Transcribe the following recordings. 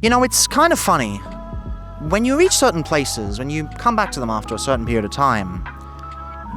You know, it's kind of funny. When you reach certain places, when you come back to them after a certain period of time,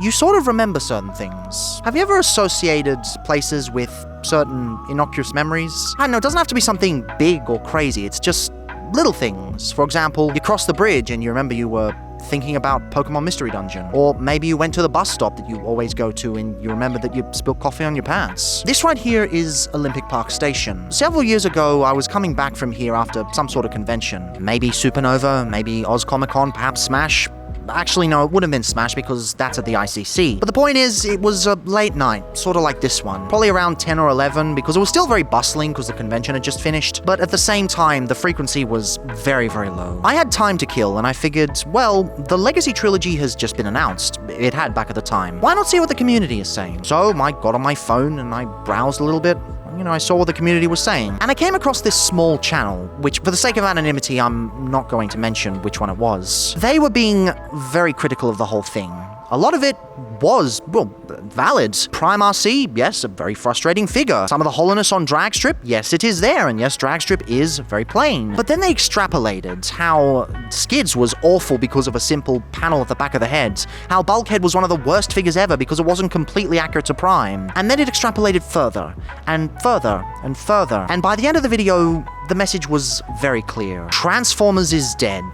you sort of remember certain things. Have you ever associated places with certain innocuous memories? I don't know, it doesn't have to be something big or crazy, it's just little things. For example, you cross the bridge and you remember you were thinking about Pokemon Mystery Dungeon. Or maybe you went to the bus stop that you always go to and you remember that you spilled coffee on your pants. This right here is Olympic Park Station. Several years ago, I was coming back from here after some sort of convention. Maybe Supernova, maybe Oz Comic Con, perhaps Smash. Actually, no, it would have been Smash because that's at the ICC. But the point is, it was a late night, sort of like this one. Probably around 10 or 11 because it was still very bustling because the convention had just finished. But at the same time, the frequency was very, very low. I had time to kill and I figured, well, the Legacy Trilogy has just been announced. It had back at the time. Why not see what the community is saying? So I got on my phone and I browsed a little bit. You know, I saw what the community was saying. And I came across this small channel, which, for the sake of anonymity, I'm not going to mention which one it was. They were being very critical of the whole thing. A lot of it was, well, valid. Prime RC, yes, a very frustrating figure. Some of the hollowness on Dragstrip, yes, it is there, and yes, Dragstrip is very plain. But then they extrapolated how Skids was awful because of a simple panel at the back of the head, how Bulkhead was one of the worst figures ever because it wasn't completely accurate to Prime. And then it extrapolated further, and further, and further. And by the end of the video, the message was very clear. Transformers is dead,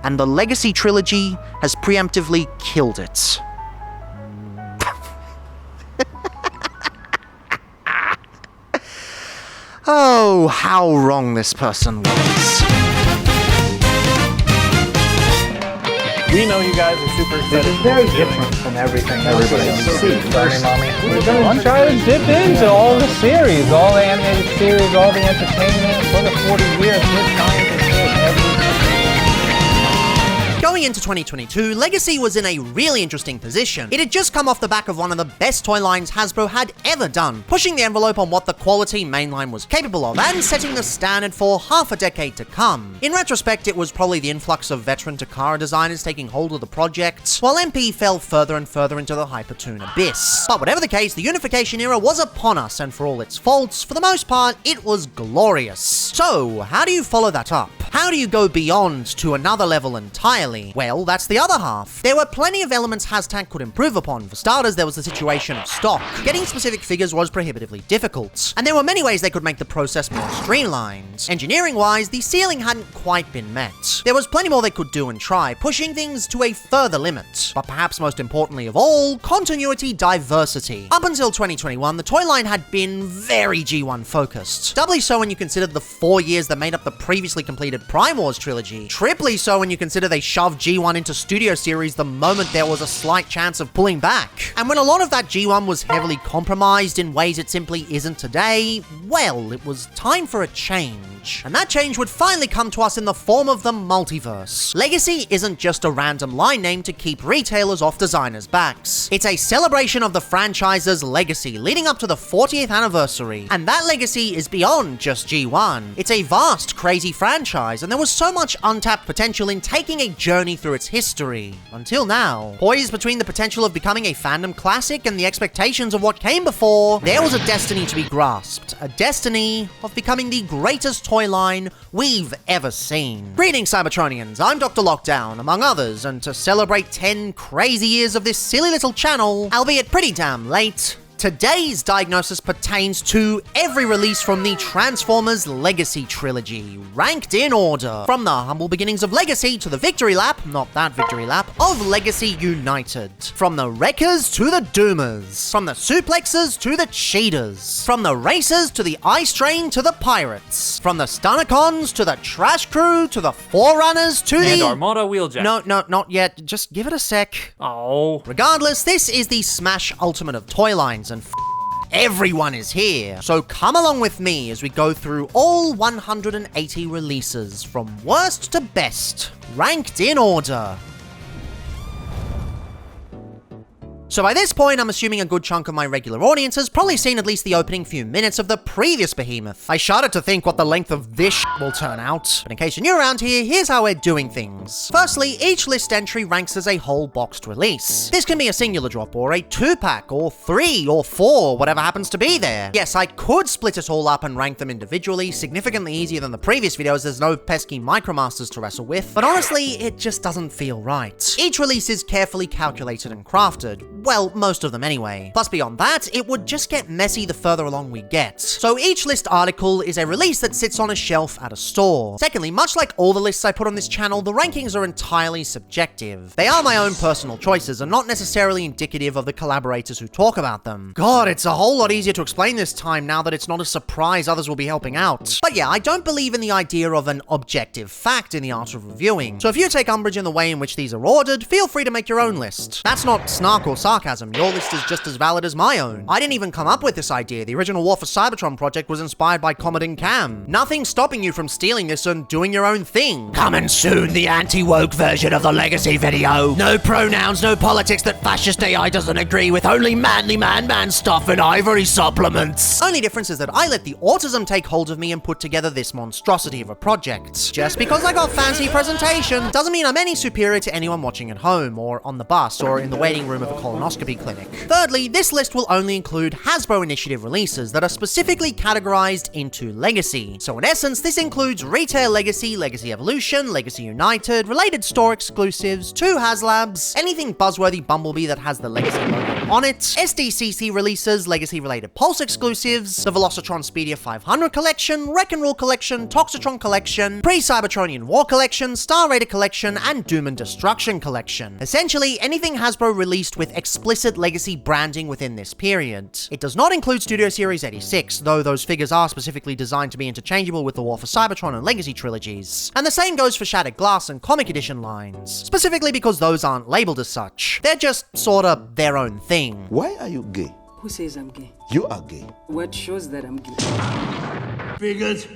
and the Legacy Trilogy has preemptively killed it. Oh, how wrong this person was. We know you guys are super excited. This is very different from everything everybody sees. Uncharted dipped into all the series, all the animated series, all the entertainment for the 40 years. We're trying to hit everything. Going into 2022, Legacy was in a really interesting position. It had just come off the back of one of the best toy lines Hasbro had ever done, pushing the envelope on what the quality mainline was capable of, and setting the standard for half a decade to come. In retrospect, it was probably the influx of veteran Takara designers taking hold of the project, while MP fell further and further into the Hypertoon abyss. But whatever the case, the unification era was upon us, and for all its faults, for the most part, it was glorious. So, how do you follow that up? How do you go beyond to another level entirely? Well, that's the other half. There were plenty of elements Hashtag could improve upon. For starters, there was the situation of stock. Getting specific figures was prohibitively difficult, and there were many ways they could make the process more streamlined. Engineering-wise, the ceiling hadn't quite been met. There was plenty more they could do and try, pushing things to a further limit. But perhaps most importantly of all, continuity diversity. Up until 2021, the toy line had been very G1 focused. Doubly so when you consider the 4 years that made up the previously completed Prime Wars trilogy. Triply so when you consider they shoved G1 into Studio Series the moment there was a slight chance of pulling back. And when a lot of that G1 was heavily compromised in ways it simply isn't today, well, it was time for a change. And that change would finally come to us in the form of the multiverse. Legacy isn't just a random line name to keep retailers off designers' backs. It's a celebration of the franchise's legacy leading up to the 40th anniversary. And that legacy is beyond just G1. It's a vast, crazy franchise, and there was so much untapped potential in taking a journey through its history. Until now. Poised between the potential of becoming a fandom classic and the expectations of what came before, there was a destiny to be grasped. A destiny of becoming the greatest toy line we've ever seen. Greetings, Cybertronians. I'm DrLockdown, among others, and to celebrate 10 crazy years of this silly little channel, albeit pretty damn late, today's diagnosis pertains to every release from the Transformers Legacy Trilogy, ranked in order. From the humble beginnings of Legacy to the victory lap, not that victory lap, of Legacy United. From the Wreckers to the Doomers. From the Suplexers to the Cheaters. From the Racers to the Ice Train to the Pirates. From the Stunnicons to the Trash Crew to the Forerunners to And the... Armada Wheeljack. No, not yet. Just give it a sec. Oh. Regardless, this is the Smash Ultimate of toy lines, and everyone is here. So come along with me as we go through all 180 releases, from worst to best, ranked in order. So by this point, I'm assuming a good chunk of my regular audience has probably seen at least the opening few minutes of the previous behemoth. I shudder to think what the length of this will turn out. But in case you're new around here, here's how we're doing things. Firstly, each list entry ranks as a whole boxed release. This can be a singular drop, or a 2-pack, or 3, or 4, whatever happens to be there. Yes, I could split it all up and rank them individually, significantly easier than the previous videos, there's no pesky micromasters to wrestle with, but honestly, it just doesn't feel right. Each release is carefully calculated and crafted. Well, most of them anyway. Plus beyond that, it would just get messy the further along we get. So each list article is a release that sits on a shelf at a store. Secondly, much like all the lists I put on this channel, the rankings are entirely subjective. They are my own personal choices and not necessarily indicative of the collaborators who talk about them. God, it's a whole lot easier to explain this time now that it's not a surprise others will be helping out. But yeah, I don't believe in the idea of an objective fact in the art of reviewing. So if you take umbrage in the way in which these are ordered, feel free to make your own list. That's not snark or sarcasm, your list is just as valid as my own. I didn't even come up with this idea, the original War for Cybertron project was inspired by Commodore Cam. Nothing's stopping you from stealing this and doing your own thing. Coming soon, the anti-woke version of the Legacy video. No pronouns, no politics that fascist AI doesn't agree with, only manly man stuff and ivory supplements. Only difference is that I let the autism take hold of me and put together this monstrosity of a project. Just because I got fancy presentation doesn't mean I'm any superior to anyone watching at home, or on the bus, or in the waiting room of a colonoscopy clinic. Thirdly, this list will only include Hasbro Initiative releases that are specifically categorized into Legacy. So in essence, this includes Retail Legacy, Legacy Evolution, Legacy United, related store exclusives, 2 HasLabs, anything buzzworthy Bumblebee that has the Legacy logo on it, SDCC releases, Legacy-related Pulse exclusives, the Velocitron Speedia 500 collection, Wreck and Rule collection, Toxitron collection, Pre-Cybertronian War collection, Star Raider collection, and Doom and Destruction collection. Essentially, anything Hasbro released with explicit Legacy branding within this period. It does not include Studio Series 86, though those figures are specifically designed to be interchangeable with the War for Cybertron and Legacy trilogies. And the same goes for Shattered Glass and Comic Edition lines, specifically because those aren't labeled as such. They're just sorta their own thing. Why are you gay? Who says I'm gay? You are gay. What shows that I'm gay? Figures.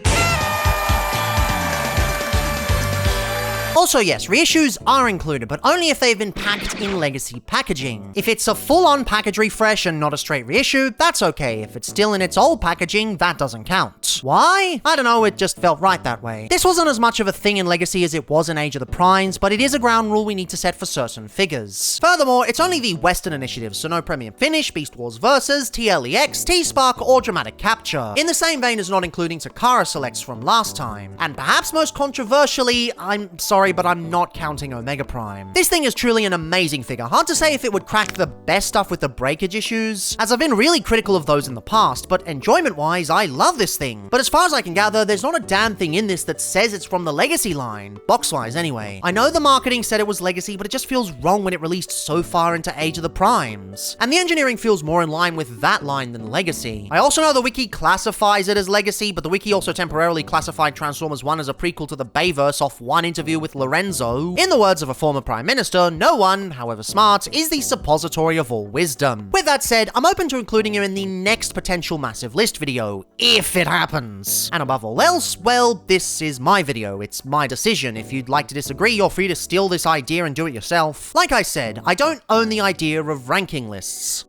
Also yes, reissues are included, but only if they've been packed in Legacy packaging. If it's a full-on package refresh and not a straight reissue, that's okay. If it's still in its old packaging, that doesn't count. Why? I don't know, it just felt right that way. This wasn't as much of a thing in Legacy as it was in Age of the Primes, but it is a ground rule we need to set for certain figures. Furthermore, it's only the Western initiatives, so no Premium Finish, Beast Wars Versus, TLEX, T-Spark, or Dramatic Capture. In the same vein as not including Takara selects from last time. And perhaps most controversially, I'm sorry, but I'm not counting Omega Prime. This thing is truly an amazing figure. Hard to say if it would crack the best stuff with the breakage issues, as I've been really critical of those in the past, but enjoyment-wise, I love this thing. But as far as I can gather, there's not a damn thing in this that says it's from the Legacy line, box-wise anyway. I know the marketing said it was Legacy, but it just feels wrong when it released so far into Age of the Primes. And the engineering feels more in line with that line than Legacy. I also know the wiki classifies it as Legacy, but the wiki also temporarily classified Transformers 1 as a prequel to the Bayverse off one interview with Lorenzo. In the words of a former Prime Minister, no one, however smart, is the suppository of all wisdom. With that said, I'm open to including you in the next potential massive list video, if it happens. And above all else, well, this is my video, it's my decision. If you'd like to disagree, you're free to steal this idea and do it yourself. Like I said, I don't own the idea of ranking lists.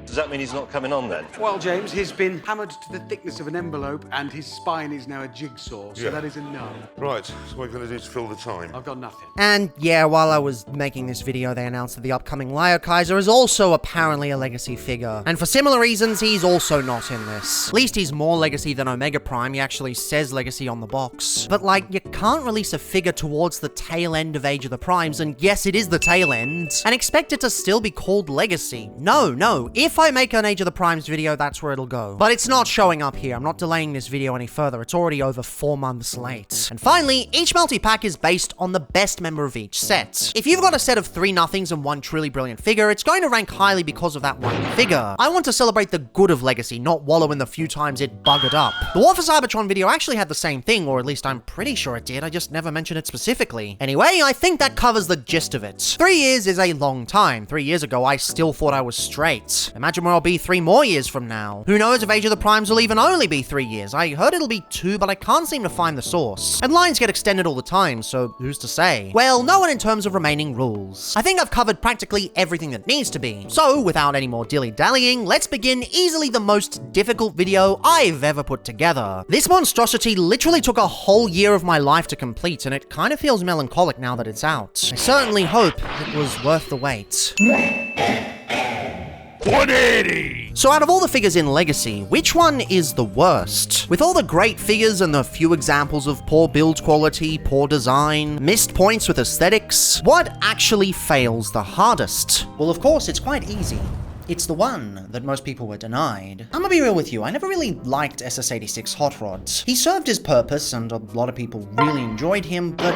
Does that mean he's not coming on then? Well, James, he's been hammered to the thickness of an envelope and his spine is now a jigsaw, so that is a no. Right, so what are you going to do to fill the time? I've got nothing. And yeah, while I was making this video, they announced that the upcoming Lio Kaiser is also apparently a Legacy figure. And for similar reasons, he's also not in this. At least he's more Legacy than Omega Prime, he actually says Legacy on the box. But like, you can't release a figure towards the tail end of Age of the Primes, and yes, it is the tail end, and expect it to still be called Legacy. No, if I make an Age of the Primes video, that's where it'll go. But it's not showing up here. I'm not delaying this video any further. It's already over 4 months late. And finally, each multi-pack is based on the best member of each set. If you've got a set of 3 nothings and 1 truly brilliant figure, it's going to rank highly because of that one figure. I want to celebrate the good of Legacy, not wallow in the few times it buggered up. The War for Cybertron video actually had the same thing, or at least I'm pretty sure it did. I just never mentioned it specifically. Anyway, I think that covers the gist of it. 3 years is a long time. 3 years ago, I still thought I was straight. Imagine imagine where I'll be 3 more years from now. Who knows if Age of the Primes will even only be 3 years. I heard it'll be 2, but I can't seem to find the source. And lines get extended all the time, so who's to say? Well, no one in terms of remaining rules. I think I've covered practically everything that needs to be. So, without any more dilly-dallying, let's begin easily the most difficult video I've ever put together. This monstrosity literally took a whole year of my life to complete, and it kind of feels melancholic now that it's out. I certainly hope it was worth the wait. 180! So out of all the figures in Legacy, which one is the worst? With all the great figures and the few examples of poor build quality, poor design, missed points with aesthetics, what actually fails the hardest? Well, of course, it's quite easy. It's the one that most people were denied. I'm gonna be real with you, I never really liked SS86 Hot Rod. He served his purpose, and a lot of people really enjoyed him, but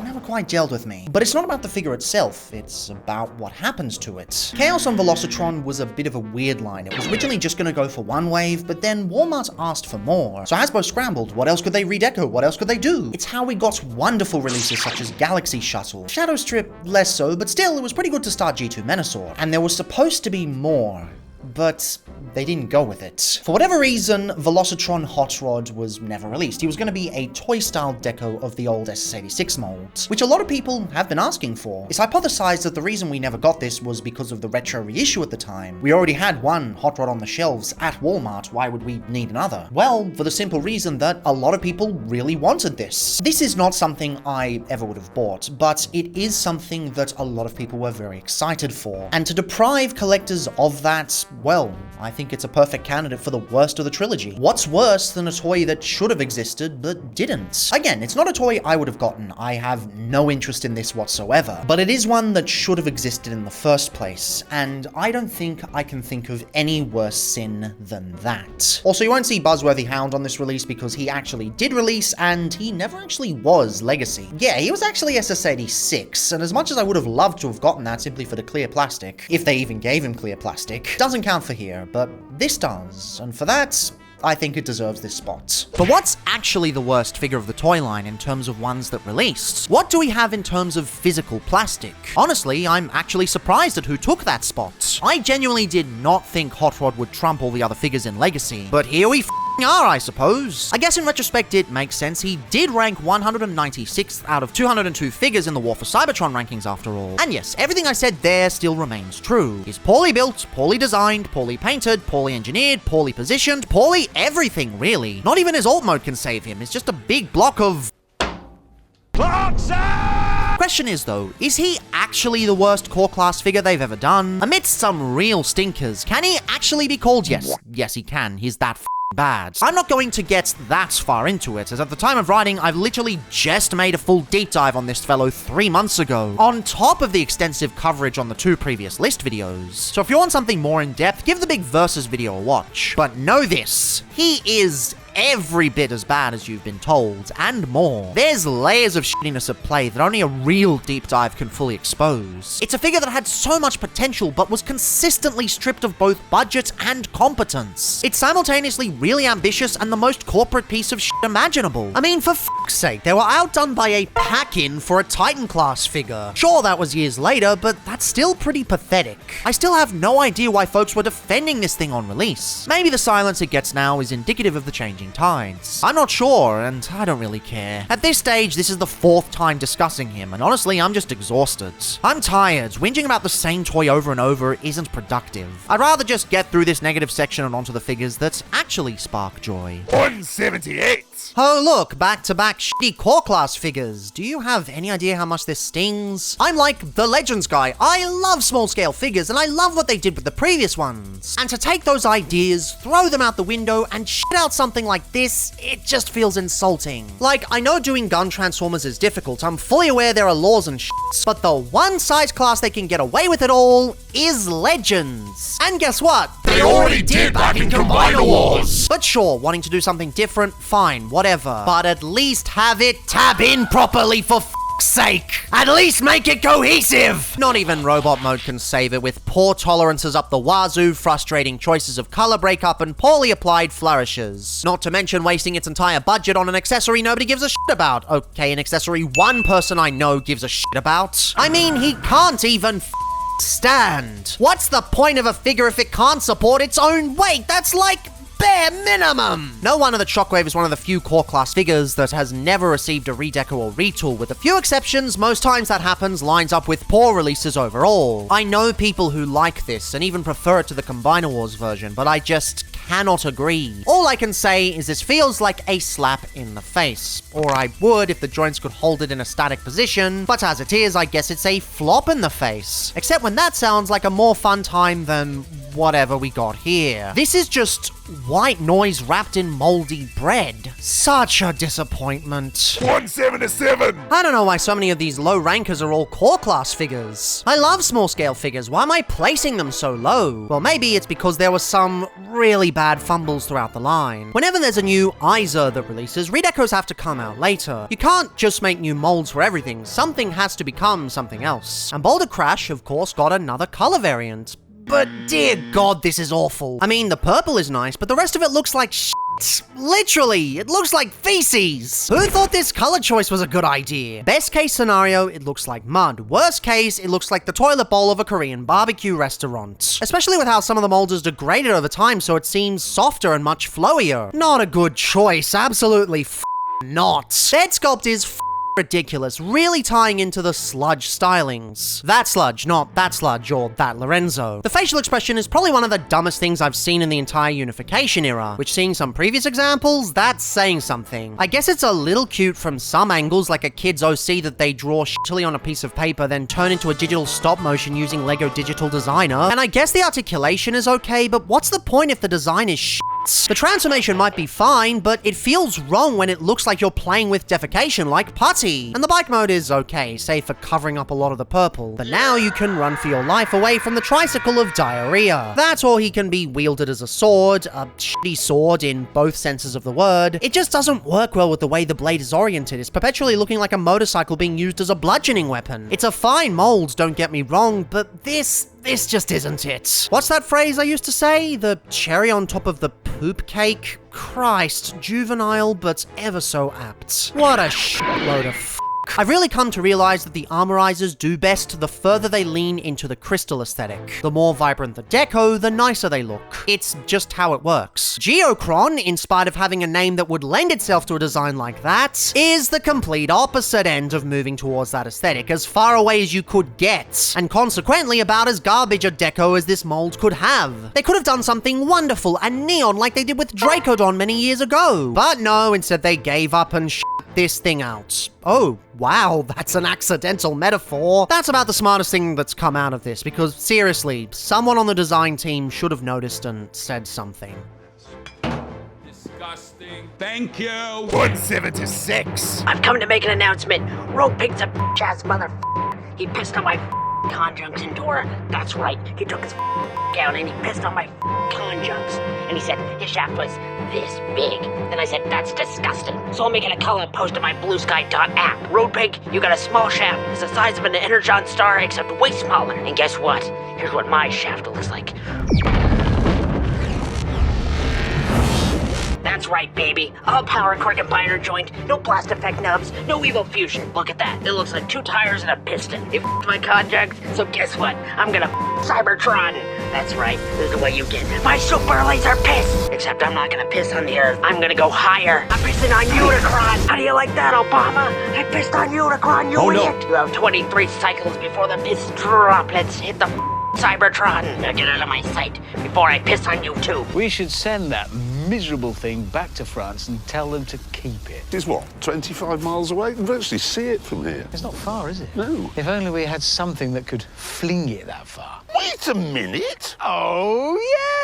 never quite gelled with me. But it's not about the figure itself, it's about what happens to it. Chaos on Velocitron was a bit of a weird line. It was originally just gonna go for one wave, but then Walmart asked for more. So Hasbro scrambled. What else could they redeco? What else could they do? It's how we got wonderful releases such as Galaxy Shuttle. Shadow Strip, less so, but still, it was pretty good to start G2 Menasor. And there was supposed to be more, but they didn't go with it. For whatever reason, Velocitron Hot Rod was never released. He was going to be a toy-style deco of the old SS86 mold, which a lot of people have been asking for. It's hypothesized that the reason we never got this was because of the retro reissue at the time. We already had one Hot Rod on the shelves at Walmart, why would we need another? Well, for the simple reason that a lot of people really wanted this. This is not something I ever would have bought, but it is something that a lot of people were very excited for. And to deprive collectors of that, well, I think it's a perfect candidate for the worst of the trilogy. What's worse than a toy that should have existed but didn't? Again, it's not a toy I would have gotten. I have no interest in this whatsoever. But it is one that should have existed in the first place, and I don't think I can think of any worse sin than that. Also, you won't see Buzzworthy Hound on this release because he actually did release, and he never actually was Legacy. Yeah, he was actually SS86, and as much as I would have loved to have gotten that simply for the clear plastic, if they even gave him clear plastic, doesn't count for here, but this does, and for that, I think it deserves this spot. But what's actually the worst figure of the toy line in terms of ones that released? What do we have in terms of physical plastic? Honestly, I'm actually surprised at who took that spot. I genuinely did not think Hot Rod would trump all the other figures in Legacy, but here we are, I suppose. I guess in retrospect it makes sense. He did rank 196th out of 202 figures in the War for Cybertron rankings after all. And yes, everything I said there still remains true. He's poorly built, poorly designed, poorly painted, poorly engineered, poorly positioned, poorly everything really. Not even his alt mode can save him. It's just a big block of... Question is though, is he actually the worst core class figure they've ever done? Amidst some real stinkers, can he actually be called? Yes he can. He's that bad. I'm not going to get that far into it, as at the time of writing, I've literally just made a full deep dive on this fellow 3 months ago, on top of the extensive coverage on the 2 previous list videos. So if you want something more in-depth, give the big Versus video a watch. But know this, he is every bit as bad as you've been told, and more. There's layers of shittiness at play that only a real deep dive can fully expose. It's a figure that had so much potential, but was consistently stripped of both budget and competence. It's simultaneously really ambitious and the most corporate piece of shit imaginable. I mean, for fuck's sake, they were outdone by a pack-in for a Titan class figure. Sure, that was years later, but that's still pretty pathetic. I still have no idea why folks were defending this thing on release. Maybe the silence it gets now is indicative of the changing tides. I'm not sure, and I don't really care. At this stage, this is the 4th time discussing him, and honestly, I'm just exhausted. I'm tired. Whinging about the same toy over and over isn't productive. I'd rather just get through this negative section and onto the figures that actually spark joy. 178! Oh look, back-to-back shitty core class figures. Do you have any idea how much this stings? I'm like the Legends guy. I love small-scale figures, and I love what they did with the previous ones. And to take those ideas, throw them out the window, and shit out something like this, it just feels insulting. Like, I know doing gun transformers is difficult. I'm fully aware there are laws and shits, but the one size class they can get away with it all is Legends. And guess what? They already did back in Combiner Wars! But sure, wanting to do something different, fine, whatever. But at least have it tab in properly for fuck's sake. At least make it cohesive. Not even robot mode can save it, with poor tolerances up the wazoo, frustrating choices of color breakup, and poorly applied flourishes. Not to mention wasting its entire budget on an accessory nobody gives a shit about. Okay, an accessory one person I know gives a shit about. I mean, he can't even stand. What's the point of a figure if it can't support its own weight? That's like bare minimum! No wonder that Shockwave is one of the few core class figures that has never received a redeco or retool. With a few exceptions, most times that happens lines up with poor releases overall. I know people who like this and even prefer it to the Combiner Wars version, but I just cannot agree. All I can say is this feels like a slap in the face. Or I would if the joints could hold it in a static position, but as it is, I guess it's a flop in the face. Except when that sounds like a more fun time than whatever we got here. This is just white noise wrapped in moldy bread. Such a disappointment. 177. I don't know why so many of these low rankers are all core class figures. I love small scale figures. Why am I placing them so low? Well, maybe it's because there were some really bad fumbles throughout the line. Whenever there's a new Izer that releases, redecos have to come out later. You can't just make new molds for everything. Something has to become something else. And Boulder Crash, of course, got another color variant. But dear God, this is awful. I mean, the purple is nice, but the rest of it looks like shit. Literally, it looks like feces. Who thought this color choice was a good idea? Best case scenario, it looks like mud. Worst case, it looks like the toilet bowl of a Korean barbecue restaurant. Especially with how some of the molds is degraded over time, so it seems softer and much flowier. Not a good choice, absolutely not. Bed sculpt is ridiculous, really tying into the sludge stylings. That sludge, not that sludge or that Lorenzo. The facial expression is probably one of the dumbest things I've seen in the entire unification era, which seeing some previous examples, that's saying something. I guess it's a little cute from some angles, like a kid's OC that they draw shittily on a piece of paper, then turn into a digital stop motion using Lego Digital Designer. And I guess the articulation is okay, but what's the point if the design is shit? The transformation might be fine, but it feels wrong when it looks like you're playing with defecation like putty. And the bike mode is okay, save for covering up a lot of the purple. But now you can run for your life away from the tricycle of diarrhea. That or he can be wielded as a sword, a shitty sword in both senses of the word. It just doesn't work well with the way the blade is oriented. It's perpetually looking like a motorcycle being used as a bludgeoning weapon. It's a fine mold, don't get me wrong, but this just isn't it. What's that phrase I used to say? The cherry on top of the poop cake? Christ, juvenile but ever so apt. What a shitload of I've really come to realize that the armorizers do best the further they lean into the crystal aesthetic. The more vibrant the deco, the nicer they look. It's just how it works. Geocron, in spite of having a name that would lend itself to a design like that, is the complete opposite end of moving towards that aesthetic, as far away as you could get, and consequently about as garbage a deco as this mold could have. They could have done something wonderful and neon like they did with Dracodon many years ago. But no, instead they gave up and this thing out. Oh, wow, that's an accidental metaphor. That's about the smartest thing that's come out of this, because seriously, someone on the design team should have noticed and said something. Disgusting. Thank you. 176. I've come to make an announcement. Rogue Pig's a bitch-ass motherfucker. He pissed on my conjunction door. That's right. He took his gown and he pissed on my conjunks. And he said his shaft was this big. And I said, that's disgusting. So I'm making a column post to my bluesky.app. Road Pig, you got a small shaft. It's the size of an Energon star, except way smaller. And guess what? Here's what my shaft looks like. That's right, baby. All power core combiner joint, no blast effect nubs, no Evo fusion. Look at that. It looks like 2 tires and a piston. It f***ed my conjunct, so guess what? I'm gonna Cybertron. That's right. This is the way you get my super laser piss. Except I'm not gonna piss on the earth. I'm gonna go higher. I'm pissing on Unicron. How do you like that, Obama? I pissed on Unicron, you idiot. You have 23 cycles before the piss droplets hit the Cybertron. Now get out of my sight before I piss on you too. We should send that miserable thing back to France and tell them to keep it. It's what, 25 miles away? You can virtually see it from here. It's not far, is it? No. If only we had something that could fling it that far. Wait a minute. Oh,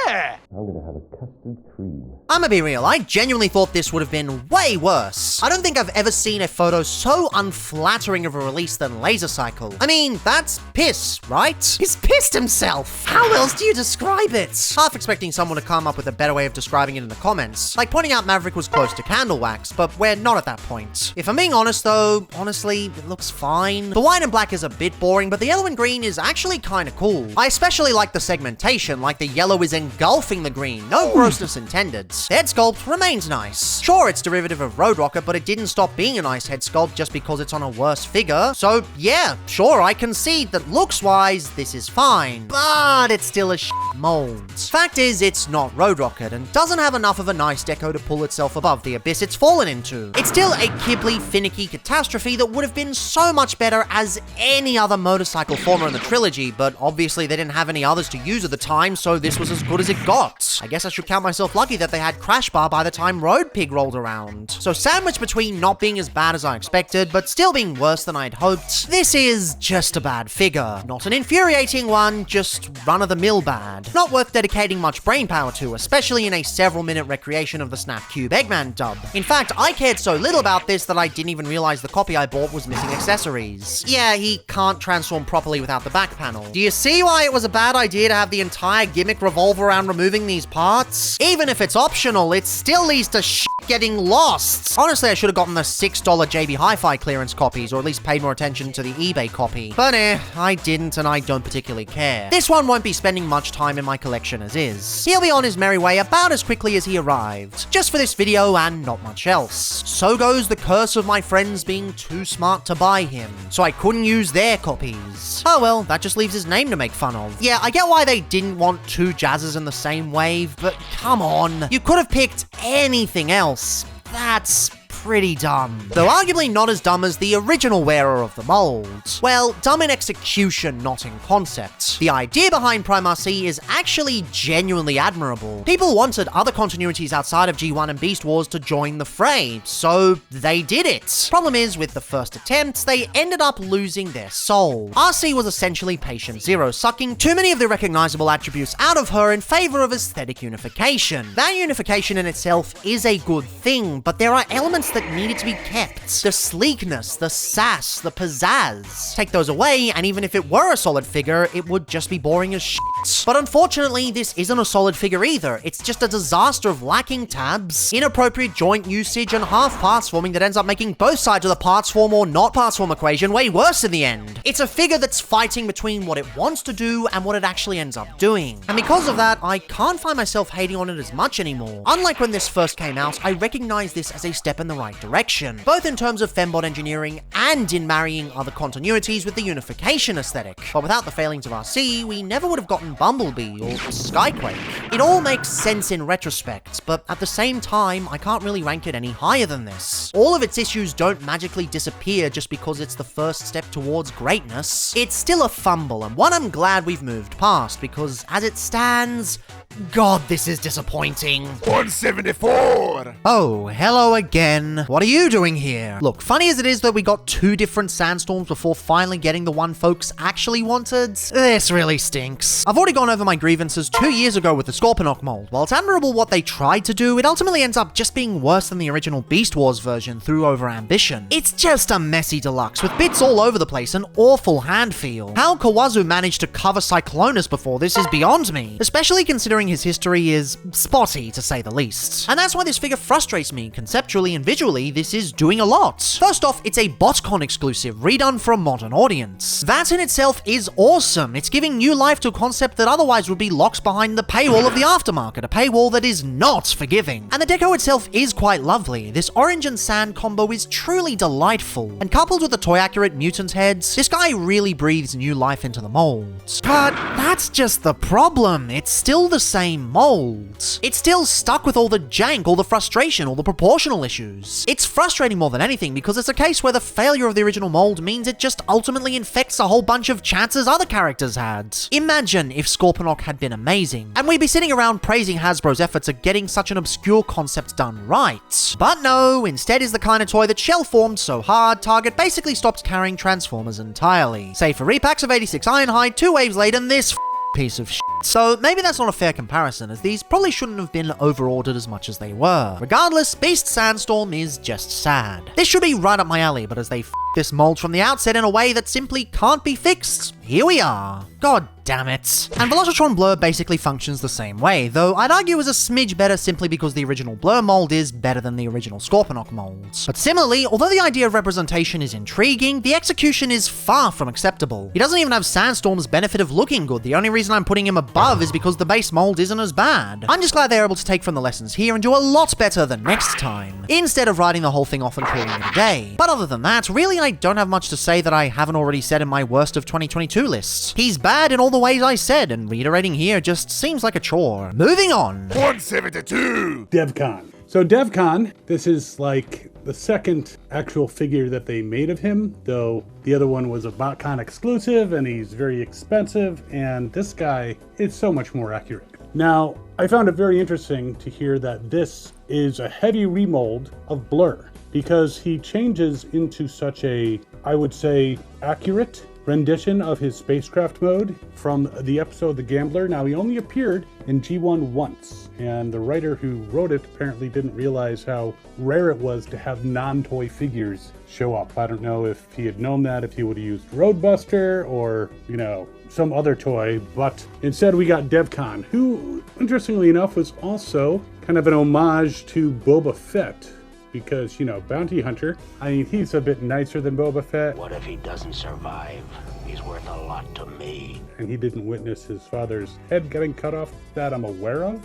yeah! I'm gonna have a custard cream. I'ma be real, I genuinely thought this would have been way worse. I don't think I've ever seen a photo so unflattering of a release than Laser Cycle. I mean, that's piss, right? He's pissed himself. How else do you describe it? Half expecting someone to come up with a better way of describing it in the comments. Like pointing out Maverick was close to candle wax, but we're not at that point. If I'm being honest though, honestly, it looks fine. The white and black is a bit boring, but the yellow and green is actually kinda cool. I especially like the segmentation, like the yellow is engulfing the green. No grossness intended. The head sculpt remains nice. Sure, it's derivative of Road Rocket, but it didn't stop being a nice head sculpt just because it's on a worse figure. So yeah, sure, I concede that looks-wise, this is fine, but it's still a mold. Fact is, it's not Road Rocket and doesn't have enough of a nice deco to pull itself above the abyss it's fallen into. It's still a kibbly, finicky catastrophe that would have been so much better as any other motorcycle former in the trilogy, but obviously they didn't have any others to use at the time, so this was as good as it got. I guess I should count myself lucky that they had Crash Bar by the time Road Pig rolled around. So sandwiched between not being as bad as I expected, but still being worse than I'd hoped, this is just a bad figure. Not an infuriating one, just run-of-the-mill bad. Not worth dedicating much brainpower to, especially in a several-minute recreation of the Snap Cube Eggman dub. In fact, I cared so little about this that I didn't even realize the copy I bought was missing accessories. Yeah, he can't transform properly without the back panel. Do you see why it was a bad idea to have the entire gimmick revolve around removing these parts? Even if it's optional, it still leads to getting lost. Honestly, I should have gotten the $6 JB Hi-Fi clearance copies, or at least paid more attention to the eBay copy. But I didn't, and I don't particularly care. This one won't be spending much time in my collection as is. He'll be on his merry way about as quickly as he arrived, just for this video and not much else. So goes the curse of my friends being too smart to buy him, so I couldn't use their copies. Oh well, that just leaves his name to make fun of. Yeah, I get why they didn't want two Jazzes in the same wave, but come on. You could have picked anything else. That's pretty dumb. Though arguably not as dumb as the original wearer of the mold. Well, dumb in execution, not in concept. The idea behind Primar C is actually genuinely admirable. People wanted other continuities outside of G1 and Beast Wars to join the fray, so they did it. Problem is, with the first attempts, they ended up losing their soul. RC was essentially patient zero, sucking too many of the recognizable attributes out of her in favor of aesthetic unification. That unification in itself is a good thing, but there are elements that needed to be kept. The sleekness, the sass, the pizzazz. Take those away, and even if it were a solid figure, it would just be boring as shit. But unfortunately, this isn't a solid figure either. It's just a disaster of lacking tabs, inappropriate joint usage, and half parts forming that ends up making both sides of the parts form or not parts form equation way worse in the end. It's a figure that's fighting between what it wants to do and what it actually ends up doing. And because of that, I can't find myself hating on it as much anymore. Unlike when this first came out, I recognize this as a step in the right direction, both in terms of fembot engineering and in marrying other continuities with the unification aesthetic. But without the failings of RC, we never would have gotten Bumblebee or Skyquake. It all makes sense in retrospect, but at the same time, I can't really rank it any higher than this. All of its issues don't magically disappear just because it's the first step towards greatness. It's still a fumble, and one I'm glad we've moved past, because as it stands, God, this is disappointing. 174! Oh, hello again. What are you doing here? Look, funny as it is that we got two different sandstorms before finally getting the one folks actually wanted, this really stinks. I've already gone over my grievances 2 years ago with the Scorponok mold. While it's admirable what they tried to do, it ultimately ends up just being worse than the original Beast Wars version through over-ambition. It's just a messy deluxe with bits all over the place and awful hand feel. How Kawazu managed to cover Cyclonus before this is beyond me, especially considering his history is spotty, to say the least. And that's why this figure frustrates me. Conceptually and visually, this is doing a lot. First off, it's a BotCon exclusive, redone for a modern audience. That in itself is awesome. It's giving new life to a concept that otherwise would be locked behind the paywall of the aftermarket, a paywall that is not forgiving. And the deco itself is quite lovely. This orange and sand combo is truly delightful. And coupled with the toy-accurate mutant heads, this guy really breathes new life into the mold. But that's just the problem. It's still the same mold. It's still stuck with all the jank, all the frustration, all the proportional issues. It's frustrating more than anything because it's a case where the failure of the original mold means it just ultimately infects a whole bunch of chances other characters had. Imagine if Scorponok had been amazing, and we'd be sitting around praising Hasbro's efforts at getting such an obscure concept done right. But no, instead is the kind of toy that shell-formed so hard, Target basically stopped carrying Transformers entirely. Save for repacks of 86 Ironhide 2 waves later than this piece of shit. So maybe that's not a fair comparison, as these probably shouldn't have been overordered as much as they were. Regardless, Beast Sandstorm is just sad. This should be right up my alley, but as they this mold from the outset in a way that simply can't be fixed, here we are. God damn it. And Velocitron Blur basically functions the same way, though I'd argue is a smidge better simply because the original Blur mold is better than the original Scorponok mold. But similarly, although the idea of representation is intriguing, the execution is far from acceptable. He doesn't even have Sandstorm's benefit of looking good. The only reason I'm putting him above is because the base mold isn't as bad. I'm just glad they're able to take from the lessons here and do a lot better the next time, instead of writing the whole thing off and calling it a day. But other than that, really I don't have much to say that I haven't already said in my worst of 2022 lists. He's bad in all the ways I said, and reiterating here just seems like a chore. Moving on. 172! DevCon. So DevCon, this is like the second actual figure that they made of him, though the other one was a BotCon exclusive and he's very expensive, and this guy is so much more accurate. Now, I found it very interesting to hear that this is a heavy remold of Blur, because he changes into such a, I would say, accurate rendition of his spacecraft mode from the episode The Gambler. Now, he only appeared in G1 once, and the writer who wrote it apparently didn't realize how rare it was to have non-toy figures show up. I don't know if he had known that, if he would have used Roadbuster or, you know, some other toy, but instead we got DevCon, who, interestingly enough, was also kind of an homage to Boba Fett, because, you know, Bounty Hunter, I mean, he's a bit nicer than Boba Fett. What if he doesn't survive? He's worth a lot to me. And he didn't witness his father's head getting cut off that I'm aware of.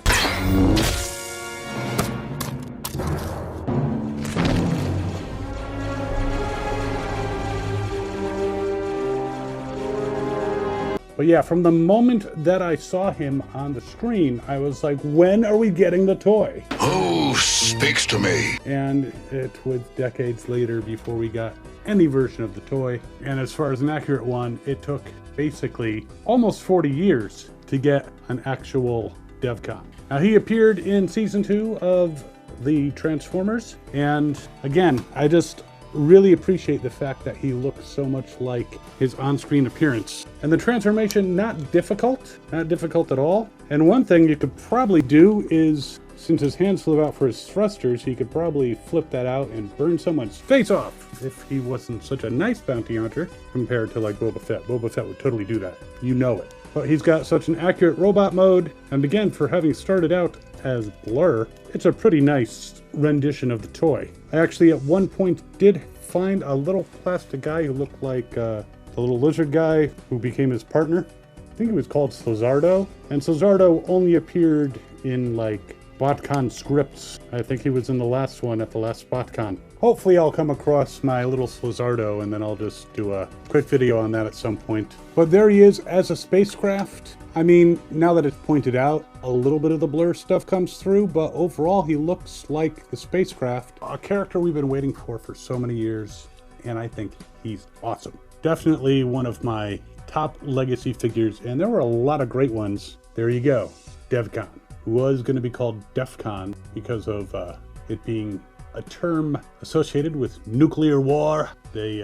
But yeah, from the moment that I saw him on the screen, I was like, when are we getting the toy? Who speaks to me? And it was decades later before we got any version of the toy. And as far as an accurate one, it took basically almost 40 years to get an actual DevCon. Now, he appeared in season 2 of the Transformers. And again, I just really appreciate the fact that he looks so much like his on-screen appearance. And the transformation, not difficult at all. And one thing you could probably do is, since his hands flew out for his thrusters, he could probably flip that out and burn someone's face off if he wasn't such a nice bounty hunter compared to like Boba Fett. Boba Fett would totally do that. You know it. But he's got such an accurate robot mode, and again, for having started out as Blur, it's a pretty nice rendition of the toy. I actually at one point did find a little plastic guy who looked like the little lizard guy who became his partner. I think he was called Slazardo, and Slazardo only appeared in like BotCon scripts. I think he was in the last one at the last BotCon. Hopefully I'll come across my little Slazardo and then I'll just do a quick video on that at some point. But there he is as a spacecraft. I mean, now that it's pointed out, a little bit of the Blur stuff comes through, but overall he looks like the spacecraft, a character we've been waiting for so many years, and I think he's awesome. Definitely one of my top legacy figures, and there were a lot of great ones. There you go, DevCon. Was going to be called DEFCON because of it being a term associated with nuclear war. They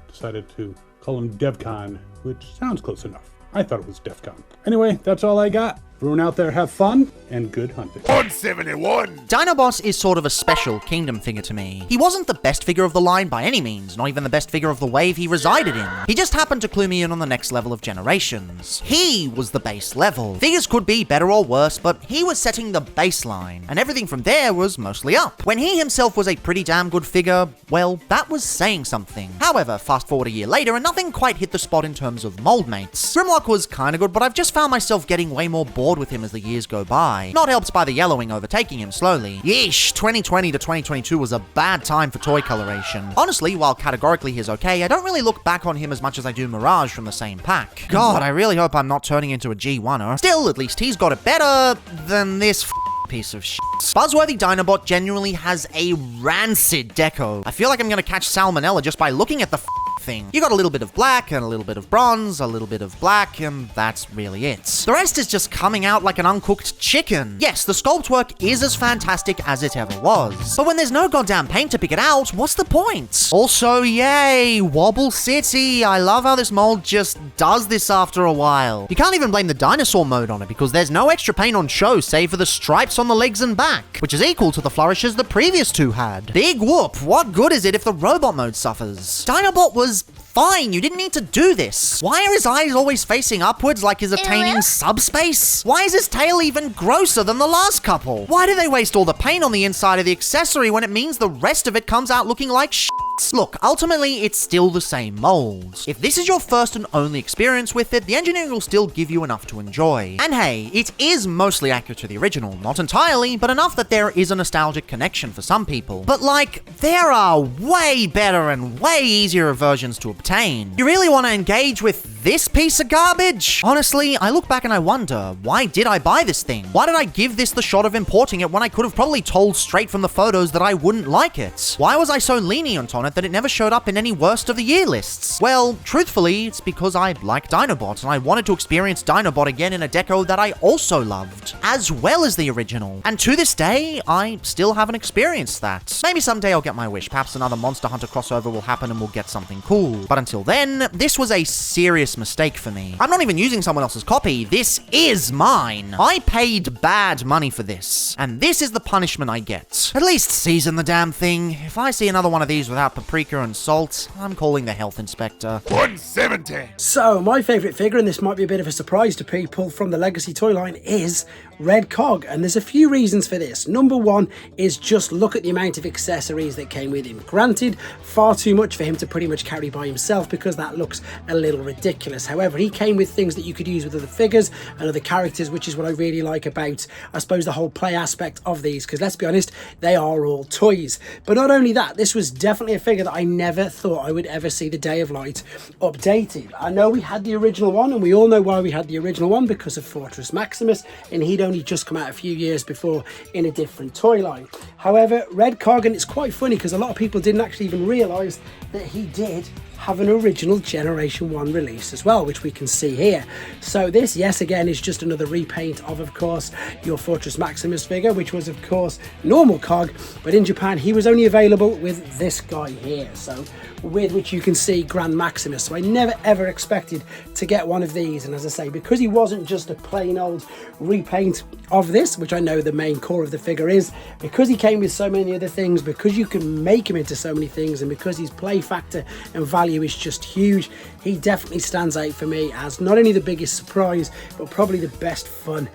decided to call him DevCon, which sounds close enough. I thought it was DEFCON. Anyway, that's all I got. Everyone out there have fun and good hunting. 171! Dinobot is sort of a special Kingdom figure to me. He wasn't the best figure of the line by any means, not even the best figure of the wave he resided in. He just happened to clue me in on the next level of generations. He was the base level. Figures could be better or worse, but he was setting the baseline, and everything from there was mostly up. When he himself was a pretty damn good figure, well, that was saying something. However, fast forward a year later, and nothing quite hit the spot in terms of mold mates. Grimlock was kinda good, but I've just found myself getting way more bored with him as the years go by, not helped by the yellowing overtaking him slowly. Yeesh, 2020 to 2022 was a bad time for toy coloration. Honestly, while categorically he's okay, I don't really look back on him as much as I do Mirage from the same pack. God, I really hope I'm not turning into a G1er. Still, at least he's got it better than this piece of shit. Buzzworthy Dinobot genuinely has a rancid deco. I feel like I'm gonna catch salmonella just by looking at the thing. You got a little bit of black and a little bit of bronze, a little bit of black, and that's really it. The rest is just coming out like an uncooked chicken. Yes, the sculpt work is as fantastic as it ever was, but when there's no goddamn paint to pick it out, what's the point? Also, yay, Wobble City. I love how this mold just does this after a while. You can't even blame the dinosaur mode on it because there's no extra paint on show save for the stripes on the legs and back, which is equal to the flourishes the previous two had. Big whoop, what good is it if the robot mode suffers? Dinobot was was fine. You didn't need to do this. Why are his eyes always facing upwards like he's attaining subspace? Why is his tail even grosser than the last couple? Why do they waste all the paint on the inside of the accessory when it means the rest of it comes out looking like shit? Look, ultimately, it's still the same mold. If this is your first and only experience with it, the engineering will still give you enough to enjoy. And hey, it is mostly accurate to the original. Not entirely, but enough that there is a nostalgic connection for some people. But like, there are way better and way easier versions to obtain. You really want to engage with this piece of garbage? Honestly, I look back and I wonder, why did I buy this thing? Why did I give this the shot of importing it when I could have probably told straight from the photos that I wouldn't like it? Why was I so lenient on it that it never showed up in any worst of the year lists? Well, truthfully, it's because I like Dinobot and I wanted to experience Dinobot again in a deco that I also loved, as well as the original. And to this day, I still haven't experienced that. Maybe someday I'll get my wish. Perhaps another Monster Hunter crossover will happen and we'll get something cool. But until then, this was a serious mistake for me. I'm not even using someone else's copy. This is mine. I paid bad money for this, and this is the punishment I get. At least season the damn thing. If I see another one of these without paprika and salt, I'm calling the health inspector. 170. So, my favourite figure, and this might be a bit of a surprise to people from the Legacy toy line, is Red Cog, and there's a few reasons for this. Number one is just look at the amount of accessories that came with him. Granted, far too much for him to pretty much carry by himself because that looks a little ridiculous. However, he came with things that you could use with other figures and other characters, which is what I really like about, I suppose, the whole play aspect of these, because let's be honest, they are all toys. But not only that, this was definitely a figure that I never thought I would ever see the day of light updated. I know we had the original one, and we all know why we had the original one, because of Fortress Maximus, and he'd only just come out a few years before in a different toy line. However, Red Cog, and it's quite funny because a lot of people didn't actually even realise that he did have an original Generation 1 release as well, which we can see here. So this, yes, again, is just another repaint of course, your Fortress Maximus figure, which was, of course, normal Cog, but in Japan, he was only available with this guy here, so with which you can see Grand Maximus. So I never ever expected to get one of these, and as I say, because he wasn't just a plain old repaint of this, which I know the main core of the figure is, because he came with so many other things, because you can make him into so many things, and because his play factor and value is just huge, he definitely stands out for me as not only the biggest surprise, but probably the best fun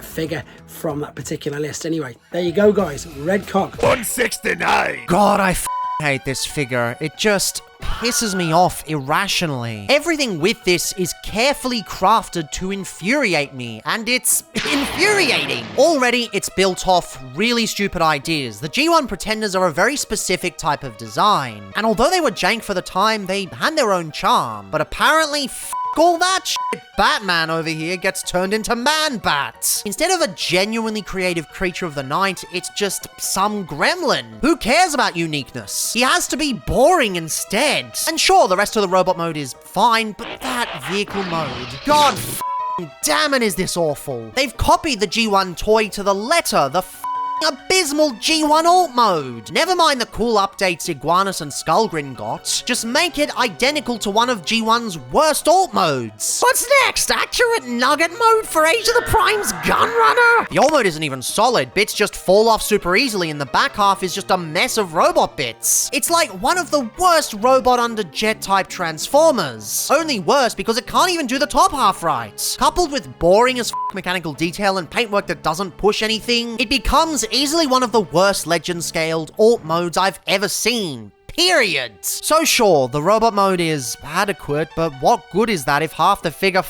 figure from that particular list. Anyway, there you go, guys. Red Cog. 169. God, I hate this figure. It just pisses me off irrationally. Everything with this is carefully crafted to infuriate me, and it's infuriating. Already, it's built off really stupid ideas. The G1 Pretenders are a very specific type of design, and although they were jank for the time, they had their own charm. But apparently, all that shit, Batman over here gets turned into Man-Bat. Instead of a genuinely creative creature of the night, it's just some gremlin. Who cares about uniqueness? He has to be boring instead. And sure, the rest of the robot mode is fine, but that vehicle mode, god damn it, is this awful. They've copied the G1 toy to the letter, the abysmal G1 alt mode. Never mind the cool updates Iguanus and Skullgrin got. Just make it identical to one of G1's worst alt modes. What's next? Accurate nugget mode for Age of the Prime's Gunrunner? The alt mode isn't even solid. Bits just fall off super easily and the back half is just a mess of robot bits. It's like one of the worst robot under jet type Transformers. Only worse because it can't even do the top half right. Coupled with boring as mechanical detail and paintwork that doesn't push anything, it becomes easily one of the worst legend-scaled alt modes I've ever seen. Period. So sure, the robot mode is adequate, but what good is that if half the figure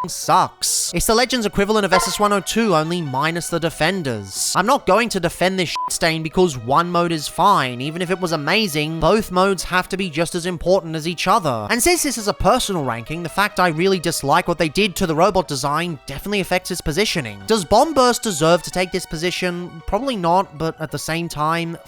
sucks? It's the Legends equivalent of SS-102, only minus the Defenders. I'm not going to defend this stain because one mode is fine. Even if it was amazing, both modes have to be just as important as each other. And since this is a personal ranking, the fact I really dislike what they did to the robot design definitely affects its positioning. Does Bomb Burst deserve to take this position? Probably not, but at the same time,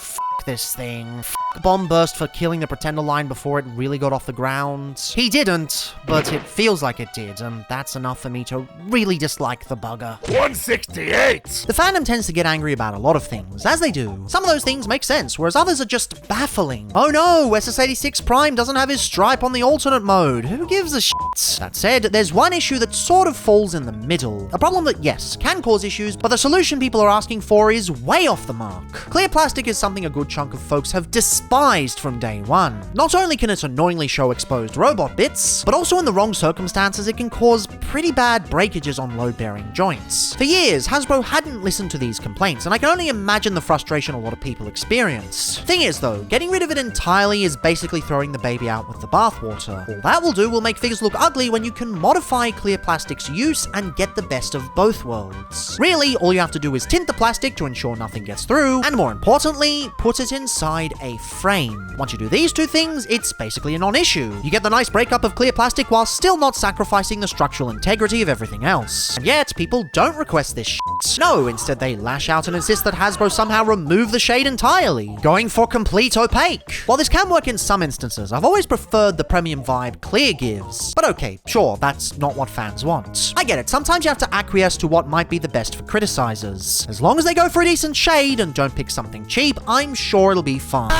this thing. Bomb Burst for killing the Pretender line before it really got off the ground. He didn't, but it feels like it did, and that's an enough for me to really dislike the bugger. 168! The fandom tends to get angry about a lot of things, as they do. Some of those things make sense, whereas others are just baffling. Oh no, SS86 Prime doesn't have his stripe on the alternate mode. Who gives a shit? That said, there's one issue that sort of falls in the middle. A problem that, yes, can cause issues, but the solution people are asking for is way off the mark. Clear plastic is something a good chunk of folks have despised from day one. Not only can it annoyingly show exposed robot bits, but also in the wrong circumstances it can cause pretty bad breakages on load-bearing joints. For years, Hasbro hadn't listened to these complaints, and I can only imagine the frustration a lot of people experience. Thing is though, getting rid of it entirely is basically throwing the baby out with the bathwater. All that will do will make figures look ugly when you can modify clear plastic's use and get the best of both worlds. Really, all you have to do is tint the plastic to ensure nothing gets through, and more importantly, put it inside a frame. Once you do these two things, it's basically a non-issue. You get the nice breakup of clear plastic while still not sacrificing the structural integrity of everything else. And yet, people don't request this shit. No, instead they lash out and insist that Hasbro somehow remove the shade entirely, going for complete opaque. While this can work in some instances, I've always preferred the premium vibe clear gives. But okay, sure, that's not what fans want. I get it, sometimes you have to acquiesce to what might be the best for criticizers. As long as they go for a decent shade and don't pick something cheap, I'm sure it'll be fine.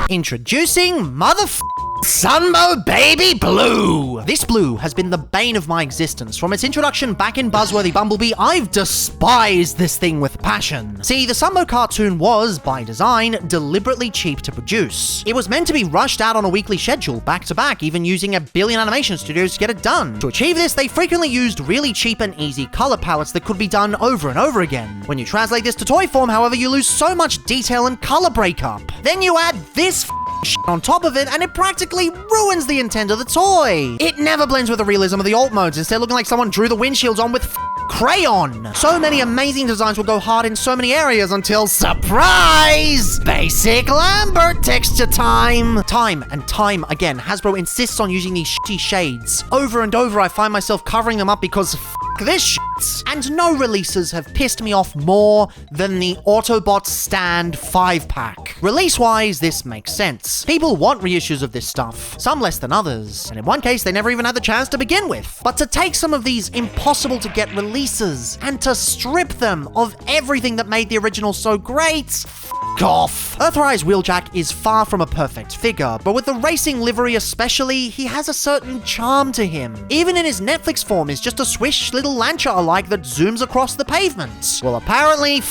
Introducing Sunbow Baby Blue! This blue has been the bane of my existence. From its introduction back in Buzzworthy Bumblebee, I've despised this thing with passion. See, the Sunbow cartoon was, by design, deliberately cheap to produce. It was meant to be rushed out on a weekly schedule, back to back, even using a billion animation studios to get it done. To achieve this, they frequently used really cheap and easy color palettes that could be done over and over again. When you translate this to toy form, however, you lose so much detail and color breakup. Then you add this shit on top of it, and it practically ruins the intent of the toy. It never blends with the realism of the alt modes, instead looking like someone drew the windshields on with crayon. So many amazing designs will go hard in so many areas until, surprise! Basic Lambert texture time! Time and time again, Hasbro insists on using these shitty shades. Over and over, I find myself covering them up because this shit. And no releases have pissed me off more than the Autobot Stand 5-pack. Release-wise, this makes sense. People want reissues of this stuff, some less than others, and in one case they never even had the chance to begin with. But to take some of these impossible-to-get releases and to strip them of everything that made the original so great, off. Earthrise Wheeljack is far from a perfect figure, but with the racing livery especially, he has a certain charm to him. Even in his Netflix form, he's just a swish little Lancha-alike that zooms across the pavement. Well, apparently,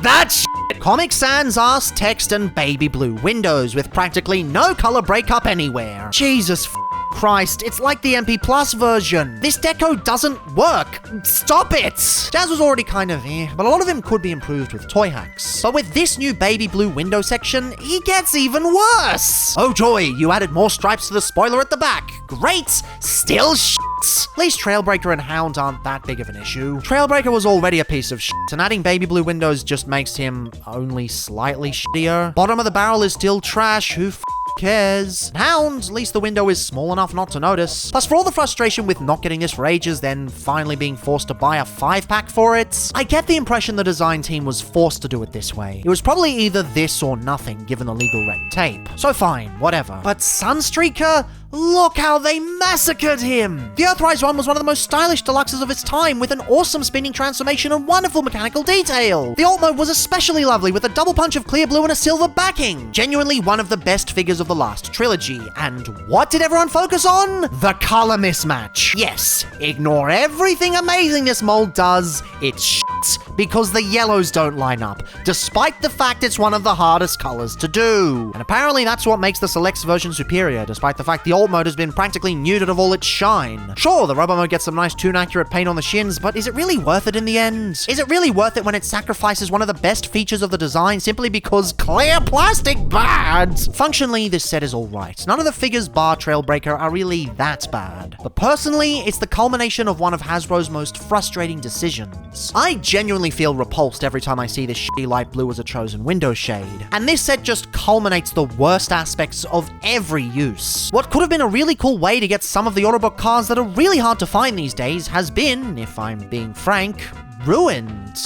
that shit. Comic Sans ass text and baby blue windows with practically no color breakup anywhere. Jesus Christ, it's like the MP Plus version. This deco doesn't work. Stop it! Jazz was already kind of but a lot of him could be improved with toy hacks. But with this new baby blue window section, he gets even worse. Oh joy, you added more stripes to the spoiler at the back. Great, still shit. At least Trailbreaker and Hound aren't that big of an issue. Trailbreaker was already a piece of shit, and adding baby blue windows just makes him only slightly shittier. Bottom of the barrel is still trash, who cares? Hound, at least the window is small enough not to notice. Plus, for all the frustration with not getting this for ages, then finally being forced to buy a 5-pack for it, I get the impression the design team was forced to do it this way. It was probably either this or nothing, given the legal red tape. So fine, whatever. But Sunstreaker? Look how they massacred him! The Earthrise one was one of the most stylish deluxes of its time, with an awesome spinning transformation and wonderful mechanical detail. The alt mode was especially lovely, with a double punch of clear blue and a silver backing. Genuinely one of the best figures of the last trilogy. And what did everyone focus on? The color mismatch. Yes, ignore everything amazing this mold does. It's shit, because the yellows don't line up, despite the fact it's one of the hardest colors to do. And apparently that's what makes the Selects version superior, despite the fact the alt mode has been practically nuded of all its shine. Sure, the Robo mode gets some nice toon-accurate paint on the shins, but is it really worth it in the end? Is it really worth it when it sacrifices one of the best features of the design simply because clear plastic bad? Functionally, this set is alright. None of the figures bar Trailbreaker are really that bad. But personally, it's the culmination of one of Hasbro's most frustrating decisions. I genuinely feel repulsed every time I see this shitty light blue as a chosen window shade. And this set just culminates the worst aspects of every use. What could have been a really cool way to get some of the Autobot cars that are really hard to find these days has been, if I'm being frank, ruined.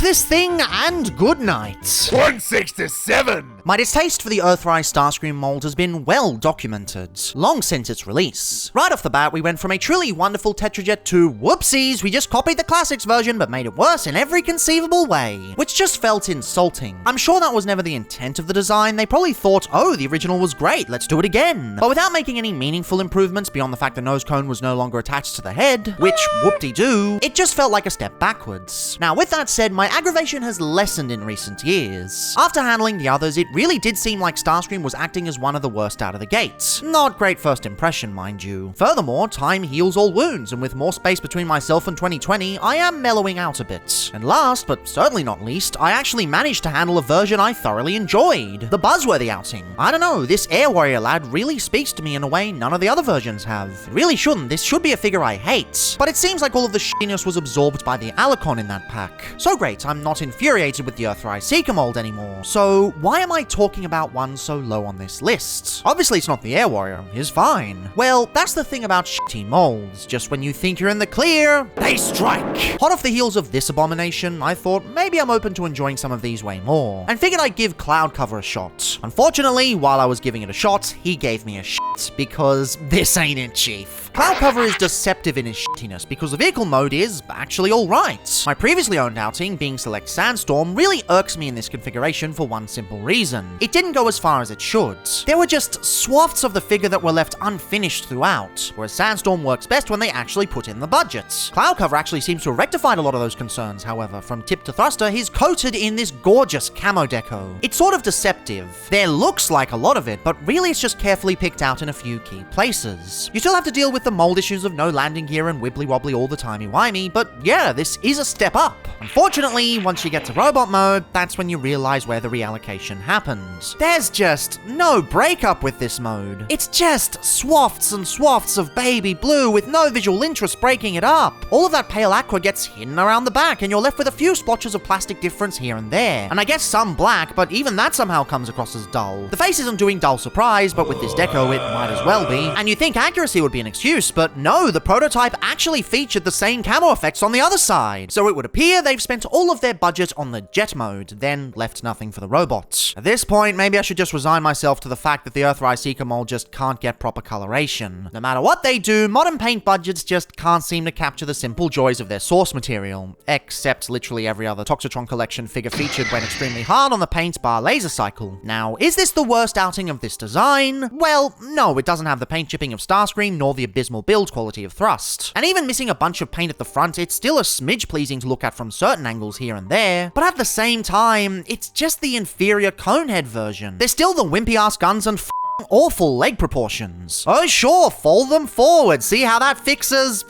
this thing and good night. 167! My distaste for the Earthrise Starscream mold has been well documented, long since its release. Right off the bat, we went from a truly wonderful Tetrajet to whoopsies, we just copied the classics version but made it worse in every conceivable way, which just felt insulting. I'm sure that was never the intent of the design. They probably thought, oh, the original was great, let's do it again. But without making any meaningful improvements beyond the fact the nose cone was no longer attached to the head, which whoop-de-doo, it just felt like a step backwards. Now, with that said, my aggravation has lessened in recent years. After handling the others, it really did seem like Starscream was acting as one of the worst out of the gate. Not great first impression, mind you. Furthermore, time heals all wounds, and with more space between myself and 2020, I am mellowing out a bit. And last, but certainly not least, I actually managed to handle a version I thoroughly enjoyed. The Buzzworthy outing. I don't know, this Air Warrior lad really speaks to me in a way none of the other versions have. It really shouldn't, this should be a figure I hate. But it seems like all of the shittiness was absorbed by the Alicon in that pack. So great, I'm not infuriated with the Earthrise Seeker mold anymore. So why am I talking about one so low on this list? Obviously it's not the Air Warrior, he's fine. Well, that's the thing about shitty molds. Just when you think you're in the clear, they strike. Hot off the heels of this abomination, I thought maybe I'm open to enjoying some of these way more, and figured I'd give Cloud Cover a shot. Unfortunately, while I was giving it a shot, he gave me a shit, because this ain't it, Chief. Cloud Cover is deceptive in his shittiness because the vehicle mode is actually alright. My previously owned outing, being Select Sandstorm, really irks me in this configuration for one simple reason. It didn't go as far as it should. There were just swaths of the figure that were left unfinished throughout, whereas Sandstorm works best when they actually put in the budget. Cloud Cover actually seems to have rectified a lot of those concerns, however. From tip to thruster, he's coated in this gorgeous camo deco. It's sort of deceptive. There looks like a lot of it, but really it's just carefully picked out in a few key places. You still have to deal with the mold issues of no landing gear and wibbly wobbly all the timey-wimey, but yeah, this is a step up. Unfortunately, once you get to robot mode, that's when you realize where the reallocation happens. There's just no breakup with this mode. It's just swaths and swaths of baby blue with no visual interest breaking it up. All of that pale aqua gets hidden around the back and you're left with a few splotches of plastic difference here and there. And I guess some black, but even that somehow comes across as dull. The face isn't doing dull surprise, but with this deco it might as well be. And you think accuracy would be an excuse, but no, the prototype actually featured the same camo effects on the other side. So it would appear they've spent all of their budget on the jet mode, then left nothing for the robots. At this point, maybe I should just resign myself to the fact that the Earthrise Seeker mold just can't get proper coloration. No matter what they do, modern paint budgets just can't seem to capture the simple joys of their source material, except literally every other Toxitron collection figure featured went extremely hard on the paint bar laser cycle. Now, is this the worst outing of this design? Well, no, it doesn't have the paint chipping of Starscream nor the abysmal build quality of Thrust. And even missing a bunch of paint at the front, it's still a smidge pleasing to look at from certain angles here and there, but at the same time, it's just the inferior Conehead version. There's still the wimpy-ass guns and awful leg proportions. Oh sure, fold them forward, see how that fixes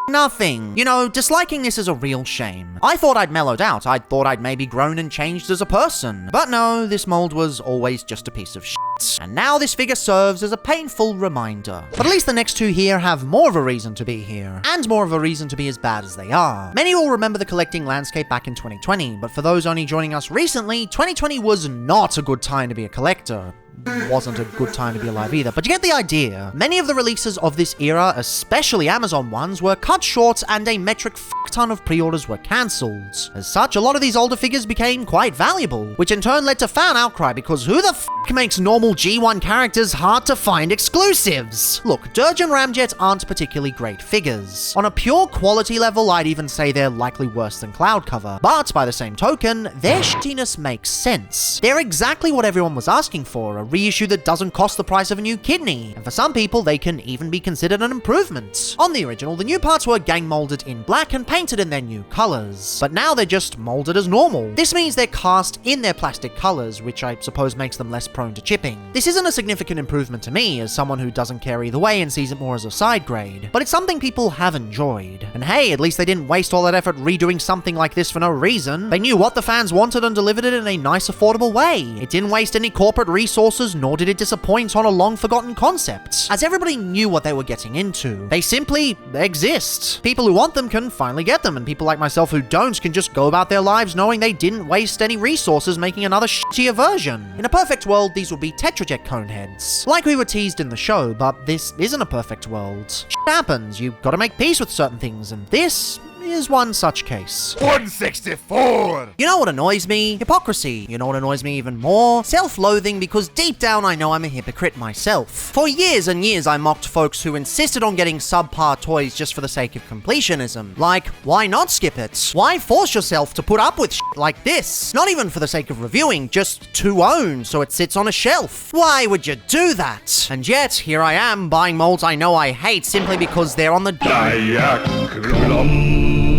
nothing. You know, disliking this is a real shame. I thought I'd mellowed out, I thought I'd maybe grown and changed as a person. But no, this mold was always just a piece of shit. And now this figure serves as a painful reminder. But at least the next two here have more of a reason to be here, and more of a reason to be as bad as they are. Many will remember the collecting landscape back in 2020, but for those only joining us recently, 2020 was not a good time to be a collector. Wasn't a good time to be alive either, but you get the idea. Many of the releases of this era, especially Amazon ones, were cut short and a metric ton of pre-orders were cancelled. As such, a lot of these older figures became quite valuable, which in turn led to fan outcry because who the makes normal G1 characters hard to find exclusives? Look, Dirge and Ramjet aren't particularly great figures. On a pure quality level, I'd even say they're likely worse than Cloud Cover, but by the same token, their shittiness makes sense. They're exactly what everyone was asking for, a reissue that doesn't cost the price of a new kidney, and for some people they can even be considered an improvement. On the original, the new parts were gang molded in black and painted in their new colors, but now they're just molded as normal. This means they're cast in their plastic colors, which I suppose makes them less prone to chipping. This isn't a significant improvement to me as someone who doesn't care either way and sees it more as a side grade, but it's something people have enjoyed. And hey, at least they didn't waste all that effort redoing something like this for no reason. They knew what the fans wanted and delivered it in a nice, affordable way. It didn't waste any corporate resources, nor did it disappoint on a long-forgotten concept, as everybody knew what they were getting into. They simply exist. People who want them can finally get them, and people like myself who don't can just go about their lives knowing they didn't waste any resources making another shittier version. In a perfect world, these would be Tetrajet Coneheads, like we were teased in the show, but this isn't a perfect world. Shit happens, you gotta make peace with certain things, and this is one such case. 164! You know what annoys me? Hypocrisy. You know what annoys me even more? Self-loathing, because deep down I know I'm a hypocrite myself. For years and years I mocked folks who insisted on getting subpar toys just for the sake of completionism. Like, why not skip it? Why force yourself to put up with shit like this? Not even for the sake of reviewing, just to own so it sits on a shelf. Why would you do that? And yet, here I am buying molds I know I hate simply because they're on the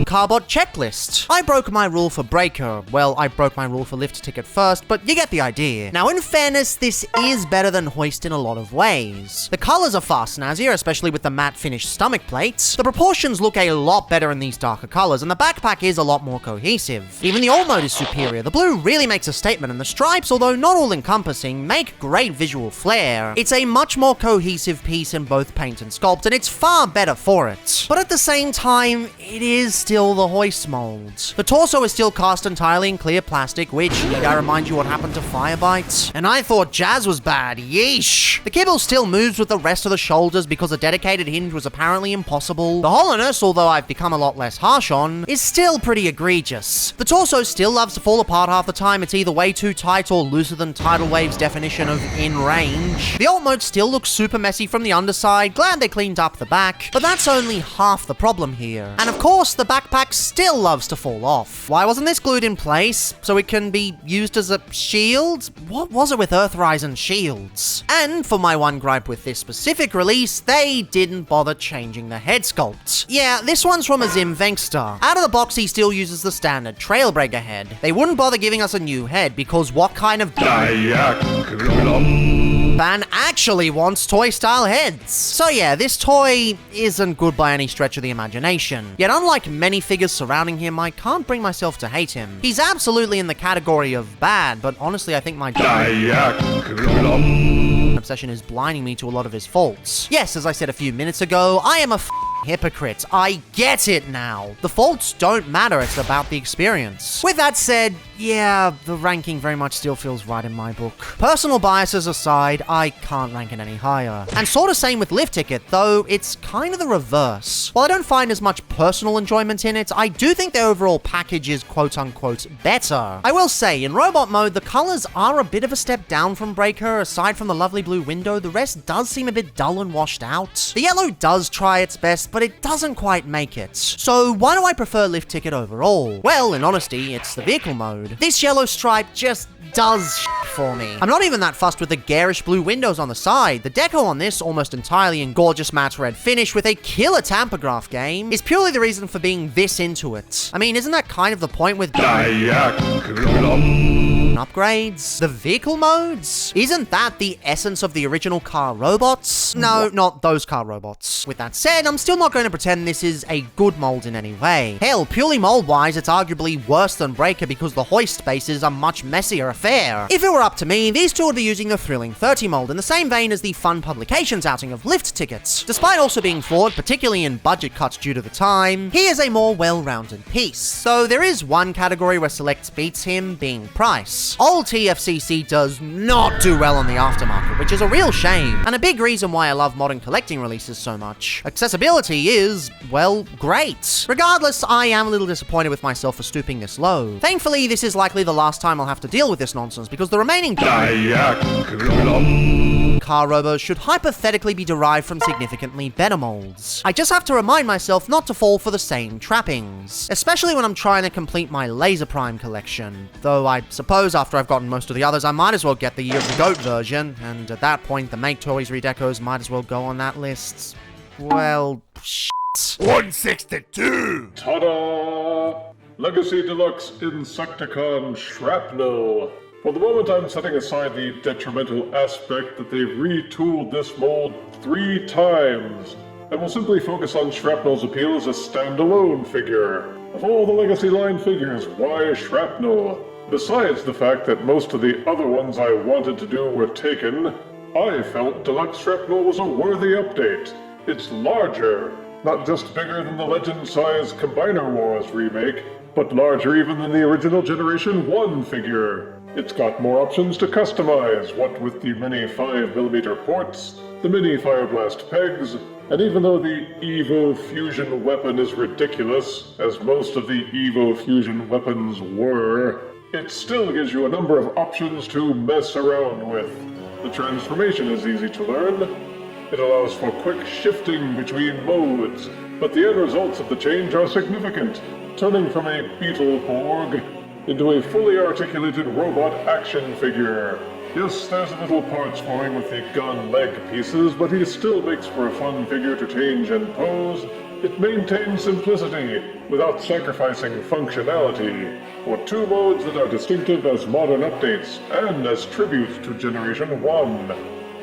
Carbot checklist. I broke my rule for Breaker. Well, I broke my rule for Lift Ticket first, but you get the idea. Now, in fairness, this is better than Hoist in a lot of ways. The colors are far snazzier, especially with the matte finished stomach plates. The proportions look a lot better in these darker colors, and the backpack is a lot more cohesive. Even the alt mode is superior. The blue really makes a statement, and the stripes, although not all-encompassing, make great visual flair. It's a much more cohesive piece in both paint and sculpt, and it's far better for it. But at the same time, it is still the Hoist mold. The torso is still cast entirely in clear plastic, which, need I remind you what happened to Firebite? And I thought Jazz was bad, yeesh! The kibble still moves with the rest of the shoulders because a dedicated hinge was apparently impossible. The hollowness, although I've become a lot less harsh on, is still pretty egregious. The torso still loves to fall apart half the time. It's either way too tight or looser than Tidal Wave's definition of in range. The alt mode still looks super messy from the underside. Glad they cleaned up the back, but that's only half the problem here. And of course, the backpack still loves to fall off. Why wasn't this glued in place? So it can be used as a shield? What was it with Earthrise and shields? And for my one gripe with this specific release, they didn't bother changing the head sculpt. Yeah, this one's from Azim Venkster. Out of the box, he still uses the standard Trailbreaker head. They wouldn't bother giving us a new head because what kind of fan actually wants toy-style heads? So yeah, this toy isn't good by any stretch of the imagination. Yet unlike many figures surrounding him, I can't bring myself to hate him. He's absolutely in the category of bad, but honestly I think my obsession is blinding me to a lot of his faults. Yes, as I said a few minutes ago, I am a hypocrite. I get it now. The faults don't matter, it's about the experience. With that said, yeah, the ranking very much still feels right in my book. Personal biases aside, I can't rank it any higher. And sort of same with Lift Ticket, though it's kind of the reverse. While I don't find as much personal enjoyment in it, I do think the overall package is quote-unquote better. I will say, in robot mode, the colors are a bit of a step down from Breaker. Aside from the lovely blue window, the rest does seem a bit dull and washed out. The yellow does try its best, but it doesn't quite make it. So why do I prefer Lift Ticket overall? Well, in honesty, it's the vehicle mode. This yellow stripe just does for me. I'm not even that fussed with the garish blue windows on the side. The deco on this, almost entirely in gorgeous matte red finish with a killer tampergraph game, is purely the reason for being this into it. I mean, isn't that kind of the point with upgrades? The vehicle modes? Isn't that the essence of the original car robots? No, not those car robots. With that said, I'm still not going to pretend this is a good mold in any way. Hell, purely mold-wise, it's arguably worse than Breaker because the Hoist space is a much messier affair. If it were up to me, these two would be using the Thrilling 30 mold in the same vein as the Fun Publications outing of Lift Tickets. Despite also being flawed, particularly in budget cuts due to the time, he is a more well-rounded piece. Though there is one category where Select beats him, being price. Old TFCC does not do well on the aftermarket, which is a real shame, and a big reason why I love modern collecting releases so much. Accessibility is, well, great. Regardless, I am a little disappointed with myself for stooping this low. Thankfully, this is likely the last time I'll have to deal with this nonsense, because the remaining car robos should hypothetically be derived from significantly better molds. I just have to remind myself not to fall for the same trappings, especially when I'm trying to complete my Laser Prime collection. Though I suppose after I've gotten most of the others, I might as well get the Year of the Goat version, and at that point, the Make Toys redecos might as well go on that list. Well, shit. 162! Ta-da! Legacy Deluxe Insecticon Shrapnel. For the moment, I'm setting aside the detrimental aspect that they've retooled this mold 3 times, and will simply focus on Shrapnel's appeal as a standalone figure. Of all the Legacy line figures, why Shrapnel? Besides the fact that most of the other ones I wanted to do were taken, I felt Deluxe Shrapnel was a worthy update. It's larger, not just bigger than the Legend-size Combiner Wars remake, but larger even than the original Generation 1 figure. It's got more options to customize, what with the mini 5mm ports, the mini Fireblast pegs, And even though the Evo fusion weapon is ridiculous, as most of the Evo fusion weapons were, it still gives you a number of options to mess around with. The transformation is easy to learn. It allows for quick shifting between modes, but the end results of the change are significant, turning from a Beetleborg into a fully articulated robot action figure. Yes, there's a little parts for him with the gun leg pieces, but he still makes for a fun figure to change and pose. It maintains simplicity without sacrificing functionality, for two modes that are distinctive as modern updates and as tribute to Generation 1.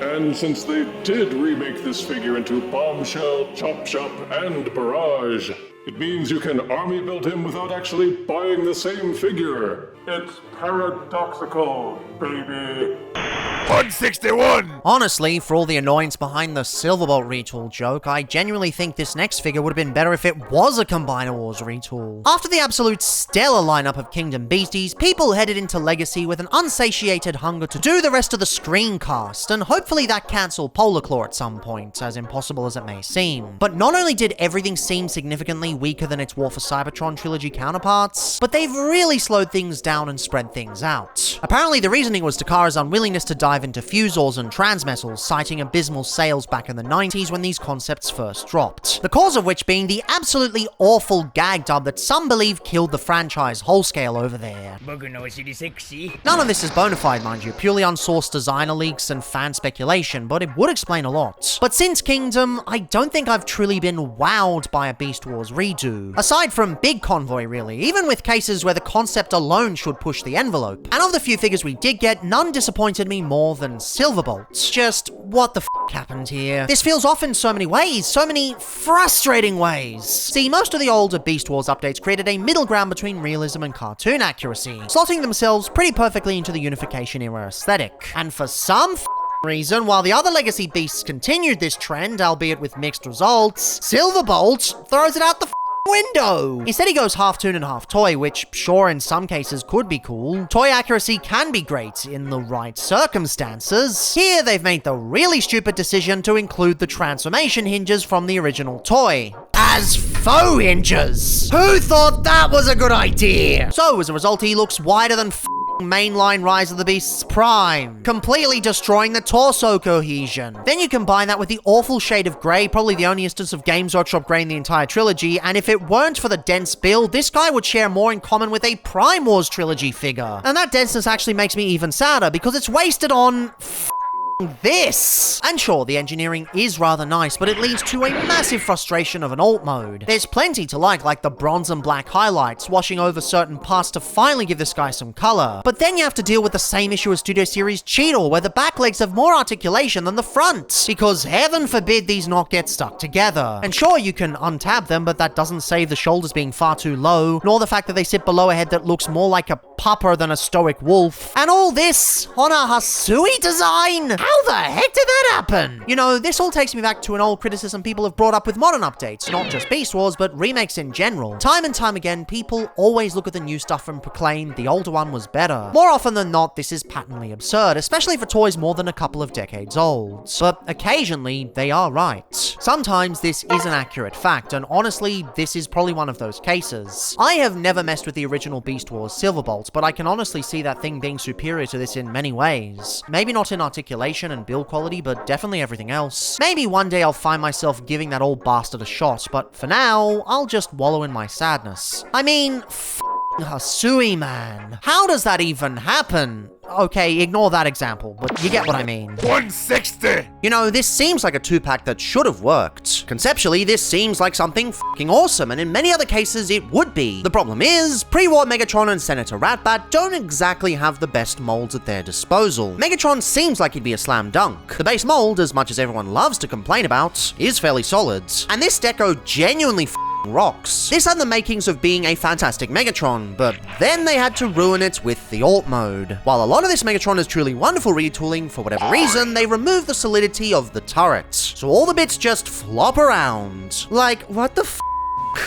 And since they did remake this figure into Bombshell, Chop Shop, and Barrage, it means you can army build him without actually buying the same figure. It's paradoxical, baby. 161! Honestly, for all the annoyance behind the Silverbolt retool joke, I genuinely think this next figure would have been better if it was a Combiner Wars retool. After the absolute stellar lineup of Kingdom Beasties, people headed into Legacy with an unsatiated hunger to do the rest of the screencast, and hopefully that cancelled Polar Claw at some point, as impossible as it may seem. But not only did everything seem significantly weaker than its War for Cybertron trilogy counterparts, but they've really slowed things down and spread things out. Apparently the reasoning was Takara's unwillingness to dive into fusors and transmessels, citing abysmal sales back in the 90s when these concepts first dropped. The cause of which being the absolutely awful gag dub that some believe killed the franchise whole scale over there. None of this is bona fide, mind you, purely unsourced designer leaks and fan speculation, but it would explain a lot. But since Kingdom, I don't think I've truly been wowed by a Beast Wars redo. Aside from Big Convoy, really, even with cases where the concept alone should push the envelope. And of the few figures we did get, none disappointed me more than Silverbolt. Just, what the f happened here? This feels off in so many ways, so many frustrating ways. See, most of the older Beast Wars updates created a middle ground between realism and cartoon accuracy, slotting themselves pretty perfectly into the Unification era aesthetic. And for some reason, while the other Legacy Beasts continued this trend, albeit with mixed results, Silverbolt throws it out the window. Instead, he goes half toon and half toy, which, sure, in some cases could be cool. Toy accuracy can be great in the right circumstances. Here, they've made the really stupid decision to include the transformation hinges from the original toy as faux hinges. Who thought that was a good idea? So, as a result, he looks wider than mainline Rise of the Beasts Prime, completely destroying the torso cohesion. Then you combine that with the awful shade of grey, probably the only instance of Games Workshop grey in the entire trilogy, and if it weren't for the dense build, this guy would share more in common with a Prime Wars trilogy figure. And that denseness actually makes me even sadder, because it's wasted on this. And sure, the engineering is rather nice, but it leads to a massive frustration of an alt mode. There's plenty to like the bronze and black highlights, washing over certain parts to finally give this guy some color. But then you have to deal with the same issue as Studio Series Cheetor, where the back legs have more articulation than the front, because heaven forbid these not get stuck together. And sure, you can untab them, but that doesn't save the shoulders being far too low, nor the fact that they sit below a head that looks more like a pupper than a stoic wolf. And all this on a Hasui design? How the heck did that happen? You know, this all takes me back to an old criticism people have brought up with modern updates, not just Beast Wars, but remakes in general. Time and time again, people always look at the new stuff and proclaim the older one was better. More often than not, this is patently absurd, especially for toys more than a couple of decades old. But occasionally, they are right. Sometimes this is an accurate fact, and honestly, this is probably one of those cases. I have never messed with the original Beast Wars Silverbolt, but I can honestly see that thing being superior to this in many ways. Maybe not in articulation and build quality, but definitely everything else. Maybe one day I'll find myself giving that old bastard a shot, but for now, I'll just wallow in my sadness. I mean, Hasui, man. How does that even happen? Okay, ignore that example, but you get what I mean. 160! You know, this seems like a two-pack that should have worked. Conceptually, this seems like something fucking awesome, and in many other cases, it would be. The problem is, pre-war Megatron and Senator Ratbat don't exactly have the best molds at their disposal. Megatron seems like he'd be a slam dunk. The base mold, as much as everyone loves to complain about, is fairly solid. And this deco genuinely rocks. This had the makings of being a fantastic Megatron, but then they had to ruin it with the alt mode. While a lot of this Megatron is truly wonderful retooling, for whatever reason, they removed the solidity of the turret. So all the bits just flop around. Like, what the f***?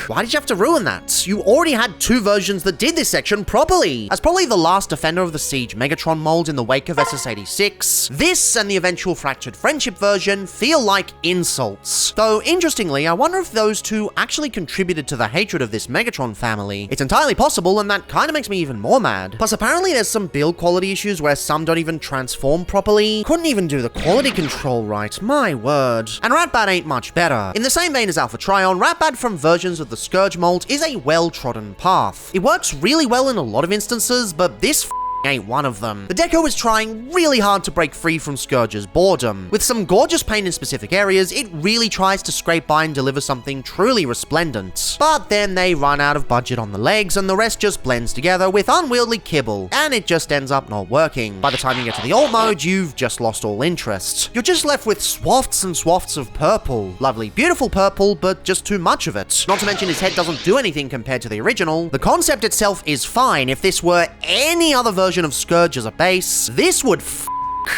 Why did you have to ruin that? You already had 2 versions that did this section properly. As probably the last defender of the Siege Megatron mold in the wake of SS86, this and the eventual Fractured Friendship version feel like insults. Though, interestingly, I wonder if those 2 actually contributed to the hatred of this Megatron family. It's entirely possible, and that kinda makes me even more mad. Plus, apparently there's some build quality issues where some don't even transform properly. Couldn't even do the quality control right, my word. And Ratbat ain't much better. In the same vein as Alpha Trion, Ratbat from versions of the Scourge mold is a well-trodden path. It works really well in a lot of instances, but this ain't one of them. The deco is trying really hard to break free from Scourge's boredom. With some gorgeous paint in specific areas, it really tries to scrape by and deliver something truly resplendent. But then they run out of budget on the legs, and the rest just blends together with unwieldy kibble, and it just ends up not working. By the time you get to the alt mode, you've just lost all interest. You're just left with swafts and swafts of purple. Lovely, beautiful purple, but just too much of it. Not to mention his head doesn't do anything compared to the original. The concept itself is fine. If this were any other version of Scourge as a base, this would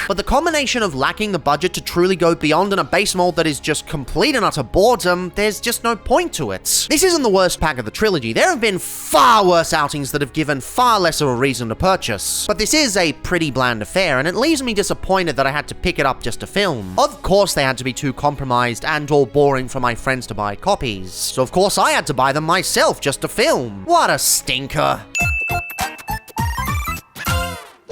but the combination of lacking the budget to truly go beyond in a base mold that is just complete and utter boredom, there's just no point to it. This isn't the worst pack of the trilogy. There have been far worse outings that have given far less of a reason to purchase. But this is a pretty bland affair, and it leaves me disappointed that I had to pick it up just to film. Of course they had to be too compromised and or boring for my friends to buy copies. So of course I had to buy them myself just to film. What a stinker.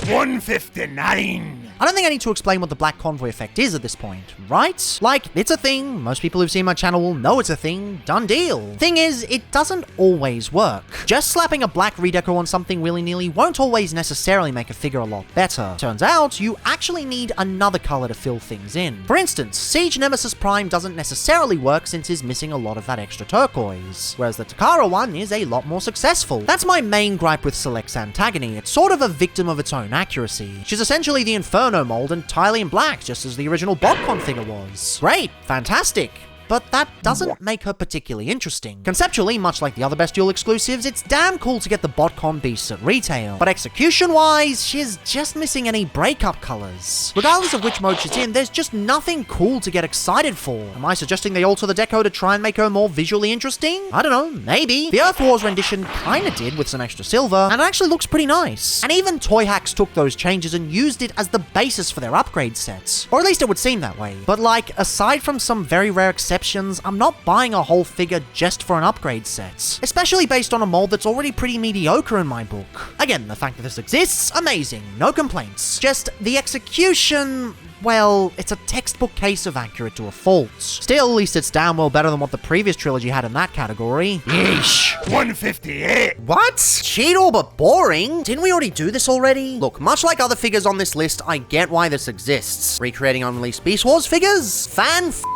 159. I don't think I need to explain what the Black Convoy effect is at this point, right? Like, it's a thing, most people who've seen my channel will know it's a thing, done deal. Thing is, it doesn't always work. Just slapping a black redeco on something willy-nilly won't always necessarily make a figure a lot better. Turns out, you actually need another color to fill things in. For instance, Siege Nemesis Prime doesn't necessarily work since he's missing a lot of that extra turquoise, whereas the Takara one is a lot more successful. That's my main gripe with Select's Antagony. It's sort of a victim of its own accuracy. She's essentially the Inferno mold entirely in black, just as the original BotCon figure was. Great, fantastic. But that doesn't make her particularly interesting. Conceptually, much like the other Bestial exclusives, it's damn cool to get the BotCon beasts at retail. But execution-wise, she's just missing any breakup colors. Regardless of which mode she's in, there's just nothing cool to get excited for. Am I suggesting they alter the deco to try and make her more visually interesting? I don't know, maybe. The Earth Wars rendition kinda did with some extra silver, and it actually looks pretty nice. And even Toy Hacks took those changes and used it as the basis for their upgrade sets. Or at least it would seem that way. But like, aside from some very rare exceptions, I'm not buying a whole figure just for an upgrade set, especially based on a mold that's already pretty mediocre in my book. Again, the fact that this exists, amazing, no complaints. Just the execution, well, it's a textbook case of accurate to a fault. Still, at least it's damn well better than what the previous trilogy had in that category. Yeesh. 158. What? Cheat-all but boring? Didn't we already do this already? Look, much like other figures on this list, I get why this exists. Recreating unreleased Beast Wars figures? Fantastic.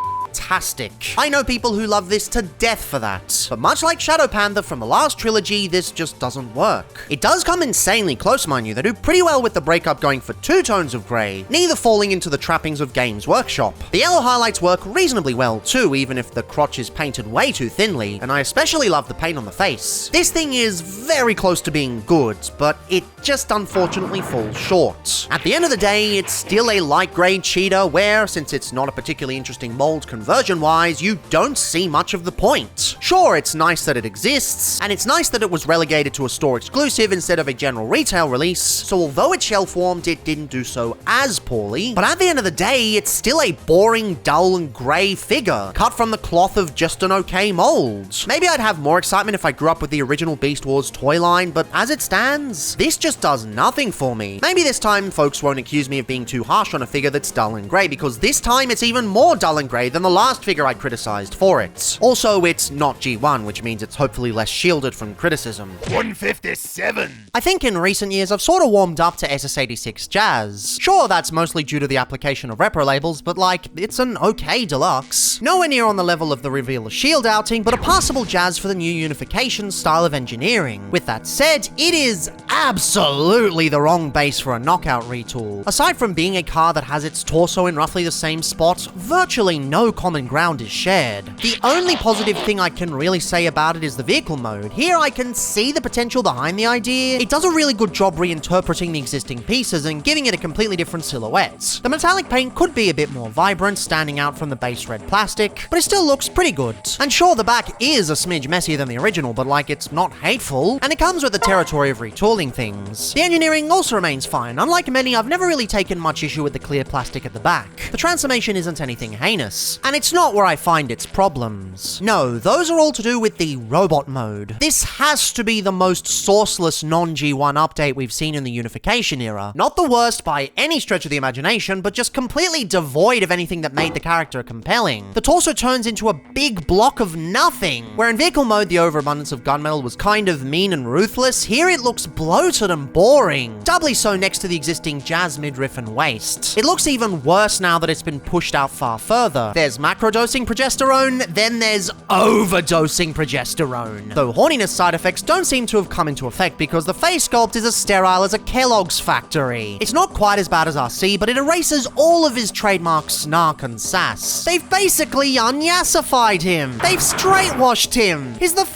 I know people who love this to death for that, but much like Shadow Panther from the last trilogy, this just doesn't work. It does come insanely close, mind you. They do pretty well with the breakup going for 2 tones of grey, neither falling into the trappings of Games Workshop. The yellow highlights work reasonably well too, even if the crotch is painted way too thinly, and I especially love the paint on the face. This thing is very close to being good, but it just unfortunately falls short. At the end of the day, it's still a light grade cheetah where, since it's not a particularly interesting mold conversion-wise, you don't see much of the point. Sure, it's nice that it exists, and it's nice that it was relegated to a store exclusive instead of a general retail release, so although it shelf-warmed, it didn't do so as poorly, but at the end of the day, it's still a boring, dull, and grey figure, cut from the cloth of just an okay mold. Maybe I'd have more excitement if I grew up with the original Beast Wars toy line, but as it stands, this just does nothing for me. Maybe this time folks won't accuse me of being too harsh on a figure that's dull and grey, because this time it's even more dull and grey than the last figure I criticized for it. Also, it's not G1, which means it's hopefully less shielded from criticism. 157. I think in recent years I've sort of warmed up to SS86 Jazz. Sure, that's mostly due to the application of repro labels, but like, it's an okay deluxe. Nowhere near on the level of the Reveal a Shield outing, but a passable Jazz for the new unification style of engineering. With that said, it is absolutely the wrong base for a knockout retool. Aside from being a car that has its torso in roughly the same spot, virtually no common ground is shared. The only positive thing I can really say about it is the vehicle mode. Here I can see the potential behind the idea. It does a really good job reinterpreting the existing pieces and giving it a completely different silhouette. The metallic paint could be a bit more vibrant, standing out from the base red plastic, but it still looks pretty good. And sure, the back is a smidge messier than the original, but like, it's not hateful, and it comes with the territory of retooling things. The engineering also remains fine. Unlike many, I've never really taken much issue with the clear plastic at the back. The transformation isn't anything heinous, and it's not where I find its problems. No, those are all to do with the robot mode. This has to be the most sourceless non-G1 update we've seen in the unification era. Not the worst by any stretch of the imagination, but just completely devoid of anything that made the character compelling. The torso turns into a big block of nothing. Where in vehicle mode the overabundance of gunmetal was kind of mean and ruthless, here it looks bloated and boring. Doubly so next to the existing jazz midriff and waist. It looks even worse now that it's been pushed out far further. There's macrodosing progesterone, then there's overdosing progesterone. Though horniness side effects don't seem to have come into effect because the face sculpt is as sterile as a Kellogg's factory. It's not quite as bad as RC, but it erases all of his trademark snark and sass. They've basically unyassified him. They've straight-washed him. He's the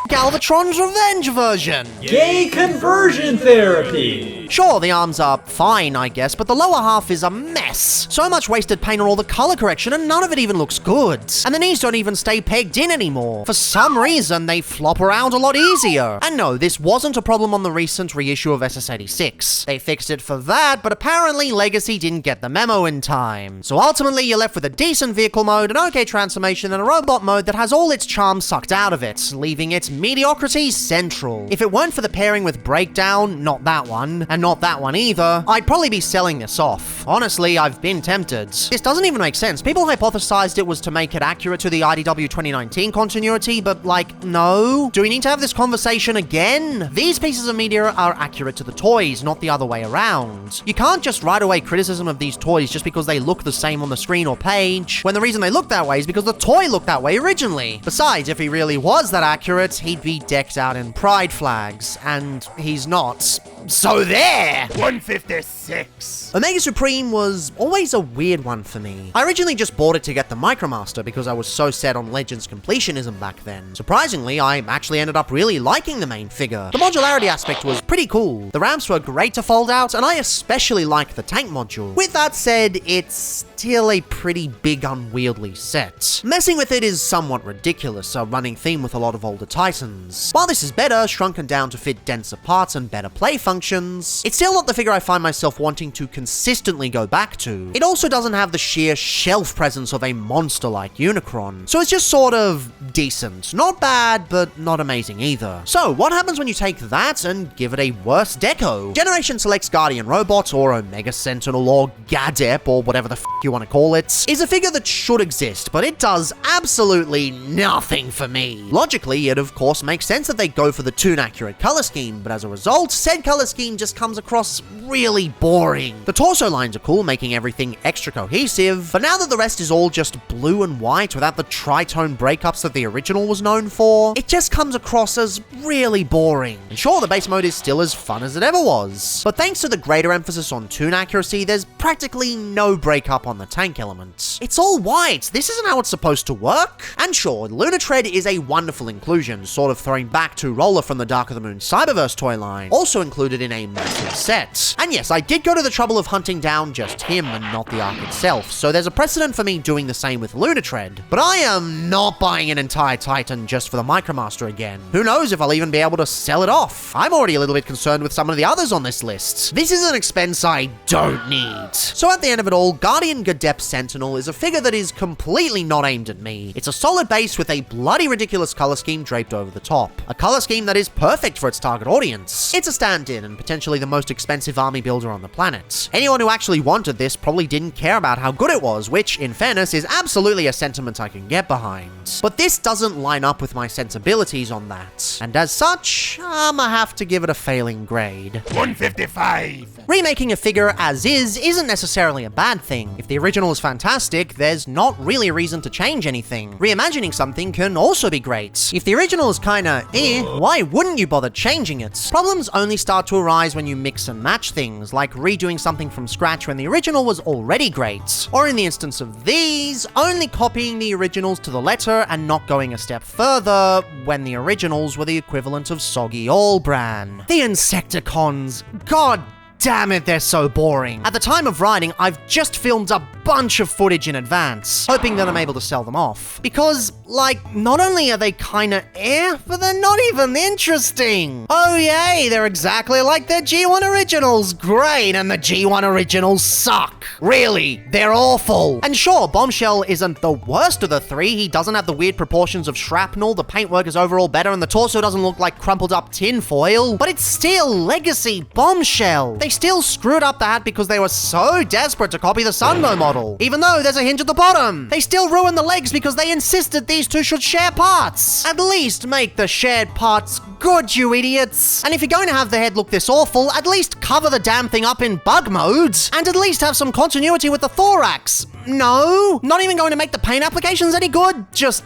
Galvatron's Revenge version. Gay conversion therapy. Sure, the arms are fine, I guess, but the lower half is a mess. So much wasted paint on all the color correction and none of it even looks good. And the knees don't even stay pegged in anymore. For some reason, they flop around a lot easier. And no, this wasn't a problem on the recent reissue of SS86. They fixed it for that, but apparently Legacy didn't get the memo in time. So ultimately, you're left with a decent vehicle mode, an okay transformation, and a robot mode that has all its charm sucked out of it, leaving it mediocrity central. If it weren't for the pairing with Breakdown, not that one, and not that one either, I'd probably be selling this off. Honestly, I've been tempted. This doesn't even make sense. People hypothesized it was to make it accurate to the IDW 2019 continuity, but like, no? Do we need to have this conversation again? These pieces of media are accurate to the toys, not the other way around. You can't just write away criticism of these toys just because they look the same on the screen or page, when the reason they look that way is because the toy looked that way originally. Besides, if he really was that accurate, he'd be decked out in pride flags, and he's not. So there! 156. Omega Supreme was always a weird one for me. I originally just bought it to get the Micromaster because I was so set on Legends completionism back then. Surprisingly, I actually ended up really liking the main figure. The modularity aspect was pretty cool. The ramps were great to fold out, and I especially liked the tank module. With that said, it's still a pretty big unwieldy set. Messing with it is somewhat ridiculous, a running theme with a lot of older Titans. While this is better, shrunken down to fit denser parts and better play functions, it's still not the figure I find myself wanting to consistently go back to. It also doesn't have the sheer shelf presence of a monster like Unicron, so it's just sort of decent. Not bad, but not amazing either. So what happens when you take that and give it a worse deco? Generation Select's Guardian Robot, or Omega Sentinel, or Gadep, or whatever the f you want to call it, is a figure that should exist, but it does absolutely nothing for me. Logically, it of course makes sense that they go for the toon-accurate color scheme, but as a result, said color scheme just comes across really boring. The torso lines are cool, making everything extra cohesive, but now that the rest is all just blue and white without the tritone breakups that the original was known for, it just comes across as really boring. And sure, the base mode is still as fun as it ever was, but thanks to the greater emphasis on toon accuracy, there's practically no breakup on the tank elements. It's all white. This isn't how it's supposed to work. And sure, Lunar Tread is a wonderful inclusion, sort of throwing back to Roller from the Dark of the Moon Cyberverse toy line, also included in a massive set. And yes, I did go to the trouble of hunting down just him and not the arc itself, so there's a precedent for me doing the same with Lunar Tread. But I am not buying an entire Titan just for the Micromaster again. Who knows if I'll even be able to sell it off. I'm already a little bit concerned with some of the others on this list. This is an expense I don't need. So at the end of it all, Guardian Gadep Sentinel is a figure that is completely not aimed at me. It's a solid base with a bloody ridiculous color scheme draped over the top. A color scheme that is perfect for its target audience. It's a stand-in and potentially the most expensive army builder on the planet. Anyone who actually wanted this probably didn't care about how good it was, which, in fairness, is absolutely a sentiment I can get behind. But this doesn't line up with my sensibilities on that. And as such, I'ma have to give it a failing grade. 155. Remaking a figure as is isn't necessarily a bad thing. If the the original is fantastic, there's not really a reason to change anything. Reimagining something can also be great. If the original is kinda why wouldn't you bother changing it? Problems only start to arise when you mix and match things, like redoing something from scratch when the original was already great. Or in the instance of these, only copying the originals to the letter and not going a step further when the originals were the equivalent of soggy All-Bran. The Insecticons, god damn it, they're so boring. At the time of writing, I've just filmed a bunch of footage in advance, hoping that I'm able to sell them off. Because, like, not only are they kinda but they're not even interesting. Oh yay, they're exactly like their G1 originals. Great, and the G1 originals suck. Really, they're awful. And sure, Bombshell isn't the worst of the three. He doesn't have the weird proportions of shrapnel, the paintwork is overall better, and the torso doesn't look like crumpled up tinfoil. But it's still Legacy Bombshell. They still screwed up the hat because they were so desperate to copy the Sunbow model. Even though there's a hinge at the bottom. They still ruined the legs because they insisted these two should share parts. At least make the shared parts good, you idiots. And if you're going to have the head look this awful, at least cover the damn thing up in bug mode. And at least have some continuity with the thorax. No? Not even going to make the paint applications any good? Just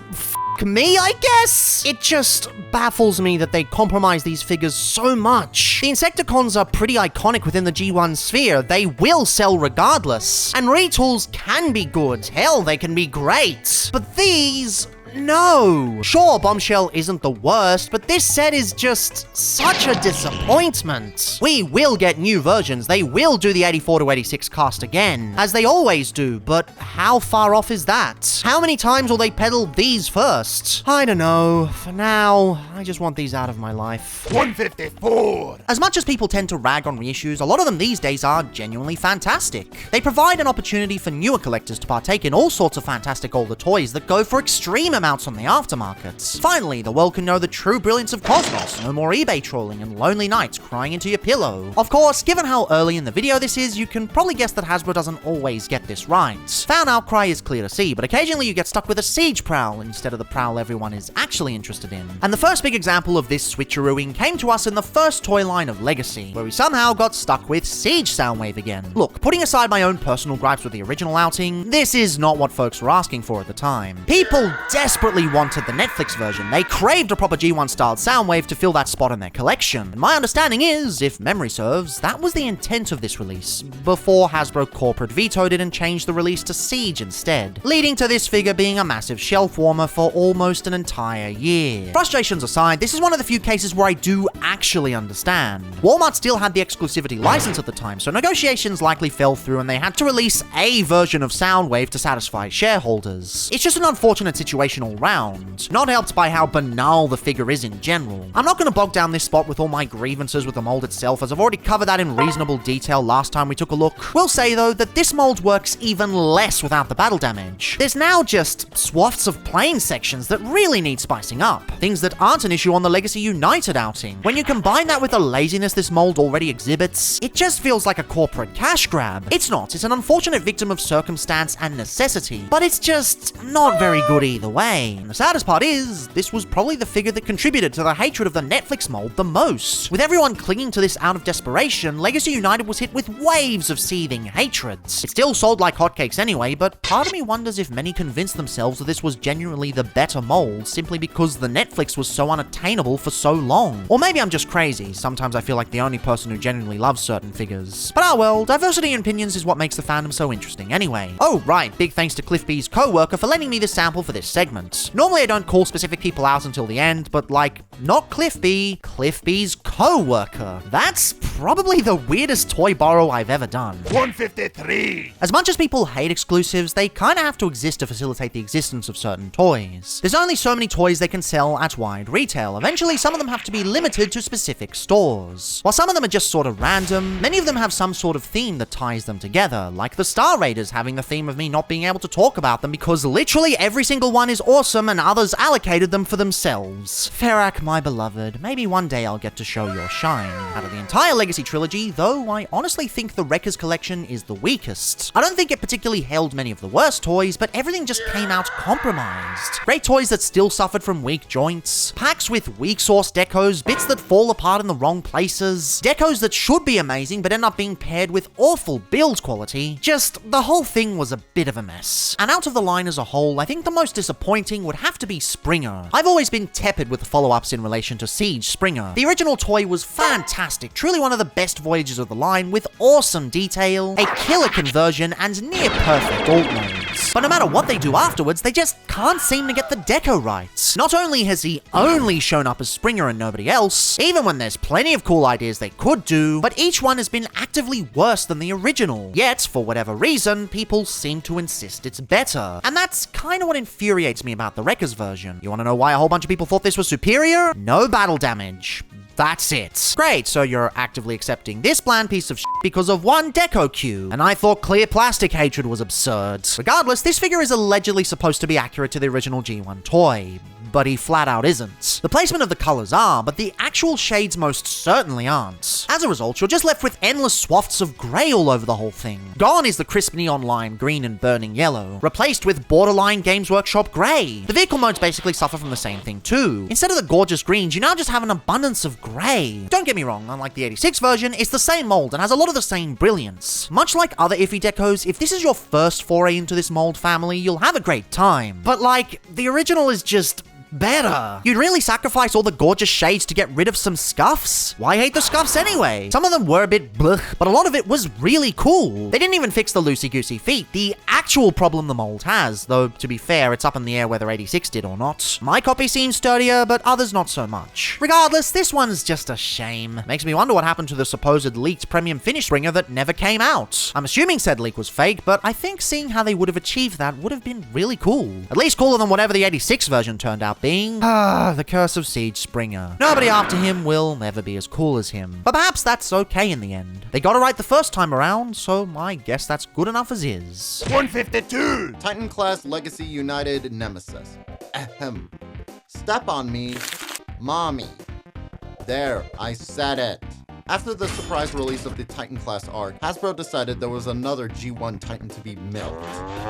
me, I guess? It just baffles me that they compromise these figures so much. The Insecticons are pretty iconic within the G1 sphere. They will sell regardless. And retools can be good. Hell, they can be great. But these... no. Sure, Bombshell isn't the worst, but this set is just such a disappointment. We will get new versions. They will do the 84 to 86 cast again, as they always do, but how far off is that? How many times will they peddle these first? I don't know. For now, I just want these out of my life. 154! As much as people tend to rag on reissues, a lot of them these days are genuinely fantastic. They provide an opportunity for newer collectors to partake in all sorts of fantastic older toys that go for extreme amounts on the aftermarkets. Finally, the world can know the true brilliance of Cosmos, no more eBay trolling and lonely nights crying into your pillow. Of course, given how early in the video this is, you can probably guess that Hasbro doesn't always get this right. Fan outcry is clear to see, but occasionally you get stuck with a Siege Prowl instead of the Prowl everyone is actually interested in. And the first big example of this switcherooing came to us in the first toy line of Legacy, where we somehow got stuck with Siege Soundwave again. Look, putting aside my own personal gripes with the original outing, this is not what folks were asking for at the time. People desperately wanted the Netflix version. They craved a proper G1 styled Soundwave to fill that spot in their collection. And my understanding is, if memory serves, that was the intent of this release, before Hasbro corporate vetoed it and changed the release to Siege instead, leading to this figure being a massive shelf warmer for almost an entire year. Frustrations aside, this is one of the few cases where I do actually understand. Walmart still had the exclusivity license at the time, so negotiations likely fell through and they had to release a version of Soundwave to satisfy shareholders. It's just an unfortunate situation all round, not helped by how banal the figure is in general. I'm not going to bog down this spot with all my grievances with the mold itself, as I've already covered that in reasonable detail last time we took a look. We'll say though that this mold works even less without the battle damage. There's now just swaths of plain sections that really need spicing up, things that aren't an issue on the Legacy United outing. When you combine that with the laziness this mold already exhibits, it just feels like a corporate cash grab. It's not, it's an unfortunate victim of circumstance and necessity, but it's just not very good either way. And the saddest part is, this was probably the figure that contributed to the hatred of the Netflix mold the most. With everyone clinging to this out of desperation, Legacy United was hit with waves of seething hatreds. It still sold like hotcakes anyway, but part of me wonders if many convinced themselves that this was genuinely the better mold simply because the Netflix was so unattainable for so long. Or maybe I'm just crazy. Sometimes I feel like the only person who genuinely loves certain figures. But ah well, diversity in opinions is what makes the fandom so interesting anyway. Oh right, big thanks to Cliff B's co-worker for lending me this sample for this segment. Normally I don't call specific people out until the end, but like, not Cliff B, Cliff B's co-worker. That's probably the weirdest toy borrow I've ever done. 153! As much as people hate exclusives, they kinda have to exist to facilitate the existence of certain toys. There's only so many toys they can sell at wide retail. Eventually, some of them have to be limited to specific stores. While some of them are just sort of random, many of them have some sort of theme that ties them together, like the Star Raiders having the theme of me not being able to talk about them because literally every single one is awesome and others allocated them for themselves. Ferak, my beloved, maybe one day I'll get to show your shine. Out of the entire Legacy trilogy, though, I honestly think the Wreckers collection is the weakest. I don't think it particularly held many of the worst toys, but everything just came out compromised. Great toys that still suffered from weak joints, packs with weak source decos, bits that fall apart in the wrong places, decos that should be amazing but end up being paired with awful build quality. Just, the whole thing was a bit of a mess. And out of the line as a whole, I think the most disappointing would have to be Springer. I've always been tepid with the follow-ups in relation to Siege Springer. The original toy was fantastic, truly one of the best voyages of the line, with awesome detail, a killer conversion, and near perfect alt modes. But no matter what they do afterwards, they just can't seem to get the deco right. Not only has he only shown up as Springer and nobody else, even when there's plenty of cool ideas they could do, but each one has been actively worse than the original. Yet, for whatever reason, people seem to insist it's better. And that's kind of what infuriates me about the Wreckers version. You want to know why a whole bunch of people thought this was superior? No battle damage. That's it. Great, so you're actively accepting this bland piece of shit because of one deco cue, and I thought clear plastic hatred was absurd. Regardless, this figure is allegedly supposed to be accurate to the original G1 toy, but he flat out isn't. The placement of the colors are, but the actual shades most certainly aren't. As a result, you're just left with endless swaths of grey all over the whole thing. Gone is the crisp neon lime green and burning yellow, replaced with borderline Games Workshop grey. The vehicle modes basically suffer from the same thing too. Instead of the gorgeous greens, you now just have an abundance of grey. Don't get me wrong, unlike the 86 version, it's the same mold and has a lot of the same brilliance. Much like other iffy decos, if this is your first foray into this mold family, you'll have a great time. But like, the original is just better. You'd really sacrifice all the gorgeous shades to get rid of some scuffs? Why hate the scuffs anyway? Some of them were a bit blech, but a lot of it was really cool. They didn't even fix the loosey-goosey feet, the actual problem the mold has, though to be fair, it's up in the air whether 86 did or not. My copy seems sturdier, but others not so much. Regardless, this one's just a shame. Makes me wonder what happened to the supposed leaked premium finish Springer that never came out. I'm assuming said leak was fake, but I think seeing how they would have achieved that would have been really cool. At least cooler than whatever the 86 version turned out being. The curse of Siege Springer. Nobody after him will never be as cool as him. But perhaps that's okay in the end. They got it right the first time around, so I guess that's good enough as is. 152! Titan Class Legacy United Nemesis. Ahem. Step on me, mommy. There, I said it. After the surprise release of the Titan Class arc, Hasbro decided there was another G1 Titan to be milked,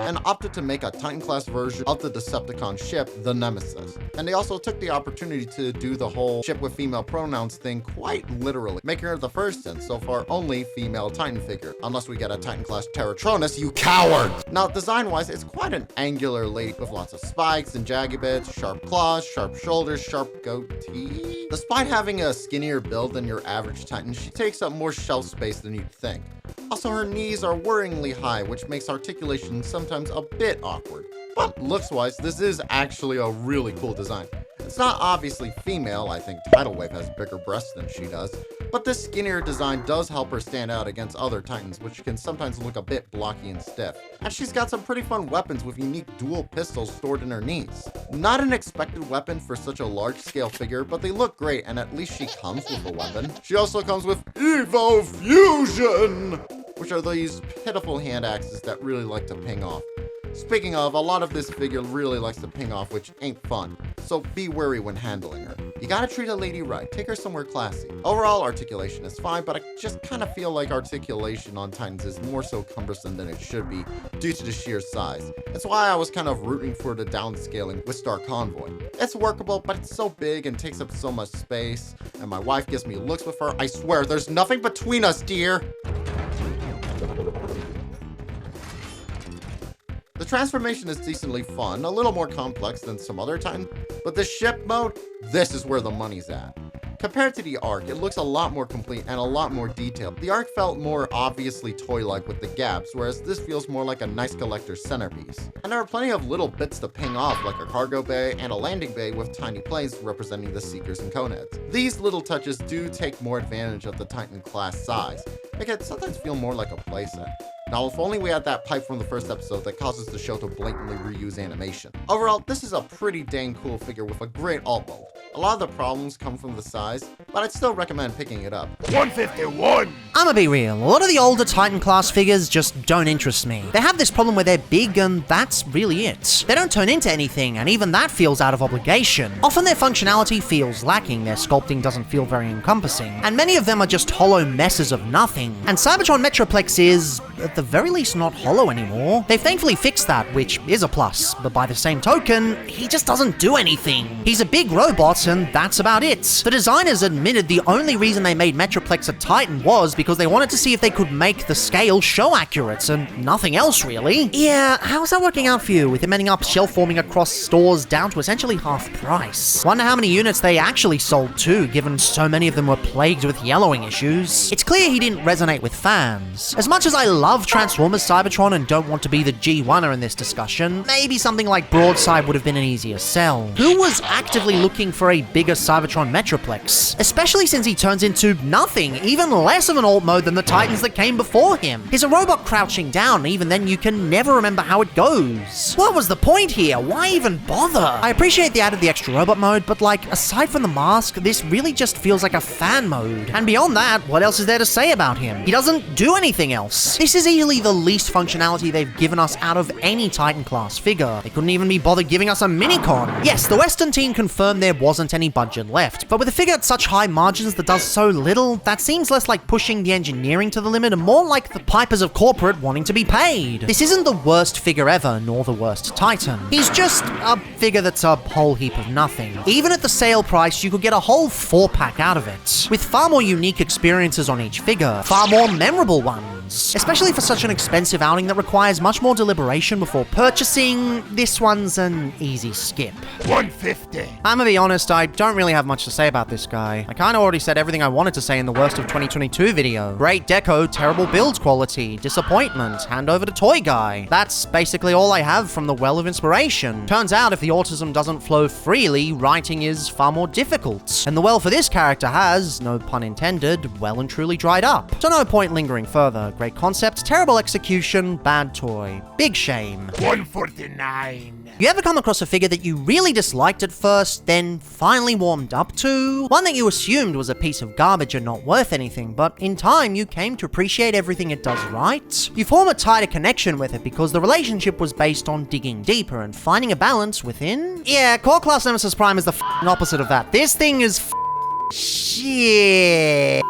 and opted to make a Titan Class version of the Decepticon ship, the Nemesis. And they also took the opportunity to do the whole ship with female pronouns thing quite literally, making her the first and so far only female Titan figure, unless we get a Titan Class Terratronus, you coward! Now, design-wise, it's quite an angular lady with lots of spikes and jagged bits, sharp claws, sharp shoulders, sharp goatee. Despite having a skinnier build than your average Titan, she takes up more shelf space than you'd think. Also, her knees are worryingly high, which makes articulation sometimes a bit awkward. But looks-wise, this is actually a really cool design. It's not obviously female, I think Tidal Wave has bigger breasts than she does, but this skinnier design does help her stand out against other Titans, which can sometimes look a bit blocky and stiff. And she's got some pretty fun weapons with unique dual pistols stored in her knees. Not an expected weapon for such a large-scale figure, but they look great, and at least she comes with a weapon. She also comes with Evo Fusion, which are these pitiful hand axes that really like to ping off. Speaking of, a lot of this figure really likes to ping off, which ain't fun, so be wary when handling her. You gotta treat a lady right, take her somewhere classy. Overall, articulation is fine, but I just kinda feel like articulation on Titans is more so cumbersome than it should be due to the sheer size. That's why I was kind of rooting for the downscaling with Star Convoy. It's workable, but it's so big and takes up so much space, and my wife gives me looks with her. I swear, there's nothing between us, dear! The transformation is decently fun, a little more complex than some other Titans, but the ship mode, this is where the money's at. Compared to the arc, it looks a lot more complete and a lot more detailed. The arc felt more obviously toy-like with the gaps, whereas this feels more like a nice collector's centerpiece. And there are plenty of little bits to ping off, like a cargo bay and a landing bay with tiny planes representing the Seekers and Coneheads. These little touches do take more advantage of the Titan class size, making it sometimes feel more like a playset. Now, if only we had that pipe from the first episode that causes the show to blatantly reuse animation. Overall, this is a pretty dang cool figure with a great alt mold. A lot of the problems come from the size, but I'd still recommend picking it up. 151! I'ma be real, a lot of the older Titan class figures just don't interest me. They have this problem where they're big and that's really it. They don't turn into anything, and even that feels out of obligation. Often their functionality feels lacking, their sculpting doesn't feel very encompassing, and many of them are just hollow messes of nothing. And Cybertron Metroplex is, at the very least, not hollow anymore. They've thankfully fixed that, which is a plus, but by the same token, he just doesn't do anything. He's a big robot, and that's about it. The designers admitted the only reason they made Metroplex a Titan was because they wanted to see if they could make the scale show accurate, and nothing else really. Yeah, how's that working out for you, with him ending up shelf forming across stores down to essentially half price? Wonder how many units they actually sold too, given so many of them were plagued with yellowing issues. It's clear he didn't resonate with fans. As much as I love Transformers Cybertron and don't want to be the G1er in this discussion, maybe something like Broadside would have been an easier sell. Who was actively looking for a bigger Cybertron Metroplex? Especially since he turns into nothing, even less of an alt mode than the Titans that came before him. He's a robot crouching down, and even then you can never remember how it goes. What was the point here? Why even bother? I appreciate they added the extra robot mode, but like, aside from the mask, this really just feels like a fan mode. And beyond that, what else is there to say about him? He doesn't do anything else. This is easily the least functionality they've given us out of any Titan class figure. They couldn't even be bothered giving us a minicon. Yes, the Western team confirmed there wasn't any budget left, but with a figure at such high margins that does so little, that seems less like pushing the engineering to the limit and more like the pipers of corporate wanting to be paid. This isn't the worst figure ever, nor the worst Titan. He's just a figure that's a whole heap of nothing. Even at the sale price, you could get a whole 4-pack out of it, with far more unique experiences on each figure, far more memorable ones. Especially for such an expensive outing that requires much more deliberation before purchasing, this one's an easy skip. 150. I'm gonna be honest, I don't really have much to say about this guy. I kinda already said everything I wanted to say in the Worst of 2022 video. Great deco, terrible build quality, disappointment, hand over to toy guy. That's basically all I have from the well of inspiration. Turns out if the autism doesn't flow freely, writing is far more difficult. And the well for this character has, no pun intended, well and truly dried up. So no point lingering further. Great concept, terrible execution, bad toy. Big shame. 149. You ever come across a figure that you really disliked at first, then finally warmed up to? One that you assumed was a piece of garbage and not worth anything, but in time you came to appreciate everything it does right? You form a tighter connection with it because the relationship was based on digging deeper and finding a balance within? Yeah, Core Class Nemesis Prime is the f***ing opposite of that. This thing is shit.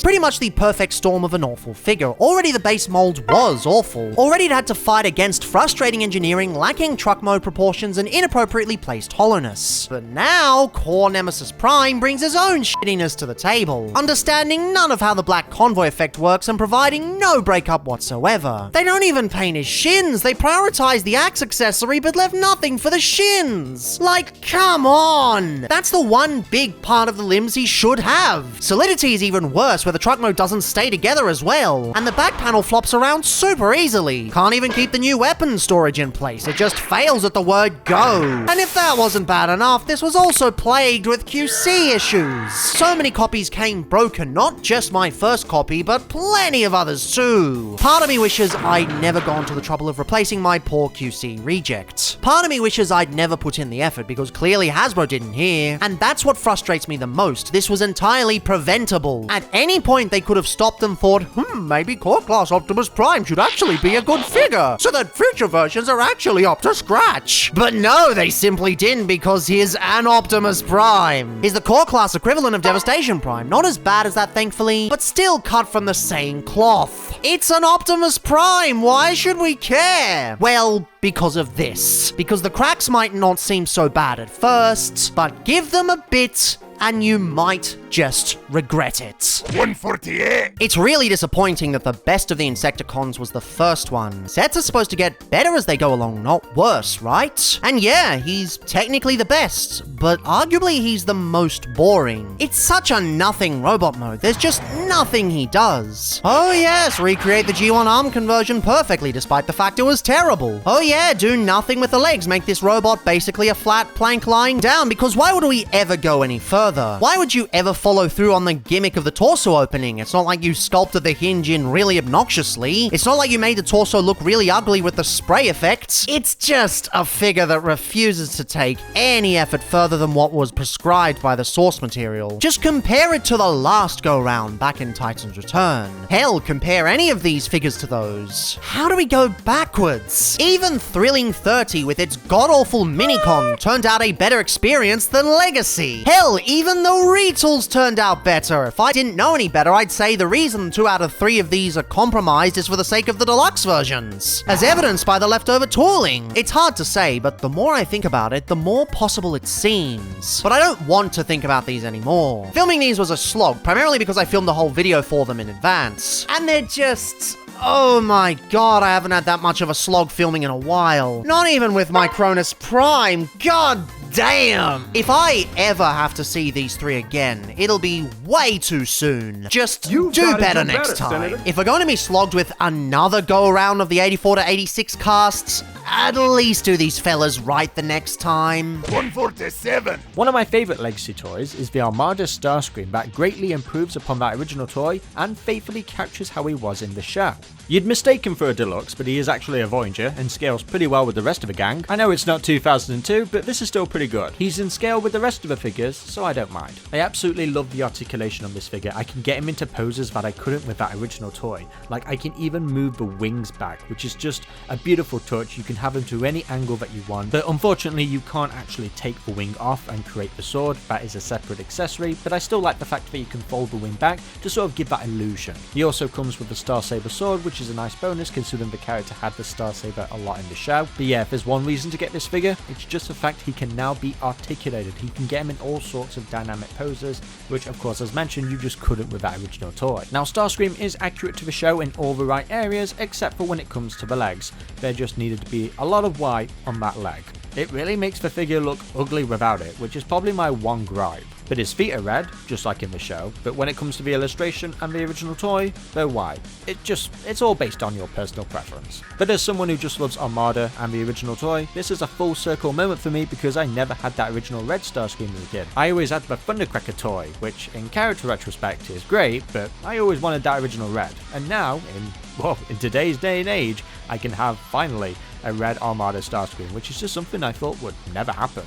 Pretty much the perfect storm of an awful figure. Already the base mold was awful. Already it had to fight against frustrating engineering, lacking truck mode proportions, and inappropriately placed hollowness. But now, Core Nemesis Prime brings his own shittiness to the table, understanding none of how the Black Convoy effect works and providing no breakup whatsoever. They don't even paint his shins, they prioritize the axe accessory but left nothing for the shins. Like, come on! That's the one big part of the limbs he should have. Solidity is even worse, where the truck mode doesn't stay together as well, and the back panel flops around super easily. Can't even keep the new weapon storage in place, it just fails at the word go. And if that wasn't bad enough, this was also plagued with QC issues. So many copies came broken, not just my first copy, but plenty of others too. Part of me wishes I'd never gone to the trouble of replacing my poor QC reject. Part of me wishes I'd never put in the effort, because clearly Hasbro didn't hear, and that's what frustrates me the most. This was entirely preventable. At any point they could have stopped and thought, maybe Core Class Optimus Prime should actually be a good figure, so that future versions are actually up to scratch. But no, they simply didn't, because he's an Optimus Prime. He's the Core Class equivalent of Devastation Prime. Not as bad as that, thankfully, but still cut from the same cloth. It's an Optimus Prime, why should we care? Well, because of this. Because the cracks might not seem so bad at first, but give them a bit and you might just regret it. 148! It's really disappointing that the best of the Insecticons was the first one. Sets are supposed to get better as they go along, not worse, right? And yeah, he's technically the best, but arguably he's the most boring. It's such a nothing robot mode, there's just nothing he does. Oh yes, recreate the G1 arm conversion perfectly despite the fact it was terrible. Oh yeah, do nothing with the legs, make this robot basically a flat plank lying down, because why would we ever go any further? further. Why would you ever follow through on the gimmick of the torso opening? It's not like you sculpted the hinge in really obnoxiously. It's not like you made the torso look really ugly with the spray effects. It's just a figure that refuses to take any effort further than what was prescribed by the source material. Just compare it to the last go-round back in Titan's Return. Hell, compare any of these figures to those. How do we go backwards? Even Thrilling 30 with its god-awful minicon turned out a better experience than Legacy. Hell, even the retools turned out better. If I didn't know any better, I'd say the reason 2 out of 3 of these are compromised is for the sake of the deluxe versions, as evidenced by the leftover tooling. It's hard to say, but the more I think about it, the more possible it seems. But I don't want to think about these anymore. Filming these was a slog, primarily because I filmed the whole video for them in advance. And they're just... oh my god, I haven't had that much of a slog filming in a while. Not even with my Cronus Prime. God damn! If I ever have to see these 3 again, it'll be way too soon. Just do better next time. Senator. If we're going to be slogged with another go-around of the 84 to 86 casts, at least do these fellas right the next time. 147. One of my favorite Legacy toys is the Armada Starscream that greatly improves upon that original toy and faithfully captures how he was in the show. You'd mistake him for a deluxe, but he is actually a Voyager and scales pretty well with the rest of the gang. I know it's not 2002, but this is still pretty good. He's in scale with the rest of the figures, so I don't mind. I absolutely love the articulation on this figure. I can get him into poses that I couldn't with that original toy. Like, I can even move the wings back, which is just a beautiful touch. You can have him to any angle that you want, but unfortunately you can't actually take the wing off and create the sword. That is a separate accessory, but I still like the fact that you can fold the wing back to sort of give that illusion. He also comes with the Starsaber sword, which is a nice bonus considering the character had the Starsaber a lot in the show. But yeah, if there's one reason to get this figure, it's just the fact he can now be articulated. He can get him in all sorts of dynamic poses, which of course, as mentioned, you just couldn't with that original toy. Now, Starscream is accurate to the show in all the right areas, except for when it comes to the legs. There just needed to be a lot of white on that leg. It really makes the figure look ugly without it, which is probably my one gripe. But his feet are red, just like in the show, but when it comes to the illustration and the original toy, they're white. It's all based on your personal preference. But as someone who just loves Armada and the original toy, this is a full circle moment for me because I never had that original red Starscream as a kid. I always had the Thundercracker toy, which in character retrospect is great, but I always wanted that original red. And now, in today's day and age, I can have, finally, a red Armada Starscream, which is just something I thought would never happen.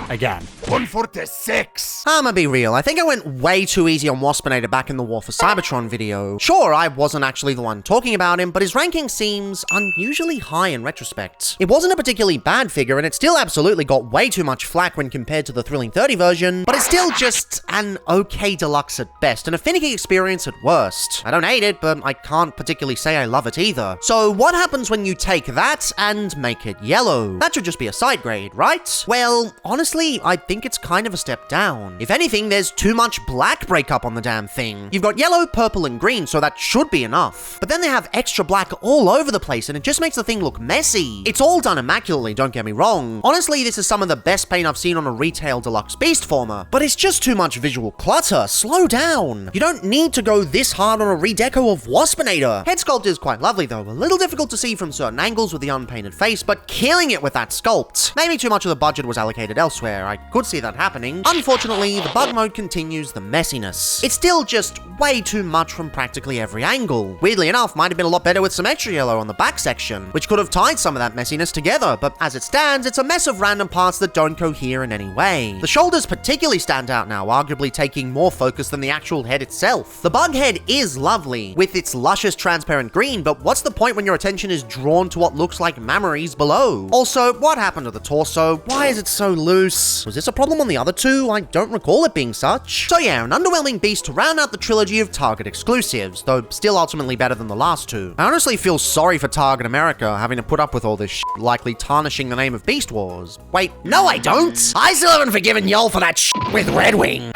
Again. 146! I'ma be real, I think I went way too easy on Waspinator back in the War for Cybertron video. Sure, I wasn't actually the one talking about him, but his ranking seems unusually high in retrospect. It wasn't a particularly bad figure, and it still absolutely got way too much flack when compared to the Thrilling 30 version, but it's still just an okay deluxe at best, and a finicky experience at worst. I don't hate it, but I can't particularly say I love it either. So what happens when you take that and make it yellow? That should just be a side grade, right? Well, honestly, I think it's kind of a step down. If anything, there's too much black breakup on the damn thing. You've got yellow, purple, and green, so that should be enough. But then they have extra black all over the place, and it just makes the thing look messy. It's all done immaculately, don't get me wrong. Honestly, this is some of the best paint I've seen on a retail deluxe beast former, but it's just too much visual clutter. Slow down. You don't need to go this hard on a redeco of Waspinator. Head sculpt is quite lovely though, a little difficult to see from certain angles with the unpainted face, but killing it with that sculpt. Maybe too much of the budget was allocated elsewhere. I could see that happening. Unfortunately, the bug mode continues the messiness. It's still just way too much from practically every angle. Weirdly enough, might have been a lot better with some extra yellow on the back section, which could have tied some of that messiness together, but as it stands, it's a mess of random parts that don't cohere in any way. The shoulders particularly stand out now, arguably taking more focus than the actual head itself. The bug head is lovely, with its luscious transparent green, but what's the point when your attention is drawn to what looks like mammaries below? Also, what happened to the torso? Why is it so loose? Was this a problem on the other two? I don't recall it being such. So yeah, an underwhelming beast to round out the trilogy of Target exclusives, though still ultimately better than the last two. I honestly feel sorry for Target America having to put up with all this shit, likely tarnishing the name of Beast Wars. Wait, no I don't! I still haven't forgiven y'all for that shit with Red Wing.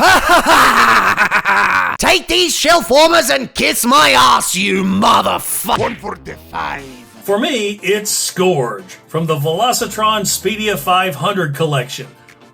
Take these shell formers and kiss my ass, you motherfucker! 145. For me, it's Scourge from the Velocitron Speedia 500 collection.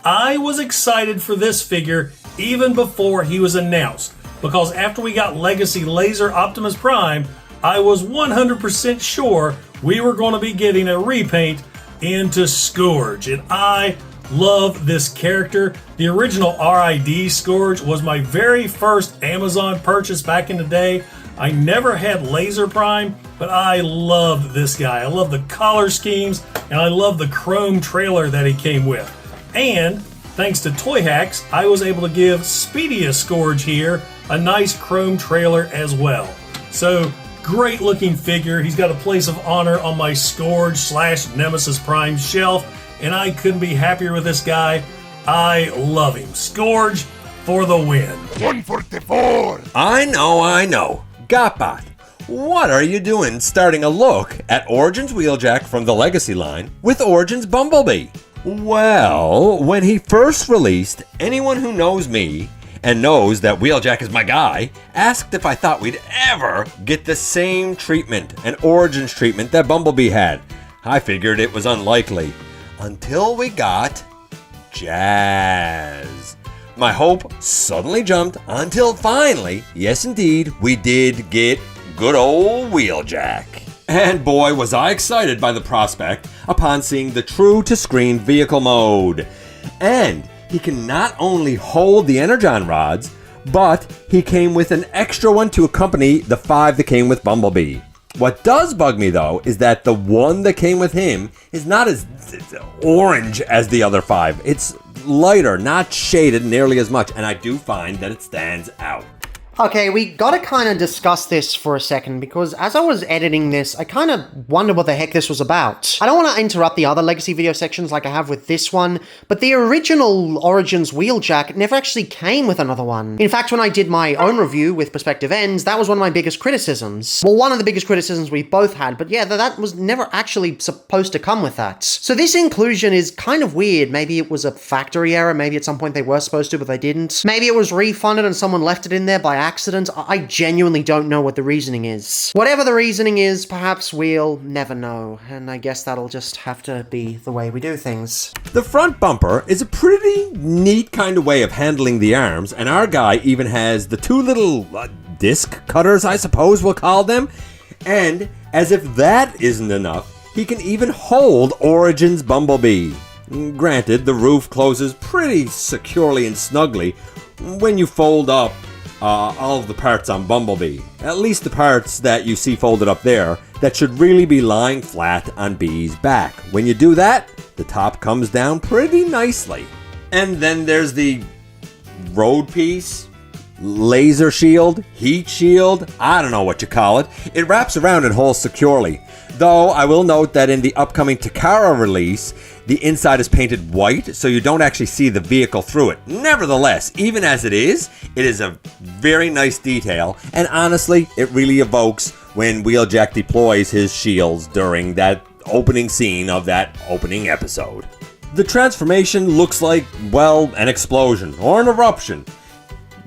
I was excited for this figure even before he was announced, because after we got Legacy Laser Optimus Prime, I was 100% sure we were going to be getting a repaint into Scourge, and I love this character. The original RID Scourge was my very first Amazon purchase back in the day. I never had Laser Prime, but I loved this guy. I love the color schemes, and I love the chrome trailer that he came with. And thanks to Toy Hacks, I was able to give Speedia Scourge here a nice chrome trailer as well. So, great looking figure. He's got a place of honor on my Scourge/Nemesis Prime shelf, and I couldn't be happier with this guy. I love him. Scourge for the win. 144. I know. Gotbot, what are you doing starting a look at Origins Wheeljack from the Legacy line with Origins Bumblebee? Well, when he first released, anyone who knows me and knows that Wheeljack is my guy asked if I thought we'd ever get the same treatment, an Origins treatment that Bumblebee had. I figured it was unlikely until we got Jazz. My hope suddenly jumped until finally, yes indeed, we did get good old Wheeljack. And boy was I excited by the prospect upon seeing the true-to-screen vehicle mode. And he can not only hold the Energon rods, but he came with an extra one to accompany the 5 that came with Bumblebee. What does bug me though is that the one that came with him is not as orange as the other 5. It's lighter, not shaded nearly as much, and I do find that it stands out. Okay, we gotta kind of discuss this for a second, because as I was editing this, I kind of wondered what the heck this was about. I don't want to interrupt the other Legacy video sections like I have with this one, but the original Origins Wheeljack never actually came with another one. In fact, when I did my own review with Perspective Ends, that was one of my biggest criticisms. Well, one of the biggest criticisms we both had, but yeah, that was never actually supposed to come with that. So this inclusion is kind of weird. Maybe it was a factory error, maybe at some point they were supposed to, but they didn't. Maybe it was refunded and someone left it in there by accident. I genuinely don't know what the reasoning is. Whatever the reasoning is, perhaps we'll never know, and I guess that'll just have to be the way we do things. The front bumper is a pretty neat kind of way of handling the arms, and our guy even has the 2 little disc cutters, I suppose we'll call them. And as if that isn't enough, he can even hold Origins Bumblebee. Granted, the roof closes pretty securely and snugly when you fold up all of the parts on Bumblebee. At least the parts that you see folded up there that should really be lying flat on Bee's back. When you do that, the top comes down pretty nicely. And then there's the road piece, laser shield, heat shield, I don't know what you call it. It wraps around and holds securely. Though I will note that in the upcoming Takara release, the inside is painted white, so you don't actually see the vehicle through it. Nevertheless, even as it is a very nice detail, and honestly, it really evokes when Wheeljack deploys his shields during that opening scene of that opening episode. The transformation looks like, well, an explosion or an eruption.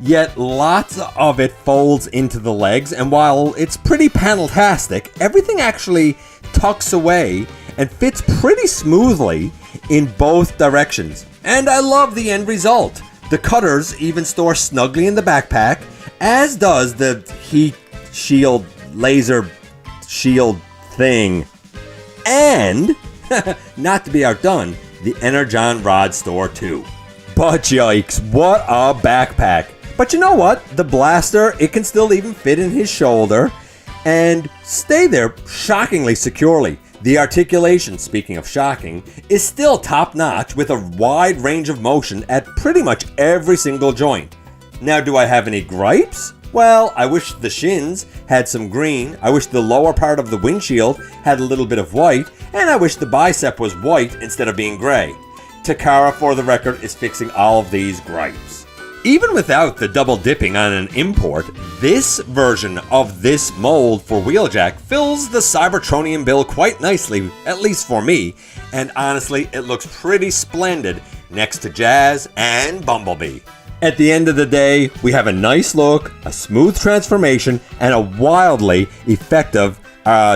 Yet lots of it folds into the legs, and while it's pretty panel-tastic, everything actually tucks away and fits pretty smoothly in both directions. And I love the end result. The cutters even store snugly in the backpack, as does the heat shield, laser shield thing. And, not to be outdone, the Energon rod store too. But yikes, what a backpack. But you know what? The blaster, it can still even fit in his shoulder and stay there shockingly securely. The articulation, speaking of shocking, is still top-notch with a wide range of motion at pretty much every single joint. Now, do I have any gripes? Well, I wish the shins had some green, I wish the lower part of the windshield had a little bit of white, and I wish the bicep was white instead of being gray. Takara, for the record, is fixing all of these gripes. Even without the double dipping on an import, this version of this mold for Wheeljack fills the Cybertronian bill quite nicely, at least for me, and honestly, it looks pretty splendid next to Jazz and Bumblebee. At the end of the day, we have a nice look, a smooth transformation, and a wildly effective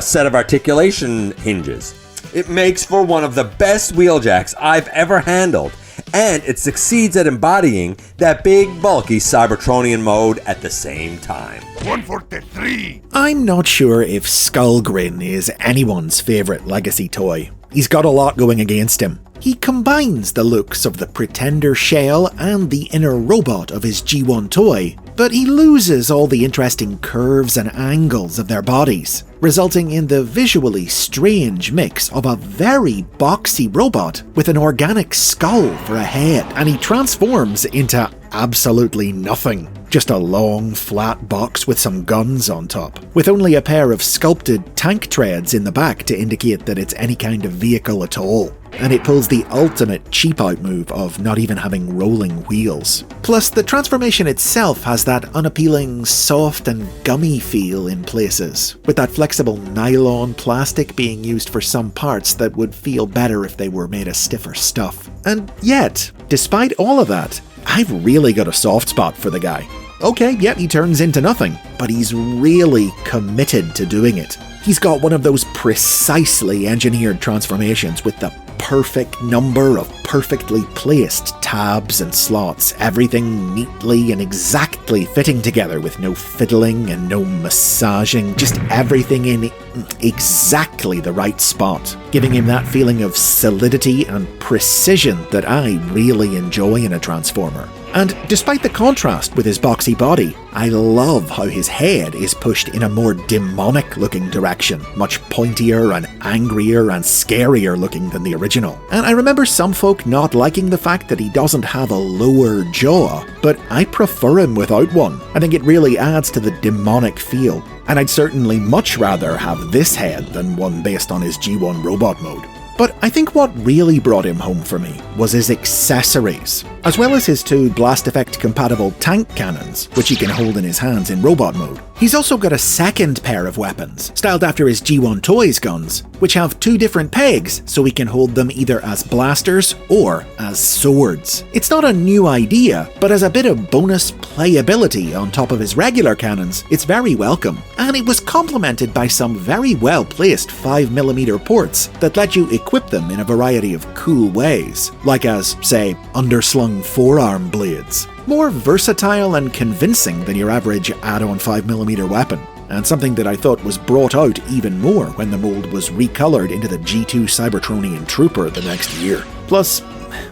set of articulation hinges. It makes for one of the best Wheeljacks I've ever handled, and it succeeds at embodying that big, bulky Cybertronian mode at the same time. 143. I'm not sure if Skullgrin is anyone's favourite legacy toy. He's got a lot going against him. He combines the looks of the Pretender shell and the inner robot of his G1 toy, but he loses all the interesting curves and angles of their bodies, resulting in the visually strange mix of a very boxy robot with an organic skull for a head, and he transforms into absolutely nothing. Just a long, flat box with some guns on top, with only a pair of sculpted tank treads in the back to indicate that it's any kind of vehicle at all. And it pulls the ultimate cheap-out move of not even having rolling wheels. Plus, the transformation itself has that unappealing, soft and gummy feel in places, with that flexible nylon plastic being used for some parts that would feel better if they were made of stiffer stuff. And yet, despite all of that, I've really got a soft spot for the guy. Okay, yep, he turns into nothing, but he's really committed to doing it. He's got one of those precisely engineered transformations with the perfect number of perfectly placed tabs and slots, everything neatly and exactly fitting together with no fiddling and no massaging, just everything in exactly the right spot, giving him that feeling of solidity and precision that I really enjoy in a Transformer. And despite the contrast with his boxy body, I love how his head is pushed in a more demonic looking direction, much pointier and angrier and scarier looking than the original. And I remember some folk not liking the fact that he doesn't have a lower jaw, but I prefer him without one. I think it really adds to the demonic feel, and I'd certainly much rather have this head than one based on his G1 robot mode. But I think what really brought him home for me was his accessories, as well as his two blast effect compatible tank cannons, which he can hold in his hands in robot mode. He's also got a second pair of weapons, styled after his G1 Toys guns, which have two different pegs so he can hold them either as blasters or as swords. It's not a new idea, but as a bit of bonus playability on top of his regular cannons, it's very welcome. And it was complemented by some very well placed 5mm ports that let you equip them in a variety of cool ways, like as, say, underslung forearm blades. More versatile and convincing than your average add-on 5mm weapon, and something that I thought was brought out even more when the mold was recolored into the G2 Cybertronian Trooper the next year. Plus,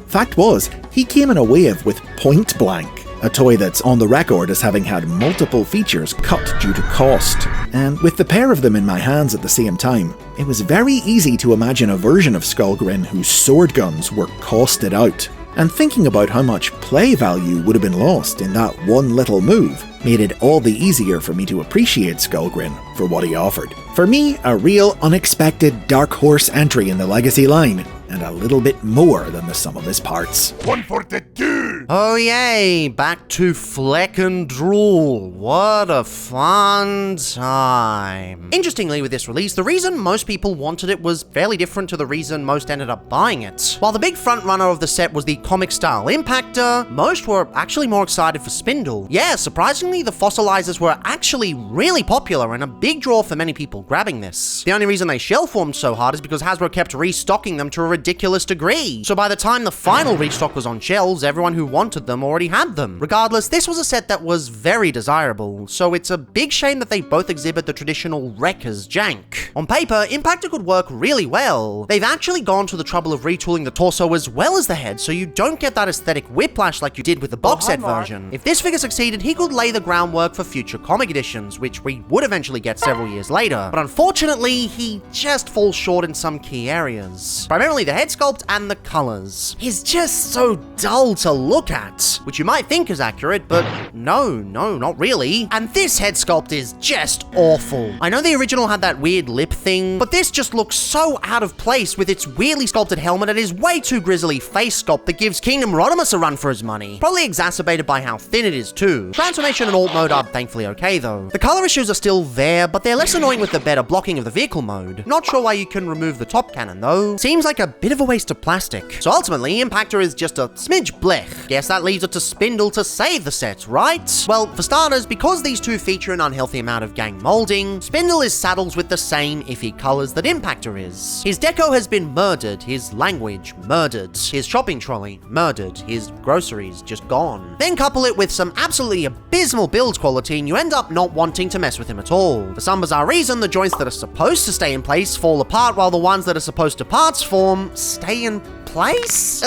fact was, he came in a wave with Point Blank, a toy that's on the record as having had multiple features cut due to cost. And with the pair of them in my hands at the same time, it was very easy to imagine a version of Skullgrin whose sword guns were costed out. And thinking about how much play value would have been lost in that one little move made it all the easier for me to appreciate Skullgrin for what he offered. For me, a real unexpected dark horse entry in the Legacy line, and a little bit more than the sum of his parts. 142! Oh yay, back to Fleck and Drool. What a fun time. Interestingly, with this release, the reason most people wanted it was fairly different to the reason most ended up buying it. While the big front runner of the set was the comic-style Impactor, most were actually more excited for Spindle. Yeah, surprisingly, the fossilizers were actually really popular and a big draw for many people grabbing this. The only reason they shell-formed so hard is because Hasbro kept restocking them to a ridiculous degree. So by the time the final restock was on shelves, everyone who wanted them already had them. Regardless, this was a set that was very desirable, so it's a big shame that they both exhibit the traditional Wrecker's jank. On paper, Impactor could work really well. They've actually gone to the trouble of retooling the torso as well as the head, so you don't get that aesthetic whiplash like you did with the box set version. If this figure succeeded, he could lay the groundwork for future comic editions, which we would eventually get several years later. But unfortunately, he just falls short in some key areas. Primarily the head sculpt and the colors. He's just so dull to look at, which you might think is accurate, but no, not really. And this head sculpt is just awful. I know the original had that weird lip thing, but this just looks so out of place with its weirdly sculpted helmet and his way too grisly face sculpt that gives Kingdom Rodimus a run for his money. Probably exacerbated by how thin it is too. Transformation and alt mode are thankfully okay though. The color issues are still there, but they're less annoying with the better blocking of the vehicle mode. Not sure why you can remove the top cannon though. Seems like a bit of a waste of plastic. So ultimately, Impactor is just a smidge blech. Guess that leaves it to Spindle to save the set, right? Well, for starters, because these two feature an unhealthy amount of gang molding, Spindle is saddled with the same iffy colors that Impactor is. His deco has been murdered, his language murdered, his shopping trolley murdered, his groceries just gone. Then couple it with some absolutely abysmal build quality and you end up not wanting to mess with him at all. For some bizarre reason, the joints that are supposed to stay in place fall apart while the ones that are supposed to parts form stay in place?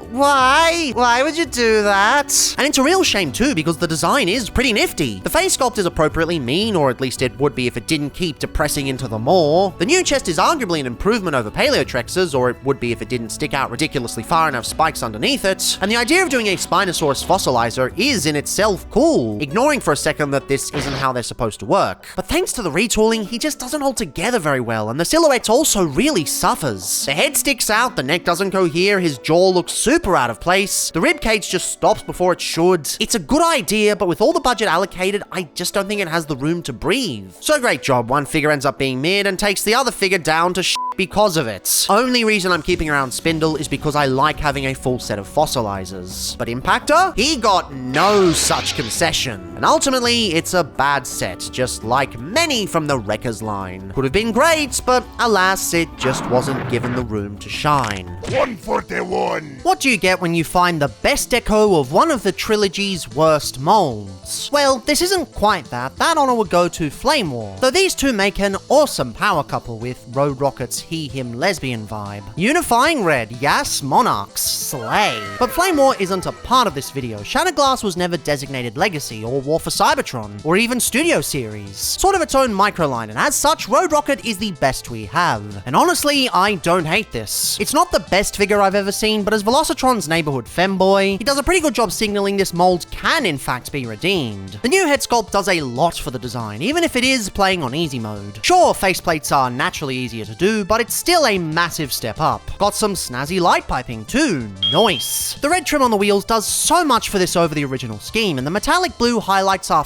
Why? Why would you do that? And it's a real shame too, because the design is pretty nifty. The face sculpt is appropriately mean, or at least it would be if it didn't keep depressing into the maw. The new chest is arguably an improvement over Paleotrex's, or it would be if it didn't stick out ridiculously far and have spikes underneath it. And the idea of doing a Spinosaurus fossilizer is in itself cool, ignoring for a second that this isn't how they're supposed to work. But thanks to the retooling, he just doesn't hold together very well, and the silhouette also really suffers. The head sticks out, the neck doesn't cohere, his jaw looks super out of place, the ribcage just stops before it should. It's a good idea, but with all the budget allocated, I just don't think it has the room to breathe. So great job, one figure ends up being mid and takes the other figure down to because of it. Only reason I'm keeping around Spindle is because I like having a full set of fossilizers. But Impactor? He got no such concession. And ultimately, it's a bad set, just like many from the Wreckers line. Could have been great, but alas, it just wasn't given the room to shine. 141! What do you get when you find the best deco of one of the trilogy's worst molds? Well, this isn't quite that. That honor would go to Flame War, though these two make an awesome power couple with Road Rocket's he-him lesbian vibe. Unifying Red, yes, Monarchs, slay. But Flame War isn't a part of this video. Shatterglass was never designated Legacy or War for Cybertron, or even Studio Series. Sort of its own microline, and as such, Road Rocket is the best we have. And honestly, I don't hate this. It's not the best figure I've ever seen, but as Velocitron's neighborhood femboy, he does a pretty good job signaling this mold can in fact be redeemed. The new head sculpt does a lot for the design, even if it is playing on easy mode. Sure, faceplates are naturally easier to do, but it's still a massive step up. Got some snazzy light piping too, nice. The red trim on the wheels does so much for this over the original scheme, and the metallic blue highlights are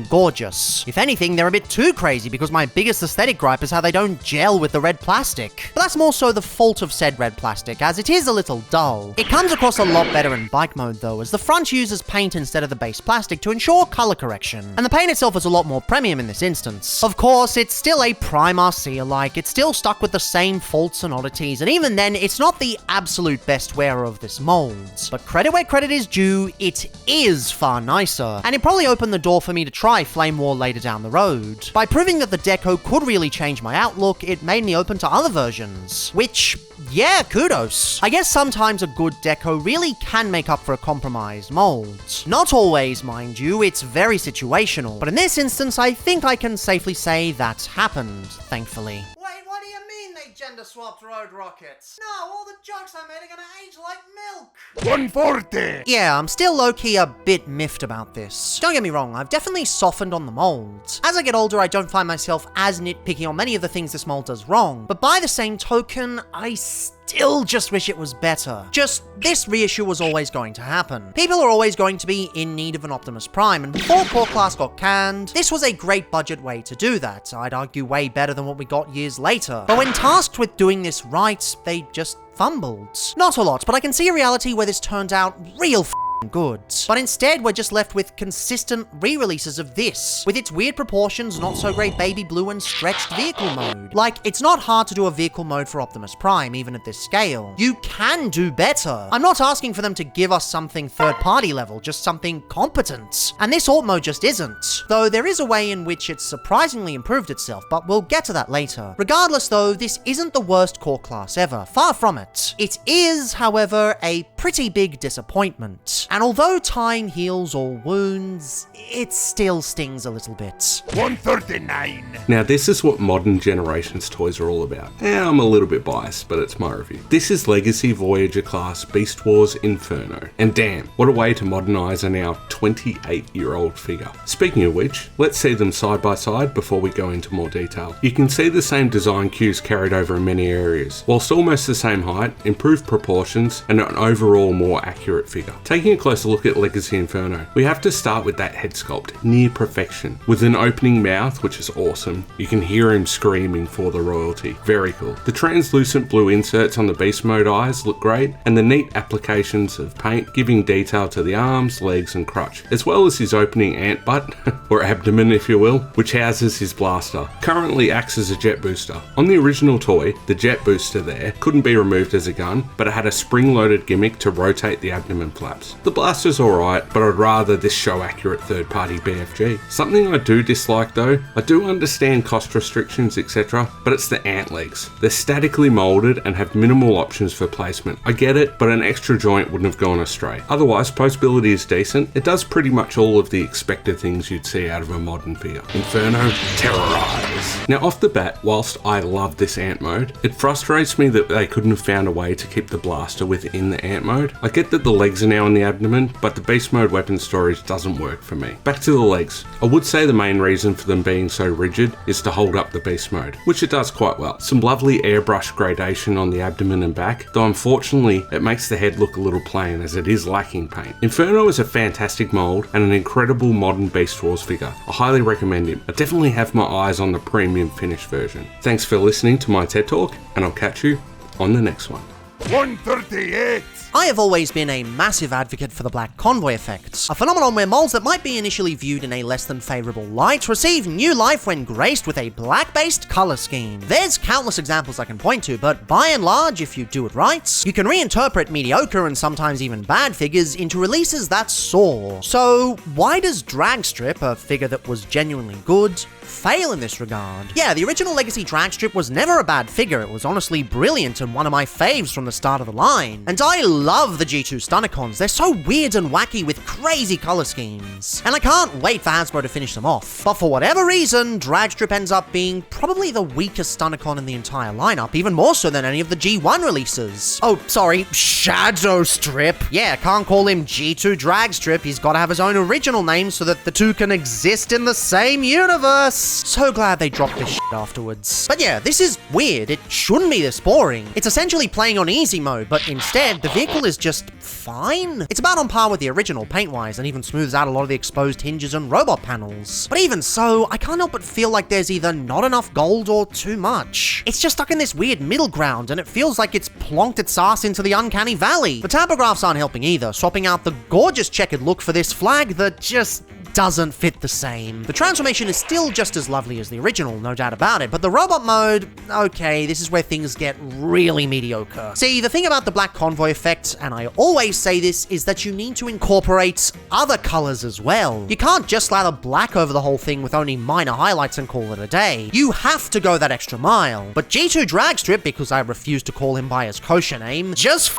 gorgeous. If anything, they're a bit too crazy because my biggest aesthetic gripe is how they don't gel with the red plastic. But that's more so the fault of said red plastic, as it is a little dull. It comes across a lot better in bike mode though, as the front uses paint instead of the base plastic to ensure color correction. And the paint itself is a lot more premium in this instance. Of course, it's still a Prime RC-alike, it's still stuck with the same faults and oddities, and even then, it's not the absolute best wearer of this mold. But credit where credit is due, it is far nicer. And it probably opened the door for me to try Flame War later down the road. By proving that the deco could really change my outlook, it made me open to other versions. Which, yeah, kudos. I guess sometimes a good deco really can make up for a compromised mold. Not always, mind you, it's very situational. But in this instance, I think I can safely say that happened, thankfully. Wait, what do you mean they gender-swapped Road Rockets? No, all the jokes I made are gonna age like milk. 140! Yeah, I'm still low-key a bit miffed about this. Don't get me wrong, I've definitely softened on the mold. As I get older, I don't find myself as nitpicky on many of the things this mold does wrong, but by the same token, I still just wish it was better. Just, this reissue was always going to happen. People are always going to be in need of an Optimus Prime, and before Core Class got canned, this was a great budget way to do that. I'd argue way better than what we got years later. But when tasked with doing this right, they just fumbled. Not a lot, but I can see a reality where this turned out real good. But instead, we're just left with consistent re-releases of this, with its weird proportions, not so great baby blue, and stretched vehicle mode. Like, it's not hard to do a vehicle mode for Optimus Prime, even at this scale. You can do better. I'm not asking for them to give us something third-party level, just something competent. And this alt mode just isn't. Though there is a way in which it's surprisingly improved itself, but we'll get to that later. Regardless though, this isn't the worst core class ever, far from it. It is, however, a pretty big disappointment. And although time heals all wounds, it still stings a little bit. 139! Now this is what modern generation's toys are all about. I'm a little bit biased, but it's my review. This is Legacy Voyager class Beast Wars Inferno. And damn, what a way to modernise a now 28-year-old figure. Speaking of which, let's see them side by side before we go into more detail. You can see the same design cues carried over in many areas, whilst almost the same height, improved proportions, and an overall more accurate figure. Taking a closer look at Legacy Inferno, we have to start with that head sculpt, near perfection. With an opening mouth, which is awesome. You can hear him screaming for the royalty. Very cool. The translucent blue inserts on the beast mode eyes look great, and the neat applications of paint giving detail to the arms, legs and crotch, as well as his opening ant butt, or abdomen if you will, which houses his blaster. Currently acts as a jet booster. On the original toy, the jet booster there couldn't be removed as a gun, but it had a spring-loaded gimmick to rotate the abdomen flaps. The blaster's alright, but I'd rather this show-accurate third-party BFG. Something I do dislike though, I do understand cost restrictions etc, but it's the ant legs. They're statically moulded and have minimal options for placement. I get it, but an extra joint wouldn't have gone astray. Otherwise, postability is decent. It does pretty much all of the expected things you'd see out of a modern figure. Inferno, terrorize. Now off the bat, whilst I love this ant mode, it frustrates me that they couldn't have found a way to keep the blaster within the ant mode. I get that the legs are now in the abdomen, but the beast mode weapon storage doesn't work for me. Back to the legs. I would say the main reason for them being so rigid is to hold up the beast mode, which it does quite well. Some lovely airbrush gradation on the abdomen and back, though unfortunately it makes the head look a little plain as it is lacking paint. Inferno is a fantastic mold and an incredible modern Beast Wars figure. I highly recommend him. I definitely have my eyes on the premium finished version. Thanks for listening to my TED Talk, and I'll catch you on the next one. 138! I have always been a massive advocate for the Black Convoy effect, a phenomenon where molds that might be initially viewed in a less than favourable light receive new life when graced with a black-based colour scheme. There's countless examples I can point to, but by and large, if you do it right, you can reinterpret mediocre and sometimes even bad figures into releases that soar. So why does Dragstrip, a figure that was genuinely good, fail in this regard? Yeah, the original Legacy Dragstrip was never a bad figure. It was honestly brilliant and one of my faves from the start of the line. And I love the G2 Stunnicons. They're so weird and wacky with crazy color schemes. And I can't wait for Hasbro to finish them off. But for whatever reason, Dragstrip ends up being probably the weakest Stunnicon in the entire lineup, even more so than any of the G1 releases. Oh, sorry, Shadow Strip. Yeah, can't call him G2 Dragstrip. He's got to have his own original name so that the two can exist in the same universe. So glad they dropped this shit afterwards. But yeah, this is weird. It shouldn't be this boring. It's essentially playing on easy mode, but instead, the vehicle is just fine. It's about on par with the original paint-wise and even smooths out a lot of the exposed hinges and robot panels. But even so, I can't help but feel like there's either not enough gold or too much. It's just stuck in this weird middle ground, and it feels like it's plonked its ass into the uncanny valley. The tabographs aren't helping either, swapping out the gorgeous checkered look for this flag that just doesn't fit the same. The transformation is still just as lovely as the original, no doubt about it, but the robot mode, okay, this is where things get really mediocre. See, the thing about the Black Convoy effect, and I always say this, is that you need to incorporate other colors as well. You can't just slather black over the whole thing with only minor highlights and call it a day. You have to go that extra mile. But G2 Dragstrip, because I refuse to call him by his kosher name, just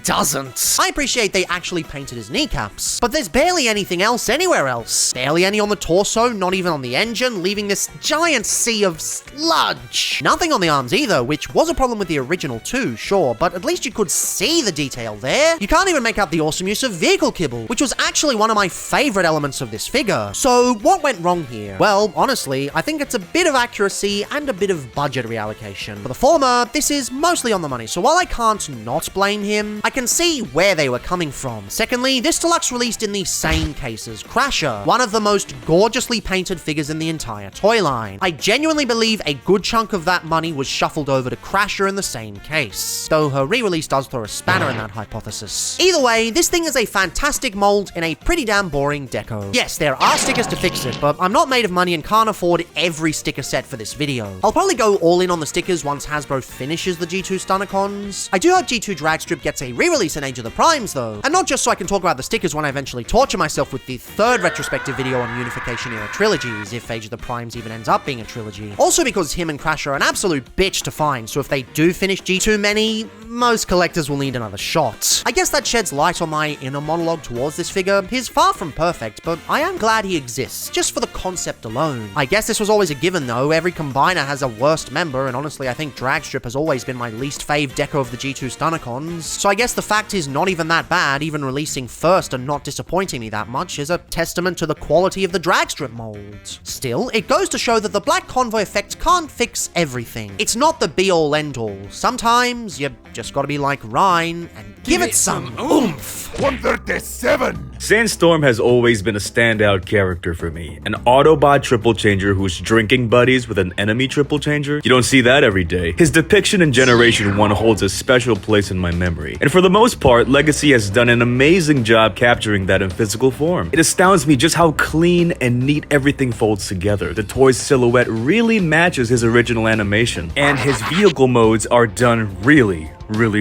doesn't. I appreciate they actually painted his kneecaps, but there's barely anything else anywhere else. Barely any on the torso, not even on the engine, leaving this giant sea of sludge. Nothing on the arms either, which was a problem with the original too, sure, but at least you could see the detail there. You can't even make out the awesome use of vehicle kibble, which was actually one of my favorite elements of this figure. So what went wrong here? Well, honestly, I think it's a bit of accuracy and a bit of budget reallocation. For the former, this is mostly on the money, so while I can't not blame him, I can see where they were coming from. Secondly, this deluxe released in the same case as Crasher, one of the most gorgeously painted figures in the entire toy line. I genuinely believe a good chunk of that money was shuffled over to Crasher in the same case, though her re-release does throw a spanner in that hypothesis. Either way, this thing is a fantastic mold in a pretty damn boring deco. Yes, there are stickers to fix it, but I'm not made of money and can't afford every sticker set for this video. I'll probably go all in on the stickers once Hasbro finishes the G2 Stunnicons. I do hope G2 Dragstrip gets a re-release in Age of the Primes though, and not just so I can talk about the stickers when I eventually torture myself with the third retrospective video on Unification era trilogies, if Age of the Primes even ends up being a trilogy. Also because him and Crash are an absolute bitch to find, so if they do finish G2 many, most collectors will need another shot. I guess that sheds light on my inner monologue towards this figure. He's far from perfect, but I am glad he exists, just for the concept alone. I guess this was always a given though. Every combiner has a worst member, and honestly I think Dragstrip has always been my least fave deco of the G2 Stunnicons, so I guess the fact is not even that bad, even releasing first and not disappointing me that much is a testament to the quality of the drag strip mold. Still, it goes to show that the Black Convoy effect can't fix everything. It's not the be-all end-all. Sometimes you just gotta be like Ryan and give it some oomph. 137! Sandstorm has always been a standout character for me. An Autobot triple changer who's drinking buddies with an enemy triple changer. You don't see that every day. His depiction in Generation 1 holds a special place in my memory. And for the most part, Legacy has done an amazing job capturing that in physical form. It astounds me just how clean and neat everything folds together. The toy's silhouette really matches his original animation. And his vehicle modes are done really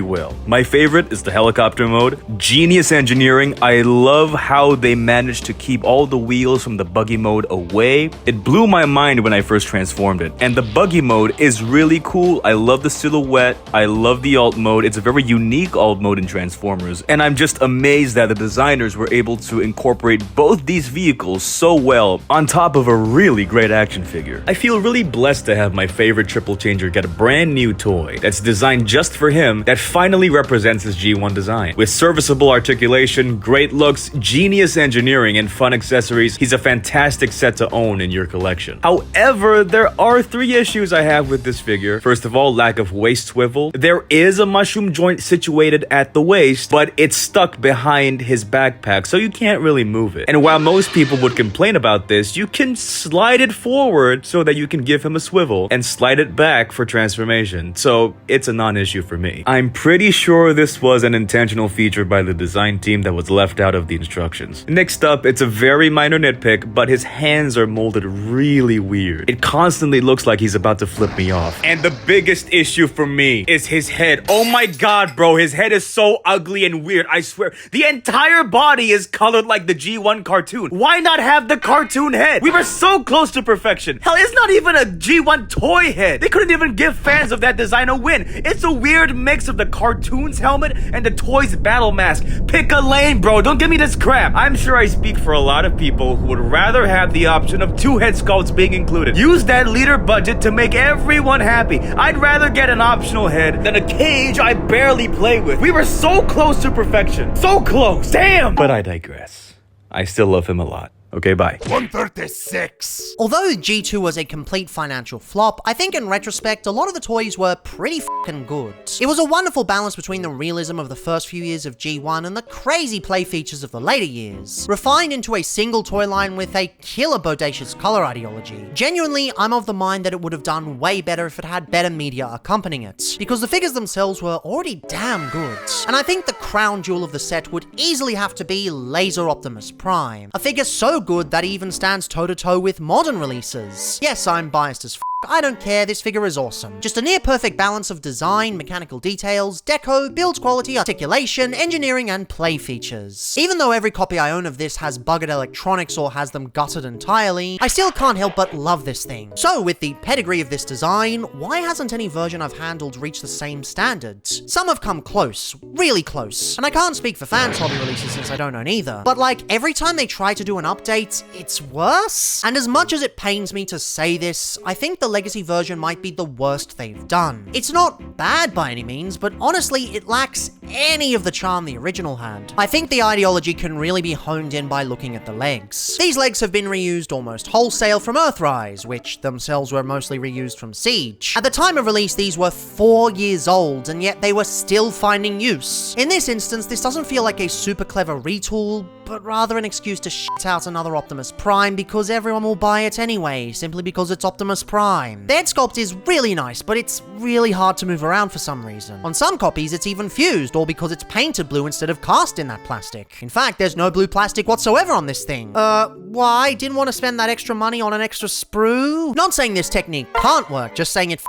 well. My favorite is the helicopter mode. Genius engineering. I love how they managed to keep all the wheels from the buggy mode away. It blew my mind when I first transformed it. And the buggy mode is really cool. I love the silhouette. I love the alt mode. It's a very unique alt mode in Transformers. And I'm just amazed that the designers were able to incorporate both these vehicles so well on top of a really great action figure. I feel really blessed to have my favorite triple changer get a brand new toy that's designed just for him that finally represents his G1 design. With serviceable articulation, great looks, genius engineering, and fun accessories, he's a fantastic set to own in your collection. However, there are 3 issues I have with this figure. First of all, lack of waist swivel. There is a mushroom joint situated at the waist, but it's stuck behind his backpack, so you can't really move it. And while most people would complain about this, you can slide it forward so that you can give him a swivel and slide it back for transformation. So it's a non-issue for me. I'm pretty sure this was an intentional feature by the design team that was left out of the instructions. Next up, it's a very minor nitpick, but his hands are molded really weird. It constantly looks like he's about to flip me off. And the biggest issue for me is his head. Oh my god, bro, his head is so ugly and weird, I swear. The entire body is colored like the G1 cartoon. Why not have the cartoon head? We were so close to perfection. Hell, it's not even a G1 toy head. They couldn't even give fans of that design a win. It's a weird mix of the cartoon's helmet and the toy's battle mask. Pick a lane, bro. Don't give me this crap. I'm sure I speak for a lot of people who would rather have the option of 2 head sculpts being included. Use that leader budget to make everyone happy. I'd rather get an optional head than a cage I barely play with. We were so close to perfection. So close. Damn! But I digress. I still love him a lot. Okay, bye. 136. Although G2 was a complete financial flop, I think in retrospect, a lot of the toys were pretty fucking good. It was a wonderful balance between the realism of the first few years of G1 and the crazy play features of the later years, refined into a single toy line with a killer bodacious color ideology. Genuinely, I'm of the mind that it would have done way better if it had better media accompanying it, because the figures themselves were already damn good. And I think the crown jewel of the set would easily have to be Laser Optimus Prime, a figure so good that he even stands toe-to-toe with modern releases. Yes, I'm biased as f***. I don't care, this figure is awesome. Just a near-perfect balance of design, mechanical details, deco, build quality, articulation, engineering, and play features. Even though every copy I own of this has buggered electronics or has them gutted entirely, I still can't help but love this thing. So, with the pedigree of this design, why hasn't any version I've handled reached the same standards? Some have come close, really close, and I can't speak for fans' hobby releases since I don't own either, but like, every time they try to do an update, it's worse? And as much as it pains me to say this, I think the Legacy version might be the worst they've done. It's not bad by any means, but honestly, it lacks any of the charm the original had. I think the ideology can really be honed in by looking at the legs. These legs have been reused almost wholesale from Earthrise, which themselves were mostly reused from Siege. At the time of release, these were 4 years old, and yet they were still finding use. In this instance, this doesn't feel like a super clever retool, but rather an excuse to shit out another Optimus Prime because everyone will buy it anyway, simply because it's Optimus Prime. The head sculpt is really nice, but it's really hard to move around for some reason. On some copies, it's even fused, or because it's painted blue instead of cast in that plastic. In fact, there's no blue plastic whatsoever on this thing. Why? Didn't want to spend that extra money on an extra sprue? Not saying this technique can't work, just saying it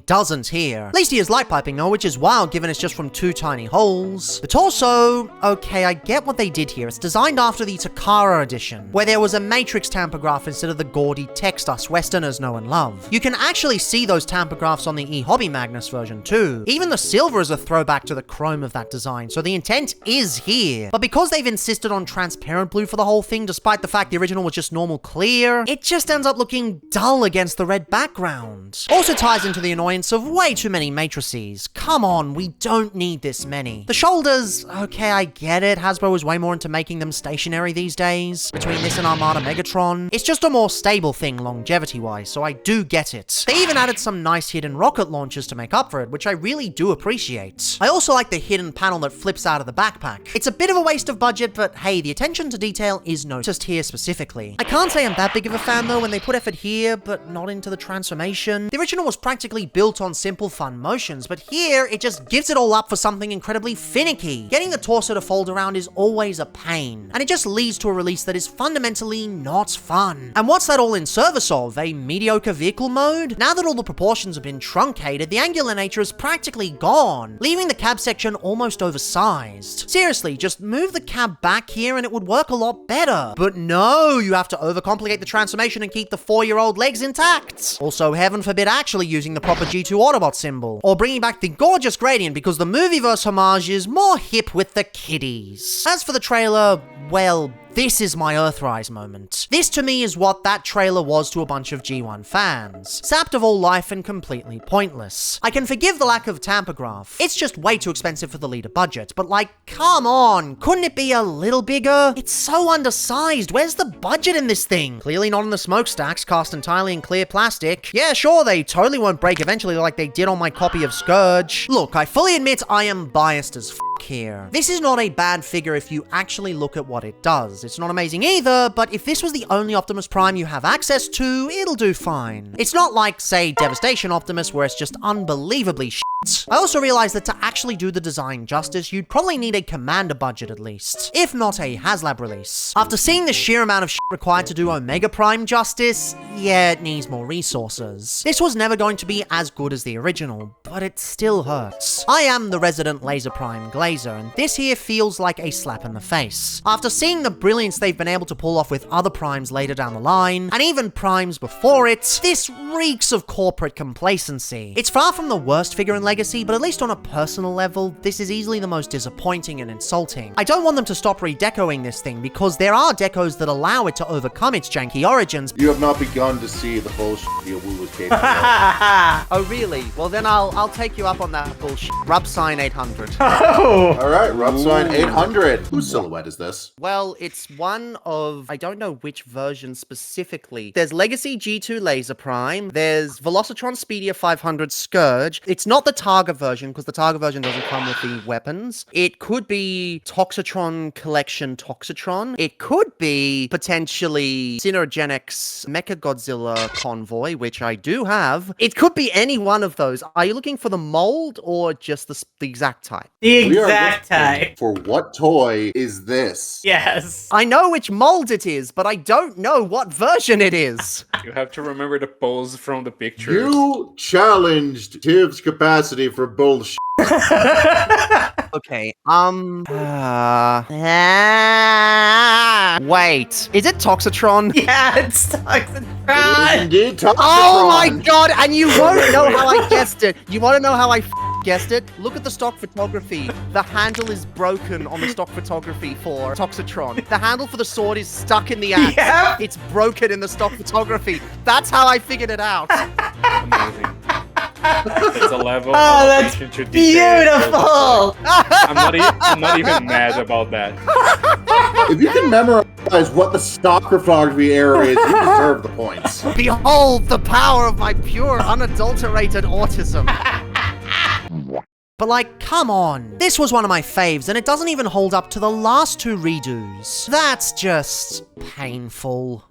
doesn't here. At least he has light piping though, which is wild given it's just from 2 tiny holes. The torso, okay, I get what they did here. It's designed after the Takara edition, where there was a matrix tampograph instead of the gaudy text us Westerners know and love. You can actually see those tampagraphs on the eHobby Magnus version too. Even the silver is a throwback to the chrome of that design, so the intent is here. But because they've insisted on transparent blue for the whole thing, despite the fact the original was just normal clear, it just ends up looking dull against the red background. Also ties into the annoyance of way too many matrices. Come on, we don't need this many. The shoulders, okay, I get it. Hasbro is way more into making them stationary these days. Between this and Armada Megatron, it's just a more stable thing longevity-wise, so I do get it. They even added some nice hidden rocket launchers to make up for it, which I really do appreciate. I also like the hidden panel that flips out of the backpack. It's a bit of a waste of budget, but hey, the attention to detail is noticed here specifically. I can't say I'm that big of a fan though when they put effort here, but not into the transformation. The original was practically built on simple fun motions, but here it just gives it all up for something incredibly finicky. Getting the torso to fold around is always a pain, and it just leads to a release that is fundamentally not fun. And what's that all in service of? A mediocre vehicle mode? Now that all the proportions have been truncated, the angular nature is practically gone, leaving the cab section almost oversized. Seriously, just move the cab back here and it would work a lot better. But no, you have to overcomplicate the transformation and keep the 4-year-old legs intact. Also, heaven forbid actually using the proper G2 Autobot symbol, or bringing back the gorgeous gradient because the movieverse homage is more hip with the kiddies. As for the trailer, well, this is my Earthrise moment. This to me is what that trailer was to a bunch of G1 fans. Sapped of all life and completely pointless. I can forgive the lack of tampograph. It's just way too expensive for the leader budget, but like, come on, couldn't it be a little bigger? It's so undersized. Where's the budget in this thing? Clearly not in the smokestacks, cast entirely in clear plastic. Yeah, sure, they totally won't break eventually like they did on my copy of Scourge. Look, I fully admit I am biased as here. This is not a bad figure if you actually look at what it does. It's not amazing either, but if this was the only Optimus Prime you have access to, it'll do fine. It's not like, say, Devastation Optimus, where it's just unbelievably shit. I also realized that to actually do the design justice, you'd probably need a Commander budget at least, if not a HasLab release. After seeing the sheer amount of shit required to do Omega Prime justice, yeah, it needs more resources. This was never going to be as good as the original, but it still hurts. I am the resident Laser Prime Glazer, and this here feels like a slap in the face. After seeing the brilliance they've been able to pull off with other Primes later down the line, and even Primes before it, this reeks of corporate complacency. It's far from the worst figure in Legacy, but at least on a personal level, this is easily the most disappointing and insulting. I don't want them to stop redecoing this thing, because there are decos that allow it to overcome its janky origins. You have not begun to see the bullshit Wu was capable of. Oh really? Well then I'll take you up on that bullshit. Rub sign 800. Oh! Alright, rub sign 800. Whose silhouette is this? Well, it's one of, I don't know which version specifically. There's Legacy G2 Laser Prime, there's Velocitron Speedia 500 Scourge. It's not the Targa version, because the Targa version doesn't come with the weapons. It could be Toxitron Collection Toxitron. It could be potentially Synergenics Mechagodzilla Convoy, which I do have. It could be any one of those. Are you looking for the mold or just the exact type? The exact type. For what toy is this? Yes. I know which mold it is, but I don't know what version it is. You have to remember the pose from the picture. You challenged Tiv's capacity for bullshit. Okay, wait, is it Toxitron? Yeah, it's Toxitron. It is indeed Toxitron. Oh my god, and you won't know how I guessed it. You want to know how I guessed it? Look at the stock photography. The handle is broken on the stock photography for Toxitron. The handle for the sword is stuck in the axe. Yeah. It's broken in the stock photography. That's how I figured it out. Amazing. It's a level Oh, of that's attention to detail. beautiful. I'm not even mad about that. If you can memorize what the stock photography error is, you deserve the points. Behold the power of my pure, unadulterated autism. But like, come on. This was one of my faves, and it doesn't even hold up to the last two redos. That's just painful.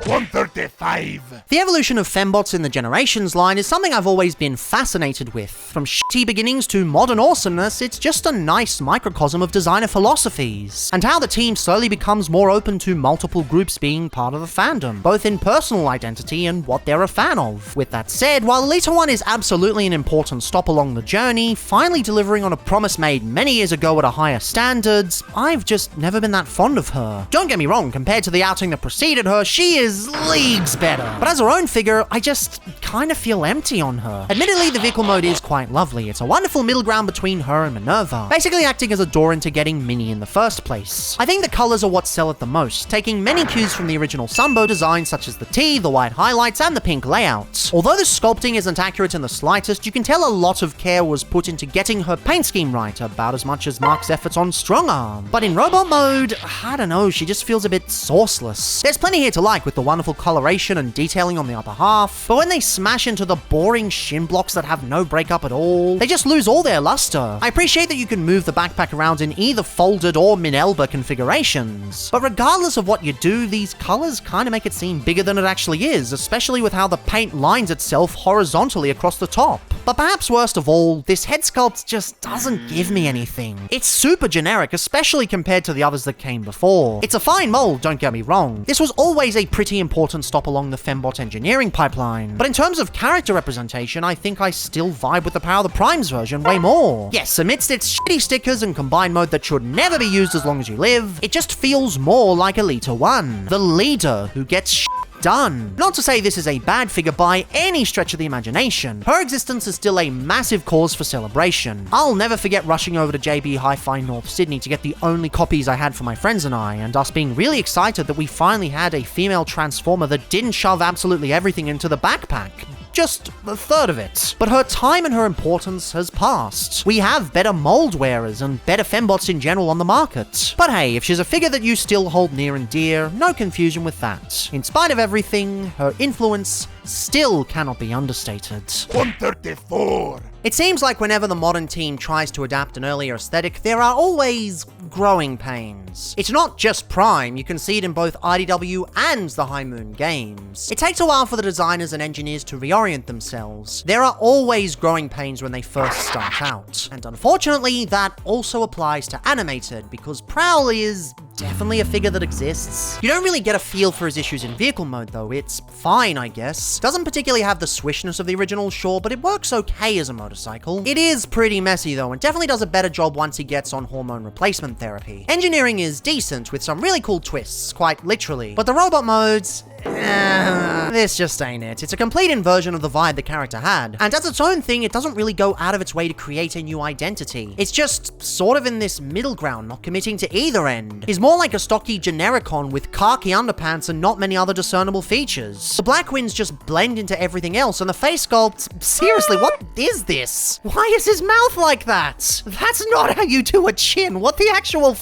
135. The evolution of fembots in the Generations line is something I've always been fascinated with. From shitty beginnings to modern awesomeness, it's just a nice microcosm of designer philosophies, and how the team slowly becomes more open to multiple groups being part of the fandom, both in personal identity and what they're a fan of. With that said, while Elita 1 is absolutely an important stop along the journey, finally delivering on a promise made many years ago at a higher standards, I've just never been that fond of her. Don't get me wrong, compared to the outing that preceded her, she is leagues better. But as her own figure, I just kind of feel empty on her. Admittedly, the vehicle mode is quite lovely, honestly, it's a wonderful middle ground between her and Minerva, basically acting as a door into getting Minnie in the first place. I think the colors are what sell it the most, taking many cues from the original Sunbow design such as the T, the white highlights, and the pink layout. Although the sculpting isn't accurate in the slightest, you can tell a lot of care was put into getting her paint scheme right, about as much as Mark's efforts on Strong Arm. But in robot mode, I don't know, she just feels a bit sourceless. There's plenty here to like with the wonderful coloration and detailing on the upper half, but when they smash into the boring shin blocks that have no breakup at all, they just lose all their luster. I appreciate that you can move the backpack around in either folded or Minelba configurations, but regardless of what you do, these colors kind of make it seem bigger than it actually is, especially with how the paint lines itself horizontally across the top. But perhaps worst of all, this head sculpt just doesn't give me anything. It's super generic, especially compared to the others that came before. It's a fine mold, don't get me wrong. This was always a pretty important stop along the Fembot engineering pipeline. But in terms of character representation, I think I still vibe with the Power of the Primes version way more. Yes, amidst its shitty stickers and combined mode that should never be used as long as you live, it just feels more like Elita 1. The leader who gets done. Not to say this is a bad figure by any stretch of the imagination. Her existence is still a massive cause for celebration. I'll never forget rushing over to JB Hi-Fi North Sydney to get the only copies I had for my friends and I, and us being really excited that we finally had a female Transformer that didn't shove absolutely everything into the backpack. Just a third of it. But her time and her importance has passed. We have better mold wearers and better fembots in general on the market. But hey, if she's a figure that you still hold near and dear, no confusion with that. In spite of everything, her influence still cannot be understated. 134! It seems like whenever the modern team tries to adapt an earlier aesthetic, there are always growing pains. It's not just Prime, you can see it in both IDW and the High Moon games. It takes a while for the designers and engineers to reorient themselves. There are always growing pains when they first start out. And unfortunately, that also applies to animated, because Prowl is definitely a figure that exists. You don't really get a feel for his issues in vehicle mode though. It's fine, I guess. Doesn't particularly have the swishness of the original, sure, but it works okay as a motorcycle. It is pretty messy though, and definitely does a better job once he gets on hormone replacement therapy. Engineering is decent with some really cool twists, quite literally, but the robot modes, this just ain't it. It's a complete inversion of the vibe the character had, and as its own thing, it doesn't really go out of its way to create a new identity. It's just sort of in this middle ground, not committing to either end. He's more like a stocky Genericon with khaki underpants and not many other discernible features. The black wings just blend into everything else, and the face sculpt, seriously, what is this? Why is his mouth like that? That's not how you do a chin. What the actual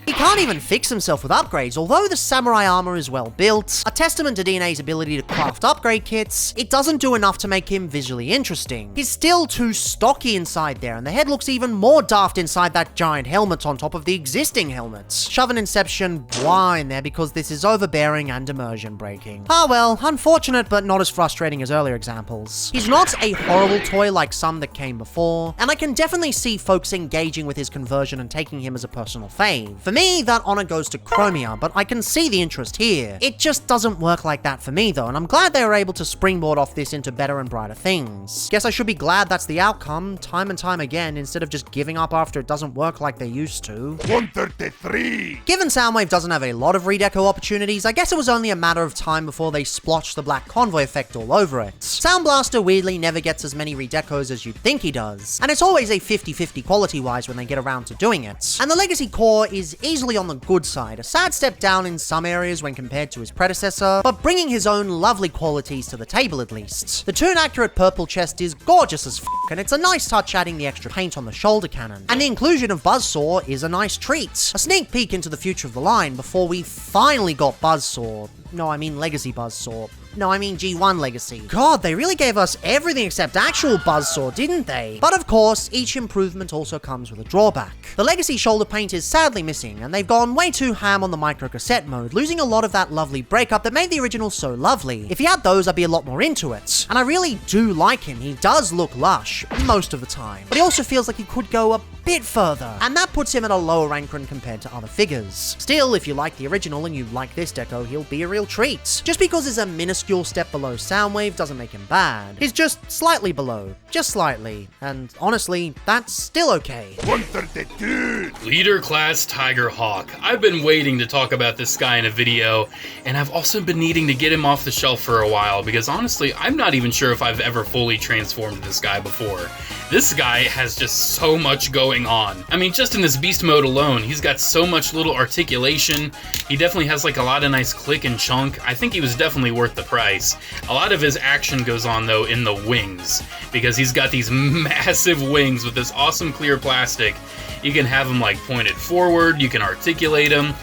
He can't even fix himself with upgrades. Although the samurai armor is well built, a testament to DNA's ability to craft upgrade kits, it doesn't do enough to make him visually interesting. He's still too stocky inside there, and the head looks even more daft inside that giant helmet on top of the existing helmets. Shove an Inception blah in there because this is overbearing and immersion breaking. Ah well, unfortunate but not as frustrating as earlier examples. He's not a horrible toy like some that came before, and I can definitely see folks engaging with his conversion and taking him as a personal fave. For me, that honor goes to Chromia, but I can see the interest here. It just doesn't work like that for me though, and I'm glad they were able to springboard off this into better and brighter things. Guess I should be glad that's the outcome, time and time again, instead of just giving up after it doesn't work like they used to. 133! Given Soundwave doesn't have a lot of redeco opportunities, I guess it was only a matter of time before they splotched the Black Convoy effect all over it. Sound Blaster weirdly never gets as many redecos as you'd think he does, and it's always a 50-50 quality-wise when they get around to doing it. And the Legacy Core is easily on the good side, a sad step down in some areas when compared to his predecessor, but bringing his own lovely qualities to the table at least. The toon-accurate purple chest is gorgeous as f***, and it's a nice touch adding the extra paint on the shoulder cannon. And the inclusion of Buzzsaw is a nice treat. A sneak peek into the future of the line before we finally got Buzzsaw. No, I mean Legacy Buzzsaw. No, I mean G1 Legacy. God, they really gave us everything except actual Buzzsaw, didn't they? But of course, each improvement also comes with a drawback. The Legacy shoulder paint is sadly missing, and they've gone way too ham on the micro cassette mode, losing a lot of that lovely breakup that made the original so lovely. If he had those, I'd be a lot more into it. And I really do like him. He does look lush, most of the time. But he also feels like he could go a bit further, and that puts him at a lower rank when compared to other figures. Still, if you like the original and you like this deco, he'll be a real treat. Just because there's a minuscule minuscule step below Soundwave doesn't make him bad. He's just slightly below. Just slightly. And honestly, that's still okay. 132! Leader Class Tiger Hawk. I've been waiting to talk about this guy in a video, and I've also been needing to get him off the shelf for a while, because honestly, I'm not even sure if I've ever fully transformed this guy before. This guy has just so much going on. I mean, just in this beast mode alone, he's got so much little articulation. He definitely has like a lot of nice click and chunk. I think he was definitely worth the price. A lot of his action goes on though in the wings, because he's got these massive wings with this awesome clear plastic. You can have him like pointed forward, you can articulate him.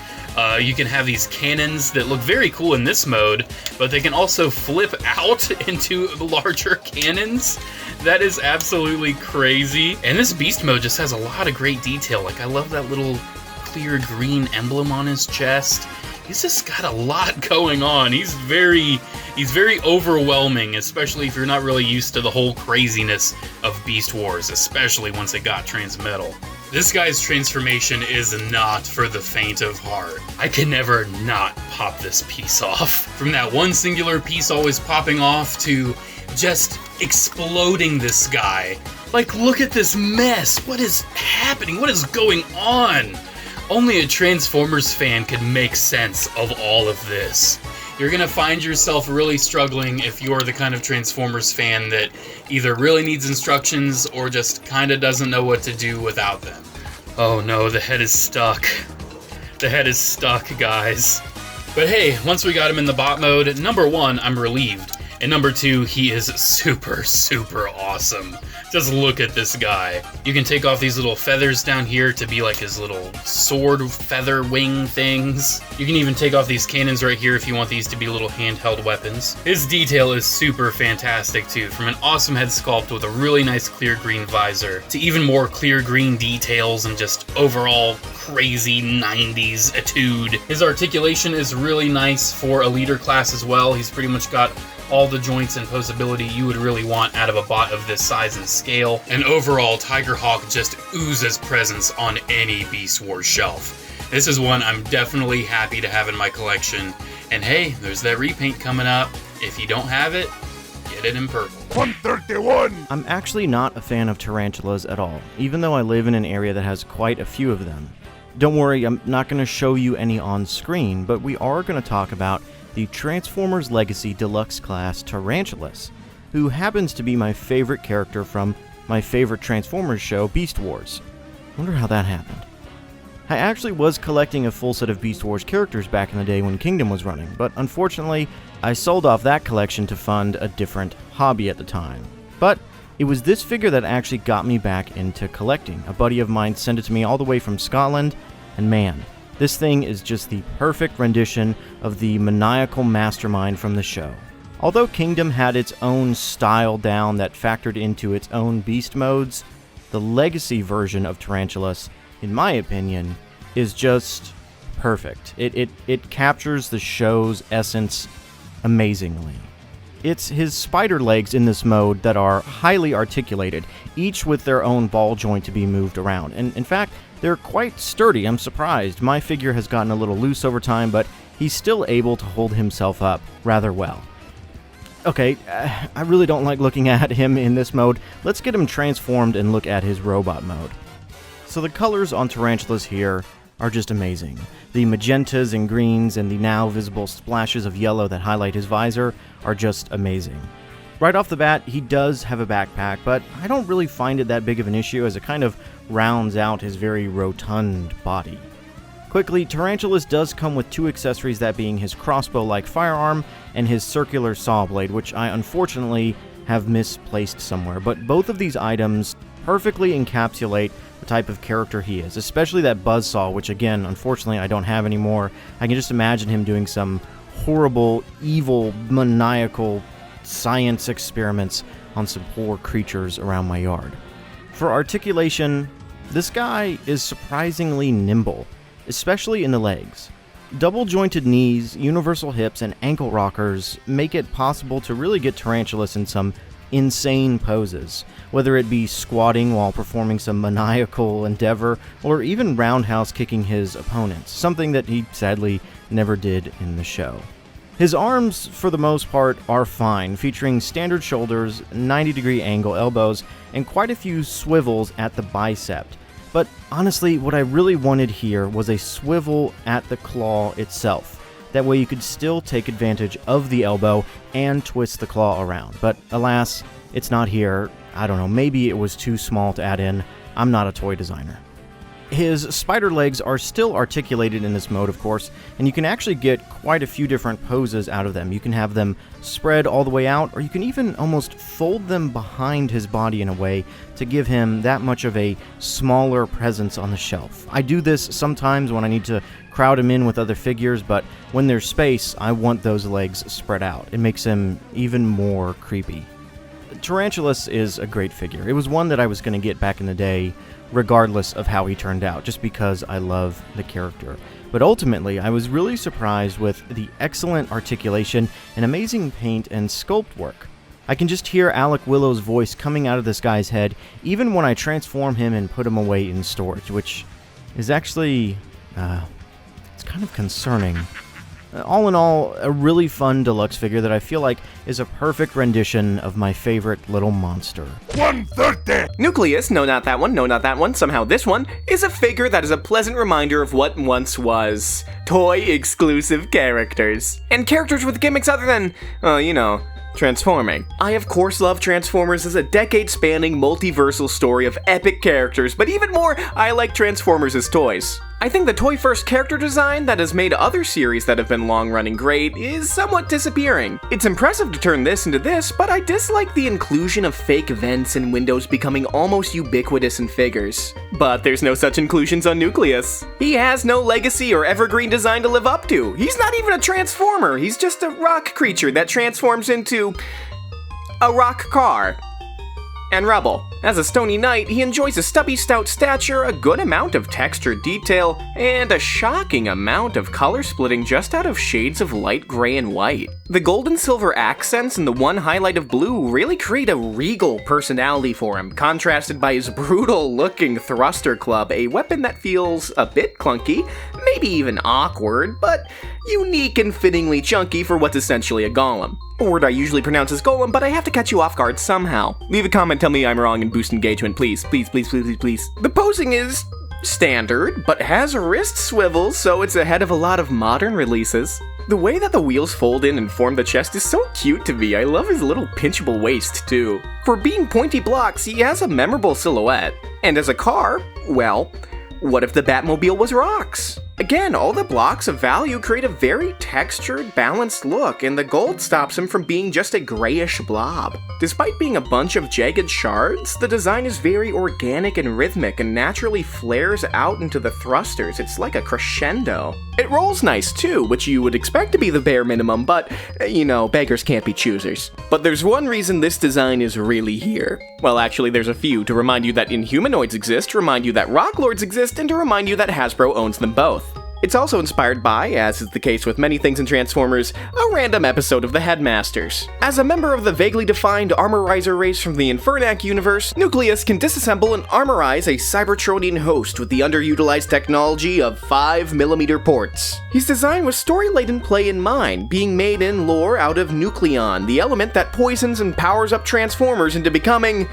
You can have these cannons that look very cool in this mode, but they can also flip out into larger cannons. That is absolutely crazy. And this beast mode just has a lot of great detail. Like, I love that little clear green emblem on his chest. He's just got a lot going on. He's very overwhelming, especially if you're not really used to the whole craziness of Beast Wars, especially once it got Transmetal. This guy's transformation is not for the faint of heart. I can never not pop this piece off. From that one singular piece always popping off to just exploding this guy. Like, look at this mess. What is happening? What is going on? Only a Transformers fan could make sense of all of this. You're gonna find yourself really struggling if you're the kind of Transformers fan that either really needs instructions or just kinda doesn't know what to do without them. Oh no, the head is stuck. The head is stuck, guys. But hey, once we got him in the bot mode, number one, I'm relieved. And number two, he is super, super awesome. Just look at this guy. You can take off these little feathers down here to be like his little sword feather wing things. You can even take off these cannons right here if you want these to be little handheld weapons. His detail is super fantastic too, from an awesome head sculpt with a really nice clear green visor, to even more clear green details and just overall crazy 90s etude. His articulation is really nice for a leader class as well. He's pretty much got all the joints and posability you would really want out of a bot of this size and scale. And overall, Tiger Hawk just oozes presence on any Beast Wars shelf. This is one I'm definitely happy to have in my collection. And hey, there's that repaint coming up. If you don't have it, get it in purple. 131! I'm actually not a fan of tarantulas at all, even though I live in an area that has quite a few of them. Don't worry, I'm not going to show you any on screen, but we are going to talk about the Transformers Legacy Deluxe Class Tarantulas, who happens to be my favorite character from my favorite Transformers show, Beast Wars. Wonder how that happened. I actually was collecting a full set of Beast Wars characters back in the day when Kingdom was running, but unfortunately, I sold off that collection to fund a different hobby at the time. But it was this figure that actually got me back into collecting. A buddy of mine sent it to me all the way from Scotland, and man, this thing is just the perfect rendition of the maniacal mastermind from the show. Although Kingdom had its own style down that factored into its own beast modes, the Legacy version of Tarantulas, in my opinion, is just perfect. It captures the show's essence amazingly. It's his spider legs in this mode that are highly articulated, each with their own ball joint to be moved around. And in fact, they're quite sturdy. I'm surprised. My figure has gotten a little loose over time, but he's still able to hold himself up rather well. Okay, I really don't like looking at him in this mode. Let's get him transformed and look at his robot mode. So the colors on Tarantulas here are just amazing. The magentas and greens and the now visible splashes of yellow that highlight his visor are just amazing. Right off the bat, he does have a backpack, but I don't really find it that big of an issue as it kind of rounds out his very rotund body. Quickly, Tarantulas does come with two accessories, that being his crossbow-like firearm and his circular saw blade, which I unfortunately have misplaced somewhere, but both of these items perfectly encapsulate the type of character he is, especially that buzzsaw, which again, unfortunately, I don't have anymore. I can just imagine him doing some horrible, evil, maniacal science experiments on some poor creatures around my yard. For articulation, this guy is surprisingly nimble, especially in the legs. Double-jointed knees, universal hips, and ankle rockers make it possible to really get Tarantulas in some insane poses, whether it be squatting while performing some maniacal endeavor, or even roundhouse kicking his opponents, something that he sadly never did in the show. His arms, for the most part, are fine, featuring standard shoulders, 90-degree angle elbows, and quite a few swivels at the bicep. But honestly, what I really wanted here was a swivel at the claw itself. That way you could still take advantage of the elbow and twist the claw around. But alas, it's not here. I don't know, maybe it was too small to add in. I'm not a toy designer. His spider legs are still articulated in this mode, of course, and you can actually get quite a few different poses out of them. You can have them spread all the way out, or you can even almost fold them behind his body in a way to give him that much of a smaller presence on the shelf. I do this sometimes when I need to crowd him in with other figures, but when there's space, I want those legs spread out. It makes him even more creepy. Tarantulas is a great figure. It was one that I was going to get back in the day, regardless of how he turned out, just because I love the character. But ultimately, I was really surprised with the excellent articulation and amazing paint and sculpt work. I can just hear Alec Willow's voice coming out of this guy's head, even when I transform him and put him away in storage, which is actually, it's kind of concerning. All in all, a really fun deluxe figure that I feel like is a perfect rendition of my favorite little monster. 130! Nucleus, no not that one, somehow this one, is a figure that is a pleasant reminder of what once was. Toy-exclusive characters. And characters with gimmicks other than, transforming. I of course love Transformers as a decade-spanning multiversal story of epic characters, but even more, I like Transformers as toys. I think the toy-first character design that has made other series that have been long-running great is somewhat disappearing. It's impressive to turn this into this, but I dislike the inclusion of fake vents and windows becoming almost ubiquitous in figures. But there's no such inclusions on Nucleus. He has no legacy or evergreen design to live up to. He's not even a transformer, he's just a rock creature that transforms into a rock car and rubble. As a stony knight, he enjoys a stubby stout stature, a good amount of textured detail, and a shocking amount of color splitting just out of shades of light gray and white. The gold and silver accents and the one highlight of blue really create a regal personality for him, contrasted by his brutal looking thruster club, a weapon that feels a bit clunky, maybe even awkward, but unique and fittingly chunky for what's essentially a golem. A word I usually pronounce as golem, but I have to catch you off guard somehow. Leave a comment, tell me I'm wrong, and boost engagement, please. Please, please, please, please, please. The posing is standard, but has wrist swivels, so it's ahead of a lot of modern releases. The way that the wheels fold in and form the chest is so cute to me. I love his little pinchable waist, too. For being pointy blocks, he has a memorable silhouette. And as a car, well, what if the Batmobile was rocks? Again, all the blocks of value create a very textured, balanced look, and the gold stops him from being just a grayish blob. Despite being a bunch of jagged shards, the design is very organic and rhythmic and naturally flares out into the thrusters. It's like a crescendo. It rolls nice too, which you would expect to be the bare minimum, but, beggars can't be choosers. But there's one reason this design is really here. Well, actually, there's a few, to remind you that Inhumanoids exist, to remind you that Rock Lords exist, and to remind you that Hasbro owns them both. It's also inspired by, as is the case with many things in Transformers, a random episode of the Headmasters. As a member of the vaguely defined Armorizer race from the Infernac universe, Nucleus can disassemble and armorize a Cybertronian host with the underutilized technology of 5mm ports. His design was story-laden play in mind, being made in lore out of Nucleon, the element that poisons and powers up Transformers into becoming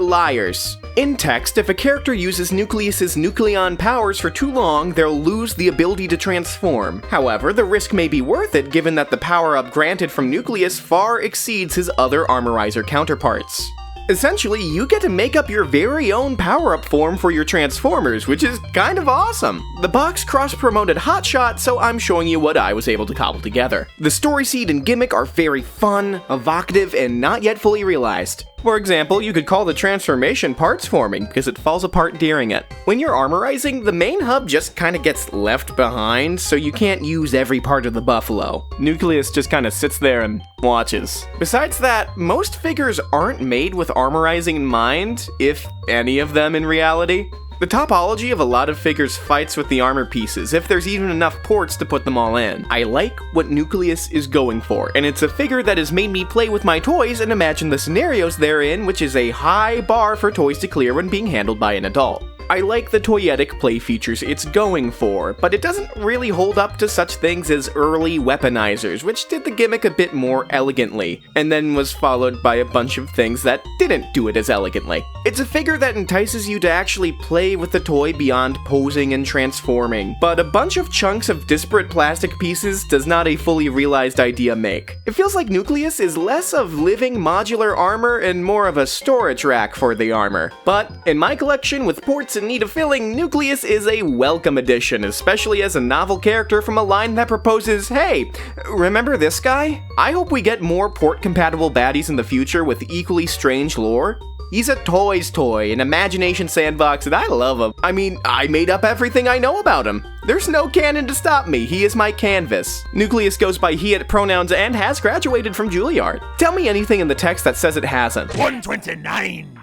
liars. In text, if a character uses Nucleus's Nucleon powers for too long, they'll lose the ability to transform. However, the risk may be worth it given that the power-up granted from Nucleus far exceeds his other Armorizer counterparts. Essentially, you get to make up your very own power-up form for your Transformers, which is kind of awesome. The box cross-promoted Hotshot, so I'm showing you what I was able to cobble together. The story seed and gimmick are very fun, evocative, and not yet fully realized. For example, you could call the transformation parts forming, because it falls apart during it. When you're armorizing, the main hub just kinda gets left behind, so you can't use every part of the Buffalo. Nucleus just kinda sits there and watches. Besides that, most figures aren't made with armorizing in mind, if any of them in reality. The topology of a lot of figures fights with the armor pieces, if there's even enough ports to put them all in. I like what Nucleus is going for, and it's a figure that has made me play with my toys and imagine the scenarios they're in, which is a high bar for toys to clear when being handled by an adult. I like the toyetic play features it's going for, but it doesn't really hold up to such things as early weaponizers, which did the gimmick a bit more elegantly, and then was followed by a bunch of things that didn't do it as elegantly. It's a figure that entices you to actually play with the toy beyond posing and transforming, but a bunch of chunks of disparate plastic pieces does not a fully realized idea make. It feels like Nucleus is less of living modular armor and more of a storage rack for the armor. But in my collection with ports in need of filling, Nucleus is a welcome addition, especially as a novel character from a line that proposes, hey, remember this guy? I hope we get more port-compatible baddies in the future with equally strange lore. He's a toys toy, an imagination sandbox, and I love him. I mean, I made up everything I know about him. There's no canon to stop me, he is my canvas. Nucleus goes by he it pronouns and has graduated from Juilliard. Tell me anything in the text that says it hasn't. 129!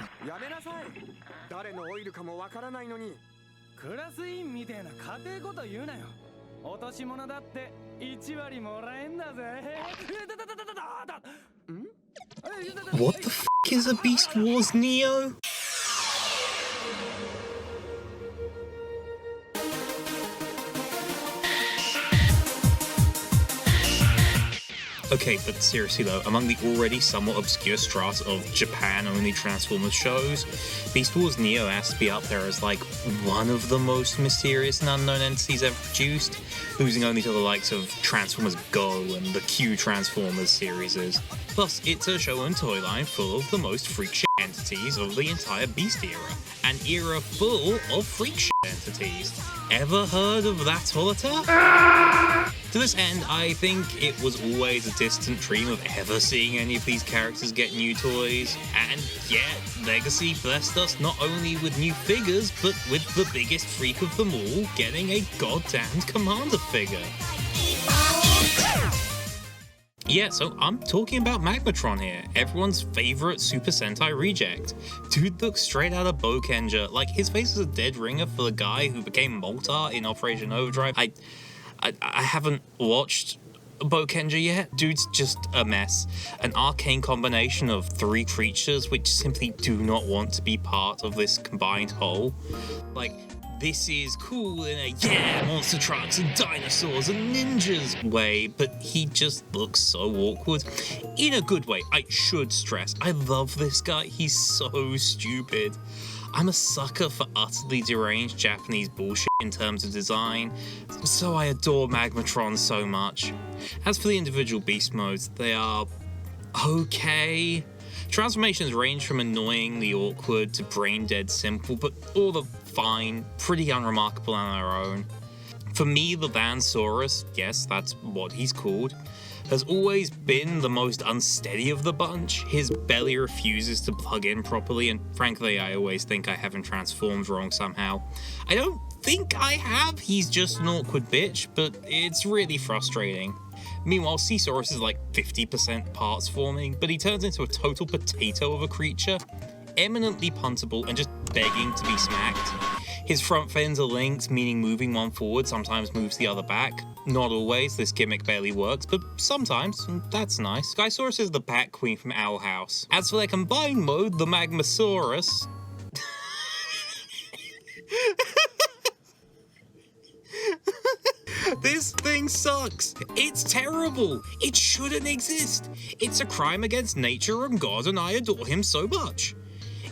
クラス委員みたいな家庭こと言うなよ。落とし物だって1割もらえんだぜ。What the f*** is a Beast Wars Neo? Okay, but seriously though, among the already somewhat obscure strata of Japan-only Transformers shows, Beast Wars Neo has to be up there as like one of the most mysterious and unknown entities ever produced, losing only to the likes of Transformers Go and the Q Transformers series. Plus, it's a show and toy line full of the most freak shit entities of the entire Beast era, an era full of freak shit entities. Ever heard of that, Holiter? To this end, I think it was always a distant dream of ever seeing any of these characters get new toys, and yet Legacy blessed us not only with new figures, but with the biggest freak of them all getting a goddamned Commander figure. Yeah, so I'm talking about Magmatron here, everyone's favorite Super Sentai reject. Dude looks straight out of Bokenger, like his face is a dead ringer for the guy who became Moltar in Operation Overdrive. I haven't watched Bokenger yet. Dude's just a mess. An arcane combination of three creatures which simply do not want to be part of this combined whole. Like, this is cool in a yeah, monster trucks and dinosaurs and ninjas way, but he just looks so awkward. In a good way, I should stress. I love this guy, he's so stupid. I'm a sucker for utterly deranged Japanese bullshit in terms of design, so I adore Magmatron so much. As for the individual beast modes, they are okay. Transformations range from annoyingly awkward to brain-dead simple, but all the fine, pretty unremarkable on their own. For me, the Vansaurus, yes, that's what he's called, has always been the most unsteady of the bunch. His belly refuses to plug in properly, and frankly, I always think I have him transformed wrong somehow. I don't think I have, he's just an awkward bitch, but it's really frustrating. Meanwhile, Seasaurus is like 50% parts forming, but he turns into a total potato of a creature, eminently puntable and just begging to be smacked. His front fins are linked, meaning moving one forward sometimes moves the other back. Not always, this gimmick barely works, but sometimes, and that's nice. Skysaurus is the Bat Queen from Owl House. As for their combined mode, the Magmasaurus... This thing sucks. It's terrible. It shouldn't exist. It's a crime against nature and God, and I adore him so much.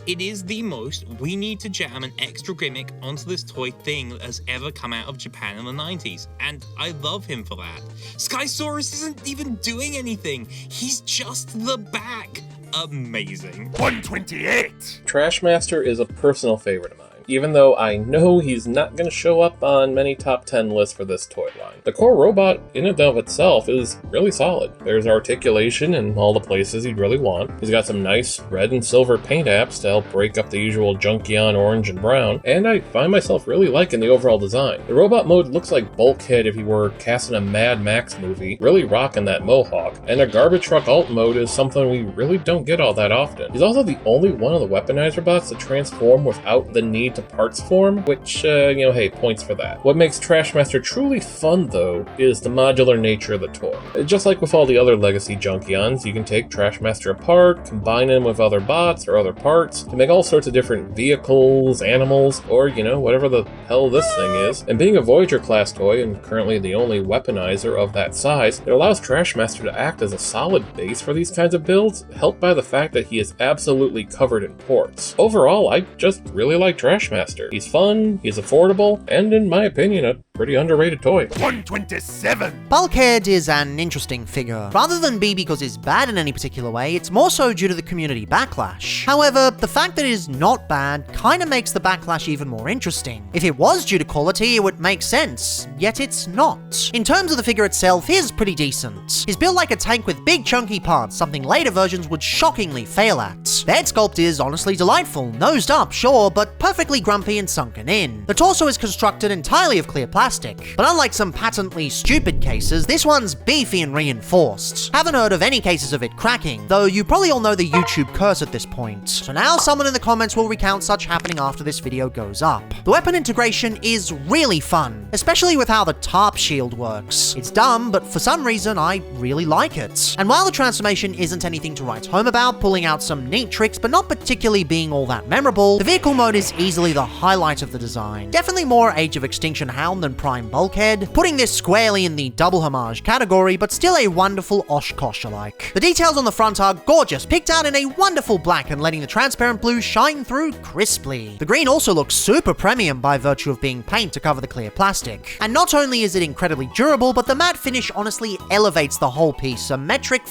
It is the most we need to jam an extra gimmick onto this toy thing that has ever come out of Japan in the 90s, and I love him for that. Skysaurus isn't even doing anything. He's just the back. Amazing. 128! Trashmaster is a personal favorite of mine, even though I know he's not going to show up on many top 10 lists for this toy line. The core robot in and of itself is really solid. There's articulation in all the places you'd really want. He's got some nice red and silver paint apps to help break up the usual Junkion orange and brown, and I find myself really liking the overall design. The robot mode looks like Bulkhead if he were casting a Mad Max movie, really rocking that mohawk, and a garbage truck alt mode is something we really don't get all that often. He's also the only one of the weaponized robots to transform without the need to parts form, which, hey, points for that. What makes Trashmaster truly fun, though, is the modular nature of the toy. Just like with all the other Legacy Junkions, you can take Trashmaster apart, combine him with other bots or other parts to make all sorts of different vehicles, animals, or, whatever the hell this thing is. And being a Voyager class toy, and currently the only weaponizer of that size, it allows Trashmaster to act as a solid base for these kinds of builds, helped by the fact that he is absolutely covered in ports. Overall, I just really like Trashmaster. He's fun, he's affordable, and in my opinion, a pretty underrated toy. 127! Bulkhead is an interesting figure. Rather than be because he's bad in any particular way, it's more so due to the community backlash. However, the fact that it is not bad kinda makes the backlash even more interesting. If it was due to quality, it would make sense, yet it's not. In terms of the figure itself, he's pretty decent. He's built like a tank with big chunky parts, something later versions would shockingly fail at. The head sculpt is honestly delightful, nosed up, sure, but perfectly grumpy and sunken in. The torso is constructed entirely of clear plastic, but unlike some patently stupid cases, this one's beefy and reinforced. Haven't heard of any cases of it cracking, though you probably all know the YouTube curse at this point. So now someone in the comments will recount such happening after this video goes up. The weapon integration is really fun, especially with how the tarp shield works. It's dumb, but for some reason I really like it. And while the transformation isn't anything to write home about, pulling out some neat tricks but not particularly being all that memorable, the vehicle mode is easily the highlight of the design. Definitely more Age of Extinction Hound than Prime Bulkhead, putting this squarely in the double homage category, but still a wonderful Oshkosh alike. The details on the front are gorgeous, picked out in a wonderful black and letting the transparent blue shine through crisply. The green also looks super premium by virtue of being paint to cover the clear plastic. And not only is it incredibly durable, but the matte finish honestly elevates the whole piece a metric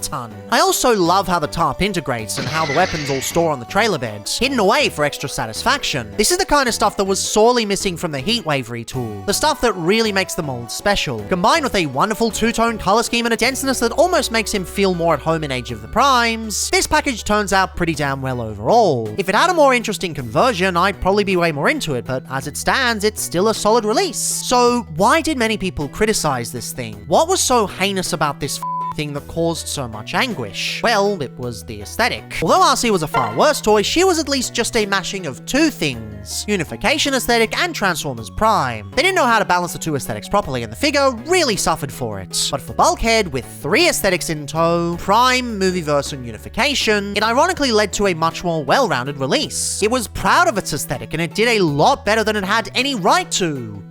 ton. I also love how the tarp integrates and how the weapons all store on the trailer beds, hidden away for extra satisfaction. This is the kind of stuff that was sorely missing from the Heatwave retool, the stuff that really makes the mold special, combined with a wonderful two-tone color scheme and a denseness that almost makes him feel more at home in Age of the Primes. This package turns out pretty damn well overall. If it had a more interesting conversion, I'd probably be way more into it, but as it stands, it's still a solid release. So why did many people criticize this thing? What was so heinous about this thing that caused so much anguish? Well, it was the aesthetic. Although RC was a far worse toy, she was at least just a mashing of two things: Unification aesthetic and Transformers Prime. They didn't know how to balance the two aesthetics properly, and the figure really suffered for it. But for Bulkhead, with three aesthetics in tow, Prime, Movieverse, and Unification, it ironically led to a much more well-rounded release. It was proud of its aesthetic, and it did a lot better than it had any right to.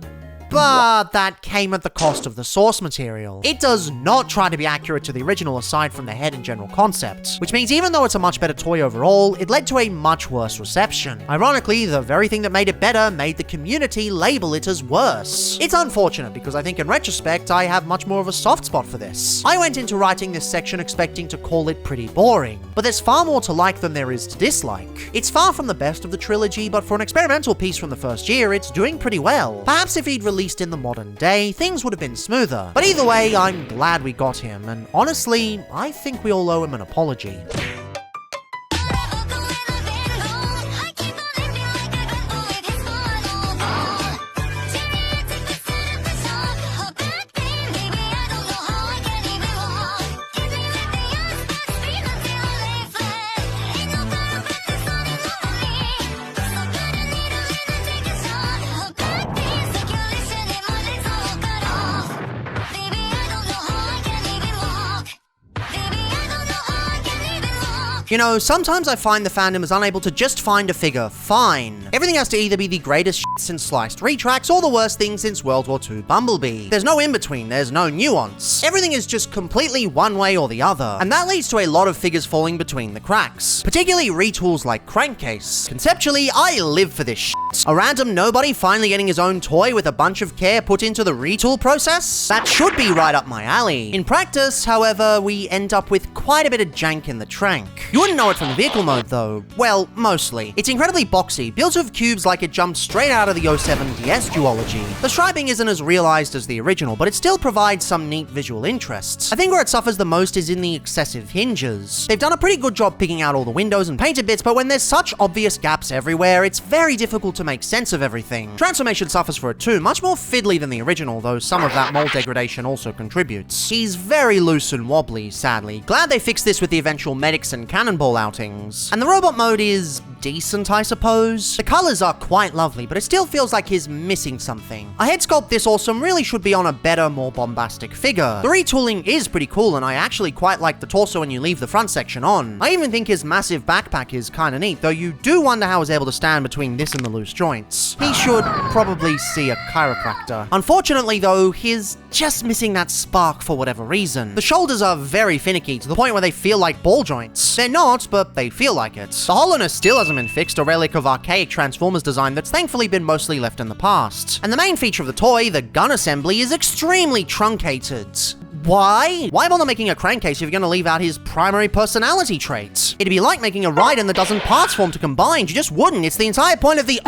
But that came at the cost of the source material. It does not try to be accurate to the original aside from the head and general concept, which means even though it's a much better toy overall, it led to a much worse reception. Ironically, the very thing that made it better made the community label it as worse. It's unfortunate because I think in retrospect, I have much more of a soft spot for this. I went into writing this section expecting to call it pretty boring, but there's far more to like than there is to dislike. It's far from the best of the trilogy, but for an experimental piece from the first year, it's doing pretty well. Perhaps if he'd released in the modern day, things would have been smoother. But either way, I'm glad we got him, and honestly, I think we all owe him an apology. You know, sometimes I find the fandom is unable to just find a figure fine. Everything has to either be the greatest shit since Sliced Retracts or the worst thing since World War II Bumblebee. There's no in-between, there's no nuance. Everything is just completely one way or the other, and that leads to a lot of figures falling between the cracks, particularly retools like Crankcase. Conceptually, I live for this shit. A random nobody finally getting his own toy with a bunch of care put into the retool process? That should be right up my alley. In practice, however, we end up with quite a bit of jank in the trank. You wouldn't know it from the vehicle mode though. Well, mostly. It's incredibly boxy, built of cubes like it jumped straight out of the 07 DS duology. The striping isn't as realized as the original, but it still provides some neat visual interests. I think where it suffers the most is in the excessive hinges. They've done a pretty good job picking out all the windows and painted bits, but when there's such obvious gaps everywhere, it's very difficult to to make sense of everything. Transformation suffers for it too, much more fiddly than the original, though some of that mold degradation also contributes. He's very loose and wobbly, sadly. Glad they fixed this with the eventual medics and cannonball outings. And the robot mode is decent, I suppose. The colors are quite lovely, but it still feels like he's missing something. A head sculpt this awesome really should be on a better, more bombastic figure. The retooling is pretty cool, and I actually quite like the torso when you leave the front section on. I even think his massive backpack is kinda neat, though you do wonder how he's able to stand between this and the loose joints. He should probably see a chiropractor. Unfortunately though, he's just missing that spark for whatever reason. The shoulders are very finicky, to the point where they feel like ball joints. They're not, but they feel like it. The hollowness still hasn't been fixed, a relic of archaic Transformers design that's thankfully been mostly left in the past. And the main feature of the toy, the gun assembly, is extremely truncated. Why? Why bother making a crankcase if you're going to leave out his primary personality trait? It'd be like making a Raiden that doesn't parts form to combine. You just wouldn't. It's the entire point of the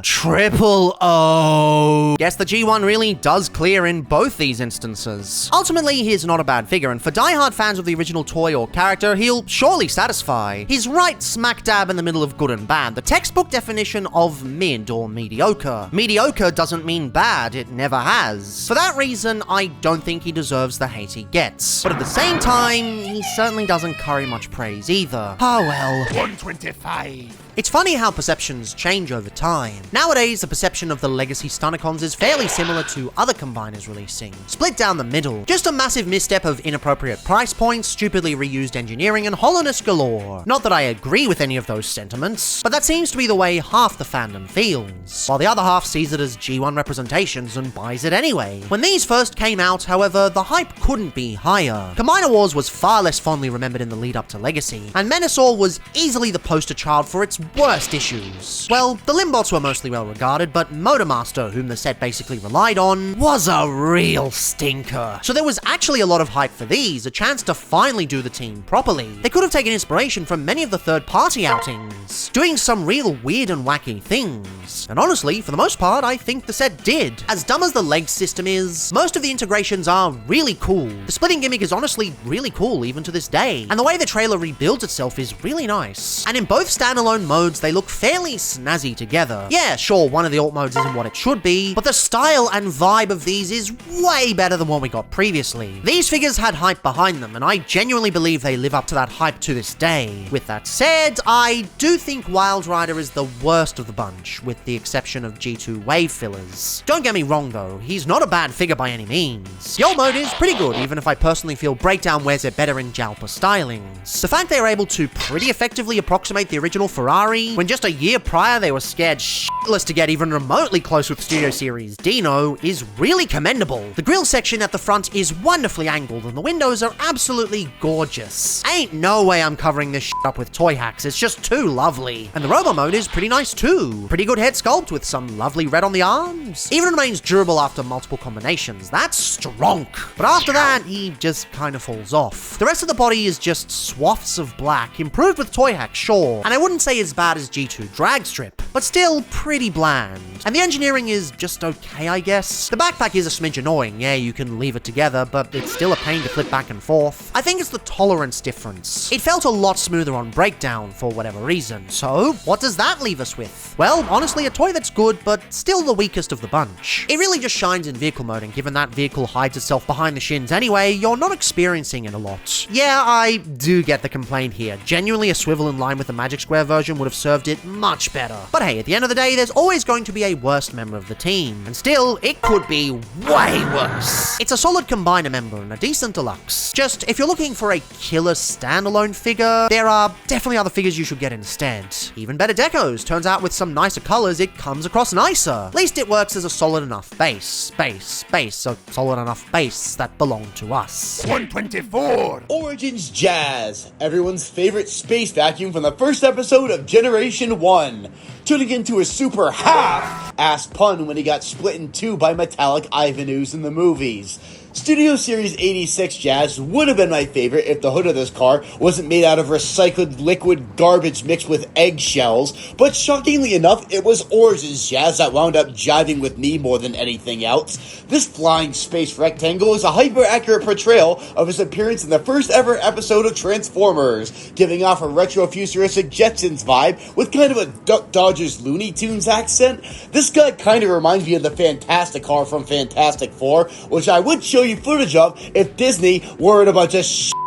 Triple O. Guess the G1 really does clear in both these instances. Ultimately, he's not a bad figure, and for diehard fans of the original toy or character, he'll surely satisfy. He's right smack dab in the middle of good and bad, the textbook definition of mid or mediocre. Mediocre doesn't mean bad, it never has. For that reason, I don't think he deserves the hate he gets. But at the same time, he certainly doesn't curry much praise either. Oh well. 125. It's funny how perceptions change over time. Nowadays, the perception of the legacy Stunticons is fairly similar to other combiners releasing. Split down the middle. Just a massive misstep of inappropriate price points, stupidly reused engineering, and hollowness galore. Not that I agree with any of those sentiments, but that seems to be the way half the fandom feels, while the other half sees it as G1 representations and buys it anyway. When these first came out, however, the hype couldn't be higher. Combiner Wars was far less fondly remembered in the lead up to Legacy, and Menasor was easily the poster child for its worst issues. Well, the Limbots were mostly well regarded, but Motormaster, whom the set basically relied on, was a real stinker. So there was actually a lot of hype for these, a chance to finally do the team properly. They could have taken inspiration from many of the third-party outings, doing some real weird and wacky things. And honestly, for the most part, I think the set did. As dumb as the leg system is, most of the integrations are really cool. The splitting gimmick is honestly really cool even to this day, and the way the trailer rebuilds itself is really nice. And in both standalone modes, they look fairly snazzy together. Yeah, sure, one of the alt modes isn't what it should be, but the style and vibe of these is way better than what we got previously. These figures had hype behind them, and I genuinely believe they live up to that hype to this day. With that said, I do think Wild Rider is the worst of the bunch, with the exception of G2 wave fillers. Don't get me wrong though, he's not a bad figure by any means. The alt mode is pretty good, even if I personally feel Breakdown wears it better in Jalpa stylings. The fact they were able to pretty effectively approximate the original Ferrari, when just a year prior they were scared shitless to get even remotely close with Studio Series Dino, is really commendable. The grille section at the front is wonderfully angled, and the windows are absolutely gorgeous. Ain't no way I'm covering this shit up with toy hacks, it's just too lovely. And the Robo mode is pretty nice too. Pretty good head sculpt with some lovely red on the arms. Even remains durable after multiple combinations. That's strong. But after that, he just kind of falls off. The rest of the body is just swaths of black, improved with toy hacks, sure. And I wouldn't say as bad as G2 Drag Strip, but still pretty bland. And the engineering is just okay, I guess. The backpack is a smidge annoying. Yeah, you can leave it together, but it's still a pain to flip back and forth. I think it's the tolerance difference. It felt a lot smoother on Breakdown for whatever reason. So, what does that leave us with? Well, honestly, a toy that's good, but still the weakest of the bunch. It really just shines in vehicle mode, and given that vehicle hides itself behind the shins anyway, you're not experiencing it a lot. Yeah, I do get the complaint here. Genuinely, a swivel in line with the Magic Square version would have served it much better. But hey, at the end of the day, there's always going to be a worst member of the team, and still, it could be way worse. It's a solid combiner member and a decent deluxe. Just, if you're looking for a killer standalone figure, there are definitely other figures you should get instead. Even better decos. Turns out with some nicer colors, it comes across nicer. At least it works as a solid enough base. A solid enough base that belonged to us. 124. Origins Jazz, everyone's favorite space vacuum from the first episode of Generation 1. turning into a super half-ass pun when he got split in two by metallic Ivanus in the movies. Studio Series 86 Jazz would have been my favorite if the hood of this car wasn't made out of recycled liquid garbage mixed with eggshells, but shockingly enough, it was Origins Jazz that wound up jiving with me more than anything else. This flying space rectangle is a hyper-accurate portrayal of his appearance in the first ever episode of Transformers, giving off a retro-futuristic Jetsons vibe with kind of a Duck Dodgers Looney Tunes accent. This guy kind of reminds me of the Fantastic car from Fantastic Four, which I would show you footage of if Disney weren't a bunch of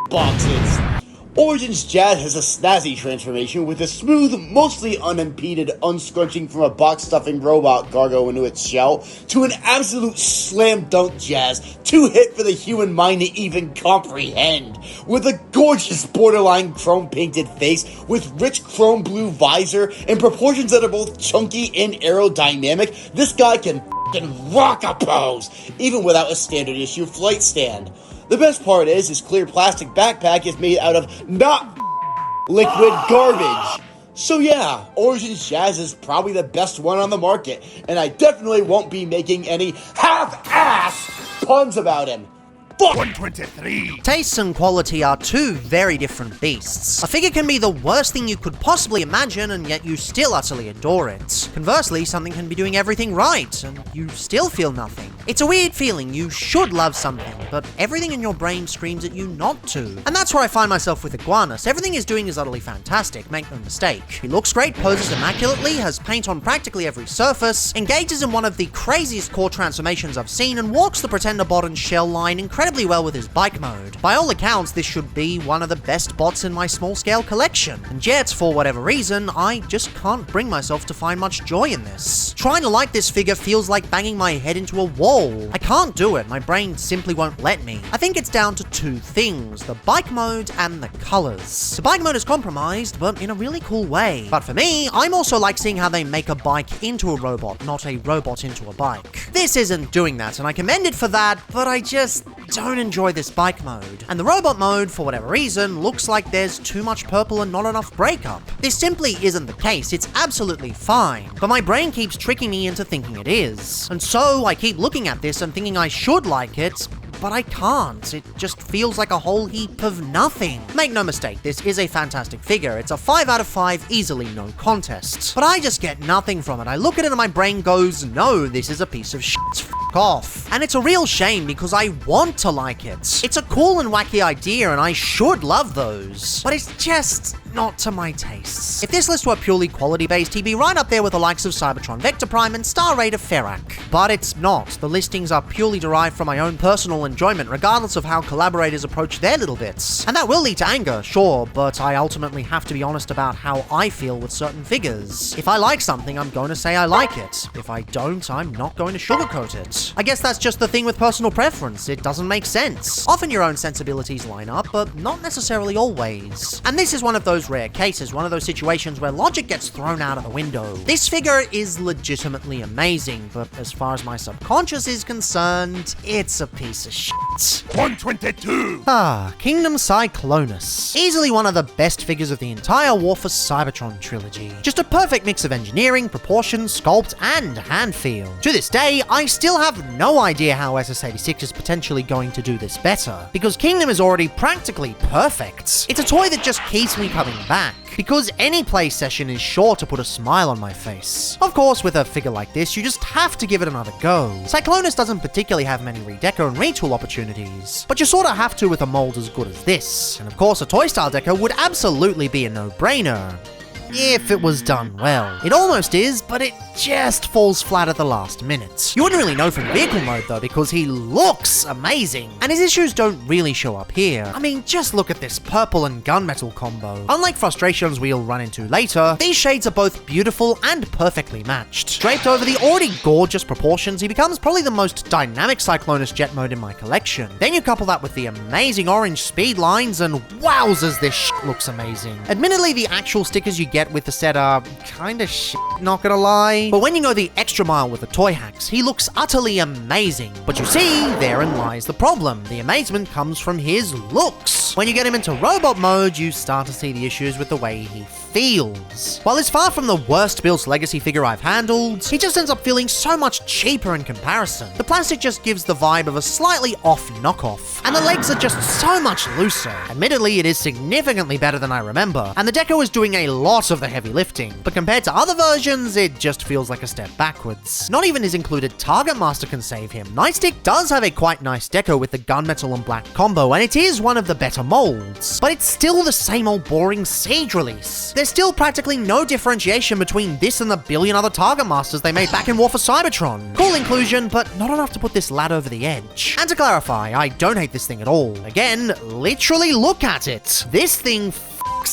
boxes. Origins Jazz has a snazzy transformation with a smooth, mostly unimpeded unscrunching from a box-stuffing robot cargo into its shell to an absolute slam dunk Jazz, too hit for the human mind to even comprehend. With a gorgeous borderline chrome-painted face with rich chrome blue visor and proportions that are both chunky and aerodynamic, this guy can rock a pose, even without a standard issue flight stand. The best part is his clear plastic backpack is made out of not liquid garbage. So yeah, Origins Jazz is probably the best one on the market, and I definitely won't be making any half-ass puns about him. 123. Taste and quality are two very different beasts. A figure can be the worst thing you could possibly imagine, and yet you still utterly adore it. Conversely, something can be doing everything right, and you still feel nothing. It's a weird feeling. You should love something, but everything in your brain screams at you not to. And that's where I find myself with Iguanus. Everything he's doing is utterly fantastic, make no mistake. He looks great, poses immaculately, has paint on practically every surface, engages in one of the craziest core transformations I've seen, and walks the Pretender bot and shell line incredibly well with his bike mode. By all accounts, this should be one of the best bots in my small-scale collection, and yet, for whatever reason, I just can't bring myself to find much joy in this. Trying to like this figure feels like banging my head into a wall. I can't do it, my brain simply won't let me. I think it's down to two things, the bike mode and the colors. The bike mode is compromised, but in a really cool way. But for me, I'm also like seeing how they make a bike into a robot, not a robot into a bike. This isn't doing that, and I commend it for that, but I just don't enjoy this bike mode. And the robot mode, for whatever reason, looks like there's too much purple and not enough breakup. This simply isn't the case, it's absolutely fine, but my brain keeps tricking me into thinking it is. And so I keep looking at this and thinking I should like it, but I can't. It just feels like a whole heap of nothing. Make no mistake, this is a fantastic figure. It's a 5 out of 5, easily, no contest. But I just get nothing from it. I look at it and my brain goes, no, this is a piece of shit. F off. And it's a real shame because I want to like it. It's a cool and wacky idea and I should love those. But it's just not to my tastes. If this list were purely quality-based, he'd be right up there with the likes of Cybertron Vector Prime and Star Raider Ferrac. But it's not. The listings are purely derived from my own personal enjoyment, regardless of how collaborators approach their little bits. And that will lead to anger, sure, but I ultimately have to be honest about how I feel with certain figures. If I like something, I'm going to say I like it. If I don't, I'm not going to sugarcoat it. I guess that's just the thing with personal preference. It doesn't make sense. Often your own sensibilities line up, but not necessarily always. And this is one of those rare cases, one of those situations where logic gets thrown out of the window. This figure is legitimately amazing, but as far as my subconscious is concerned, it's a piece of shit. 122! Kingdom Cyclonus. Easily one of the best figures of the entire War for Cybertron trilogy. Just a perfect mix of engineering, proportion, sculpt, and hand feel. To this day, I still have no idea how SS86 is potentially going to do this better, because Kingdom is already practically perfect. It's a toy that just keeps me coming back, because any play session is sure to put a smile on my face. Of course, with a figure like this, you just have to give it another go. Cyclonus doesn't particularly have many redeco and retool opportunities, but you sorta have to with a mold as good as this. And of course, a toy style deco would absolutely be a no-brainer. If it was done well. It almost is, but it just falls flat at the last minute. You wouldn't really know from vehicle mode though, because he looks amazing, and his issues don't really show up here. I mean, just look at this purple and gunmetal combo. Unlike frustrations we'll run into later, these shades are both beautiful and perfectly matched. Draped over the already gorgeous proportions, he becomes probably the most dynamic Cyclonus jet mode in my collection. Then you couple that with the amazing orange speed lines, and wowzers, this shit looks amazing. Admittedly, the actual stickers you get with the set are kinda shit, not gonna lie. But when you go the extra mile with the toy hacks, he looks utterly amazing. But you see, therein lies the problem. The amazement comes from his looks. When you get him into robot mode, you start to see the issues with the way he feels. While it's far from the worst built Legacy figure I've handled, he just ends up feeling so much cheaper in comparison. The plastic just gives the vibe of a slightly off knockoff, and the legs are just so much looser. Admittedly, it is significantly better than I remember, and the deco is doing a lot of the heavy lifting, but compared to other versions, it just feels like a step backwards. Not even his included Target Master can save him. Nightstick does have a quite nice deco with the gunmetal and black combo, and it is one of the better molds, but it's still the same old boring Siege release. There's still practically no differentiation between this and the billion other Target Masters they made back in War for Cybertron. Cool inclusion, but not enough to put this lad over the edge. And to clarify, I don't hate this thing at all. Again, literally look at it. This thing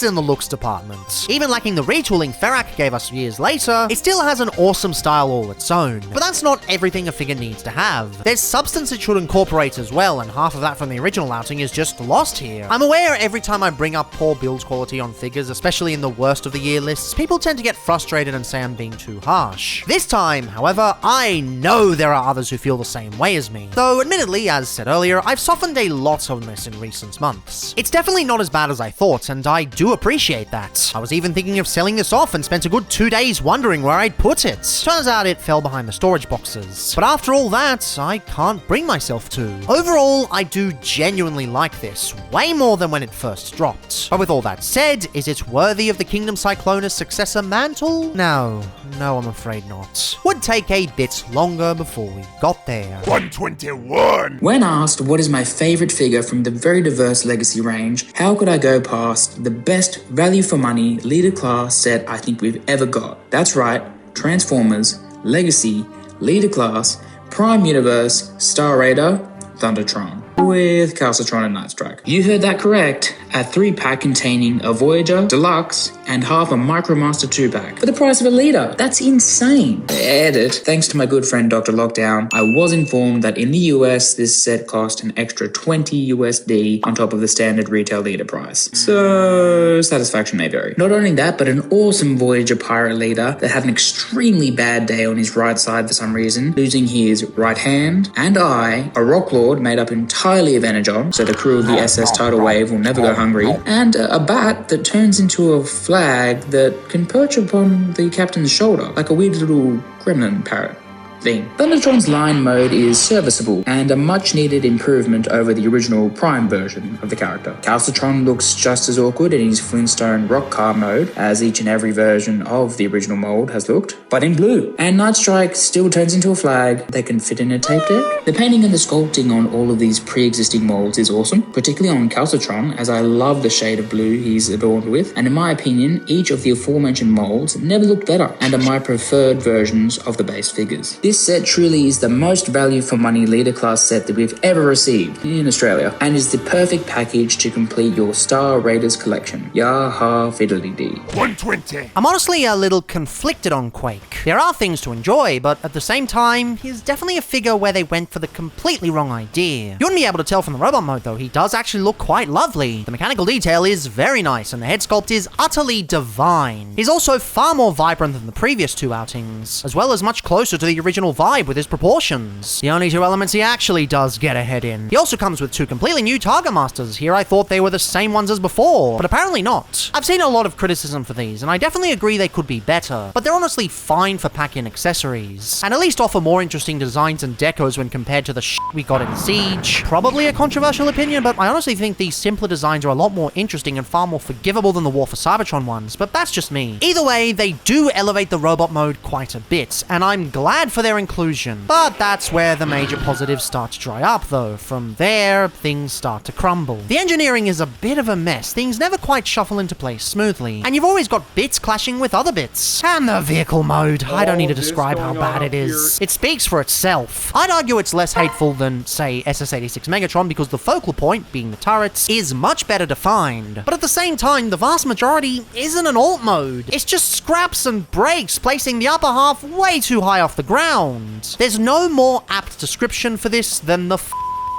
in the looks department. Even lacking the retooling Ferrak gave us years later, it still has an awesome style all its own. But that's not everything a figure needs to have. There's substance it should incorporate as well, and half of that from the original outing is just lost here. I'm aware every time I bring up poor build quality on figures, especially in the worst of the year lists, people tend to get frustrated and say I'm being too harsh. This time, however, I know there are others who feel the same way as me. Though, admittedly, as said earlier, I've softened a lot on this in recent months. It's definitely not as bad as I thought, and I do appreciate that. I was even thinking of selling this off and spent a good 2 days wondering where I'd put it. Turns out it fell behind the storage boxes. But after all that, I can't bring myself to. Overall, I do genuinely like this, way more than when it first dropped. But with all that said, is it worthy of the Kingdom Cyclonus successor mantle? No, I'm afraid not. Would take a bit longer before we got there. 121! When asked what is my favorite figure from the very diverse Legacy range, how could I go past the best value for money leader class set I think we've ever got? That's right, Transformers, Legacy, leader class, Prime Universe, Star Raider, Thundertron, with Calcitron and Nightstrike. You heard that correct. A 3-pack containing a Voyager, Deluxe, and half a Micromaster 2-pack for the price of a leader. That's insane. Edit. Thanks to my good friend DrLockdown, I was informed that in the US, this set cost an extra 20 USD on top of the standard retail leader price. So, satisfaction may vary. Not only that, but an awesome Voyager pirate leader that had an extremely bad day on his right side for some reason, losing his right hand and eye, a Rock Lord made up entirely of Energon, so the crew of the SS Tidal Wave will never go hungry, and a bat that turns into a flag that can perch upon the captain's shoulder, like a weird little gremlin parrot thing. Thundertron's line mode is serviceable and a much needed improvement over the original Prime version of the character. Calcitron looks just as awkward in his Flintstone rock car mode as each and every version of the original mold has looked, but in blue. And Nightstrike still turns into a flag that can fit in a tape deck. The painting and the sculpting on all of these pre-existing molds is awesome, particularly on Calcitron, as I love the shade of blue he's adorned with, and in my opinion, each of the aforementioned molds never looked better and are my preferred versions of the base figures. This set truly is the most value for money leader class set that we've ever received in Australia, and is the perfect package to complete your Star Raiders collection. Yaha fiddly dee. 120! I'm honestly a little conflicted on Quake. There are things to enjoy, but at the same time, he's definitely a figure where they went for the completely wrong idea. You wouldn't be able to tell from the robot mode though, he does actually look quite lovely. The mechanical detail is very nice, and the head sculpt is utterly divine. He's also far more vibrant than the previous two outings, as well as much closer to the original vibe with his proportions. The only two elements he actually does get ahead in. He also comes with two completely new Target Masters. Here I thought they were the same ones as before, but apparently not. I've seen a lot of criticism for these, and I definitely agree they could be better, but they're honestly fine for pack-in accessories, and at least offer more interesting designs and decos when compared to the shit we got in Siege. Probably a controversial opinion, but I honestly think these simpler designs are a lot more interesting and far more forgivable than the War for Cybertron ones, but that's just me. Either way, they do elevate the robot mode quite a bit, and I'm glad for their inclusion. But that's where the major positives start to dry up though. From there, things start to crumble. The engineering is a bit of a mess. Things never quite shuffle into place smoothly, and you've always got bits clashing with other bits. And the vehicle mode, I don't need to describe how bad it is. It speaks for itself. I'd argue it's less hateful than, say, SS-86 Megatron because the focal point, being the turrets, is much better defined. But at the same time, the vast majority isn't an alt mode. It's just scraps and brakes, placing the upper half way too high off the ground. There's no more apt description for this than the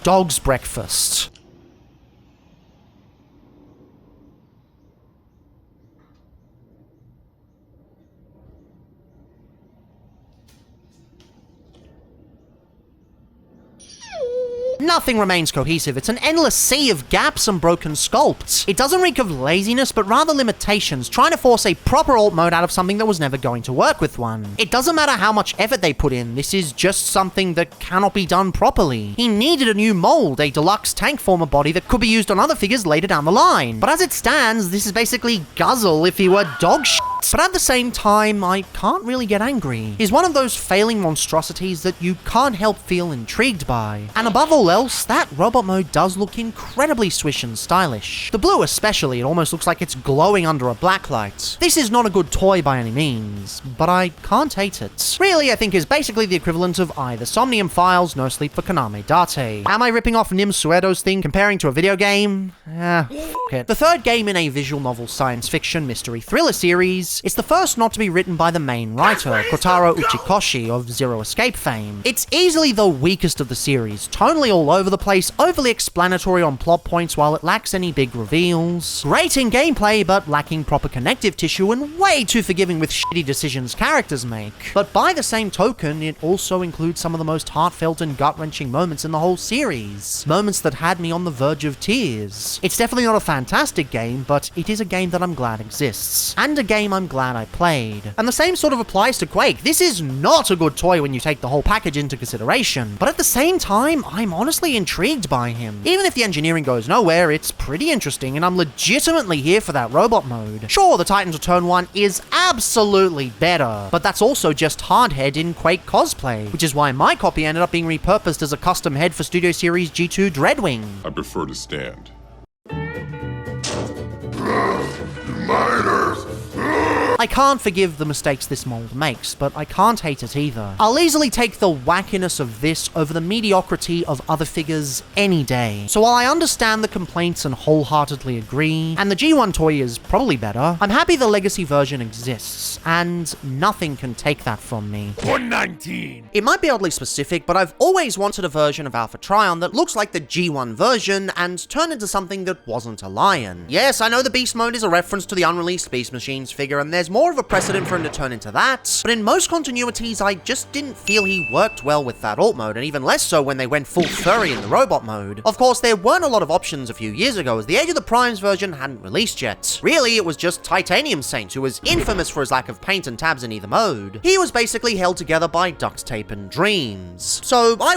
dog's breakfast. Nothing remains cohesive. It's an endless sea of gaps and broken sculpts. It doesn't reek of laziness, but rather limitations, trying to force a proper alt mode out of something that was never going to work with one. It doesn't matter how much effort they put in, this is just something that cannot be done properly. He needed a new mold, a deluxe tank former body that could be used on other figures later down the line. But as it stands, this is basically Guzzle if he were dog shit. But at the same time, I can't really get angry. He's one of those failing monstrosities that you can't help feel intrigued by. And above all else, that robot mode does look incredibly swish and stylish. The blue especially, it almost looks like it's glowing under a blacklight. This is not a good toy by any means, but I can't hate it. Really, I think is basically the equivalent of either Somnium Files, No Sleep for Konami Date. Am I ripping off Nim Suedo's thing comparing to a video game? F it. The third game in a visual novel science fiction mystery thriller series, it's the first not to be written by the main writer, Kotaro Uchikoshi of Zero Escape fame. It's easily the weakest of the series, tonally all over the place, overly explanatory on plot points while it lacks any big reveals. Great in gameplay, but lacking proper connective tissue and way too forgiving with shitty decisions characters make. But by the same token, it also includes some of the most heartfelt and gut-wrenching moments in the whole series. Moments that had me on the verge of tears. It's definitely not a fantastic game, but it is a game that I'm glad exists. And a game I'm glad I played. And the same sort of applies to Quake. This is not a good toy when you take the whole package into consideration, but at the same time, I'm honestly intrigued by him. Even if the engineering goes nowhere, it's pretty interesting, and I'm legitimately here for that robot mode. Sure, the Titans Return one is absolutely better, but that's also just Hardhead in Quake cosplay, which is why my copy ended up being repurposed as a custom head for Studio Series G2 Dreadwing. I prefer to stand. I can't forgive the mistakes this mold makes, but I can't hate it either. I'll easily take the wackiness of this over the mediocrity of other figures any day. So while I understand the complaints and wholeheartedly agree, and the G1 toy is probably better, I'm happy the legacy version exists, and nothing can take that from me. 119! It might be oddly specific, but I've always wanted a version of Alpha Trion that looks like the G1 version and turn into something that wasn't a lion. Yes, I know the Beast mode is a reference to the unreleased Beast Machines figure, and there's more of a precedent for him to turn into that, but in most continuities, I just didn't feel he worked well with that alt mode, and even less so when they went full furry in the robot mode. Of course, there weren't a lot of options a few years ago, as the Age of the Primes version hadn't released yet. Really, it was just Titanium Saint, who was infamous for his lack of paint and tabs in either mode. He was basically held together by duct tape and dreams. So I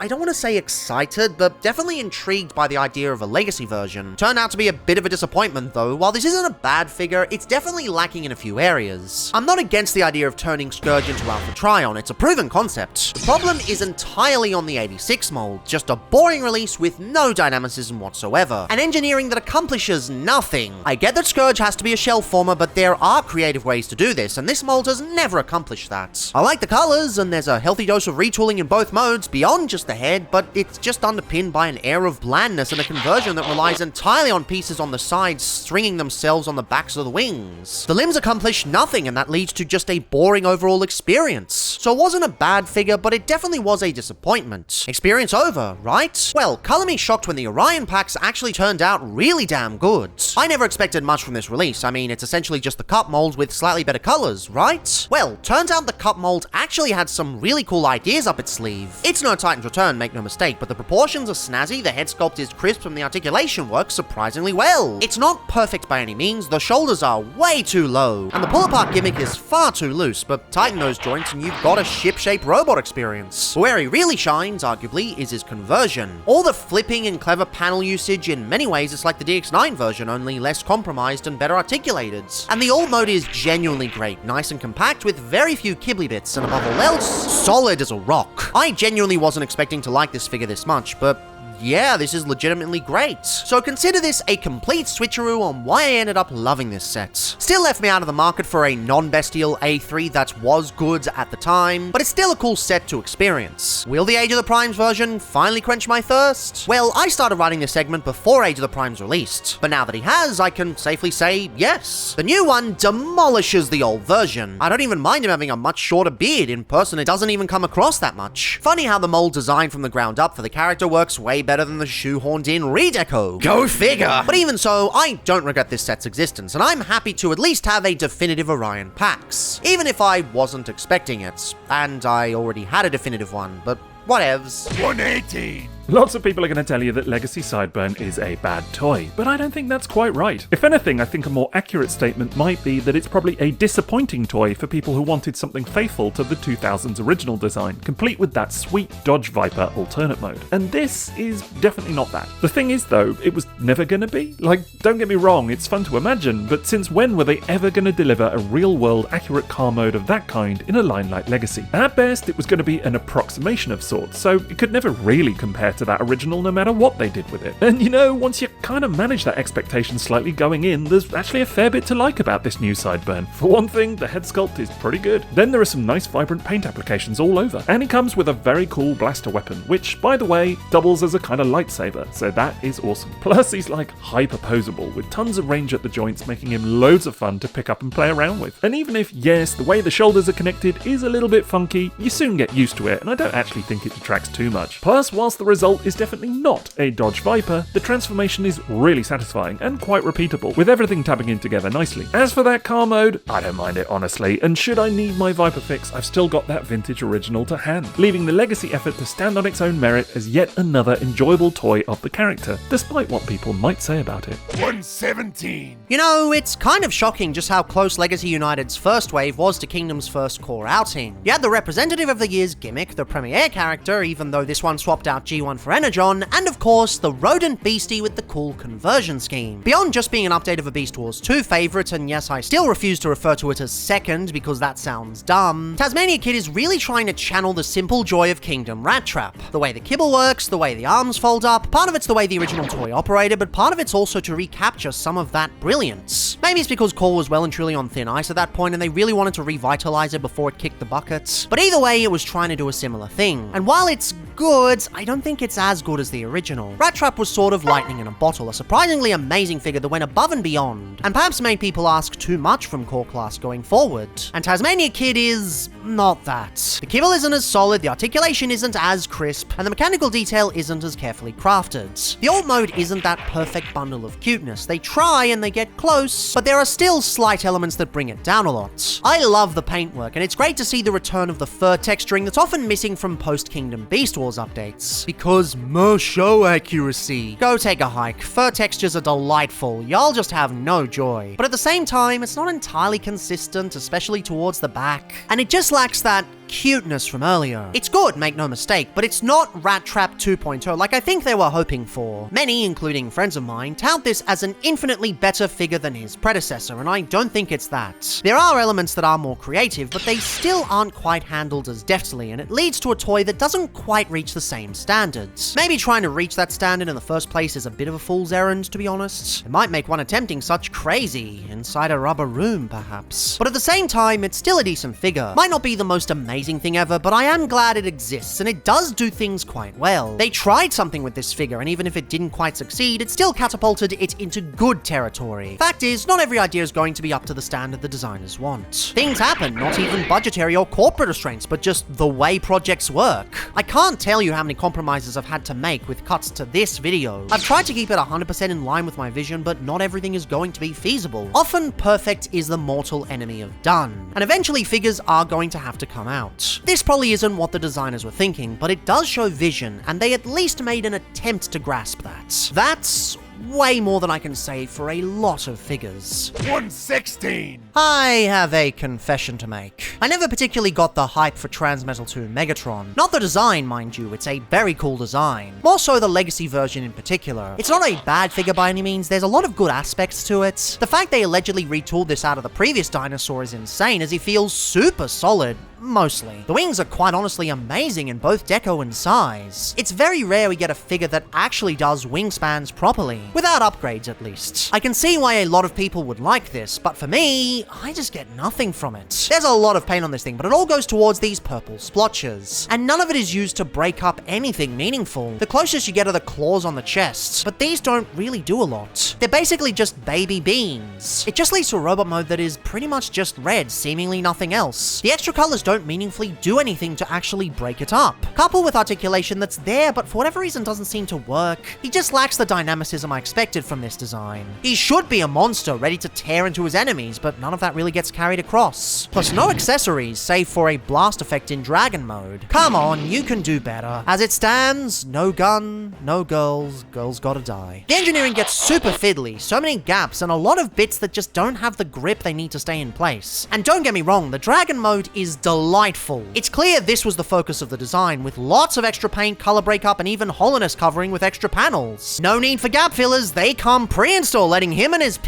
don't want to say excited, but definitely intrigued by the idea of a legacy version. Turned out to be a bit of a disappointment though. While this isn't a bad figure, it's definitely lacking in a few areas. I'm not against the idea of turning Scourge into Alpha Trion, it's a proven concept. The problem is entirely on the 86 mold, just a boring release with no dynamicism whatsoever, and engineering that accomplishes nothing. I get that Scourge has to be a shell former, but there are creative ways to do this, and this mold has never accomplished that. I like the colors, and there's a healthy dose of retooling in both modes beyond just the head, but it's just underpinned by an air of blandness and a conversion that relies entirely on pieces on the sides stringing themselves on the backs of the wings. The limbs accomplish nothing, and that leads to just a boring overall experience. So it wasn't a bad figure, but it definitely was a disappointment. Experience over, right? Well, color me shocked when the Orion packs actually turned out really damn good. I never expected much from this release. I mean, it's essentially just the cup mold with slightly better colors, right? Well, turns out the cup mold actually had some really cool ideas up its sleeve. It's no Titan's Return, make no mistake, but the proportions are snazzy, the head sculpt is crisp, and the articulation works surprisingly well. It's not perfect by any means, the shoulders are way too low, and the pull-apart gimmick is far too loose, but tighten those joints and you've got a ship-shaped robot experience. Where he really shines, arguably, is his conversion. All the flipping and clever panel usage, in many ways it's like the DX9 version, only less compromised and better articulated. And the alt mode is genuinely great, nice and compact with very few kibbly bits, and above all else, solid as a rock. I genuinely wasn't expecting to like this figure this much, but yeah, this is legitimately great. So consider this a complete switcheroo on why I ended up loving this set. Still left me out of the market for a non-bestial A3 that was good at the time, but it's still a cool set to experience. Will the Age of the Primes version finally quench my thirst? Well, I started writing this segment before Age of the Primes released, but now that he has, I can safely say yes. The new one demolishes the old version. I don't even mind him having a much shorter beard. In person, it doesn't even come across that much. Funny how the mold design from the ground up for the character works way better than the shoehorned in redeco. Go figure! But even so, I don't regret this set's existence, and I'm happy to at least have a definitive Orion Pax. Even if I wasn't expecting it, and I already had a definitive one, but whatevs. 118! Lots of people are going to tell you that Legacy Sideburn is a bad toy, but I don't think that's quite right. If anything, I think a more accurate statement might be that it's probably a disappointing toy for people who wanted something faithful to the 2000s original design, complete with that sweet Dodge Viper alternate mode. And this is definitely not that. The thing is though, it was never going to be. Like, don't get me wrong, it's fun to imagine, but since when were they ever going to deliver a real-world accurate car mode of that kind in a line like Legacy? At best, it was going to be an approximation of sorts, so it could never really compare to that original no matter what they did with it. And you know, once you kind of manage that expectation slightly going in, there's actually a fair bit to like about this new Sideburn. For one thing, the head sculpt is pretty good. Then there are some nice vibrant paint applications all over, and it comes with a very cool blaster weapon, which, by the way, doubles as a kind of lightsaber, so that is awesome. Plus, he's like hyper posable, with tons of range at the joints, making him loads of fun to pick up and play around with. And even if, yes, the way the shoulders are connected is a little bit funky, you soon get used to it, and I don't actually think it detracts too much. Plus, whilst the result is definitely not a Dodge Viper, the transformation is really satisfying and quite repeatable, with everything tapping in together nicely. As for that car mode, I don't mind it honestly, and should I need my Viper fix, I've still got that vintage original to hand, leaving the Legacy effort to stand on its own merit as yet another enjoyable toy of the character, despite what people might say about it. 117. You know, it's kind of shocking just how close Legacy United's first wave was to Kingdom's first core outing. You had the Representative of the Year's gimmick, the Premier character, even though this one swapped out G1 for Energon, and of course, the rodent beastie with the cool conversion scheme. Beyond just being an update of a Beast Wars 2 favourite, and yes, I still refuse to refer to it as second because that sounds dumb, Tasmania Kid is really trying to channel the simple joy of Kingdom Rat Trap. The way the kibble works, the way the arms fold up, part of it's the way the original toy operated, but part of it's also to recapture some of that brilliance. Maybe it's because Core was well and truly on thin ice at that point and they really wanted to revitalize it before it kicked the buckets. But either way, it was trying to do a similar thing. And while it's good, I don't think it's as good as the original. Rat Trap was sort of lightning in a bottle, a surprisingly amazing figure that went above and beyond, and perhaps made people ask too much from Core Class going forward. And Tasmania Kid is not that. The kibble isn't as solid, the articulation isn't as crisp, and the mechanical detail isn't as carefully crafted. The alt mode isn't that perfect bundle of cuteness. They try and they get close, but there are still slight elements that bring it down a lot. I love the paintwork, and it's great to see the return of the fur texturing that's often missing from post-Kingdom Beast Wars updates. Because more show accuracy. Go take a hike. Fur textures are delightful. Y'all just have no joy. But at the same time, it's not entirely consistent, especially towards the back. And it just lacks that cuteness from earlier. It's good, make no mistake, but it's not Rat Trap 2.0 like I think they were hoping for. Many, including friends of mine, tout this as an infinitely better figure than his predecessor, and I don't think it's that. There are elements that are more creative, but they still aren't quite handled as deftly, and it leads to a toy that doesn't quite reach the same standards. Maybe trying to reach that standard in the first place is a bit of a fool's errand, to be honest. It might make one attempting such crazy inside a rubber room, perhaps. But at the same time, it's still a decent figure. Might not be the most amazing thing ever, but I am glad it exists, and it does do things quite well. They tried something with this figure, and even if it didn't quite succeed, it still catapulted it into good territory. Fact is, not every idea is going to be up to the standard the designers want. Things happen, not even budgetary or corporate restraints, but just the way projects work. I can't tell you how many compromises I've had to make with cuts to this video. I've tried to keep it 100% in line with my vision, but not everything is going to be feasible. Often, perfect is the mortal enemy of done, and eventually figures are going to have to come out. This probably isn't what the designers were thinking, but it does show vision, and they at least made an attempt to grasp that. That's way more than I can say for a lot of figures. 116! I have a confession to make. I never particularly got the hype for Transmetal 2 Megatron. Not the design, mind you, it's a very cool design. More so the Legacy version in particular. It's not a bad figure by any means, there's a lot of good aspects to it. The fact they allegedly retooled this out of the previous dinosaur is insane, as he feels super solid. Mostly. The wings are quite honestly amazing in both deco and size. It's very rare we get a figure that actually does wingspans properly, without upgrades at least. I can see why a lot of people would like this, but for me, I just get nothing from it. There's a lot of paint on this thing, but it all goes towards these purple splotches, and none of it is used to break up anything meaningful. The closest you get are the claws on the chest, but these don't really do a lot. They're basically just baby beans. It just leads to a robot mode that is pretty much just red, seemingly nothing else. The extra colors don't meaningfully do anything to actually break it up. Coupled with articulation that's there, but for whatever reason doesn't seem to work, he just lacks the dynamicism I expected from this design. He should be a monster ready to tear into his enemies, but none of that really gets carried across. Plus no accessories, save for a blast effect in dragon mode. Come on, you can do better. As it stands, no gun, no girls, girls gotta die. The engineering gets super fiddly, so many gaps, and a lot of bits that just don't have the grip they need to stay in place. And don't get me wrong, the dragon mode is delightful. It's clear this was the focus of the design, with lots of extra paint, color breakup, and even hollowness covering with extra panels. No need for gap fillers, they come pre-installed, letting him and his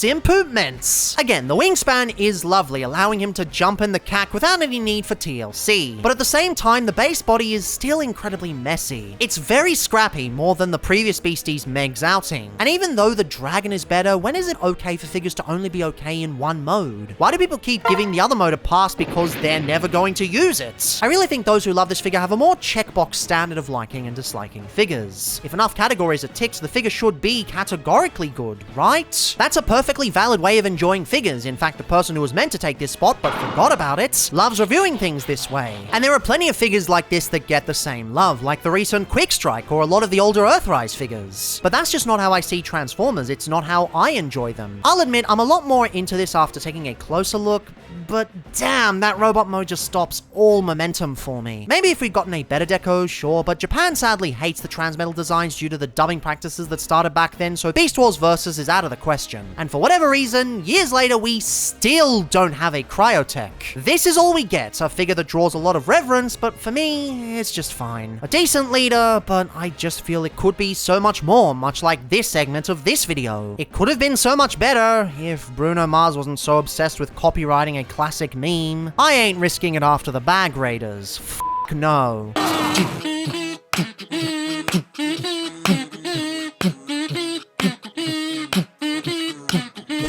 improvements. Again, the wingspan is lovely, allowing him to jump in the cack without any need for TLC. But at the same time, the base body is still incredibly messy. It's very scrappy, more than the previous Beastie's Meg's outing. And even though the dragon is better, when is it okay for figures to only be okay in one mode? Why do people keep giving the other mode a pass because they're never going to use it? I really think those who love this figure have a more checkbox standard of liking and disliking figures. If enough categories are ticked, the figure should be categorically good, right? That's a perfectly valid way of enjoying figures. In fact, the person who was meant to take this spot but forgot about it loves reviewing things this way. And there are plenty of figures like this that get the same love, like the recent Quick Strike or a lot of the older Earthrise figures. But that's just not how I see Transformers, it's not how I enjoy them. I'll admit I'm a lot more into this after taking a closer look, but damn, that robot mode just stops all momentum for me. Maybe if we'd gotten a better deco, sure, but Japan sadly hates the Transmetal designs due to the dubbing practices that started back then, so Beast Wars Versus is out of the question. And for whatever reason, years later, we still don't have a Cryotech. This is all we get, a figure that draws a lot of reverence, but for me, it's just fine. A decent leader, but I just feel it could be so much more, much like this segment of this video. It could have been so much better if Bruno Mars wasn't so obsessed with copywriting a classic meme. I ain't risking it after the Bag Raiders. F*** no.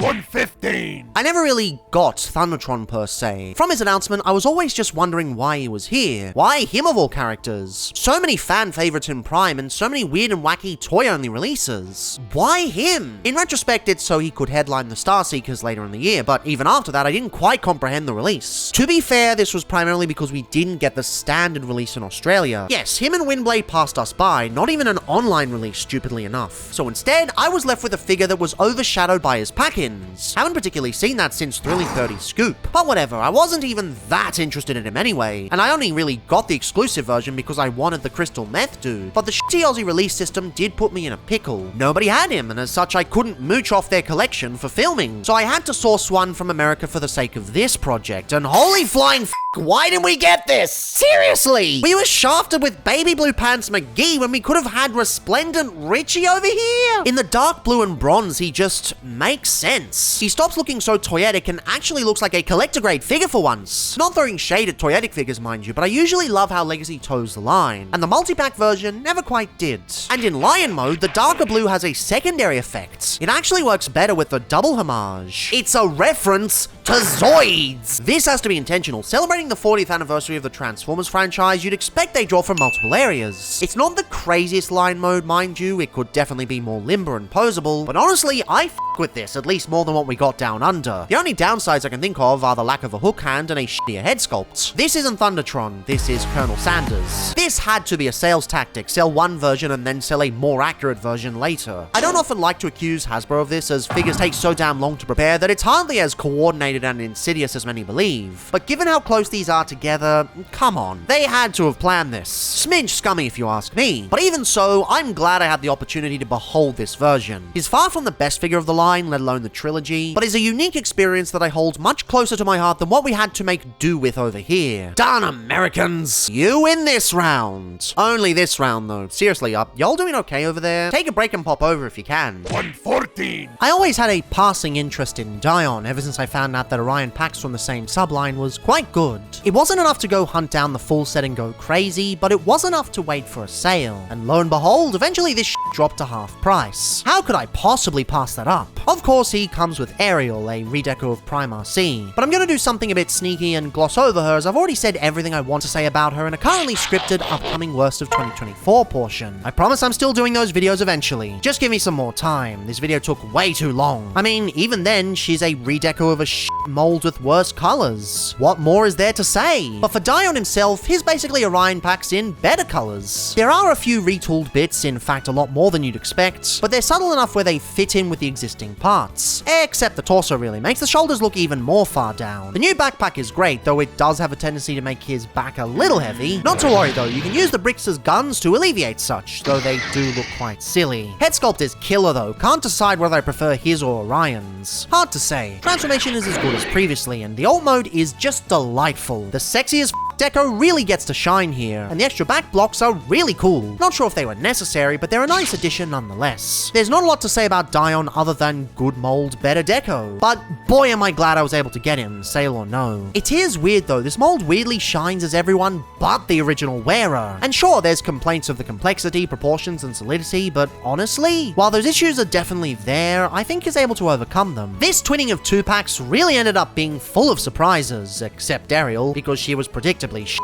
115. I never really got Thundertron per se. From his announcement, I was always just wondering why he was here. Why him of all characters? So many fan favorites in Prime and so many weird and wacky toy-only releases. Why him? In retrospect, it's so he could headline the Starseekers later in the year, but even after that, I didn't quite comprehend the release. To be fair, this was primarily because we didn't get the standard release in Australia. Yes, him and Windblade passed us by, not even an online release, stupidly enough. So instead, I was left with a figure that was overshadowed by his pack-ins. Haven't particularly seen that since Thrilling 30 Scoop. But whatever, I wasn't even that interested in him anyway, and I only really got the exclusive version because I wanted the Crystal Meth dude. But the shitty Aussie release system did put me in a pickle. Nobody had him, and as such I couldn't mooch off their collection for filming. So I had to source one from America for the sake of this project, and holy flying f***, why didn't we get this? Seriously! We were shafted with Baby Blue Pants McGee when we could have had Resplendent Richie over here? In the dark blue and bronze, he just makes sense. He stops looking so toyetic and actually looks like a collector-grade figure for once. Not throwing shade at toyetic figures, mind you, but I usually love how Legacy toes the line, and the multi-pack version never quite did. And in Lion mode, the darker blue has a secondary effect. It actually works better with the double homage. It's a reference to Zoids! This has to be intentional. Celebrating the 40th anniversary of the Transformers franchise, you'd expect they draw from multiple areas. It's not the craziest line mode, mind you, it could definitely be more limber and posable, but honestly, I f*** with this, at least more than what we got down under. The only downsides I can think of are the lack of a hook hand and a shittier head sculpt. This isn't Thundertron, this is Colonel Sanders. This had to be a sales tactic, sell one version and then sell a more accurate version later. I don't often like to accuse Hasbro of this, as figures take so damn long to prepare that it's hardly as coordinated and insidious as many believe. But given how close these are together, come on. They had to have planned this. Smidge scummy if you ask me. But even so, I'm glad I had the opportunity to behold this version. He's far from the best figure of the line, let alone the trilogy, but is a unique experience that I hold much closer to my heart than what we had to make do with over here. Darn Americans! You win this round. Only this round though. Seriously, y'all doing okay over there? Take a break and pop over if you can. 114. I always had a passing interest in Dion ever since I found out that Orion packs from the same subline was quite good. It wasn't enough to go hunt down the full set and go crazy, but it was enough to wait for a sale. And lo and behold, eventually this shit dropped to half price. How could I possibly pass that up? Of course, he comes with Ariel, a redeco of Prime RC, but I'm gonna do something a bit sneaky and gloss over her, as I've already said everything I want to say about her in a currently scripted upcoming Worst of 2024 portion. I promise I'm still doing those videos eventually. Just give me some more time. This video took way too long. I mean, even then, she's a redeco of a mold with worse colors. What more is there to say? But for Dion himself, he's basically Orion packs in better colors. There are a few retooled bits, in fact a lot more than you'd expect, but they're subtle enough where they fit in with the existing parts. Except the torso really makes the shoulders look even more far down. The new backpack is great, though it does have a tendency to make his back a little heavy. Not to worry though, you can use the bricks as guns to alleviate such, though they do look quite silly. Head sculpt is killer though, can't decide whether I prefer his or Orion's. Hard to say. Transformation is as good as previously, and the alt mode is just delightful. The sexiest deco really gets to shine here, and the extra back blocks are really cool. Not sure if they were necessary, but they're a nice addition nonetheless. There's not a lot to say about Dion other than good mold, better deco, but boy am I glad I was able to get him, sale or no. It is weird though, this mold weirdly shines as everyone but the original wearer. And sure, there's complaints of the complexity, proportions, and solidity, but honestly, while those issues are definitely there, I think he's able to overcome them. This twinning of two packs really ended up being full of surprises, except Ariel, because she was predictably shit.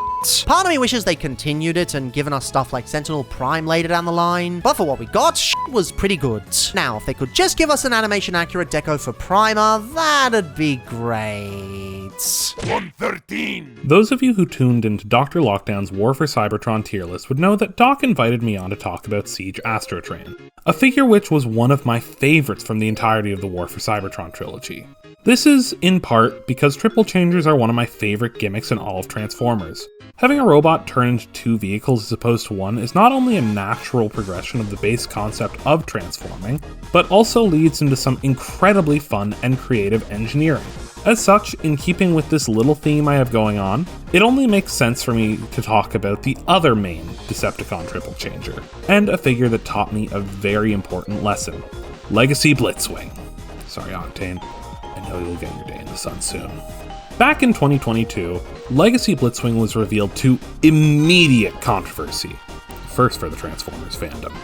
Part of me wishes they continued it and given us stuff like Sentinel Prime later down the line, but for what we got, shit was pretty good. Now, if they could just give us an animation accurate deco for Primer, that'd be great. 113. Those of you who tuned into DrLockdown's War for Cybertron tier list would know that Doc invited me on to talk about Siege Astrotrain, a figure which was one of my favorites from the entirety of the War for Cybertron trilogy. This is, in part, because triple changers are one of my favorite gimmicks in all of Transformers. Having a robot turn into two vehicles as opposed to one is not only a natural progression of the base concept of transforming, but also leads into some incredibly fun and creative engineering. As such, in keeping with this little theme I have going on, it only makes sense for me to talk about the other main Decepticon triple changer, and a figure that taught me a very important lesson: Legacy Blitzwing. Sorry, Octane. I know you'll get your day in the sun soon. Back in 2022, Legacy Blitzwing was revealed to immediate controversy, first for the Transformers fandom.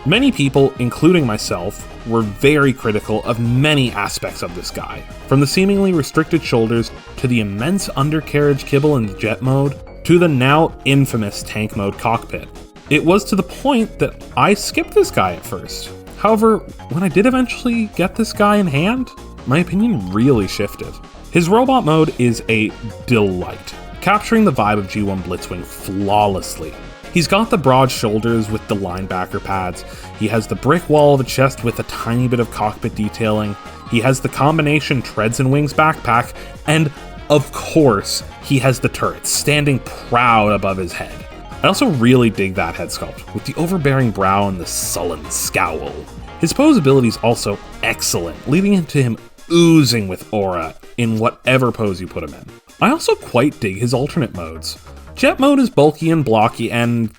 Many people, including myself, were very critical of many aspects of this guy, from the seemingly restricted shoulders, to the immense undercarriage kibble in the jet mode, to the now infamous tank mode cockpit. It was to the point that I skipped this guy at first. However, when I did eventually get this guy in hand, my opinion really shifted. His robot mode is a delight, capturing the vibe of G1 Blitzwing flawlessly. He's got the broad shoulders with the linebacker pads, he has the brick wall of the chest with a tiny bit of cockpit detailing, he has the combination treads and wings backpack, and of course, he has the turret standing proud above his head. I also really dig that head sculpt, with the overbearing brow and the sullen scowl. His pose ability is also excellent, leading into him oozing with aura in whatever pose you put him in. I also quite dig his alternate modes. Jet mode is bulky and blocky, and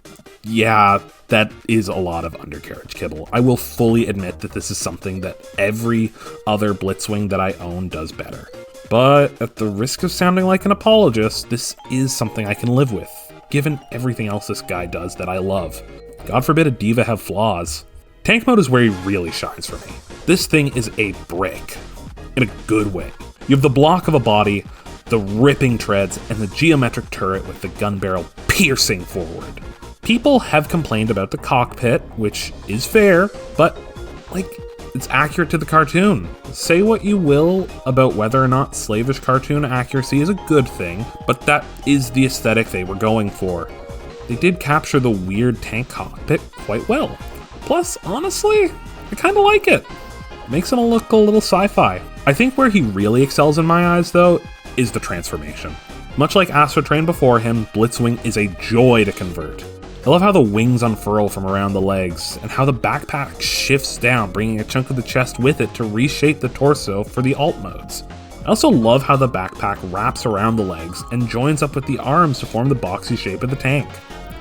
yeah, that is a lot of undercarriage kibble. I will fully admit that this is something that every other Blitzwing that I own does better. But at the risk of sounding like an apologist, this is something I can live with, given everything else this guy does that I love. God forbid a diva have flaws. Tank mode is where he really shines for me. This thing is a brick, in a good way. You have the block of a body, the ripping treads, and the geometric turret with the gun barrel piercing forward. People have complained about the cockpit, which is fair, but, it's accurate to the cartoon. Say what you will about whether or not slavish cartoon accuracy is a good thing, but that is the aesthetic they were going for. They did capture the weird tank cockpit quite well. Plus, honestly, I kinda like it. Makes him look a little sci-fi. I think where he really excels in my eyes, though, is the transformation. Much like Astrotrain before him, Blitzwing is a joy to convert. I love how the wings unfurl from around the legs, and how the backpack shifts down, bringing a chunk of the chest with it to reshape the torso for the alt modes. I also love how the backpack wraps around the legs and joins up with the arms to form the boxy shape of the tank.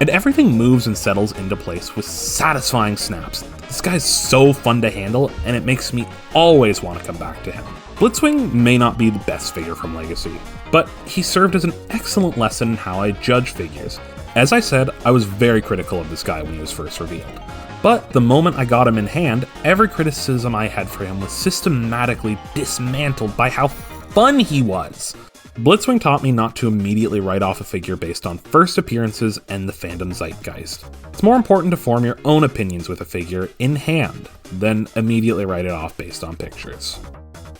And everything moves and settles into place with satisfying snaps. This guy's so fun to handle, and it makes me always want to come back to him. Blitzwing may not be the best figure from Legacy, but he served as an excellent lesson in how I judge figures. As I said, I was very critical of this guy when he was first revealed. But the moment I got him in hand, every criticism I had for him was systematically dismantled by how fun he was. Blitzwing taught me not to immediately write off a figure based on first appearances and the fandom zeitgeist. It's more important to form your own opinions with a figure in hand than immediately write it off based on pictures.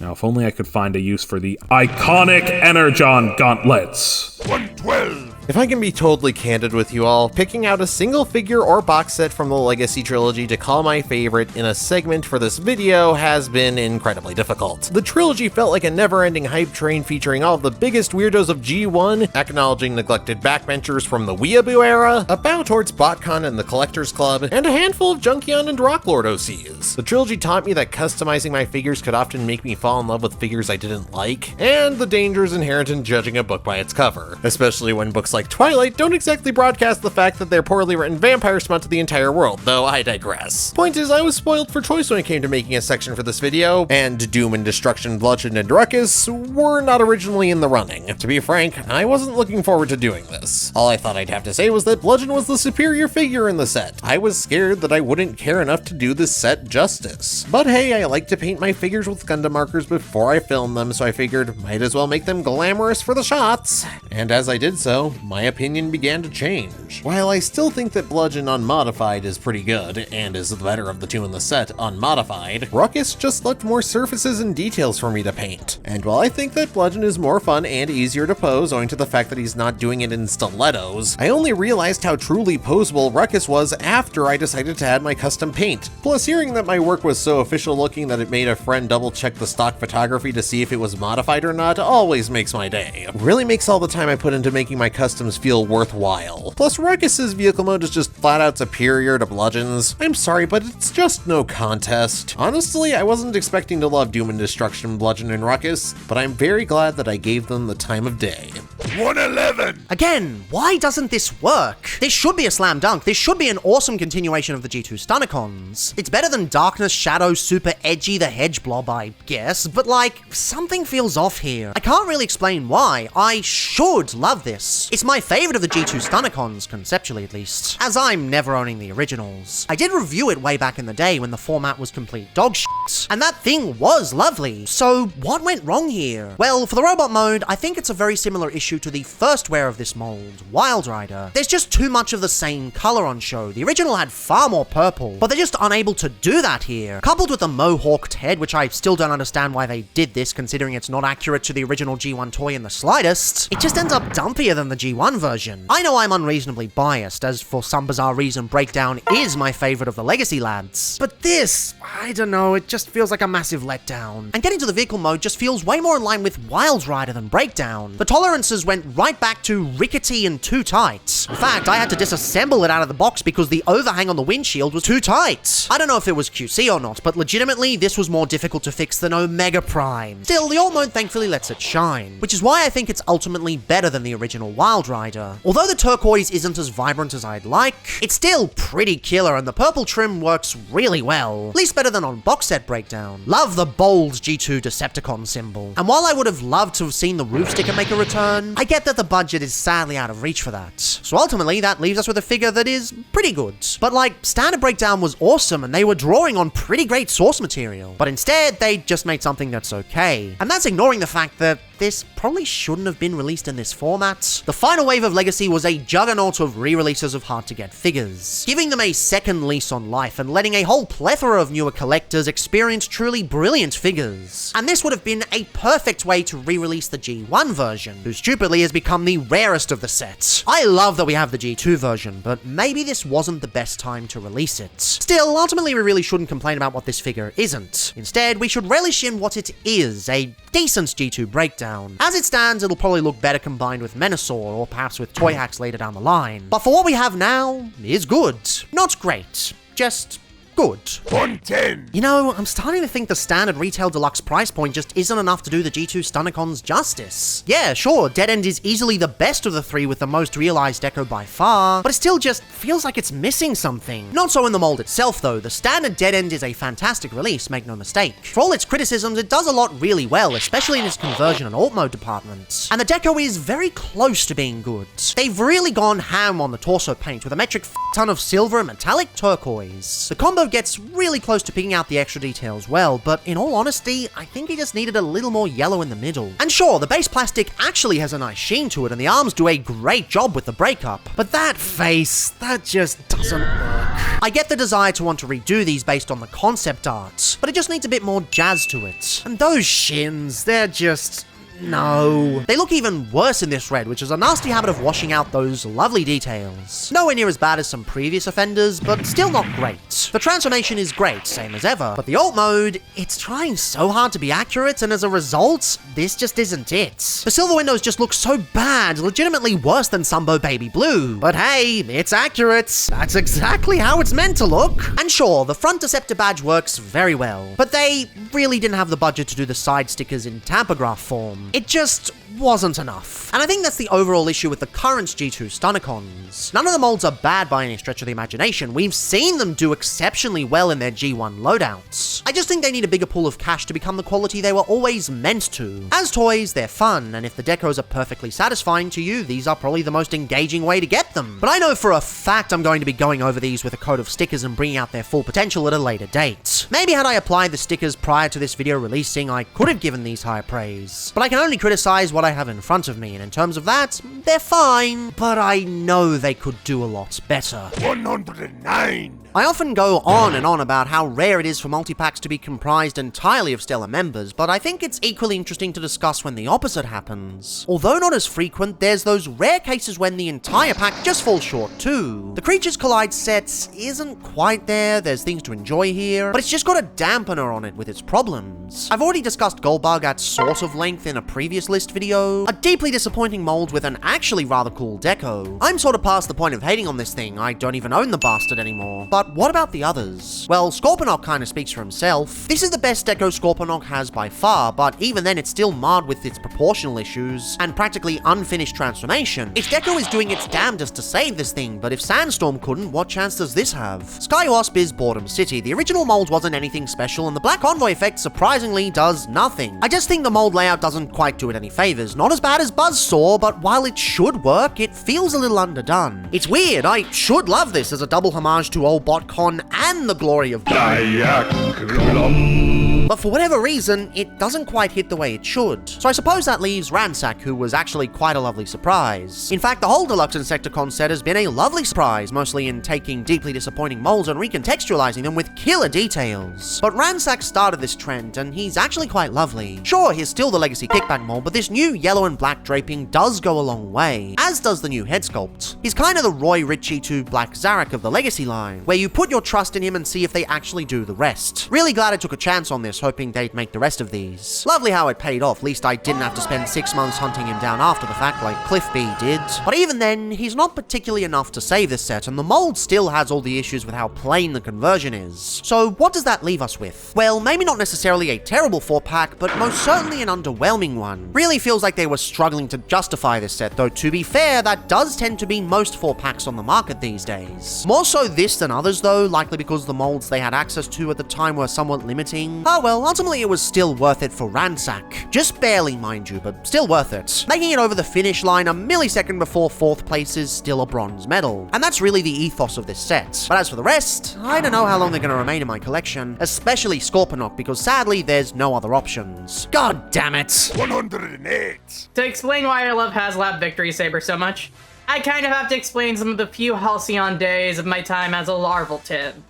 Now, if only I could find a use for the iconic Energon gauntlets. 112. If I can be totally candid with you all, picking out a single figure or box set from the Legacy Trilogy to call my favorite in a segment for this video has been incredibly difficult. The trilogy felt like a never-ending hype train featuring all of the biggest weirdos of G1, acknowledging neglected backbenchers from the Weeaboo era, a bow towards BotCon and the Collectors Club, and a handful of Junkion and Drocklord OCs. The trilogy taught me that customizing my figures could often make me fall in love with figures I didn't like, and the dangers inherent in judging a book by its cover, especially when books like Twilight don't exactly broadcast the fact that they're poorly written vampire smut to the entire world, though I digress. Point is, I was spoiled for choice when it came to making a section for this video, and Doom and Destruction, Bludgeon, and Ruckus were not originally in the running. To be frank, I wasn't looking forward to doing this. All I thought I'd have to say was that Bludgeon was the superior figure in the set. I was scared that I wouldn't care enough to do this set justice. But hey, I like to paint my figures with Gundam markers before I film them, so I figured might as well make them glamorous for the shots. And as I did so, my opinion began to change. While I still think that Bludgeon unmodified is pretty good, and is the better of the two in the set unmodified, Ruckus just left more surfaces and details for me to paint. And while I think that Bludgeon is more fun and easier to pose owing to the fact that he's not doing it in stilettos, I only realized how truly poseable Ruckus was after I decided to add my custom paint. Plus, hearing that my work was so official looking that it made a friend double check the stock photography to see if it was modified or not always makes my day. Really makes all the time I put into making my customs feel worthwhile. Plus, Ruckus's vehicle mode is just flat out superior to Bludgeon's. I'm sorry, but it's just no contest. Honestly, I wasn't expecting to love Doom and Destruction, Bludgeon, and Ruckus, but I'm very glad that I gave them the time of day. 111. Again, why doesn't this work? This should be a slam dunk. This should be an awesome continuation of the G2 Stunnicons. It's better than Darkness, Shadow, Super Edgy, the Hedge Blob, I guess, but like, something feels off here. I can't really explain why. I should love this. It's my favorite of the G2 Stunnicons, conceptually at least, as I'm never owning the originals. I did review it way back in the day when the format was complete dog shit, and that thing was lovely. So what went wrong here? Well, for the robot mode, I think it's a very similar issue to the first wear of this mold, Wild Rider. There's just too much of the same color on show. The original had far more purple, but they're just unable to do that here. Coupled with the mohawked head, which I still don't understand why they did this, considering it's not accurate to the original G1 toy in the slightest, it just ends up dumpier than the G1 version. I know I'm unreasonably biased, as for some bizarre reason Breakdown is my favorite of the Legacy lads, but this, I don't know, it just feels like a massive letdown. And getting to the vehicle mode just feels way more in line with Wild Rider than Breakdown. The tolerances went right back to rickety and too tight. In fact, I had to disassemble it out of the box because the overhang on the windshield was too tight. I don't know if it was QC or not, but legitimately this was more difficult to fix than Omega Prime. Still, the alt mode thankfully lets it shine, which is why I think it's ultimately better than the original Wild Rider. Although the turquoise isn't as vibrant as I'd like, it's still pretty killer and the purple trim works really well. At least better than on box set Breakdown. Love the bold G2 Decepticon symbol. And while I would have loved to have seen the roof sticker make a return, I get that the budget is sadly out of reach for that. So ultimately that leaves us with a figure that is pretty good. But like, standard Breakdown was awesome and they were drawing on pretty great source material. But instead they just made something that's okay. And that's ignoring the fact that this probably shouldn't have been released in this format. The final wave of Legacy was a juggernaut of re-releases of hard-to-get figures, giving them a second lease on life and letting a whole plethora of newer collectors experience truly brilliant figures. And this would have been a perfect way to re-release the G1 version, who stupidly has become the rarest of the set. I love that we have the G2 version, but maybe this wasn't the best time to release it. Still, ultimately we really shouldn't complain about what this figure isn't. Instead, we should relish in what it is, a decent G2 Breakdown. As it stands, it'll probably look better combined with Menasor, or perhaps with Toy Hacks later down the line. But for what we have now, is good. Not great, just good. 110. You know, I'm starting to think the standard retail deluxe price point just isn't enough to do the G2 Stunnicons justice. Yeah, sure, Dead End is easily the best of the three with the most realized deco by far, but it still just feels like it's missing something. Not so in the mold itself though, the standard Dead End is a fantastic release, make no mistake. For all its criticisms, it does a lot really well, especially in its conversion and alt mode departments. And the deco is very close to being good. They've really gone ham on the torso paint with a metric ton of silver and metallic turquoise. The combo gets really close to picking out the extra details well, but in all honesty, I think he just needed a little more yellow in the middle. And sure, the base plastic actually has a nice sheen to it and the arms do a great job with the breakup, but that face, that just doesn't work. I get the desire to want to redo these based on the concept art, but it just needs a bit more jazz to it. And those shins, they're just... no. They look even worse in this red, which is a nasty habit of washing out those lovely details. Nowhere near as bad as some previous offenders, but still not great. The transformation is great, same as ever, but the alt mode, it's trying so hard to be accurate, and as a result, this just isn't it. The silver windows just look so bad, legitimately worse than Sunbow Baby Blue. But hey, it's accurate. That's exactly how it's meant to look. And sure, the front Deceptor badge works very well, but they really didn't have the budget to do the side stickers in tampograph form. It just wasn't enough. And I think that's the overall issue with the current G2 Stunnicons. None of the molds are bad by any stretch of the imagination. We've seen them do exceptionally well in their G1 loadouts. I just think they need a bigger pool of cash to become the quality they were always meant to. As toys, they're fun, and if the decos are perfectly satisfying to you, these are probably the most engaging way to get them. But I know for a fact I'm going to be going over these with a coat of stickers and bringing out their full potential at a later date. Maybe had I applied the stickers prior to this video releasing, I could have given these higher praise. But I can only criticize what I have in front of me, and in terms of that, they're fine, but I know they could do a lot better. 109. I often go on and on about how rare it is for multi-packs to be comprised entirely of stellar members, but I think it's equally interesting to discuss when the opposite happens. Although not as frequent, there's those rare cases when the entire pack just falls short too. The Creatures Collide set isn't quite there, there's things to enjoy here, but it's just got a dampener on it with its problems. I've already discussed Goldbug at sort of length in a previous list video, a deeply disappointing mold with an actually rather cool deco. I'm sort of past the point of hating on this thing, I don't even own the bastard anymore. But what about the others? Well, Scorponok kinda speaks for himself. This is the best deco Scorponok has by far, but even then it's still marred with its proportional issues and practically unfinished transformation. Its deco is doing its damnedest to save this thing, but if Sandstorm couldn't, what chance does this have? Skywasp is Boredom City. The original mold wasn't anything special, and the Black Envoy effect surprisingly does nothing. I just think the mold layout doesn't quite do it any favors. Not as bad as Buzzsaw, but while it should work, it feels a little underdone. It's weird, I should love this as a double homage to old BotCon and the glory of Diacrylum. But for whatever reason, it doesn't quite hit the way it should. So I suppose that leaves Ransack, who was actually quite a lovely surprise. In fact, the whole Deluxe Insecticon set has been a lovely surprise, mostly in taking deeply disappointing molds and recontextualizing them with killer details. But Ransack started this trend, and he's actually quite lovely. Sure, he's still the Legacy Kickback mold, but this new yellow and black draping does go a long way, as does the new head sculpt. He's kind of the Roy Ritchie to Black Zarek of the Legacy line, where you put your trust in him and see if they actually do the rest. Really glad I took a chance on this, hoping they'd make the rest of these. Lovely how it paid off, least I didn't have to spend 6 months hunting him down after the fact like Cliff B did. But even then, he's not particularly enough to save this set, and the mold still has all the issues with how plain the conversion is. So what does that leave us with? Well, maybe not necessarily a terrible 4-pack, but most certainly an underwhelming one. Really feels like they were struggling to justify this set, though to be fair, that does tend to be most 4-packs on the market these days. More so this than others though, likely because the molds they had access to at the time were somewhat limiting. Oh well, ultimately it was still worth it for Ransack. Just barely, mind you, but still worth it. Making it over the finish line a millisecond before 4th place is still a bronze medal. And that's really the ethos of this set. But as for the rest, I don't know how long they're gonna remain in my collection, especially Scorponok, because sadly there's no other options. God damn it! 108. To explain why I love HasLab Victory Saber so much, I kind of have to explain some of the few halcyon days of my time as a larval tib.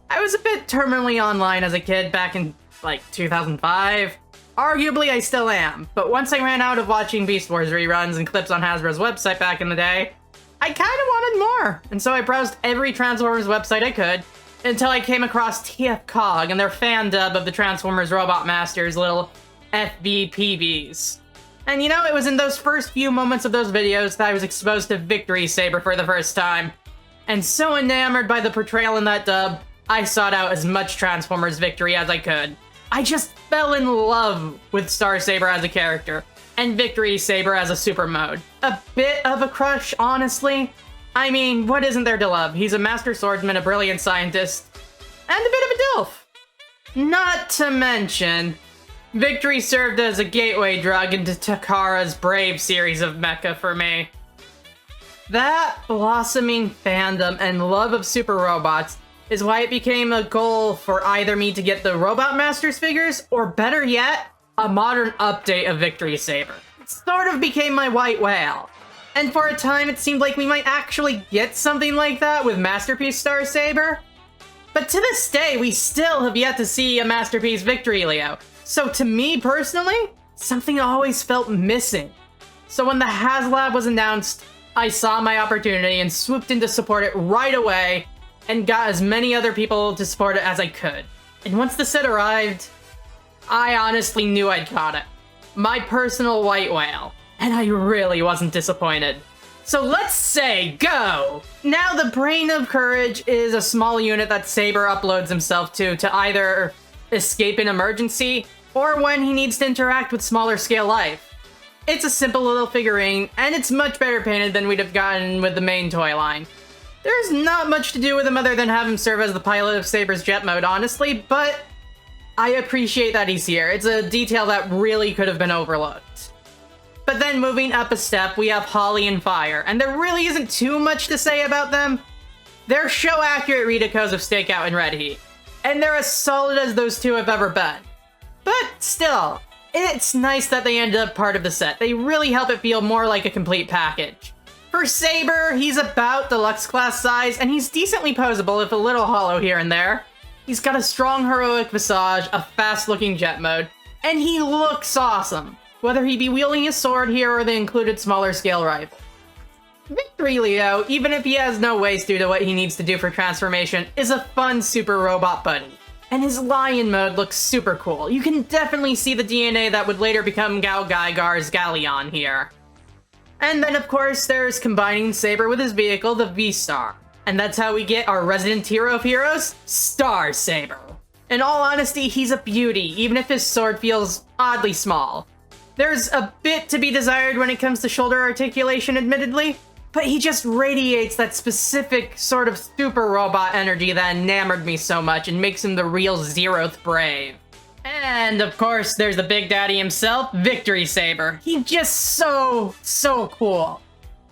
I was a bit terminally online as a kid back in, like, 2005. Arguably, I still am, but once I ran out of watching Beast Wars reruns and clips on Hasbro's website back in the day, I kinda wanted more, and so I browsed every Transformers website I could, until I came across TFCog and their fan dub of the Transformers Robot Masters' little FBPBs. And you know, it was in those first few moments of those videos that I was exposed to Victory Saber for the first time. And so enamored by the portrayal in that dub, I sought out as much Transformers victory as I could. I just fell in love with Star Saber as a character, and Victory Saber as a super mode. A bit of a crush, honestly. I mean, what isn't there to love? He's a master swordsman, a brilliant scientist, and a bit of a DILF. Not to mention, Victory served as a gateway drug into Takara's Brave series of mecha for me. That blossoming fandom and love of super robots is why it became a goal for either me to get the Robot Masters figures, or better yet, a modern update of Victory Saber. It sort of became my white whale. And for a time it seemed like we might actually get something like that with Masterpiece Star Saber. But to this day, we still have yet to see a Masterpiece Victory Leo. So to me personally, something always felt missing. So when the HasLab was announced, I saw my opportunity and swooped in to support it right away, and got as many other people to support it as I could. And once the set arrived, I honestly knew I'd caught it. My personal white whale. And I really wasn't disappointed. So let's say go! Now the Brain of Courage is a small unit that Saber uploads himself to either escape an emergency, or when he needs to interact with smaller scale life. It's a simple little figurine, and it's much better painted than we'd have gotten with the main toy line. There's not much to do with him other than have him serve as the pilot of Saber's jet mode, honestly, but I appreciate that he's here. It's a detail that really could have been overlooked. But then moving up a step, we have Holly and Fire, and there really isn't too much to say about them. They're show-accurate replicas of Stakeout and Red Heat, and they're as solid as those two have ever been. But still, it's nice that they ended up part of the set. They really help it feel more like a complete package. For Saber, he's about deluxe class size, and he's decently posable if a little hollow here and there. He's got a strong heroic visage, a fast-looking jet mode, and he looks awesome, whether he be wielding his sword here or the included smaller scale rifle. Victory Leo, even if he has no waist due to what he needs to do for transformation, is a fun super robot buddy. And his lion mode looks super cool. You can definitely see the DNA that would later become Gal Gaigar's Galleon here. And then of course there's combining Saber with his vehicle, the V-Star. And that's how we get our resident hero of heroes, Star Saber. In all honesty, he's a beauty, even if his sword feels oddly small. There's a bit to be desired when it comes to shoulder articulation, admittedly, but he just radiates that specific sort of super robot energy that enamored me so much and makes him the real Zeroth Brave. And of course, there's the Big Daddy himself, Victory Saber. He's just so cool.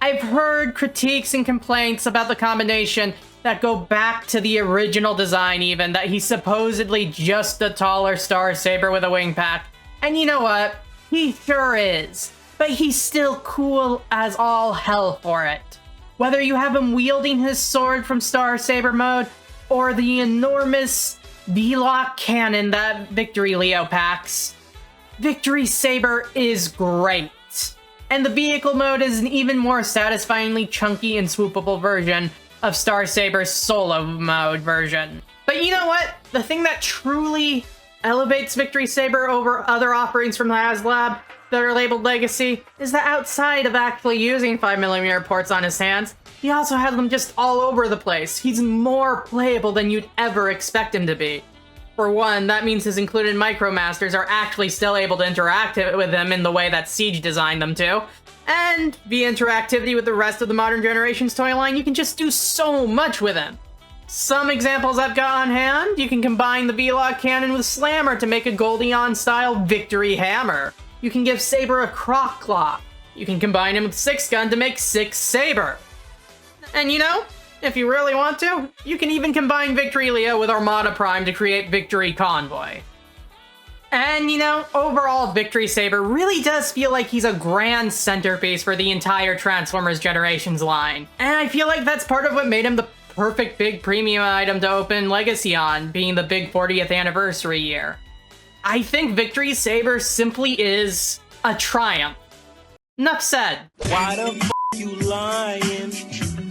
I've heard critiques and complaints about the combination that go back to the original design even, that he's supposedly just a taller Star Saber with a wing pack. And you know what? He sure is. But he's still cool as all hell for it. Whether you have him wielding his sword from Star Saber mode, or the enormous V-Lock cannon that Victory Leo packs, Victory Saber is great. And the vehicle mode is an even more satisfyingly chunky and swoopable version of Star Saber's solo mode version. But you know what? The thing that truly elevates Victory Saber over other offerings from the HasLab that are labeled Legacy is that outside of actually using 5mm ports on his hands, he also has them just all over the place. He's more playable than you'd ever expect him to be. For one, that means his included Micromasters are actually still able to interact with him in the way that Siege designed them to. And via interactivity with the rest of the modern generation's toy line, you can just do so much with him. Some examples I've got on hand, you can combine the V-Lock cannon with Slammer to make a Goldion-style Victory Hammer. You can give Saber a Croc Claw. You can combine him with Six Gun to make Six Saber. And you know, if you really want to, you can even combine Victory Leo with Armada Prime to create Victory Convoy. And you know, overall Victory Saber really does feel like he's a grand centerpiece for the entire Transformers Generations line. And I feel like that's part of what made him the perfect big premium item to open Legacy on, being the big 40th anniversary year. I think Victory Saber simply is a triumph. Enough said. Why the f you lying?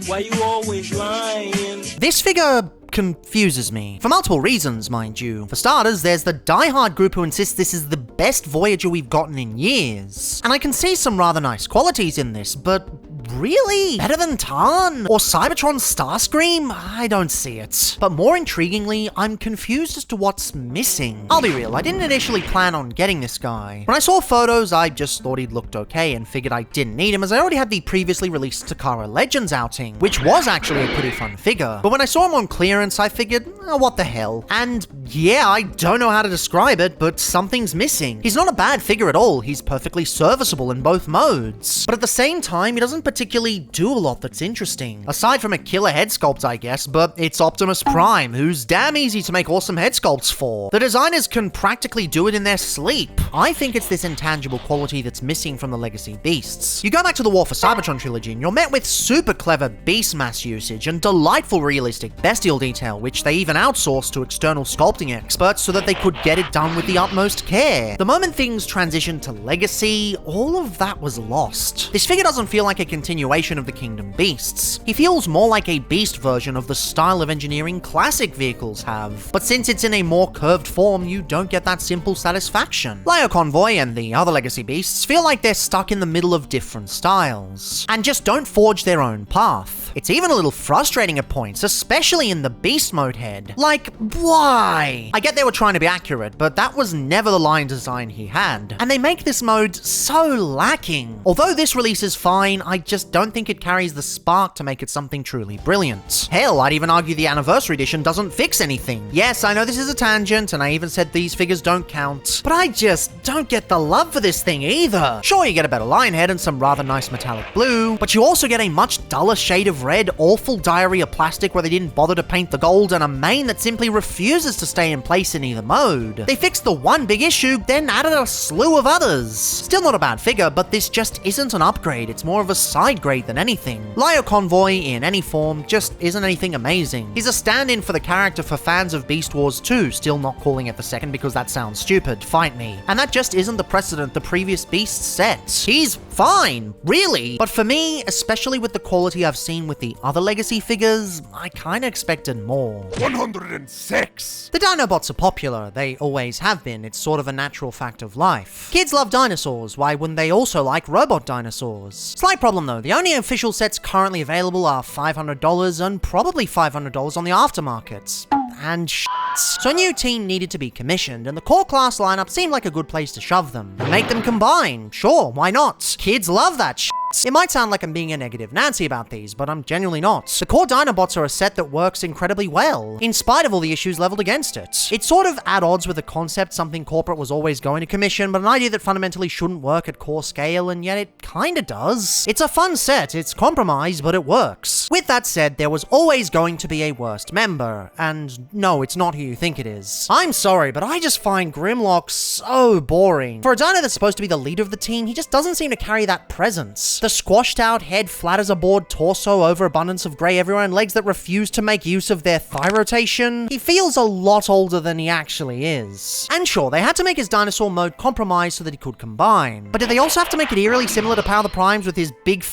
Why you always lying? This figure confuses me. For multiple reasons, mind you. For starters, there's the diehard group who insists this is the best Voyager we've gotten in years. And I can see some rather nice qualities in this, but really? Better than Tarn? Or Cybertron's Starscream? I don't see it. But more intriguingly, I'm confused as to what's missing. I'll be real, I didn't initially plan on getting this guy. When I saw photos, I just thought he'd looked okay and figured I didn't need him as I already had the previously released Takara Legends outing, which was actually a pretty fun figure. But when I saw him on clearance, I figured, oh, what the hell? And yeah, I don't know how to describe it, but something's missing. He's not a bad figure at all. He's perfectly serviceable in both modes. But at the same time, he doesn't particularly do a lot that's interesting. Aside from a killer head sculpt, I guess, but it's Optimus Prime, who's damn easy to make awesome head sculpts for. The designers can practically do it in their sleep. I think it's this intangible quality that's missing from the Legacy Beasts. You go back to the War for Cybertron trilogy and you're met with super clever beast mass usage and delightful realistic bestial detail, which they even outsourced to external sculpting experts so that they could get it done with the utmost care. The moment things transitioned to Legacy, all of that was lost. This figure doesn't feel like a continuation of the Kingdom Beasts. He feels more like a beast version of the style of engineering classic vehicles have. But since it's in a more curved form, you don't get that simple satisfaction. Lio Convoy and the other Legacy Beasts feel like they're stuck in the middle of different styles, and just don't forge their own path. It's even a little frustrating at points, especially in the Beast Mode head. Like, why? I get they were trying to be accurate, but that was never the line design he had. And they make this mode so lacking. Although this release is fine, I just don't think it carries the spark to make it something truly brilliant. Hell, I'd even argue the Anniversary Edition doesn't fix anything. Yes, I know this is a tangent, and I even said these figures don't count, but I just don't get the love for this thing either. Sure, you get a better lion head and some rather nice metallic blue, but you also get a much duller shade of red, awful diarrhea plastic where they didn't bother to paint the gold, and a mane that simply refuses to stay in place in either mode. They fixed the one big issue, then added a slew of others. Still not a bad figure, but this just isn't an upgrade, it's more of a side grade than anything. Lio Convoy, in any form, just isn't anything amazing. He's a stand-in for the character for fans of Beast Wars 2, still not calling it the second because that sounds stupid, fight me. And that just isn't the precedent the previous Beasts set. He's fine, really, but for me, especially with the quality I've seen with the other Legacy figures, I kinda expected more. 106! The Dinobots are popular, they always have been, it's sort of a natural fact of life. Kids love dinosaurs, why wouldn't they also like robot dinosaurs? Slight problem though, the only official sets currently available are $500 and probably $500 on the aftermarket. And so a new team needed to be commissioned, and the core class lineup seemed like a good place to shove them. And make them combine, sure, why not? Kids love that shit. It might sound like I'm being a negative Nancy about these, but I'm genuinely not. The core Dinobots are a set that works incredibly well, in spite of all the issues leveled against it. It's sort of at odds with the concept something corporate was always going to commission, but an idea that fundamentally shouldn't work at core scale, and yet it kinda does. It's a fun set, it's compromised, but it works. With that said, there was always going to be a worst member, and no, it's not who you think it is. I'm sorry, but I just find Grimlock so boring. For a dino that's supposed to be the leader of the team, he just doesn't seem to carry that presence. The squashed out head, flat as a board torso, overabundance of grey everywhere, and legs that refuse to make use of their thigh rotation. He feels a lot older than he actually is. And sure, they had to make his dinosaur mode compromised so that he could combine. But did they also have to make it eerily similar to Power of the Primes with his big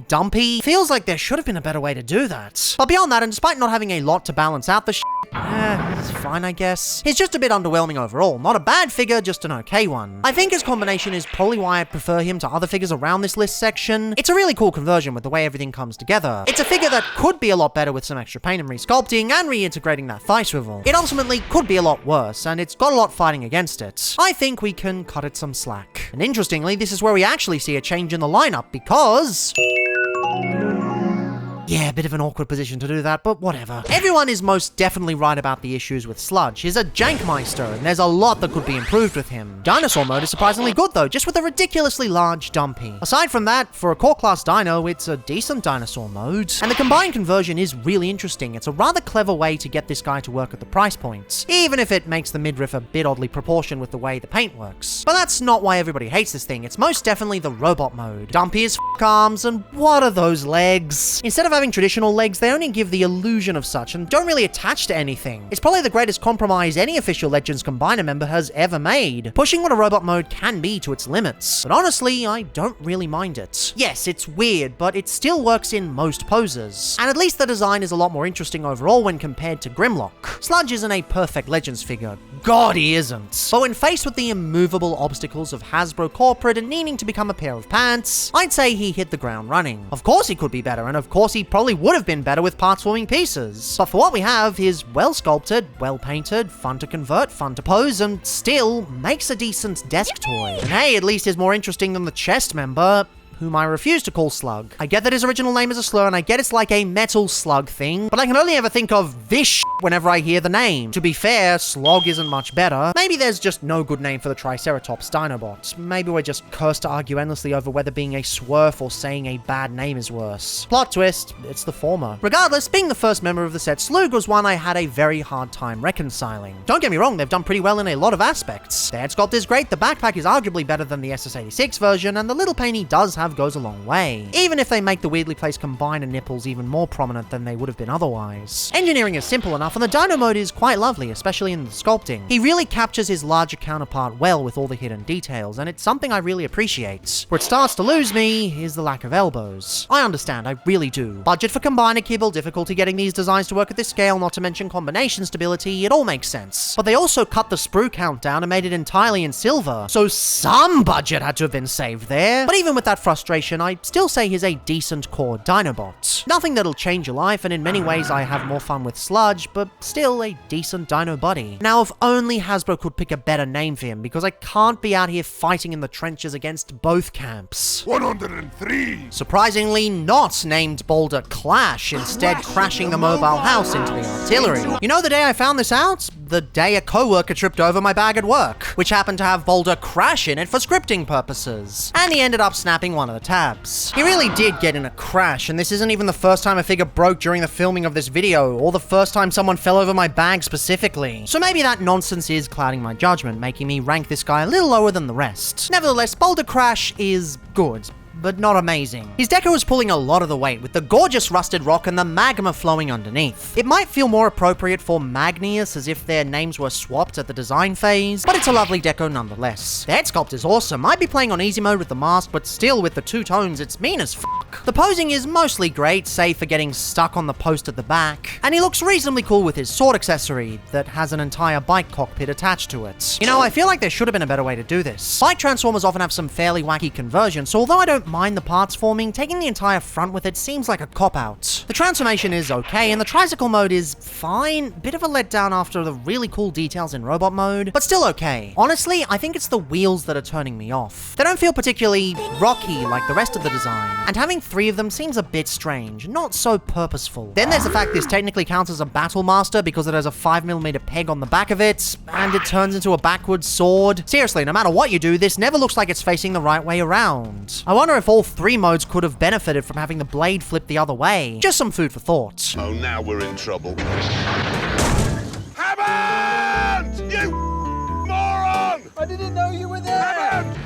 dumpy? Feels like there should have been a better way to do that. But beyond that, and despite not having a lot to balance out the it's fine, I guess. He's just a bit underwhelming overall. Not a bad figure, just an okay one. I think his combination is probably why I prefer him to other figures around this list section. It's a really cool conversion with the way everything comes together. It's a figure that could be a lot better with some extra paint and resculpting and reintegrating that thigh swivel. It ultimately could be a lot worse, and it's got a lot fighting against it. I think we can cut it some slack. And interestingly, this is where we actually see a change in the lineup, because yeah, a bit of an awkward position to do that, but whatever. Everyone is most definitely right about the issues with Sludge. He's a Jankmeister, and there's a lot that could be improved with him. Dinosaur mode is surprisingly good though, just with a ridiculously large dumpy. Aside from that, for a core class dino, it's a decent dinosaur mode. And the combined conversion is really interesting. It's a rather clever way to get this guy to work at the price points, even if it makes the midriff a bit oddly proportioned with the way the paint works. But that's not why everybody hates this thing. It's most definitely the robot mode. Dumpy as arms, and what are those legs? Instead of having traditional legs, they only give the illusion of such and don't really attach to anything. It's probably the greatest compromise any official Legends Combiner member has ever made, pushing what a robot mode can be to its limits. But honestly, I don't really mind it. Yes, it's weird, but it still works in most poses. And at least the design is a lot more interesting overall when compared to Grimlock. Sludge isn't a perfect Legends figure. God, he isn't. But when faced with the immovable obstacles of Hasbro corporate and needing to become a pair of pants, I'd say he hit the ground running. Of course he could be better, and of course he probably would have been better with parts-forming pieces. But for what we have, he's well-sculpted, well-painted, fun to convert, fun to pose, and still makes a decent desk toy. And hey, at least he's more interesting than the chest member, whom I refuse to call Slug. I get that his original name is a slur, and I get it's like a metal slug thing, but I can only ever think of this whenever I hear the name. To be fair, Slog isn't much better. Maybe there's just no good name for the Triceratops Dinobot. Maybe we're just cursed to argue endlessly over whether being a swerf or saying a bad name is worse. Plot twist, it's the former. Regardless, being the first member of the set, Slug was one I had a very hard time reconciling. Don't get me wrong, they've done pretty well in a lot of aspects. The head sculpt is great, the backpack is arguably better than the SS86 version, and the little pain he does have goes a long way, even if they make the weirdly placed combiner nipples even more prominent than they would have been otherwise. Engineering is simple enough, and the dino mode is quite lovely, especially in the sculpting. He really captures his larger counterpart well with all the hidden details, and it's something I really appreciate. Where it starts to lose me is the lack of elbows. I understand, I really do. Budget for combiner kibble, difficulty getting these designs to work at this scale, not to mention combination stability, it all makes sense. But they also cut the sprue count down and made it entirely in silver, so some budget had to have been saved there. But even with that frustration, I still say he's a decent core Dinobot. Nothing that'll change your life, and in many ways I have more fun with Sludge, but still a decent dino body. Now, if only Hasbro could pick a better name for him, because I can't be out here fighting in the trenches against both camps. 103! Surprisingly not named Boulder Clash, instead crashing the mobile house into the artillery. You know the day I found this out? The day a coworker tripped over my bag at work, which happened to have Boulder Crash in it for scripting purposes. And he ended up snapping one of the tabs. He really did get in a crash, and this isn't even the first time a figure broke during the filming of this video, or the first time someone fell over my bag specifically. So maybe that nonsense is clouding my judgment, making me rank this guy a little lower than the rest. Nevertheless, Boulder Crash is good, but not amazing. His deco is pulling a lot of the weight, with the gorgeous rusted rock and the magma flowing underneath. It might feel more appropriate for Magnius, as if their names were swapped at the design phase, but it's a lovely deco nonetheless. The head sculpt is awesome. I'd be playing on easy mode with the mask, but still with the two tones, it's mean as fuck. The posing is mostly great, save for getting stuck on the post at the back, and he looks reasonably cool with his sword accessory that has an entire bike cockpit attached to it. You know, I feel like there should have been a better way to do this. Bike transformers often have some fairly wacky conversions, so although I don't mind the parts forming, taking the entire front with it seems like a cop-out. The transformation is okay, and the tricycle mode is fine. Bit of a letdown after the really cool details in robot mode, but still okay. Honestly, I think it's the wheels that are turning me off. They don't feel particularly rocky like the rest of the design, and having 3 of them seems a bit strange, not so purposeful. Then there's the fact this technically counts as a Battle Master because it has a 5mm peg on the back of it, and it turns into a backwards sword. Seriously, no matter what you do, this never looks like it's facing the right way around. I wonder if all 3 modes could have benefited from having the blade flip the other way. Just some food for thought. Oh, now we're in trouble. Hammond! You moron! I didn't know you were there! Hammond!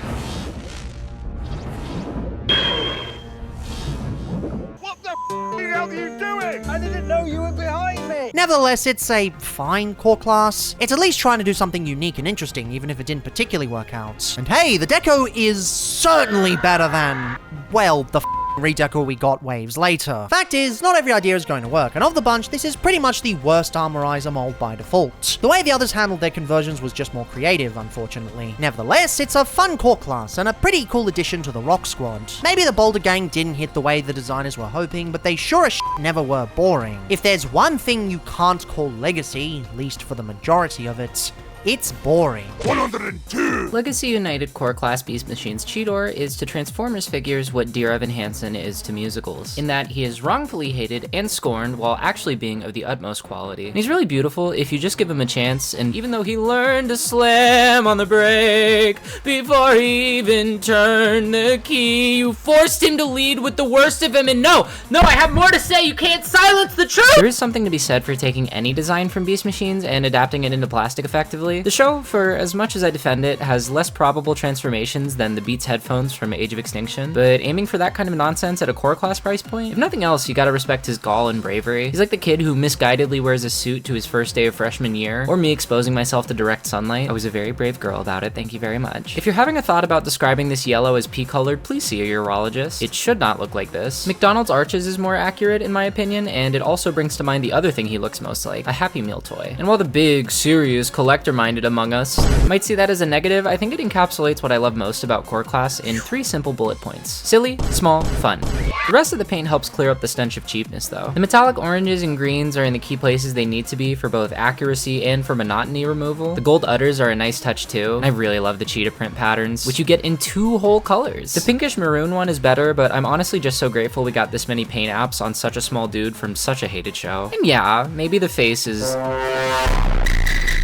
What the hell are you doing? I didn't know you were behind me! Nevertheless, it's a fine core class. It's at least trying to do something unique and interesting, even if it didn't particularly work out. And hey, the deco is certainly better than, well, the redeco we got waves later. Fact is, not every idea is going to work, and of the bunch, this is pretty much the worst Armorizer mold by default. The way the others handled their conversions was just more creative, unfortunately. Nevertheless, it's a fun core class, and a pretty cool addition to the Rock Squad. Maybe the Boulder Gang didn't hit the way the designers were hoping, but they sure as shit never were boring. If there's one thing you can't call legacy, at least for the majority of it, it's boring. 102! Legacy United Core Class Beast Machine's Cheetor is to Transformers figures what Dear Evan Hansen is to musicals, in that he is wrongfully hated and scorned while actually being of the utmost quality. And he's really beautiful if you just give him a chance, and even though he learned to slam on the brake before he even turned the key, you forced him to lead with the worst of him, and no, I have more to say, you can't silence the truth! There is something to be said for taking any design from Beast Machines and adapting it into plastic effectively, Lastly, the show, for as much as I defend it, has less probable transformations than the Beats headphones from Age of Extinction, but aiming for that kind of nonsense at a core class price point? If nothing else, you gotta respect his gall and bravery. He's like the kid who misguidedly wears a suit to his first day of freshman year, or me exposing myself to direct sunlight. I was a very brave girl about it, thank you very much. If you're having a thought about describing this yellow as pea-colored, please see a urologist. It should not look like this. McDonald's Arches is more accurate in my opinion, and it also brings to mind the other thing he looks most like, a Happy Meal toy. And while the big, serious, collector-minded among us might see that as a negative, I think it encapsulates what I love most about core class in 3 simple bullet points. Silly, small, fun. The rest of the paint helps clear up the stench of cheapness though. The metallic oranges and greens are in the key places they need to be for both accuracy and for monotony removal. The gold udders are a nice touch too, and I really love the cheetah print patterns, which you get in 2 whole colors. The pinkish maroon one is better, but I'm honestly just so grateful we got this many paint apps on such a small dude from such a hated show. And yeah, maybe the face is...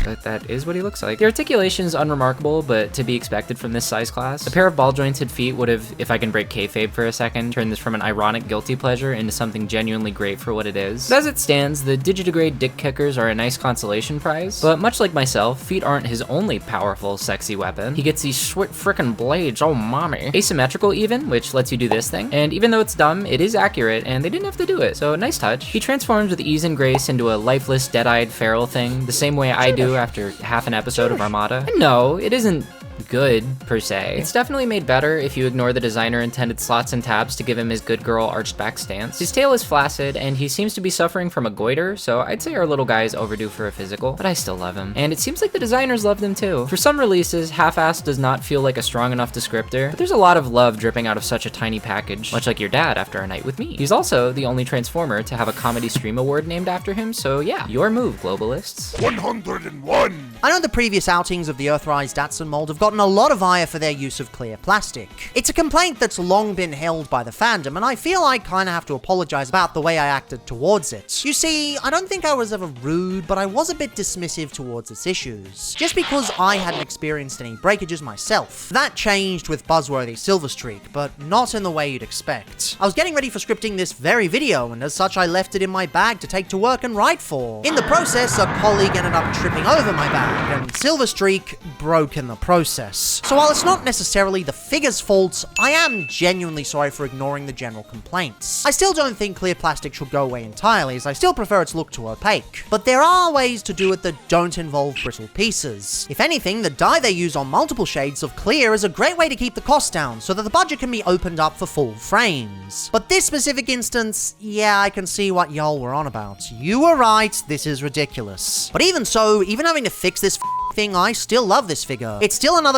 but that is what he looks like. The articulation is unremarkable, but to be expected from this size class. A pair of ball-jointed feet would have, if I can break kayfabe for a second, turned this from an ironic guilty pleasure into something genuinely great for what it is. But as it stands, the Digidegrade dick kickers are a nice consolation prize, but much like myself, feet aren't his only powerful, sexy weapon. He gets these sweet frickin' blades, oh mommy. Asymmetrical even, which lets you do this thing, and even though it's dumb, it is accurate, and they didn't have to do it, so nice touch. He transforms with ease and grace into a lifeless, dead-eyed feral thing, the same way I do after half an episode of Armada. And no, it isn't good, per se. It's definitely made better if you ignore the designer intended slots and tabs to give him his good girl arched back stance. His tail is flaccid, and he seems to be suffering from a goiter, so I'd say our little guy is overdue for a physical, but I still love him. And it seems like the designers loved him too. For some releases, half-assed does not feel like a strong enough descriptor, but there's a lot of love dripping out of such a tiny package, much like your dad after a night with me. He's also the only Transformer to have a Comedy Stream Award named after him, so yeah, your move, globalists. 101! I know the previous outings of the Earthrise Datsun mold have gotten a lot of ire for their use of clear plastic. It's a complaint that's long been held by the fandom, and I feel I kinda have to apologize about the way I acted towards it. You see, I don't think I was ever rude, but I was a bit dismissive towards its issues. Just because I hadn't experienced any breakages myself. That changed with Buzzworthy Silverstreak, but not in the way you'd expect. I was getting ready for scripting this very video, and as such I left it in my bag to take to work and write for. In the process, a colleague ended up tripping over my bag, and Silverstreak broke in the process. So while it's not necessarily the figure's fault, I am genuinely sorry for ignoring the general complaints. I still don't think clear plastic should go away entirely, as I still prefer its look to opaque. But there are ways to do it that don't involve brittle pieces. If anything, the dye they use on multiple shades of clear is a great way to keep the cost down, so that the budget can be opened up for full frames. But this specific instance, yeah, I can see what y'all were on about. You were right, this is ridiculous. But even so, even having to fix this thing, I still love this figure. It's still another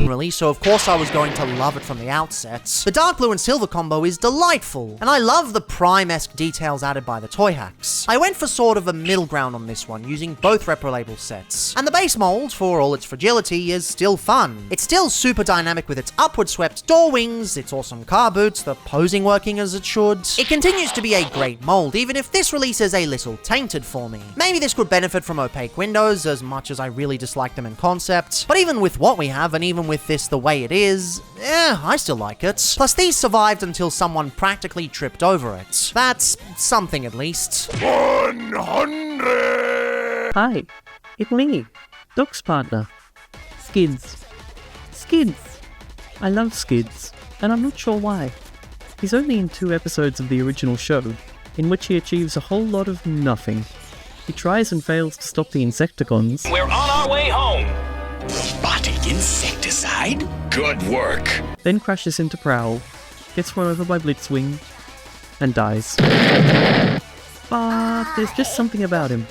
release, so of course I was going to love it from the outset. The dark blue and silver combo is delightful, and I love the Prime-esque details added by the toy hacks. I went for sort of a middle ground on this one, using both repro label sets. And the base mold, for all its fragility, is still fun. It's still super dynamic with its upward swept door wings, its awesome car boots, the posing working as it should. It continues to be a great mold, even if this release is a little tainted for me. Maybe this could benefit from opaque windows, as much as I really dislike them in concept, but even with what we have, and even with this the way it is, I still like it. Plus these survived until someone practically tripped over it. That's something at least. 100! Hi, it's me, Doc's partner, Skids. Skids! I love Skids, and I'm not sure why. He's only in 2 episodes of the original show, in which he achieves a whole lot of nothing. He tries and fails to stop the Insecticons. We're on our way home! Robotic insecticide? Good work! Then crashes into Prowl, gets run over by Blitzwing, and dies. But there's just something about him.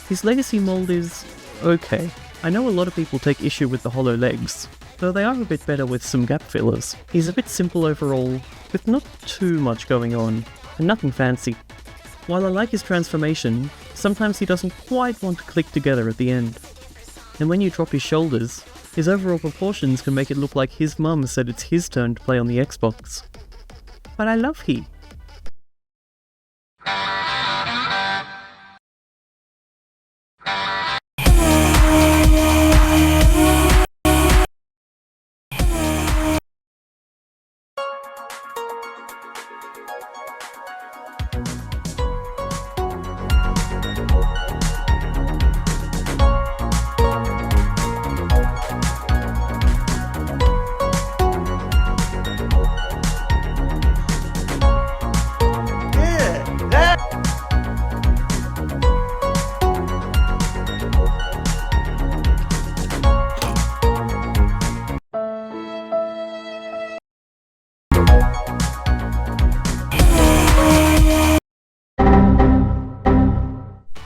His legacy mold is okay. I know a lot of people take issue with the hollow legs, though they are a bit better with some gap fillers. He's a bit simple overall, with not too much going on, and nothing fancy. While I like his transformation, sometimes he doesn't quite want to click together at the end. And when you drop his shoulders, his overall proportions can make it look like his mum said it's his turn to play on the Xbox. But I love he.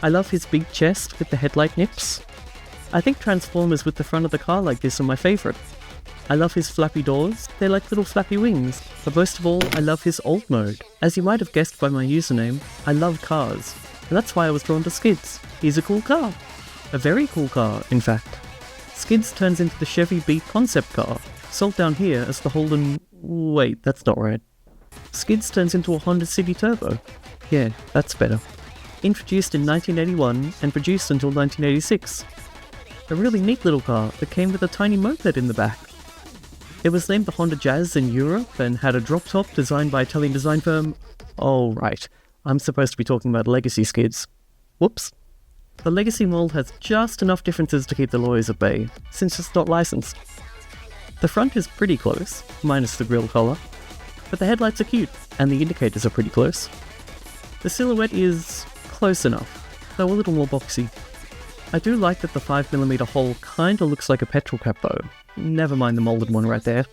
I love his big chest with the headlight nips. I think Transformers with the front of the car like this are my favourite. I love his flappy doors, they're like little flappy wings. But most of all, I love his old mode. As you might have guessed by my username, I love cars. And that's why I was drawn to Skids. He's a cool car. A very cool car, in fact. Skids turns into the Chevy Beat concept car, sold down here as the Holden... Wait, that's not right. Skids turns into a Honda City Turbo. Yeah, that's better. Introduced in 1981 and produced until 1986. A really neat little car that came with a tiny moped in the back. It was named the Honda Jazz in Europe and had a drop top designed by Italian design firm... Oh right, I'm supposed to be talking about Legacy Skids. Whoops. The Legacy mold has just enough differences to keep the lawyers at bay, since it's not licensed. The front is pretty close, minus the grille collar, but the headlights are cute, and the indicators are pretty close. The silhouette is close enough, though a little more boxy. I do like that the 5mm hole kinda looks like a petrol cap though, never mind the molded one right there.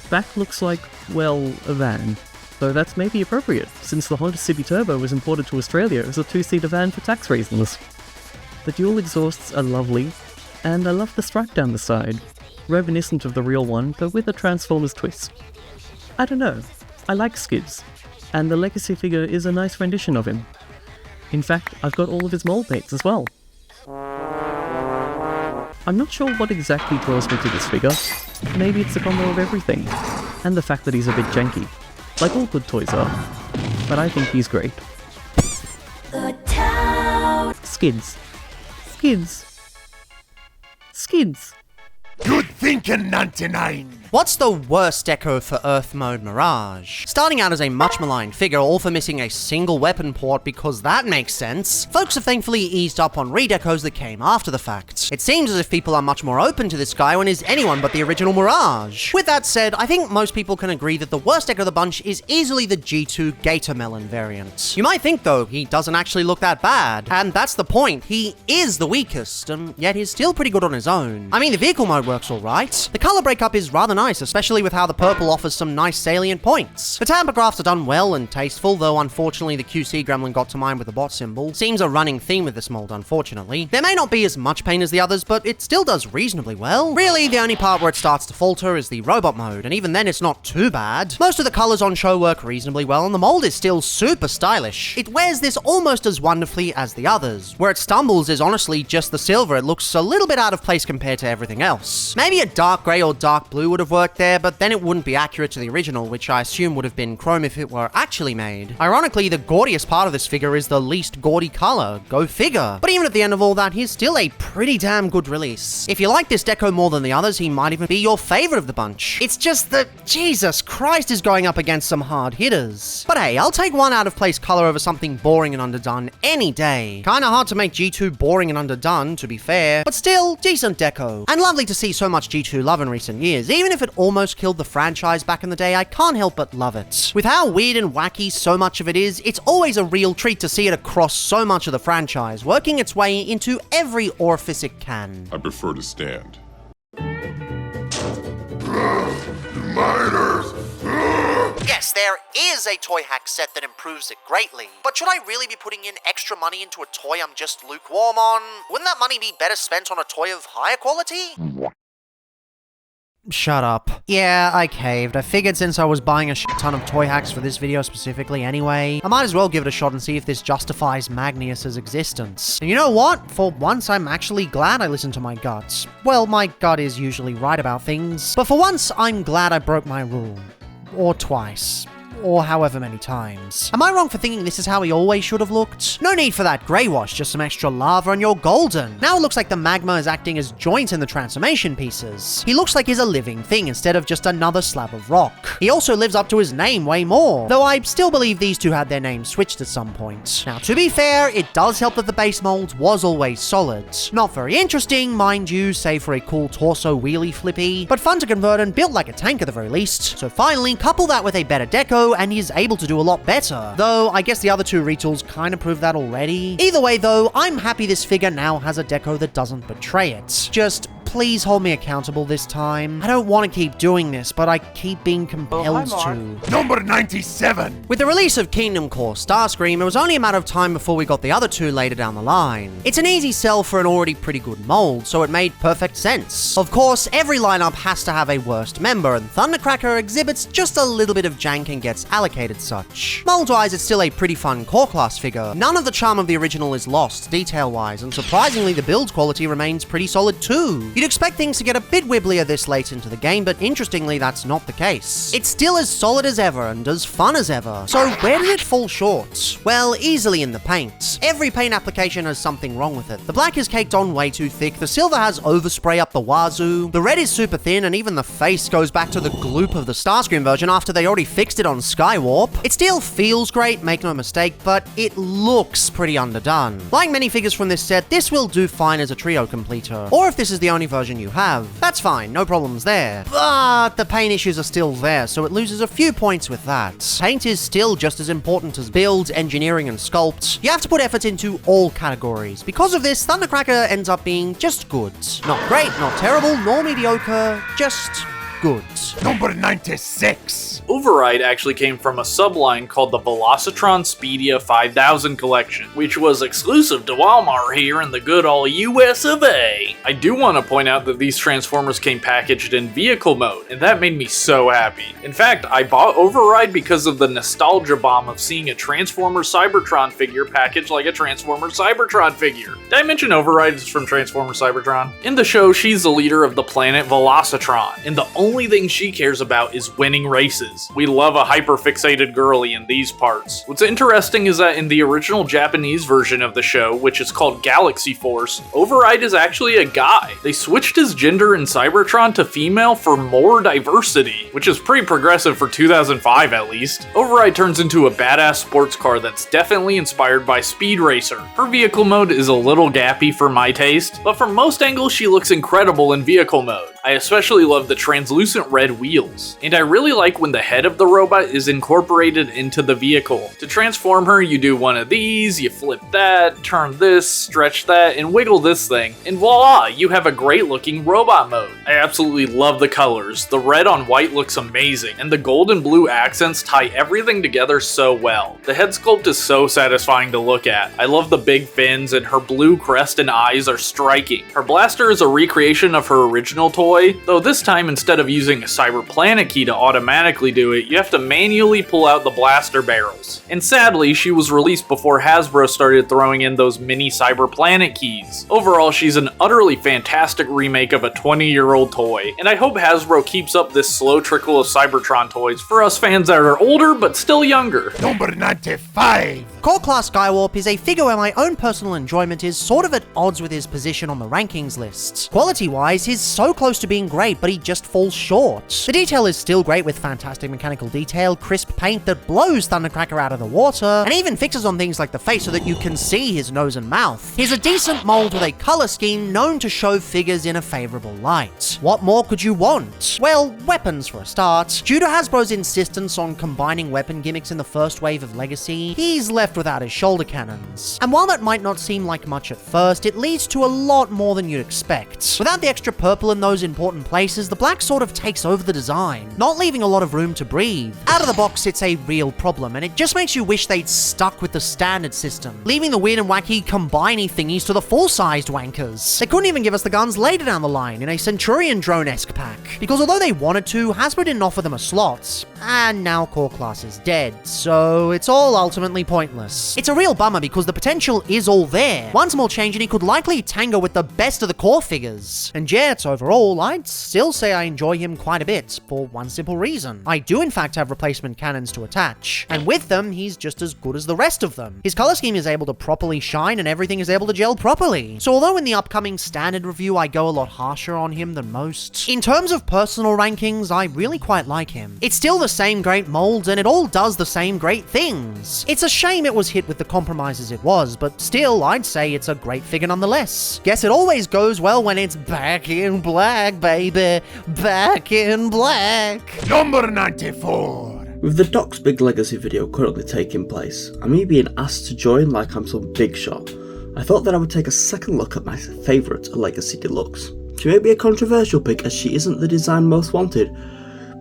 Back looks like, well, a van, though that's maybe appropriate, since the Honda City Turbo was imported to Australia as a two-seater van for tax reasons. The dual exhausts are lovely, and I love the stripe down the side, reminiscent of the real one, but with a Transformers twist. I don't know, I like Skids, and the Legacy figure is a nice rendition of him. In fact, I've got all of his mold mates as well. I'm not sure what exactly draws me to this figure. Maybe it's a combo of everything, and the fact that he's a bit janky, like all good toys are. But I think he's great. Skids. Skids. Skids. Good thinking, 99! What's the worst deco for Earth Mode Mirage? Starting out as a much maligned figure, all for missing a single weapon port because that makes sense. Folks have thankfully eased up on redecos that came after the fact. It seems as if people are much more open to this guy when he's anyone but the original Mirage. With that said, I think most people can agree that the worst deco of the bunch is easily the G2 Gator Melon variant. You might think though, he doesn't actually look that bad, and that's the point, he is the weakest, and yet he's still pretty good on his own. I mean, the vehicle mode works alright. The color breakup is rather nice, especially with how the purple offers some nice salient points. The tamper graphs are done well and tasteful, though unfortunately the QC gremlin got to mine with the bot symbol. Seems a running theme with this mold, unfortunately. There may not be as much paint as the others, but it still does reasonably well. Really, the only part where it starts to falter is the robot mode, and even then it's not too bad. Most of the colors on show work reasonably well, and the mold is still super stylish. It wears this almost as wonderfully as the others. Where it stumbles is honestly just the silver. It looks a little bit out of place compared to everything else. Maybe a dark grey or dark blue would have worked there, but then it wouldn't be accurate to the original, which I assume would have been chrome if it were actually made. Ironically, the gaudiest part of this figure is the least gaudy color. Go figure. But even at the end of all that, he's still a pretty damn good release. If you like this deco more than the others, he might even be your favorite of the bunch. It's just that Jesus Christ is going up against some hard hitters. But hey, I'll take one out of place color over something boring and underdone any day. Kinda hard to make G2 boring and underdone, to be fair, but still decent deco. And lovely to see so much G2 love in recent years. Even if it almost killed the franchise back in the day, I can't help but love it. With how weird and wacky so much of it is, it's always a real treat to see it across so much of the franchise, working its way into every orifice it can. I prefer to stand. Yes, there is a toy hack set that improves it greatly, but should I really be putting in extra money into a toy I'm just lukewarm on? Wouldn't that money be better spent on a toy of higher quality? Shut up. Yeah, I caved. I figured since I was buying a shit ton of toy hacks for this video specifically anyway, I might as well give it a shot and see if this justifies Magnius's existence. And you know what? For once, I'm actually glad I listened to my gut. Well, my gut is usually right about things, but for once, I'm glad I broke my rule. Or twice. Or however many times. Am I wrong for thinking this is how he always should have looked? No need for that grey wash, just some extra lava and you're golden. Now it looks like the magma is acting as joints in the transformation pieces. He looks like he's a living thing instead of just another slab of rock. He also lives up to his name way more, though I still believe these two had their names switched at some point. Now to be fair, it does help that the base mold was always solid. Not very interesting, mind you, save for a cool torso wheelie flippy, but fun to convert and built like a tank at the very least. So finally, couple that with a better deco and he's able to do a lot better. Though, I guess the other two retools kind of prove that already. Either way though, I'm happy this figure now has a deco that doesn't betray it. Just please hold me accountable this time? I don't want to keep doing this, but I keep being compelled to. Number 97! With the release of Kingdom Core Starscream, it was only a matter of time before we got the other two later down the line. It's an easy sell for an already pretty good mold, so it made perfect sense. Of course, every lineup has to have a worst member, and Thundercracker exhibits just a little bit of jank and gets allocated such. Mold-wise, it's still a pretty fun core class figure. None of the charm of the original is lost, detail-wise, and surprisingly the build quality remains pretty solid too. You'd expect things to get a bit wibblier this late into the game, but interestingly that's not the case. It's still as solid as ever and as fun as ever. So where did it fall short? Well, easily in the paint. Every paint application has something wrong with it. The black is caked on way too thick, the silver has overspray up the wazoo, the red is super thin, and even the face goes back to the gloop of the Starscream version after they already fixed it on Skywarp. It still feels great, make no mistake, but it looks pretty underdone. Like many figures from this set, this will do fine as a trio completer, or if this is the only version you have. That's fine, no problems there. But the paint issues are still there, so it loses a few points with that. Paint is still just as important as build, engineering, and sculpt. You have to put effort into all categories. Because of this, Thundercracker ends up being just good. Not great, not terrible, nor mediocre, just good. Number 96! Override actually came from a subline called the Velocitron Speedia 5000 collection, which was exclusive to Walmart here in the good old US of A. I do want to point out that these Transformers came packaged in vehicle mode, and that made me so happy. In fact, I bought Override because of the nostalgia bomb of seeing a Transformer Cybertron figure packaged like a Transformer Cybertron figure. Did I mention Override is from Transformer Cybertron? In the show, she's the leader of the planet Velocitron, and the only thing she cares about is winning races. We love a hyper-fixated girly in these parts. What's interesting is that in the original Japanese version of the show, which is called Galaxy Force, Override is actually a guy. They switched his gender in Cybertron to female for more diversity, which is pretty progressive for 2005 at least. Override turns into a badass sports car that's definitely inspired by Speed Racer. Her vehicle mode is a little gappy for my taste, but from most angles she looks incredible in vehicle mode. I especially love the translucent red wheels, and I really like when the head of the robot is incorporated into the vehicle. To transform her, you do one of these, you flip that, turn this, stretch that, and wiggle this thing, and voila, you have a great looking robot mode. I absolutely love the colors. The red on white looks amazing, and the gold and blue accents tie everything together so well. The head sculpt is so satisfying to look at. I love the big fins, and her blue crest and eyes are striking. Her blaster is a recreation of her original toy, though this time instead of using a Cyber Planet key to automatically do it, you have to manually pull out the blaster barrels. And sadly, she was released before Hasbro started throwing in those mini Cyber Planet keys. Overall, she's an utterly fantastic remake of a 20-year-old toy, and I hope Hasbro keeps up this slow trickle of Cybertron toys for us fans that are older but still younger. Number 95! Core Class Skywarp is a figure where my own personal enjoyment is sort of at odds with his position on the rankings list. Quality-wise, he's so close to being great, but he just falls short. The detail is still great with fantastic mechanical detail, crisp paint that blows Thundercracker out of the water, and even fixes on things like the face so that you can see his nose and mouth. He's a decent mold with a color scheme known to show figures in a favorable light. What more could you want? Well, weapons for a start. Due to Hasbro's insistence on combining weapon gimmicks in the first wave of Legacy, he's left without his shoulder cannons. And while that might not seem like much at first, it leads to a lot more than you'd expect. Without the extra purple in those important places, the black sort of takes over the design, not leaving a lot of room to breathe. Out of the box, it's a real problem, and it just makes you wish they'd stuck with the standard system, leaving the weird and wacky combiny thingies to the full-sized wankers. They couldn't even give us the guns later down the line in a Centurion drone-esque pack, because although they wanted to, Hasbro didn't offer them a slot, and now Core Class is dead, so it's all ultimately pointless. It's a real bummer because the potential is all there. One small change and he could likely tango with the best of the core figures. And yet, overall, I'd still say I enjoy him quite a bit, for one simple reason. I do in fact have replacement cannons to attach, and with them, he's just as good as the rest of them. His color scheme is able to properly shine and everything is able to gel properly. So although in the upcoming standard review I go a lot harsher on him than most, in terms of personal rankings, I really quite like him. It's still the same great molds and it all does the same great things. It's a shame it was hit with the compromises it was, but still, I'd say it's a great figure nonetheless. Guess it always goes well when it's back in black, baby. Back in black. Number 94! With the Doc's Big Legacy video currently taking place, and me being asked to join like I'm some big shot, I thought that I would take a second look at my favourite Legacy Deluxe. She may be a controversial pick as she isn't the design most wanted,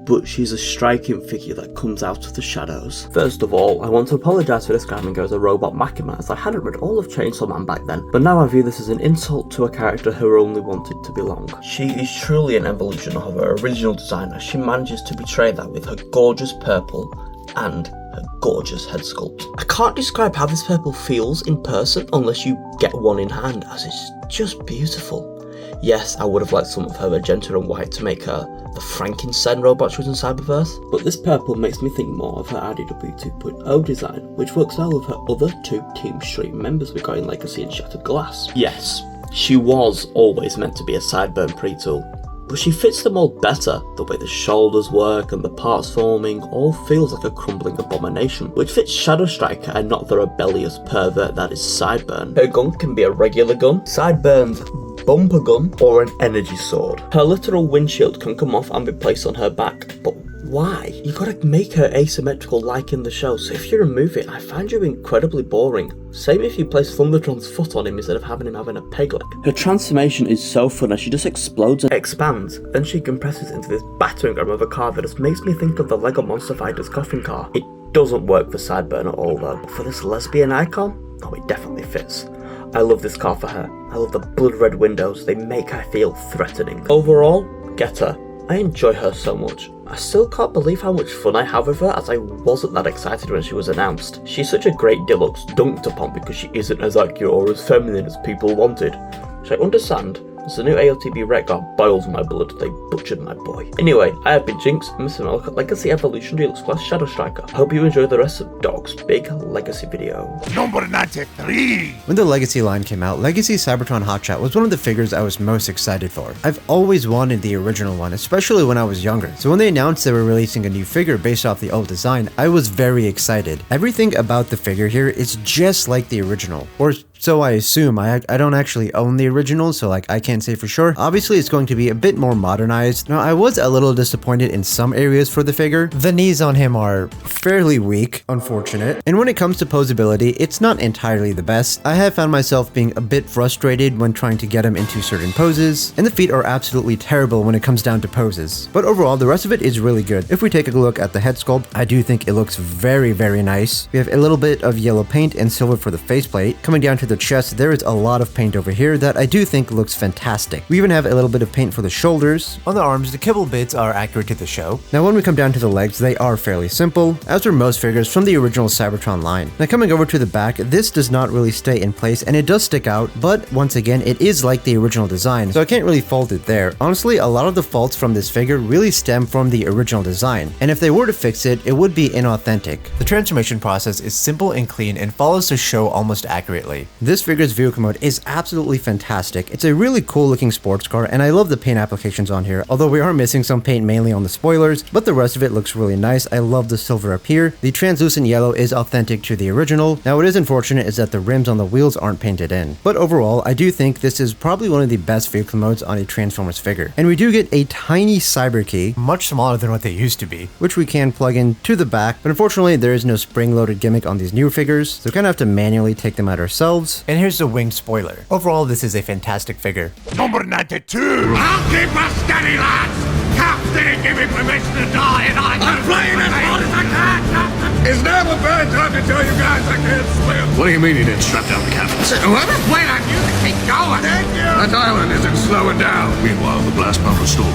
but she's a striking figure that comes out of the shadows. First of all, I want to apologise for describing her as a robot Makima, as I hadn't read all of Chainsaw Man back then, but now I view this as an insult to a character who only wanted to belong. She is truly an evolution of her original design, as she manages to betray that with her gorgeous purple and her gorgeous head sculpt. I can't describe how this purple feels in person unless you get one in hand, as it's just beautiful. Yes, I would have liked some of her magenta and white to make her the Frankenstein robot she was in Cyberverse, but this purple makes me think more of her IDW 2.0 design, which works well with her other two Team Stream members we got in Legacy and Shattered Glass. Yes, she was always meant to be a Sideburn pre-tool, but she fits them all better. The way the shoulders work and the parts forming all feels like a crumbling abomination, which fits Shadow Striker and not the rebellious pervert that is Sideburn. Her gun can be a regular gun, Sideburn's bumper gun, or an energy sword. Her literal windshield can come off and be placed on her back, but why? You gotta make her asymmetrical like in the show, so if you remove it, I find you incredibly boring. Same if you place Thundertron's foot on him instead of having him having a peg leg. Her transformation is so fun as she just explodes and expands, then she compresses into this battering ram of a car that just makes me think of the LEGO Monster Fighters coffin car. It doesn't work for Sideburn at all though, but for this lesbian icon, oh, it definitely fits. I love this car for her. I love the blood red windows, they make her feel threatening. Overall, get her. I enjoy her so much. I still can't believe how much fun I have with her, as I wasn't that excited when she was announced. She's such a great deluxe dunked upon because she isn't as accurate or as feminine as people wanted. Which I understand, as the new AOTB rec got boils in my blood, they butchered my boy. Anyway, I have been Jinx, and Mr. Milk at Legacy Evolution Deluxe Class Shadow Striker. I hope you enjoy the rest of Dog's big Legacy video. Number 93! When the Legacy line came out, Legacy Cybertron Hotshot was one of the figures I was most excited for. I've always wanted the original one, especially when I was younger. So when they announced they were releasing a new figure based off the old design, I was very excited. Everything about the figure here is just like the original, or so I assume. I don't actually own the original, so I can't say for sure. Obviously it's going to be a bit more modernized. Now I was a little disappointed in some areas for the figure. The knees on him are fairly weak, unfortunate. And when it comes to posability, it's not entirely the best. I have found myself being a bit frustrated when trying to get him into certain poses, and the feet are absolutely terrible when it comes down to poses. But overall, the rest of it is really good. If we take a look at the head sculpt, I do think it looks very, very nice. We have a little bit of yellow paint and silver for the faceplate. Coming down to the chest, there is a lot of paint over here that I do think looks fantastic. We even have a little bit of paint for the shoulders. On the arms, the kibble bits are accurate to the show. Now when we come down to the legs, they are fairly simple, as are most figures from the original Cybertron line. Now coming over to the back, this does not really stay in place and it does stick out, but once again, it is like the original design, so I can't really fault it there. Honestly, a lot of the faults from this figure really stem from the original design, and if they were to fix it, it would be inauthentic. The transformation process is simple and clean and follows the show almost accurately. This figure's vehicle mode is absolutely fantastic. It's a really cool looking sports car, and I love the paint applications on here, although we are missing some paint mainly on the spoilers, but the rest of it looks really nice. I love the silver up here. The translucent yellow is authentic to the original. Now what is unfortunate is that the rims on the wheels aren't painted in, but overall I do think this is probably one of the best vehicle modes on a Transformers figure. And we do get a tiny cyber key, much smaller than what they used to be, which we can plug in to the back, but unfortunately there is no spring-loaded gimmick on these new figures, so we kind of have to manually take them out ourselves. And here's the winged spoiler. Overall, this is a fantastic figure. Number 92! I'll keep us steady, lads! Captain, give me permission to die and I'm playing as hard as I can, Captain! Is now a bad time to tell you guys I can't swim? What do you mean you didn't strap down the captain? Whoever's playing on music, keep going! Thank you! That island isn't slowing down. Meanwhile, the blast pump restored.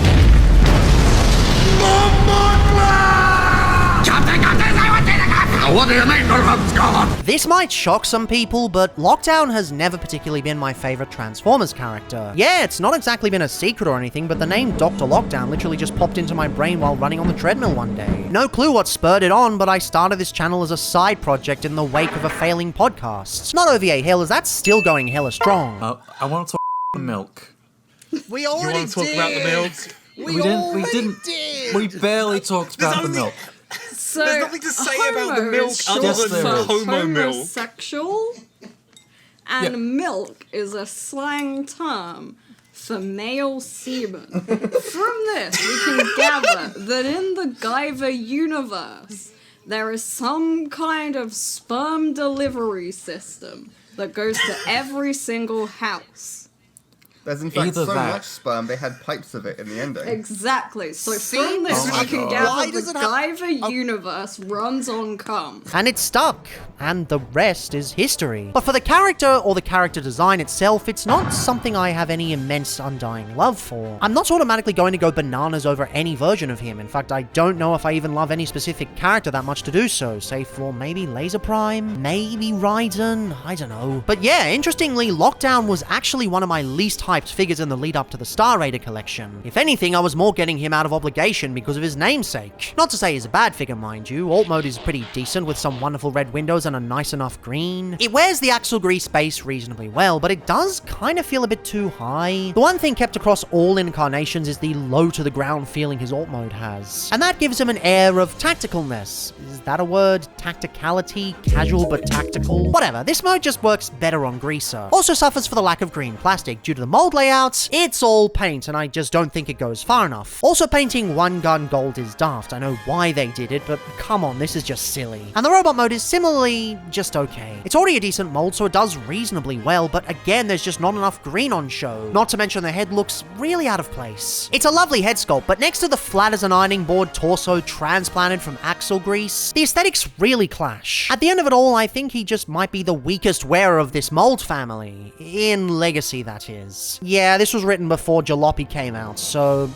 What do you mean the rope's gone? This might shock some people, but Lockdown has never particularly been my favorite Transformers character. Yeah, it's not exactly been a secret or anything, but the name Dr. Lockdown literally just popped into my brain while running on the treadmill one day. No clue what spurred it on, but I started this channel as a side project in the wake of a failing podcast. Not OVA Hell, as that's still going hella strong. I want to talk about the milk. We already want to talk about the milk? We We barely talked about the milk. So, there's nothing to say about the milk other than homo milk. Homosexual, and milk is a slang term for male semen. From this, we can gather that in the Guyver universe, there is some kind of sperm delivery system that goes to every single house. There's in fact Either so that- much sperm, they had pipes of it in the ending. Exactly. So See? from this, Oh my we can God. gather Why the does it have- Guyver universe runs on cum. And it's stuck, and the rest is history. But for the character or the character design itself, it's not something I have any immense undying love for. I'm not automatically going to go bananas over any version of him. In fact, I don't know if I even love any specific character that much to do so, save for maybe Laser Prime, maybe Raiden, I don't know. But yeah, interestingly, Lockdown was actually one of my least hyped figures in the lead up to the Star Raider collection. If anything, I was more getting him out of obligation because of his namesake. Not to say he's a bad figure, mind you. Alt mode is pretty decent with some wonderful red windows and a nice enough green. It wears the axle grease base reasonably well, but it does kind of feel a bit too high. The one thing kept across all incarnations is the low to the ground feeling his alt mode has. And that gives him an air of tacticalness. Is that a word? Tacticality? Casual but tactical? Whatever, this mode just works better on Greaser. Also suffers for the lack of green plastic. Due to the mold layouts, it's all paint, and I just don't think it goes far enough. Also, painting one gun gold is daft. I know why they did it, but come on, this is just silly. And the robot mode is similarly just okay. It's already a decent mold, so it does reasonably well, but again, there's just not enough green on show. Not to mention the head looks really out of place. It's a lovely head sculpt, but next to the flat as an ironing board torso transplanted from axle grease, the aesthetics really clash. At the end of it all, I think he just might be the weakest wearer of this mold family. In Legacy, that is. Yeah, this was written before Jalopy came out, so,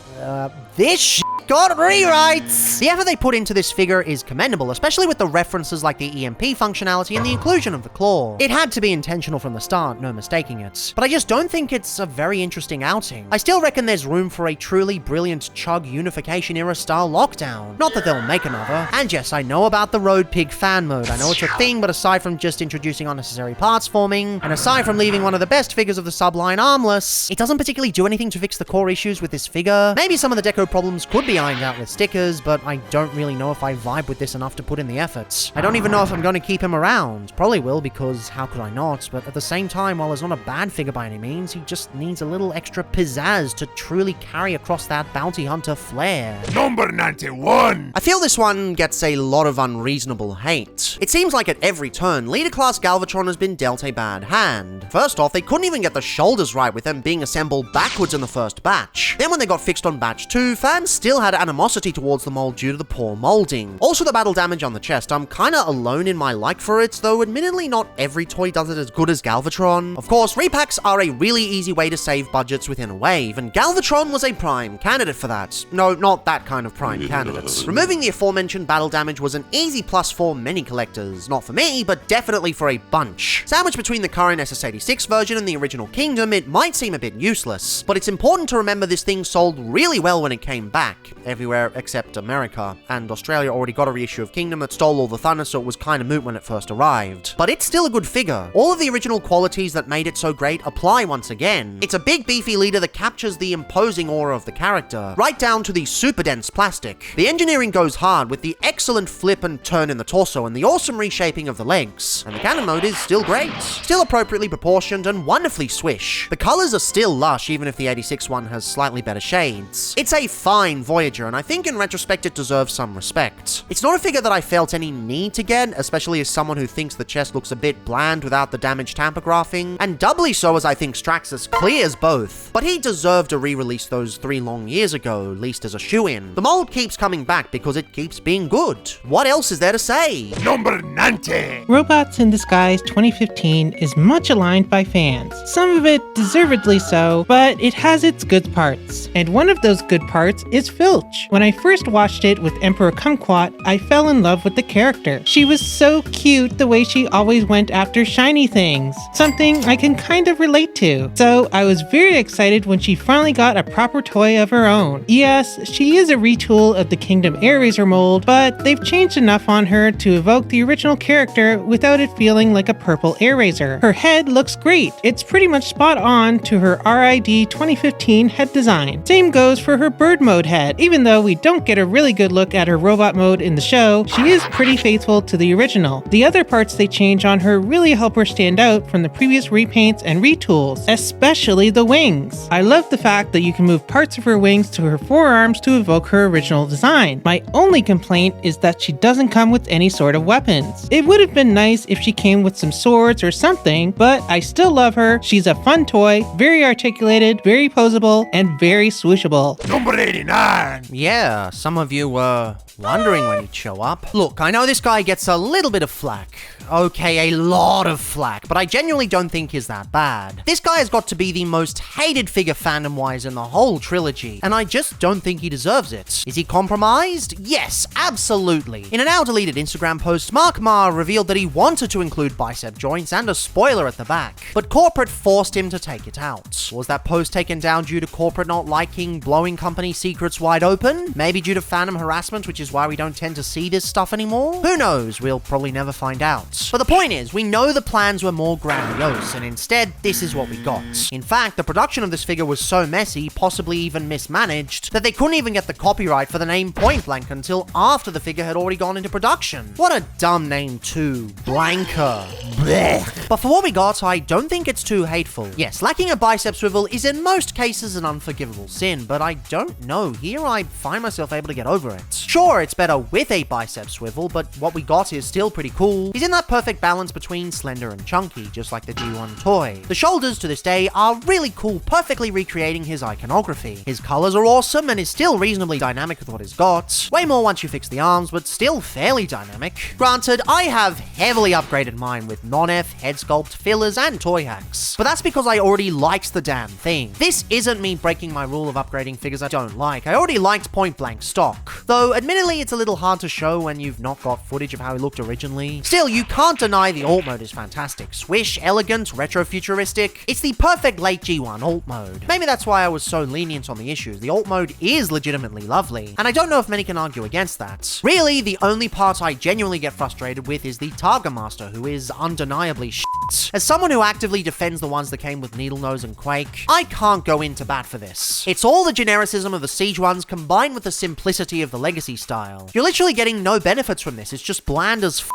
this shit got rewrites! The effort they put into this figure is commendable, especially with the references like the EMP functionality and the inclusion of the claw. It had to be intentional from the start, no mistaking it. But I just don't think it's a very interesting outing. I still reckon there's room for a truly brilliant Chug Unification era style Lockdown. Not that they'll make another. And yes, I know about the Road Pig fan mode. I know it's a thing, but aside from just introducing unnecessary parts forming, and aside from leaving one of the best figures of the subline armless, it doesn't particularly do anything to fix the core issues with this figure. Maybe some of the deco problems could be ironed out with stickers, but I don't really know if I vibe with this enough to put in the efforts. I don't even know if I'm going to keep him around. Probably will, because how could I not? But at the same time, while he's not a bad figure by any means, he just needs a little extra pizzazz to truly carry across that bounty hunter flair. Number 91! I feel this one gets a lot of unreasonable hate. It seems like at every turn, Leader Class Galvatron has been dealt a bad hand. First off, they couldn't even get the shoulders right with them being assembled backwards in the first batch. Then when they got fixed on batch 2, fans still had animosity towards the mold due to the poor molding. Also the battle damage on the chest, I'm kinda alone in my like for it, though admittedly not every toy does it as good as Galvatron. Of course, repacks are a really easy way to save budgets within a wave, and Galvatron was a prime candidate for that. No, not that kind of prime candidate. Removing the aforementioned battle damage was an easy plus for many collectors. Not for me, but definitely for a bunch. Sandwiched between the current SS86 version and the original Kingdom, it might seem a bit useless, but it's important to remember this thing sold really well when it came back, everywhere except America, and Australia already got a reissue of Kingdom that stole all the thunder, so it was kinda moot when it first arrived. But it's still a good figure. All of the original qualities that made it so great apply once again. It's a big beefy leader that captures the imposing aura of the character, right down to the super dense plastic. The engineering goes hard with the excellent flip and turn in the torso and the awesome reshaping of the legs, and the cannon mode is still great. Still appropriately proportioned and wonderfully swish. The colors are still lush even if the 86 one has slightly better shades. It's a fine Voyager, and I think in retrospect it deserves some respect. It's not a figure that I felt any need to get, especially as someone who thinks the chest looks a bit bland without the damaged tamper graphing, and doubly so as I think Straxus clears both. But he deserved a re-release those 3 long years ago, at least as a shoe-in. The mold keeps coming back because it keeps being good. What else is there to say? Number 90! Robots in Disguise 2015 is much aligned by fans. Some of it deservedly so, but it has its good parts. And one of those good parts is Filch. When I first watched it with Emperor Kumquat, I fell in love with the character. She was so cute the way she always went after shiny things. Something I can kind of relate to. So I was very excited when she finally got a proper toy of her own. Yes, she is a retool of the Kingdom Airraiser mold, but they've changed enough on her to evoke the original character without it feeling like a purple Airraiser. Her head looks great. It's pretty much spot on to her RID 2015 head design. Same goes for her bird mode head. but even though we don't get a really good look at her robot mode in the show, she is pretty faithful to the original. The other parts they change on her really help her stand out from the previous repaints and retools, especially the wings. I love the fact that you can move parts of her wings to her forearms to evoke her original design. My only complaint is that she doesn't come with any sort of weapons. It would have been nice if she came with some swords or something, but I still love her. She's a fun toy, very articulated, very posable, and very swooshable. Number 89! Yeah, some of you were wondering when he'd show up. Look, I know this guy gets a little bit of flack. Okay, a lot of flack, but I genuinely don't think he's that bad. This guy has got to be the most hated figure fandom-wise in the whole trilogy, and I just don't think he deserves it. Is he compromised? Yes, absolutely. In an now-deleted Instagram post, Mark Ma revealed that he wanted to include bicep joints and a spoiler at the back, but corporate forced him to take it out. Was that post taken down due to corporate not liking blowing company secrets wide open? Maybe due to fandom harassment, which is why we don't tend to see this stuff anymore? Who knows? We'll probably never find out. But the point is, we know the plans were more grandiose, and instead, this is what we got. In fact, the production of this figure was so messy, possibly even mismanaged, that they couldn't even get the copyright for the name Point Blank until after the figure had already gone into production. What a dumb name too. Blanker. Blech. But for what we got, I don't think it's too hateful. Yes, lacking a bicep swivel is in most cases an unforgivable sin, but I don't know. Here I find myself able to get over it. Sure, it's better with a bicep swivel, but what we got is still pretty cool. He's in that perfect balance between slender and chunky, just like the G1 toy. The shoulders to this day are really cool, perfectly recreating his iconography. His colors are awesome and is still reasonably dynamic with what he's got. Way more once you fix the arms, but still fairly dynamic. Granted, I have heavily upgraded mine with non-F, head sculpt, fillers, and toy hacks. But that's because I already liked the damn thing. This isn't me breaking my rule of upgrading figures I don't like. I already liked Point Blank stock. Though, admittedly, it's a little hard to show when you've not got footage of how he looked originally. Still, you can't deny the alt mode is fantastic. Swish, elegant, retro-futuristic. It's the perfect late G1 alt mode. Maybe that's why I was so lenient on the issues. The alt mode is legitimately lovely, and I don't know if many can argue against that. Really, the only part I genuinely get frustrated with is the Targa Master, who is undeniably shit. As someone who actively defends the ones that came with Needle Nose and Quake, I can't go into bat for this. It's all the genericism of the Siege ones combined with the simplicity of the Legacy style. You're literally getting no benefits from this, it's just bland as f***.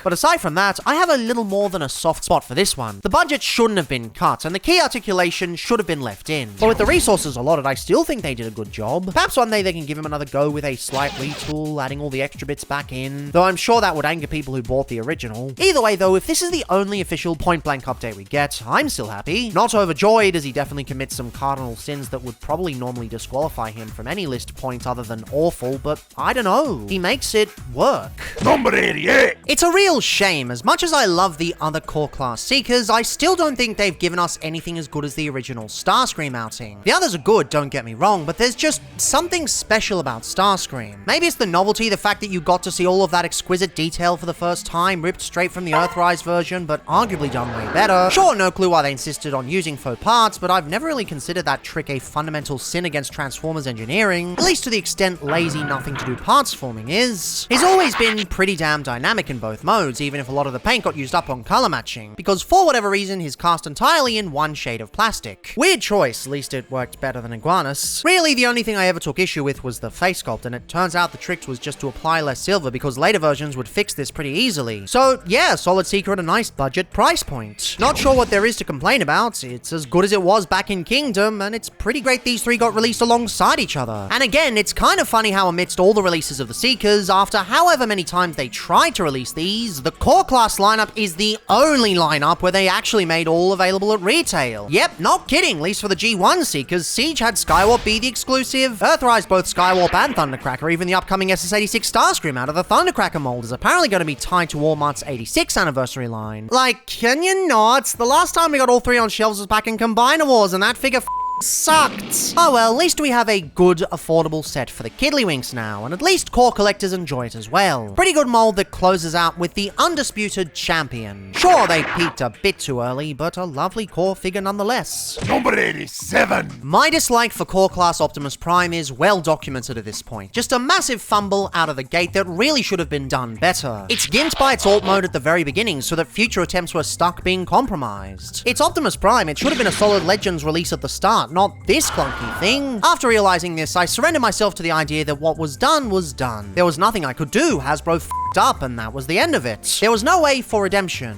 But aside from that, I have a little more than a soft spot for this one. The budget shouldn't have been cut, and the key articulation should have been left in. But with the resources allotted, I still think they did a good job. Perhaps one day they can give him another go with a slight retool, adding all the extra bits back in, though I'm sure that would anger people who bought the original. Either way though, if this is the only official Point Blank update we get, I'm still happy. Not overjoyed, as he definitely commits some cardinal sins that would probably normally disqualify him from any list point other than awful, but I don't know. He makes it work. Number 88! It's a real shame. As much as I love the other core class Seekers, I still don't think they've given us anything as good as the original Starscream outing. The others are good, don't get me wrong, but there's just something special about Starscream. Maybe it's the novelty, the fact that you got to see all of that exquisite detail for the first time, ripped straight from the Earthrise version, but arguably done way better. Sure, no clue why they insisted on using faux parts, but I've never really considered that trick a fundamental sin against Transformers engineering, at least to the extent lazy nothing-to-do parts forming is. He's always been pretty damn dynamic in both modes, even if a lot of the paint got used up on color matching, because for whatever reason, he's cast entirely in one shade of plastic. Weird choice, at least it worked better than Iguanus. Really, the only thing I ever took issue with was the face sculpt, and it turns out the trick was just to apply less silver because later versions would fix this pretty easily. So yeah, solid Seeker at a nice budget price point. Not sure what there is to complain about. It's as good as it was back in Kingdom, and it's pretty great these three got released alongside each other. And again, it's kind of funny how amidst all the releases of the Seekers, after however many times they tried to release these, the core class lineup is the only lineup where they actually made all available at retail. Yep, not kidding, at least for the G1 Seekers, Siege had Skywarp be the exclusive, Earthrise both Skywarp and Thundercracker, even the upcoming SS86 Starscream out of the Thundercracker mold is apparently going to be tied to Walmart's 86th anniversary line. Like, can you not? The last time we got all three on shelves was back in Combiner Wars, and that figure sucked. Oh well, at least we have a good, affordable set for the Kiddlywinks now, and at least core collectors enjoy it as well. Pretty good mold that closes out with the undisputed champion. Sure, they peaked a bit too early, but a lovely core figure nonetheless. Number 87! My dislike for core class Optimus Prime is well documented at this point. Just a massive fumble out of the gate that really should have been done better. It's gimped by its alt mode at the very beginning so that future attempts were stuck being compromised. It's Optimus Prime, it should have been a solid Legends release at the start. but not this clunky thing. After realizing this, I surrendered myself to the idea that what was done was done. There was nothing I could do, Hasbro f***ed up, and that was the end of it. There was no way for redemption.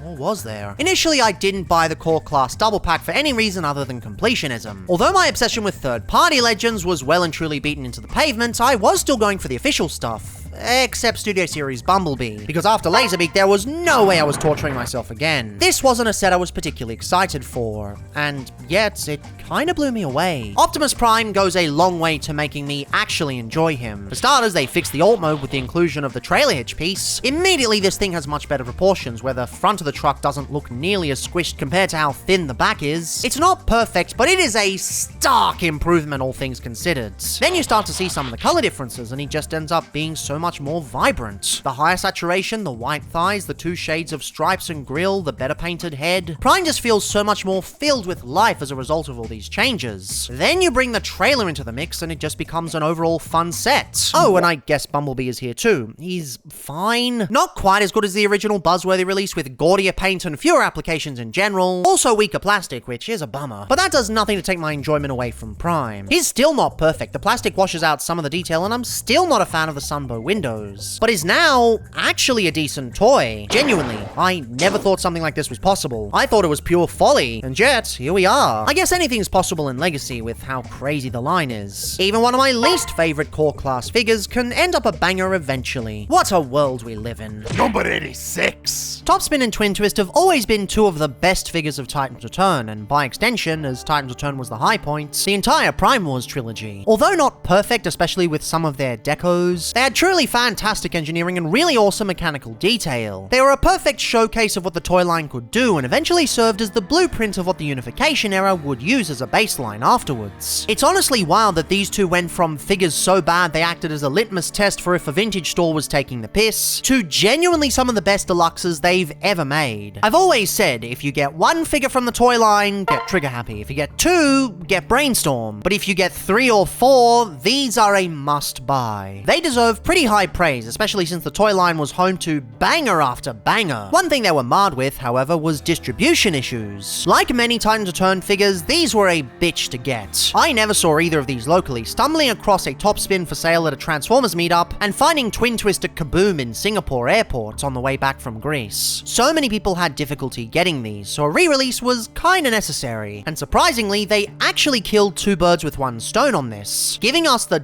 Or was there? Initially, I didn't buy the core class double pack for any reason other than completionism. Although my obsession with third-party legends was well and truly beaten into the pavement, I was still going for the official stuff. Except Studio Series Bumblebee, because after Laserbeak there was no way I was torturing myself again. This wasn't a set I was particularly excited for, and yet it kinda blew me away. Optimus Prime goes a long way to making me actually enjoy him. For starters, they fixed the alt mode with the inclusion of the trailer hitch piece. Immediately this thing has much better proportions, where the front of the truck doesn't look nearly as squished compared to how thin the back is. It's not perfect, but it is a stark improvement all things considered. Then you start to see some of the color differences, and he just ends up being so much more vibrant. The higher saturation, the white thighs, the 2 shades of stripes and grille, the better painted head. Prime just feels so much more filled with life as a result of all these changes. Then you bring the trailer into the mix and it just becomes an overall fun set. Oh, and I guess Bumblebee is here too. He's fine. Not quite as good as the original buzzworthy release with gaudier paint and fewer applications in general. Also weaker plastic, which is a bummer. But that does nothing to take my enjoyment away from Prime. He's still not perfect. The plastic washes out some of the detail and I'm still not a fan of the Sunbow windows, but is now actually a decent toy. Genuinely, I never thought something like this was possible. I thought it was pure folly, and yet, here we are. I guess anything's possible in Legacy with how crazy the line is. Even one of my least favorite core class figures can end up a banger eventually. What a world we live in. Number 86! Topspin and Twin Twist have always been two of the best figures of Titans Return, and by extension, as Titans Return was the high point, the entire Prime Wars trilogy. Although not perfect, especially with some of their decos, they had truly fantastic engineering and really awesome mechanical detail. They were a perfect showcase of what the toy line could do and eventually served as the blueprint of what the Unification era would use as a baseline afterwards. It's honestly wild that these two went from figures so bad they acted as a litmus test for if a vintage store was taking the piss, to genuinely some of the best deluxes they've ever made. I've always said, if you get 1 figure from the toy line, get Trigger Happy. If you get 2, get Brainstorm. But if you get 3 or 4, these are a must buy. They deserve pretty high praise, especially since the toy line was home to banger after banger. One thing they were marred with, however, was distribution issues. Like many Titans Return figures, these were a bitch to get. I never saw either of these locally, stumbling across a Topspin for sale at a Transformers meetup, and finding Twin Twist at Kaboom in Singapore airport on the way back from Greece. So many people had difficulty getting these, so a re-release was kinda necessary, and surprisingly, they actually killed 2 birds with 1 stone on this, giving us the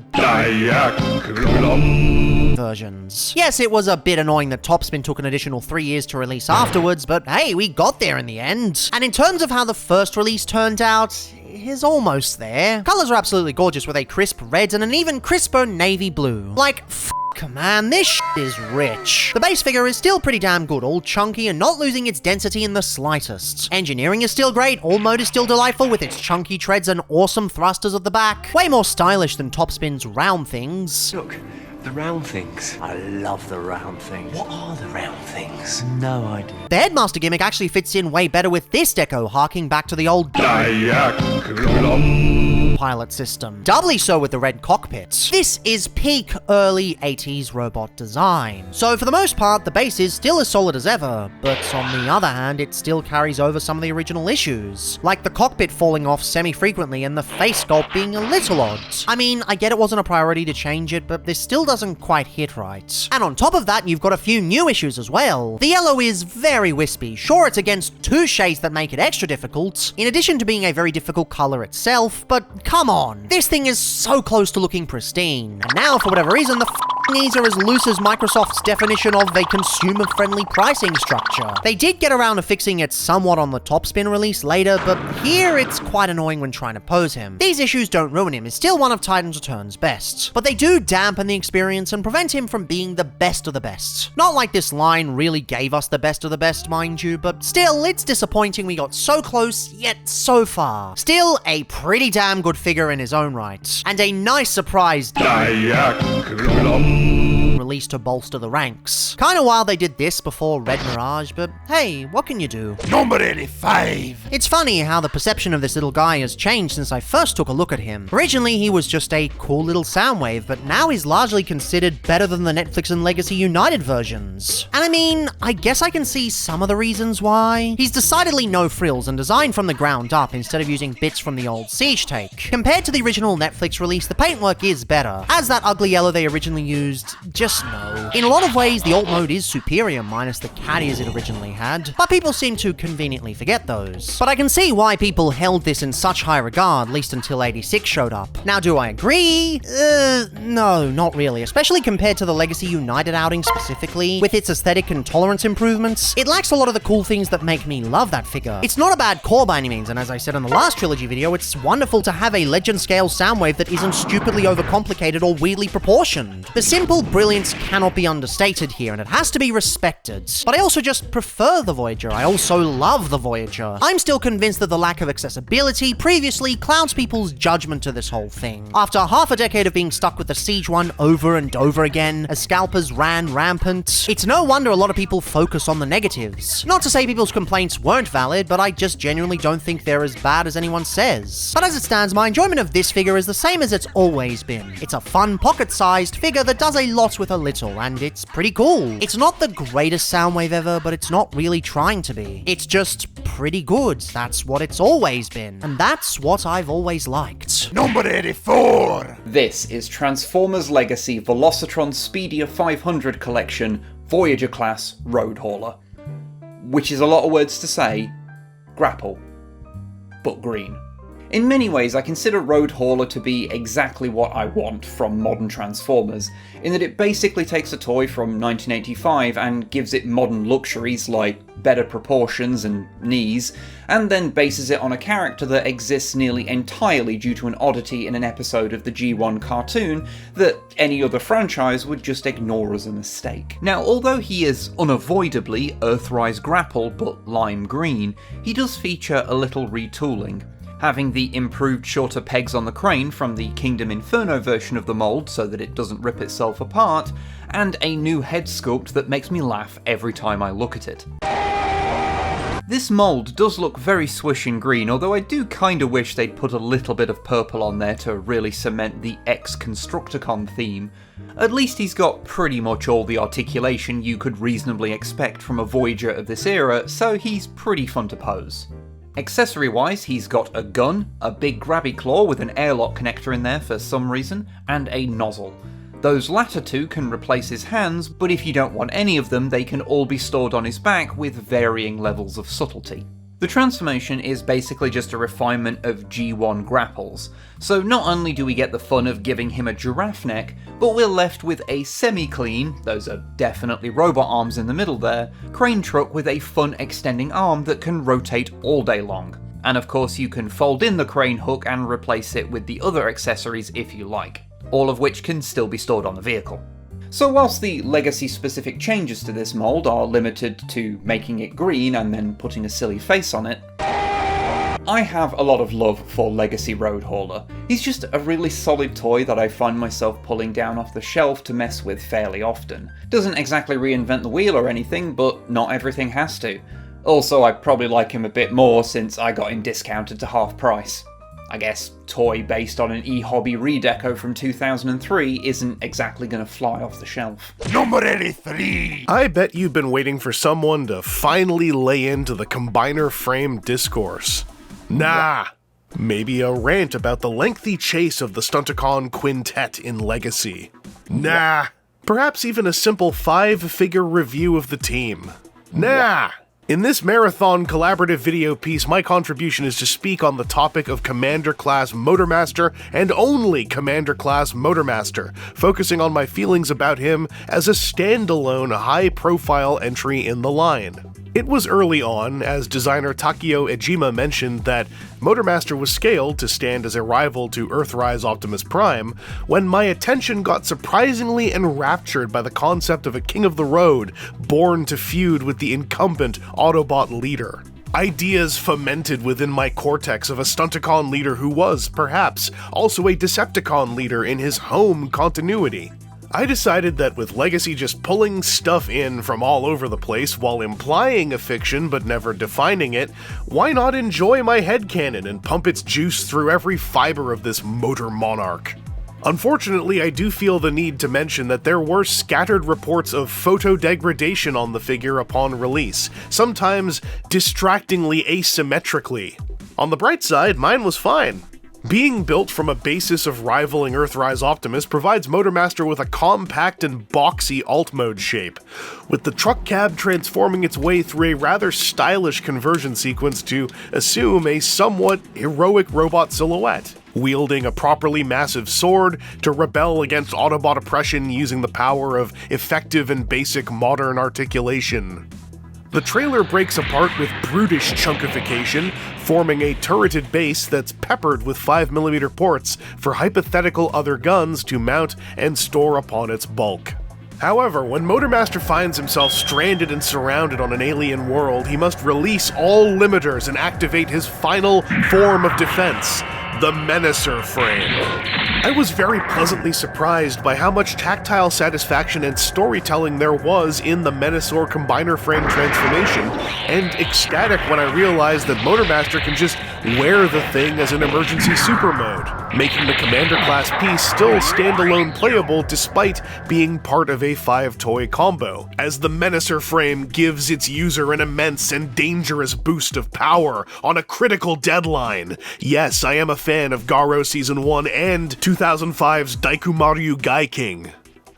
versions. Yes, it was a bit annoying that Topspin took an additional 3 years to release afterwards, but hey, we got there in the end. And in terms of how the first release turned out, is almost there. Colors are absolutely gorgeous with a crisp red and an even crisper navy blue. Like, man, this shit is rich. The base figure is still pretty damn good, all chunky and not losing its density in the slightest. Engineering is still great, all mode is still delightful with its chunky treads and awesome thrusters at the back. Way more stylish than Topspin's round things. Look, the round things. I love the round things. What are the round things? No idea. The Headmaster gimmick actually fits in way better with this deco, harking back to the old pilot system. Doubly so with the red cockpit. This is peak early 80s robot design. So for the most part, the base is still as solid as ever, but on the other hand, it still carries over some of the original issues, like the cockpit falling off semi-frequently and the face sculpt being a little odd. I mean, I get it wasn't a priority to change it, but this still doesn't quite hit right. And on top of that, you've got a few new issues as well. The yellow is very wispy. Sure, it's against 2 shades that make it extra difficult, in addition to being a very difficult color itself, but come on. This thing is so close to looking pristine. And now, for whatever reason, the f***ings are as loose as Microsoft's definition of a consumer-friendly pricing structure. They did get around to fixing it somewhat on the Topspin release later, but here it's quite annoying when trying to pose him. These issues don't ruin him, he's still one of Titans Return's best, but they do dampen the experience and prevent him from being the best of the best. Not like this line really gave us the best of the best, mind you, but still, it's disappointing we got so close, yet so far. Still, a pretty damn good figure in his own right, and a nice surprise being released to bolster the ranks. Kinda wild they did this before Red Mirage, but hey, what can you do? Number 85! It's funny how the perception of this little guy has changed since I first took a look at him. Originally, he was just a cool little soundwave, but now he's largely considered better than the Netflix and Legacy United versions. And I mean, I guess I can see some of the reasons why. He's decidedly no frills and designed from the ground up instead of using bits from the old Siege take. Compared to the original Netflix release, the paintwork is better. As that ugly yellow they originally used, just no. In a lot of ways, the alt mode is superior minus the cat ears it originally had, but people seem to conveniently forget those. But I can see why people held this in such high regard, at least until 86 showed up. Now, do I agree? No, not really, especially compared to the Legacy United outing specifically, with its aesthetic and tolerance improvements. It lacks a lot of the cool things that make me love that figure. It's not a bad core by any means, and as I said in the last Trilogy video, it's wonderful to have a legend-scale soundwave that isn't stupidly overcomplicated or weirdly proportioned. The simple brilliance cannot be understated here, and it has to be respected. But I also just prefer the Voyager. I also love the Voyager. I'm still convinced that the lack of accessibility previously clouds people's judgment to this whole thing. After half a decade of being stuck with the Siege one over and over again, as scalpers ran rampant, it's no wonder a lot of people focus on the negatives. Not to say people's complaints weren't valid, but I just genuinely don't think they're as bad as anyone says. But as it stands, my enjoyment of this figure is the same as it's always been. It's a fun, pocket-sized figure that does a lot with a little, and it's pretty cool. It's not the greatest Soundwave ever, but it's not really trying to be. It's just pretty good. That's what it's always been. And that's what I've always liked. Number 84! This is Transformers Legacy Velocitron Speedia 500 Collection Voyager Class Road Hauler. Which is a lot of words to say, grapple, but green. In many ways, I consider Road Hauler to be exactly what I want from modern Transformers, in that it basically takes a toy from 1985 and gives it modern luxuries like better proportions and knees, and then bases it on a character that exists nearly entirely due to an oddity in an episode of the G1 cartoon that any other franchise would just ignore as a mistake. Now, although he is unavoidably Earthrise Grapple but lime green, he does feature a little retooling, having the improved shorter pegs on the crane from the Kingdom Inferno version of the mould so that it doesn't rip itself apart, and a new head sculpt that makes me laugh every time I look at it. This mould does look very swish and green, although I do kinda wish they'd put a little bit of purple on there to really cement the ex-Constructicon theme. At least he's got pretty much all the articulation you could reasonably expect from a Voyager of this era, so he's pretty fun to pose. Accessory-wise, he's got a gun, a big grabby claw with an airlock connector in there for some reason, and a nozzle. Those latter two can replace his hands, but if you don't want any of them, they can all be stored on his back with varying levels of subtlety. The transformation is basically just a refinement of G1 grapples, so not only do we get the fun of giving him a giraffe neck, but we're left with a semi-clean, those are definitely robot arms in the middle there, crane truck with a fun extending arm that can rotate all day long. And of course you can fold in the crane hook and replace it with the other accessories if you like, all of which can still be stored on the vehicle. So whilst the Legacy-specific changes to this mould are limited to making it green and then putting a silly face on it, I have a lot of love for Legacy Road Hauler. He's just a really solid toy that I find myself pulling down off the shelf to mess with fairly often. Doesn't exactly reinvent the wheel or anything, but not everything has to. Also, I probably like him a bit more since I got him discounted to half price. I guess toy based on an eHobby redeco from 2003 isn't exactly going to fly off the shelf. Number 83! I bet you've been waiting for someone to finally lay into the combiner frame discourse. Nah! Maybe a rant about the lengthy chase of the Stunticon Quintet in Legacy. Nah! Perhaps even a simple 5-figure review of the team. Nah! In this marathon collaborative video piece, my contribution is to speak on the topic of Commander-class Motormaster and only Commander-class Motormaster, focusing on my feelings about him as a standalone high-profile entry in the line. It was early on, as designer Takio Ejima mentioned, that Motormaster was scaled to stand as a rival to Earthrise Optimus Prime, when my attention got surprisingly enraptured by the concept of a King of the Road born to feud with the incumbent Autobot leader. Ideas fomented within my cortex of a Stunticon leader who was, perhaps, also a Decepticon leader in his home continuity. I decided that with Legacy just pulling stuff in from all over the place while implying a fiction but never defining it, why not enjoy my headcanon and pump its juice through every fiber of this motor monarch? Unfortunately, I do feel the need to mention that there were scattered reports of photo degradation on the figure upon release, sometimes distractingly asymmetrically. On the bright side, mine was fine. Being built from a basis of rivaling Earthrise Optimus provides Motormaster with a compact and boxy alt mode shape, with the truck cab transforming its way through a rather stylish conversion sequence to assume a somewhat heroic robot silhouette, wielding a properly massive sword to rebel against Autobot oppression using the power of effective and basic modern articulation. The trailer breaks apart with brutish chunkification, forming a turreted base that's peppered with 5mm ports for hypothetical other guns to mount and store upon its bulk. However, when Motormaster finds himself stranded and surrounded on an alien world, he must release all limiters and activate his final form of defense, the Menacer frame. I was very pleasantly surprised by how much tactile satisfaction and storytelling there was in the Menacer combiner frame transformation, and ecstatic when I realized that Motormaster can just wear the thing as an emergency super mode, making the Commander class piece still standalone playable despite being part of a 5-toy combo, as the Menacer frame gives its user an immense and dangerous boost of power on a critical deadline. Yes, I am a fan of Garo Season 1 and 2005's Daikumaru Gaiking.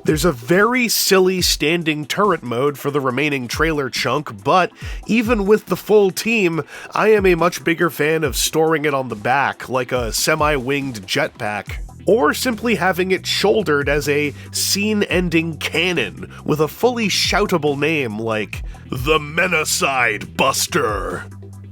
There's a very silly standing turret mode for the remaining trailer chunk, but even with the full team, I am a much bigger fan of storing it on the back, like a semi-winged jetpack, or simply having it shouldered as a scene-ending cannon with a fully shoutable name like the Menacide Buster.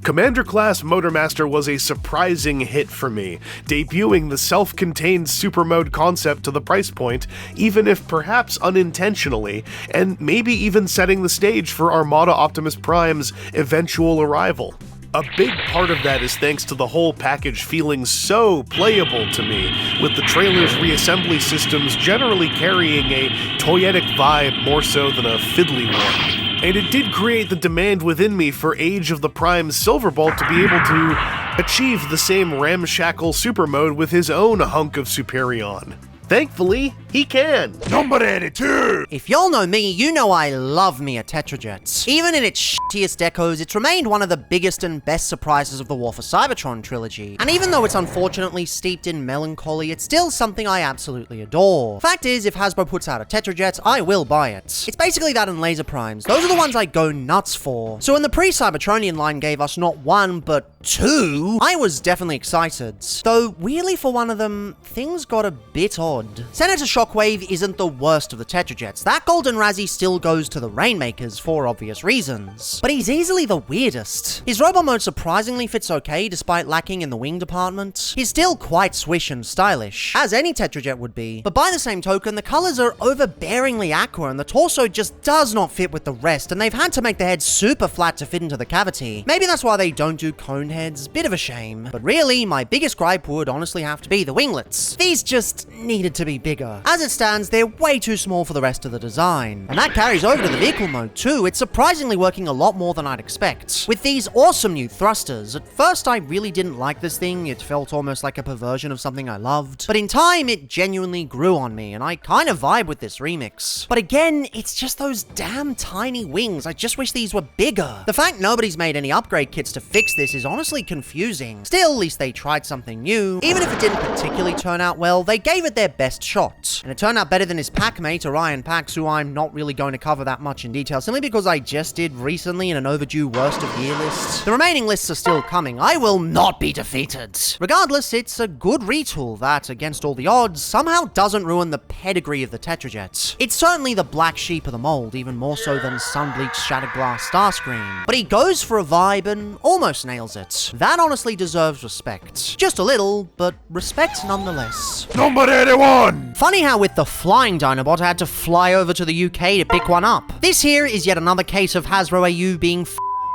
Commander-class Motormaster was a surprising hit for me, debuting the self-contained super mode concept to the price point, even if perhaps unintentionally, and maybe even setting the stage for Armada Optimus Prime's eventual arrival. A big part of that is thanks to the whole package feeling so playable to me, with the trailer's reassembly systems generally carrying a toyetic vibe more so than a fiddly one. And it did create the demand within me for Age of the Prime's Silverbolt to be able to achieve the same ramshackle super mode with his own hunk of Superion. Thankfully, he can. Number 82! If y'all know me, you know I love me a Tetrajet. Even in its shittiest decos, it's remained one of the biggest and best surprises of the War for Cybertron trilogy. And even though it's unfortunately steeped in melancholy, it's still something I absolutely adore. Fact is, if Hasbro puts out a Tetrajet, I will buy it. It's basically that and Laser Primes. Those are the ones I go nuts for. So when the pre-Cybertronian line gave us not one, but two, I was definitely excited. Though, weirdly for one of them, things got a bit odd. Senator Shockwave isn't the worst of the Tetrajets. That Golden Razzie still goes to the Rainmakers for obvious reasons. But he's easily the weirdest. His robot mode surprisingly fits okay despite lacking in the wing department. He's still quite swish and stylish, as any Tetrajet would be. But by the same token, the colors are overbearingly aqua and the torso just does not fit with the rest, and they've had to make the head super flat to fit into the cavity. Maybe that's why they don't do cone heads. Bit of a shame. But really, my biggest gripe would honestly have to be the winglets. These just needed to be bigger. As it stands, they're way too small for the rest of the design. And that carries over to the vehicle mode too. It's surprisingly working a lot more than I'd expect. With these awesome new thrusters, at first I really didn't like this thing. It felt almost like a perversion of something I loved. But in time, it genuinely grew on me, and I kind of vibe with this remix. But again, it's just those damn tiny wings. I just wish these were bigger. The fact nobody's made any upgrade kits to fix this is honestly confusing. Still, at least they tried something new. Even if it didn't particularly turn out well, they gave it their best shot. And it turned out better than his pack mate, Orion Pax, who I'm not really going to cover that much in detail, simply because I just did recently in an overdue worst of year list. The remaining lists are still coming. I will not be defeated. Regardless, it's a good retool that, against all the odds, somehow doesn't ruin the pedigree of the Tetrajet. It's certainly the black sheep of the mold, even more so than sun-bleached shattered glass Starscream. But he goes for a vibe and almost nails it. That honestly deserves respect. Just a little, but respect nonetheless. Number 81! Funny how with the flying Dinobot I had to fly over to the UK to pick one up. This here is yet another case of Hasbro AU being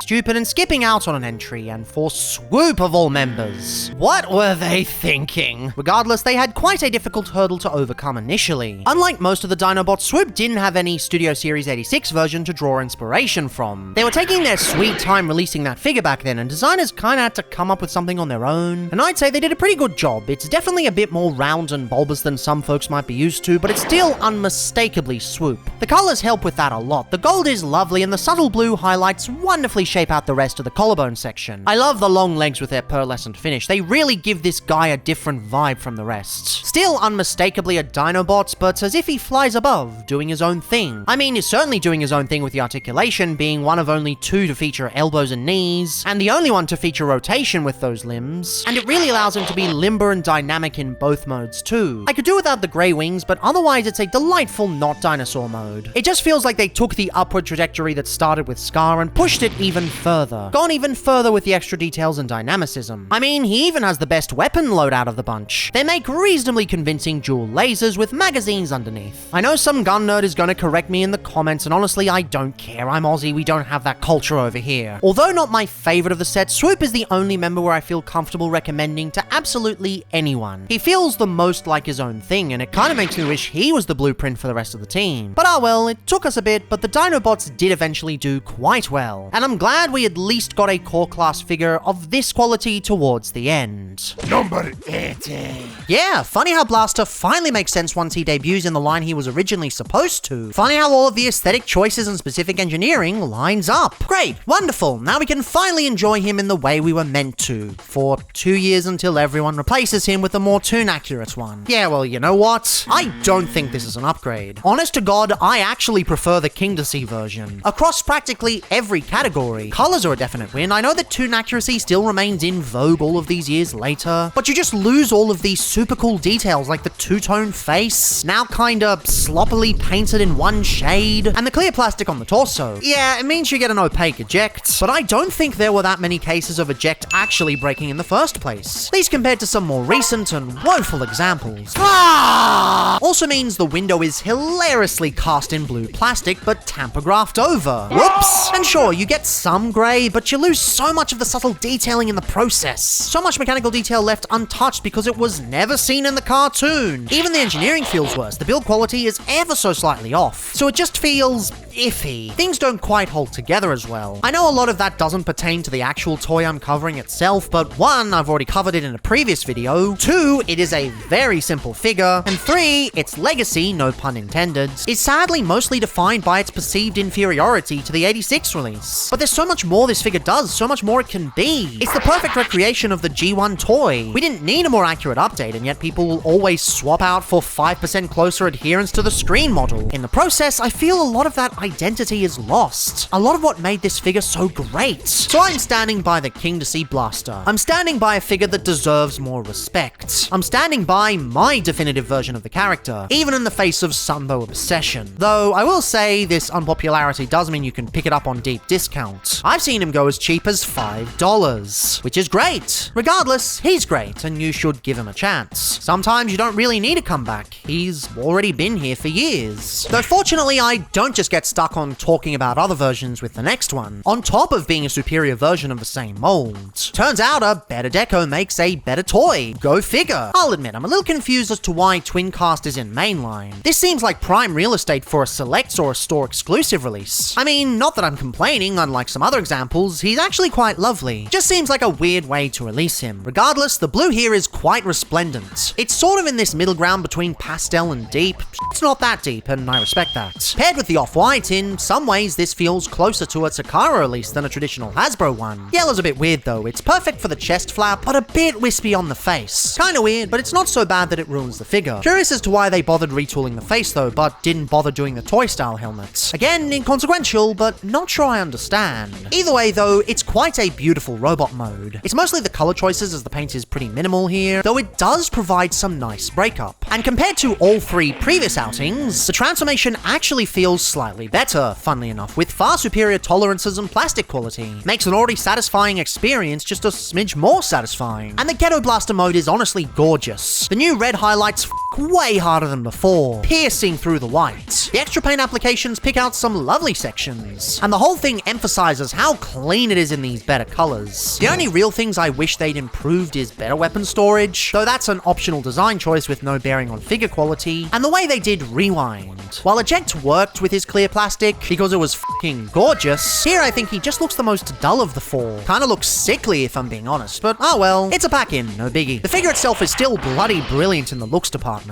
stupid and skipping out on an entry, and for Swoop of all members. What were they thinking? Regardless, they had quite a difficult hurdle to overcome initially. Unlike most of the Dinobots, Swoop didn't have any Studio Series 86 version to draw inspiration from. They were taking their sweet time releasing that figure back then, and designers kinda had to come up with something on their own. And I'd say they did a pretty good job. It's definitely a bit more round and bulbous than some folks might be used to, but it's still unmistakably Swoop. The colors help with that a lot. The gold is lovely, and the subtle blue highlights wonderfully shape out the rest of the collarbone section. I love the long legs with their pearlescent finish. They really give this guy a different vibe from the rest. Still unmistakably a Dinobot, but as if he flies above, doing his own thing. I mean, he's certainly doing his own thing with the articulation, being one of only 2 to feature elbows and knees, and the only one to feature rotation with those limbs, and it really allows him to be limber and dynamic in both modes too. I could do without the grey wings, but otherwise it's a delightful not dinosaur mode. It just feels like they took the upward trajectory that started with Scar and pushed it even further. Gone even further with the extra details and dynamicism. I mean, he even has the best weapon loadout of the bunch. They make reasonably convincing dual lasers with magazines underneath. I know some gun nerd is gonna correct me in the comments, and honestly, I don't care. I'm Aussie, we don't have that culture over here. Although not my favorite of the set, Swoop is the only member where I feel comfortable recommending to absolutely anyone. He feels the most like his own thing, and it kinda makes me wish he was the blueprint for the rest of the team. But well, it took us a bit, but the Dinobots did eventually do quite well. And I'm glad we at least got a core class figure of this quality towards the end. Number 80. Yeah, funny how Blaster finally makes sense once he debuts in the line he was originally supposed to. Funny how all of the aesthetic choices and specific engineering lines up. Great, wonderful, now we can finally enjoy him in the way we were meant to, for 2 years until everyone replaces him with a more tune-accurate one. Yeah, well, you know what? I don't think this is an upgrade. Honest to God, I actually prefer the King to See version. Across practically every category, colors are a definite win. I know that tune accuracy still remains in vogue all of these years later, but you just lose all of these super cool details like the two-tone face, now kinda sloppily painted in one shade, and the clear plastic on the torso. Yeah, it means you get an opaque eject, but I don't think there were that many cases of eject actually breaking in the first place, at least compared to some more recent and woeful examples. Also means the window is hilariously cast in blue plastic, but tamper-graphed over. Whoops! And sure, you get some grey, but you lose so much of the subtle detailing in the process. So much mechanical detail left untouched because it was never seen in the cartoon. Even the engineering feels worse. The build quality is ever so slightly off, so it just feels iffy. Things don't quite hold together as well. I know a lot of that doesn't pertain to the actual toy I'm covering itself, but 1, I've already covered it in a previous video, 2, it is a very simple figure, and 3, its legacy, no pun intended, is sadly mostly defined by its perceived inferiority to the 86 release. But there's so much more this figure does, so much more it can be. It's the perfect recreation of the G1 toy. We didn't need a more accurate update, and yet people will always swap out for 5% closer adherence to the screen model. In the process, I feel a lot of that identity is lost. A lot of what made this figure so great. So I'm standing by the King to See Blaster. I'm standing by a figure that deserves more respect. I'm standing by my definitive version of the character, even in the face of Sunbow obsession. Though I will say this unpopularity does mean you can pick it up on deep discount. I've seen him go as cheap as $5, which is great. Regardless, he's great, and you should give him a chance. Sometimes you don't really need a comeback. He's already been here for years. Though fortunately, I don't just get stuck on talking about other versions with the next one, on top of being a superior version of the same mold. Turns out a better deco makes a better toy. Go figure. I'll admit, I'm a little confused as to why Twincast is in mainline. This seems like prime real estate for a Selects or a store exclusive release. I mean, not that I'm complaining, unlike some other examples, he's actually quite lovely. Just seems like a weird way to release him. Regardless, the blue here is quite resplendent. It's sort of in this middle ground between pastel and deep. It's not that deep, and I respect that. Paired with the off-white, in some ways this feels closer to a Takara release than a traditional Hasbro one. Yellow's a bit weird though. It's perfect for the chest flap, but a bit wispy on the face. Kinda weird, but it's not so bad that it ruins the figure. Curious as to why they bothered retooling the face though, but didn't bother doing the toy style helmet. Again, inconsequential, but not sure I understand. Either way though, it's quite a beautiful robot mode. It's mostly the color choices as the paint is pretty minimal here, though it does provide some nice breakup. And compared to all 3 previous outings, the transformation actually feels slightly better, funnily enough, with far superior tolerances and plastic quality. Makes an already satisfying experience just a smidge more satisfying. And the Ghetto Blaster mode is honestly gorgeous. The new red highlights way harder than before, piercing through the white. The extra paint applications pick out some lovely sections, and the whole thing emphasizes how clean it is in these better colors. The only real things I wish they'd improved is better weapon storage, though that's an optional design choice with no bearing on figure quality, and the way they did rewind. While Eject worked with his clear plastic because it was fucking gorgeous, here I think he just looks the most dull of the four. Kinda looks sickly if I'm being honest, but oh well, it's a pack-in, no biggie. The figure itself is still bloody brilliant in the looks department.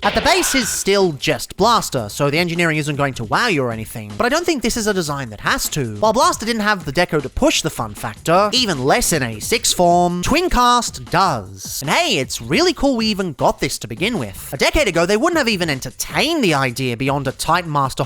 At the base is still just Blaster, so the engineering isn't going to wow you or anything, but I don't think this is a design that has to. While Blaster didn't have the deco to push the fun factor, even less in a 6 form, Twincast does. And hey, it's really cool we even got this to begin with. A decade ago, they wouldn't have even entertained the idea beyond a Titan Master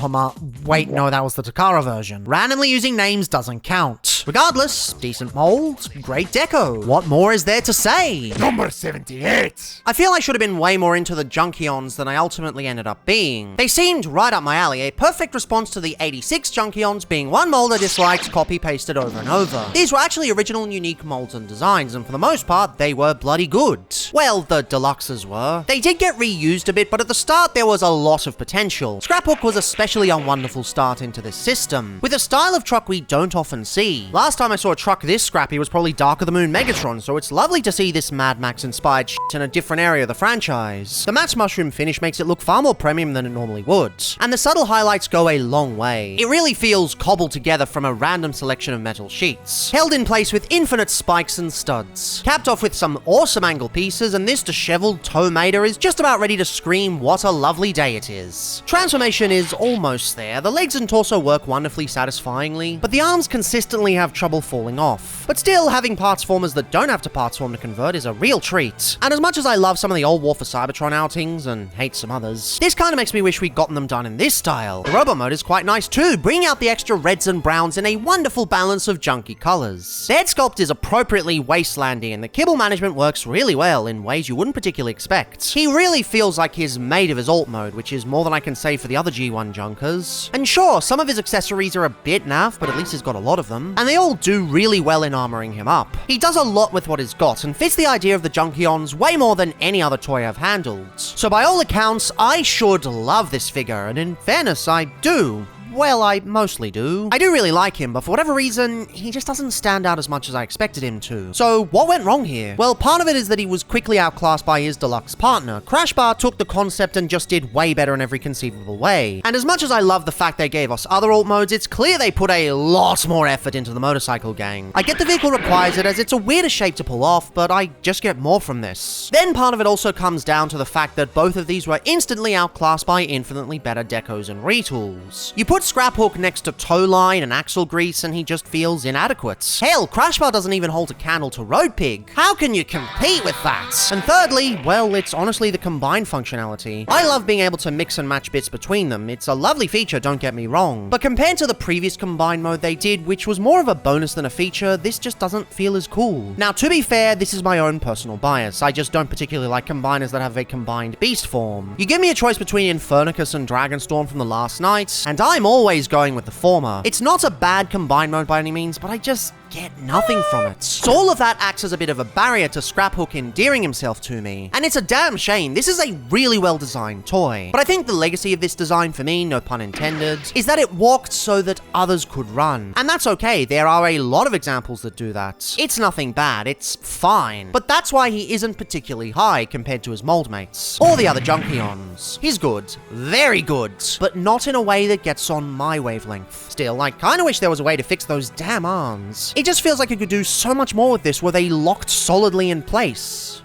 wait, no, that was the Takara version. Randomly using names doesn't count. Regardless, decent mold, great deco. What more is there to say? Number 78! I feel I should have been way more into the Junkions than I ultimately ended up being. They seemed right up my alley, a perfect response to the 86 Junkions being one mold I disliked, copy-pasted over and over. These were actually original and unique molds and designs, and for the most part, they were bloody good. Well, the deluxes were. They did get reused a bit, but at the start there was a lot of potential. Scrapbook was especially a wonderful start into this system, with a style of truck we don't often see. Last time I saw a truck this scrappy was probably Dark of the Moon Megatron, so it's lovely to see this Mad Max-inspired shit in a different area of the franchise. The matte mushroom finish makes it look far more premium than it normally would, and the subtle highlights go a long way. It really feels cobbled together from a random selection of metal sheets, held in place with infinite spikes and studs, capped off with some awesome angle pieces, and this disheveled toe mater is just about ready to scream what a lovely day it is. Transformation is almost there. The legs and torso work wonderfully satisfyingly, but the arms consistently have trouble falling off. But still, having parts formers that don't have to parts form to convert is a real treat. And as much as I love some of the old War for Cybertron outings and hate some others, this kind of makes me wish we'd gotten them done in this style. The robot mode is quite nice too, bringing out the extra reds and browns in a wonderful balance of junky colors. The head sculpt is appropriately wastelandy, and the kibble management works really well in ways you wouldn't particularly expect. He really feels like he's made of his alt mode, which is more than I can say for the other G1 junkers. And sure, some of his accessories are a bit naff, but at least he's got a lot of them, and they all do really well in armoring him up. He does a lot with what he's got, and fits the idea of the Junkions way more than any other toy I've handled. So by all accounts, I should love this figure, and in fairness, I do. Well, I mostly do. I do really like him, but for whatever reason, he just doesn't stand out as much as I expected him to. So, what went wrong here? Well, part of it is that he was quickly outclassed by his deluxe partner. Crashbar took the concept and just did way better in every conceivable way. And as much as I love the fact they gave us other alt modes, it's clear they put a lot more effort into the motorcycle gang. I get the vehicle requires it as it's a weirder shape to pull off, but I just get more from this. Then part of it also comes down to the fact that both of these were instantly outclassed by infinitely better decos and retools. You put Scrap Hook next to toe line and axle grease and he just feels inadequate. Hell, Crashbar doesn't even hold a candle to Road Pig. How can you compete with that? And thirdly, well, it's honestly the combined functionality. I love being able to mix and match bits between them. It's a lovely feature, don't get me wrong. But compared to the previous combined mode they did, which was more of a bonus than a feature, this just doesn't feel as cool. Now, to be fair, this is my own personal bias. I just don't particularly like combiners that have a combined beast form. You give me a choice between Infernicus and Dragonstorm from the last night, and I'm always going with the former. It's not a bad combined mode by any means, but I just get nothing from it. So all of that acts as a bit of a barrier to Scraphook endearing himself to me. And it's a damn shame. This is a really well-designed toy. But I think the legacy of this design for me, no pun intended, is that it walked so that others could run. And that's okay. There are a lot of examples that do that. It's nothing bad. It's fine. But that's why he isn't particularly high compared to his mold mates or the other Junkions. He's good. Very good. But not in a way that gets on my wavelength. Still, I kinda wish there was a way to fix those damn arms. It just feels like it could do so much more with this were they locked solidly in place.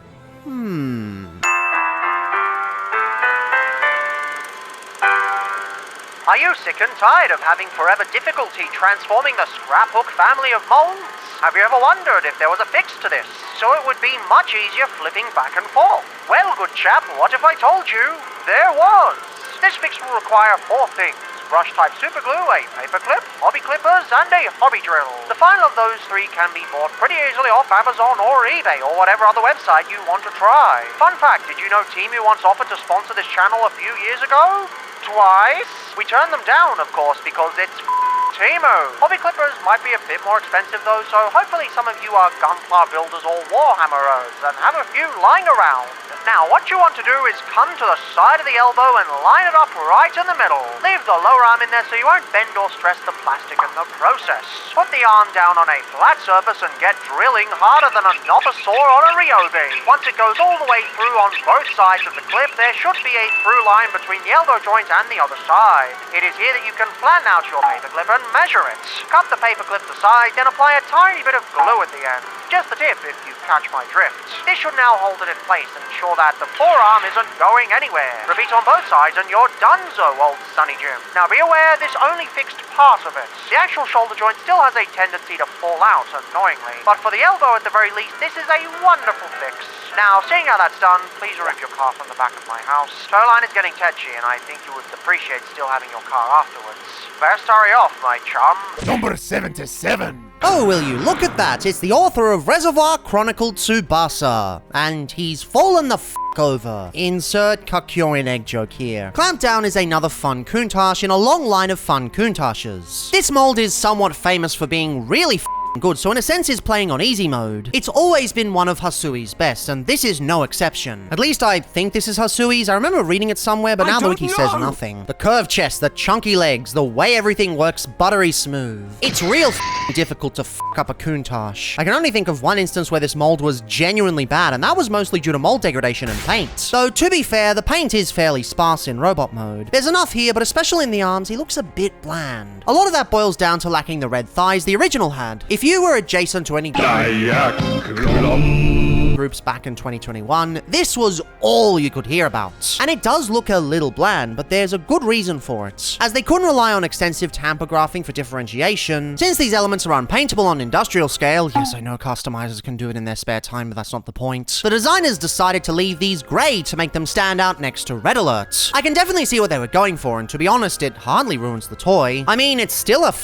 Are you sick and tired of having forever difficulty transforming the Scraphook family of molds? Have you ever wondered if there was a fix to this, so it would be much easier flipping back and forth? Well, good chap, what if I told you there was? This fix will require 4 things. Brush-type superglue, a paperclip, hobby clippers, and a hobby drill. The final of those 3 can be bought pretty easily off Amazon or eBay or whatever other website you want to try. Fun fact, did you know Temu once offered to sponsor this channel a few years ago? twice. We turned them down, of course, because it's Teemo. Hobby clippers might be a bit more expensive though, so hopefully some of you are gunpla builders or warhammerers and have a few lying around. Now, what you want to do is come to the side of the elbow and line it up right in the middle. Leave the lower arm in there so you won't bend or stress the plastic in the process. Put the arm down on a flat surface and get drilling harder than a Novosaur on a Ryobi. Once it goes all the way through on both sides of the clip, there should be a through line between the elbow joint and the other side. It is here that you can flatten out your paperclip and measure it. Cut the paperclip to size, then apply a tiny bit of glue at the end. Just the tip, if you catch my drift. This should now hold it in place and ensure that the forearm isn't going anywhere. Repeat on both sides and you're donezo, old Sunny Jim. Now be aware, this only fixed part of it. The actual shoulder joint still has a tendency to fall out, annoyingly. But for the elbow at the very least, this is a wonderful fix. Now, seeing how that's done, please remove your car from the back of my house. Tow line is getting tetchy and I think you would appreciate still having your car afterwards. Best hurry off, my chum. Number 77. Oh, will you look at that? It's the author of Reservoir Chronicle Tsubasa. And he's fallen the f*** over. Insert Kakyoin egg joke here. Clampdown is another fun Countach in a long line of fun Countaches. This mold is somewhat famous for being really good, so in a sense is playing on easy mode. It's always been one of Hasui's best, and this is no exception. At least I think this is Hasui's. I remember reading it somewhere, but now the wiki says nothing. The curved chest, the chunky legs, the way everything works buttery smooth. It's real difficult to f*** up a Countach. I can only think of one instance where this mold was genuinely bad, and that was mostly due to mold degradation and paint. So to be fair, the paint is fairly sparse in robot mode. There's enough here, but especially in the arms, he looks a bit bland. A lot of that boils down to lacking the red thighs the original had. If you were adjacent to any groups back in 2021, this was all you could hear about. And it does look a little bland, but there's a good reason for it. As they couldn't rely on extensive tamper graphing for differentiation, since these elements are unpaintable on industrial scale, yes, I know customizers can do it in their spare time, but that's not the point. The designers decided to leave these grey to make them stand out next to Red Alert. I can definitely see what they were going for, and to be honest, it hardly ruins the toy. I mean, it's still a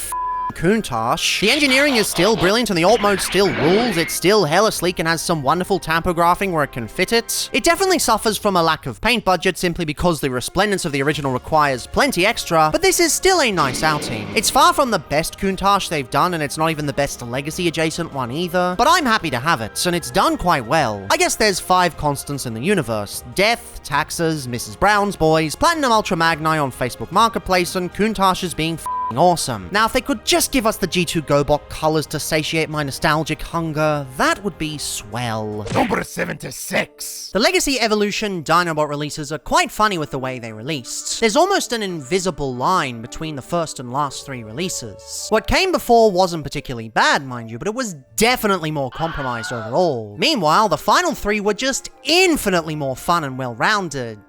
Countach. The engineering is still brilliant and the alt mode still rules. It's still hella sleek and has some wonderful tampographing where it can fit it. It definitely suffers from a lack of paint budget simply because the resplendence of the original requires plenty extra, but this is still a nice outing. It's far from the best Countach they've done, and it's not even the best legacy adjacent one either, but I'm happy to have it, and it's done quite well. I guess there's 5 constants in the universe: death, taxes, Mrs. Brown's Boys, Platinum Ultra Magni on Facebook Marketplace, and Countaches being awesome. Now, if they could just give us the G2 GoBot colors to satiate my nostalgic hunger, that would be swell. Number 76. The Legacy Evolution Dinobot releases are quite funny with the way they released. There's almost an invisible line between the first and last 3 releases. What came before wasn't particularly bad, mind you, but it was definitely more compromised overall. Meanwhile, the final 3 were just infinitely more fun and well-rounded.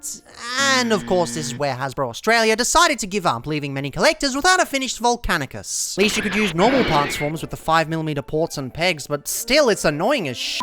And of course, this is where Hasbro Australia decided to give up, leaving many collectors without a finished Volcanicus. At least you could use normal parts forms with the 5mm ports and pegs, but still, it's annoying as shit.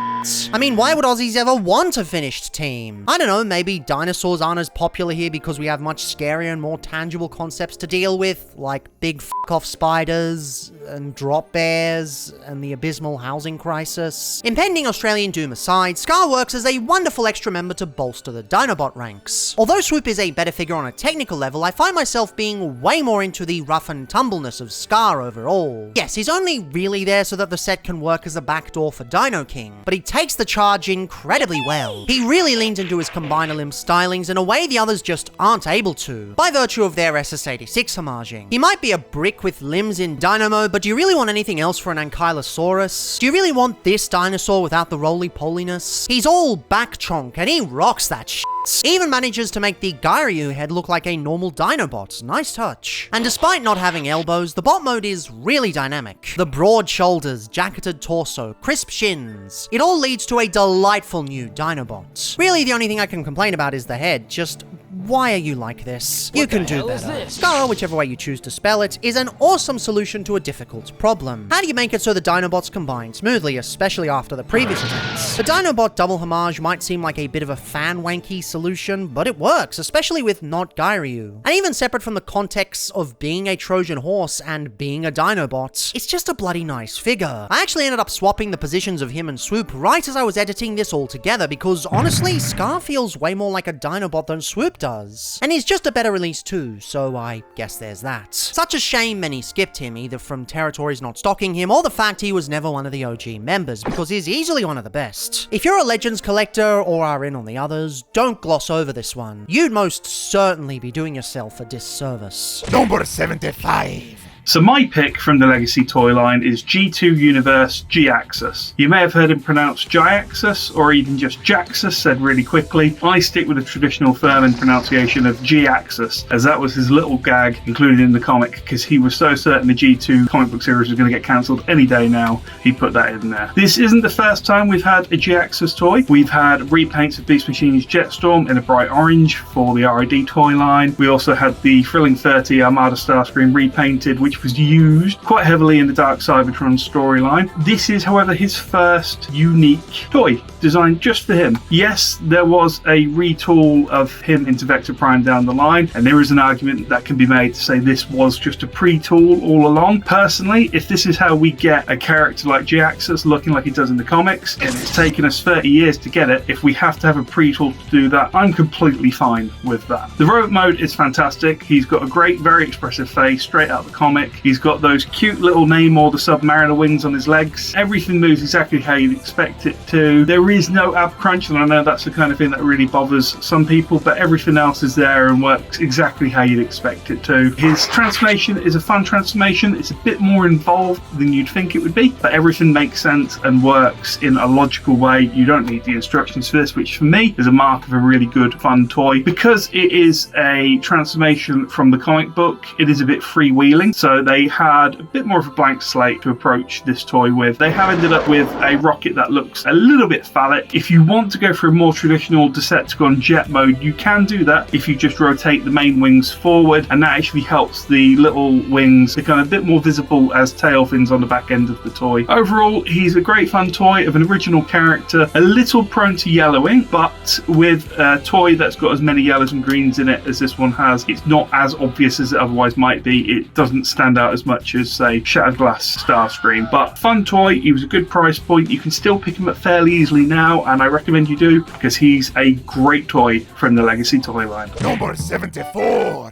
I mean, why would Aussies ever want a finished team? I don't know, maybe dinosaurs aren't as popular here because we have much scarier and more tangible concepts to deal with, like big f***off spiders, and drop bears, and the abysmal housing crisis. Impending Australian doom aside, Scar works as a wonderful extra member to bolster the Dinobot ranks. Although Swoop is a better figure on a technical level, I find myself being way more into the rough and tumbleness of Scar overall. Yes, he's only really there so that the set can work as a backdoor for Dino King, but he takes the charge incredibly well. He really leans into his combiner limb stylings in a way the others just aren't able to, by virtue of their SS86 homaging. He might be a brick with limbs in Dino mode, but do you really want anything else for an Ankylosaurus? Do you really want this dinosaur without the roly-poliness? He's all back chonk, and he rocks that shit. He even manages to make the Gairyu head look like a normal Dinobot. Nice touch. And despite not having elbows, the bot mode is really dynamic. The broad shoulders, jacketed torso, crisp shins. It all leads to a delightful new Dinobot. Really, the only thing I can complain about is the head. Just, why are you like this? You can do better. Scar, whichever way you choose to spell it, is an awesome solution to a difficult problem. How do you make it so the Dinobots combine smoothly, especially after the previous attempts? The Dinobot double homage might seem like a bit of a fan-wanky solution, but it works, especially with not Gairyu. And even separate from the context of being a Trojan horse and being a Dinobot, it's just a bloody nice figure. I actually ended up swapping the positions of him and Swoop right as I was editing this all together, because honestly, Scar feels way more like a Dinobot than Swoop does. does. And he's just a better release too, so I guess there's that. Such a shame many skipped him, either from territories not stocking him or the fact he was never one of the OG members, because he's easily one of the best. If you're a Legends collector or are in on the others, don't gloss over this one. You'd most certainly be doing yourself a disservice. Number 75. So my pick from the Legacy toy line is G2 Universe G-Axis. You may have heard him pronounced J-Axis or even just Jaxus said really quickly. I stick with the traditional Furman pronunciation of G-Axis, as that was his little gag included in the comic, because he was so certain the G2 comic book series was going to get cancelled any day now, he put that in there. This isn't the first time we've had a G-Axis toy. We've had repaints of Beast Machine's Jetstorm in a bright orange for the RID toy line. We also had the Thrilling 30 Armada Starscream repainted, which was used quite heavily in the Dark Cybertron storyline. This is, however, his first unique toy designed just for him. Yes, there was a retool of him into Vector Prime down the line, and there is an argument that can be made to say this was just a pre-tool all along. Personally, if this is how we get a character like G-Axis looking like he does in the comics, and it's taken us 30 years to get it, if we have to have a pre-tool to do that, I'm completely fine with that. The robot mode is fantastic. He's got a great, very expressive face straight out of the comic. He's got those cute little Namor the Submariner wings on his legs. Everything moves exactly how you'd expect it to. There is no ab crunch, and I know that's the kind of thing that really bothers some people, but everything else is there and works exactly how you'd expect it to. His transformation is a fun transformation. It's a bit more involved than you'd think it would be, but everything makes sense and works in a logical way. You don't need the instructions for this, which for me is a mark of a really good, fun toy. Because it is a transformation from the comic book, it is a bit freewheeling, so they had a bit more of a blank slate to approach this toy with. They have ended up with a rocket that looks a little bit phallic. If you want to go for a more traditional Decepticon jet mode, you can do that if you just rotate the main wings forward, and that actually helps the little wings become a bit more visible as tail fins on the back end of the toy. Overall, he's a great fun toy of an original character, a little prone to yellowing, but with a toy that's got as many yellows and greens in it as this one has, it's not as obvious as it otherwise might be. It doesn't stand out as much as, say, Shattered Glass Starscream. But fun toy, he was a good price point. You can still pick him up fairly easily now, and I recommend you do, because he's a great toy from the Legacy toy line. Number 74.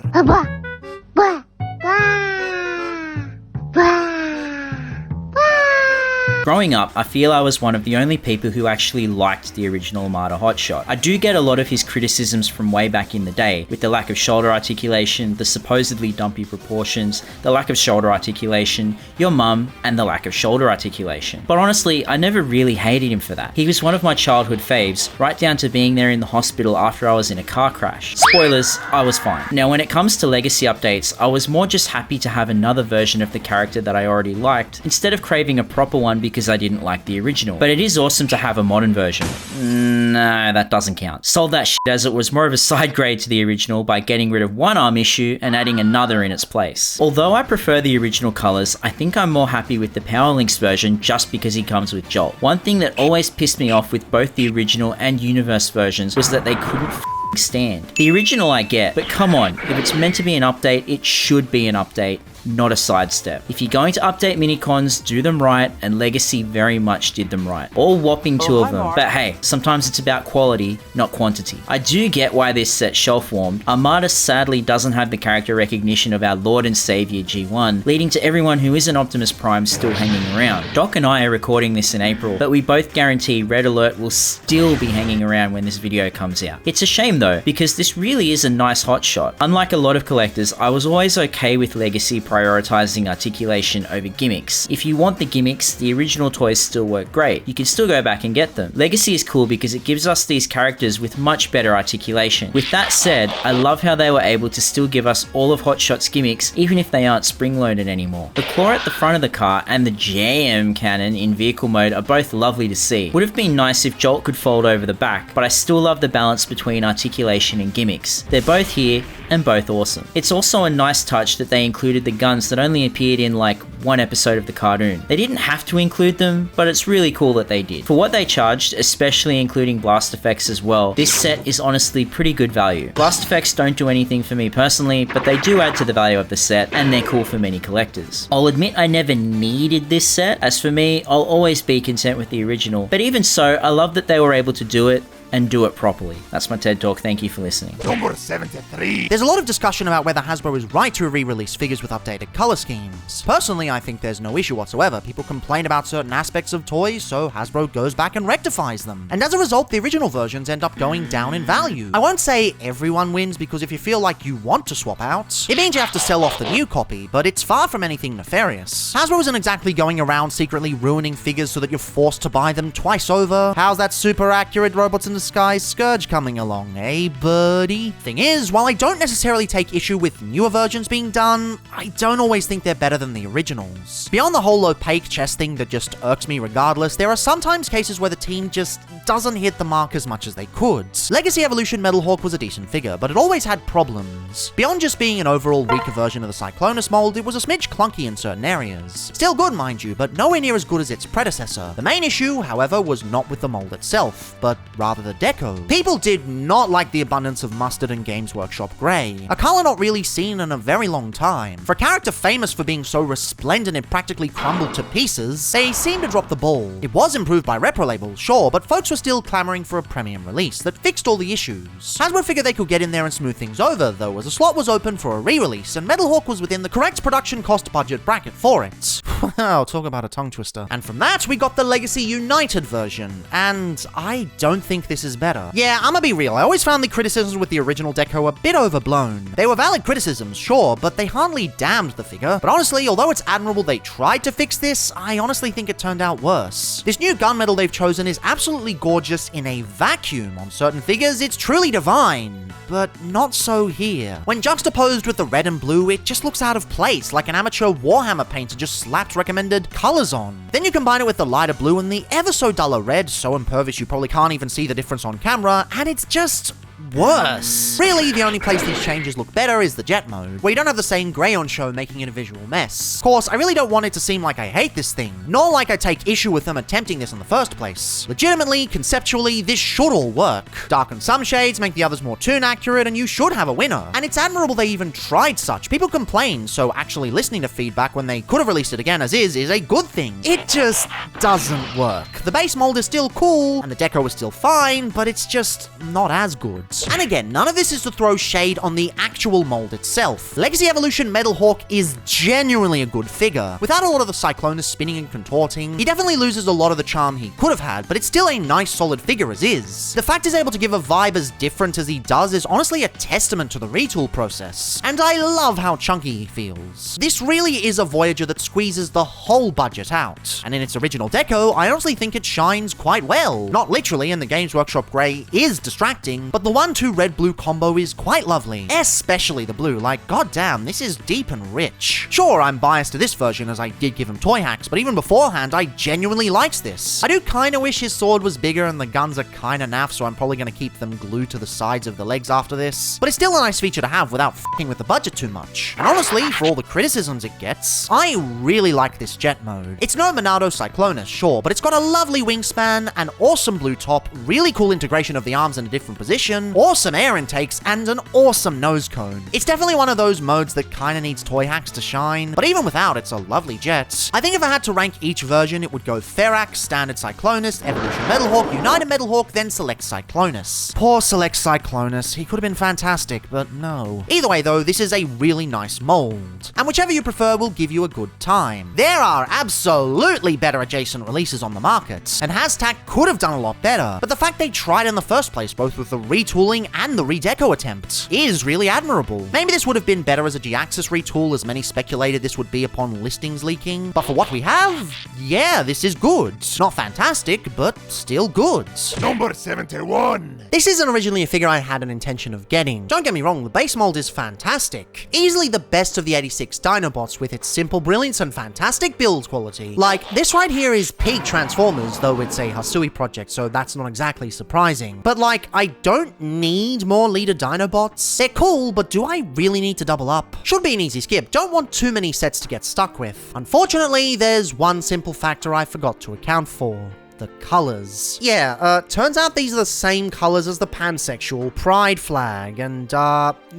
Growing up, I feel I was one of the only people who actually liked the original Armada Hotshot. I do get a lot of his criticisms from way back in the day, with the lack of shoulder articulation, the supposedly dumpy proportions, the lack of shoulder articulation, your mum, and the lack of shoulder articulation. But honestly, I never really hated him for that. He was one of my childhood faves, right down to being there in the hospital after I was in a car crash. Spoilers, I was fine. Now when it comes to Legacy updates, I was more just happy to have another version of the character that I already liked, instead of craving a proper one because I didn't like the original. But it is awesome to have a modern version. No, that doesn't count. Sold that shit as it was more of a side grade to the original by getting rid of one arm issue and adding another in its place. Although I prefer the original colours, I think I'm more happy with the Power Links version just because he comes with Jolt. One thing that always pissed me off with both the original and Universe versions was that they couldn't stand. The original I get, but come on, if it's meant to be an update, it should be an update, not a sidestep. If you're going to update minicons, do them right, and Legacy very much did them right. All whopping two of them. But hey, sometimes it's about quality, not quantity. I do get why this set shelf warmed. Armada sadly doesn't have the character recognition of our Lord and Savior G1, leading to everyone who isn't Optimus Prime still hanging around. Doc and I are recording this in April, but we both guarantee Red Alert will still be hanging around when this video comes out. It's a shame though, because this really is a nice hotshot. Unlike a lot of collectors, I was always okay with Legacy prioritizing articulation over gimmicks. If you want the gimmicks, the original toys still work great. You can still go back and get them. Legacy is cool because it gives us these characters with much better articulation. With that said, I love how they were able to still give us all of Hotshot's gimmicks even if they aren't spring-loaded anymore. The claw at the front of the car and the JM cannon in vehicle mode are both lovely to see. Would have been nice if Jolt could fold over the back, but I still love the balance between articulation and gimmicks. They're both here and both awesome. It's also a nice touch that they included the guns that only appeared in like one episode of the cartoon. They didn't have to include them, but it's really cool that they did. For what they charged, especially including blast effects as well, this set is honestly pretty good value. Blast effects don't do anything for me personally, but they do add to the value of the set, and they're cool for many collectors. I'll admit I never needed this set, as for me, I'll always be content with the original, but even so, I love that they were able to do it, and do it properly. That's my TED Talk. Thank you for listening. Number 73. There's a lot of discussion about whether Hasbro is right to re-release figures with updated color schemes. Personally, I think there's no issue whatsoever. People complain about certain aspects of toys, so Hasbro goes back and rectifies them. And as a result, the original versions end up going down in value. I won't say everyone wins, because if you feel like you want to swap out, it means you have to sell off the new copy, but it's far from anything nefarious. Hasbro isn't exactly going around secretly ruining figures so that you're forced to buy them twice over. How's that super accurate Robots in Disguise Scourge coming along, eh, birdie? Thing is, while I don't necessarily take issue with newer versions being done, I don't always think they're better than the originals. Beyond the whole opaque chest thing that just irks me regardless, there are sometimes cases where the team just doesn't hit the mark as much as they could. Legacy Evolution Metal Hawk was a decent figure, but it always had problems. Beyond just being an overall weaker version of the Cyclonus mold, it was a smidge clunky in certain areas. Still good, mind you, but nowhere near as good as its predecessor. The main issue, however, was not with the mold itself, but rather the deco. People did not like the abundance of mustard and Games Workshop grey, a colour not really seen in a very long time. For a character famous for being so resplendent it practically crumbled to pieces, they seemed to drop the ball. It was improved by repro labels, sure, but folks were still clamouring for a premium release that fixed all the issues. Hasbro figured they could get in there and smooth things over, though, as a slot was open for a re-release, and Metal Hawk was within the correct production cost budget bracket for it. Wow, talk about a tongue twister. And from that, we got the Legacy United version, and I don't think this is better. Yeah, I'ma be real, I always found the criticisms with the original deco a bit overblown. They were valid criticisms, sure, but they hardly damned the figure. But honestly, although it's admirable they tried to fix this, I honestly think it turned out worse. This new gunmetal they've chosen is absolutely gorgeous in a vacuum. On certain figures, it's truly divine, but not so here. When juxtaposed with the red and blue, it just looks out of place, like an amateur Warhammer painter just slapped recommended colors on. Then you combine it with the lighter blue and the ever so duller red, so impervious you probably can't even see the difference on camera, and it's just worse. Really, the only place these changes look better is the jet mode, where you don't have the same grey on show making it a visual mess. Of course, I really don't want it to seem like I hate this thing, nor like I take issue with them attempting this in the first place. Legitimately, conceptually, this should all work. Darken some shades, make the others more toon accurate, and you should have a winner. And it's admirable they even tried such. People complain, so actually listening to feedback when they could have released it again as is a good thing. It just doesn't work. The base mold is still cool, and the deco is still fine, but it's just not as good. And again, none of this is to throw shade on the actual mold itself. Legacy Evolution Metal Hawk is genuinely a good figure. Without a lot of the Cyclonus spinning and contorting, he definitely loses a lot of the charm he could have had, but it's still a nice solid figure as is. The fact he's able to give a vibe as different as he does is honestly a testament to the retool process, and I love how chunky he feels. This really is a Voyager that squeezes the whole budget out, and in its original deco, I honestly think it shines quite well. Not literally, and the Games Workshop grey is distracting, but the 1-2 red-blue combo is quite lovely, especially the blue. Like, goddamn, this is deep and rich. Sure, I'm biased to this version as I did give him toy hacks, but even beforehand, I genuinely liked this. I do kinda wish his sword was bigger and the guns are kinda naff, so I'm probably gonna keep them glued to the sides of the legs after this, but it's still a nice feature to have without f***ing with the budget too much. And honestly, for all the criticisms it gets, I really like this jet mode. It's no Monado Cyclonus, sure, but it's got a lovely wingspan, an awesome blue top, really cool integration of the arms in a different position, awesome air intakes, and an awesome nose cone. It's definitely one of those modes that kinda needs toy hacks to shine, but even without, it's a lovely jet. I think if I had to rank each version, it would go Ferrax, Standard Cyclonus, Evolution Metal Hawk, United Metal Hawk, then Select Cyclonus. Poor Select Cyclonus, he could have been fantastic, but no. Either way though, this is a really nice mold, and whichever you prefer will give you a good time. There are absolutely better adjacent releases on the market, and Hashtag could have done a lot better, but the fact they tried in the first place, both with the retooling and the redeco attempt, is really admirable. Maybe this would have been better as a G-Axis retool, as many speculated this would be upon listings leaking, but for what we have, yeah, this is good. Not fantastic, but still good. Number 71. This isn't originally a figure I had an intention of getting. Don't get me wrong, the base mold is fantastic. Easily the best of the 86 Dinobots with its simple brilliance and fantastic build quality. Like, this right here is peak Transformers, though it's a Hasui project, so that's not exactly surprising. But like, I don't need more leader Dinobots. They're cool, but do I really need to double up? Should be an easy skip. Don't want too many sets to get stuck with. Unfortunately, there's one simple factor I forgot to account for. The colors. Yeah, turns out these are the same colors as the pansexual pride flag, and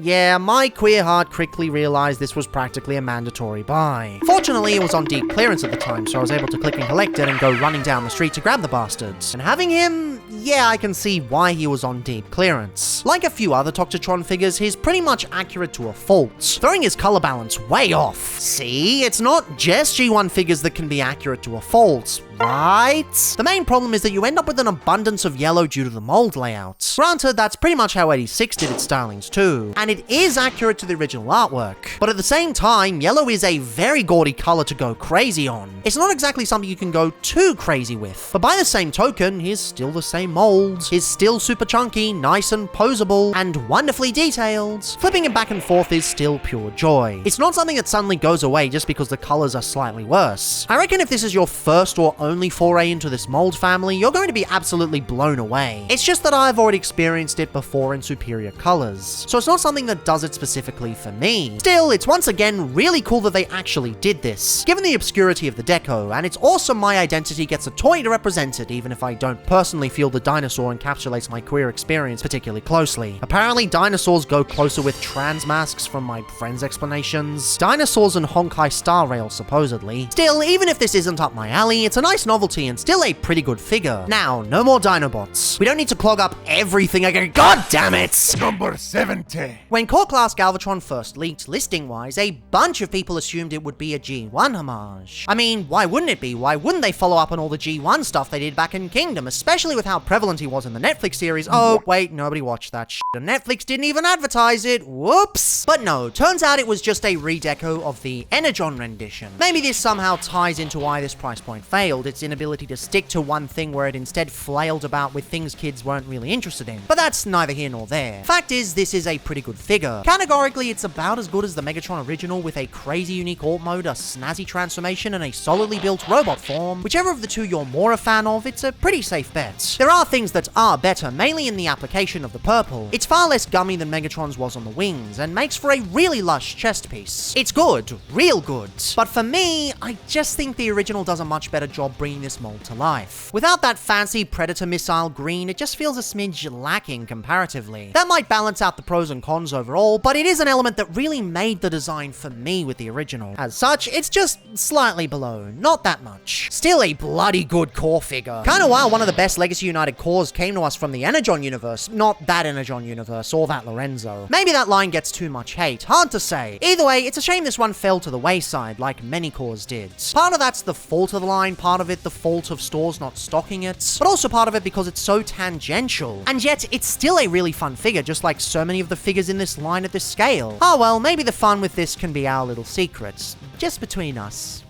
yeah, my queer heart quickly realized this was practically a mandatory buy. Fortunately, it was on deep clearance at the time, so I was able to click and collect it and go running down the street to grab the bastards. And having him yeah, I can see why he was on deep clearance. Like a few other Toxitron figures, he's pretty much accurate to a fault, throwing his color balance way off. See, it's not just G1 figures that can be accurate to a fault, right? The main problem is that you end up with an abundance of yellow due to the mold layout. Granted, that's pretty much how 86 did its stylings too, and it is accurate to the original artwork, but at the same time, yellow is a very gaudy color to go crazy on. It's not exactly something you can go too crazy with, but by the same token, he's still the same mold. He's still super chunky, nice and posable, and wonderfully detailed. Flipping it back and forth is still pure joy. It's not something that suddenly goes away just because the colors are slightly worse. I reckon if this is your first or only foray into this mold family, you're going to be absolutely blown away. It's just that I've already experienced it before in superior colors, so it's not something that does it specifically for me. Still, it's once again really cool that they actually did this, given the obscurity of the deco, and it's awesome my identity gets a toy to represent it, even if I don't personally feel the dinosaur encapsulates my queer experience particularly closely. Apparently, dinosaurs go closer with trans masks from my friend's explanations. Dinosaurs and Honkai Star Rail, supposedly. Still, even if this isn't up my alley, it's a nice novelty and still a pretty good figure. Now, no more Dinobots. We don't need to clog up everything again. God damn it! Number 70. When Core Class Galvatron first leaked listing-wise, a bunch of people assumed it would be a G1 homage. I mean, why wouldn't it be? Why wouldn't they follow up on all the G1 stuff they did back in Kingdom, especially with how prevalent he was in the Netflix series? Oh, wait, nobody watched that shit, and Netflix didn't even advertise it. Whoops! But no, turns out it was just a redeco of the Energon rendition. Maybe this somehow ties into why this price point failed, its inability to stick to one thing where it instead flailed about with things kids weren't really interested in. But that's neither here nor there. Fact is, this is a pretty good figure. Categorically, it's about as good as the Megatron original with a crazy unique alt mode, a snazzy transformation, and a solidly built robot form. Whichever of the two you're more a fan of, it's a pretty safe bet. There are things that are better, mainly in the application of the purple. It's far less gummy than Megatron's was on the wings, and makes for a really lush chest piece. It's good, real good. But for me, I just think the original does a much better job bringing this mold to life. Without that fancy Predator missile green, it just feels a smidge lacking comparatively. That might balance out the pros and cons overall, but it is an element that really made the design for me with the original. As such, it's just slightly below, not that much. Still a bloody good core figure. Kinda wild one of the best Legacy United cores came to us from the Energon universe, not that Energon universe or that Lorenzo. Maybe that line gets too much hate, hard to say. Either way, it's a shame this one fell to the wayside like many cores did. Part of that's the fault of the line, part of it the fault of stores not stocking it, but also part of it because it's so tangential. And yet, it's still a really fun figure, just like so many of the figures in this line at this scale. Oh well, maybe the fun with this can be our little secrets. Just between us.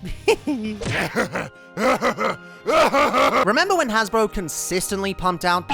Remember when Hasbro consistently pumped out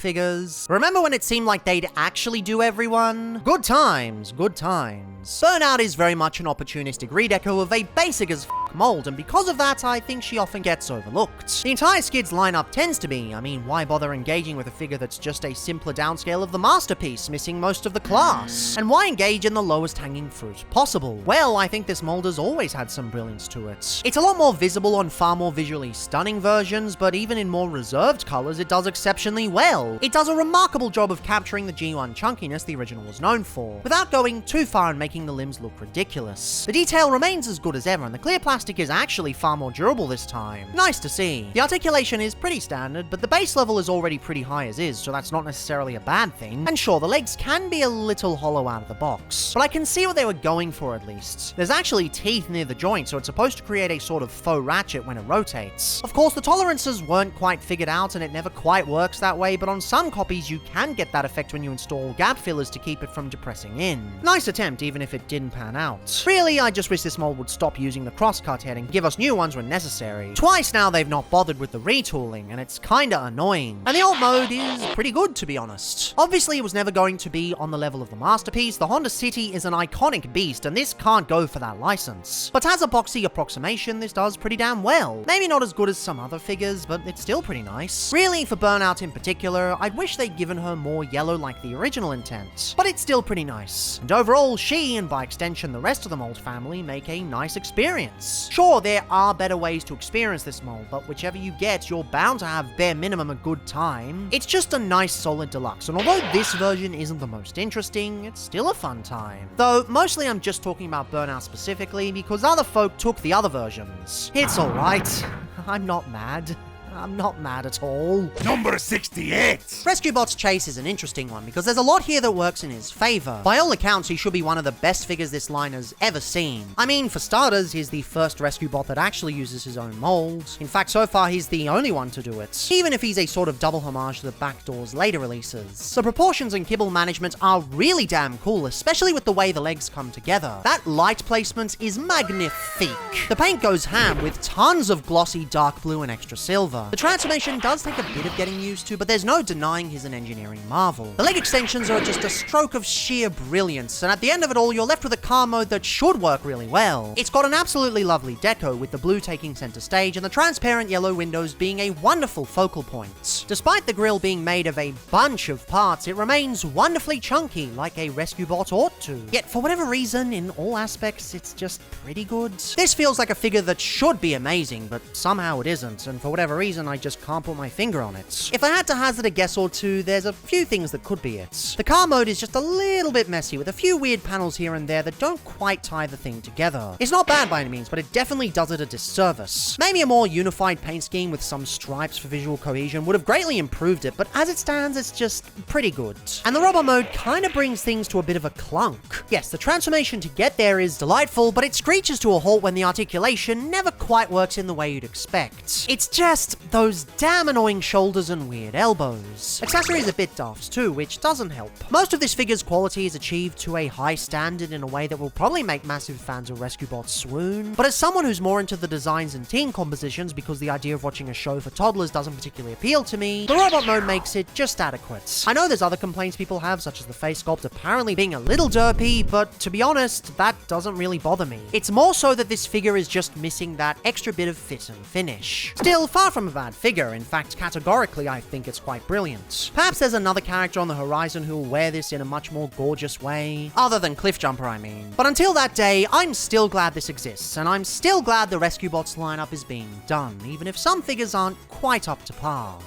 figures? Remember when it seemed like they'd actually do everyone? Good times, good times. Burnout is very much an opportunistic redeco of a basic as mold, and because of that, I think she often gets overlooked. The entire Skids lineup tends to be. I mean, why bother engaging with a figure that's just a simpler downscale of the masterpiece, missing most of the class? And why engage in the lowest hanging fruit possible? Well, I think this mold has always had some brilliance to it. It's a lot more visible on far more visually stunning versions, but even in more reserved colors, it does exceptionally well. It does a remarkable job of capturing the G1 chunkiness the original was known for, without going too far and making the limbs look ridiculous. The detail remains as good as ever, and the clear plastic is actually far more durable this time. Nice to see. The articulation is pretty standard, but the base level is already pretty high as is, so that's not necessarily a bad thing. And sure, the legs can be a little hollow out of the box, but I can see what they were going for at least. There's actually teeth near the joint, so it's supposed to create a sort of faux ratchet when it rotates. Of course, the tolerances weren't quite figured out, and it never quite works that way, but on some copies you can get that effect when you install gap fillers to keep it from depressing in. Nice attempt, even if it didn't pan out. Really, I just wish this mold would stop using the crosscut head and give us new ones when necessary. Twice now they've not bothered with the retooling, and it's kinda annoying. And the alt mode is pretty good, to be honest. Obviously, it was never going to be on the level of the masterpiece. The Honda City is an iconic beast, and this can't go for that license. But as a boxy approximation, this does pretty damn well. Maybe not as good as some other figures, but it's still pretty nice. Really, for Burnout in particular, I'd wish they'd given her more yellow like the original intent, but it's still pretty nice. And overall, she, and by extension the rest of the mold family, make a nice experience. Sure, there are better ways to experience this mold, but whichever you get, you're bound to have bare minimum a good time. It's just a nice solid deluxe, and although this version isn't the most interesting, it's still a fun time. Though, mostly I'm just talking about Burnout specifically, because other folk took the other versions. It's alright. I'm not mad. I'm not mad at all. Number 68! Rescue Bot's chase is an interesting one because there's a lot here that works in his favor. By all accounts, he should be one of the best figures this line has ever seen. I mean, for starters, he's the first Rescue Bot that actually uses his own molds. In fact, so far, he's the only one to do it, even if he's a sort of double homage to the Backdoor's later releases. The proportions and kibble management are really damn cool, especially with the way the legs come together. That light placement is magnifique. The paint goes ham with tons of glossy dark blue and extra silver. The transformation does take a bit of getting used to, but there's no denying he's an engineering marvel. The leg extensions are just a stroke of sheer brilliance, and at the end of it all, you're left with a car mode that should work really well. It's got an absolutely lovely deco, with the blue taking center stage and the transparent yellow windows being a wonderful focal point. Despite the grille being made of a bunch of parts, it remains wonderfully chunky, like a Rescue Bot ought to. Yet, for whatever reason, in all aspects, it's just pretty good. This feels like a figure that should be amazing, but somehow it isn't, and for whatever reason, I just can't put my finger on it. If I had to hazard a guess or two, there's a few things that could be it. The car mode is just a little bit messy, with a few weird panels here and there that don't quite tie the thing together. It's not bad by any means, but it definitely does it a disservice. Maybe a more unified paint scheme with some stripes for visual cohesion would have greatly improved it, but as it stands, it's just pretty good. And the robot mode kind of brings things to a bit of a clunk. Yes, the transformation to get there is delightful, but it screeches to a halt when the articulation never quite works in the way you'd expect. It's just those damn annoying shoulders and weird elbows. Accessory is a bit daft too, which doesn't help. Most of this figure's quality is achieved to a high standard in a way that will probably make massive fans of Rescue Bot swoon, but as someone who's more into the designs and teen compositions because the idea of watching a show for toddlers doesn't particularly appeal to me, the robot mode makes it just adequate. I know there's other complaints people have, such as the face sculpt apparently being a little derpy, but to be honest, that doesn't really bother me. It's more so that this figure is just missing that extra bit of fit and finish. Still, far from a bad figure. In fact, categorically, I think it's quite brilliant. Perhaps there's another character on the horizon who will wear this in a much more gorgeous way. Other than Cliffjumper, I mean. But until that day, I'm still glad this exists, and I'm still glad the Rescue Bots lineup is being done, even if some figures aren't quite up to par.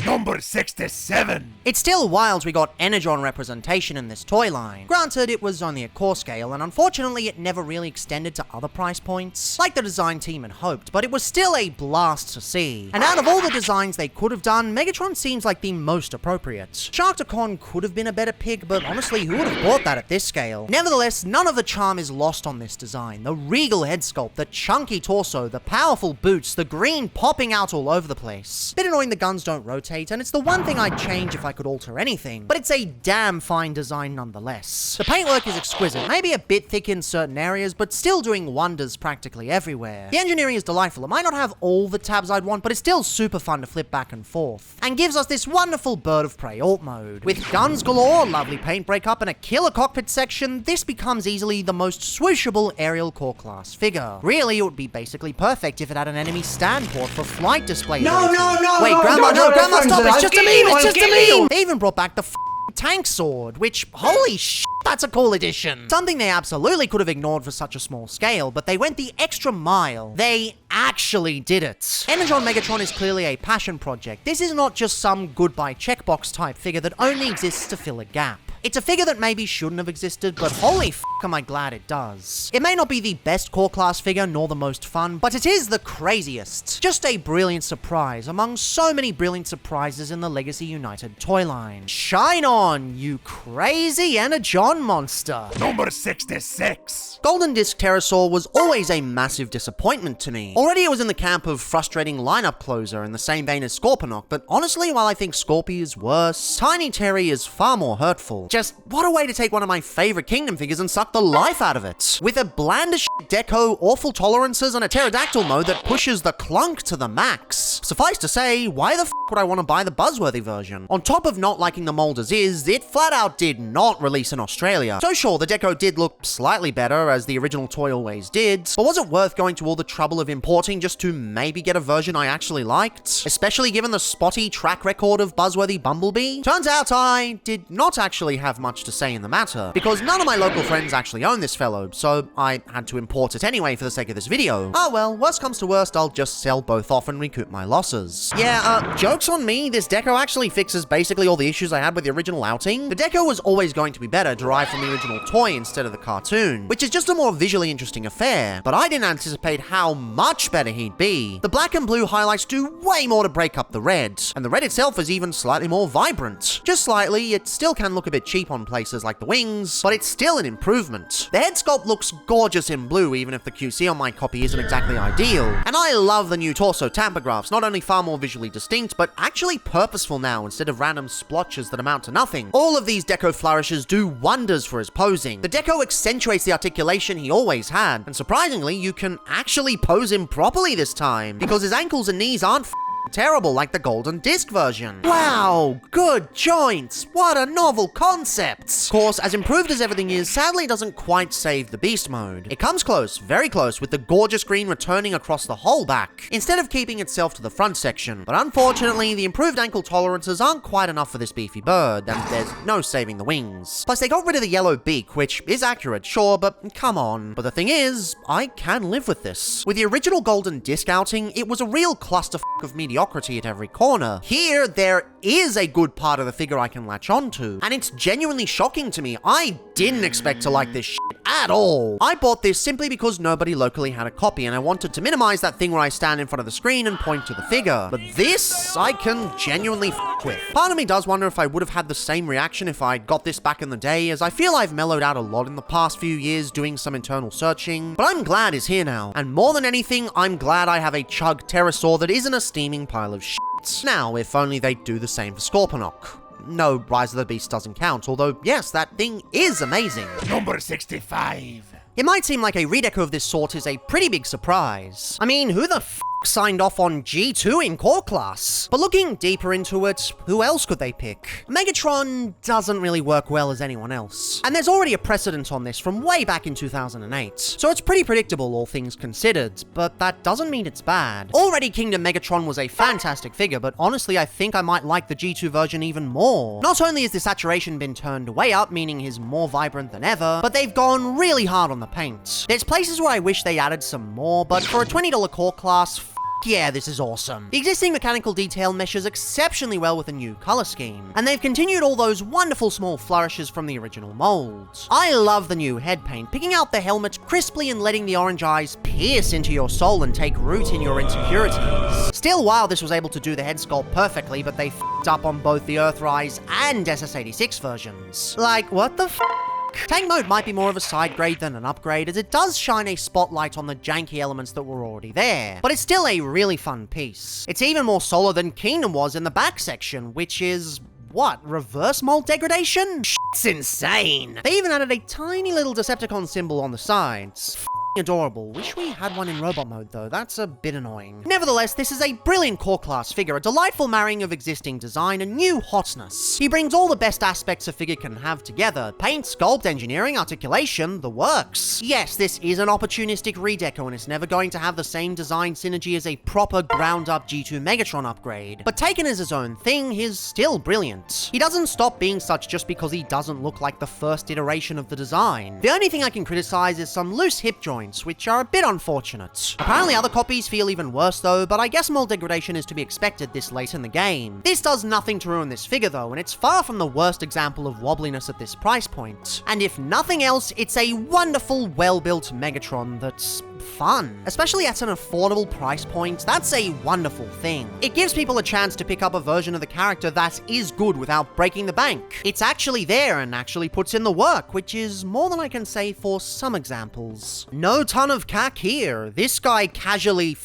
Number 67! It's still wild we got Energon representation in this toy line. Granted, it was only a core scale, and unfortunately it never really extended to other price points, like the design team had hoped, but it was still a blast to see. And out of all the designs they could have done, Megatron seems like the most appropriate. Sharktacon could have been a better pick, but honestly, who would have bought that at this scale? Nevertheless, none of the charm is lost on this design. The regal head sculpt, the chunky torso, the powerful boots, the green popping out all over the place. Bit annoying the guns don't rotate, and it's the one thing I'd change if I could alter anything, but it's a damn fine design nonetheless. The paintwork is exquisite, maybe a bit thick in certain areas, but still doing wonders practically everywhere. The engineering is delightful. It might not have all the tabs I'd want, but it's still super fun to flip back and forth, and gives us this wonderful Bird of Prey alt mode. With guns galore, lovely paint breakup, and a killer cockpit section, this becomes easily the most swooshable aerial core class figure. Really, it would be basically perfect if it had an enemy stand port for flight display. Wait, Grandma, stop, it's just a meme, it's just a meme! They even brought back the tank sword, which, holy shit, that's a cool addition. Something they absolutely could have ignored for such a small scale, but they went the extra mile. They actually did it. Energon Megatron is clearly a passion project. This is not just some goodbye checkbox type figure that only exists to fill a gap. It's a figure that maybe shouldn't have existed, but holy f*** am I glad it does. It may not be the best core class figure, nor the most fun, but it is the craziest. Just a brilliant surprise among so many brilliant surprises in the Legacy United toy line. Shine on, you crazy Energon monster. Number 66! Golden Disc Pterosaur was always a massive disappointment to me. Already it was in the camp of frustrating lineup closer in the same vein as Scorponok, but honestly, while I think Scorpy is worse, Tiny Terry is far more hurtful. Just what a way to take one of my favorite Kingdom figures and suck the life out of it. With a bland as shit deco, awful tolerances, and a pterodactyl mode that pushes the clunk to the max. Suffice to say, why the f would I want to buy the Buzzworthy version? On top of not liking the mold as is, it flat out did not release in Australia. So sure, the deco did look slightly better, as the original toy always did, but was it worth going to all the trouble of importing just to maybe get a version I actually liked? Especially given the spotty track record of Buzzworthy Bumblebee? Turns out I did not actually have much to say in the matter, because none of my local friends actually own this fellow, so I had to import it anyway for the sake of this video. Oh well, worst comes to worst, I'll just sell both off and recoup my losses. Yeah, joke's on me, this deco actually fixes basically all the issues I had with the original outing. The deco was always going to be better, derived from the original toy instead of the cartoon, which is just a more visually interesting affair, but I didn't anticipate how much better he'd be. The black and blue highlights do way more to break up the red, and the red itself is even slightly more vibrant. Just slightly, it still can look a bit cheap on places like the wings, but it's still an improvement. The head sculpt looks gorgeous in blue, even if the QC on my copy isn't exactly ideal. And I love the new torso tampographs, not only far more visually distinct, but actually purposeful now instead of random splotches that amount to nothing. All of these deco flourishes do wonders for his posing. The deco accentuates the articulation he always had, and surprisingly, you can actually pose him properly this time, because his ankles and knees aren't terrible like the golden disc version. Wow, good joints. What a novel concept. Of course, as improved as everything is, sadly it doesn't quite save the beast mode. It comes close, very close, with the gorgeous green returning across the whole back, instead of keeping itself to the front section. But unfortunately, the improved ankle tolerances aren't quite enough for this beefy bird, and there's no saving the wings. Plus, they got rid of the yellow beak, which is accurate, sure, but come on. But the thing is, I can live with this. With the original golden disc outing, it was a real clusterfuck of mediocrity at every corner. Here, there is a good part of the figure I can latch onto, and it's genuinely shocking to me. I didn't expect to like this shit at all. I bought this simply because nobody locally had a copy, and I wanted to minimize that thing where I stand in front of the screen and point to the figure. But this, I can genuinely f with. Part of me does wonder if I would have had the same reaction if I got this back in the day, as I feel I've mellowed out a lot in the past few years doing some internal searching, but I'm glad it's here now. And more than anything, I'm glad I have a chug pterosaur that isn't a steaming pile of shit. Now, if only they'd do the same for Scorponok. No, Rise of the Beast doesn't count, although, yes, that thing is amazing. Number 65. It might seem like a redeco of this sort is a pretty big surprise. I mean, who the f signed off on G2 in core class? But looking deeper into it, who else could they pick? Megatron doesn't really work well as anyone else. And there's already a precedent on this from way back in 2008. So it's pretty predictable, all things considered, but that doesn't mean it's bad. Already Kingdom Megatron was a fantastic figure, but honestly I think I might like the G2 version even more. Not only has the saturation been turned way up, meaning he's more vibrant than ever, but they've gone really hard on the paint. There's places where I wish they added some more, but for a $20 core class, yeah, this is awesome. The existing mechanical detail meshes exceptionally well with the new color scheme, and they've continued all those wonderful small flourishes from the original molds. I love the new head paint, picking out the helmet crisply and letting the orange eyes pierce into your soul and take root in your insecurities. Still, while this was able to do the head sculpt perfectly, but they f***ed up on both the Earthrise and SS86 versions. Like, what the f***? Tank mode might be more of a side grade than an upgrade, as it does shine a spotlight on the janky elements that were already there, but it's still a really fun piece. It's even more solo than Kingdom was in the back section, which is what, reverse mold degradation? Shit's insane! They even added a tiny little Decepticon symbol on the sides. Adorable. Wish we had one in robot mode though, that's a bit annoying. Nevertheless, this is a brilliant core class figure, a delightful marrying of existing design and new hotness. He brings all the best aspects a figure can have together: paint, sculpt, engineering, articulation, the works. Yes, this is an opportunistic redeco and it's never going to have the same design synergy as a proper ground-up G2 Megatron upgrade, but taken as his own thing, he's still brilliant. He doesn't stop being such just because he doesn't look like the first iteration of the design. The only thing I can criticize is some loose hip joints, which are a bit unfortunate. Apparently other copies feel even worse though, but I guess mold degradation is to be expected this late in the game. This does nothing to ruin this figure though, and it's far from the worst example of wobbliness at this price point. And if nothing else, it's a wonderful, well-built Megatron that's fun. Especially at an affordable price point, that's a wonderful thing. It gives people a chance to pick up a version of the character that is good without breaking the bank. It's actually there and actually puts in the work, which is more than I can say for some examples. No ton of cack here. This guy casually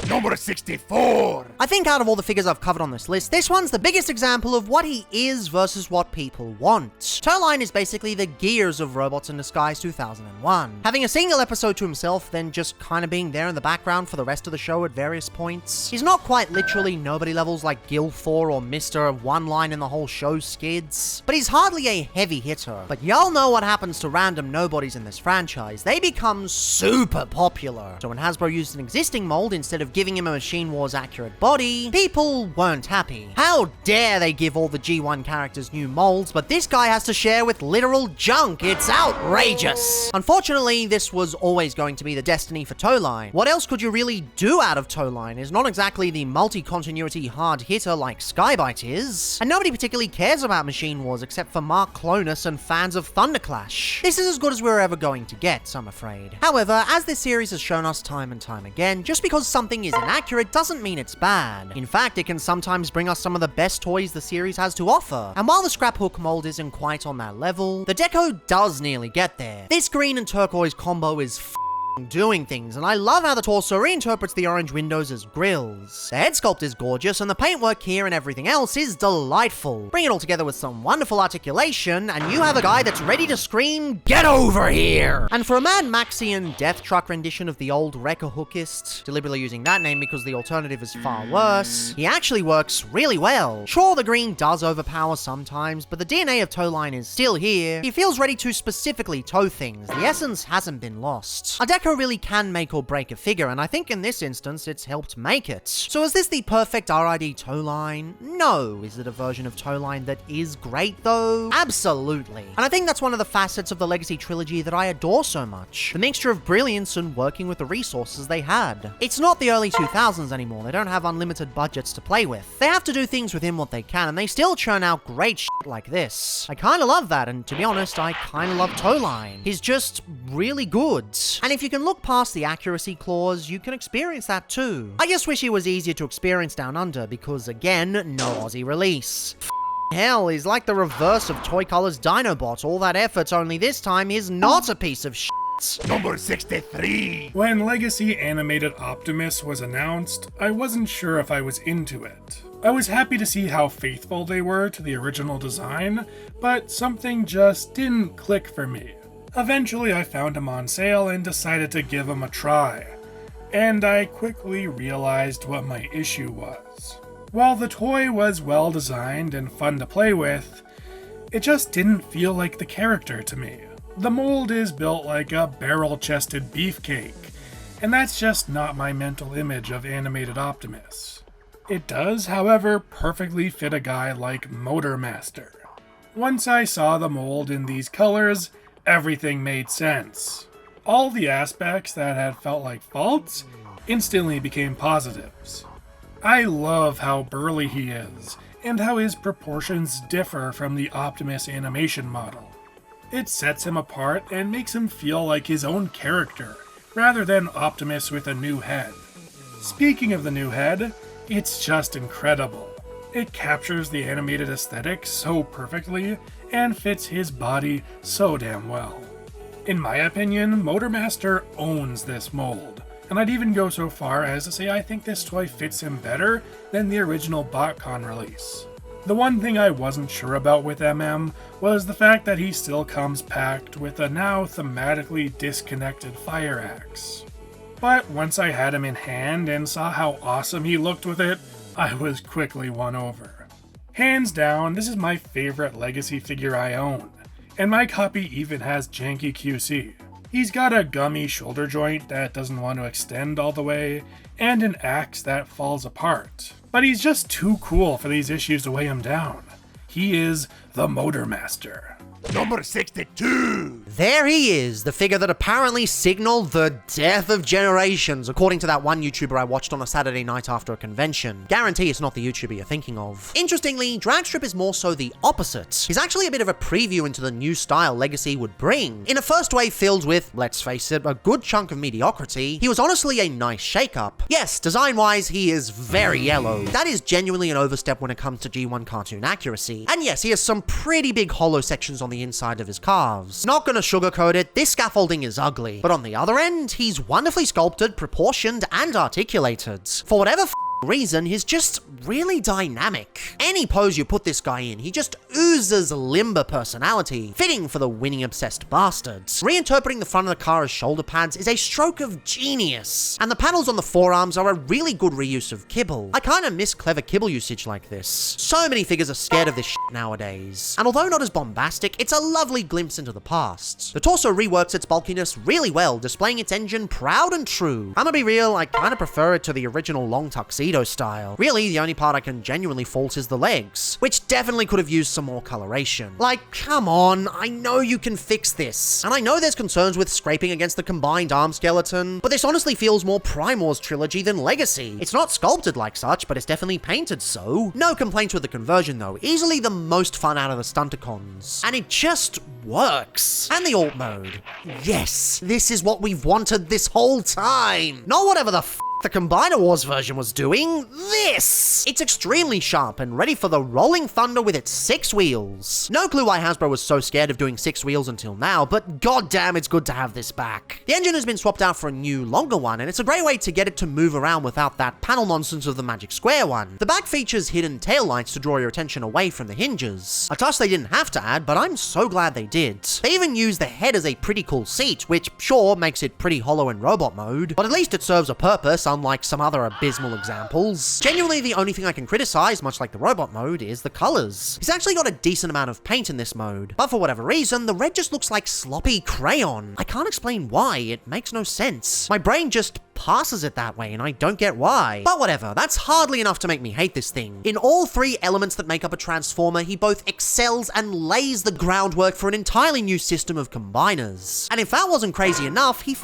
Number 64! I think out of all the figures I've covered on this list, this one's the biggest example of what he is versus what people want. Tourline is basically the Gears of Robots in Disguise 2001. Having a single episode to himself, then just kind of being there in the background for the rest of the show at various points. He's not quite literally nobody levels like Gil 4 or Mr. One Line in the whole show skids, but he's hardly a heavy hitter. But y'all know what happens to random nobodies in this franchise. They become super popular. So when Hasbro used an existing mold mold instead of giving him a Machine Wars accurate body, people weren't happy. How dare they give all the G1 characters new molds, but this guy has to share with literal junk. It's outrageous. Unfortunately, this was always going to be the destiny for Toeline. What else could you really do out of Toeline? Is not exactly the multi-continuity hard hitter like Skybite is, and nobody particularly cares about Machine Wars except for Mark Clonus and fans of Thunderclash. This is as good as we're ever going to get, I'm afraid. However, as this series has shown us time and time again, just because something is inaccurate doesn't mean it's bad. In fact, it can sometimes bring us some of the best toys the series has to offer. And while the scrap hook mold isn't quite on that level, the deco does nearly get there. This green and turquoise combo is doing things, and I love how the torso reinterprets the orange windows as grills. The head sculpt is gorgeous, and the paintwork here and everything else is delightful. Bring it all together with some wonderful articulation, and you have a guy that's ready to scream, "Get over here!" And for a Mad Maxian Death Truck rendition of the old Wrecker Hookist, deliberately using that name because the alternative is far worse, he actually works really well. Sure, the green does overpower sometimes, but the DNA of Toeline is still here. He feels ready to specifically tow things. The essence hasn't been lost. A deco really can make or break a figure, and I think in this instance it's helped make it. So is this the perfect RID Toeline? No. Is it a version of Toeline that is great though? Absolutely. And I think that's one of the facets of the Legacy Trilogy that I adore so much. The mixture of brilliance and working with the resources they had. It's not the early 2000s anymore. They don't have unlimited budgets to play with. They have to do things within what they can, and they still churn out great shit like this. I kinda love that, and to be honest, I kinda love Toeline. He's just really good. And if you can look past the accuracy clause, you can experience that too. I just wish he was easier to experience down under because, again, no Aussie release. Hell, he's like the reverse of Toy Color's Dinobot. All that effort, only this time he's not a piece of shit. Number 63. When Legacy Animated Optimus was announced, I wasn't sure if I was into it. I was happy to see how faithful they were to the original design, but something just didn't click for me. Eventually I found him on sale and decided to give him a try, and I quickly realized what my issue was. While the toy was well designed and fun to play with, it just didn't feel like the character to me. The mold is built like a barrel-chested beefcake, and that's just not my mental image of Animated Optimus. It does, however, perfectly fit a guy like Motormaster. Once I saw the mold in these colors, everything made sense. All the aspects that had felt like faults instantly became positives. I love how burly he is, and how his proportions differ from the Optimus animation model. It sets him apart and makes him feel like his own character, rather than Optimus with a new head. Speaking of the new head, it's just incredible. It captures the animated aesthetic so perfectly, and fits his body so damn well. In my opinion, Motormaster owns this mold, and I'd even go so far as to say I think this toy fits him better than the original BotCon release. The one thing I wasn't sure about with MM was the fact that he still comes packed with a now thematically disconnected fire axe. But once I had him in hand and saw how awesome he looked with it, I was quickly won over. Hands down, this is my favorite Legacy figure I own, and my copy even has janky QC. He's got a gummy shoulder joint that doesn't want to extend all the way, and an axe that falls apart. But he's just too cool for these issues to weigh him down. He is the Motormaster. Number 62! There he is, the figure that apparently signaled the death of generations, according to that one YouTuber I watched on a Saturday night after a convention. Guarantee it's not the YouTuber you're thinking of. Interestingly, Dragstrip is more so the opposite. He's actually a bit of a preview into the new style Legacy would bring. In a first wave filled with, let's face it, a good chunk of mediocrity, he was honestly a nice shake-up. Yes, design-wise, he is very yellow. That is genuinely an overstep when it comes to G1 cartoon accuracy. And yes, he has some pretty big hollow sections on the inside of his calves. Not gonna sugarcoat it, this scaffolding is ugly. But on the other end, he's wonderfully sculpted, proportioned, and articulated. For whatever reason, he's just really dynamic. Any pose you put this guy in, he just oozes limber personality, fitting for the winning-obsessed bastards. Reinterpreting the front of the car as shoulder pads is a stroke of genius, and the panels on the forearms are a really good reuse of kibble. I kinda miss clever kibble usage like this. So many figures are scared of this shit nowadays, and although not as bombastic, it's a lovely glimpse into the past. The torso reworks its bulkiness really well, displaying its engine proud and true. I'm gonna be real, I kinda prefer it to the original long tuxedo style. Really, the only part I can genuinely fault is the legs, which definitely could have used some more coloration. Like, come on, I know you can fix this. And I know there's concerns with scraping against the combined arm skeleton, but this honestly feels more Primor's Trilogy than Legacy. It's not sculpted like such, but it's definitely painted so. No complaints with the conversion though, easily the most fun out of the Stunticons. And it just works. And the alt mode. Yes, this is what we've wanted this whole time. Not whatever the the Combiner Wars version was doing. This! It's extremely sharp and ready for the rolling thunder with its 6 wheels. No clue why Hasbro was so scared of doing 6 wheels until now, but goddamn it's good to have this back. The engine has been swapped out for a new, longer one, and it's a great way to get it to move around without that panel nonsense of the Magic Square one. The back features hidden taillights to draw your attention away from the hinges. A touch they didn't have to add, but I'm so glad they did. They even use the head as a pretty cool seat, which sure makes it pretty hollow in robot mode, but at least it serves a purpose, unlike some other abysmal examples. Genuinely, the only thing I can criticize, much like the robot mode, is the colors. He's actually got a decent amount of paint in this mode, but for whatever reason, the red just looks like sloppy crayon. I can't explain why, it makes no sense. My brain just passes it that way, and I don't get why. But whatever, that's hardly enough to make me hate this thing. In all 3 elements that make up a Transformer, he both excels and lays the groundwork for an entirely new system of combiners. And if that wasn't crazy enough, he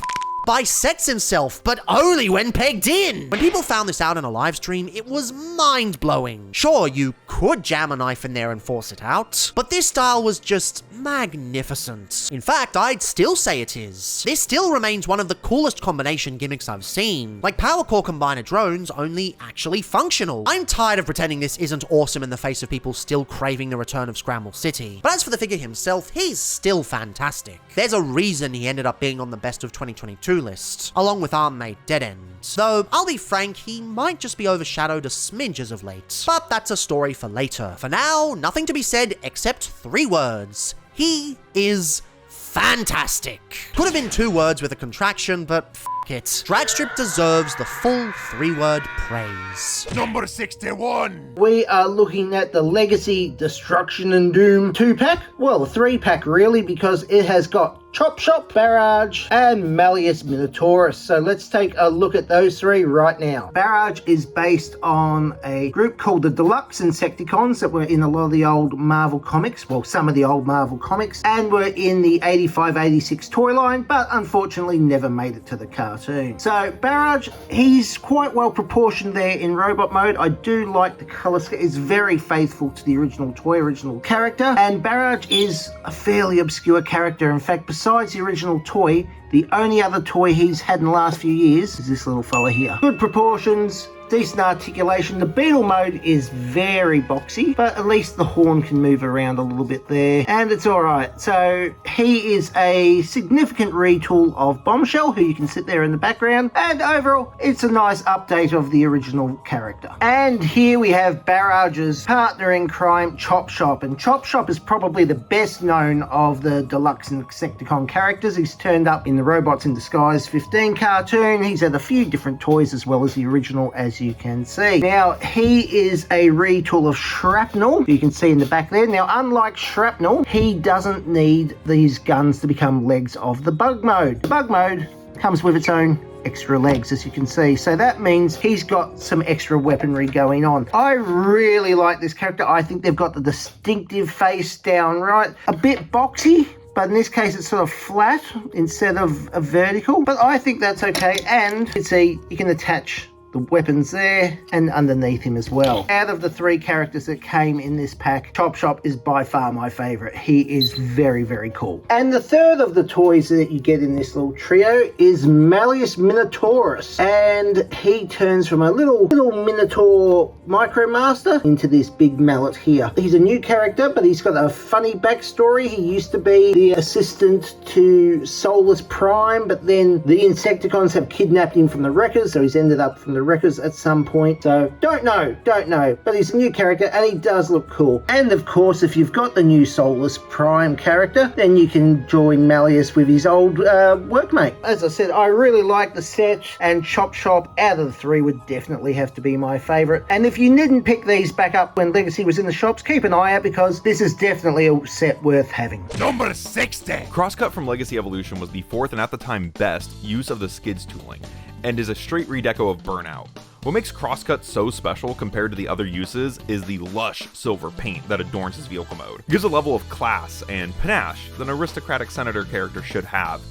bisects himself, but only when pegged in. When people found this out in a live stream, it was mind-blowing. Sure, you could jam a knife in there and force it out, but this style was just magnificent. In fact, I'd still say it is. This still remains one of the coolest combination gimmicks I've seen. Like Power Core Combiner drones, only actually functional. I'm tired of pretending this isn't awesome in the face of people still craving the return of Scramble City. But as for the figure himself, he's still fantastic. There's a reason he ended up being on the best of 2022 list, along with Armmate Dead End. Though, I'll be frank, he might just be overshadowed a smidge as of late. But that's a story for later. For now, nothing to be said except 3 words. He is fantastic. Could have been 2 words with a contraction, but f*** it. Dragstrip deserves the full 3-word praise. Number 61. We are looking at the Legacy Destruction and Doom 2-pack. Well, a 3-pack really, because it has got Chop Shop, Barrage, and Malleus Minotaurus. So let's take a look at those 3 right now. Barrage is based on a group called the Deluxe Insecticons that were in a lot of the old Marvel comics, well, some of the old Marvel comics, and were in the 85-86 toy line, but unfortunately never made it to the cartoon. So Barrage, he's quite well proportioned there in robot mode. I do like the color scheme. It's very faithful to the original toy, original character, and Barrage is a fairly obscure character. In fact, besides the original toy, the only other toy he's had in the last few years is this little fella here. Good proportions, decent articulation. The Beetle mode is very boxy, but at least the horn can move around a little bit there, and it's alright. So he is a significant retool of Bombshell, who you can sit there in the background, and overall it's a nice update of the original character. And here we have Barrage's partner in crime, Chop Shop, and Chop Shop is probably the best known of the Deluxe Insecticon characters. He's turned up in the Robots in Disguise 15 cartoon. He's had a few different toys as well as the original, as you can see. Now, he is a retool of Shrapnel, you can see in the back there. Now, unlike Shrapnel, he doesn't need these guns to become legs of the Bug mode. The Bug mode comes with its own extra legs, as you can see, so that means he's got some extra weaponry going on. I really like this character. I think they've got the distinctive face down right, a bit boxy, but in this case it's sort of flat instead of a vertical, but I think that's okay. And you can see you can attach the weapons there and underneath him as well. Out of the 3 characters that came in this pack, Chop Shop is by far my favorite. He is very, very cool. And the third of the toys that you get in this little trio is Malleus Minotaurus, and he turns from a little Minotaur Micromaster into this big mallet here. He's a new character, but he's got a funny backstory. He used to be the assistant to Solus Prime, but then the Insecticons have kidnapped him from the Wreckers, so he's ended up from the the records at some point, so don't know, but he's a new character and he does look cool. And of course, if you've got the new Soulless Prime character, then you can join Malleus with his old workmate. As I said, I really like the set, and Chop Shop out of the three would definitely have to be my favourite. And if you didn't pick these back up when Legacy was in the shops, keep an eye out because this is definitely a set worth having. Number 60! Crosscut from Legacy Evolution was the fourth and at the time best use of the skids tooling, and is a straight redeco of Burnout. What makes Crosscut so special compared to the other uses is the lush silver paint that adorns his vehicle mode. It gives a level of class and panache that an aristocratic senator character should have.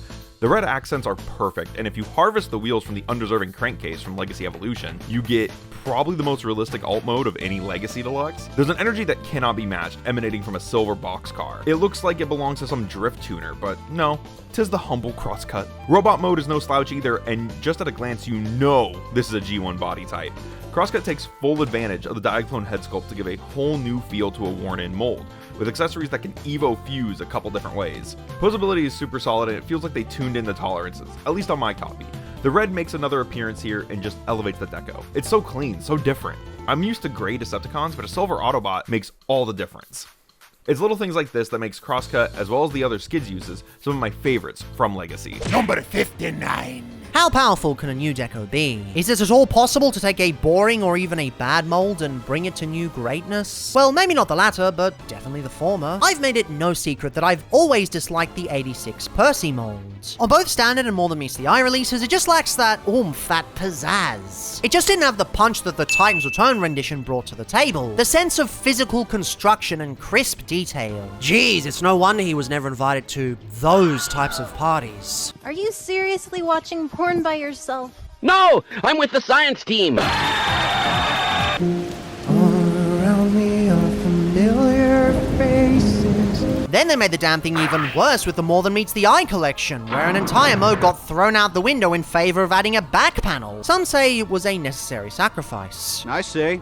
The red accents are perfect, and if you harvest the wheels from the undeserving crankcase from Legacy Evolution, you get probably the most realistic alt mode of any Legacy Deluxe. There's an energy that cannot be matched emanating from a silver boxcar. It looks like it belongs to some drift tuner, but no, 'tis the humble Crosscut. Robot mode is no slouch either, and just at a glance you know this is a G1 body type. Crosscut takes full advantage of the Diaclone head sculpt to give a whole new feel to a worn-in mold, with accessories that can Evo fuse a couple different ways. Posability is super solid and it feels like they tuned in the tolerances, at least on my copy. The red makes another appearance here and just elevates the deco. It's so clean, so different. I'm used to gray Decepticons, but a silver Autobot makes all the difference. It's little things like this that makes Crosscut, as well as the other skids uses, some of my favorites from Legacy. Number 59! How powerful can a new deco be? Is it at all possible to take a boring or even a bad mold and bring it to new greatness? Well, maybe not the latter, but definitely the former. I've made it no secret that I've always disliked the 86 Percy mold. On both standard and More Than Meets the Eye releases, it just lacks that oomph, that pizzazz. It just didn't have the punch that the Titan's Return rendition brought to the table. The sense of physical construction and crisp detail. Jeez, it's no wonder he was never invited to those types of parties. Are you seriously watching porn by yourself? No! I'm with the science team! All around me are familiar faces. Then they made the damn thing even worse with the More Than Meets the Eye collection, where an entire mode got thrown out the window in favor of adding a back panel. Some say it was a necessary sacrifice. I see.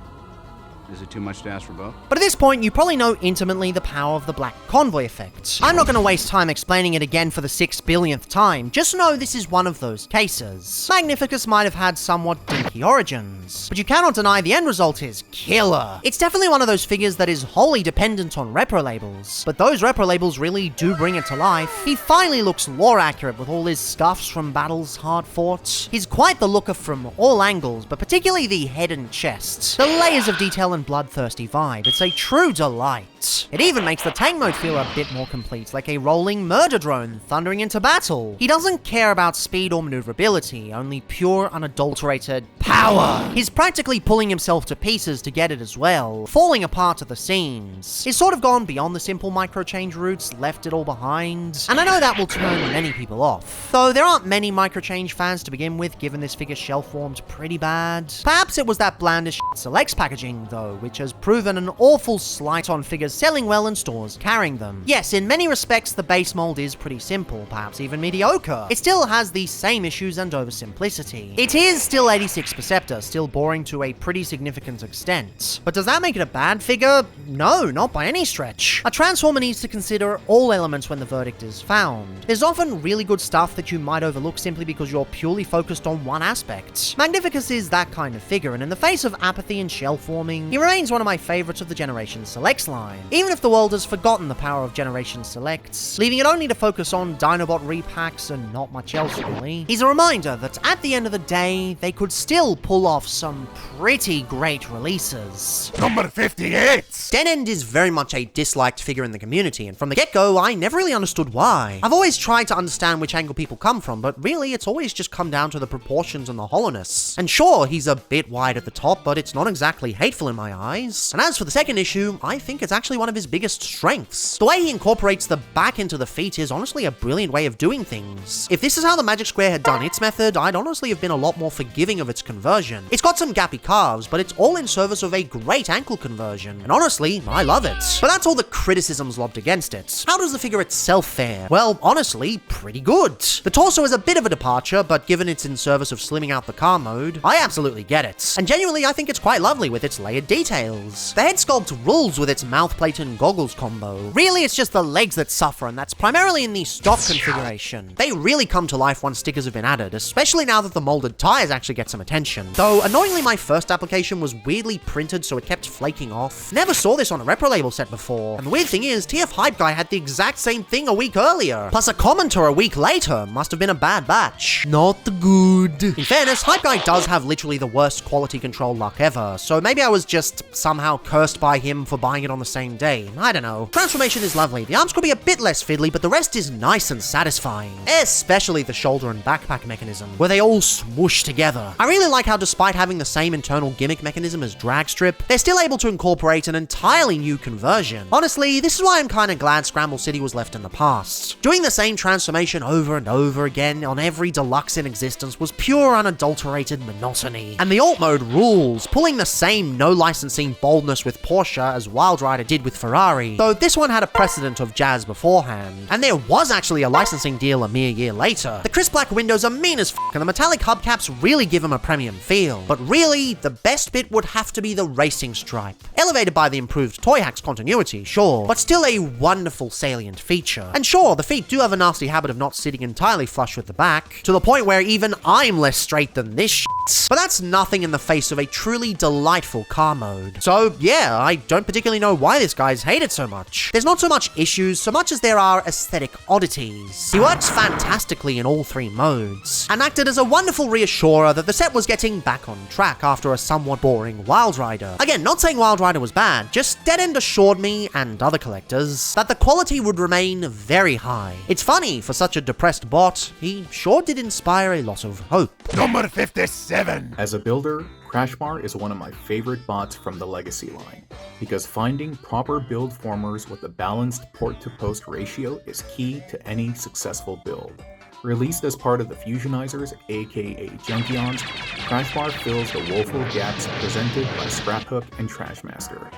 Is it too much to ask for both? But at this point, you probably know intimately the power of the Black Convoy effect. I'm not going to waste time explaining it again for the 6 billionth time, just know this is one of those cases. Magnificus might have had somewhat dinky origins, but you cannot deny the end result is killer. It's definitely one of those figures that is wholly dependent on repro labels, but those repro labels really do bring it to life. He finally looks lore accurate with all his scuffs from battles hard fought. He's quite the looker from all angles, but particularly the head and chest. The layers of detail and bloodthirsty vibe, it's a true delight. It even makes the tank mode feel a bit more complete, like a rolling murder drone thundering into battle. He doesn't care about speed or maneuverability, only pure, unadulterated power. He's practically pulling himself to pieces to get it as well, falling apart at the seams. He's sort of gone beyond the simple microchange routes, left it all behind, and I know that will turn many people off. Though there aren't many microchange fans to begin with, given this figure shell-formed pretty bad. Perhaps it was that blandish selects packaging, though, which has proven an awful slight on figures selling well in stores carrying them. Yes, in many respects, the base mold is pretty simple, perhaps even mediocre. It still has the same issues and oversimplicity. It is still 86 Perceptor, still boring to a pretty significant extent. But does that make it a bad figure? No, not by any stretch. A Transformer needs to consider all elements when the verdict is found. There's often really good stuff that you might overlook simply because you're purely focused on one aspect. Magnificus is that kind of figure, and in the face of apathy and shell forming, he remains one of my favorites of the Generation Selects line. Even if the world has forgotten the power of Generation Selects, leaving it only to focus on Dinobot repacks and not much else really, he's a reminder that at the end of the day, they could still pull off some pretty great releases. Number 58! Den End is very much a disliked figure in the community, and from the get-go, I never really understood why. I've always tried to understand which angle people come from, but really, it's always just come down to the proportions and the hollowness. And sure, he's a bit wide at the top, but it's not exactly hateful in my eyes. And as for the second issue, I think it's actually one of his biggest strengths. The way he incorporates the back into the feet is honestly a brilliant way of doing things. If this is how the Magic Square had done its method, I'd honestly have been a lot more forgiving of its conversion. It's got some gappy calves, but it's all in service of a great ankle conversion. And honestly, I love it. But that's all the criticisms lobbed against it. How does the figure itself fare? Well, honestly, pretty good. The torso is a bit of a departure, but given it's in service of slimming out the car mode, I absolutely get it. And genuinely, I think it's quite lovely with its layered details. The head sculpt rules with its mouth plate and goggles combo. Really, it's just the legs that suffer, and that's primarily in the stock configuration. They really come to life once stickers have been added, especially now that the molded tires actually get some attention. Though, annoyingly, my first application was weirdly printed, so it kept flaking off. Never saw this on a repro label set before, and the weird thing is, TF Hype Guy had the exact same thing a week earlier. Plus, a commenter a week later must have been a bad batch. Not good. In fairness, Hype Guy does have literally the worst quality control luck ever, so maybe I was just somehow cursed by him for buying it on the same day. I don't know. Transformation is lovely. The arms could be a bit less fiddly, but the rest is nice and satisfying. Especially the shoulder and backpack mechanism, where they all swoosh together. I really like how despite having the same internal gimmick mechanism as Dragstrip, they're still able to incorporate an entirely new conversion. Honestly, this is why I'm kinda glad Scramble City was left in the past. Doing the same transformation over and over again on every deluxe in existence was pure unadulterated monotony. And the alt mode rules, pulling the same no licensing boldness with Porsche as Wild Rider did with Ferrari, though this one had a precedent of Jazz beforehand, and there was actually a licensing deal a mere year later. The crisp black windows are mean as f***, and the metallic hubcaps really give them a premium feel. But really, the best bit would have to be the racing stripe. Elevated by the improved Toy Hacks continuity, sure, but still a wonderful salient feature. And sure, the feet do have a nasty habit of not sitting entirely flush with the back, to the point where even I'm less straight than this shit. But that's nothing in the face of a truly delightful car mode. So yeah, I don't particularly know why this guy's hated so much. There's not so much issues, so much as there are aesthetic oddities. He works fantastically in all three modes, and acted as a wonderful reassurer that the set was getting back on track after a somewhat boring Wild Rider. Again, not saying Wild Rider was bad, just Dead End assured me, and other collectors, that the quality would remain very high. It's funny, for such a depressed bot, he sure did inspire a lot of hope. Number 57! As a builder, Crashbar is one of my favorite bots from the Legacy line, because finding proper build formers with a balanced port-to-post ratio is key to any successful build. Released as part of the Fusionizers, aka Junkions, Crashbar fills the woeful gaps presented by Scraphook and Trashmaster.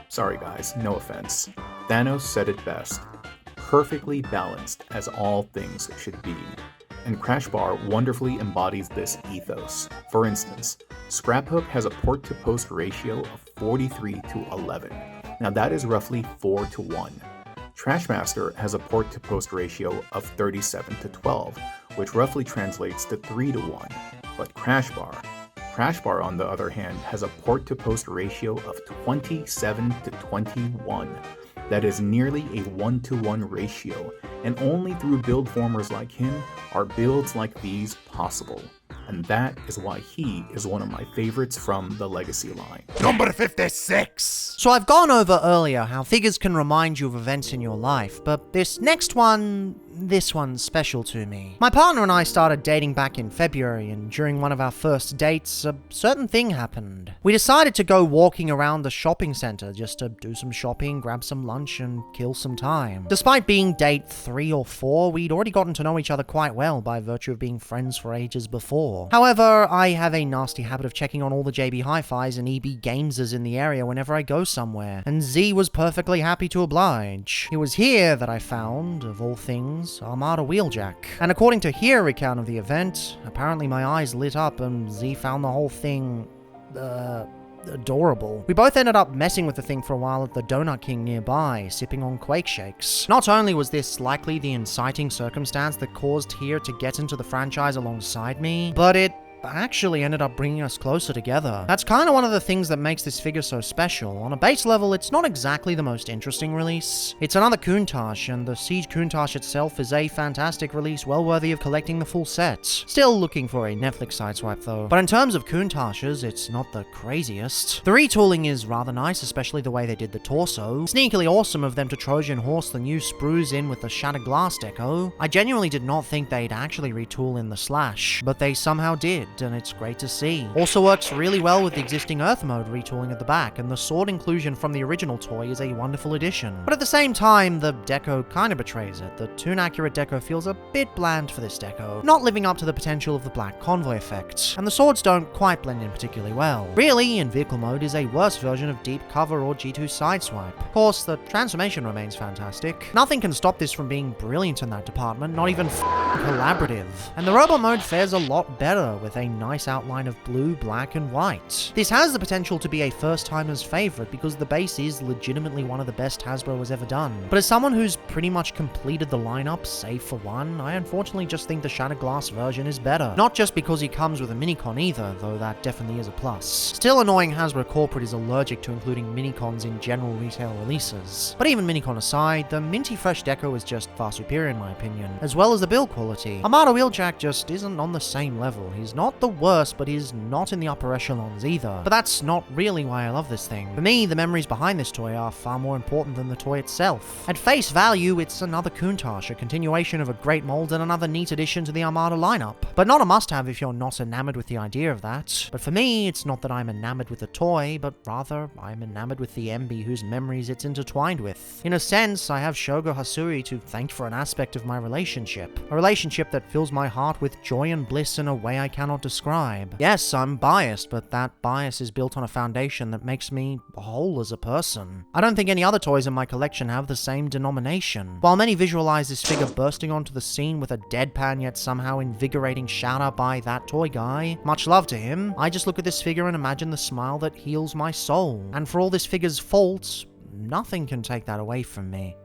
Sorry guys, no offense. Thanos said it best. Perfectly balanced, as all things should be. And Crashbar wonderfully embodies this ethos. For instance, Scraphook has a port-to-post ratio of 43 to 11. Now that is roughly 4 to 1. Trashmaster has a port-to-post ratio of 37 to 12, which roughly translates to 3 to 1. But Crashbar on the other hand has a port-to-post ratio of 27 to 21. That is nearly a 1-to-1 ratio, and only through build formers like him are builds like these possible. And that is why he is one of my favorites from the Legacy line. Number 56! So I've gone over earlier how figures can remind you of events in your life, but this one's special to me. My partner and I started dating back in February, and during one of our first dates, a certain thing happened. We decided to go walking around the shopping center just to do some shopping, grab some lunch, and kill some time. Despite being date 3 or 4, we'd already gotten to know each other quite well by virtue of being friends for ages before. However, I have a nasty habit of checking on all the JB Hi-Fis and EB Gamesers in the area whenever I go somewhere, and Z was perfectly happy to oblige. It was here that I found, of all things, Armada Wheeljack. And according to her recount of the event, apparently my eyes lit up and Z found the whole thing, adorable. We both ended up messing with the thing for a while at the Donut King nearby, sipping on Quake Shakes. Not only was this likely the inciting circumstance that caused here to get into the franchise alongside me, but it actually ended up bringing us closer together. That's kind of one of the things that makes this figure so special. On a base level, it's not exactly the most interesting release. It's another Countach, and the Siege Countach itself is a fantastic release, well worthy of collecting the full set. Still looking for a Netflix sideswipe though. But in terms of Countaches, it's not the craziest. The retooling is rather nice, especially the way they did the torso. Sneakily awesome of them to Trojan horse the new sprues in with the shattered glass deco. I genuinely did not think they'd actually retool in the Slash, but they somehow did, and it's great to see. Also works really well with the existing Earth mode retooling at the back, and the sword inclusion from the original toy is a wonderful addition. But at the same time, the deco kind of betrays it. The toon-accurate deco feels a bit bland for this deco, not living up to the potential of the Black Convoy effect, and the swords don't quite blend in particularly well. Really, in vehicle mode is a worse version of Deep Cover or G2 Sideswipe. Of course, the transformation remains fantastic. Nothing can stop this from being brilliant in that department, not even collaborative. And the robot mode fares a lot better, with a nice outline of blue, black, and white. This has the potential to be a first-timer's favorite because the base is legitimately one of the best Hasbro has ever done. But as someone who's pretty much completed the lineup, save for one, I unfortunately just think the Shattered Glass version is better. Not just because he comes with a minicon either, though that definitely is a plus. Still annoying, Hasbro corporate is allergic to including minicons in general retail releases. But even minicon aside, the minty fresh deco is just far superior in my opinion, as well as the build quality. Armada Wheeljack just isn't on the same level. He's not the worst, but he's not in the upper echelons either. But that's not really why I love this thing. For me, the memories behind this toy are far more important than the toy itself. At face value, it's another Countach, a continuation of a great mold and another neat addition to the Armada lineup. But not a must-have if you're not enamored with the idea of that. But for me, it's not that I'm enamored with the toy, but rather I'm enamored with the MB whose memories it's intertwined with. In a sense, I have Shogo Hasuri to thank for an aspect of my relationship. A relationship that fills my heart with joy and bliss in a way I cannot describe. Yes, I'm biased, but that bias is built on a foundation that makes me whole as a person. I don't think any other toys in my collection have the same denomination. While many visualize this figure bursting onto the scene with a deadpan yet somehow invigorating shout out by that toy guy, much love to him, I just look at this figure and imagine the smile that heals my soul. And for all this figure's faults, nothing can take that away from me.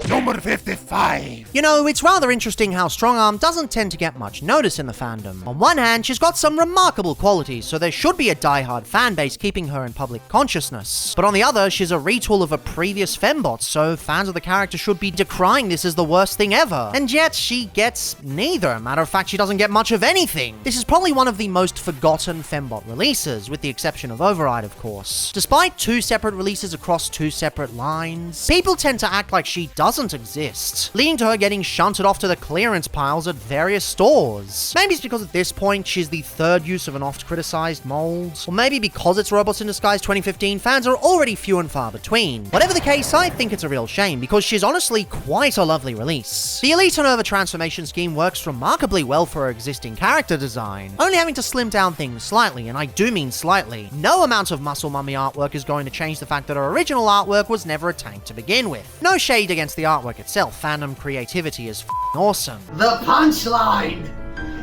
Number 55! You know, it's rather interesting how Strongarm doesn't tend to get much notice in the fandom. On one hand, she's got some remarkable qualities, so there should be a die-hard fanbase keeping her in public consciousness. But on the other, she's a retool of a previous fembot, so fans of the character should be decrying this as the worst thing ever. And yet, she gets neither. Matter of fact, she doesn't get much of anything. This is probably one of the most forgotten fembot releases, with the exception of Override, of course. Despite 2 separate releases across 2 separate lines, people tend to act like she doesn't exist, leading to her getting shunted off to the clearance piles at various stores. Maybe it's because at this point she's the 3rd use of an oft-criticized mold, or maybe because it's Robots in Disguise 2015 fans are already few and far between. Whatever the case, I think it's a real shame because she's honestly quite a lovely release. The Elite Nova transformation scheme works remarkably well for her existing character design, only having to slim down things slightly, and I do mean slightly. No amount of muscle mummy artwork is going to change the fact that her original artwork was never a tank to begin with. No shade against the artwork itself, fandom creativity is awesome. The punchline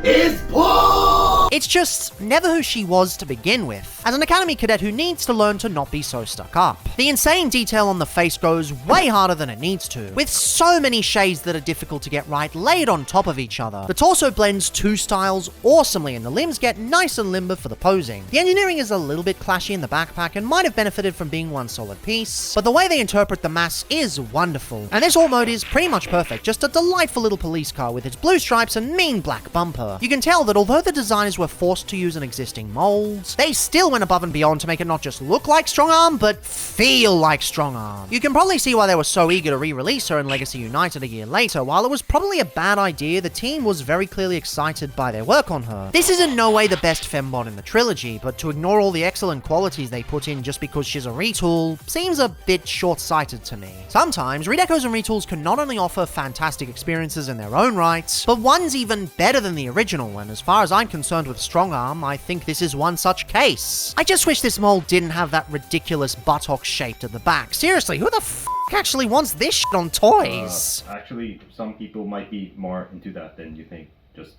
is bull! It's just never who she was to begin with, as an Academy cadet who needs to learn to not be so stuck up. The insane detail on the face goes way harder than it needs to, with so many shades that are difficult to get right laid on top of each other. The torso blends 2 styles awesomely and the limbs get nice and limber for the posing. The engineering is a little bit clashy in the backpack and might have benefited from being one solid piece, but the way they interpret the mass is wonderful. And this alt mode is pretty much perfect, just a delightful little police car with its blue stripes and mean black bumper. You can tell that although the designers were forced to use an existing mold, they still went above and beyond to make it not just look like Strongarm, but feel like Strongarm. You can probably see why they were so eager to re-release her in Legacy United a year later. While it was probably a bad idea, the team was very clearly excited by their work on her. This is in no way the best fembot in the trilogy, but to ignore all the excellent qualities they put in just because she's a retool seems a bit short-sighted to me. Sometimes, redecos and retools can not only offer fantastic experiences in their own right, but one's even better than the original, and as far as I'm concerned with Strongarm, I think this is one such case. I just wish this mold didn't have that ridiculous buttock shaped at the back. Seriously, who the f actually wants this shit on toys? Actually, some people might be more into that than you think. Just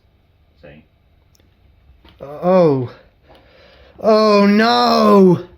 saying. Oh no!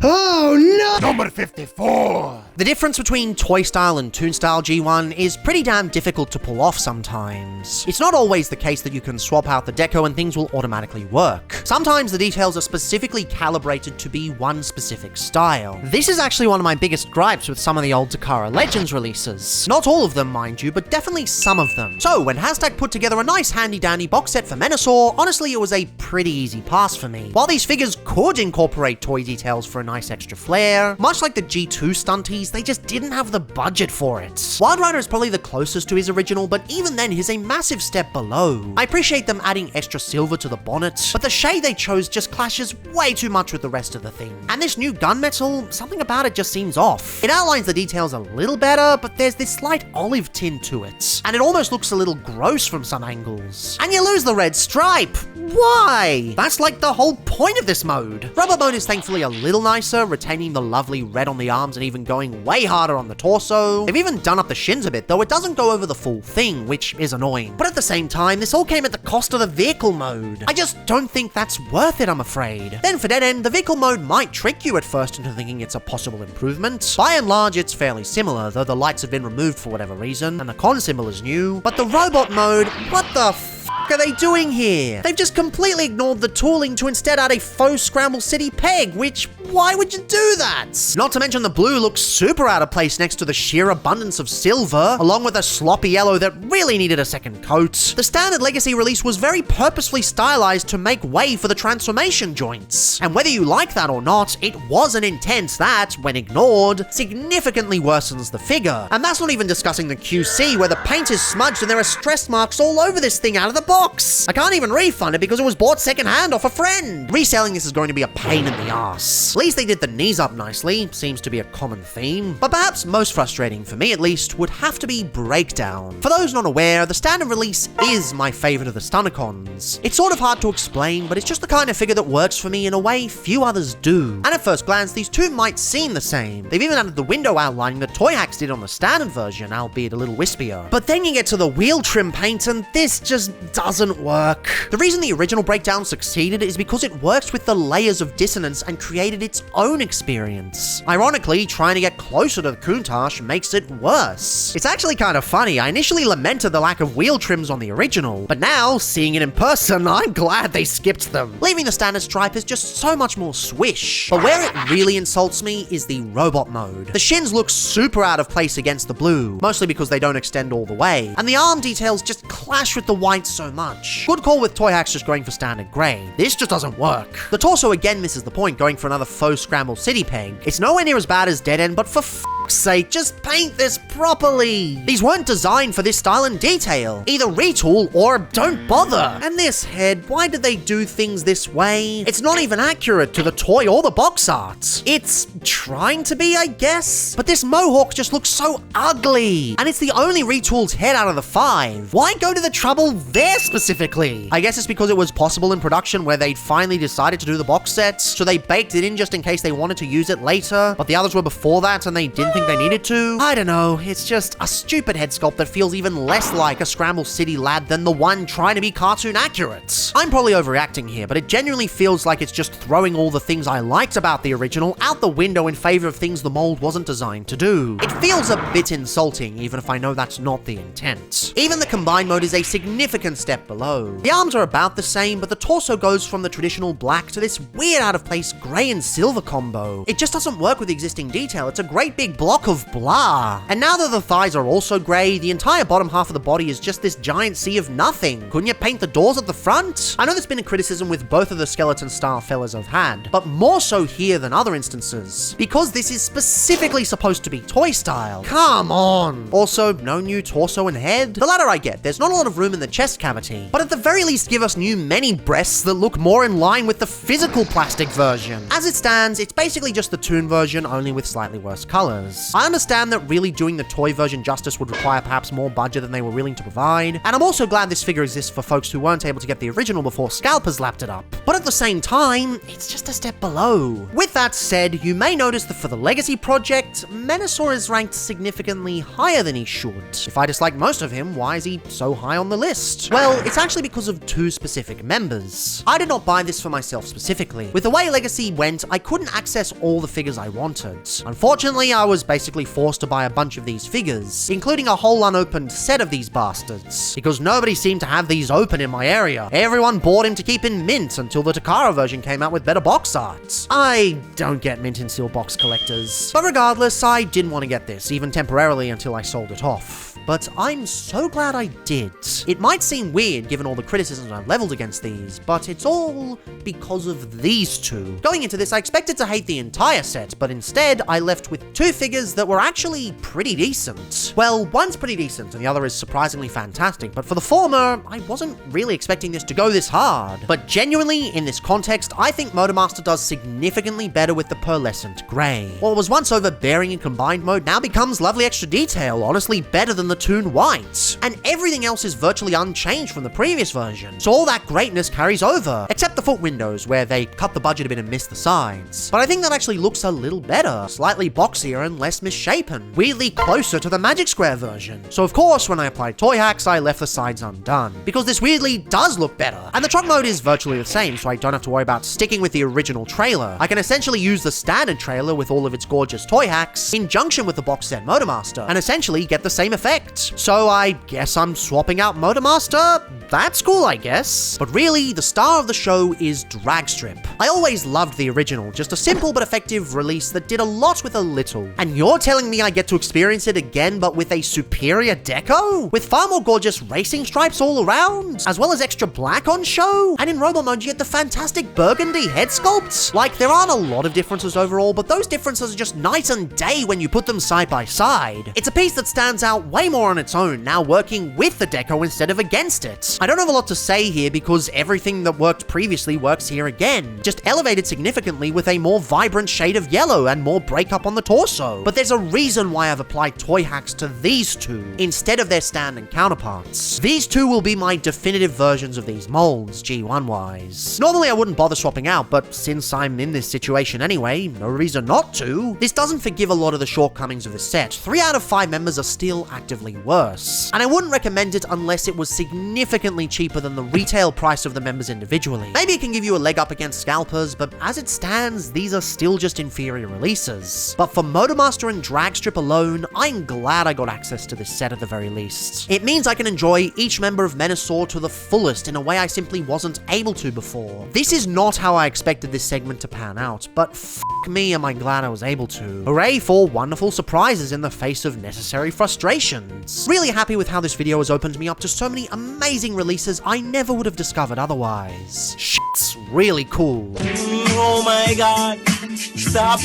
Oh no! Number 54! The difference between Toy Style and Toon Style G1 is pretty damn difficult to pull off sometimes. It's not always the case that you can swap out the deco and things will automatically work. Sometimes the details are specifically calibrated to be one specific style. This is actually one of my biggest gripes with some of the old Takara Legends releases. Not all of them, mind you, but definitely some of them. So when Hashtag put together a nice handy-dandy box set for Menasor, honestly it was a pretty easy pass for me. While these figures could incorporate toy details for a nice extra flair, much like the G2 stunties, they just didn't have the budget for it. Wild Rider is probably the closest to his original, but even then he's a massive step below. I appreciate them adding extra silver to the bonnet, but the shade they chose just clashes way too much with the rest of the thing. And this new gunmetal, something about it just seems off. It outlines the details a little better, but there's this slight olive tint to it, and it almost looks a little gross from some angles. And you lose the red stripe. Why? That's like the whole point of this mode. Robot mode is thankfully a little nicer, retaining the lovely red on the arms and even going way harder on the torso. They've even done up the shins a bit, though it doesn't go over the full thing, which is annoying. But at the same time, this all came at the cost of the vehicle mode. I just don't think that's worth it, I'm afraid. Then for Dead End, the vehicle mode might trick you at first into thinking it's a possible improvement. By and large, it's fairly similar, though the lights have been removed for whatever reason, and the con symbol is new. But the robot mode, what the f are they doing here? They've just completely ignored the tooling to instead add a faux Scramble City peg, which, why would you do that? Not to mention the blue looks super out of place next to the sheer abundance of silver, along with a sloppy yellow that really needed a second coat. The standard Legacy release was very purposefully stylized to make way for the transformation joints. And whether you like that or not, it was an intent that, when ignored, significantly worsens the figure. And that's not even discussing the QC, where the paint is smudged and there are stress marks all over this thing out of the box. I can't even refund it because it was bought secondhand off a friend. Reselling this is going to be a pain in the ass. At least they did the knees up nicely, seems to be a common theme. But perhaps most frustrating, for me at least, would have to be Breakdown. For those not aware, the standard release is my favorite of the Stunticons. It's sort of hard to explain, but it's just the kind of figure that works for me in a way few others do. And at first glance, these two might seem the same. They've even added the window outlining that Toy Hacks did on the standard version, albeit a little wispier. But then you get to the wheel trim paint and this just doesn't work. The reason the original Breakdown succeeded is because it works with the layers of dissonance and created its own experience. Ironically, trying to get closer to the Countach makes it worse. It's actually kind of funny. I initially lamented the lack of wheel trims on the original, but now, seeing it in person, I'm glad they skipped them. Leaving the standard stripe is just so much more swish. But where it really insults me is the robot mode. The shins look super out of place against the blue, mostly because they don't extend all the way, and the arm details just clash with the white so much. Good call with Toy Hacks just going for standard grey. This just doesn't work. The torso again misses the point, going for another faux Scramble City peg. It's nowhere near as bad as Dead End, but for f***'s sake, just paint this properly. These weren't designed for this style and detail. Either retool or don't bother. And this head, why did they do things this way? It's not even accurate to the toy or the box art. It's trying to be, I guess. But this mohawk just looks so ugly. And it's the only retooled head out of the 5. Why go to the trouble there specifically? I guess it's because it was possible in production where they'd finally decided to do the box set, so they baked it in just in case they wanted to use it later, but the others were before that and they didn't think they needed to. I don't know, it's just a stupid head sculpt that feels even less like a Scramble City lad than the one trying to be cartoon accurate. I'm probably overreacting here, but it genuinely feels like it's just throwing all the things I liked about the original out the window in favor of things the mold wasn't designed to do. It feels a bit insulting, even if I know that's not the intent. Even the combined mode is a significant step below. The arms are about the same, but the torso goes from the traditional black to this weird out of place grey and silver combo. It just doesn't work with the existing detail. It's a great big block of blah. And now that the thighs are also grey, the entire bottom half of the body is just this giant sea of nothing. Couldn't you paint the doors at the front? I know there's been a criticism with both of the skeleton style fellas I've had, but more so here than other instances, because this is specifically supposed to be toy style. Come on. Also, no new torso and head. The latter I get, there's not a lot of room in the chest cavity, but at the very least give us new many breasts that look more in line with the physical plastic version. As it stands, it's basically just the toon version, only with slightly worse colors. I understand that really doing the toy version justice would require perhaps more budget than they were willing to provide, and I'm also glad this figure exists for folks who weren't able to get the original before scalpers lapped it up. But at the same time, it's just a step below. With that said, you may notice that for the Legacy project, Menasor is ranked significantly higher than he should. If I dislike most of him, why is he so high on the list? Well, it's actually because of two specific members. I did not buy this for myself specifically. With the way Legacy went, I couldn't access all the figures I wanted. Unfortunately, I was basically forced to buy a bunch of these figures, including a whole unopened set of these bastards, because nobody seemed to have these open in my area. Everyone bought him to keep in mint until the Takara version came out with better box art. I don't get mint and seal box collectors. But regardless, I didn't want to get this, even temporarily, until I sold it off. But I'm so glad I did. It might seem weird given all the criticisms I've leveled against these, but it's all because of these two. Going into this, I expected to hate the entire set, but instead I left with two figures that were actually pretty decent. Well, one's pretty decent and the other is surprisingly fantastic, but for the former, I wasn't really expecting this to go this hard. But genuinely, Personally, in this context, I think Motormaster does significantly better with the pearlescent grey. What was once overbearing in combined mode now becomes lovely extra detail, honestly better than the Toon White. And everything else is virtually unchanged from the previous version, so all that greatness carries over, except the foot windows where they cut the budget a bit and missed the sides. But I think that actually looks a little better, slightly boxier and less misshapen, weirdly closer to the Magic Square version. So of course, when I applied toy hacks, I left the sides undone, because this weirdly does look better. And the truck mode is virtually the same, so I don't have to worry about sticking with the original trailer. I can essentially use the standard trailer with all of its gorgeous toy hacks in junction with the box set Motormaster, and essentially get the same effect. So I guess I'm swapping out Motormaster? That's cool, I guess. But really, the star of the show is Dragstrip. I always loved the original, just a simple but effective release that did a lot with a little. And you're telling me I get to experience it again, but with a superior deco? With far more gorgeous racing stripes all around, as well as extra black on show? And in Robo mode, you get the fantastic burgundy head sculpts. Like, there aren't a lot of differences overall, but those differences are just night and day when you put them side by side. It's a piece that stands out way more on its own, now working with the deco instead of against it. I don't have a lot to say here because everything that worked previously works here again, just elevated significantly with a more vibrant shade of yellow and more breakup on the torso. But there's a reason why I've applied toy hacks to these two instead of their stand-in counterparts. These two will be my definitive versions of these molds, G1-wise. Normally I wouldn't bother swapping out, but since I'm in this situation anyway, no reason not to. This doesn't forgive a lot of the shortcomings of the set. 3 out of 5 members are still actively worse, and I wouldn't recommend it unless it was significantly cheaper than the retail price of the members individually. Maybe it can give you a leg up against scalpers, but as it stands, these are still just inferior releases. But for Motormaster and Dragstrip alone, I'm glad I got access to this set at the very least. It means I can enjoy each member of Menasor to the fullest in a way I simply wasn't able to before. This is not how I expected this segment to pan out, but f*** me am I glad I was able to. Hooray for wonderful surprises in the face of necessary frustrations. Really happy with how this video has opened me up to so many amazing releases I never would have discovered otherwise. Shit's really cool. Oh my god, stop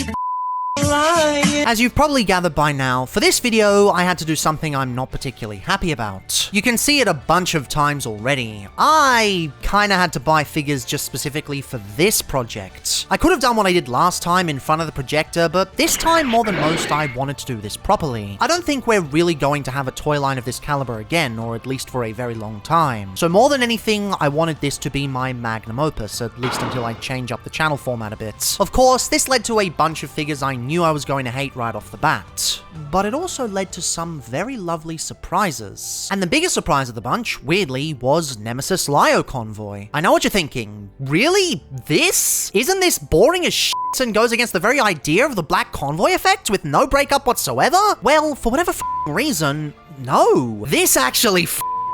lying. As you've probably gathered by now, for this video, I had to do something I'm not particularly happy about. You can see it a bunch of times already. I kinda had to buy figures just specifically for this project. I could have done what I did last time in front of the projector, but this time more than most, I wanted to do this properly. I don't think we're really going to have a toy line of this caliber again, or at least for a very long time. So more than anything, I wanted this to be my magnum opus, at least until I change up the channel format a bit. Of course, this led to a bunch of figures I knew I was going to hate right off the bat, but it also led to some very lovely surprises. And the biggest surprise of the bunch, weirdly, was Nemesis Lyo Convoy. I know what you're thinking. Really? This? Isn't this boring as shit and goes against the very idea of the Black Convoy effect with no breakup whatsoever? Well, for whatever reason, no. This actually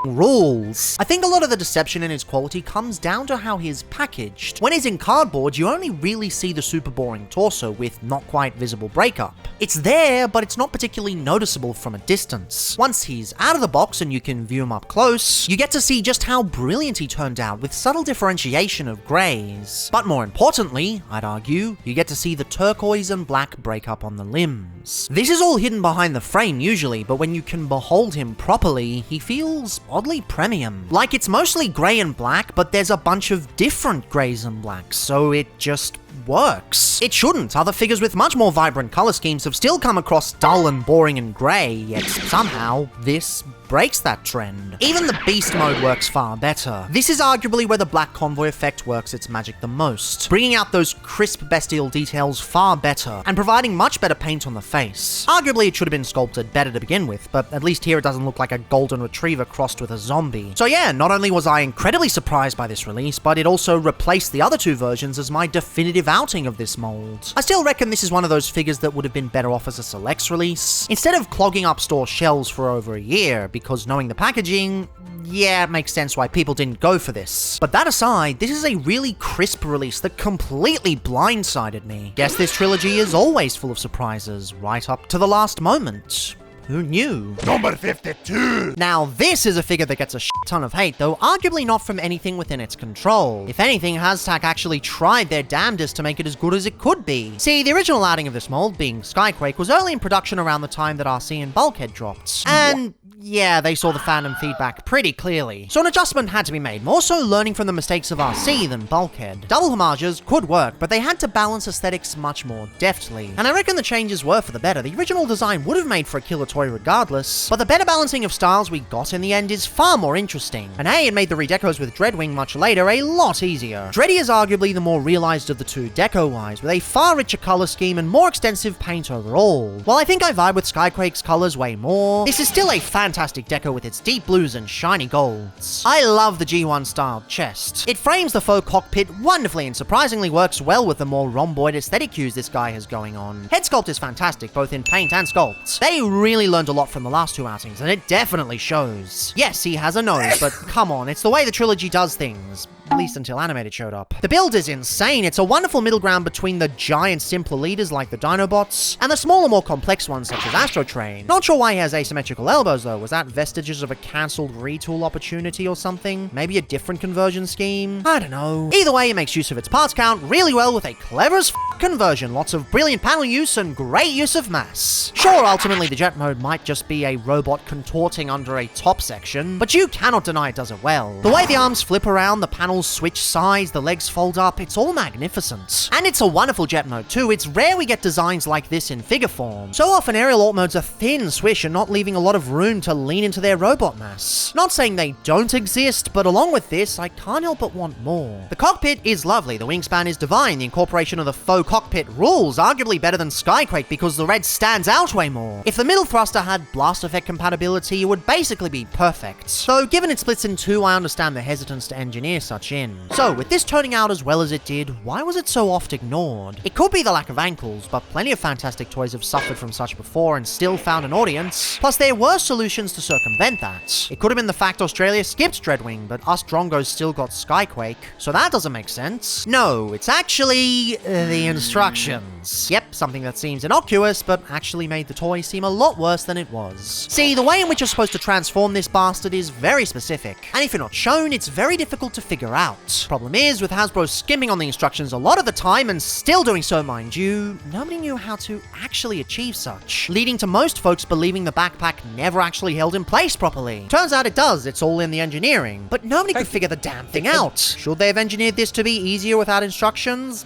rules. I think a lot of the deception in his quality comes down to how he's packaged. When he's in cardboard, you only really see the super boring torso with not quite visible breakup. It's there, but it's not particularly noticeable from a distance. Once he's out of the box and you can view him up close, you get to see just how brilliant he turned out with subtle differentiation of greys. But more importantly, I'd argue, you get to see the turquoise and black breakup on the limbs. This is all hidden behind the frame usually, but when you can behold him properly, he feels oddly premium. Like it's mostly grey and black, but there's a bunch of different greys and blacks, so it just works. It shouldn't. Other figures with much more vibrant color schemes have still come across dull and boring and grey, yet somehow this breaks that trend. Even the beast mode works far better. This is arguably where the Black Convoy effect works its magic the most, bringing out those crisp bestial details far better, and providing much better paint on the face. Arguably it should have been sculpted better to begin with, but at least here it doesn't look like a golden retriever crossed with a zombie. So yeah, not only was I incredibly surprised by this release, but it also replaced the other two versions as my definitive outing of this mold. I still reckon this is one of those figures that would have been better off as a selects release, instead of clogging up store shelves for over a year, because knowing the packaging, yeah, it makes sense why people didn't go for this. But that aside, this is a really crisp release that completely blindsided me. Guess this trilogy is always full of surprises, right up to the last moment. Who knew? Number 52! Now, this is a figure that gets a shit ton of hate, though arguably not from anything within its control. If anything, Hashtag actually tried their damnedest to make it as good as it could be. See, the original outing of this mold, being Skyquake, was early in production around the time that RC and Bulkhead dropped. And yeah, they saw the fandom feedback pretty clearly. So an adjustment had to be made, more so learning from the mistakes of RC than Bulkhead. Double homages could work, but they had to balance aesthetics much more deftly. And I reckon the changes were for the better. The original design would have made for a killer toy regardless, but the better balancing of styles we got in the end is far more interesting. And hey, it made the redecos with Dreadwing much later a lot easier. Dreddy is arguably the more realized of the two deco-wise, with a far richer color scheme and more extensive paint overall. While I think I vibe with Skyquake's colors way more, this is still a fantastic deco with its deep blues and shiny golds. I love the G1 styled chest. It frames the faux cockpit wonderfully and surprisingly works well with the more rhomboid aesthetic cues this guy has going on. Head sculpt is fantastic, both in paint and sculpt. They really learned a lot from the last two outings, and it definitely shows. Yes, he has a nose, but come on, it's the way the trilogy does things. At least until Animated showed up. The build is insane. It's a wonderful middle ground between the giant, simpler leaders like the Dinobots, and the smaller, more complex ones such as Astrotrain. Not sure why he has asymmetrical elbows though. Was that vestiges of a cancelled retool opportunity or something? Maybe a different conversion scheme? I don't know. Either way, it makes use of its parts count really well with a clever as f conversion. Lots of brilliant panel use and great use of mass. Sure, ultimately the jet mode might just be a robot contorting under a top section, but you cannot deny it does it well. The way the arms flip around, the panels switch sides, the legs fold up, it's all magnificent. And it's a wonderful jet mode too. It's rare we get designs like this in figure form. So often aerial alt modes are thin, swish, and not leaving a lot of room to lean into their robot mass. Not saying they don't exist, but along with this, I can't help but want more. The cockpit is lovely, the wingspan is divine, the incorporation of the faux cockpit rules, arguably better than Skyquake because the red stands out way more. If the middle thruster had blast effect compatibility, it would basically be perfect. So given it splits in two, I understand the hesitance to engineer such in. So with this turning out as well as it did, why was it so oft ignored? It could be the lack of ankles, but plenty of fantastic toys have suffered from such before and still found an audience. Plus there were solutions to circumvent that. It could have been the fact Australia skipped Dreadwing, but us Drongos still got Skyquake, so that doesn't make sense. No, it's actually the instructions. Yep, something that seems innocuous, but actually made the toy seem a lot worse than it was. See, the way in which you're supposed to transform this bastard is very specific, and if you're not shown, it's very difficult to figure out. Problem is, with Hasbro skimming on the instructions a lot of the time, and still doing so mind you, nobody knew how to actually achieve such, leading to most folks believing the backpack never actually held in place properly. Turns out it does, it's all in the engineering, but nobody could figure the damn thing out. Should they have engineered this to be easier without instructions?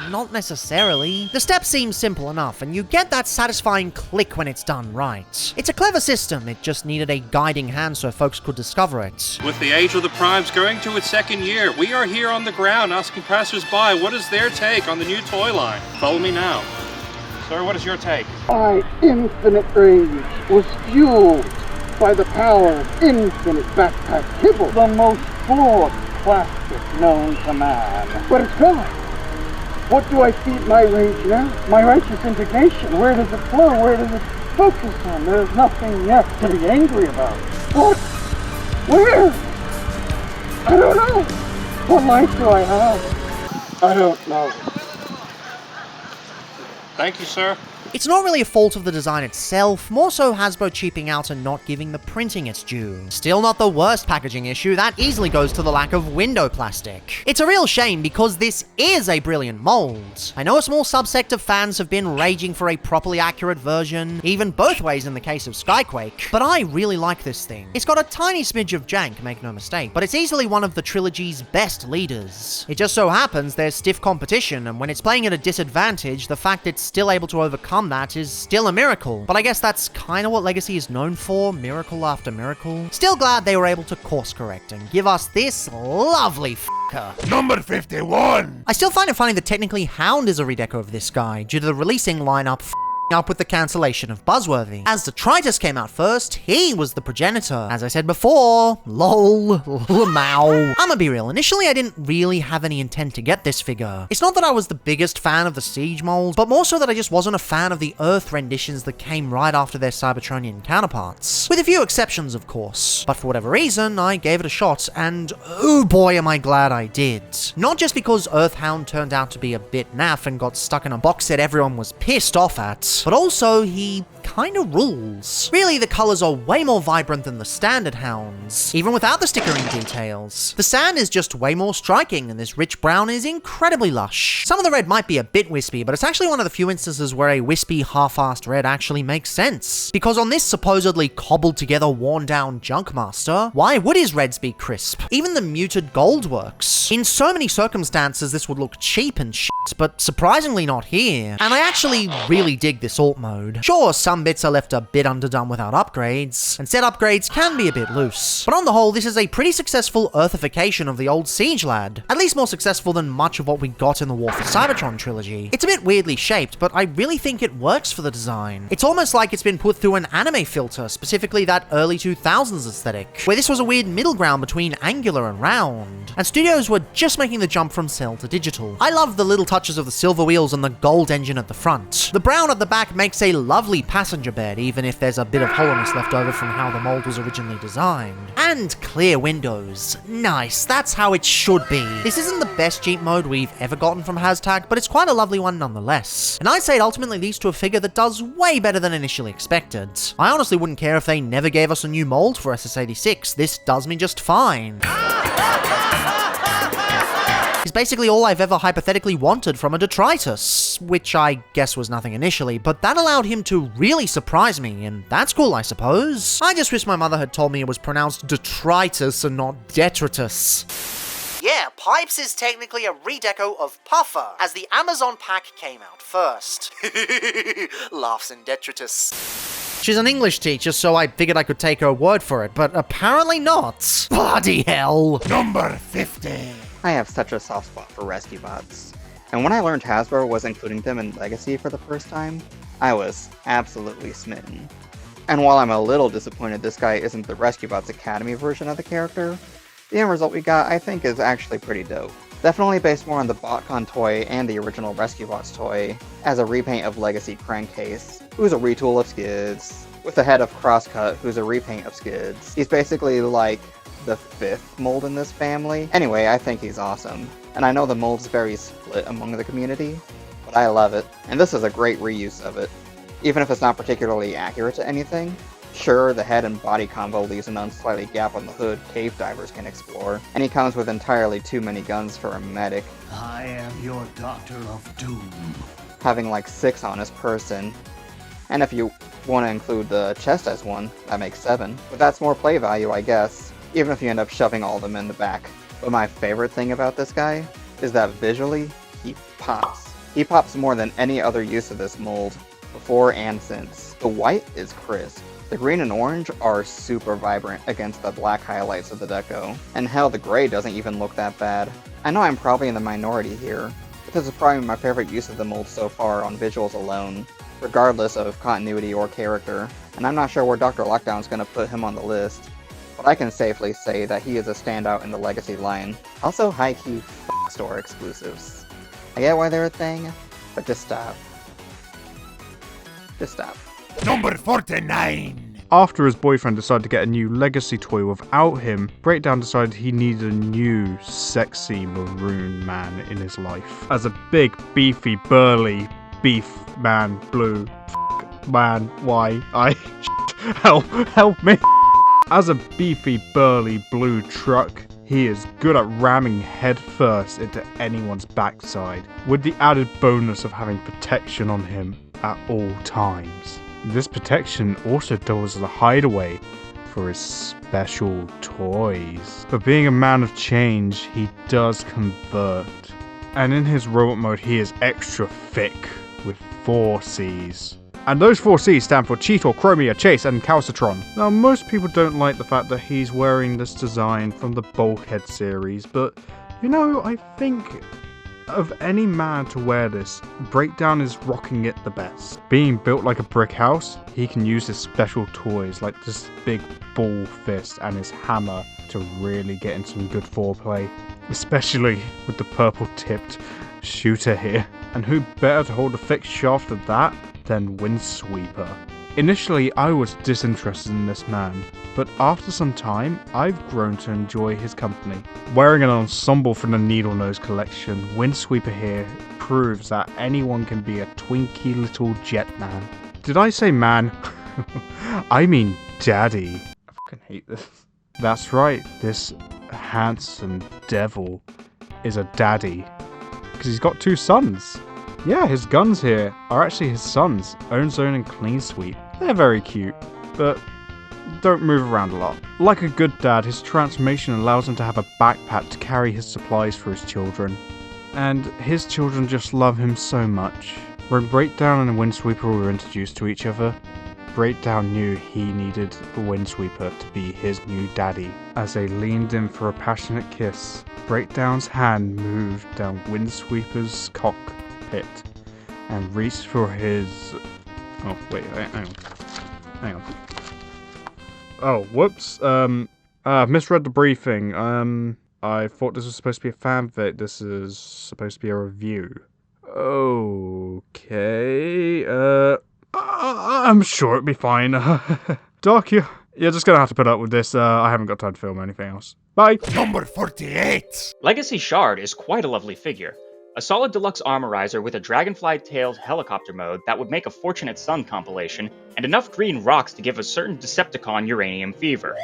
Not necessarily. The steps seem simple enough, and you get that satisfying click when it's done right. It's a clever system, it just needed a guiding hand so folks could discover it. With the age of the primes going to its second year, we are here on the ground asking passers-by what is their take on the new toy line. Follow me now. Sir, what is your take? My infinite rage was fueled by the power of infinite backpack kibble, the most flawed plastic known to man. But it's gone. What do I feed my rage now? My righteous indignation. Where does it flow? Where does it focus on? There's nothing left to be angry about. What? Where? I don't know. What life do I have? I don't know. Thank you, sir. It's not really a fault of the design itself, more so Hasbro cheaping out and not giving the printing its due. Still not the worst packaging issue, that easily goes to the lack of window plastic. It's a real shame because this is a brilliant mold. I know a small subsect of fans have been raging for a properly accurate version, even both ways in the case of Skyquake, but I really like this thing. It's got a tiny smidge of jank, make no mistake, but it's easily one of the trilogy's best leaders. It just so happens there's stiff competition, and when it's playing at a disadvantage, the fact it's still able to overcome that is still a miracle. But I guess that's kind of what Legacy is known for, miracle after miracle. Still glad they were able to course correct and give us this lovely f***er. Number 51! I still find it funny that technically Hound is a redeco of this guy, due to the releasing lineup up with the cancellation of Buzzworthy. As Detritus came out first, he was the progenitor. As I said before, lol, lamau. I'ma be real, initially I didn't really have any intent to get this figure. It's not that I was the biggest fan of the Siege mold, but more so that I just wasn't a fan of the Earth renditions that came right after their Cybertronian counterparts. With a few exceptions, of course. But for whatever reason, I gave it a shot, and oh boy am I glad I did. Not just because Earthhound turned out to be a bit naff and got stuck in a box set everyone was pissed off at, but also he kinda rules. Really, the colors are way more vibrant than the standard hounds, even without the stickering details. The sand is just way more striking, and this rich brown is incredibly lush. Some of the red might be a bit wispy, but it's actually one of the few instances where a wispy, half-assed red actually makes sense. Because on this supposedly cobbled together, worn down Junkmaster, why would his reds be crisp? Even the muted gold works. In so many circumstances, this would look cheap and shit, but surprisingly not here. And I actually really dig this alt mode. Sure, some bits are left a bit underdone without upgrades, and set upgrades can be a bit loose. But on the whole, this is a pretty successful earthification of the old Siege lad. At least more successful than much of what we got in the War for Cybertron trilogy. It's a bit weirdly shaped, but I really think it works for the design. It's almost like it's been put through an anime filter, specifically that early 2000s aesthetic, where this was a weird middle ground between angular and round, and studios were just making the jump from cell to digital. I love the little touches of the silver wheels and the gold engine at the front. The brown at the back makes a lovely passenger bed, even if there's a bit of hollowness left over from how the mold was originally designed. And clear windows. Nice, that's how it should be. This isn't the best Jeep mode we've ever gotten from Hashtag, but it's quite a lovely one nonetheless. And I'd say it ultimately leads to a figure that does way better than initially expected. I honestly wouldn't care if they never gave us a new mold for SS86, this does me just fine. Is basically all I've ever hypothetically wanted from a detritus, which I guess was nothing initially, but that allowed him to really surprise me, and that's cool, I suppose. I just wish my mother had told me it was pronounced detritus and not detritus. Yeah, Pipes is technically a redeco of Puffer, as the Amazon pack came out first. Laughs in detritus. She's an English teacher, so I figured I could take her word for it, but apparently not. Bloody hell. Number 50. I have such a soft spot for rescue bots, and when I learned Hasbro was including them in Legacy for the first time, I was absolutely smitten. And while I'm a little disappointed this guy isn't the Rescue Bots Academy version of the character, the end result we got I think is actually pretty dope. Definitely based more on the BotCon toy and the original Rescue Bots toy, as a repaint of Legacy Crankcase, who's a retool of Skids, with the head of Crosscut, who's a repaint of Skids. He's basically like the 5th mold in this family. Anyway, I think he's awesome, and I know the mold's very split among the community, but I love it, and this is a great reuse of it. Even if it's not particularly accurate to anything, sure, the head and body combo leaves an unsightly gap on the hood cave divers can explore, and he comes with entirely too many guns for a medic. I am your Doctor of Doom. Having like 6 on his person, and if you want to include the chest as one, that makes 7, but that's more play value, I guess, even if you end up shoving all of them in the back. But my favorite thing about this guy is that visually, he pops. He pops more than any other use of this mold, before and since. The white is crisp. The green and orange are super vibrant against the black highlights of the deco. And hell, the gray doesn't even look that bad. I know I'm probably in the minority here, but this is probably my favorite use of the mold so far on visuals alone, regardless of continuity or character. And I'm not sure where DrLockdown is going to put him on the list, but I can safely say that he is a standout in the Legacy line. Also, high-key store exclusives. I get why they're a thing, but just stop. Just stop. Number 49. After his boyfriend decided to get a new Legacy toy without him, Breakdown decided he needed a new, sexy maroon man in his life. As a big, beefy, burly, beef man, blue, man, why, help me. As a beefy, burly, blue truck, he is good at ramming headfirst into anyone's backside, with the added bonus of having protection on him at all times. This protection also doubles as a hideaway for his special toys. But being a man of change, he does convert. And in his robot mode, he is extra thick with 4 C's. And those 4 C's stand for Cheetor, Chromia, Chase, and Calcitron. Now, most people don't like the fact that he's wearing this design from the Bulkhead series, but, you know, I think of any man to wear this, Breakdown is rocking it the best. Being built like a brick house, he can use his special toys like this big ball fist and his hammer to really get in some good foreplay. Especially with the purple-tipped shooter here. And who better to hold a fixed shaft of that than Windsweeper? Initially, I was disinterested in this man, but after some time, I've grown to enjoy his company. Wearing an ensemble from the Needle Nose collection, Windsweeper here proves that anyone can be a twinky little jet man. Did I say man? I mean daddy. I fucking hate this. That's right, this handsome devil is a daddy. Because he's got 2 sons. Yeah, his guns here are actually his sons, Own Zone and Clean Sweep. They're very cute, but don't move around a lot. Like a good dad, his transformation allows him to have a backpack to carry his supplies for his children. And his children just love him so much. When Breakdown and the Windsweeper were introduced to each other, Breakdown knew he needed the Windsweeper to be his new daddy. As they leaned in for a passionate kiss, Breakdown's hand moved down Windsweeper's cockpit and reached for his... Oh, wait, hang on. Oh, whoops. Misread the briefing. I thought this was supposed to be a fanfic. This is supposed to be a review. Okay, I'm sure it'll be fine. Doc, you're just gonna have to put up with this. I haven't got time to film anything else. Bye! Number 48! Legacy Shard is quite a lovely figure. A solid deluxe armorizer with a dragonfly-tailed helicopter mode that would make a Fortunate Son compilation, and enough green rocks to give a certain Decepticon uranium fever.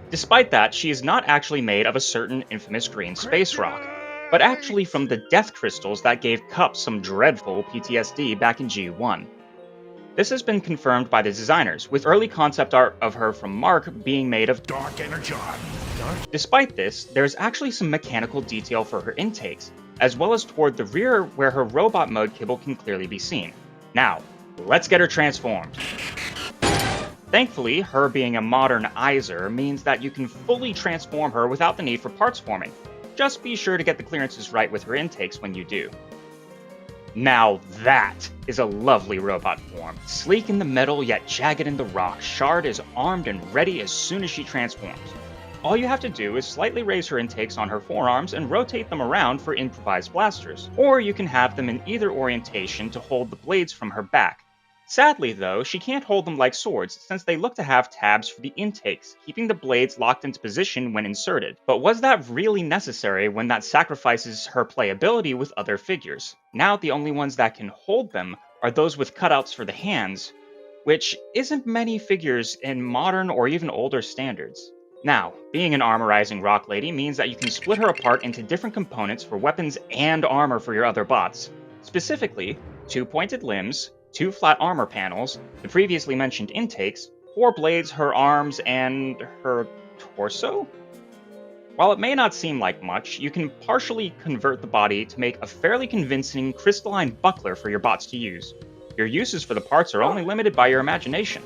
Despite that, she is not actually made of a certain infamous green space rock, but actually from the death crystals that gave Cup some dreadful PTSD back in G1. This has been confirmed by the designers, with early concept art of her from Mark being made of dark energy. Despite this, there's actually some mechanical detail for her intakes, as well as toward the rear where her robot mode kibble can clearly be seen. Now, let's get her transformed. Thankfully, her being a modernizer means that you can fully transform her without the need for parts forming. Just be sure to get the clearances right with her intakes when you do. Now that is a lovely robot form. Sleek in the metal, yet jagged in the rock, Shard is armed and ready as soon as she transforms. All you have to do is slightly raise her intakes on her forearms and rotate them around for improvised blasters, or you can have them in either orientation to hold the blades from her back. Sadly though, she can't hold them like swords since they look to have tabs for the intakes, keeping the blades locked into position when inserted. But was that really necessary when that sacrifices her playability with other figures? Now the only ones that can hold them are those with cutouts for the hands, which isn't many figures in modern or even older standards. Now, being an armorizing rock lady means that you can split her apart into different components for weapons and armor for your other bots. Specifically, 2 pointed limbs, 2 flat armor panels, the previously mentioned intakes, 4 blades, her arms, and her torso? While it may not seem like much, you can partially convert the body to make a fairly convincing crystalline buckler for your bots to use. Your uses for the parts are only limited by your imagination.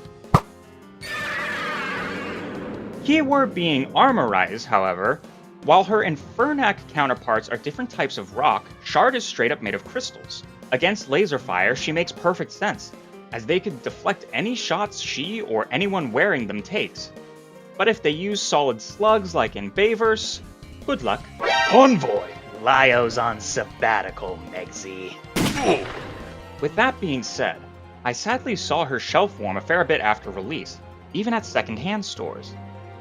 Keyword being armorized, however, while her Infernac counterparts are different types of rock, Shard is straight up made of crystals. Against laser fire, she makes perfect sense, as they could deflect any shots she or anyone wearing them takes. But if they use solid slugs like in Bayverse, good luck. Convoy! Lyo's on sabbatical, Megzy. With that being said, I sadly saw her shelf warm a fair bit after release, even at second-hand stores.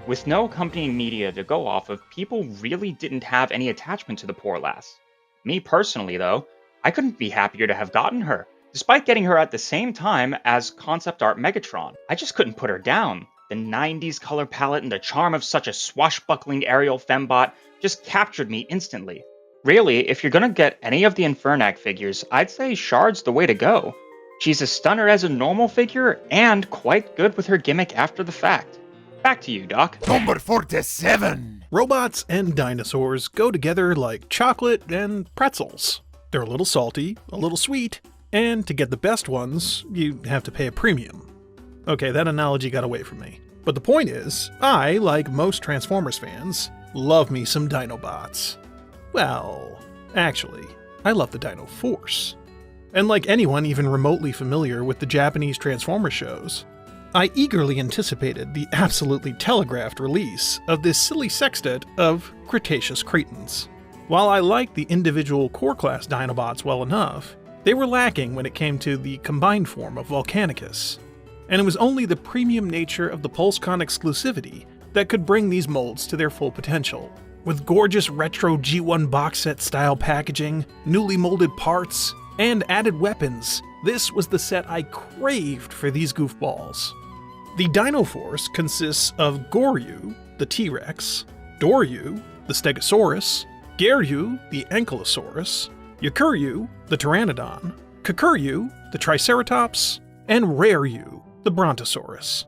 With no accompanying media to go off of, people really didn't have any attachment to the poor lass. Me personally, though, I couldn't be happier to have gotten her. Despite getting her at the same time as concept art Megatron, I just couldn't put her down. The 90s color palette and the charm of such a swashbuckling aerial fembot just captured me instantly. Really, if you're gonna get any of the Infernac figures, I'd say Shard's the way to go. She's a stunner as a normal figure, and quite good with her gimmick after the fact. Back to you, Doc. Number 47! Robots and dinosaurs go together like chocolate and pretzels. They're a little salty, a little sweet, and to get the best ones, you have to pay a premium. Okay, that analogy got away from me. But the point is, I, like most Transformers fans, love me some Dinobots. Well, actually, I love the Dino Force. And like anyone even remotely familiar with the Japanese Transformers shows, I eagerly anticipated the absolutely telegraphed release of this silly sextet of Cretaceous Cretans. While I liked the individual core class Dinobots well enough, they were lacking when it came to the combined form of Volcanicus. And it was only the premium nature of the PulseCon exclusivity that could bring these molds to their full potential. With gorgeous retro G1 box set style packaging, newly molded parts, and added weapons, this was the set I craved for these goofballs. The Dino Force consists of Goryu, the T-Rex, Doryu, the Stegosaurus, Geryu, the Ankylosaurus, Yakuryu, the Pteranodon, Kakuryu, the Triceratops, and Raryu, the Brontosaurus.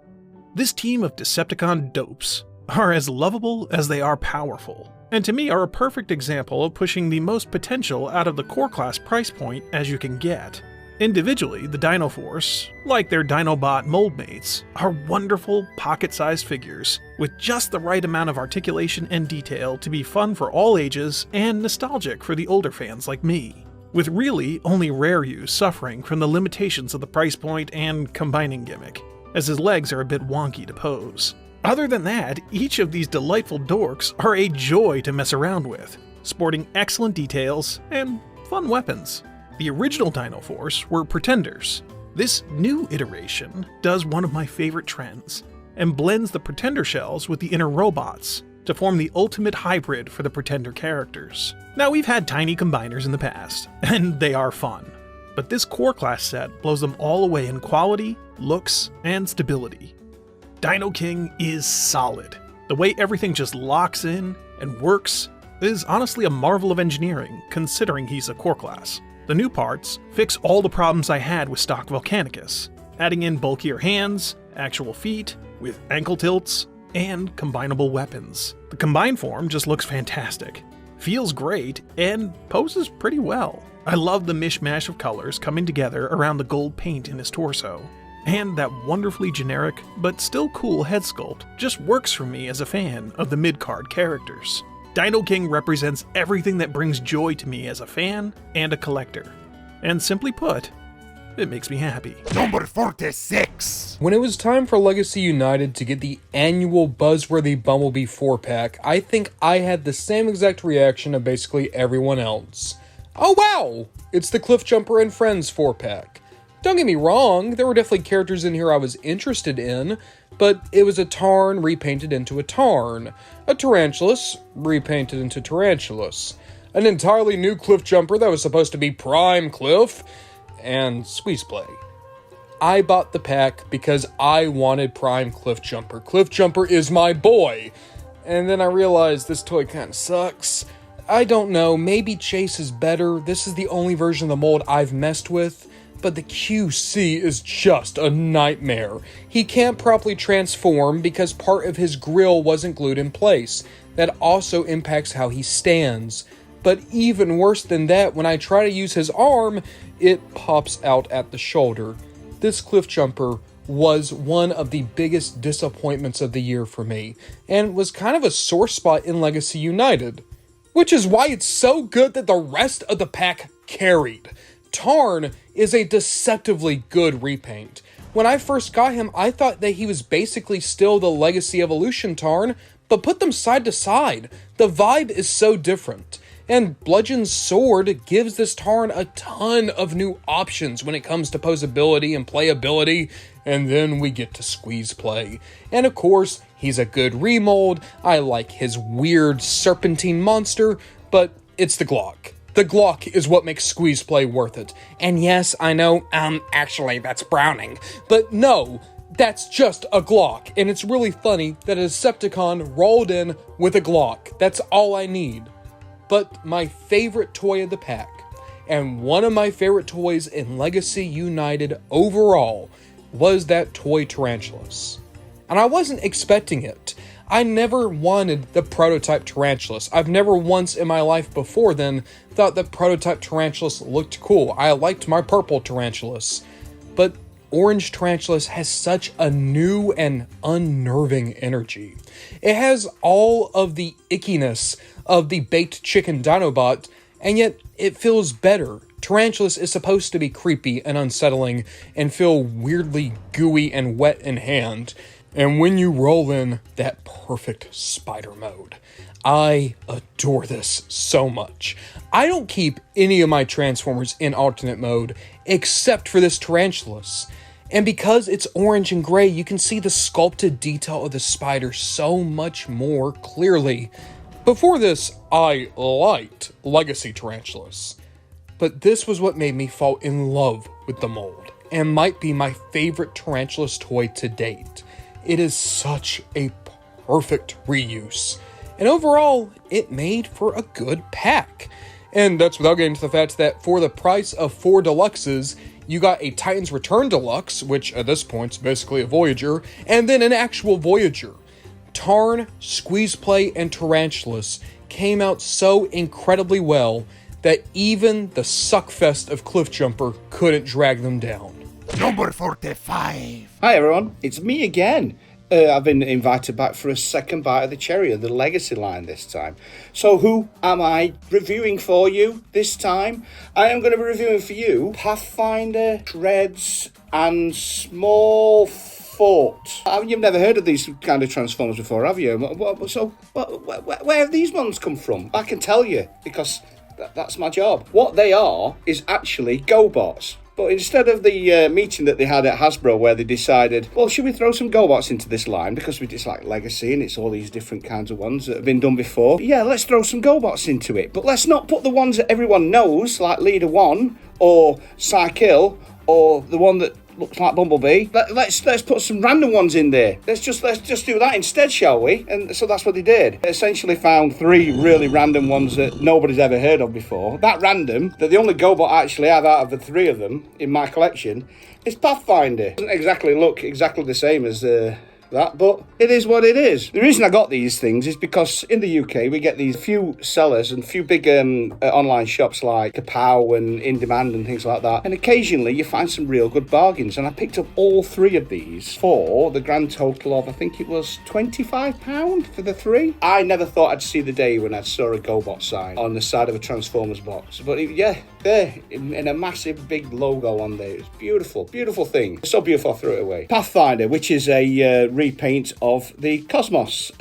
This team of Decepticon dopes are as lovable as they are powerful, and to me are a perfect example of pushing the most potential out of the core class price point as you can get. Individually, the Dino Force, like their Dinobot mold mates, are wonderful pocket-sized figures with just the right amount of articulation and detail to be fun for all ages and nostalgic for the older fans like me, with really only Raryu suffering from the limitations of the price point and combining gimmick, as his legs are a bit wonky to pose. Other than that, each of these delightful dorks are a joy to mess around with, sporting excellent details and fun weapons. The original Dino Force were Pretenders. This new iteration does one of my favorite trends, and blends the Pretender shells with the inner robots to form the ultimate hybrid for the Pretender characters. Now, we've had tiny combiners in the past, and they are fun, but this core class set blows them all away in quality, looks, and stability. Dino King is solid. The way everything just locks in and works is honestly a marvel of engineering, considering he's a core class. The new parts fix all the problems I had with stock Volcanicus, adding in bulkier hands, actual feet, with ankle tilts, and combinable weapons. The combined form just looks fantastic, feels great, and poses pretty well. I love the mishmash of colors coming together around the gold paint in his torso. And that wonderfully generic, but still cool head sculpt just works for me as a fan of the mid-card characters. Dino King represents everything that brings joy to me as a fan and a collector. And simply put, it makes me happy. Number 46! When it was time for Legacy United to get the annual buzzworthy Bumblebee 4-pack, I think I had the same exact reaction of basically everyone else. Oh wow! It's the Cliffjumper and Friends 4-pack. Don't get me wrong, there were definitely characters in here I was interested in, but it was a Tarn repainted into a Tarn, a Tarantulas repainted into Tarantulas, an entirely new Cliffjumper that was supposed to be Prime Cliff, and Squeezeplay. I bought the pack because I wanted Prime Cliffjumper. Cliffjumper is my boy! And then I realized this toy kinda sucks. I don't know, maybe Chase is better. This is the only version of the mold I've messed with. But the QC is just a nightmare. He can't properly transform because part of his grill wasn't glued in place. That also impacts how he stands. But even worse than that, when I try to use his arm, it pops out at the shoulder. This Cliffjumper was one of the biggest disappointments of the year for me, and was kind of a sore spot in Legacy United. Which is why it's so good that the rest of the pack carried. Tarn is a deceptively good repaint. When I first got him, I thought that he was basically still the Legacy Evolution Tarn, but put them side to side. The vibe is so different. And Bludgeon's Sword gives this Tarn a ton of new options when it comes to posability and playability, and then we get to Squeezeplay. And of course, he's a good remold. I like his weird serpentine monster, but it's the Glock. The Glock is what makes Squeezeplay worth it. And yes, I know, actually, that's Browning. But no, that's just a Glock. And it's really funny that a Decepticon rolled in with a Glock. That's all I need. But my favorite toy of the pack, and one of my favorite toys in Legacy United overall, was that toy Tarantulas. And I wasn't expecting it. I never wanted the prototype Tarantulas. I've never once in my life before then thought that prototype Tarantulas looked cool. I liked my purple Tarantulas. But orange Tarantulas has such a new and unnerving energy. It has all of the ickiness of the baked chicken Dinobot, and yet it feels better. Tarantulas is supposed to be creepy and unsettling and feel weirdly gooey and wet in hand. And when you roll in that perfect spider mode, I adore this so much. I don't keep any of my Transformers in alternate mode except for this Tarantulas. And because it's orange and gray, you can see the sculpted detail of the spider so much more clearly. Before this, I liked Legacy Tarantulas. but this was what made me fall in love with the mold, and might be my favorite Tarantulas toy to date. It is such a perfect reuse, and overall, it made for a good pack. And that's without getting to the fact that for the price of 4 deluxes, you got a Titan's Return Deluxe, which at this point is basically a Voyager, and then an actual Voyager. Tarn, Squeeze Play, and Tarantulas came out so incredibly well that even the suckfest of Cliffjumper couldn't drag them down. Number 45. Hi everyone, it's me again. I've been invited back for a second bite of the cherry of the Legacy line this time. So who am I reviewing for you this time? I am going to be reviewing for you Pathfinder, Treads, and Small Fort. You've never heard of these kind of Transformers before, have you? Where have these ones come from? I can tell you, because that's my job. What they are is actually GoBots. But instead of the meeting that they had at Hasbro where they decided, well, should we throw some GoBots into this line? Because it's like Legacy and it's all these different kinds of ones that have been done before. Yeah, let's throw some GoBots into it. But let's not put the ones that everyone knows, like Leader 1 or Psykill or the one that looks like Bumblebee. Let's put some random ones in there. Let's just do that instead, shall we? And so that's what they did. They essentially found 3 really random ones that nobody's ever heard of before. That random, that the only GoBot I actually have out of the 3 of them in my collection, is Pathfinder. It doesn't exactly look exactly the same as that, but it is what it is. The reason I got these things is because in the UK we get these few sellers and few big online shops like Kapow and In Demand and things like that, and occasionally you find some real good bargains, and I picked up all 3 of these for the grand total of, I think it was £25 for the 3. I never thought I'd see the day when I saw a GoBot sign on the side of a Transformers box, but there in a massive big logo on there. It's beautiful thing. So beautiful I threw it away. Pathfinder, which is a repaint of the Cosmos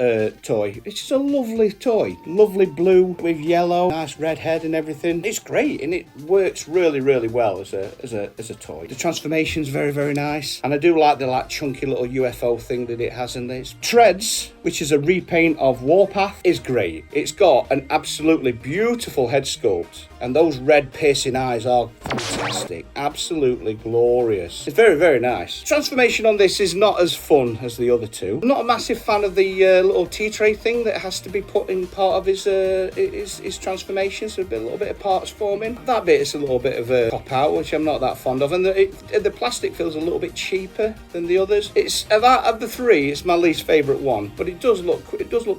toy. It's just a lovely toy. Lovely blue with yellow, nice red head and everything. It's great and it works really, really well as a toy. The transformation's very, very nice. And I do like the chunky little UFO thing that it has in this. Treads, which is a repaint of Warpath, is great. It's got an absolutely beautiful head sculpt. And those red piercing eyes are fantastic. Absolutely glorious. It's very, very nice. Transformation on this is not as fun as the other 2. I'm not a massive fan of the little tea-tray thing that has to be put in part of his transformation, so a little bit of parts forming. That bit is a little bit of a cop-out, which I'm not that fond of. And the plastic feels a little bit cheaper than the others. It's of the 3, it's my least favourite one, but it does look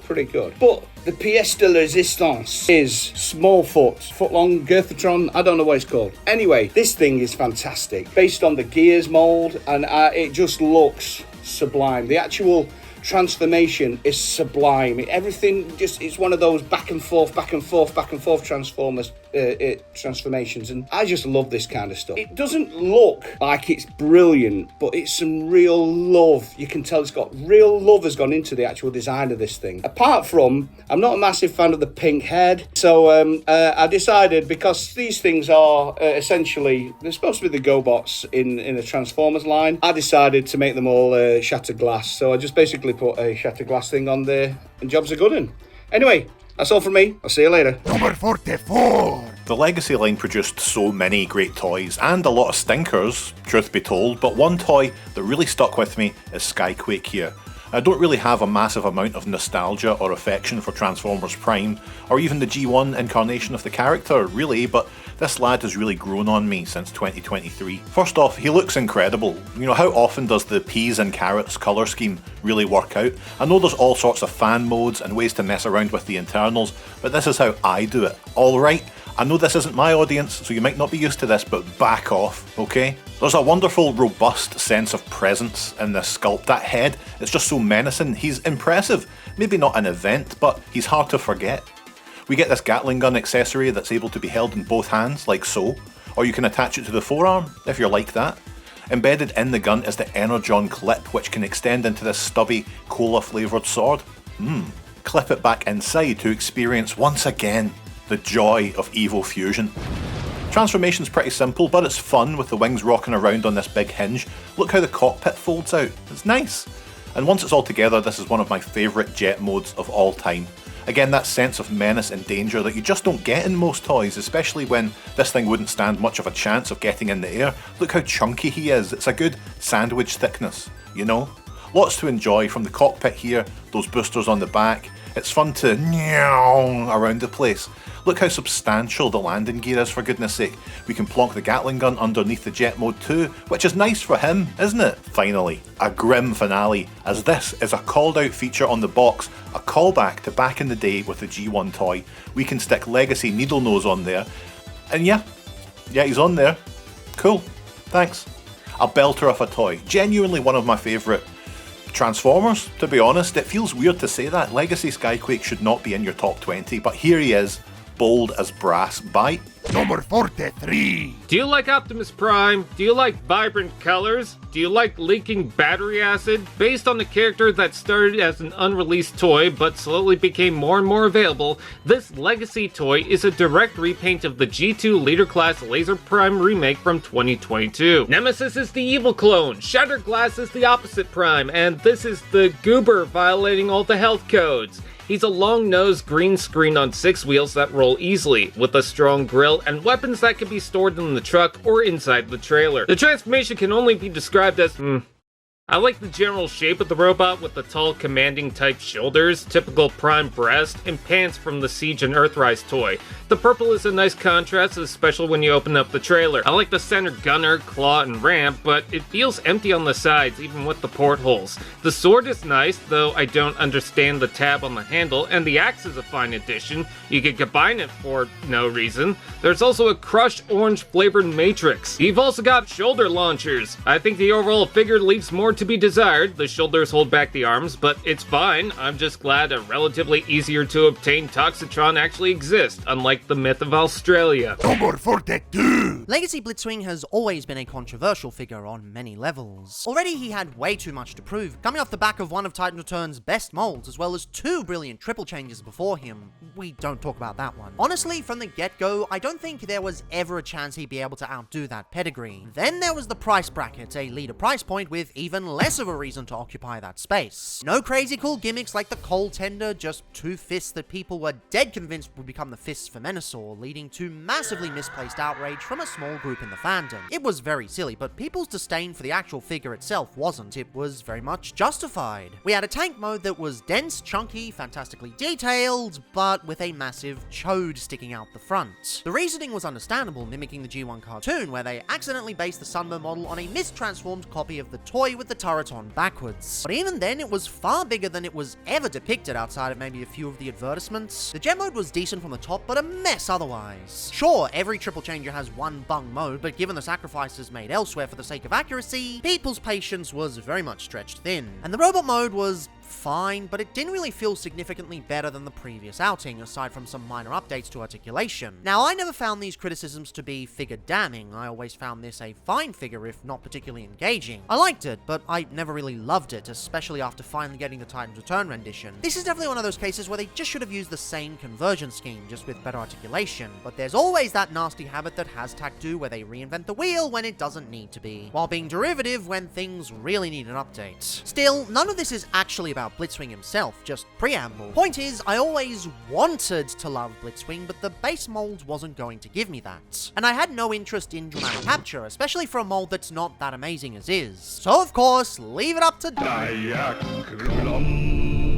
pretty good. But the pièce de résistance is Small Footlong Girthatron, I don't know what it's called. Anyway, this thing is fantastic. Based on the Gears mold, and it just looks sublime. The actual transformation is sublime. Everything it's one of those back and forth transformations, and I just love this kind of stuff. It doesn't look like it's brilliant, but it's some real love. You can tell it's got real love has gone into the actual design of this thing. Apart from, I'm not a massive fan of the pink head, so I decided, because these things are essentially, they're supposed to be the GoBots in the Transformers line, I decided to make them all shattered glass. So I just basically put a shattered glass thing on there, and job's a good one. Anyway, that's all from me. I'll see you later. Number 44. The Legacy line produced so many great toys, and a lot of stinkers, truth be told, but one toy that really stuck with me is Skyquake here. I don't really have a massive amount of nostalgia or affection for Transformers Prime, or even the G1 incarnation of the character, really, but this lad has really grown on me since 2023. First off, he looks incredible. You know, how often does the peas and carrots colour scheme really work out? I know there's all sorts of fan modes and ways to mess around with the internals, but this is how I do it. Alright, I know this isn't my audience, so you might not be used to this, but back off, okay? There's a wonderful, robust sense of presence in this sculpt. That head, it's just so menacing. He's impressive. Maybe not an event, but he's hard to forget. We get this Gatling gun accessory that's able to be held in both hands, like so, or you can attach it to the forearm, if you're like that. Embedded in the gun is the Energon clip, which can extend into this stubby, cola-flavoured sword. Clip it back inside to experience, once again, the joy of Evo Fusion. Transformation's pretty simple, but it's fun with the wings rocking around on this big hinge. Look how the cockpit folds out, it's nice. And once it's all together, this is one of my favourite jet modes of all time. Again, that sense of menace and danger that you just don't get in most toys, especially when this thing wouldn't stand much of a chance of getting in the air. Look how chunky he is, it's a good sandwich thickness, you know? Lots to enjoy from the cockpit here, those boosters on the back. It's fun to meow around the place. Look how substantial the landing gear is, for goodness sake. We can plonk the Gatling gun underneath the jet mode too, which is nice for him, isn't it? Finally, a grim finale, as this is a called out feature on the box, a callback to back in the day with the G1 toy. We can stick Legacy Needlenose on there, and yeah, he's on there. Cool, thanks. A belter of a toy, genuinely one of my favourite Transformers, to be honest. It feels weird to say that. Legacy Skyquake should not be in your top 20, but here he is, bold as brass. Bye. Number 43. Do you like Optimus Prime? Do you like vibrant colors? Do you like leaking battery acid? Based on the character that started as an unreleased toy but slowly became more and more available, this Legacy toy is a direct repaint of the G2 Leader Class Laser Prime remake from 2022. Nemesis is the evil clone, Shattered Glass is the opposite Prime, and this is the Goober violating all the health codes. He's a long-nosed green screen on 6 wheels that roll easily, with a strong grille and weapons that can be stored in the truck or inside the trailer. The transformation can only be described as, I like the general shape of the robot with the tall, commanding type shoulders, typical Prime breast, and pants from the Siege and Earthrise toy. The purple is a nice contrast, especially when you open up the trailer. I like the center gunner, claw, and ramp, but it feels empty on the sides, even with the portholes. The sword is nice, though I don't understand the tab on the handle, and the axe is a fine addition. You can combine it for no reason. There's also a crushed orange flavored matrix. You've also got shoulder launchers. I think the overall figure leaves more to be desired. The shoulders hold back the arms, but it's fine. I'm just glad a relatively easier to obtain Toxitron actually exists, unlike the myth of Australia. Number 42. Legacy Blitzwing has always been a controversial figure on many levels. Already he had way too much to prove, coming off the back of one of Titan Return's best molds, as well as 2 brilliant triple changes before him. We don't talk about that one. Honestly, from the get-go, I don't think there was ever a chance he'd be able to outdo that pedigree. Then there was the price bracket, a leader price point with even less of a reason to occupy that space. No crazy cool gimmicks like the coal tender, just 2 fists that people were dead convinced would become the fists for Menasor, leading to massively misplaced outrage from a small group in the fandom. It was very silly, but people's disdain for the actual figure itself wasn't. It was very much justified. We had a tank mode that was dense, chunky, fantastically detailed, but with a massive chode sticking out the front. The reasoning was understandable, mimicking the G1 cartoon, where they accidentally based the Sunbow model on a mistransformed copy of the toy with the turret on backwards. But even then, it was far bigger than it was ever depicted outside of maybe a few of the advertisements. The jet mode was decent from the top, but a mess otherwise. Sure, every triple changer has one bung mode, but given the sacrifices made elsewhere for the sake of accuracy, people's patience was very much stretched thin. And the robot mode was fine, but it didn't really feel significantly better than the previous outing, aside from some minor updates to articulation. Now, I never found these criticisms to be figure damning. I always found this a fine figure, if not particularly engaging. I liked it, but I never really loved it, especially after finally getting the Titan's Return rendition. This is definitely one of those cases where they just should have used the same conversion scheme, just with better articulation. But there's always that nasty habit that Hashtag do where they reinvent the wheel when it doesn't need to be, while being derivative when things really need an update. Still, none of this is actually about Blitzwing himself, just preamble. Point is, I always wanted to love Blitzwing, but the base mold wasn't going to give me that. And I had no interest in dramatic capture, especially for a mold that's not that amazing as is. So of course, leave it up to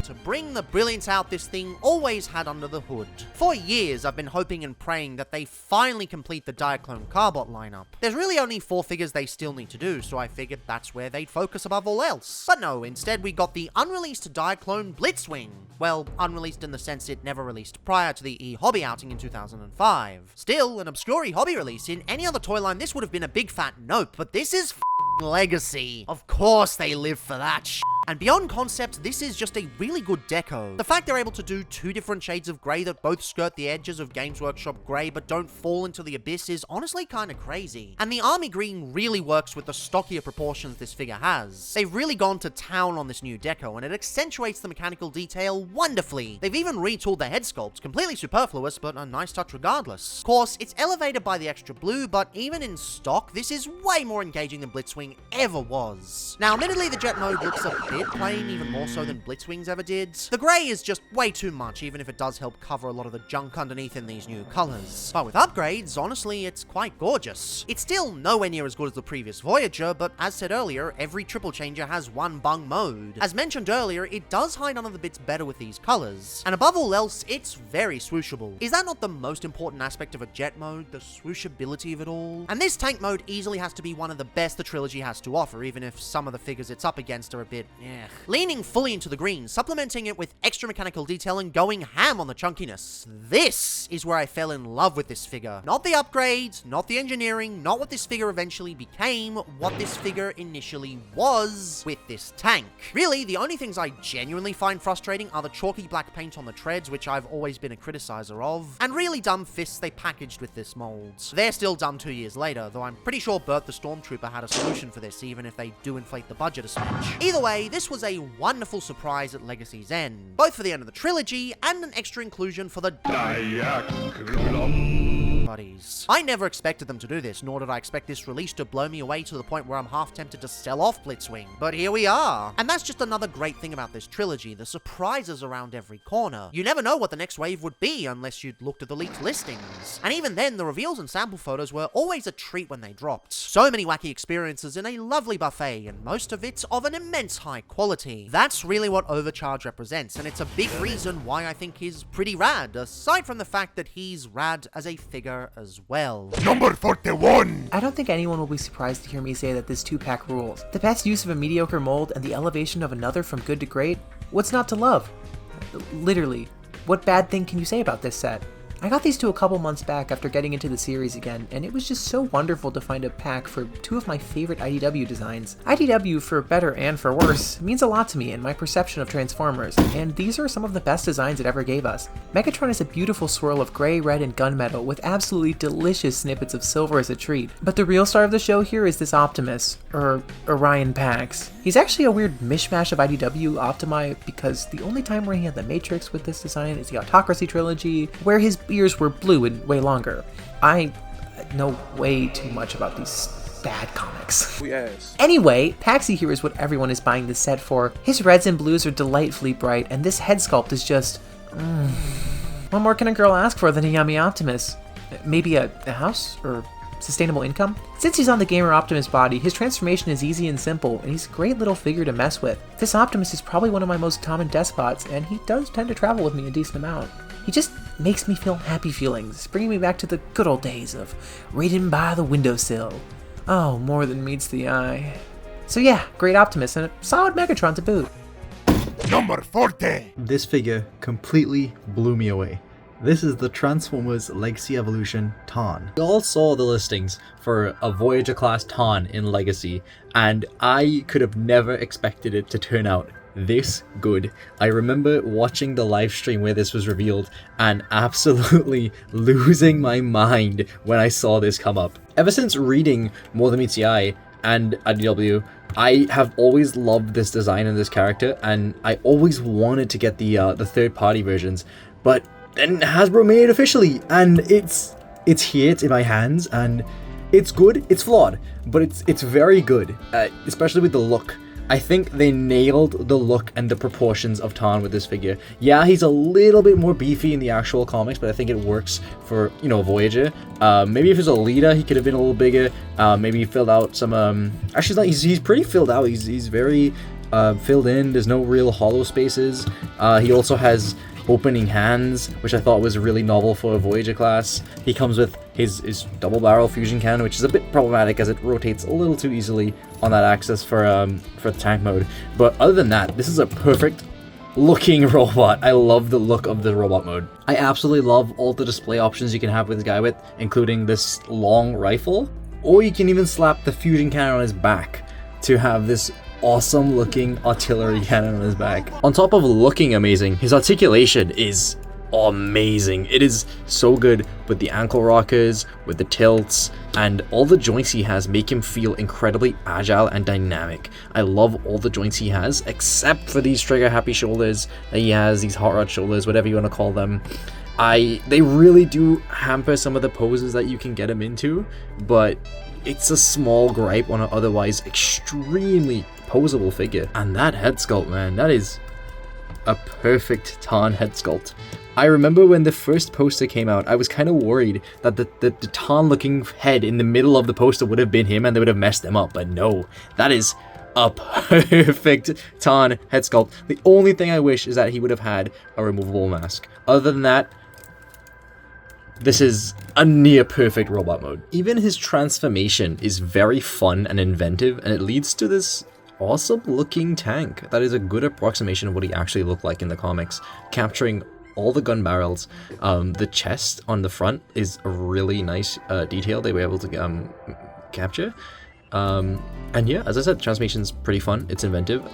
to bring the brilliance out this thing always had under the hood. For years, I've been hoping and praying that they finally complete the Diaclone Carbot lineup. There's really only 4 figures they still need to do, so I figured that's where they'd focus above all else. But no, instead we got the unreleased Diaclone Blitzwing. Well, unreleased in the sense it never released prior to the E-Hobby outing in 2005. Still, an obscure E-Hobby release. In any other toy line, this would have been a big fat nope, but this is Legacy. Of course they live for that shit. And beyond concept, this is just a really good deco. The fact they're able to do 2 different shades of grey that both skirt the edges of Games Workshop grey but don't fall into the abyss is honestly kinda crazy. And the army green really works with the stockier proportions this figure has. They've really gone to town on this new deco, and it accentuates the mechanical detail wonderfully. They've even retooled the head sculpt, completely superfluous, but a nice touch regardless. Of course, it's elevated by the extra blue, but even in stock, this is way more engaging than Blitzwing ever was. Now, admittedly, the jet mode looks a bit bit plain, even more so than Blitzwing's ever did. The grey is just way too much, even if it does help cover a lot of the junk underneath in these new colours. But with upgrades, honestly, it's quite gorgeous. It's still nowhere near as good as the previous Voyager, but as said earlier, every triple changer has one bung mode. As mentioned earlier, it does hide under the bits better with these colours. And above all else, it's very swooshable. Is that not the most important aspect of a jet mode? The swooshability of it all? And this tank mode easily has to be one of the best the Trilogy has to offer, even if some of the figures it's up against are a bit leaning fully into the green, supplementing it with extra mechanical detail and going ham on the chunkiness. This is where I fell in love with this figure. Not the upgrades, not the engineering, not what this figure eventually became, what this figure initially was with this tank. Really, the only things I genuinely find frustrating are the chalky black paint on the treads, which I've always been a criticizer of, and really dumb fists they packaged with this mold. They're still dumb 2 years later, though I'm pretty sure Bert the Stormtrooper had a solution for this, even if they do inflate the budget a smidge. Either way, this was a wonderful surprise at Legacy's end, both for the end of the Trilogy and an extra inclusion for the buddies. I never expected them to do this, nor did I expect this release to blow me away to the point where I'm half tempted to sell off Blitzwing, but here we are. And that's just another great thing about this Trilogy, the surprises around every corner. You never know what the next wave would be unless you'd looked at the leaked listings. And even then, the reveals and sample photos were always a treat when they dropped. So many wacky experiences in a lovely buffet, and most of it of an immense high quality. That's really what Overcharge represents, and it's a big reason why I think he's pretty rad, aside from the fact that he's rad as a figure as well. Number 41! I don't think anyone will be surprised to hear me say that this 2-pack rules. The best use of a mediocre mold and the elevation of another from good to great? What's not to love? Literally, what bad thing can you say about this set? I got these two a couple months back after getting into the series again, and it was just so wonderful to find a pack for two of my favorite IDW designs. IDW, for better and for worse, means a lot to me in my perception of Transformers, and these are some of the best designs it ever gave us. Megatron is a beautiful swirl of gray, red, and gunmetal with absolutely delicious snippets of silver as a treat. But the real star of the show here is this Optimus, or Orion Pax. He's actually a weird mishmash of IDW Optimi because the only time where he had the Matrix with this design is the Autocracy trilogy, where his ears were blue and way longer. I know way too much about these bad comics. Yes. Anyway, Paxi here is what everyone is buying this set for. His reds and blues are delightfully bright, and this head sculpt is just... What more can a girl ask for than a yummy Optimus? Maybe a house? Or sustainable income? Since he's on the Gamer Optimus body, his transformation is easy and simple, and he's a great little figure to mess with. This Optimus is probably one of my most common despots, and he does tend to travel with me a decent amount. He just makes me feel happy feelings, bringing me back to the good old days of reading by the windowsill. Oh, more than meets the eye. So yeah, great Optimus and a solid Megatron to boot. Number 40! This figure completely blew me away. This is the Transformers Legacy Evolution Tarn. We all saw the listings for a Voyager class Tarn in Legacy, and I could have never expected it to turn out this good. I remember watching the live stream where this was revealed and absolutely losing my mind when I saw this come up. Ever since reading More Than Meets the Eye and IDW, I have always loved this design and this character, and I always wanted to get the third-party versions, but then Hasbro made it officially, and it's here, it's in my hands, and it's good. It's flawed, but it's very good, especially with the look. I think they nailed the look and the proportions of Tarn with this figure. Yeah, he's a little bit more beefy in the actual comics, but I think it works for, Voyager. Maybe if he was a leader, he could have been a little bigger. Maybe he filled out some, actually, he's pretty filled out. He's very filled in. There's no real hollow spaces. He also has opening hands, which I thought was really novel for a Voyager class. He comes with his double barrel fusion cannon, which is a bit problematic as it rotates a little too easily on that axis for the tank mode. But other than that, this is a perfect looking robot. I love the look of the robot mode. I absolutely love all the display options you can have with this guy including this long rifle, or you can even slap the fusion cannon on his back to have this awesome looking artillery cannon on his back. On top of looking amazing, his articulation is amazing. It is so good with the ankle rockers, with the tilts, and all the joints he has make him feel incredibly agile and dynamic. I love all the joints he has, except for these trigger happy shoulders that he has, these hot rod shoulders, whatever you want to call them. They really do hamper some of the poses that you can get him into, but it's a small gripe on an otherwise extremely posable figure. And that head sculpt, man, that is a perfect Tarn head sculpt. I remember when the first poster came out, I was kind of worried that the Tarn-looking head in the middle of the poster would have been him and they would have messed him up, but no, that is a perfect Tarn head sculpt. The only thing I wish is that he would have had a removable mask. Other than that, this is a near perfect robot mode. Even his transformation is very fun and inventive, and it leads to this awesome looking tank that is a good approximation of what he actually looked like in the comics, capturing all the gun barrels. The chest on the front is a really nice detail they were able to capture. And yeah, as I said, transformation's pretty fun. It's inventive.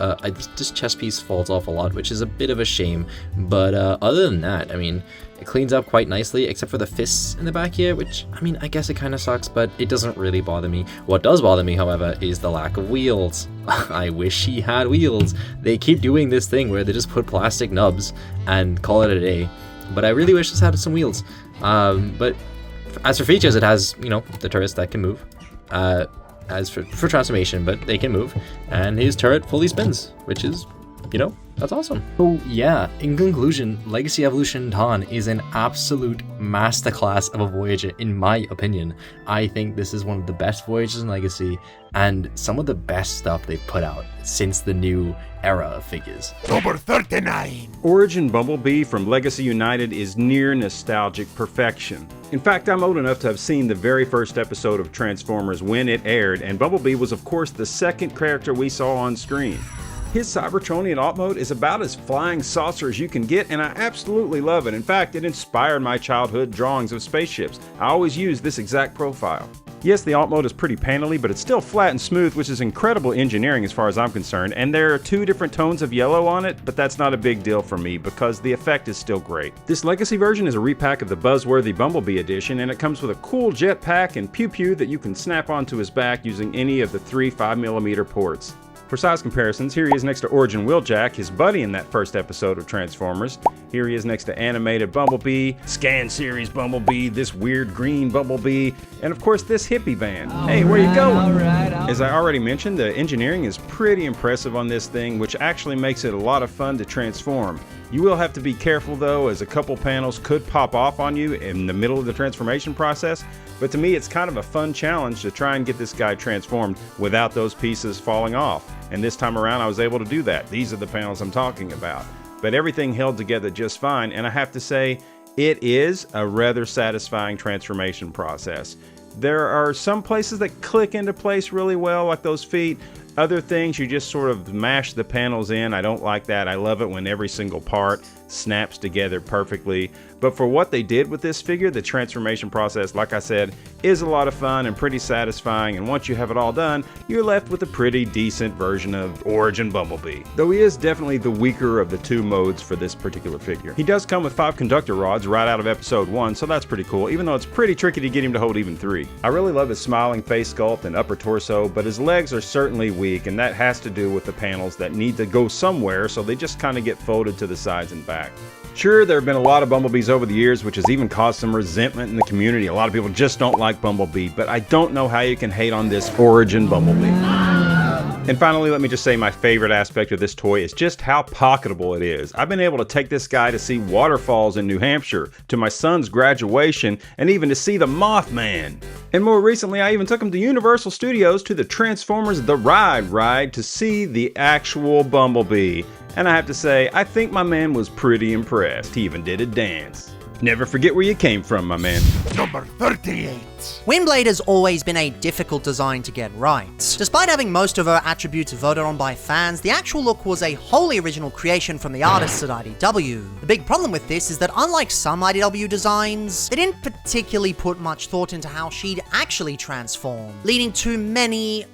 This chest piece falls off a lot, which is a bit of a shame. But other than that, I mean, it cleans up quite nicely, except for the fists in the back here, which, I mean, I guess it kind of sucks, but it doesn't really bother me. What does bother me, however, is the lack of wheels. I wish he had wheels. They keep doing this thing where they just put plastic nubs and call it a day. But I really wish this had some wheels. But as for features, it has, you know, the turrets that can move. As for transformation, but they can move, and his turret fully spins, which is, you know, that's awesome. So yeah, in conclusion, Legacy Evolution Tarn is an absolute masterclass of a Voyager in my opinion. I think this is one of the best Voyagers in Legacy, and some of the best stuff they've put out since the new era of figures. Number 39. Origin Bumblebee from Legacy United is near nostalgic perfection. In fact, I'm old enough to have seen the very first episode of Transformers when it aired, and Bumblebee was of course the second character we saw on screen. His Cybertronian alt mode is about as flying saucer as you can get, and I absolutely love it. In fact, it inspired my childhood drawings of spaceships. I always used this exact profile. Yes, the alt mode is pretty panely, but it's still flat and smooth, which is incredible engineering as far as I'm concerned, and there are 2 different tones of yellow on it, but that's not a big deal for me because the effect is still great. This Legacy version is a repack of the buzzworthy Bumblebee edition, and it comes with a cool jetpack and pew-pew that you can snap onto his back using any of the 3 5mm ports. For size comparisons, here he is next to Origin Wheeljack, his buddy in that first episode of Transformers. Here he is next to animated Bumblebee, Scan Series Bumblebee, this weird green Bumblebee, and of course this hippie band. Hey, where you going? As I already mentioned, the engineering is pretty impressive on this thing, which actually makes it a lot of fun to transform. You will have to be careful though, as a couple panels could pop off on you in the middle of the transformation process, but to me it's kind of a fun challenge to try and get this guy transformed without those pieces falling off. And this time around I was able to do that. These are the panels I'm talking about. But everything held together just fine, and I have to say, it is a rather satisfying transformation process. There are some places that click into place really well, like those feet. Other things, you just sort of mash the panels in. I don't like that. I love it when every single part snaps together perfectly. But for what they did with this figure, the transformation process, like I said, is a lot of fun and pretty satisfying. And once you have it all done, you're left with a pretty decent version of Origin Bumblebee. Though he is definitely the weaker of the 2 modes for this particular figure. He does come with 5 conductor rods right out of episode 1, so that's pretty cool, even though it's pretty tricky to get him to hold even 3. I really love his smiling face sculpt and upper torso, but his legs are certainly weak, and that has to do with the panels that need to go somewhere, so they just kind of get folded to the sides and back. Sure, there have been a lot of Bumblebees over the years, which has even caused some resentment in the community. A lot of people just don't like Bumblebee, but I don't know how you can hate on this Origin Bumblebee. And finally, let me just say my favorite aspect of this toy is just how pocketable it is. I've been able to take this guy to see waterfalls in New Hampshire, to my son's graduation, and even to see the Mothman. And more recently, I even took him to Universal Studios to the Transformers The Ride to see the actual Bumblebee. And I have to say, I think my man was pretty impressed. He even did a dance. Never forget where you came from, my man. Number 38. Windblade has always been a difficult design to get right. Despite having most of her attributes voted on by fans, the actual look was a wholly original creation from the artists at IDW. The big problem with this is that unlike some IDW designs, they didn't particularly put much thought into how she'd actually transform, leading to many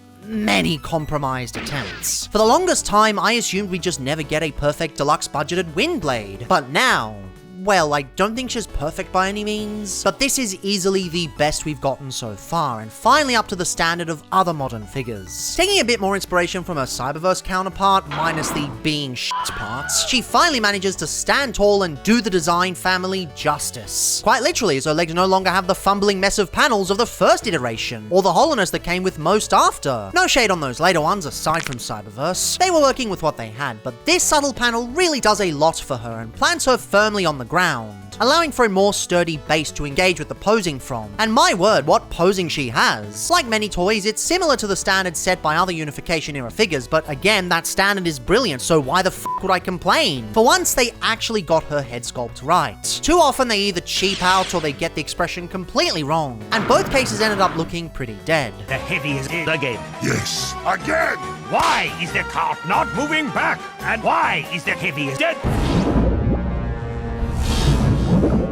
compromised attempts. For the longest time, I assumed we'd just never get a perfect deluxe budgeted Windblade, but now, well, I don't think she's perfect by any means, but this is easily the best we've gotten so far, and finally up to the standard of other modern figures. Taking a bit more inspiration from her Cyberverse counterpart, minus the being shit parts, she finally manages to stand tall and do the design family justice. Quite literally, as her legs no longer have the fumbling mess of panels of the first iteration, or the hollowness that came with most after. No shade on those later ones aside from Cyberverse. They were working with what they had, but this subtle panel really does a lot for her and plants her firmly on the ground, allowing for a more sturdy base to engage with the posing from. And my word, what posing she has. Like many toys, it's similar to the standard set by other Unification era figures, but again, that standard is brilliant, so why the f would I complain? For once, they actually got her head sculpt right. Too often they either cheap out or they get the expression completely wrong, and both cases ended up looking pretty dead. The heavy is dead again. Yes, again! Why is the cart not moving back? And why is the heavy is dead?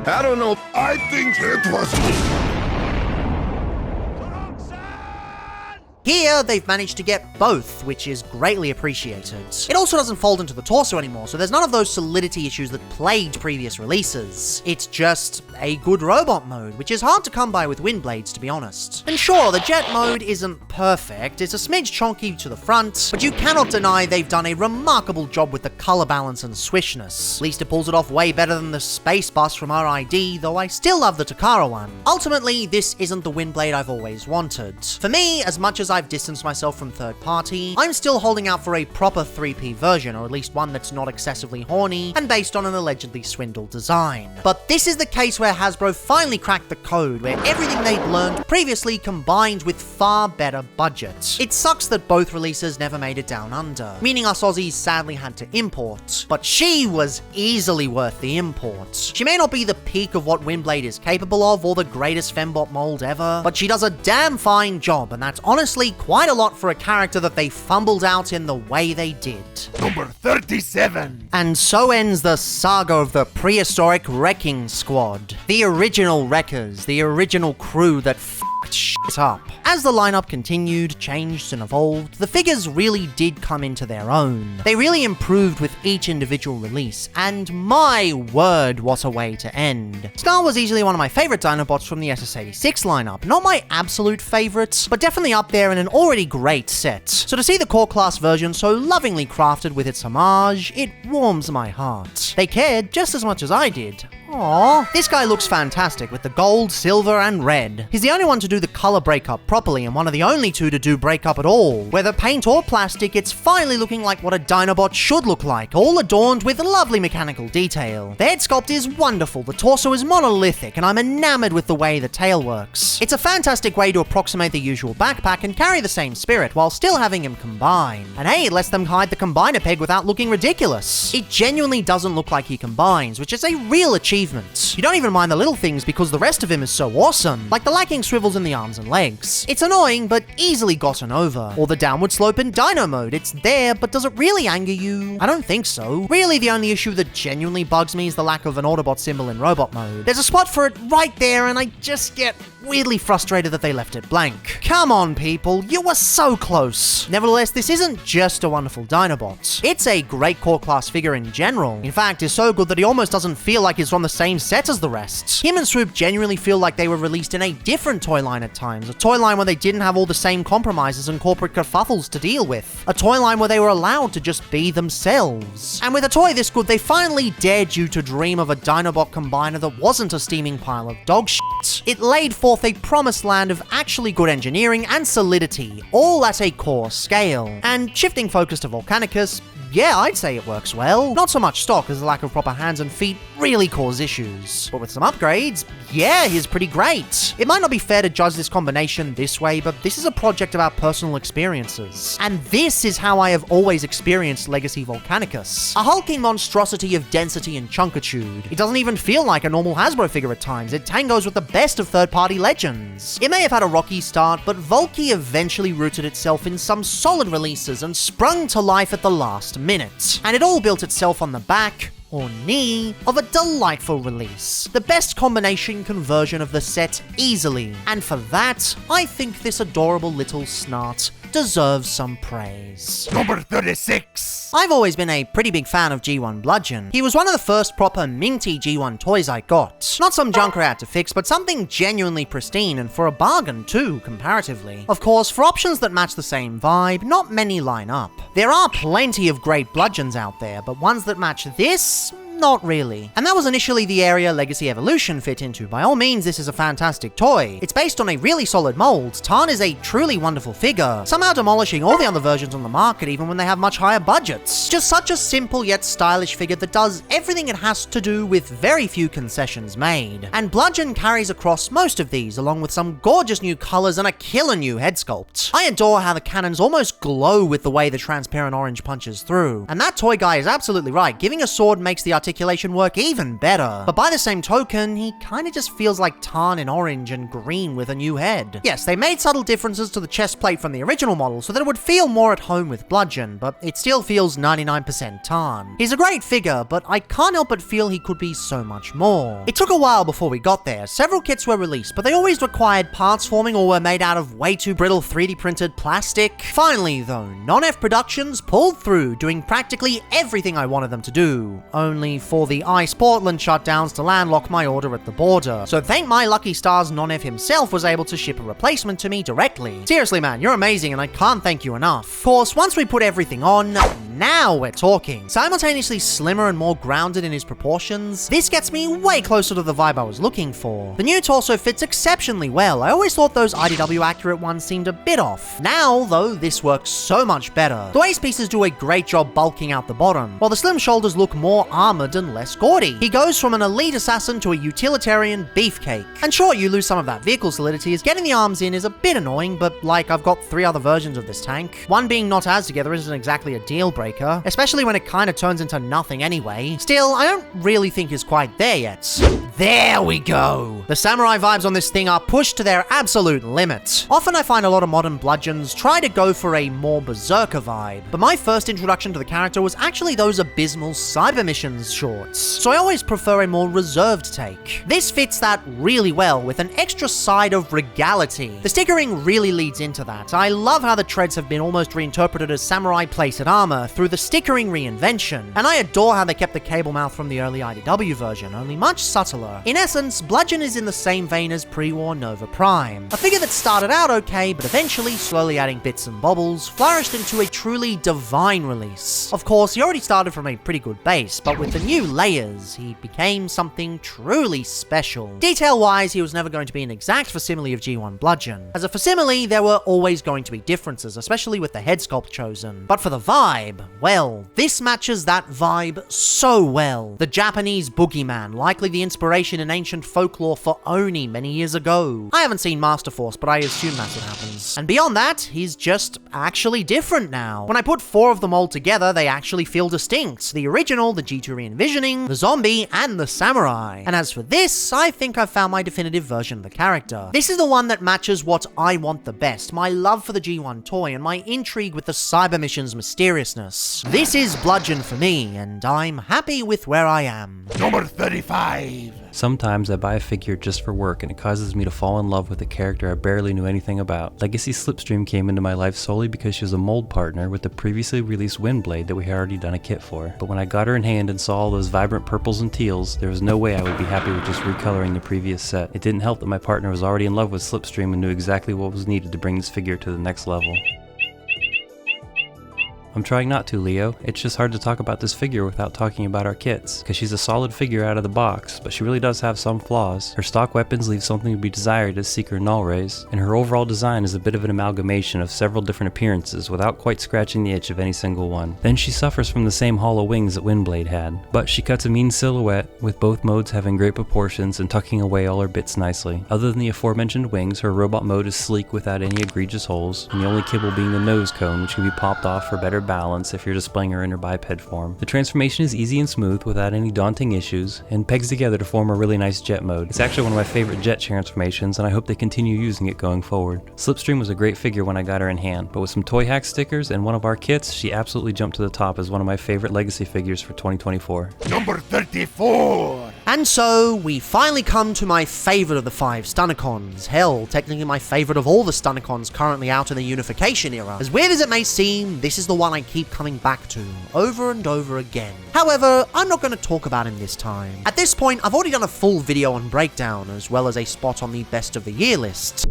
I don't know. I think it was... Here, they've managed to get both, which is greatly appreciated. It also doesn't fold into the torso anymore, so there's none of those solidity issues that plagued previous releases. It's just a good robot mode, which is hard to come by with Windblades, to be honest. And sure, the jet mode isn't perfect, it's a smidge chonky to the front, but you cannot deny they've done a remarkable job with the color balance and swishness. At least it pulls it off way better than the Space Bus from RID, though I still love the Takara one. Ultimately, this isn't the Windblade I've always wanted. For me, as much as I've distanced myself from third party, I'm still holding out for a proper 3P version, or at least one that's not excessively horny and based on an allegedly swindled design. But this is the case where Hasbro finally cracked the code, where everything they'd learned previously combined with far better budgets. It sucks that both releases never made it down under, meaning us Aussies sadly had to import, but she was easily worth the import. She may not be the peak of what Windblade is capable of, or the greatest fembot mold ever, but she does a damn fine job, and that's honestly quite a lot for a character that they fumbled out in the way they did. Number 37. And so ends the saga of the prehistoric Wrecking Squad. The original Wreckers, the original crew that fucked shit up. As the lineup continued, changed, and evolved, the figures really did come into their own. They really improved with each individual release, and my word, what a way to end. Scar was easily one of my favorite Dinobots from the SS86 lineup. Not my absolute favorite, but definitely up there in an already great set. So to see the core class version so lovingly crafted with its homage, it warms my heart. They cared just as much as I did. Aww. This guy looks fantastic with the gold, silver, and red. He's the only one to do the color breakup properly, and one of the only two to do breakup at all. Whether paint or plastic, it's finally looking like what a Dinobot should look like, all adorned with lovely mechanical detail. The head sculpt is wonderful, the torso is monolithic, and I'm enamored with the way the tail works. It's a fantastic way to approximate the usual backpack and carry the same spirit while still having him combine. And hey, it lets them hide the combiner peg without looking ridiculous. It genuinely doesn't look like he combines, which is a real achievement. You don't even mind the little things because the rest of him is so awesome, like the lacking swivels in the arms and legs. It's annoying, but easily gotten over. Or the downward slope in Dino mode. It's there, but does it really anger you? I don't think so. Really, the only issue that genuinely bugs me is the lack of an Autobot symbol in robot mode. There's a spot for it right there, and I just get weirdly frustrated that they left it blank. Come on, people, you were so close. Nevertheless, this isn't just a wonderful Dinobot. It's a great core class figure in general. In fact, it's so good that he almost doesn't feel like he's from the same set as the rest. Him and Swoop genuinely feel like they were released in a different toy line at times, a toy line where they didn't have all the same compromises and corporate kerfuffles to deal with, a toy line where they were allowed to just be themselves. And with a toy this good, they finally dared you to dream of a Dinobot combiner that wasn't a steaming pile of dog shit. It laid forth a promised land of actually good engineering and solidity, all at a core scale. And shifting focus to Volcanicus, yeah, I'd say it works well. Not so much stock, as the lack of proper hands and feet really cause issues. But with some upgrades, yeah, he's pretty great. It might not be fair to judge this combination this way, but this is a project about personal experiences. And this is how I have always experienced Legacy Volcanicus. A hulking monstrosity of density and chunkitude. It doesn't even feel like a normal Hasbro figure at times. It tangos with the best of third-party legends. It may have had a rocky start, but Volky eventually rooted itself in some solid releases and sprung to life at the last minute. And it all built itself on the back, or knee, of a delightful release. The best combination conversion of the set easily. And for that, I think this adorable little snart deserves some praise. Number 36. I've always been a pretty big fan of G1 Bludgeon. He was one of the first proper minty G1 toys I got. Not some junker out to fix, but something genuinely pristine and for a bargain too, comparatively. Of course, for options that match the same vibe, not many line up. There are plenty of great bludgeons out there, but ones that match this? Not really. And that was initially the area Legacy Evolution fit into. By all means, this is a fantastic toy. It's based on a really solid mold. Tarn is a truly wonderful figure, somehow demolishing all the other versions on the market even when they have much higher budgets. Just such a simple yet stylish figure that does everything it has to do with very few concessions made. And Bludgeon carries across most of these, along with some gorgeous new colors and a killer new head sculpt. I adore how the cannons almost glow with the way the transparent orange punches through. And that toy guy is absolutely right. Giving a sword makes the articulation work even better. But by the same token, he kinda just feels like Tarn in orange and green with a new head. Yes, they made subtle differences to the chest plate from the original model so that it would feel more at home with Bludgeon, but it still feels 99% Tarn. He's a great figure, but I can't help but feel he could be so much more. It took a while before we got there. Several kits were released, but they always required parts forming or were made out of way too brittle 3D printed plastic. Finally though, Non-F Productions pulled through, doing practically everything I wanted them to do, only for the ICE Portland shutdowns to landlock my order at the border. So thank my lucky stars Non-F himself was able to ship a replacement to me directly. Seriously man, you're amazing and I can't thank you enough. Of course, once we put everything on, now we're talking. Simultaneously slimmer and more grounded in his proportions, this gets me way closer to the vibe I was looking for. The new torso fits exceptionally well. I always thought those IDW accurate ones seemed a bit off. Now, though, this works so much better. The waist pieces do a great job bulking out the bottom, while the slim shoulders look more armored and less gaudy. He goes from an elite assassin to a utilitarian beefcake. And sure, you lose some of that vehicle solidity, as getting the arms in is a bit annoying, but like, I've got 3 other versions of this tank. One being not as together isn't exactly a deal breaker, especially when it kinda turns into nothing anyway. Still, I don't really think he's quite there yet. There we go! The samurai vibes on this thing are pushed to their absolute limit. Often I find a lot of modern bludgeons try to go for a more berserker vibe, but my first introduction to the character was actually those abysmal Cyber Missions shorts, so I always prefer a more reserved take. This fits that really well, with an extra side of regality. The stickering really leads into that. I love how the treads have been almost reinterpreted as samurai plated armor through the stickering reinvention, and I adore how they kept the cable mouth from the early IDW version, only much subtler. In essence, Bludgeon is in the same vein as pre-war Nova Prime, a figure that started out okay, but eventually, slowly adding bits and bobbles, flourished into a truly divine release. Of course, he already started from a pretty good base, but with the new layers, he became something truly special. Detail-wise, he was never going to be an exact facsimile of G1 Bludgeon. As a facsimile, there were always going to be differences, especially with the head sculpt chosen. But for the vibe, well, this matches that vibe so well. The Japanese boogeyman, likely the inspiration in ancient folklore for Oni many years ago. I haven't seen Master Force, but I assume that's what happens. And beyond that, he's just actually different now. When I put 4 of them all together, they actually feel distinct. The original, the G2 re-envisioning, the zombie, and the samurai. And as for this, I think I've found my definitive version of the character. This is the one that matches what I want the best, my love for the G1 toy and my intrigue with the Cyber Mission's mysteriousness. This is Bludgeon for me, and I'm happy with where I am. Number 35. Sometimes I buy a figure just for work and it causes me to fall in love with a character I barely knew anything about. Legacy Slipstream came into my life solely because she was a mold partner with the previously released Windblade that we had already done a kit for. But when I got her in hand and saw all those vibrant purples and teals, there was no way I would be happy with just recoloring the previous set. It didn't help that my partner was already in love with Slipstream and knew exactly what was needed to bring this figure to the next level. I'm trying not to, Leo. It's just hard to talk about this figure without talking about our kits, because she's a solid figure out of the box, but she really does have some flaws. Her stock weapons leave something to be desired as Seeker and Null Rays, and her overall design is a bit of an amalgamation of several different appearances without quite scratching the itch of any single one. Then she suffers from the same hollow wings that Windblade had, but she cuts a mean silhouette, with both modes having great proportions and tucking away all her bits nicely. Other than the aforementioned wings, her robot mode is sleek without any egregious holes, and the only kibble being the nose cone, which can be popped off for better balance if you're displaying her in her biped form. The transformation is easy and smooth without any daunting issues, and pegs together to form a really nice jet mode. It's actually one of my favorite jet transformations, and I hope they continue using it going forward. Slipstream was a great figure when I got her in hand, but with some Toy Hack stickers and one of our kits, she absolutely jumped to the top as one of my favorite Legacy figures for 2024. Number 34! And so, we finally come to my favorite of the 5 Stunnicons. Hell, technically my favorite of all the Stunnicons currently out in the unification era. As weird as it may seem, this is the one I keep coming back to, over and over again. However, I'm not going to talk about him this time. At this point, I've already done a full video on Breakdown, as well as a spot on the best of the year list.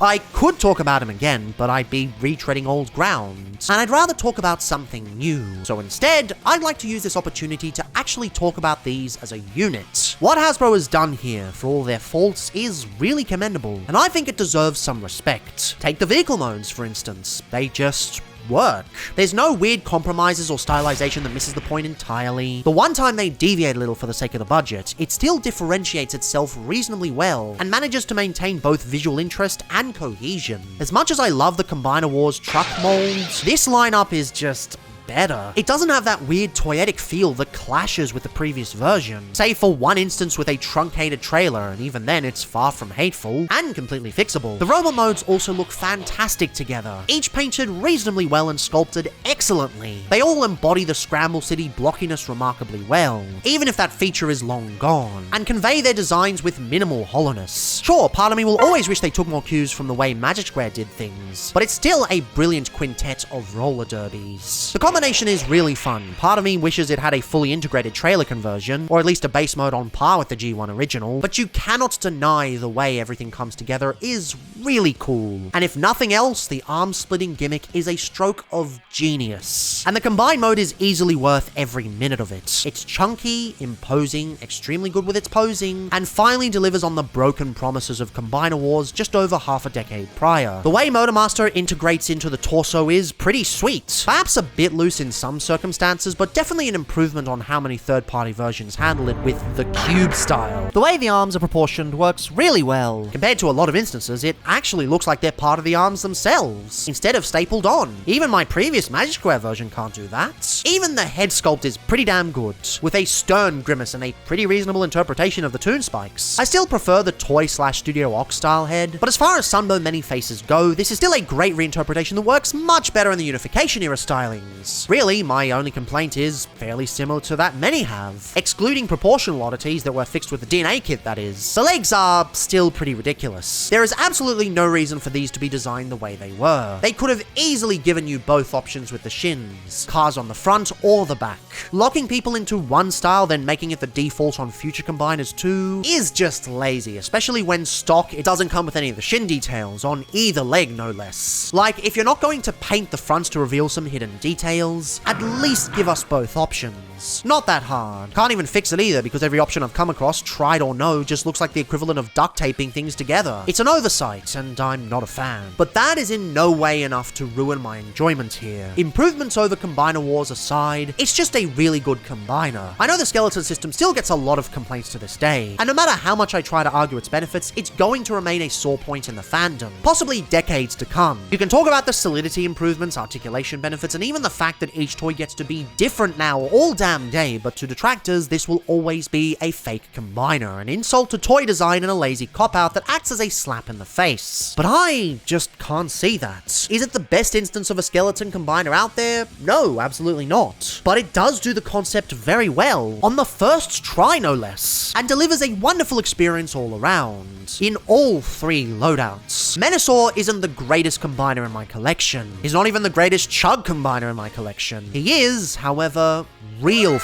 I could talk about him again, but I'd be retreading old ground, and I'd rather talk about something new. So instead, I'd like to use this opportunity to actually talk about these as a unit. What Hasbro has done here, for all their faults, is really commendable, and I think it deserves some respect. Take the vehicle modes, for instance. They just work. There's no weird compromises or stylization that misses the point entirely. The one time they deviate a little for the sake of the budget, it still differentiates itself reasonably well, and manages to maintain both visual interest and cohesion. As much as I love the Combiner Wars truck molds, this lineup is just better. It doesn't have that weird toyetic feel that clashes with the previous version, save for one instance with a truncated trailer, and even then it's far from hateful and completely fixable. The robot modes also look fantastic together, each painted reasonably well and sculpted excellently. They all embody the Scramble City blockiness remarkably well, even if that feature is long gone, and convey their designs with minimal hollowness. Sure, part of me will always wish they took more cues from the way Magic Square did things, but it's still a brilliant quintet of roller derbies. The combination is really fun. Part of me wishes it had a fully integrated trailer conversion, or at least a base mode on par with the G1 original, but you cannot deny the way everything comes together is really cool. And if nothing else, the arm-splitting gimmick is a stroke of genius. And the combined mode is easily worth every minute of it. It's chunky, imposing, extremely good with its posing, and finally delivers on the broken promises of Combiner Wars just over half a decade prior. The way Motormaster integrates into the torso is pretty sweet. Perhaps a bit loose in some circumstances, but definitely an improvement on how many third-party versions handle it with the cube style. The way the arms are proportioned works really well. Compared to a lot of instances, it actually looks like they're part of the arms themselves, instead of stapled on. Even my previous Magic Square version can't do that. Even the head sculpt is pretty damn good, with a stern grimace and a pretty reasonable interpretation of the toon spikes. I still prefer the toy/Studio Ox style head, but as far as Sunbow Many Faces go, this is still a great reinterpretation that works much better in the Unification era stylings. Really, my only complaint is fairly similar to that many have, excluding proportional oddities that were fixed with the DNA kit, that is. The legs are still pretty ridiculous. There is absolutely no reason for these to be designed the way they were. They could have easily given you both options with the shins, cars on the front or the back. Locking people into one style, then making it the default on future combiners too, is just lazy, especially when stock it doesn't come with any of the shin details, on either leg no less. Like, if you're not going to paint the fronts to reveal some hidden details, at least give us both options. Not that hard. Can't even fix it either, because every option I've come across, tried or no, just looks like the equivalent of duct taping things together. It's an oversight, and I'm not a fan. But that is in no way enough to ruin my enjoyment here. Improvements over Combiner Wars aside, it's just a really good combiner. I know the skeleton system still gets a lot of complaints to this day, and no matter how much I try to argue its benefits, it's going to remain a sore point in the fandom, possibly decades to come. You can talk about the solidity improvements, articulation benefits, and even the fact that each toy gets to be different now all damn day, but to detractors, this will always be a fake combiner, an insult to toy design and a lazy cop-out that acts as a slap in the face. But I just can't see that. Is it the best instance of a skeleton combiner out there? No, absolutely not. But it does do the concept very well, on the first try no less, and delivers a wonderful experience all around, in all 3 loadouts. Menasor isn't the greatest combiner in my collection. He's not even the greatest chug combiner in my collection. He is, however, real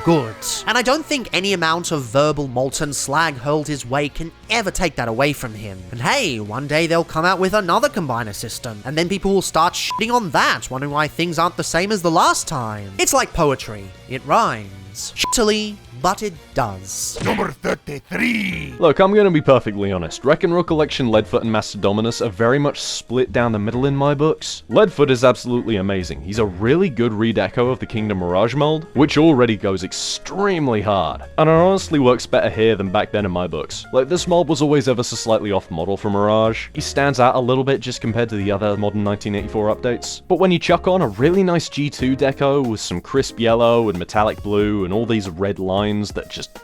good. And I don't think any amount of verbal molten slag hurled his way can ever take that away from him. And hey, one day they'll come out with another combiner system, and then people will start shitting on that, wondering why things aren't the same as the last time. It's like poetry. It rhymes. Shittily, but it does. Number 33. Look, I'm gonna be perfectly honest. Wreck-and-Roll Collection, Leadfoot, and Master Dominus are very much split down the middle in my books. Leadfoot is absolutely amazing. He's a really good redeco of the Kingdom Mirage mold, which already goes extremely hard. And it honestly works better here than back then in my books. Like, this mold was always ever so slightly off model for Mirage. He stands out a little bit just compared to the other modern 1984 updates. But when you chuck on a really nice G2 deco with some crisp yellow and metallic blue and all these red lines lines that just,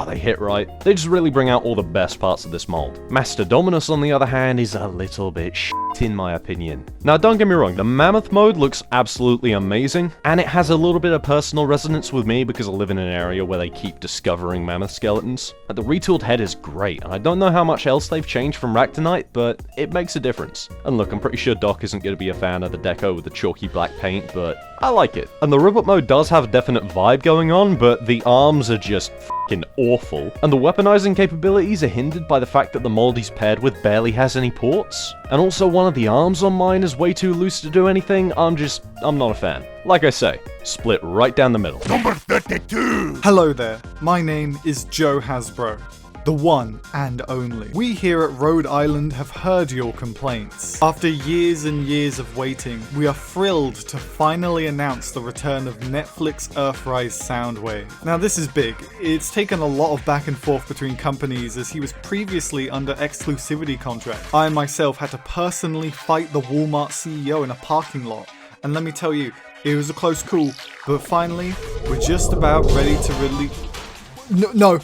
they hit right. They just really bring out all the best parts of this mold. Master Dominus, on the other hand, is a little bit shit in my opinion. Now, don't get me wrong, the Mammoth mode looks absolutely amazing, and it has a little bit of personal resonance with me because I live in an area where they keep discovering mammoth skeletons. And the retooled head is great, and I don't know how much else they've changed from Ractonite, but it makes a difference. And look, I'm pretty sure Doc isn't going to be a fan of the deco with the chalky black paint, but I like it. And the robot mode does have a definite vibe going on, but the arms are just f***ing awful. And the weaponizing capabilities are hindered by the fact that the mold he's paired with barely has any ports. And also one of the arms on mine is way too loose to do anything. I'm not a fan. Like I say, split right down the middle. Number 32! Hello there, my name is Joe Hasbro, the one and only. We here at Rhode Island have heard your complaints. After years and years of waiting, we are thrilled to finally announce the return of Netflix Earthrise Soundwave. Now this is big. It's taken a lot of back and forth between companies as he was previously under exclusivity contract. I myself had to personally fight the Walmart CEO in a parking lot. And let me tell you, it was a close call, but finally, we're just about ready to release... No,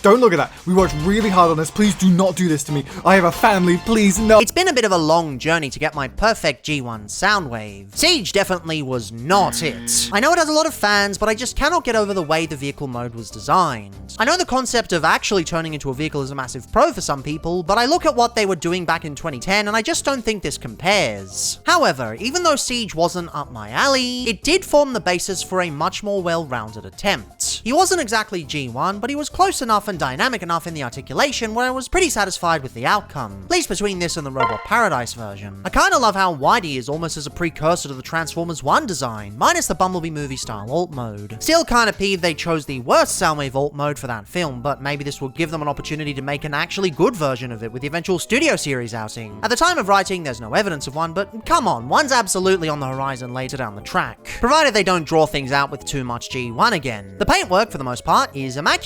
don't look at that. We worked really hard on this. Please do not do this to me. I have a family, please, no. It's been a bit of a long journey to get my perfect G1 Soundwave. Siege definitely was not it. I know it has a lot of fans, but I just cannot get over the way the vehicle mode was designed. I know the concept of actually turning into a vehicle is a massive pro for some people, but I look at what they were doing back in 2010 and I just don't think this compares. However, even though Siege wasn't up my alley, it did form the basis for a much more well-rounded attempt. He wasn't exactly G1, but he was close enough and dynamic enough in the articulation where I was pretty satisfied with the outcome, at least between this and the Robot Paradise version. I kinda love how wide he is almost as a precursor to the Transformers 1 design, minus the Bumblebee movie style alt mode. Still kinda peeved they chose the worst Soundwave alt mode for that film, but maybe this will give them an opportunity to make an actually good version of it with the eventual studio series outing. At the time of writing, there's no evidence of one, but come on, one's absolutely on the horizon later down the track. Provided they don't draw things out with too much G1 again. The paintwork, for the most part, is immaculate.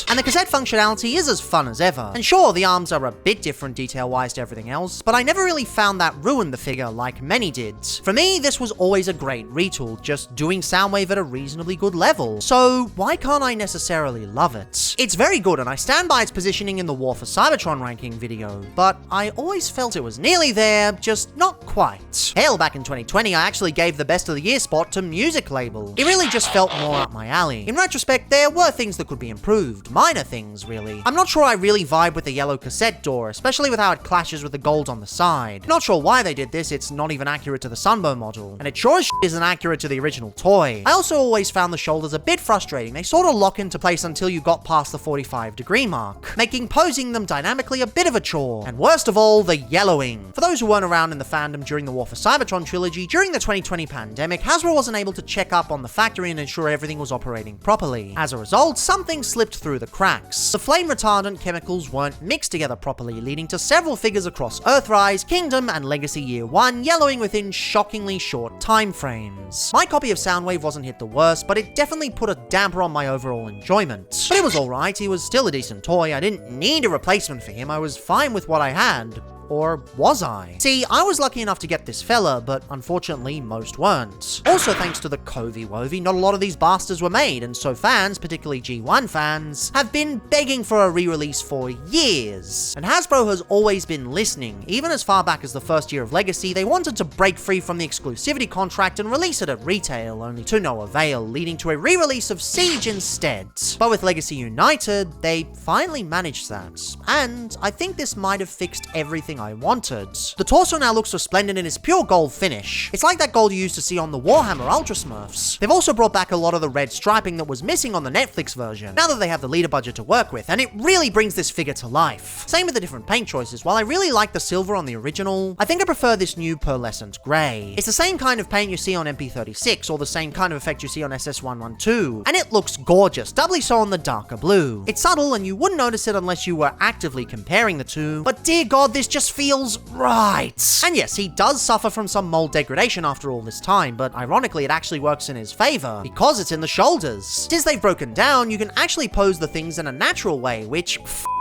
And the cassette functionality is as fun as ever. And sure, the arms are a bit different detail-wise to everything else, but I never really found that ruined the figure like many did. For me, this was always a great retool, just doing Soundwave at a reasonably good level. So why can't I necessarily love it? It's very good, and I stand by its positioning in the War for Cybertron ranking video, but I always felt it was nearly there, just not quite. Hell, back in 2020, I actually gave the Best of the Year spot to Music Label. It really just felt more up my alley. In retrospect, there were things that could be improved. Minor things, really. I'm not sure I really vibe with the yellow cassette door, especially with how it clashes with the gold on the side. Not sure why they did this, it's not even accurate to the Sunbow model. And it sure as isn't accurate to the original toy. I also always found the shoulders a bit frustrating. They sort of lock into place until you got past the 45-degree mark, making posing them dynamically a bit of a chore. And worst of all, the yellowing. For those who weren't around in the fandom during the War for Cybertron trilogy, during the 2020 pandemic, Hasbro wasn't able to check up on the factory and ensure everything was operating properly. As a result, something slipped through the cracks. The flame retardant chemicals weren't mixed together properly, leading to several figures across Earthrise, Kingdom, and Legacy Year 1 yellowing within shockingly short time frames. My copy of Soundwave wasn't hit the worst, but it definitely put a damper on my overall enjoyment. But it was alright, he was still a decent toy, I didn't need a replacement for him, I was fine with what I had. Or was I? See, I was lucky enough to get this fella, but unfortunately most weren't. Also thanks to the Covey-Wovey, not a lot of these bastards were made, and so fans, particularly G1 fans, have been begging for a re-release for years. And Hasbro has always been listening. Even as far back as the first year of Legacy, they wanted to break free from the exclusivity contract and release it at retail, only to no avail, leading to a re-release of Siege instead. But with Legacy United, they finally managed that. And I think this might have fixed everything I wanted. The torso now looks resplendent in its pure gold finish. It's like that gold you used to see on the Warhammer Ultra Smurfs. They've also brought back a lot of the red striping that was missing on the Netflix version, now that they have the leader budget to work with, and it really brings this figure to life. Same with the different paint choices. While I really like the silver on the original, I think I prefer this new pearlescent grey. It's the same kind of paint you see on MP36, or the same kind of effect you see on SS112, and it looks gorgeous, doubly so on the darker blue. It's subtle, and you wouldn't notice it unless you were actively comparing the two, but dear god, this just just feels right. And yes, he does suffer from some mold degradation after all this time, but ironically it actually works in his favor, because it's in the shoulders. Since they've broken down, you can actually pose the things in a natural way, which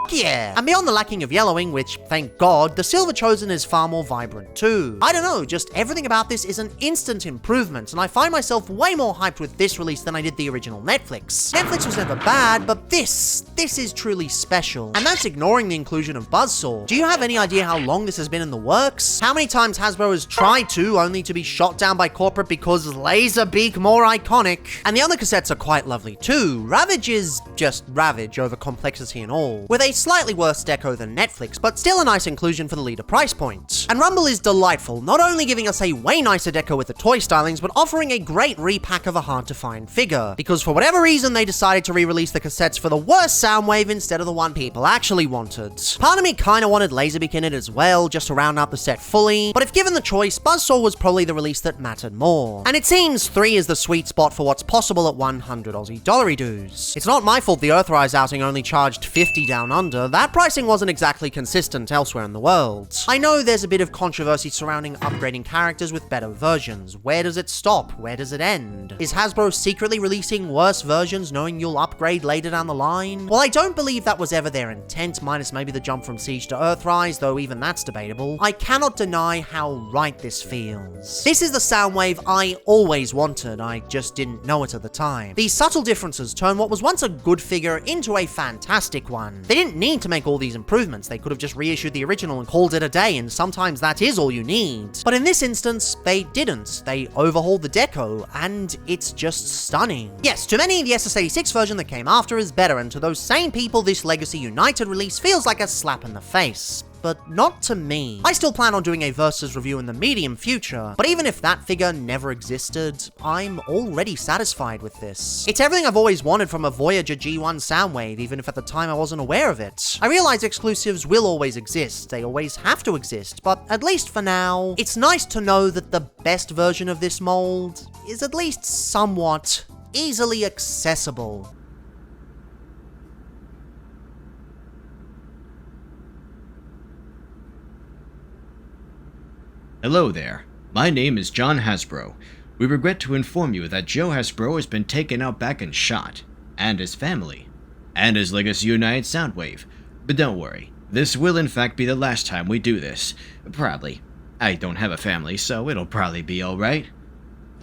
yeah. And beyond the lacking of yellowing, which, thank God, the silver chosen is far more vibrant too. I don't know, just everything about this is an instant improvement, and I find myself way more hyped with this release than I did the original Netflix. Netflix was never bad, but this is truly special. And that's ignoring the inclusion of Buzzsaw. Do you have any idea how long this has been in the works? How many times Hasbro has tried to, only to be shot down by corporate because Laserbeak more iconic? And the other cassettes are quite lovely too. Ravage is just Ravage over complexity and all, with a slightly worse deco than Netflix, but still a nice inclusion for the leader price point. And Rumble is delightful, not only giving us a way nicer deco with the toy stylings, but offering a great repack of a hard-to-find figure, because for whatever reason they decided to re-release the cassettes for the worst Soundwave instead of the one people actually wanted. Part of me kinda wanted Laserbeak in it as well, just to round out the set fully, but if given the choice, Buzzsaw was probably the release that mattered more. And it seems 3 is the sweet spot for what's possible at 100 Aussie dollary dues. It's not my fault the Earthrise outing only charged 50 down under. That pricing wasn't exactly consistent elsewhere in the world. I know there's a bit of controversy surrounding upgrading characters with better versions. Where does it stop? Where does it end? Is Hasbro secretly releasing worse versions knowing you'll upgrade later down the line? Well, I don't believe that was ever their intent, minus maybe the jump from Siege to Earthrise, though even that's debatable. I cannot deny how right this feels. This is the Soundwave I always wanted, I just didn't know it at the time. These subtle differences turn what was once a good figure into a fantastic one. They didn't need to make all these improvements, they could have just reissued the original and called it a day, and sometimes that is all you need. But in this instance, they didn't. They overhauled the deco, and it's just stunning. Yes, to many, the SS86 version that came after is better, and to those same people, this Legacy United release feels like a slap in the face. But not to me. I still plan on doing a Versus review in the medium future, but even if that figure never existed, I'm already satisfied with this. It's everything I've always wanted from a Voyager G1 Soundwave, even if at the time I wasn't aware of it. I realize exclusives will always exist, they always have to exist, but at least for now, it's nice to know that the best version of this mold is at least somewhat easily accessible. Hello there, my name is John Hasbro. We regret to inform you that Joe Hasbro has been taken out back and shot, and his family, and his Legacy United Soundwave. But don't worry, this will in fact be the last time we do this. Probably. I don't have a family, so it'll probably be alright.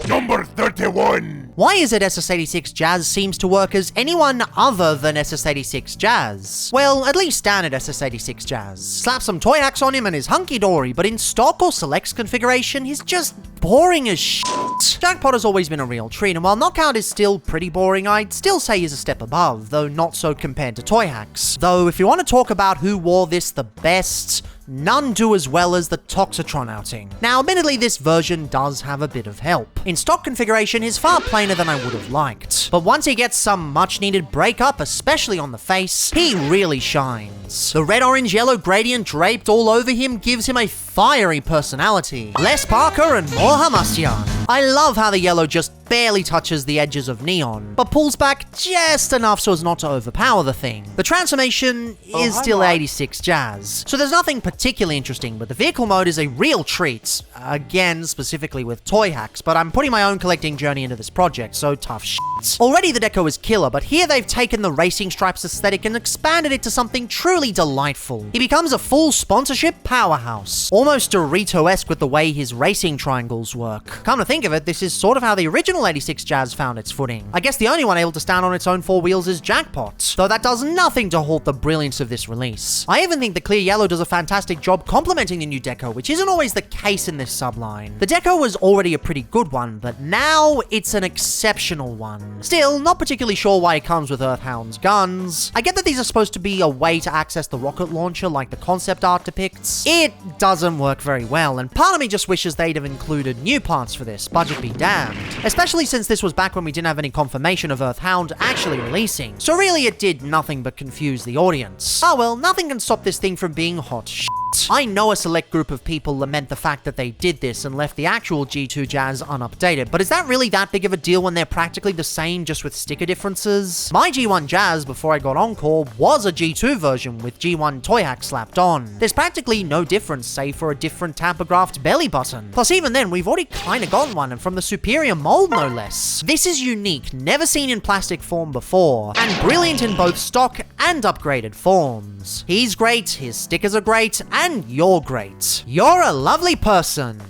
Number 31! Why is it SS86 Jazz seems to work as anyone other than SS86 Jazz? Well, at least standard SS86 Jazz. Slap some toy hacks on him and he's hunky-dory, but in stock or selects configuration, he's just boring as shit. Jackpot has always been a real treat, and while Knockout is still pretty boring, I'd still say he's a step above, though not so compared to toy hacks. Though, if you want to talk about who wore this the best, none do as well as the Toxitron outing. Now, admittedly, this version does have a bit of help. In stock configuration, he's far plainer than I would have liked. But once he gets some much-needed breakup, especially on the face, he really shines. The red, orange, yellow gradient draped all over him gives him a fiery personality. Less Parker and more Hamassian. I love how the yellow just barely touches the edges of neon, but pulls back just enough so as not to overpower the thing. The transformation is still 86 Jazz, so there's nothing particularly interesting, but the vehicle mode is a real treat. Again, specifically with toy hacks, but I'm putting my own collecting journey into this project, so tough shit. Already the deco is killer, but here they've taken the Racing Stripes aesthetic and expanded it to something truly delightful. He becomes a full sponsorship powerhouse, almost Dorito-esque with the way his racing triangles work. Come to think of it, this is sort of how the original 86 Jazz found its footing. I guess the only one able to stand on its own 4 wheels is Jackpot, though that does nothing to halt the brilliance of this release. I even think the clear yellow does a fantastic job complementing the new deco, which isn't always the case in this subline. The deco was already a pretty good one, but now it's an exceptional one. Still, not particularly sure why it comes with Earthhound's guns. I get that these are supposed to be a way to access the rocket launcher like the concept art depicts. It doesn't work very well, and part of me just wishes they'd have included new parts for this, budget be damned. Especially since this was back when we didn't have any confirmation of Earthhound actually releasing, so really it did nothing but confuse the audience. Oh well, nothing can stop this thing from being hot shit. not. I know a select group of people lament the fact that they did this and left the actual G2 Jazz unupdated, but is that really that big of a deal when they're practically the same just with sticker differences? My G1 Jazz before I got Encore was a G2 version with G1 toy hack slapped on. There's practically no difference save for a different tamper-graphed belly button. Plus even then, we've already kinda got one and from the superior mold no less. This is unique, never seen in plastic form before, and brilliant in both stock and upgraded forms. He's great, his stickers are great, and you're great. You're a lovely person,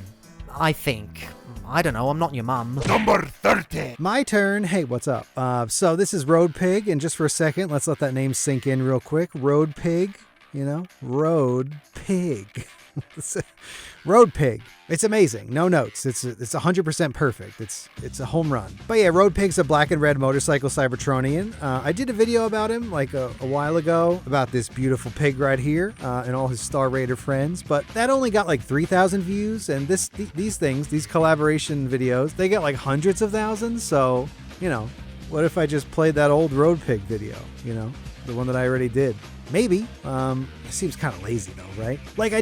I think. I don't know, I'm not your mum. Number 30. My turn. Hey, what's up? So this is Road Pig, and just for a second, let's let that name sink in real quick. Road Pig, you know? Road Pig. Road Pig. It's amazing. No notes. It's 100% perfect. It's a home run. But yeah, Road Pig's a black and red motorcycle Cybertronian. I did a video about him like a while ago about this beautiful pig right here and all his Star Raider friends. But that only got like 3,000 views. And these collaboration videos, they get like hundreds of thousands. So, you know, what if I just played that old Road Pig video, you know, the one that I already did? Maybe. It seems kind of lazy though, right? Like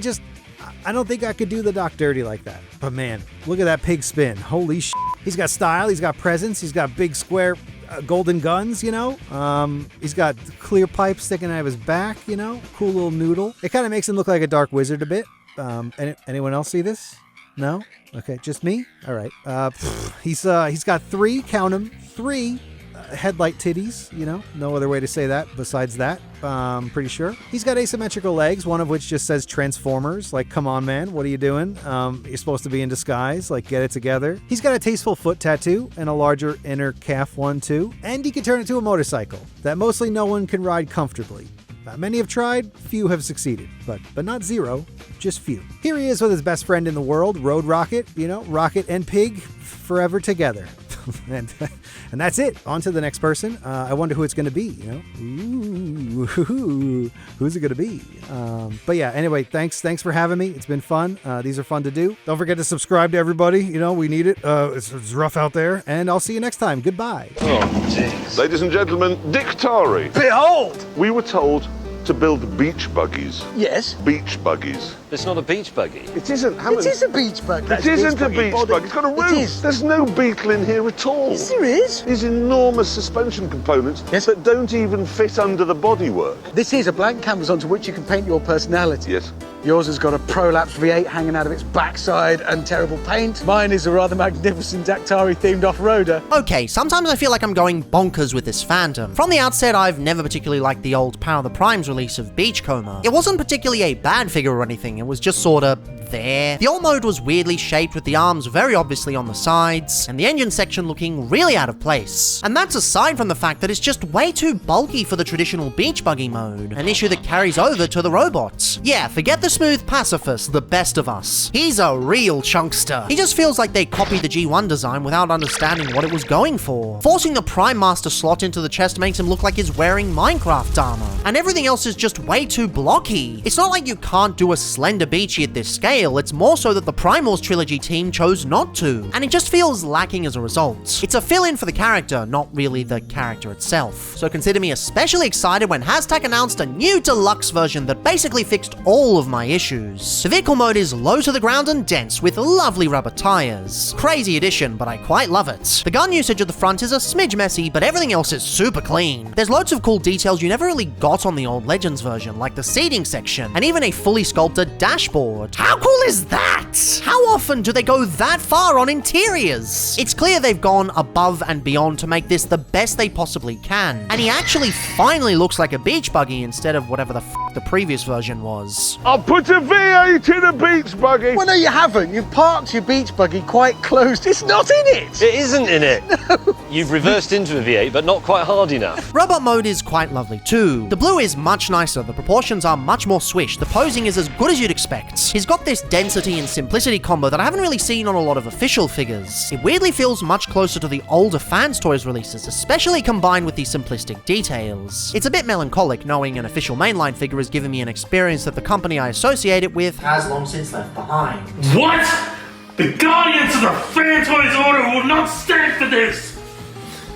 I don't think I could do the Doc dirty like that. But man, look at that pig spin. Holy shit. He's got style, he's got presence, he's got big square golden guns, you know? He's got clear pipes sticking out of his back, you know? Cool little noodle. It kind of makes him look like a dark wizard a bit. Anyone else see this? No? Okay, just me? All right. He's got three, count them, three headlight titties, you know, no other way to say that besides that, pretty sure. He's got asymmetrical legs, one of which just says Transformers, like, come on man, what are you doing? You're supposed to be in disguise, like, get it together. He's got a tasteful foot tattoo and a larger inner calf one too, and he can turn it to a motorcycle that mostly no one can ride comfortably. Many have tried, few have succeeded, but not zero, just few. Here he is with his best friend in the world, Road Rocket, you know, Rocket and Pig forever together. and that's it. On to the next person. I wonder who it's going to be, you know? Ooh, who's it going to be? But yeah, anyway, thanks for having me. It's been fun. These are fun to do. Don't forget to subscribe to everybody. You know, we need it. It's rough out there. And I'll see you next time. Goodbye. Oh, jeez. Ladies and gentlemen, Dick Tari. Behold! We were told to build beach buggies. Yes. Beach buggies. It's not a beach buggy. It isn't. Hammond. It is a beach buggy. It isn't a beach buggy. It's got a roof. It is. There's no beetle in here at all. Yes, there is. These enormous suspension components that don't even fit under the bodywork. This is a blank canvas onto which you can paint your personality. Yes. Yours has got a Prolapse V8 hanging out of its backside and terrible paint. Mine is a rather magnificent Dactari-themed off-roader. Okay, sometimes I feel like I'm going bonkers with this fandom. From the outset, I've never particularly liked the old Power of the Primes release of Beachcomber. It wasn't particularly a bad figure or anything, it was just sorta there. The old mode was weirdly shaped with the arms very obviously on the sides, and the engine section looking really out of place. And that's aside from the fact that it's just way too bulky for the traditional beach buggy mode, an issue that carries over to the robots. Yeah, forget the smooth pacifist, the best of us. He's a real chunkster. He just feels like they copied the G1 design without understanding what it was going for. Forcing the Prime Master slot into the chest makes him look like he's wearing Minecraft armor, and everything else is just way too blocky. It's not like you can't do a slender beachy at this scale, it's more so that the Primals Trilogy team chose not to, and it just feels lacking as a result. It's a fill-in for the character, not really the character itself. So consider me especially excited when Hashtag announced a new deluxe version that basically fixed all of my issues. The vehicle mode is low to the ground and dense with lovely rubber tires. Crazy addition, but I quite love it. The gun usage at the front is a smidge messy, but everything else is super clean. There's loads of cool details you never really got on the old Legends version, like the seating section, and even a fully sculpted dashboard. How cool is that? How often do they go that far on interiors? It's clear they've gone above and beyond to make this the best they possibly can, and he actually finally looks like a beach buggy instead of whatever the the previous version was. I'll put a V8 in a beach buggy. Well, no, you haven't. You've parked your beach buggy quite close. It's not in it. It isn't in it. No. You've reversed into a V8, but not quite hard enough. Robot mode is quite lovely too. The blue is much nicer, the proportions are much more swish, the posing is as good as you'd expect. He's got this density and simplicity combo that I haven't really seen on a lot of official figures. It weirdly feels much closer to the older Fans Toys releases, especially combined with these simplistic details. It's a bit melancholic knowing an official mainline figure has given me an experience that the company I associate it with has long since left behind. What? The guardians of the Fan Toys Order will not stand for this!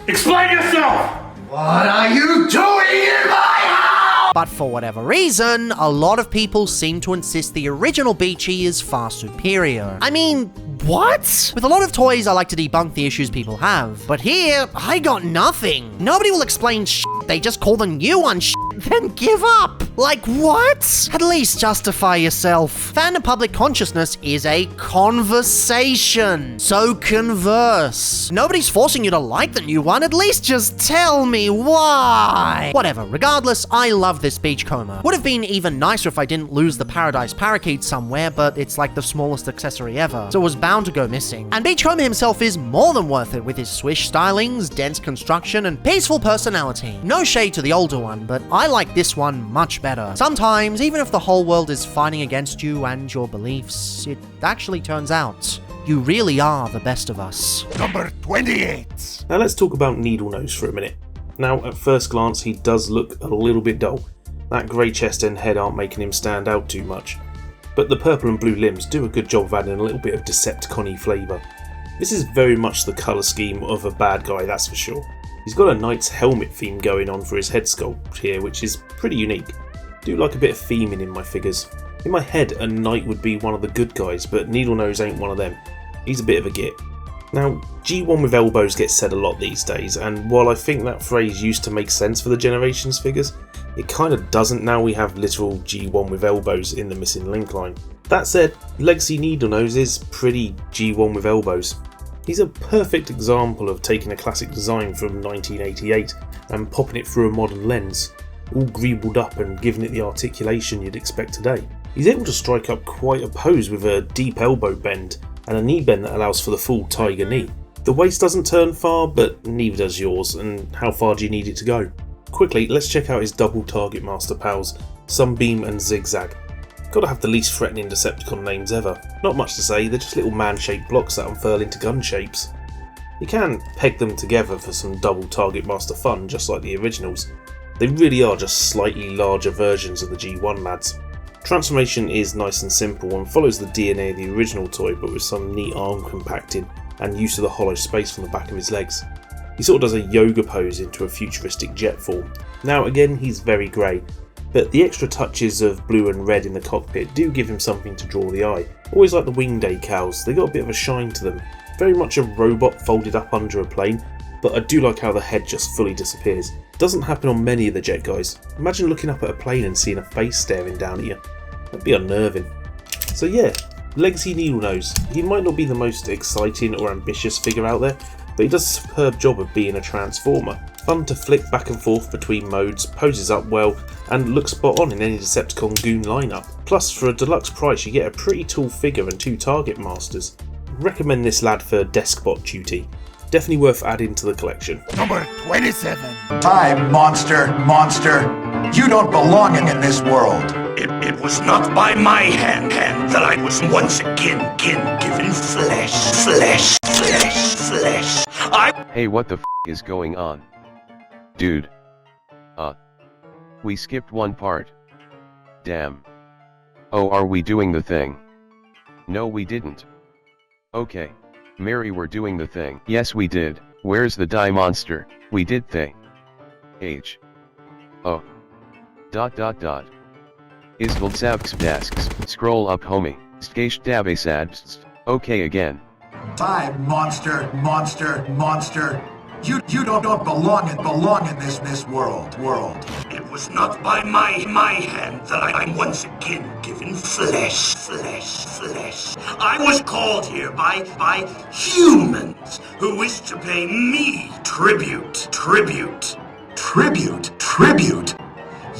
Explain yourself! What are you doing in my house? But for whatever reason, a lot of people seem to insist the original Beachy is far superior. I mean, what? With a lot of toys, I like to debunk the issues people have. But here, I got nothing. Nobody will explain shit, they just call the new one shit, then give up. Like, what? At least justify yourself. Fandom public consciousness is a conversation. So converse. Nobody's forcing you to like the new one, at least just tell me why. Whatever, regardless, I love this Beachcomber. Would have been even nicer if I didn't lose the Paradise Parakeet somewhere, but it's like the smallest accessory ever, so it was bound to go missing. And Beachcomber himself is more than worth it with his swish stylings, dense construction, and peaceful personality. No shade to the older one, but I like this one much better. Sometimes, even if the whole world is fighting against you and your beliefs, it actually turns out you really are the best of us. Number 28. Now let's talk about Needlenose for a minute. Now, at first glance, he does look a little bit dull. That grey chest and head aren't making him stand out too much. But the purple and blue limbs do a good job of adding a little bit of Decepticon-y flavour. This is very much the colour scheme of a bad guy, that's for sure. He's got a knight's helmet theme going on for his head sculpt here, which is pretty unique. I do like a bit of theming in my figures. In my head, a knight would be one of the good guys, but Needlenose ain't one of them. He's a bit of a git. Now, G1 with elbows gets said a lot these days, and while I think that phrase used to make sense for the Generations figures, it kind of doesn't now we have literal G1 with elbows in the missing link line. That said, Legacy Needlenose is pretty G1 with elbows. He's a perfect example of taking a classic design from 1988 and popping it through a modern lens, all greebled up and giving it the articulation you'd expect today. He's able to strike up quite a pose with a deep elbow bend and a knee bend that allows for the full tiger knee. The waist doesn't turn far, but neither does yours, and how far do you need it to go? Quickly, let's check out his double target master pals, Sunbeam and Zigzag. Gotta have the least threatening Decepticon names ever. Not much to say, they're just little man-shaped blocks that unfurl into gun shapes. You can peg them together for some double target master fun, just like the originals. They really are just slightly larger versions of the G1 lads. Transformation is nice and simple and follows the DNA of the original toy, but with some neat arm compacting and use of the hollow space from the back of his legs. He sort of does a yoga pose into a futuristic jet form. Now again, he's very grey, but the extra touches of blue and red in the cockpit do give him something to draw the eye. Always like the wing decals, they got a bit of a shine to them. Very much a robot folded up under a plane, but I do like how the head just fully disappears. Doesn't happen on many of the Jet guys. Imagine looking up at a plane and seeing a face staring down at you. That'd be unnerving. So yeah, Legacy Needlenose. He might not be the most exciting or ambitious figure out there, but he does a superb job of being a transformer. Fun to flick back and forth between modes, poses up well, and looks spot on in any Decepticon goon lineup. Plus, for a deluxe price you get a pretty tall figure and 2 target masters. Recommend this lad for deskbot duty. Definitely worth adding to the collection. Number 27. Time, monster. You don't belong in this world. It was not by my hand that I was once again given flesh. Hey, what the f is going on? Dude. We skipped one part. Damn. Oh, are we doing the thing? No, we didn't. Okay. Mary, we're doing the thing. Yes, we did. Where's the die monster? We did thing. H. Oh. ... Isvald Savksdasks. Scroll up, homie. Skaish Dabasadst. Okay, again. Time, monster. You don't belong in this world. It was not by my hand that I'm once again given flesh. I was called here by humans who wish to pay me tribute.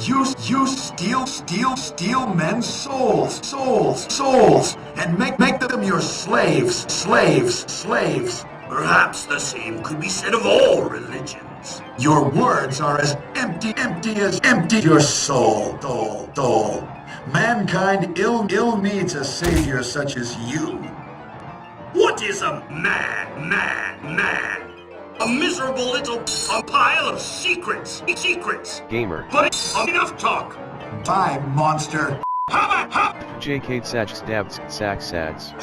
You steal men's souls, and make them your slaves. Perhaps the same could be said of all religions. Your words are as empty as your soul. Mankind ill needs a savior such as you. What is a man? A miserable little pile of secrets. Gamer. But enough talk. Time, monster. JK Sach Stabs Sax Sads.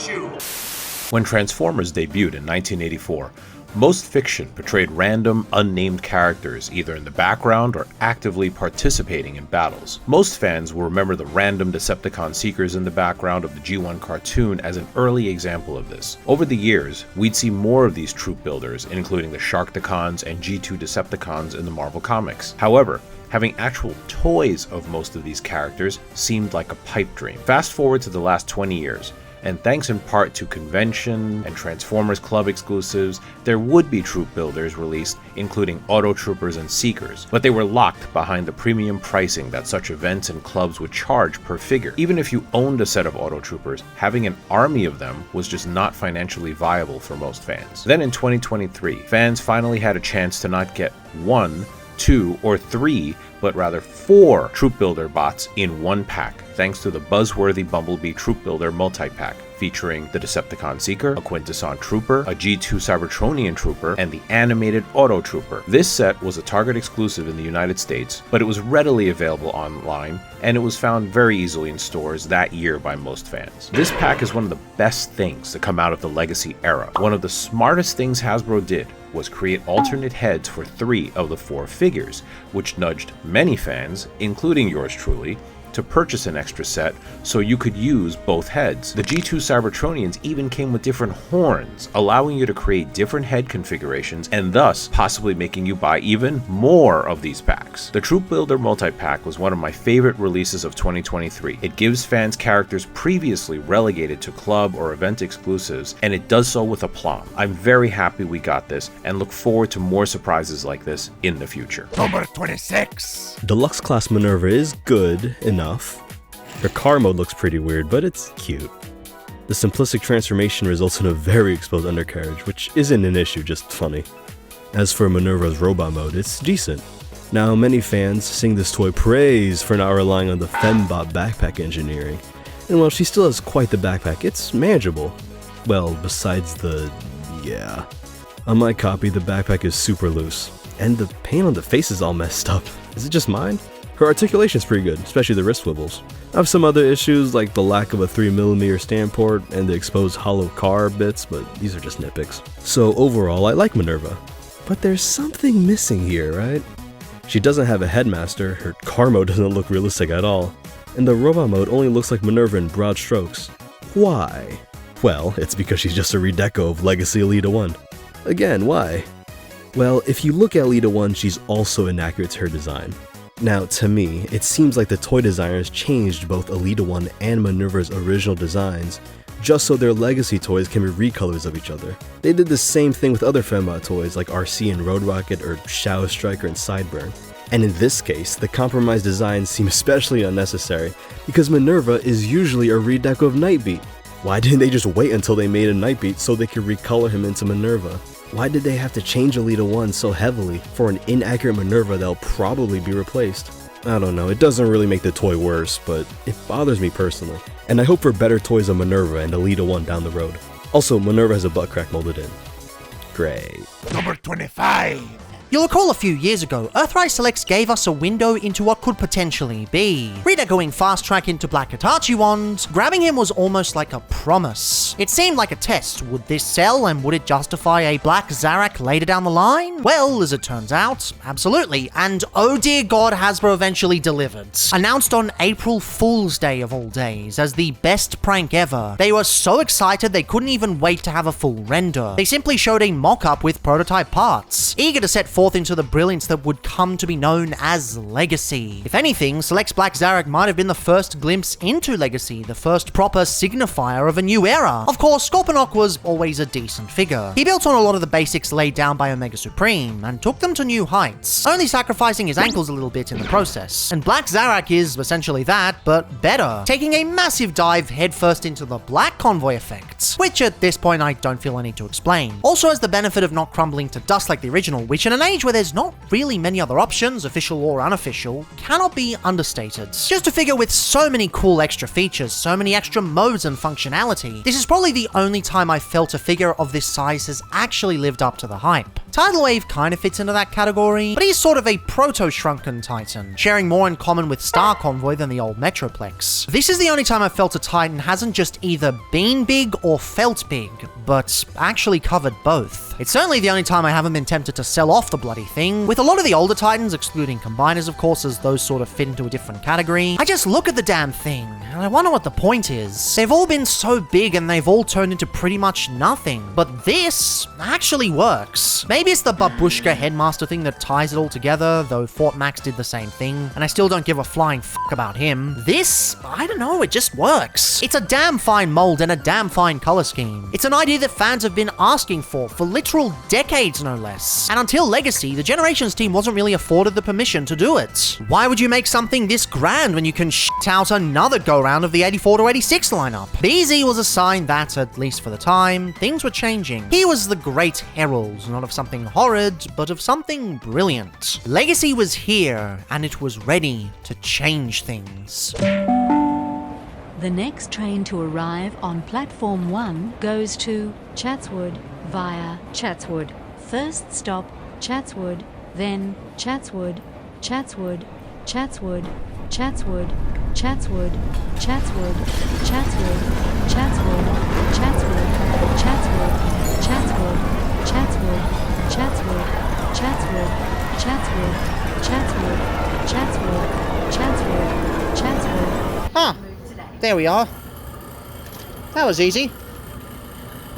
When Transformers debuted in 1984, Most fiction portrayed random, unnamed characters either in the background or actively participating in battles. Most fans will remember the random Decepticon seekers in the background of the G1 cartoon as an early example of this. Over the years, we'd see more of these troop builders, including the Sharkticons and G2 Decepticons in the Marvel Comics. However, having actual toys of most of these characters seemed like a pipe dream. Fast forward to the last 20 years, and thanks in part to convention and Transformers Club exclusives, there would be troop builders released, including Auto Troopers and Seekers, but they were locked behind the premium pricing that such events and clubs would charge per figure. Even if you owned a set of Auto Troopers, having an army of them was just not financially viable for most fans. Then in 2023, fans finally had a chance to not get 1, 2, or 3, but rather 4 Troop Builder bots in one pack, thanks to the buzzworthy Bumblebee Troop Builder multi-pack, featuring the Decepticon Seeker, a Quintesson Trooper, a G2 Cybertronian Trooper, and the animated Auto Trooper. This set was a Target exclusive in the United States, but it was readily available online, and it was found very easily in stores that year by most fans. This pack is one of the best things to come out of the Legacy era. One of the smartest things Hasbro did was create alternate heads for 3 of the 4 figures, which nudged many fans, including yours truly, to purchase an extra set so you could use both heads. The G2 Cybertronians even came with different horns, allowing you to create different head configurations and thus possibly making you buy even more of these packs. The Troop Builder multi-pack was one of my favorite releases of 2023. It gives fans characters previously relegated to club or event exclusives, and it does so with aplomb. I'm very happy we got this and look forward to more surprises like this in the future. Number 26. Deluxe Class Minerva is good enough. Her car mode looks pretty weird, but it's cute. The simplistic transformation results in a very exposed undercarriage, which isn't an issue, just funny. As for Minerva's robot mode, it's decent. Now, many fans sing this toy praise for not relying on the Fembot backpack engineering, and while she still has quite the backpack, it's manageable. Well, besides yeah. On my copy, the backpack is super loose, and the paint on the face is all messed up. Is it just mine? Her articulation is pretty good, especially the wrist swivels. I have some other issues like the lack of a 3mm stand port and the exposed hollow car bits, but these are just nitpicks. So overall, I like Minerva. But there's something missing here, right? She doesn't have a headmaster, her car mode doesn't look realistic at all, and the robot mode only looks like Minerva in broad strokes. Why? Well, it's because she's just a redeco of Legacy Elita 1. Again, why? Well, if you look at Elita 1, she's also inaccurate to her design. Now, to me, it seems like the toy designers changed both Elita 1 and Minerva's original designs, just so their legacy toys can be recolors of each other. They did the same thing with other Fembot toys like RC and Road Rocket or Shadow Striker and Sideburn. And in this case, the compromised designs seem especially unnecessary, because Minerva is usually a redeco of Nightbeat. Why didn't they just wait until they made a Nightbeat so they could recolor him into Minerva? Why did they have to change Elita 1 so heavily for an inaccurate Minerva that'll probably be replaced? I don't know, it doesn't really make the toy worse, but it bothers me personally. And I hope for better toys of Minerva and Elita 1 down the road. Also, Minerva has a butt crack molded in. Great. Number 25. You'll recall a few years ago, Earthrise Selects gave us a window into what could potentially be. Redecoing Fast Track into Black Hitachi Wand, grabbing him was almost like a promise. It seemed like a test. Would this sell and would it justify a Black Zarak later down the line? Well, as it turns out, absolutely. And oh dear God, Hasbro eventually delivered. Announced on April Fool's Day of all days as the best prank ever. They were so excited they couldn't even wait to have a full render. They simply showed a mock-up with prototype parts, eager to set forth into the brilliance that would come to be known as Legacy. If anything, Select's Black Zarak might have been the first glimpse into Legacy, the first proper signifier of a new era. Of course, Scorponok was always a decent figure. He built on a lot of the basics laid down by Omega Supreme, and took them to new heights, only sacrificing his ankles a little bit in the process. And Black Zarak is essentially that, but better, taking a massive dive headfirst into the Black Convoy effect, which at this point I don't feel I need to explain. Also has the benefit of not crumbling to dust like the original, which in an age where there's not really many other options, official or unofficial, cannot be understated. Just a figure with so many cool extra features, so many extra modes and functionality. This is probably the only time I felt a figure of this size has actually lived up to the hype. Tidal Wave kind of fits into that category, but he's sort of a proto-shrunken Titan, sharing more in common with Star Convoy than the old Metroplex. This is the only time I've felt a Titan hasn't just either been big or felt big, but actually covered both. It's certainly the only time I haven't been tempted to sell off the bloody thing. With a lot of the older Titans, excluding Combiners of course, as those sort of fit into a different category, I just look at the damn thing, and I wonder what the point is. They've all been so big and they've all turned into pretty much nothing, but this actually works. Maybe it's the Babushka Headmaster thing that ties it all together, though Fort Max did the same thing, and I still don't give a flying fuck about him. This, I don't know, it just works. It's a damn fine mold and a damn fine color scheme. It's an idea that fans have been asking for literal decades, no less. And until Legacy, the Generations team wasn't really afforded the permission to do it. Why would you make something this grand when you can shit out another go-round of the 84 to 86 lineup? BZ was a sign that, at least for the time, things were changing. He was the great herald, not of something horrid, but of something brilliant. Legacy was here, and it was ready to change things. The next train to arrive on Platform 1 goes to Chatswood via Chatswood. First stop, Chatswood, then Chatswood, Chatswood, Chatswood, Chatswood, Chatswood, Chatswood, Chatswood, Chatswood, Chatswood, Chatswood, Chatswood, Chatswood, Chatswood, Chatswood, Chatswood, Chatswood, Chatswood, Chatswood, Chatswood. Huh. There we are. That was easy.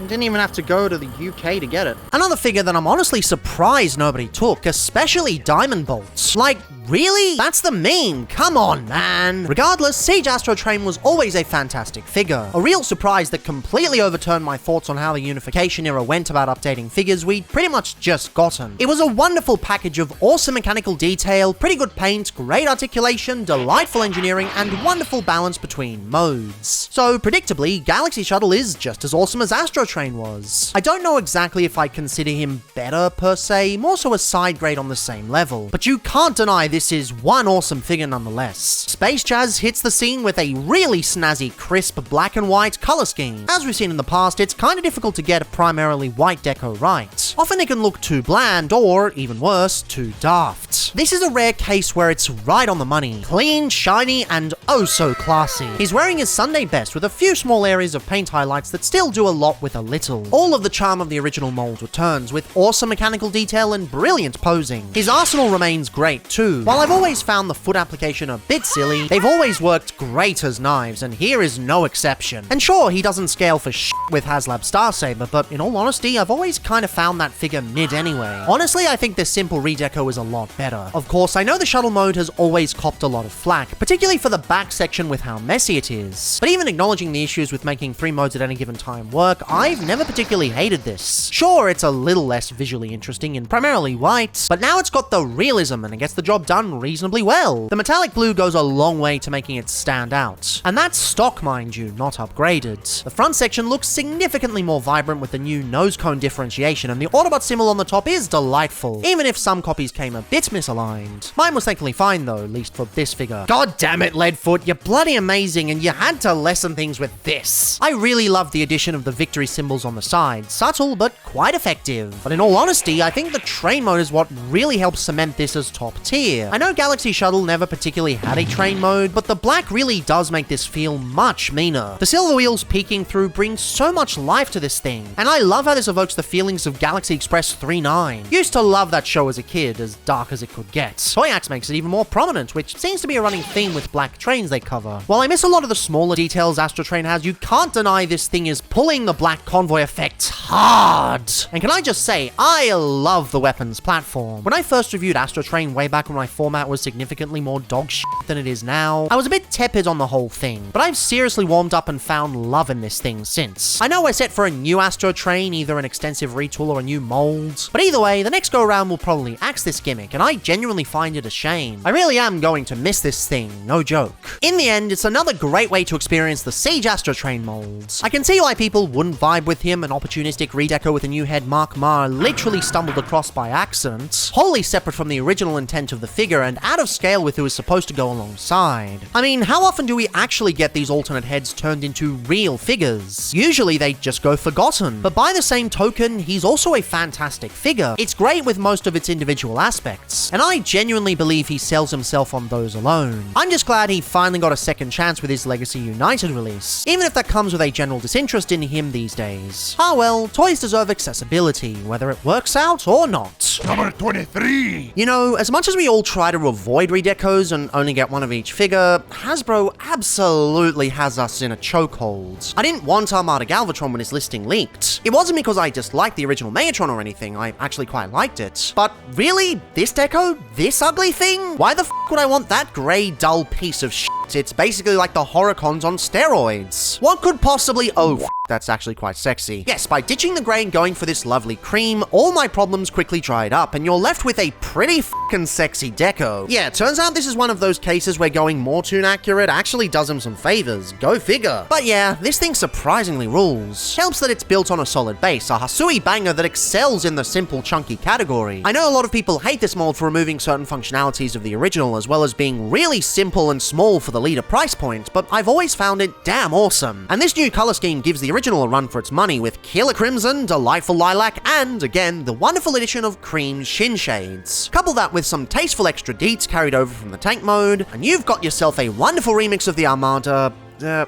Didn't even have to go to the UK to get it. Another figure that I'm honestly surprised nobody took, especially Diamond Bolts. Like, really? That's the meme. Come on, man. Regardless, Siege Astro Train was always a fantastic figure. A real surprise that completely overturned my thoughts on how the Unification era went about updating figures we'd pretty much just gotten. It was a wonderful package of awesome mechanical detail, pretty good paint, great articulation, delightful engineering, and wonderful balance between modes. So, predictably, Galaxy Shuttle is just as awesome as Astro Train was. I don't know exactly if I consider him better per se, more so a side grade on the same level, but you can't deny this is one awesome figure nonetheless. Space Jazz hits the scene with a really snazzy, crisp black and white color scheme. As we've seen in the past, it's kind of difficult to get a primarily white deco right. Often it can look too bland or, even worse, too daft. This is a rare case where it's right on the money. Clean, shiny, and oh so classy. He's wearing his Sunday best with a few small areas of paint highlights that still do a lot with a little. All of the charm of the original mold returns with awesome mechanical detail and brilliant posing. His arsenal remains great too. While I've always found the foot application a bit silly, they've always worked great as knives, and here is no exception. And sure, he doesn't scale for shit with HasLab Starsaber, but in all honesty, I've always kind of found that figure mid anyway. Honestly, I think this simple redeco is a lot better. Of course, I know the shuttle mode has always copped a lot of flack, particularly for the back section with how messy it is. But even acknowledging the issues with making 3 modes at any given time work, I've never particularly hated this. Sure, it's a little less visually interesting and primarily white, but now it's got the realism and it gets the job done reasonably well. The metallic blue goes a long way to making it stand out. And that's stock, mind you, not upgraded. The front section looks significantly more vibrant with the new nose cone differentiation, and the Autobot symbol on the top is delightful, even if some copies came a bit misaligned. Mine was thankfully fine though, at least for this figure. God damn it, Leadfoot, you're bloody amazing, and you had to lessen things with this. I really love the addition of the victory symbols on the side. Subtle, but quite effective. But in all honesty, I think the train mode is what really helps cement this as top tier. I know Galaxy Shuttle never particularly had a train mode, but the black really does make this feel much meaner. The silver wheels peeking through bring so much life to this thing, and I love how this evokes the feelings of Galaxy Express 3.9. Used to love that show as a kid, as dark as it could get. Toyax makes it even more prominent, which seems to be a running theme with black trains they cover. While I miss a lot of the smaller details Astro Train has, you can't deny this thing is pulling the black convoy effect hard. And can I just say, I love the weapons platform. When I first reviewed Astro Train way back when my format was significantly more dog shit than it is now, I was a bit tepid on the whole thing, but I've seriously warmed up and found love in this thing since. I know we're set for a new Astro Train, either an extensive retool or a new mold, but either way, the next go around will probably axe this gimmick, and I genuinely find it a shame. I really am going to miss this thing, no joke. In the end, it's another great way to experience the Siege Astro Train molds. I can see why people wouldn't vibe with him, an opportunistic redeco with a new head Mark Marr literally stumbled across by accident, wholly separate from the original intent of the figure and out of scale with who is supposed to go alongside. I mean, how often do we actually get these alternate heads turned into real figures? Usually they just go forgotten, but by the same token, he's also a a fantastic figure. It's great with most of its individual aspects, and I genuinely believe he sells himself on those alone. I'm just glad he finally got a second chance with his Legacy United release, even if that comes with a general disinterest in him these days. Ah well, toys deserve accessibility, whether it works out or not. Number 23! You know, as much as we all try to avoid redecos and only get one of each figure, Hasbro absolutely has us in a chokehold. I didn't want Armada Galvatron when his listing leaked. It wasn't because I disliked the original Megatron or anything, I actually quite liked it. But really? This deco? This ugly thing? Why the f would I want that grey, dull piece of shit? It's basically like the Horicons on steroids. What could possibly— oh, that's actually quite sexy. Yes, by ditching the grey and going for this lovely cream, all my problems quickly dried up, and you're left with a pretty f***ing sexy deco. Yeah, it turns out this is one of those cases where going more toon accurate actually does him some favors. Go figure. But yeah, this thing surprisingly rules. Helps that it's built on a solid base, a Hasui banger that excels in the simple chunky category. I know a lot of people hate this mold for removing certain functionalities of the original, as well as being really simple and small for the leader price point, but I've always found it damn awesome. And this new color scheme gives the original a run for its money with Killer Crimson, Delightful Lilac, and again, the wonderful addition of Cream Shin Shades. Couple that with some tasteful extra deets carried over from the tank mode, and you've got yourself a wonderful remix of the Armada.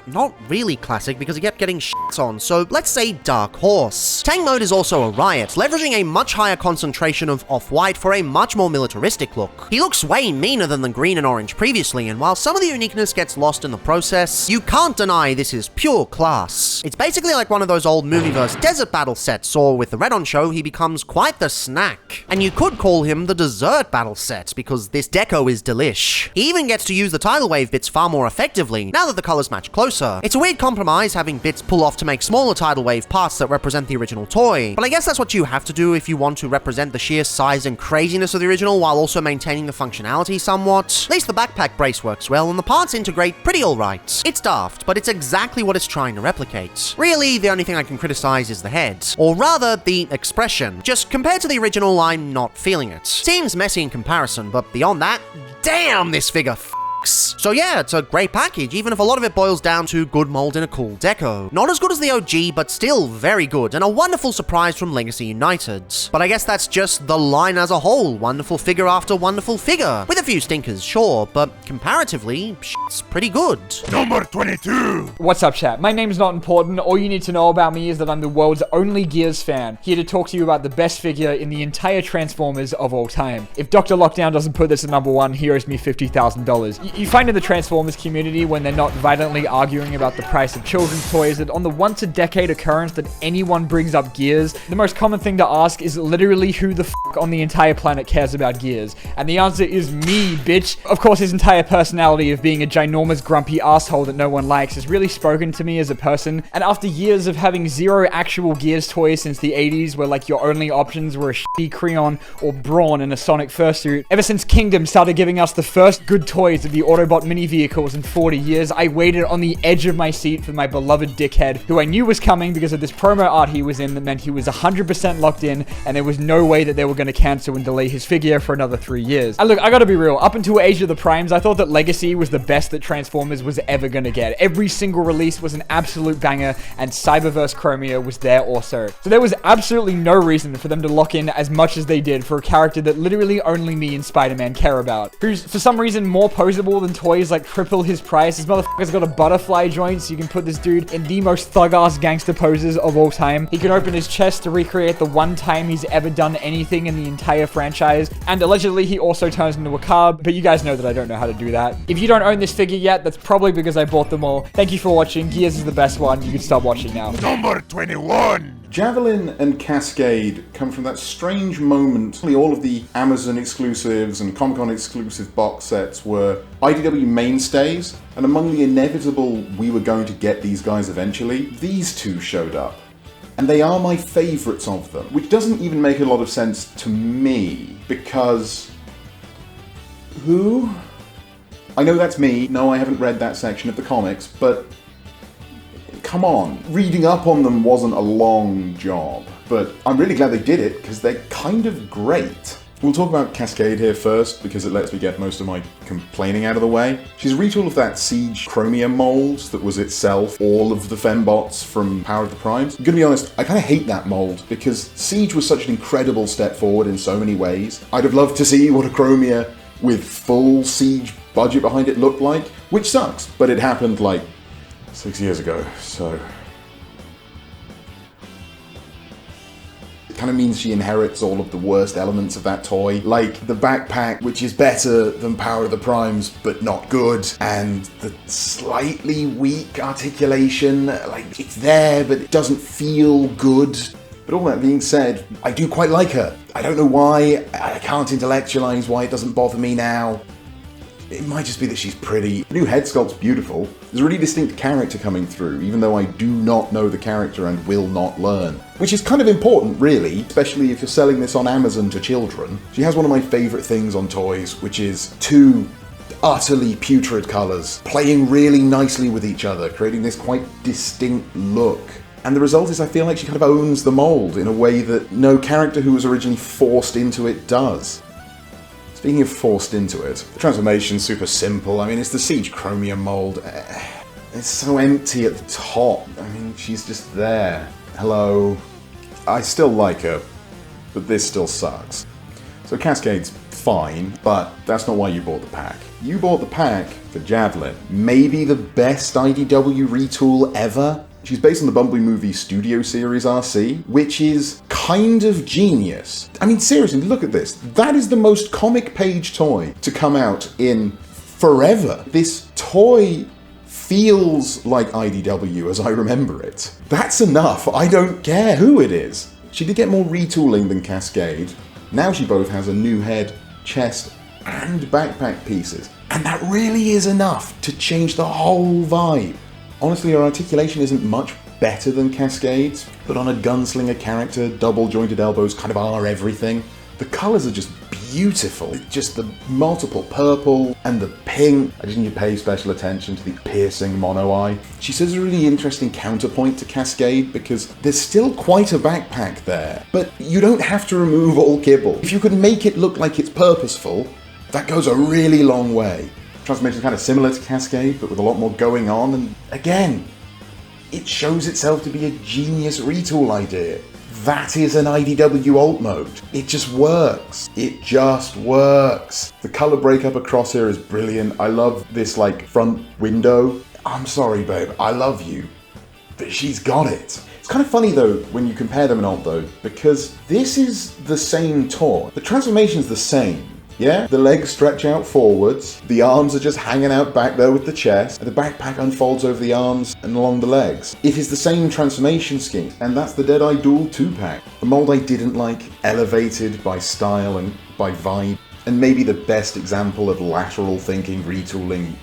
Not really classic because he kept getting shits on, so let's say Dark Horse. Tank mode is also a riot, leveraging a much higher concentration of off-white for a much more militaristic look. He looks way meaner than the green and orange previously, and while some of the uniqueness gets lost in the process, you can't deny this is pure class. It's basically like one of those old Movieverse desert battle sets, or with the Red on show, he becomes quite the snack. And you could call him the dessert battle set, because this deco is delish. He even gets to use the tidal wave bits far more effectively, now that the colors match closer. It's a weird compromise having bits pull off to make smaller tidal wave parts that represent the original toy, but I guess that's what you have to do if you want to represent the sheer size and craziness of the original while also maintaining the functionality somewhat. At least the backpack brace works well and the parts integrate pretty alright. It's daft, but it's exactly what it's trying to replicate. Really, the only thing I can criticize is the head, or rather the expression. Just compared to the original, I'm not feeling it. Seems messy in comparison, but beyond that, damn, this figure So yeah, it's a great package, even if a lot of it boils down to good mold in a cool deco. Not as good as the OG, but still very good, and a wonderful surprise from Legacy United. But I guess that's just the line as a whole, wonderful figure after wonderful figure. With a few stinkers, sure, but comparatively, it's pretty good. Number 22! What's up, chat? My name's not important. All you need to know about me is that I'm the world's only Gears fan, here to talk to you about the best figure in the entire Transformers of all time. If DrLockdown doesn't put this at number 1, he owes me $50,000. You find in the Transformers community, when they're not violently arguing about the price of children's toys, that on the once-a-decade occurrence that anyone brings up Gears, the most common thing to ask is literally who the f*** on the entire planet cares about Gears? And the answer is me, bitch. Of course, his entire personality of being a ginormous grumpy asshole that no one likes has really spoken to me as a person, and after years of having zero actual Gears toys since the 80s, where like your only options were a shitty Creon or Brawn in a Sonic fursuit, ever since Kingdom started giving us the first good toys of the Autobot mini vehicles in 40 years, I waited on the edge of my seat for my beloved dickhead, who I knew was coming because of this promo art he was in that meant he was 100% locked in, and there was no way that they were going to cancel and delay his figure for another 3 years. And look, I gotta be real, up until Age of the Primes, I thought that Legacy was the best that Transformers was ever gonna get. Every single release was an absolute banger, and Cyberverse Chromia was there also. So there was absolutely no reason for them to lock in as much as they did for a character that literally only me and Spider-Man care about, who's for some reason more posable than toys like triple his price. This motherfucker's got a butterfly joint, so you can put this dude in the most thug-ass gangster poses of all time. He can open his chest to recreate the one time he's ever done anything in the entire franchise, and allegedly he also turns into a carb, but you guys know that I don't know how to do that. If you don't own this figure yet, that's probably because I bought them all. Thank you for watching. Gears is the best one. You can stop watching now. Number 21! Javelin and Cascade come from that strange moment. All of the Amazon exclusives and Comic-Con exclusive box sets were IDW mainstays, and among the inevitable we were going to get these guys eventually, these two showed up. And they are my favourites of them, which doesn't even make a lot of sense to me, because... who? I know that's me. No, I haven't read that section of the comics, but... come on. Reading up on them wasn't a long job, but I'm really glad they did it, because they're kind of great. We'll talk about Cascade here first, because it lets me get most of my complaining out of the way. She's a retool of that Siege Chromium mold that was itself all of the fembots from Power of the Primes. I'm gonna be honest, I kinda hate that mold, because Siege was such an incredible step forward in so many ways. I'd have loved to see what a Chromia with full Siege budget behind it looked like, which sucks, but it happened like 6 years ago, so... It kind of means she inherits all of the worst elements of that toy, like the backpack, which is better than Power of the Primes, but not good, and the slightly weak articulation, like it's there, but it doesn't feel good. But all that being said, I do quite like her. I don't know why, I can't intellectualize why it doesn't bother me now. It might just be that she's pretty. The new head sculpt's beautiful. There's a really distinct character coming through, even though I do not know the character and will not learn. Which is kind of important, really, especially if you're selling this on Amazon to children. She has one of my favourite things on toys, which is two utterly putrid colours playing really nicely with each other, creating this quite distinct look. And the result is I feel like she kind of owns the mould in a way that no character who was originally forced into it does. Speaking of forced into it, the transformation's super simple. I mean, it's the Siege Chromium mold. It's so empty at the top. I mean, she's just there. Hello. I still like her, but this still sucks. So Cascade's fine, but that's not why you bought the pack. You bought the pack for Javelin. Maybe the best IDW retool ever? She's based on the Bumblebee movie Studio Series RC, which is kind of genius. I mean, seriously, look at this. That is the most comic page toy to come out in forever. This toy feels like IDW as I remember it. That's enough. I don't care who it is. She did get more retooling than Cascade. Now she both has a new head, chest, and backpack pieces. And that really is enough to change the whole vibe. Honestly, her articulation isn't much better than Cascade's, but on a gunslinger character, double-jointed elbows kind of are everything. The colours are just beautiful. Just the multiple purple and the pink. I just need to pay special attention to the piercing mono eye. She says a really interesting counterpoint to Cascade because there's still quite a backpack there, but you don't have to remove all kibble. If you can make it look like it's purposeful, that goes a really long way. Transformation is kind of similar to Cascade, but with a lot more going on, and again, it shows itself to be a genius retool idea. That is an IDW alt mode. It just works. It just works. The color breakup across here is brilliant. I love this like front window. I'm sorry, babe, I love you, but she's got it. It's kind of funny though when you compare them in alt though, because this is the same toy. The transformation's the same. Yeah, the legs stretch out forwards, the arms are just hanging out back there with the chest, and the backpack unfolds over the arms and along the legs. It is the same transformation scheme, and that's the Deadeye Duel 2-pack. The mold I didn't like, elevated by style and by vibe, and maybe the best example of lateral thinking retooling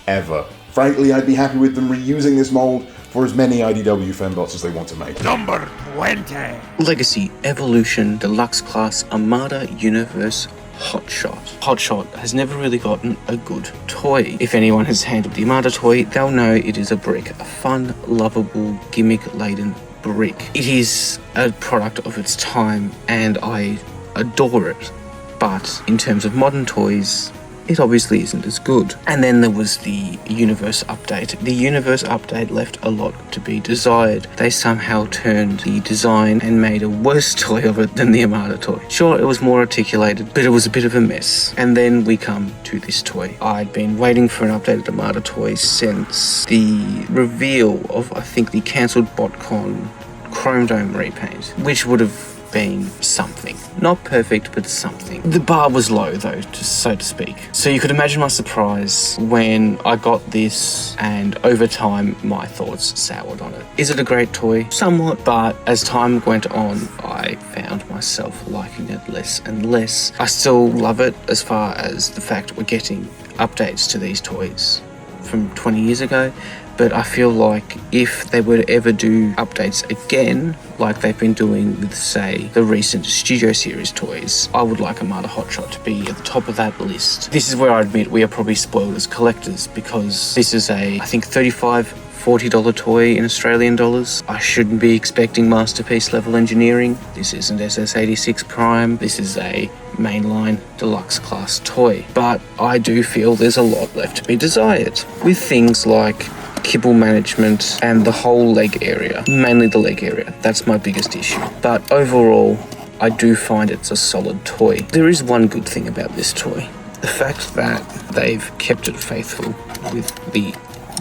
ever. Frankly, I'd be happy with them reusing this mold for as many IDW fembots as they want to make. Number 20. Legacy Evolution Deluxe Class Armada Universe Hotshot. Hotshot has never really gotten a good toy. If anyone has handled the Armada toy, they'll know it is a brick. A fun, lovable, gimmick-laden brick. It is a product of its time, and I adore it. But in terms of modern toys, it obviously isn't as good. And then there was the Universe update. The Universe update left a lot to be desired. They somehow turned the design and made a worse toy of it than the Armada toy. Sure, it was more articulated, but it was a bit of a mess. And then we come to this toy. I'd been waiting for an updated Armada toy since the reveal of, I think, the cancelled BotCon Chrome Dome repaint, which would have been something. Not perfect, but something. The bar was low though, so to speak. So you could imagine my surprise when I got this, and over time my thoughts soured on it. Is it a great toy? Somewhat, but as time went on, I found myself liking it less and less. I still love it as far as the fact we're getting updates to these toys from 20 years ago, but I feel like if they were to ever do updates again, like they've been doing with, say, the recent Studio Series toys, I would like Armada Hotshot to be at the top of that list. This is where I admit we are probably spoiled as collectors, because this is a, I think, $40 toy in Australian dollars. I shouldn't be expecting masterpiece level engineering. This isn't SS86 Prime. This is a mainline deluxe class toy, but I do feel there's a lot left to be desired, with things like kibble management and the whole leg area, mainly the leg area. That's my biggest issue. But overall, I do find it's a solid toy. There is one good thing about this toy. The fact that they've kept it faithful with the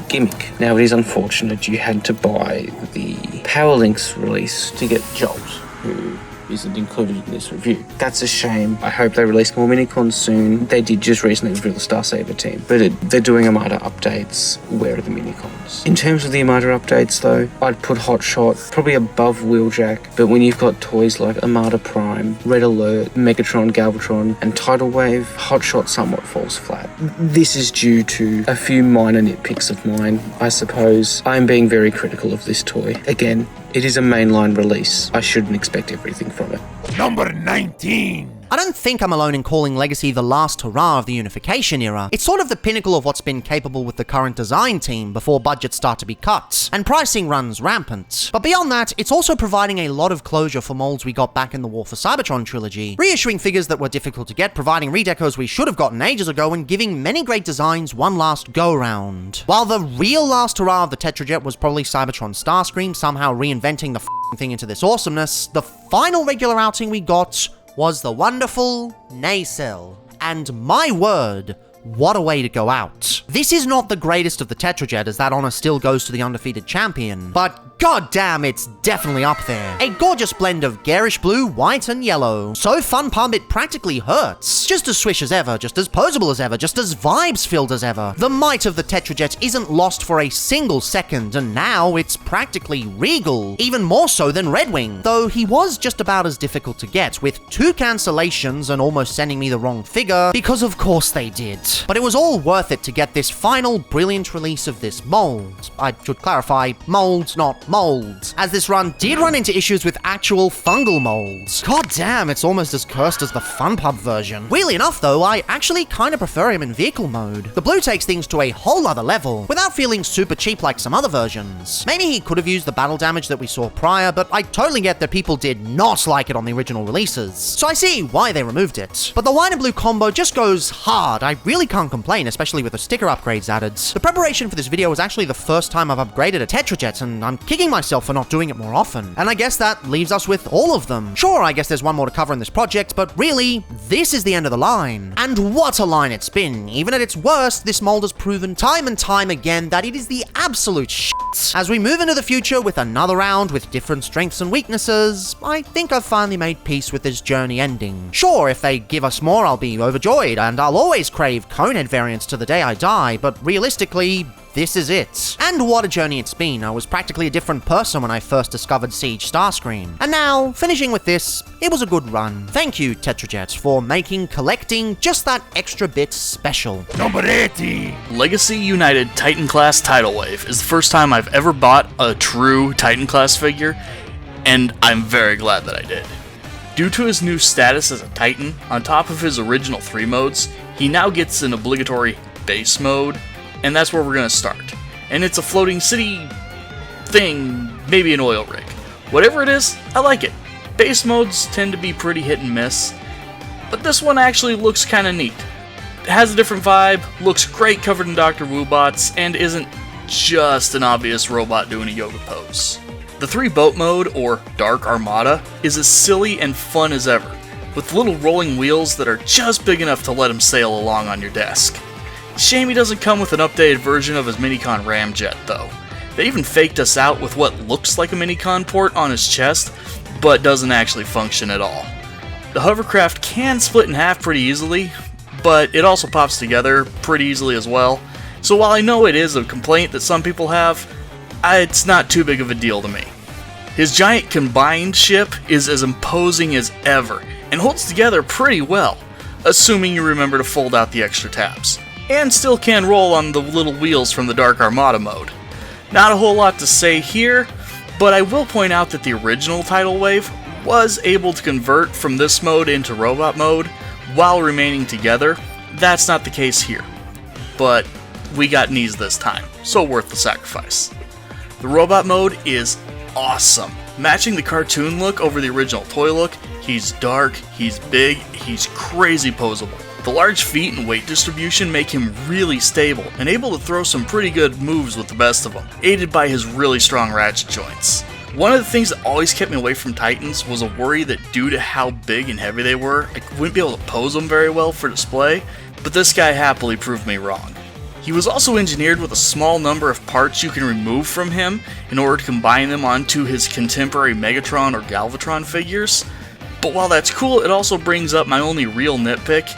gimmick. Now, it is unfortunate you had to buy the Power Links release to get Jolt, who isn't included in this review. That's a shame. I hope they release more minicons soon. They did just recently reveal the Star Saber team, but they're doing Armada updates. Where are the minicons? In terms of the Armada updates though, I'd put Hotshot probably above Wheeljack, but when you've got toys like Armada Prime, Red Alert, Megatron, Galvatron, and Tidal Wave, Hotshot somewhat falls flat. This is due to a few minor nitpicks of mine, I suppose. I'm being very critical of this toy. Again, it is a mainline release. I shouldn't expect everything from it. Number 19. I don't think I'm alone in calling Legacy the last hurrah of the unification era. It's sort of the pinnacle of what's been capable with the current design team before budgets start to be cut, and pricing runs rampant. But beyond that, it's also providing a lot of closure for molds we got back in the War for Cybertron trilogy, reissuing figures that were difficult to get, providing redecos we should have gotten ages ago, and giving many great designs one last go-round. While the real last hurrah of the Tetrajet was probably Cybertron Starscream somehow reinventing the thing into this awesomeness, the final regular outing we got was the wonderful Nacelle. And my word, what a way to go out. This is not the greatest of the Tetrajet, as that honor still goes to the undefeated champion, but goddamn, it's definitely up there. A gorgeous blend of garish blue, white, and yellow. So fun pump it practically hurts. Just as swish as ever, just as posable as ever, just as vibes-filled as ever. The might of the Tetrajet isn't lost for a single second, and now it's practically regal, even more so than Redwing, though he was just about as difficult to get, with 2 cancellations and almost sending me the wrong figure, because of course they did. But it was all worth it to get this final brilliant release of this mold. I should clarify, molds, not molds, as this run did run into issues with actual fungal molds. God damn, it's almost as cursed as the Fun Pub version. Weirdly enough though, I actually kinda prefer him in vehicle mode. The blue takes things to a whole other level, without feeling super cheap like some other versions. Maybe he could have used the battle damage that we saw prior, but I totally get that people did not like it on the original releases. So I see why they removed it. But the white and blue combo just goes hard. I really can't complain, especially with the sticker upgrades added. The preparation for this video was actually the first time I've upgraded a Tetrajet, and I'm kicking myself for not doing it more often. And I guess that leaves us with all of them. Sure, I guess there's one more to cover in this project, but really, this is the end of the line. And what a line it's been. Even at its worst, this mold has proven time and time again that it is the absolute shit. As we move into the future with another round with different strengths and weaknesses, I think I've finally made peace with this journey ending. Sure, if they give us more, I'll be overjoyed, and I'll always crave Conehead variants to the day I die, but realistically, this is it. And what a journey it's been. I was practically a different person when I first discovered Siege Starscream. And now, finishing with this, it was a good run. Thank you, Tetrajet, for making collecting just that extra bit special. Number 80. Legacy United Titan Class Tidal Wave is the first time I've ever bought a true Titan Class figure, and I'm very glad that I did. Due to his new status as a Titan, on top of his original 3 modes, he now gets an obligatory base mode, and that's where we're going to start. And it's a floating city thing, maybe an oil rig. Whatever it is, I like it. Base modes tend to be pretty hit and miss, but this one actually looks kind of neat. It has a different vibe, looks great covered in Dr. Woobots, and isn't just an obvious robot doing a yoga pose. The 3 boat mode, or Dark Armada, is as silly and fun as ever, with little rolling wheels that are just big enough to let him sail along on your desk. Shame he doesn't come with an updated version of his Minicon Ramjet, though. They even faked us out with what looks like a Minicon port on his chest, but doesn't actually function at all. The hovercraft can split in half pretty easily, but it also pops together pretty easily as well, so while I know it is a complaint that some people have, it's not too big of a deal to me. His giant combined ship is as imposing as ever, and holds together pretty well, assuming you remember to fold out the extra tabs, and still can roll on the little wheels from the Dark Armada mode. Not a whole lot to say here, but I will point out that the original Tidal Wave was able to convert from this mode into robot mode while remaining together. That's not the case here, but we got knees this time, so worth the sacrifice. The robot mode is awesome. Matching the cartoon look over the original toy look, he's dark, he's big, he's crazy posable. The large feet and weight distribution make him really stable and able to throw some pretty good moves with the best of them, aided by his really strong ratchet joints. One of the things that always kept me away from Titans was a worry that due to how big and heavy they were, I wouldn't be able to pose them very well for display, but this guy happily proved me wrong. He was also engineered with a small number of parts you can remove from him in order to combine them onto his contemporary Megatron or Galvatron figures. But while that's cool, it also brings up my only real nitpick.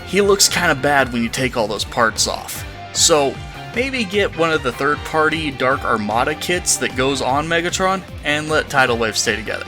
He looks kinda bad when you take all those parts off. So maybe get one of the third-party Dark Armada kits that goes on Megatron and let Tidal Wave stay together.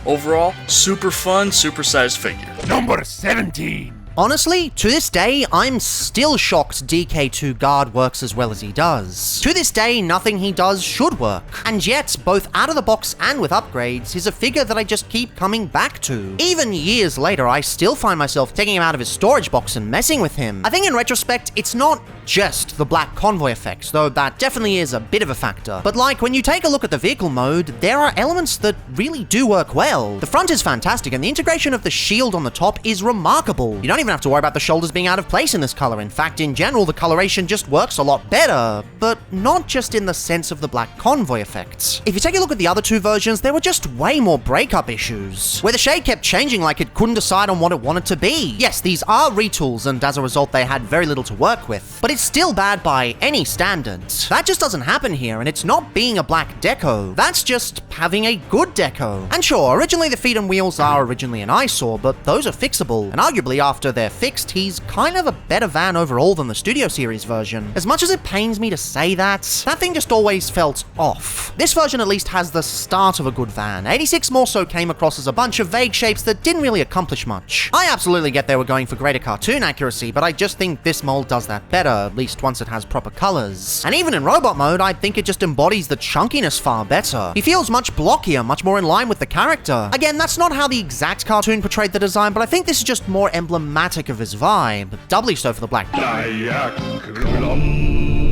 Overall, super fun, super-sized figure. Number 17. Honestly, to this day, I'm still shocked DK2 Guard works as well as he does. To this day, nothing he does should work. And yet, both out of the box and with upgrades, he's a figure that I just keep coming back to. Even years later, I still find myself taking him out of his storage box and messing with him. I think in retrospect, it's not just the Black Convoy effect, though that definitely is a bit of a factor. But like, when you take a look at the vehicle mode, there are elements that really do work well. The front is fantastic, and the integration of the shield on the top is remarkable. You don't even have to worry about the shoulders being out of place in this color. In fact, in general, the coloration just works a lot better, but not just in the sense of the Black Convoy effect. If you take a look at the other two versions, there were just way more breakup issues, where the shade kept changing like it couldn't decide on what it wanted to be. Yes, these are retools, and as a result, they had very little to work with, but it's still bad by any standards. That just doesn't happen here, and it's not being a black deco. That's just having a good deco. And sure, originally the feet and wheels are originally an eyesore, but those are fixable, and arguably after they're fixed, he's kind of a better van overall than the Studio Series version. As much as it pains me to say that thing just always felt off. This version at least has the start of a good van. 86 more so came across as a bunch of vague shapes that didn't really accomplish much. I absolutely get they were going for greater cartoon accuracy, but I just think this mold does that better, at least once it has proper colors. And even in robot mode, I think it just embodies the chunkiness far better. He feels much blockier, much more in line with the character. Again, that's not how the exact cartoon portrayed the design, but I think this is just more emblematic of his vibe, doubly so for the black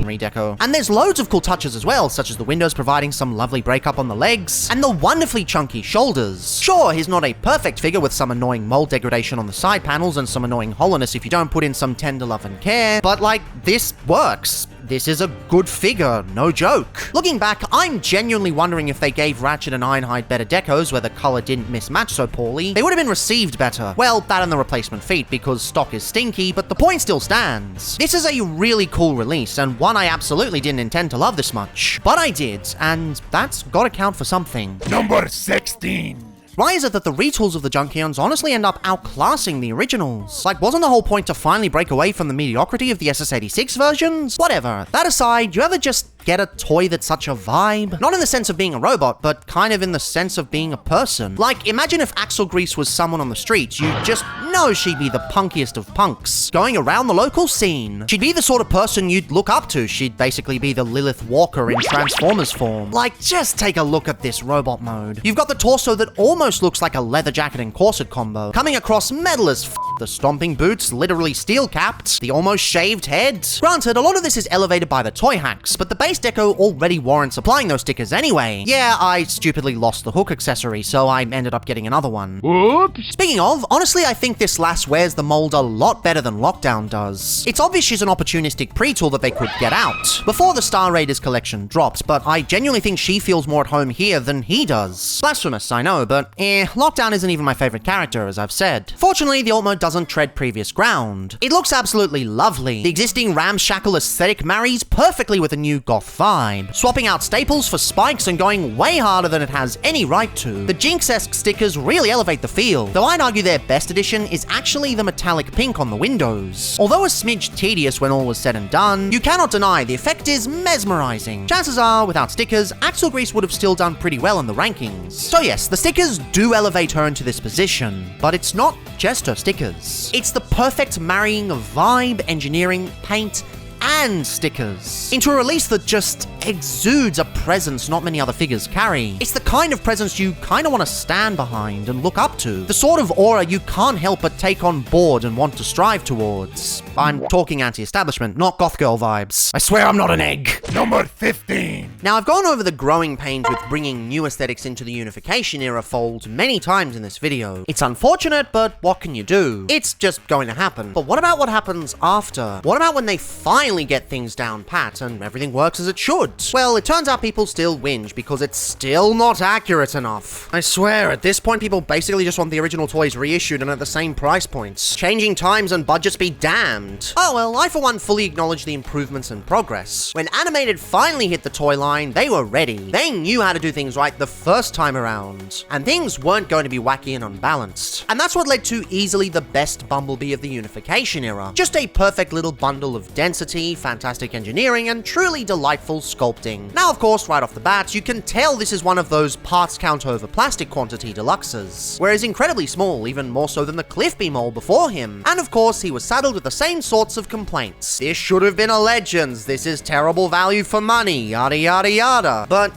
redeco. And there's loads of cool touches as well, such as the windows providing some lovely breakup on the legs, and the wonderfully chunky shoulders. Sure, he's not a perfect figure with some annoying mold degradation on the side panels and some annoying hollowness if you don't put in some tender love and care, but like, this works. This is a good figure, no joke. Looking back, I'm genuinely wondering if they gave Ratchet and Ironhide better decos where the color didn't mismatch so poorly, they would have been received better. Well, that and the replacement feet, because stock is stinky, but the point still stands. This is a really cool release, and one I absolutely didn't intend to love this much. But I did, and that's gotta count for something. Number 16. Why is it that the retools of the Junkions honestly end up outclassing the originals? Like, wasn't the whole point to finally break away from the mediocrity of the SS86 versions? Whatever. That aside, you ever just get a toy that's such a vibe? Not in the sense of being a robot, but kind of in the sense of being a person. Like, imagine if Axel Grease was someone on the streets, you just know she'd be the punkiest of punks, going around the local scene. She'd be the sort of person you'd look up to. She'd basically be the Lilith Walker in Transformers form. Like, just take a look at this robot mode. You've got the torso that almost looks like a leather jacket and corset combo, coming across metal as f***, the stomping boots literally steel-capped, the almost shaved head. Granted, a lot of this is elevated by the toy hacks, but the base deco already warrants applying those stickers anyway. Yeah, I stupidly lost the hook accessory, so I ended up getting another one. Whoops. Speaking of, honestly, I think this lass wears the mold a lot better than Lockdown does. It's obvious she's an opportunistic pre-tool that they could get out before the Star Raiders collection dropped, but I genuinely think she feels more at home here than he does. Blasphemous, I know, but Lockdown isn't even my favorite character, as I've said. Fortunately, the alt mode doesn't tread previous ground. It looks absolutely lovely. The existing ramshackle aesthetic marries perfectly with a new goth vibe, swapping out staples for spikes and going way harder than it has any right to. The Jinx-esque stickers really elevate the feel, though I'd argue their best addition is actually the metallic pink on the windows. Although a smidge tedious when all was said and done, you cannot deny the effect is mesmerizing. Chances are, without stickers, Axel Grease would have still done pretty well in the rankings. So yes, the stickers do elevate her into this position, but it's not just her stickers. It's the perfect marrying of vibe, engineering, paint, and stickers into a release that just exudes a presence not many other figures carry. It's the kind of presence you kind of want to stand behind and look up to, the sort of aura you can't help but take on board and want to strive towards. I'm talking anti-establishment, not goth girl vibes. I swear I'm not an egg. Number 15. Now, I've gone over the growing pains with bringing new aesthetics into the unification era fold many times in this video. It's unfortunate, but what can you do? It's just going to happen. But what about what happens after? What about when they finally get things down pat and everything works as it should? Well, it turns out people still whinge because it's still not accurate enough. I swear, at this point, people basically just want the original toys reissued and at the same price points. Changing times and budgets be damned. Oh well, I for one fully acknowledge the improvements and progress. When Animated finally hit the toy line, they were ready. They knew how to do things right the first time around. And things weren't going to be wacky and unbalanced. And that's what led to easily the best Bumblebee of the unification era. Just a perfect little bundle of density, fantastic engineering, and truly delightful sculpting. Now, of course, right off the bat, you can tell this is one of those parts count over plastic quantity deluxes, where he's incredibly small, even more so than the Cliffby mold before him. And of course, he was saddled with the same sorts of complaints. This should have been a Legends, this is terrible value for money, yada yada yada. But,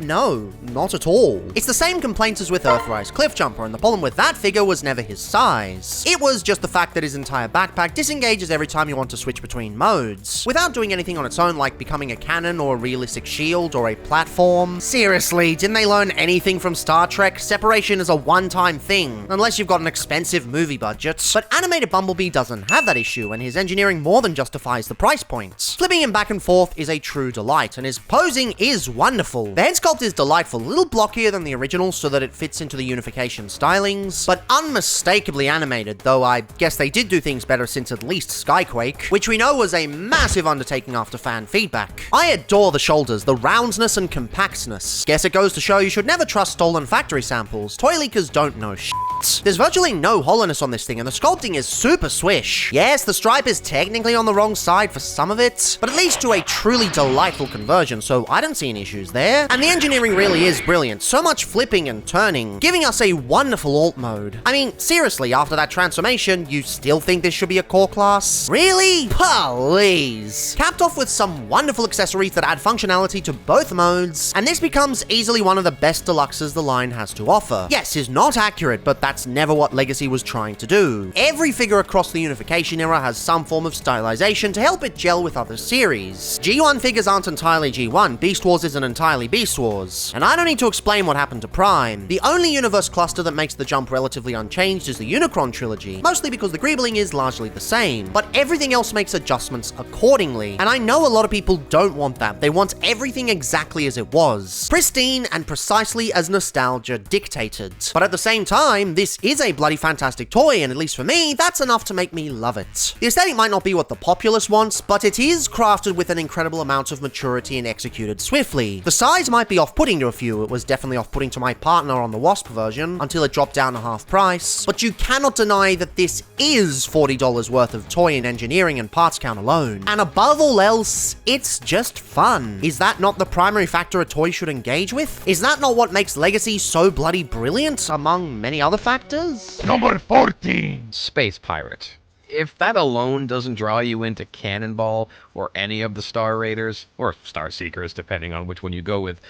no, not at all. It's the same complaints as with Earthrise Cliffjumper, and the problem with that figure was never his size. It was just the fact that his entire backpack disengages every time you want to switch between modes, without doing anything on its own like becoming a cannon or a realistic shield or a platform. Seriously, didn't they learn anything from Star Trek? Separation is a one-time thing, unless you've got an expensive movie budget. But Animated Bumblebee doesn't have that issue, and his engineering more than justifies the price points. Flipping him back and forth is a true delight, and his posing is wonderful. The head sculpt is delightful, a little blockier than the original so that it fits into the unification stylings, but unmistakably animated, though I guess they did do things better since at least Skyquake, which we know was a massive undertaking after fan feedback. I adore the shoulders, the roundness and compactness. Guess it goes to show you should never trust stolen factory samples. Toy leakers don't know shit. There's virtually no hollowness on this thing, and the sculpting is super swish. Yes, the stripe is technically on the wrong side for some of it, but it leads to a truly delightful conversion, so I don't see any issues there. And the engineering really is brilliant, so much flipping and turning, giving us a wonderful alt mode. I mean, seriously, after that transformation, you still think this should be a core class? Really? Please. Capped off with some wonderful accessories that add functionality to both modes, and this becomes easily one of the best deluxes the line has to offer. Yes, is not accurate, but that's never what Legacy was trying to do. Every figure across the unification era has some form of stylization to help it gel with other series. G1 figures aren't entirely G1, Beast Wars isn't entirely Beast Wars. And I don't need to explain what happened to Prime. The only universe cluster that makes the jump relatively unchanged is the Unicron Trilogy, mostly because the greebling is largely the same, but everything else makes adjustments accordingly. And I know a lot of people don't want that. They want everything exactly as it was. Pristine and precisely as nostalgia dictated. But at the same time, this is a bloody fantastic toy, and at least for me, that's enough to make me love it. The aesthetic might not be what the populace wants, but it is crafted with an incredible amount of maturity and executed swiftly. The size might be off-putting to a few. It was definitely off-putting to my partner on the Wasp version, until it dropped down to half price, but you cannot deny that this is $40 worth of toy and engineering and parts count alone. And above all else, it's just fun. Is that not the primary factor a toy should engage with? Is that not what makes Legacy so bloody brilliant, among many other factors? Number 14. Space Pirate. If that alone doesn't draw you into Cannonball or any of the Star Raiders, or Star Seekers, depending on which one you go with,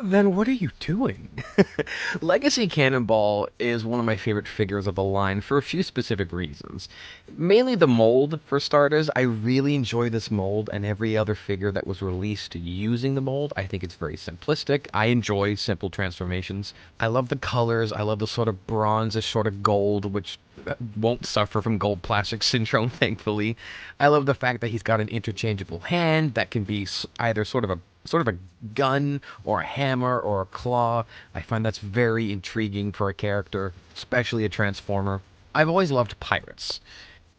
then what are you doing? Legacy Cannonball is one of my favorite figures of the line for a few specific reasons. Mainly the mold, for starters. I really enjoy this mold and every other figure that was released using the mold. I think it's very simplistic. I enjoy simple transformations. I love the colors. I love the sort of bronzish sort of gold, which won't suffer from gold plastic syndrome, thankfully. I love the fact that he's got an interchangeable hand that can be either sort of a gun or a hammer or a claw. I find that's very intriguing for a character, especially a Transformer. I've always loved pirates.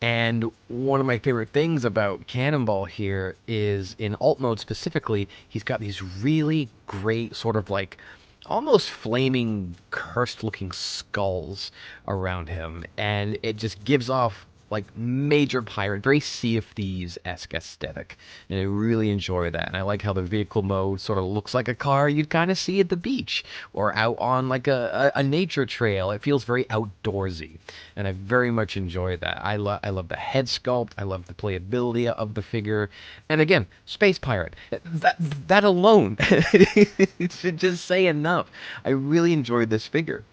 And one of my favorite things about Cannonball here is, in alt mode specifically, he's got these really great sort of like almost flaming, cursed-looking skulls around him. And it just gives off like major pirate, very Sea of Thieves-esque aesthetic, and I really enjoy that. And I like how the vehicle mode sort of looks like a car you'd kind of see at the beach or out on like a nature trail. It feels very outdoorsy, and I very much enjoy that. I love the head sculpt. I love the playability of the figure, and again, Space Pirate. That alone should just say enough. I really enjoyed this figure.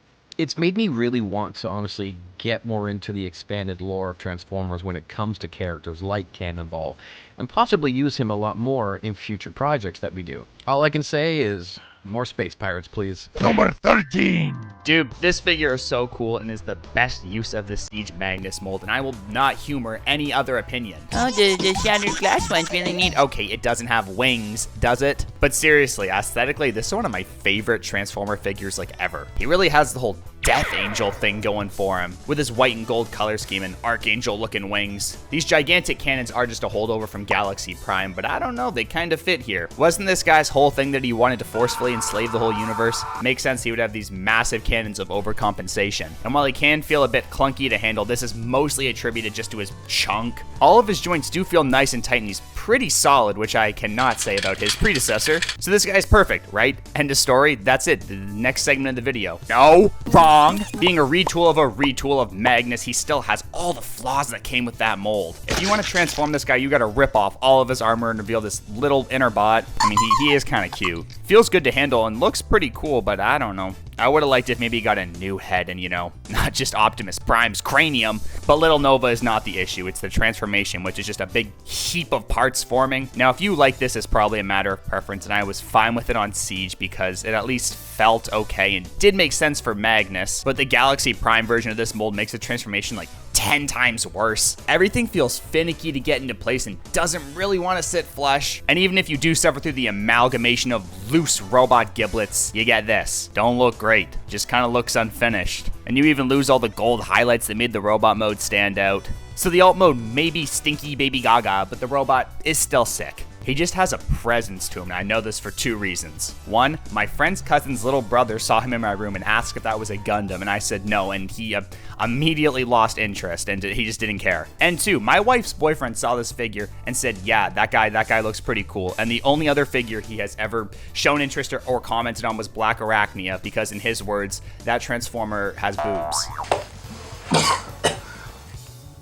It's made me really want to honestly get more into the expanded lore of Transformers when it comes to characters like Cannonball, and possibly use him a lot more in future projects that we do. All I can say is, more Space Pirates, please. Number 13! Dude, this figure is so cool and is the best use of the Siege Magnus mold, and I will not humor any other opinion. Oh, the shattered glass one's really neat. Okay, it doesn't have wings, does it? But seriously, aesthetically, this is one of my favorite Transformer figures like ever. He really has the whole Death Angel thing going for him, with his white and gold color scheme and Archangel looking wings. These gigantic cannons are just a holdover from Galaxy Prime, but I don't know, they kind of fit here. Wasn't this guy's whole thing that he wanted to forcefully enslave the whole universe? Makes sense he would have these massive cannons of overcompensation. And while he can feel a bit clunky to handle, this is mostly attributed just to his chunk. All of his joints do feel nice and tight, and he's pretty solid, which I cannot say about his predecessor. So this guy's perfect, right? End of story. That's it. The next segment of the video. No, wrong. Being a retool of Magnus, he still has all the flaws that came with that mold. If you want to transform this guy, you gotta rip off all of his armor and reveal this little inner bot. I mean, he is kind of cute. Feels good to handle and looks pretty cool, but I don't know. I would have liked if maybe he got a new head and, you know, not just Optimus Prime's cranium. But Little Nova is not the issue. It's the transformation, which is just a big heap of parts forming. Now, if you like this, it's probably a matter of preference, and I was fine with it on Siege because it at least felt okay and did make sense for Magnus. But the Galaxy Prime version of this mold makes the transformation like 10 times worse. Everything feels finicky to get into place and doesn't really want to sit flush. And even if you do suffer through the amalgamation of loose robot giblets, you get this. Don't look great, just kind of looks unfinished. And you even lose all the gold highlights that made the robot mode stand out. So the alt mode may be stinky baby gaga, but the robot is still sick. He just has a presence to him, and I know this for two reasons. One, my friend's cousin's little brother saw him in my room and asked if that was a Gundam, and I said no, and he immediately lost interest, and he just didn't care. And two, my wife's boyfriend saw this figure and said, yeah, that guy looks pretty cool, and the only other figure he has ever shown interest or commented on was Black Arachnia, because in his words, that Transformer has boobs.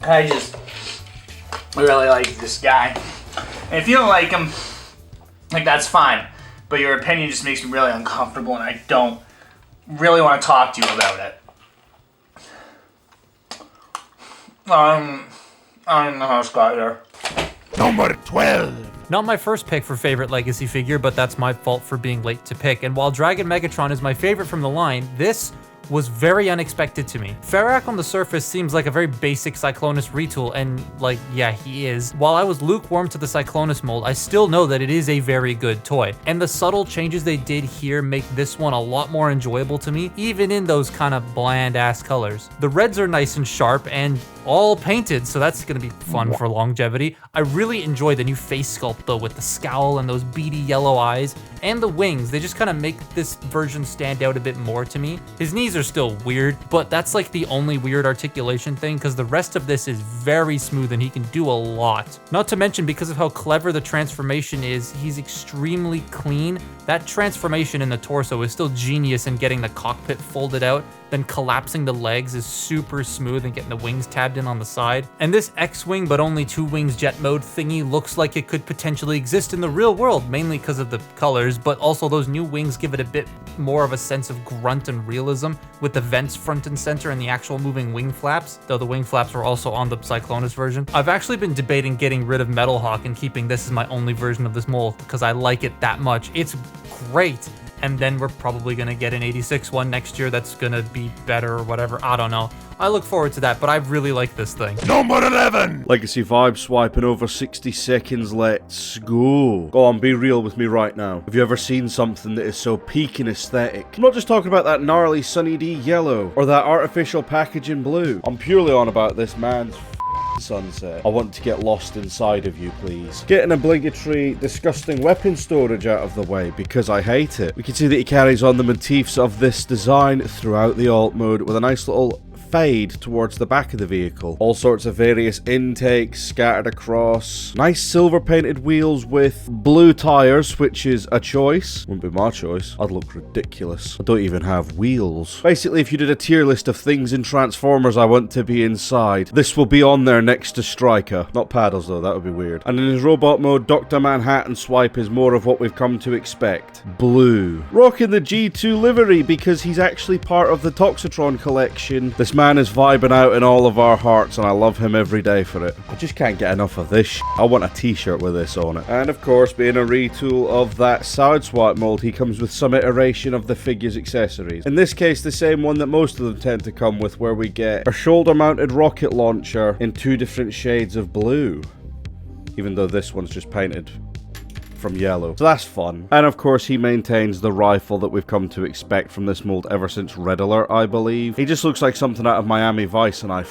I just really like this guy. And if you don't like him, like, that's fine. But your opinion just makes me really uncomfortable, and I don't really want to talk to you about it. I don't know how it's got here. Number 12. Not my first pick for favorite legacy figure, but that's my fault for being late to pick. And while Dragon Megatron is my favorite from the line, this was very unexpected to me. Ferrac on the surface seems like a very basic Cyclonus retool, and like, yeah, he is. While I was lukewarm to the Cyclonus mold, I still know that it is a very good toy. And the subtle changes they did here make this one a lot more enjoyable to me, even in those kind of bland-ass colors. The reds are nice and sharp and all painted, so that's gonna be fun for longevity. I really enjoy the new face sculpt though, with the scowl and those beady yellow eyes, and the wings. They just kind of make this version stand out a bit more to me. His knees are still weird, but that's like the only weird articulation thing, because the rest of this is very smooth and he can do a lot. Not to mention, because of how clever the transformation is, he's extremely clean. That transformation in the torso is still genius in getting the cockpit folded out, then collapsing the legs is super smooth and getting the wings tabbed in on the side. And this X-Wing but only 2 wings jet mode thingy looks like it could potentially exist in the real world, mainly because of the colors, but also those new wings give it a bit more of a sense of grunt and realism, with the vents front and center and the actual moving wing flaps, though the wing flaps are also on the Cyclonus version. I've actually been debating getting rid of Metal Hawk and keeping this as my only version of this mold, because I like it that much. It's great. And then we're probably gonna get an 86 one next year that's gonna be better or whatever. I don't know. I look forward to that, but I really like this thing. Number 11! Legacy vibe swiping over 60 seconds, let's go. Go on, be real with me right now. Have you ever seen something that is so peak in aesthetic? I'm not just talking about that gnarly Sunny D yellow, or that artificial packaging blue. I'm purely on about this man's sunset. I want to get lost inside of you, please. Get an obligatory, disgusting weapon storage out of the way, because I hate it. We can see that he carries on the motifs of this design throughout the alt mode with a nice little fade towards the back of the vehicle. All sorts of various intakes scattered across. Nice silver painted wheels with blue tires, which is a choice. Wouldn't be my choice. I'd look ridiculous. I don't even have wheels. Basically, if you did a tier list of things in Transformers I want to be inside, this will be on there next to Stryker. Not Paddles though, that would be weird. And in his robot mode, Dr. Manhattan Swipe is more of what we've come to expect. Blue. Rocking the G2 livery because he's actually part of the Toxitron collection. This man is vibing out in all of our hearts and I love him every day for it. I just can't get enough of this I want a t-shirt with this on it. And of course, being a retool of that Sideswipe mold, he comes with some iteration of the figure's accessories. In this case, the same one that most of them tend to come with, where we get a shoulder-mounted rocket launcher in 2 different shades of blue. Even though this one's just painted from yellow. So that's fun. And of course, he maintains the rifle that we've come to expect from this mold ever since Red Alert, I believe. He just looks like something out of Miami Vice, and I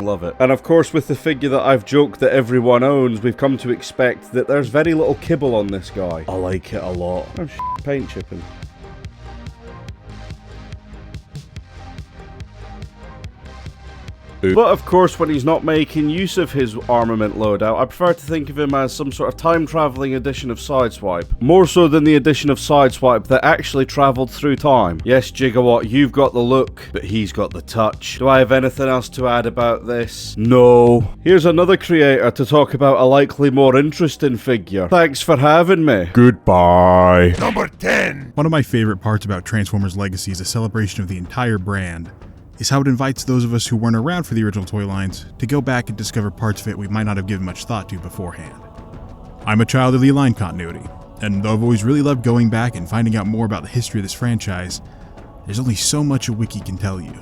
love it. And of course, with the figure that I've joked that everyone owns, we've come to expect that there's very little kibble on this guy. I like it a lot. I'm paint chipping. But of course, when he's not making use of his armament loadout, I prefer to think of him as some sort of time-traveling edition of Sideswipe. More so than the edition of Sideswipe that actually travelled through time. Yes, Gigawatt, you've got the look, but he's got the touch. Do I have anything else to add about this? No. Here's another creator to talk about a likely more interesting figure. Thanks for having me. Goodbye. Number 10. One of my favorite parts about Transformers Legacy is a celebration of the entire brand. Is how it invites those of us who weren't around for the original toy lines to go back and discover parts of it we might not have given much thought to beforehand. I'm a child of the Align continuity, and though I've always really loved going back and finding out more about the history of this franchise, there's only so much a wiki can tell you.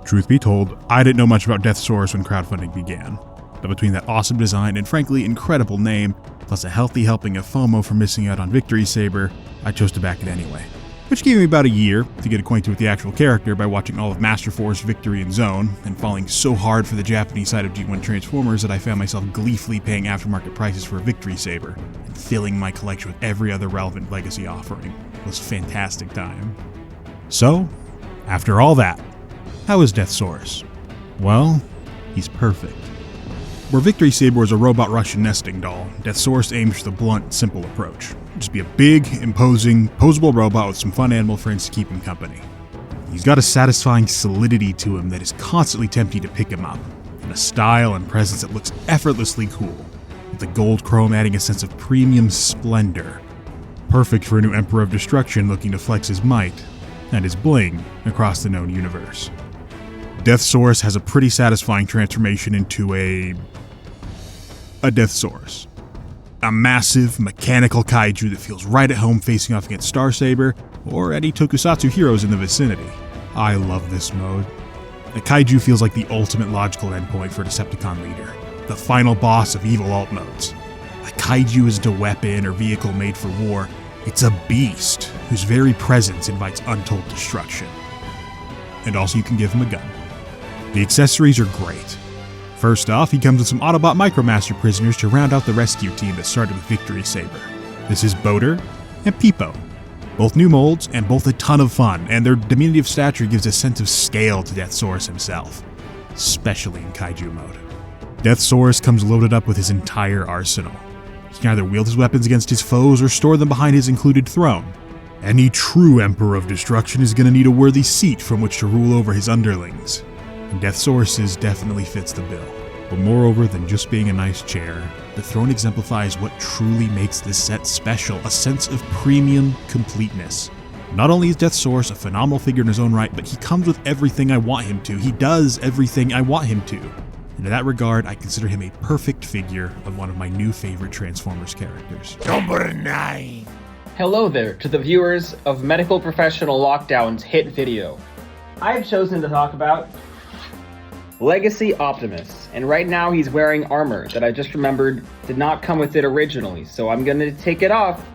Truth be told, I didn't know much about Deathsaurus when crowdfunding began, but between that awesome design and frankly incredible name, plus a healthy helping of FOMO for missing out on Victory Saber, I chose to back it anyway. Which gave me about a year to get acquainted with the actual character by watching all of Master Force, Victory, and Zone, and falling so hard for the Japanese side of G1 Transformers that I found myself gleefully paying aftermarket prices for a Victory Saber, and filling my collection with every other relevant Legacy offering. It was a fantastic time. So, after all that, how is Deathsaurus? Well, he's perfect. Where Victory Saber was a robot Russian nesting doll, Deathsaurus aims for the blunt, simple approach. Just be a big, imposing, posable robot with some fun animal friends to keep him company. He's got a satisfying solidity to him that is constantly tempting to pick him up, and a style and presence that looks effortlessly cool, with the gold chrome adding a sense of premium splendor. Perfect for a new Emperor of Destruction looking to flex his might, and his bling, across the known universe. Deathsaurus has a pretty satisfying transformation into a Deathsaurus. A massive, mechanical kaiju that feels right at home facing off against Starsaber, or any tokusatsu heroes in the vicinity. I love this mode. The kaiju feels like the ultimate logical endpoint for a Decepticon leader, the final boss of evil alt modes. A kaiju isn't a weapon or vehicle made for war, it's a beast whose very presence invites untold destruction. And also you can give him a gun. The accessories are great. First off, he comes with some Autobot Micromaster prisoners to round out the rescue team that started with Victory Saber. This is Boater and Peepo. Both new molds and both a ton of fun, and their diminutive stature gives a sense of scale to Deathsaurus himself, especially in Kaiju mode. Deathsaurus comes loaded up with his entire arsenal. He can either wield his weapons against his foes or store them behind his included throne. Any true Emperor of Destruction is going to need a worthy seat from which to rule over his underlings. And Deathsaurus definitely fits the bill. But moreover than just being a nice chair, the throne exemplifies what truly makes this set special, a sense of premium completeness. Not only is Deathsaurus a phenomenal figure in his own right, but he comes with everything I want him to. He does everything I want him to. And in that regard, I consider him a perfect figure of one of my new favorite Transformers characters. Number 9. Hello there to the viewers of Medical Professional Lockdown's hit video. I've chosen to talk about Legacy Optimus, and right now he's wearing armor that I just remembered did not come with it originally, so I'm gonna take it off.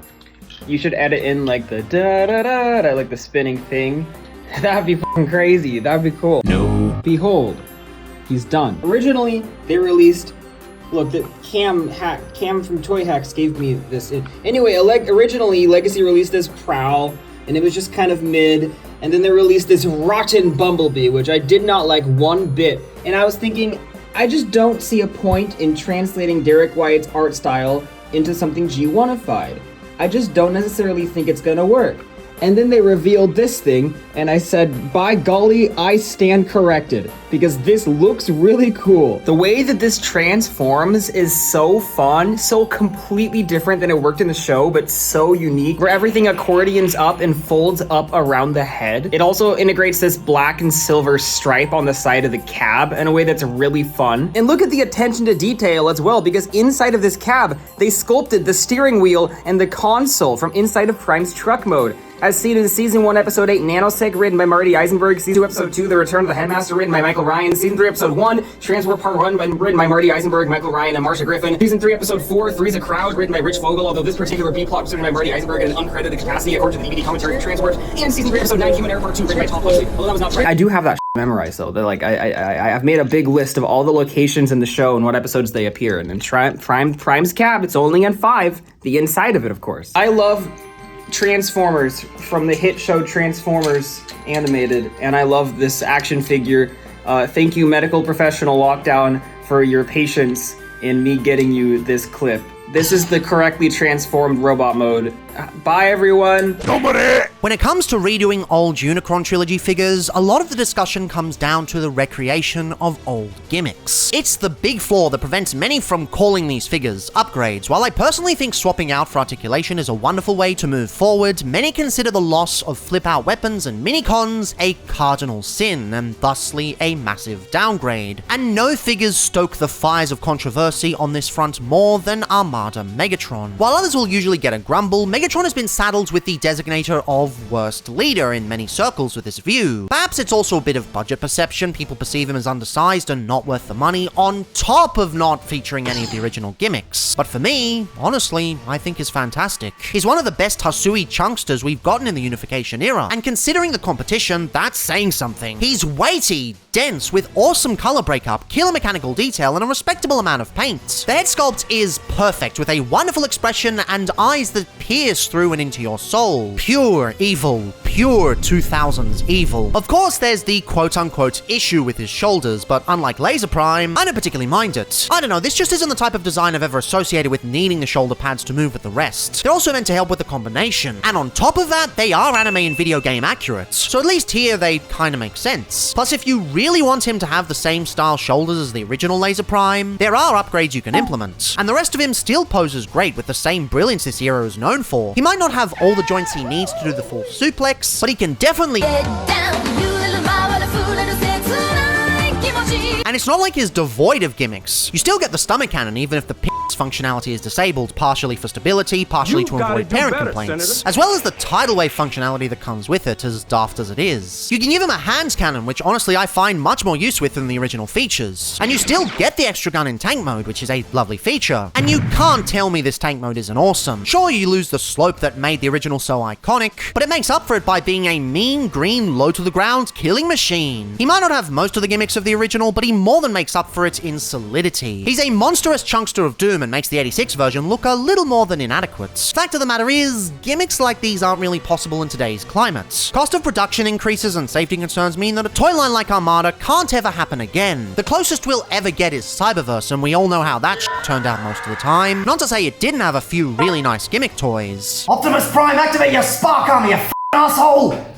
You should edit in like the da-da-da-da, like the spinning thing. That'd be fucking crazy, that'd be cool. No. Behold, he's done. Originally, they released, look, the Cam from Toy Hacks gave me this. Anyway, originally Legacy released this Prowl, and it was just kind of mid. And then they released this rotten Bumblebee, which I did not like one bit. And I was thinking, I just don't see a point in translating Derek Wyatt's art style into something G1ified. I just don't necessarily think it's gonna work. And then they revealed this thing, and I said, by golly, I stand corrected, because this looks really cool. The way that this transforms is so fun, so completely different than it worked in the show, but so unique, where everything accordions up and folds up around the head. It also integrates this black and silver stripe on the side of the cab in a way that's really fun. And look at the attention to detail as well, because inside of this cab, they sculpted the steering wheel and the console from inside of Prime's truck mode. As seen in Season 1, Episode 8, Nanosec, written by Marty Eisenberg. Season 2, Episode 2, The Return of the Headmaster, written by Michael Ryan. Season 3, Episode 1, Transport Part 1, written by Marty Eisenberg, Michael Ryan, and Marsha Griffin. Season 3, Episode 4, Three's a Crowd, written by Rich Vogel, although this particular B-plot was written by Marty Eisenberg in an uncredited capacity, according to the DVD commentary of Transport. And Season 3, Episode 9, Human Error Part 2, written by Tom Huxley, although that was not right. I do have that memorized, though. They're like, I've made a big list of all the locations in the show and what episodes they appear in. And Prime's cab, it's only in 5, the inside of it, of course. I love Transformers from the hit show Transformers Animated, and I love this action figure. Thank you, medical professional Lockdown, for your patience in me getting you this clip. This is the correctly transformed robot mode. Bye, everyone. When it comes to redoing old Unicron Trilogy figures, a lot of the discussion comes down to the recreation of old gimmicks. It's the big flaw that prevents many from calling these figures upgrades. While I personally think swapping out for articulation is a wonderful way to move forward, many consider the loss of flip-out weapons and mini-cons a cardinal sin, and thusly a massive downgrade. And no figures stoke the fires of controversy on this front more than Armada Megatron. While others will usually get a grumble, Megatron has been saddled with the designator of worst leader in many circles with this view. Perhaps it's also a bit of budget perception. People perceive him as undersized and not worth the money, on top of not featuring any of the original gimmicks. But for me, honestly, I think he's fantastic. He's one of the best Hasui chunksters we've gotten in the unification era, and considering the competition, that's saying something. He's weighty, dense, with awesome color breakup, killer mechanical detail, and a respectable amount of paint. The head sculpt is perfect, with a wonderful expression and eyes that pierce through and into your soul. Pure evil, pure 2000s evil. Of course, there's the quote-unquote issue with his shoulders, but unlike Laser Prime, I don't particularly mind it. I don't know, this just isn't the type of design I've ever associated with needing the shoulder pads to move with the rest. They're also meant to help with the combination, and on top of that, they are anime and video game accurate, so at least here they kinda make sense. Plus, if you really want him to have the same style shoulders as the original Laser Prime, there are upgrades you can implement, and the rest of him still poses great with the same brilliance this era is known for. He might not have all the joints he needs to do the full suplex, but he can definitely get down, you little and it's not like he's devoid of gimmicks. You still get the stomach cannon even if the functionality is disabled, partially for stability, partially to avoid parent complaints, as well as the tidal wave functionality that comes with it, as daft as it is. You can give him a hands cannon, which honestly I find much more use with than the original features, and you still get the extra gun in tank mode, which is a lovely feature. And you can't tell me this tank mode isn't awesome. Sure, you lose the slope that made the original so iconic, but it makes up for it by being a mean, green, low-to-the-ground killing machine. He might not have most of the gimmicks of the original, but he more than makes up for it in solidity. He's a monstrous chunkster of doom and makes the 86 version look a little more than inadequate. Fact of the matter is, gimmicks like these aren't really possible in today's climate. Cost of production increases and safety concerns mean that a toy line like Armada can't ever happen again. The closest we'll ever get is Cyberverse, and we all know how that turned out most of the time. Not to say it didn't have a few really nice gimmick toys. Optimus Prime, activate your spark armor, you asshole!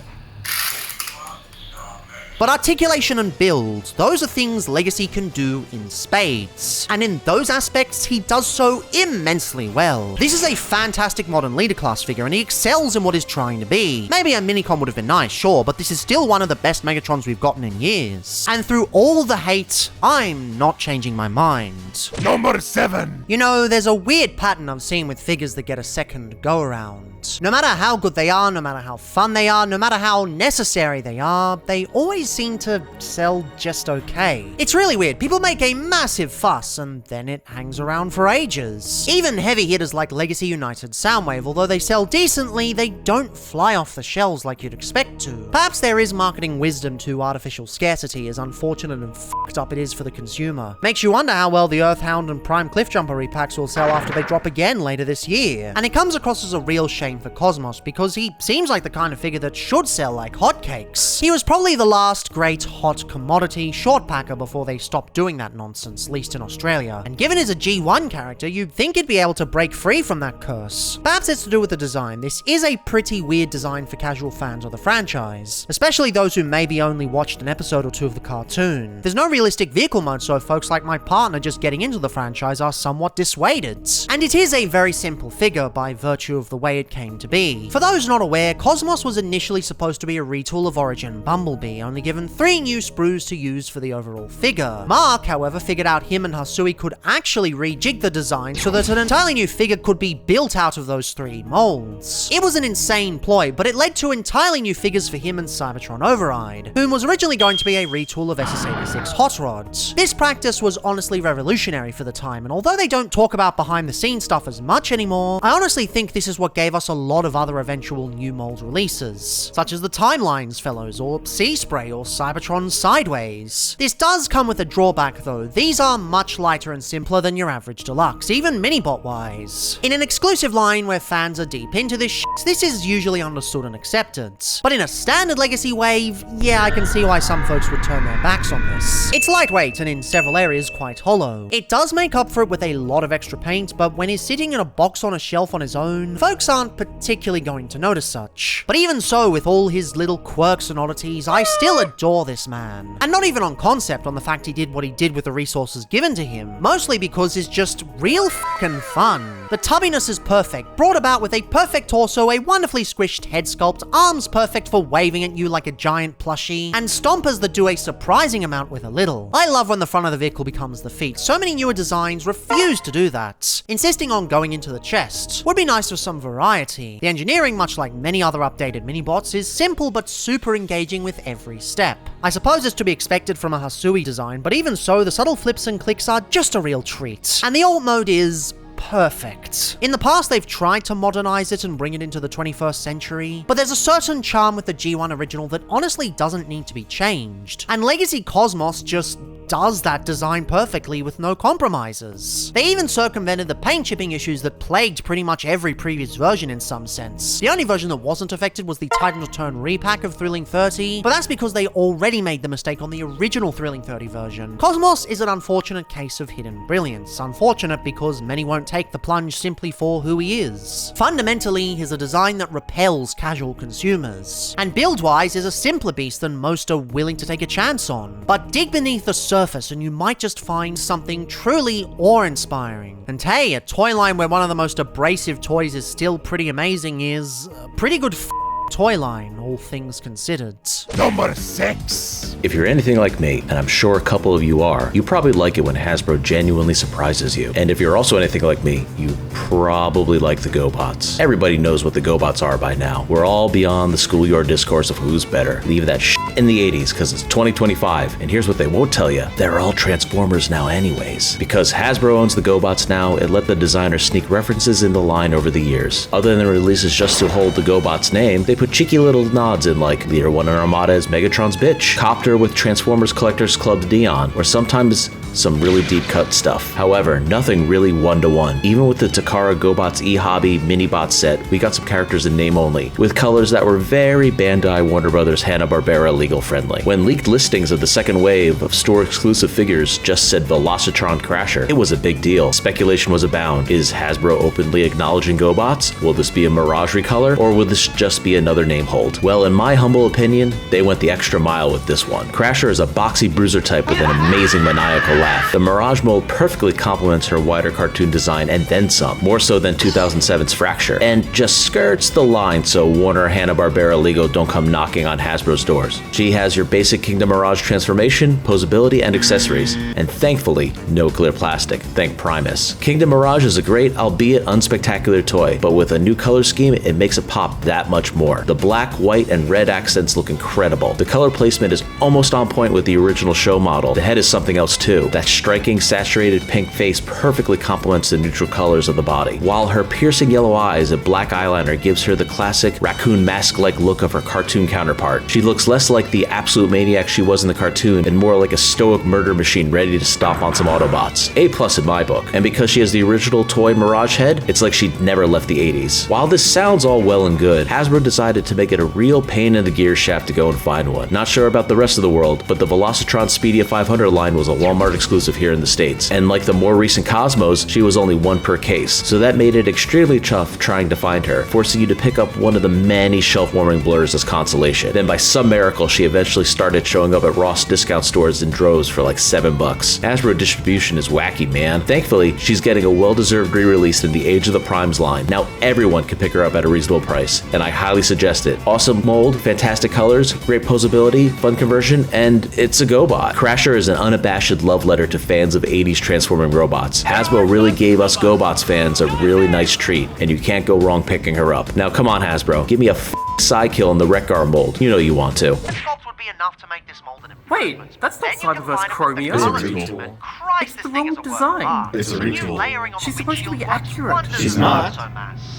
But articulation and build, those are things Legacy can do in spades. And in those aspects, he does so immensely well. This is a fantastic modern leader class figure, and he excels in what he's trying to be. Maybe a minicon would have been nice, sure, but this is still one of the best Megatrons we've gotten in years. And through all the hate, I'm not changing my mind. Number 7! You know, there's a weird pattern I've seen with figures that get a second go-around. No matter how good they are, no matter how fun they are, no matter how necessary they are, they always always seem to sell just okay. It's really weird. People make a massive fuss and then it hangs around for ages. Even heavy hitters like Legacy United Soundwave, although they sell decently, they don't fly off the shelves like you'd expect to. Perhaps there is marketing wisdom to artificial scarcity, as unfortunate and fucked up it is for the consumer. Makes you wonder how well the Earthhound and Prime Cliffjumper repacks will sell after they drop again later this year. And it comes across as a real shame for Cosmos, because he seems like the kind of figure that should sell like hotcakes. He was probably the last great hot commodity short packer before they stopped doing that nonsense, at least in Australia. And given he's a G1 character, you'd think he'd be able to break free from that curse. Perhaps it's to do with the design. This is a pretty weird design for casual fans of the franchise, especially those who maybe only watched an episode or two of the cartoon. There's no realistic vehicle mode, so folks like my partner just getting into the franchise are somewhat dissuaded. And it is a very simple figure by virtue of the way it came to be. For those not aware, Cosmos was initially supposed to be a retool of Origin Bumblebee, only given 3 new sprues to use for the overall figure. Mark, however, figured out him and Hasui could actually rejig the design so that an entirely new figure could be built out of those 3 molds. It was an insane ploy, but it led to entirely new figures for him and Cybertron Override, whom was originally going to be a retool of SS86 Hot Rod. This practice was honestly revolutionary for the time, and although they don't talk about behind the scenes stuff as much anymore, I honestly think this is what gave us a lot of other eventual new mold releases, such as the Timelines Fellows, or Sea Spray, or Cybertron Sideways. This does come with a drawback though. These are much lighter and simpler than your average deluxe, even minibot wise. In an exclusive line where fans are deep into this shit, this is usually understood and accepted. But in a standard Legacy wave, yeah, I can see why some folks would turn their backs on this. It's lightweight and in several areas quite hollow. It does make up for it with a lot of extra paint, but when he's sitting in a box on a shelf on his own, folks aren't particularly going to notice such. But even so, with all his little quirks and oddities, I still adore this man. And not even on concept on the fact he did what he did with the resources given to him, mostly because it's just real fucking fun. The tubbiness is perfect, brought about with a perfect torso, a wonderfully squished head sculpt, arms perfect for waving at you like a giant plushie, and stompers that do a surprising amount with a little. I love when the front of the vehicle becomes the feet. So many newer designs refuse to do that, insisting on going into the chest. Would be nice for some variety. The engineering, much like many other updated minibots, is simple but super engaging with every step. I suppose it's to be expected from a Hasui design, but even so, the subtle flips and clicks are just a real treat. And the alt mode is perfect. In the past, they've tried to modernize it and bring it into the 21st century, but there's a certain charm with the G1 original that honestly doesn't need to be changed. And Legacy Cosmos just does that design perfectly with no compromises. They even circumvented the paint chipping issues that plagued pretty much every previous version in some sense. The only version that wasn't affected was the Titan Return repack of Thrilling 30, but that's because they already made the mistake on the original Thrilling 30 version. Cosmos is an unfortunate case of hidden brilliance. Unfortunate because many won't take the plunge simply for who he is. Fundamentally, he's a design that repels casual consumers, and build-wise is a simpler beast than most are willing to take a chance on. But dig beneath the surface and you might just find something truly awe-inspiring. And hey, a toy line where one of the most abrasive toys is still pretty amazing is a pretty good toy line, all things considered. Number 6. If you're anything like me, and I'm sure a couple of you are, you probably like it when Hasbro genuinely surprises you. And if you're also anything like me, you probably like the GoBots. Everybody knows what the GoBots are by now. We're all beyond the schoolyard discourse of who's better. Leave that shit in the 80s, because it's 2025, and here's what they won't tell you. They're all Transformers now anyways. Because Hasbro owns the GoBots now, it let the designers sneak references in the line over the years. Other than releases just to hold the GoBots name, they put cheeky little nods in like Leader 1 in Armada as Megatron's bitch, Copter with Transformers Collectors Club Dion, or sometimes some really deep cut stuff. However, nothing really one-to-one. Even with the Takara GoBots e-hobby mini-bot set, we got some characters in name only, with colors that were very Bandai Warner Brothers Hanna-Barbera legal friendly. When leaked listings of the second wave of store-exclusive figures just said Velocitron Crasher, it was a big deal. Speculation was abound. Is Hasbro openly acknowledging GoBots? Will this be a Mirage recolor, or will this just be another name hold? Well, in my humble opinion, they went the extra mile with this one. Crasher is a boxy bruiser type with an amazing maniacal laugh. The Mirage mold perfectly complements her wider cartoon design and then some, more so than 2007's Fracture, and just skirts the line so Warner, Hanna-Barbera, Lego don't come knocking on Hasbro's doors. She has your basic Kingdom Mirage transformation, posability, and accessories, and thankfully, no clear plastic, thank Primus. Kingdom Mirage is a great, albeit unspectacular toy, but with a new color scheme, it makes it pop that much more. The black, white, and red accents look incredible. The color placement is almost on point with the original show model. The head is something else too. That striking, saturated pink face perfectly complements the neutral colors of the body, while her piercing yellow eyes and black eyeliner gives her the classic raccoon mask-like look of her cartoon counterpart. She looks less like the absolute maniac she was in the cartoon and more like a stoic murder machine ready to stomp on some Autobots. A+ in my book. And because she has the original toy Mirage head, it's like she'd never left the 80s. While this sounds all well and good, Hasbro decided to make it a real pain in the gear shaft to go and find one. Not sure about the rest of the world, but the Velocitron Speedia 500 line was a Walmart exclusive here in the States. And like the more recent Cosmos, she was only one per case, so that made it extremely tough trying to find her, forcing you to pick up one of the many shelf-warming blurs as consolation. Then by some miracle, she eventually started showing up at Ross discount stores in droves for like $7. Hasbro distribution is wacky, man. Thankfully, she's getting a well-deserved re-release in the Age of the Primes line. Now everyone can pick her up at a reasonable price, and I highly suggest it. Awesome mold, fantastic colors, great posability, fun conversion, and it's a GoBot. Crasher is an unabashed love letter to fans of 80s transforming robots. Hasbro really gave us GoBots fans a really nice treat, and you can't go wrong picking her up. Now come on, Hasbro, give me a Psykill in the Wreck-Gar mold. You know you want to. Wait, that's not Cyberverse Chromia. It's the wrong design. It's a retool. She's supposed to be accurate. She's not.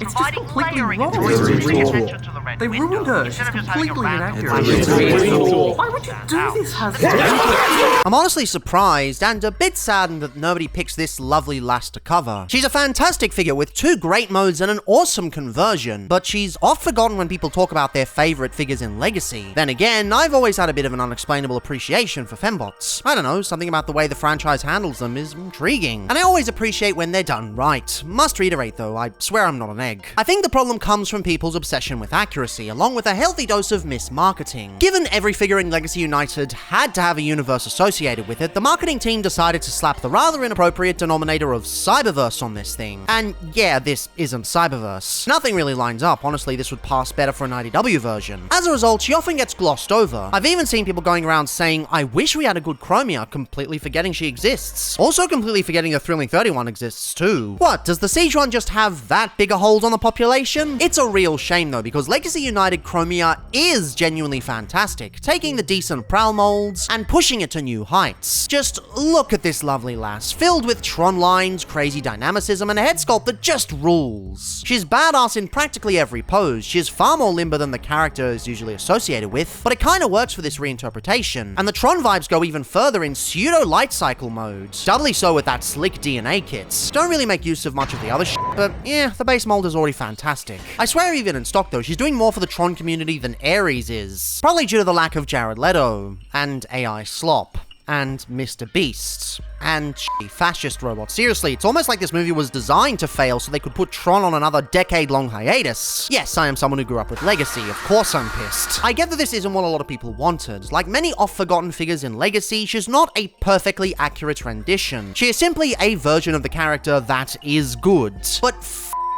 It's just completely wrong. It's a retool. They ruined her. She's completely inaccurate. It's a retool. Why would you do this, Hasbro? I'm honestly surprised and a bit saddened that nobody picks this lovely lass to cover. She's a fantastic figure with 2 great modes and an awesome conversion, but she's oft forgotten when people talk about their favorite figures in Legacy. Then again, I've always had a bit of an unexplainable appreciation for fembots. I don't know, something about the way the franchise handles them is intriguing, and I always appreciate when they're done right. Must reiterate though, I swear I'm not an egg. I think the problem comes from people's obsession with accuracy, along with a healthy dose of mismarketing. Given every figure in Legacy United had to have a universe associated with it, the marketing team decided to slap the rather inappropriate denominator of Cyberverse on this thing. And yeah, this isn't Cyberverse. Nothing really lines up. Honestly, this would pass better for an IDW version. As a result, she often gets glossed over. I've even seen people going around saying, I wish we had a good Chromia, completely forgetting she exists. Also completely forgetting the Thrilling 31 exists too. What, does the Siege one just have that big a hold on the population? It's a real shame though, because Legacy United Chromia is genuinely fantastic, taking the decent Prowl molds and pushing it to new heights. Just look at this lovely lass, filled with Tron lines, crazy dynamicism, and a head sculpt that just rules. She's badass in practically every pose. She's far more limber than the character is usually associated with, but it kinda works for this reinterpretation. And the Tron vibes go even further in pseudo-light cycle modes. Doubly so with that slick DNA kits. Don't really make use of much of the other shit, but yeah, the base mold is already fantastic. I swear even in stock though, she's doing more for the Tron community than Ares is. Probably due to the lack of Jared Leto, and AI slop, and Mr. Beast, and shitty fascist robots. Seriously, it's almost like this movie was designed to fail so they could put Tron on another decade-long hiatus. Yes, I am someone who grew up with Legacy, of course I'm pissed. I get that this isn't what a lot of people wanted. Like many oft-forgotten figures in Legacy, she's not a perfectly accurate rendition. She is simply a version of the character that is good. But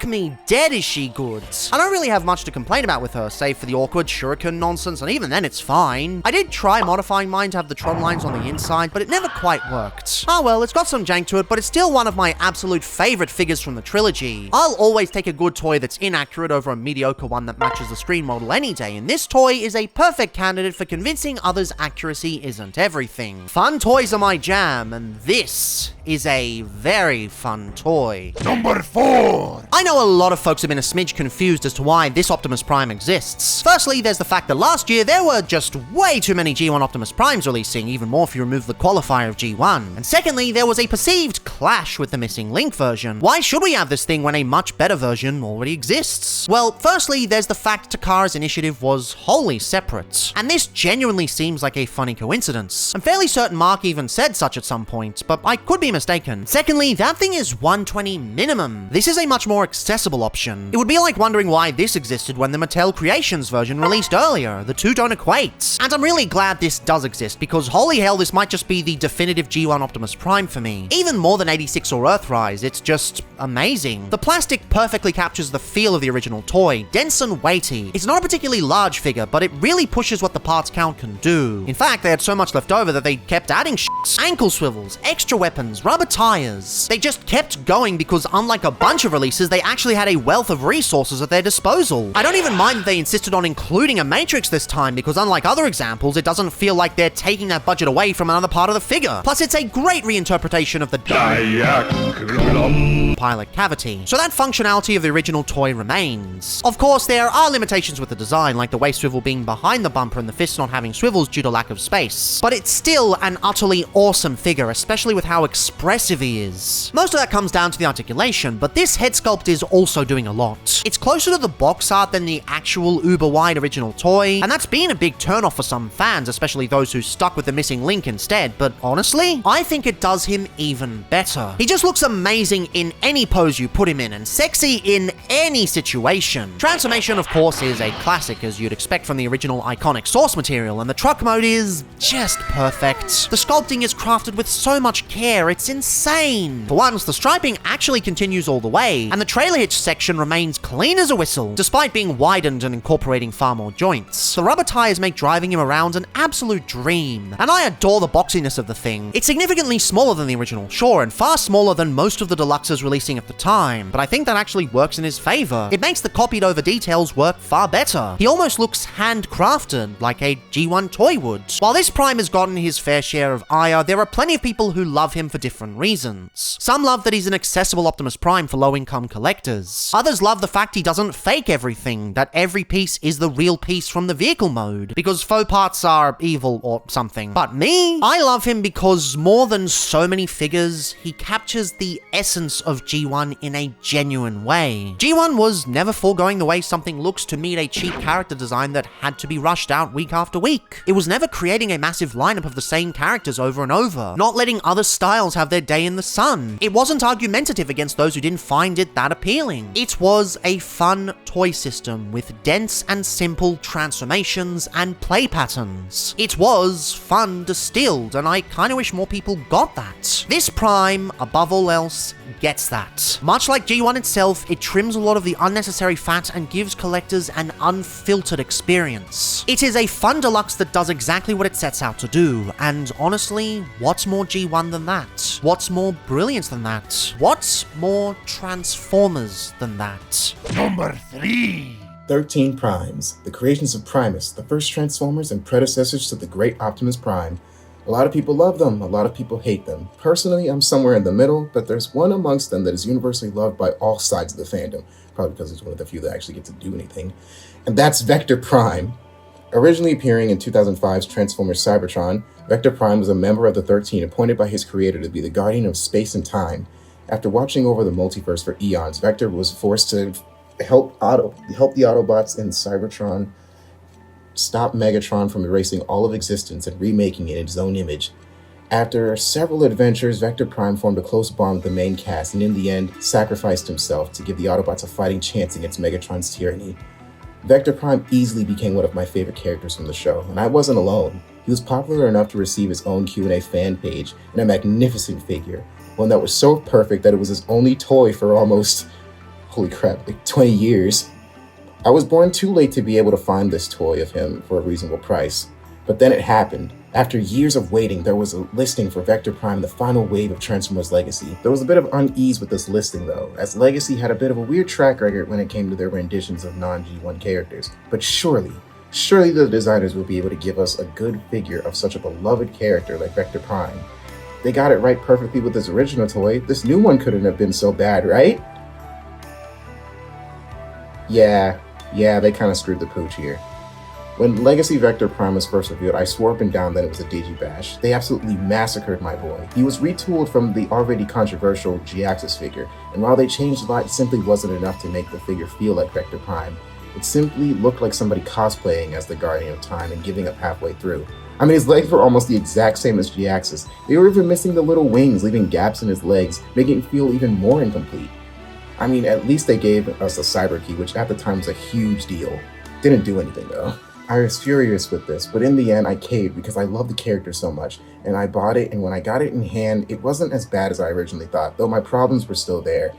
me dead is she good. I don't really have much to complain about with her, save for the awkward shuriken nonsense, and even then it's fine. I did try modifying mine to have the Tron lines on the inside, but it never quite worked. Oh well, it's got some jank to it, but it's still one of my absolute favorite figures from the trilogy. I'll always take a good toy that's inaccurate over a mediocre one that matches the screen model any day, and this toy is a perfect candidate for convincing others accuracy isn't everything. Fun toys are my jam, and this is a very fun toy. Number 4! I know a lot of folks have been a smidge confused as to why this Optimus Prime exists. Firstly, there's the fact that last year there were just way too many G1 Optimus Primes releasing, even more if you remove the qualifier of G1. And secondly, there was a perceived clash with the missing Link version. Why should we have this thing when a much better version already exists? Well, firstly, there's the fact Takara's initiative was wholly separate. And this genuinely seems like a funny coincidence. I'm fairly certain Mark even said such at some point, but I could be mistaken. Secondly, that thing is 120 minimum. This is a much more accessible option. It would be like wondering why this existed when the Mattel Creations version released earlier. The two don't equate. And I'm really glad this does exist, because holy hell, this might just be the definitive G1 Optimus Prime for me. Even more than 86 or Earthrise, it's just amazing. The plastic perfectly captures the feel of the original toy, dense and weighty. It's not a particularly large figure, but it really pushes what the parts count can do. In fact, they had so much left over that they kept adding shits, ankle swivels, extra weapons, rubber tires. They just kept going because unlike a bunch of releases, they actually had a wealth of resources at their disposal. I don't even mind that they insisted on including a Matrix this time, because unlike other examples, it doesn't feel like they're taking that budget away from another part of the figure. Plus, it's a great reinterpretation of the pilot cavity, so that functionality of the original toy remains. Of course, there are limitations with the design, like the waist swivel being behind the bumper and the fists not having swivels due to lack of space, but it's still an utterly awesome figure, especially with how expressive he is. Most of that comes down to the articulation, but this head sculpt is also doing a lot. It's closer to the box art than the actual uber-wide original toy, and that's been a big turnoff for some fans, especially those who stuck with the missing link instead, but honestly, I think it does him even better. He just looks amazing in any pose you put him in, and sexy in any situation. Transformation, of course, is a classic, as you'd expect from the original iconic source material, and the truck mode is just perfect. The sculpting is crafted with so much care, it's insane. For once, the striping actually continues all the way, and the trailer hitch section remains clean as a whistle, despite being widened and incorporating far more joints. The rubber tires make driving him around an absolute dream, and I adore the boxiness of the thing. It's significantly smaller than the original, sure, and far smaller than most of the deluxes releasing at the time, but I think that actually works in his favor. It makes the copied over details work far better. He almost looks handcrafted, like a G1 toy would. While this Prime has gotten his fair share of ire, there are plenty of people who love him for different reasons. Some love that he's an accessible Optimus Prime for low-income collectors. Others love the fact he doesn't fake everything, that every piece is the real piece from the vehicle mode, because faux parts are evil or something. But me, I love him because more than so many figures, he captures the essence of G1 in a genuine way. G1 was never foregoing the way something looks to meet a cheap character design that had to be rushed out week after week. It was never creating a massive lineup of the same characters over and over, not letting other styles have their day in the sun. It wasn't argumentative against those who didn't find it that appealing. It was a fun toy system with dense and simple transformations and play patterns. It was fun distilled, and I kinda wish more people got that. This Prime, above all else, gets that. Much like G1 itself, it trims a lot of the unnecessary fat and gives collectors an unfiltered experience. It is a fun deluxe that does exactly what it sets out to do, and honestly, what's more G1 than that? What's more brilliant than that? What's more Transformers than that? Number 3. 13 Primes, the creations of Primus, the first Transformers and predecessors to the great Optimus Prime. A lot of people love them, a lot of people hate them. Personally, I'm somewhere in the middle, but there's one amongst them that is universally loved by all sides of the fandom, probably because it's one of the few that actually get to do anything, and that's Vector Prime. Originally appearing in 2005's Transformers Cybertron, Vector Prime was a member of the 13 appointed by his creator to be the guardian of space and time. After watching over the multiverse for eons, Vector was forced to help the Autobots in Cybertron stop Megatron from erasing all of existence and remaking it in his own image. After several adventures, Vector Prime formed a close bond with the main cast and in the end sacrificed himself to give the Autobots a fighting chance against Megatron's tyranny. Vector Prime easily became one of my favorite characters from the show, and I wasn't alone. He was popular enough to receive his own Q&A fan page and a magnificent figure, one that was so perfect that it was his only toy for almost, holy crap, like 20 years. I was born too late to be able to find this toy of him for a reasonable price, but then it happened. After years of waiting, there was a listing for Vector Prime, the final wave of Transformers Legacy. There was a bit of unease with this listing though, as Legacy had a bit of a weird track record when it came to their renditions of non-G1 characters. But surely the designers will be able to give us a good figure of such a beloved character like Vector Prime. They got it right perfectly with this original toy. This new one couldn't have been so bad, right? Yeah, they kind of screwed the pooch here. When Legacy Vector Prime was first revealed, I swore up and down that it was a digibash. They absolutely massacred my boy. He was retooled from the already controversial G-Axis figure, and while they changed a lot, it simply wasn't enough to make the figure feel like Vector Prime. It simply looked like somebody cosplaying as the Guardian of Time and giving up halfway through. I mean, his legs were almost the exact same as G-Axis. They were even missing the little wings, leaving gaps in his legs, making it feel even more incomplete. I mean, at least they gave us a cyber key, which at the time was a huge deal. Didn't do anything though. I was furious with this, but in the end I caved because I love the character so much, and I bought it, and when I got it in hand, it wasn't as bad as I originally thought, though my problems were still there.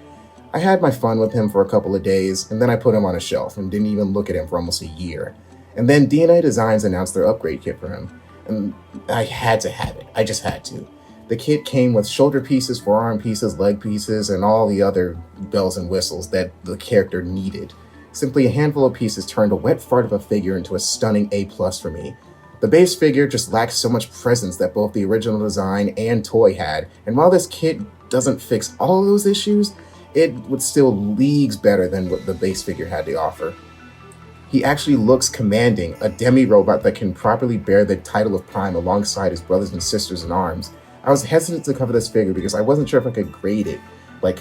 I had my fun with him for a couple of days, and then I put him on a shelf and didn't even look at him for almost a year. And then DNA Designs announced their upgrade kit for him, and I had to have it. I just had to. The kit came with shoulder pieces, forearm pieces, leg pieces, and all the other bells and whistles that the character needed. Simply a handful of pieces turned a wet fart of a figure into a stunning A+ for me. The base figure just lacks so much presence that both the original design and toy had, and while this kit doesn't fix all of those issues, it would still leagues better than what the base figure had to offer. He actually looks commanding, a demi-robot that can properly bear the title of Prime alongside his brothers and sisters in arms. I was hesitant to cover this figure because I wasn't sure if I could grade it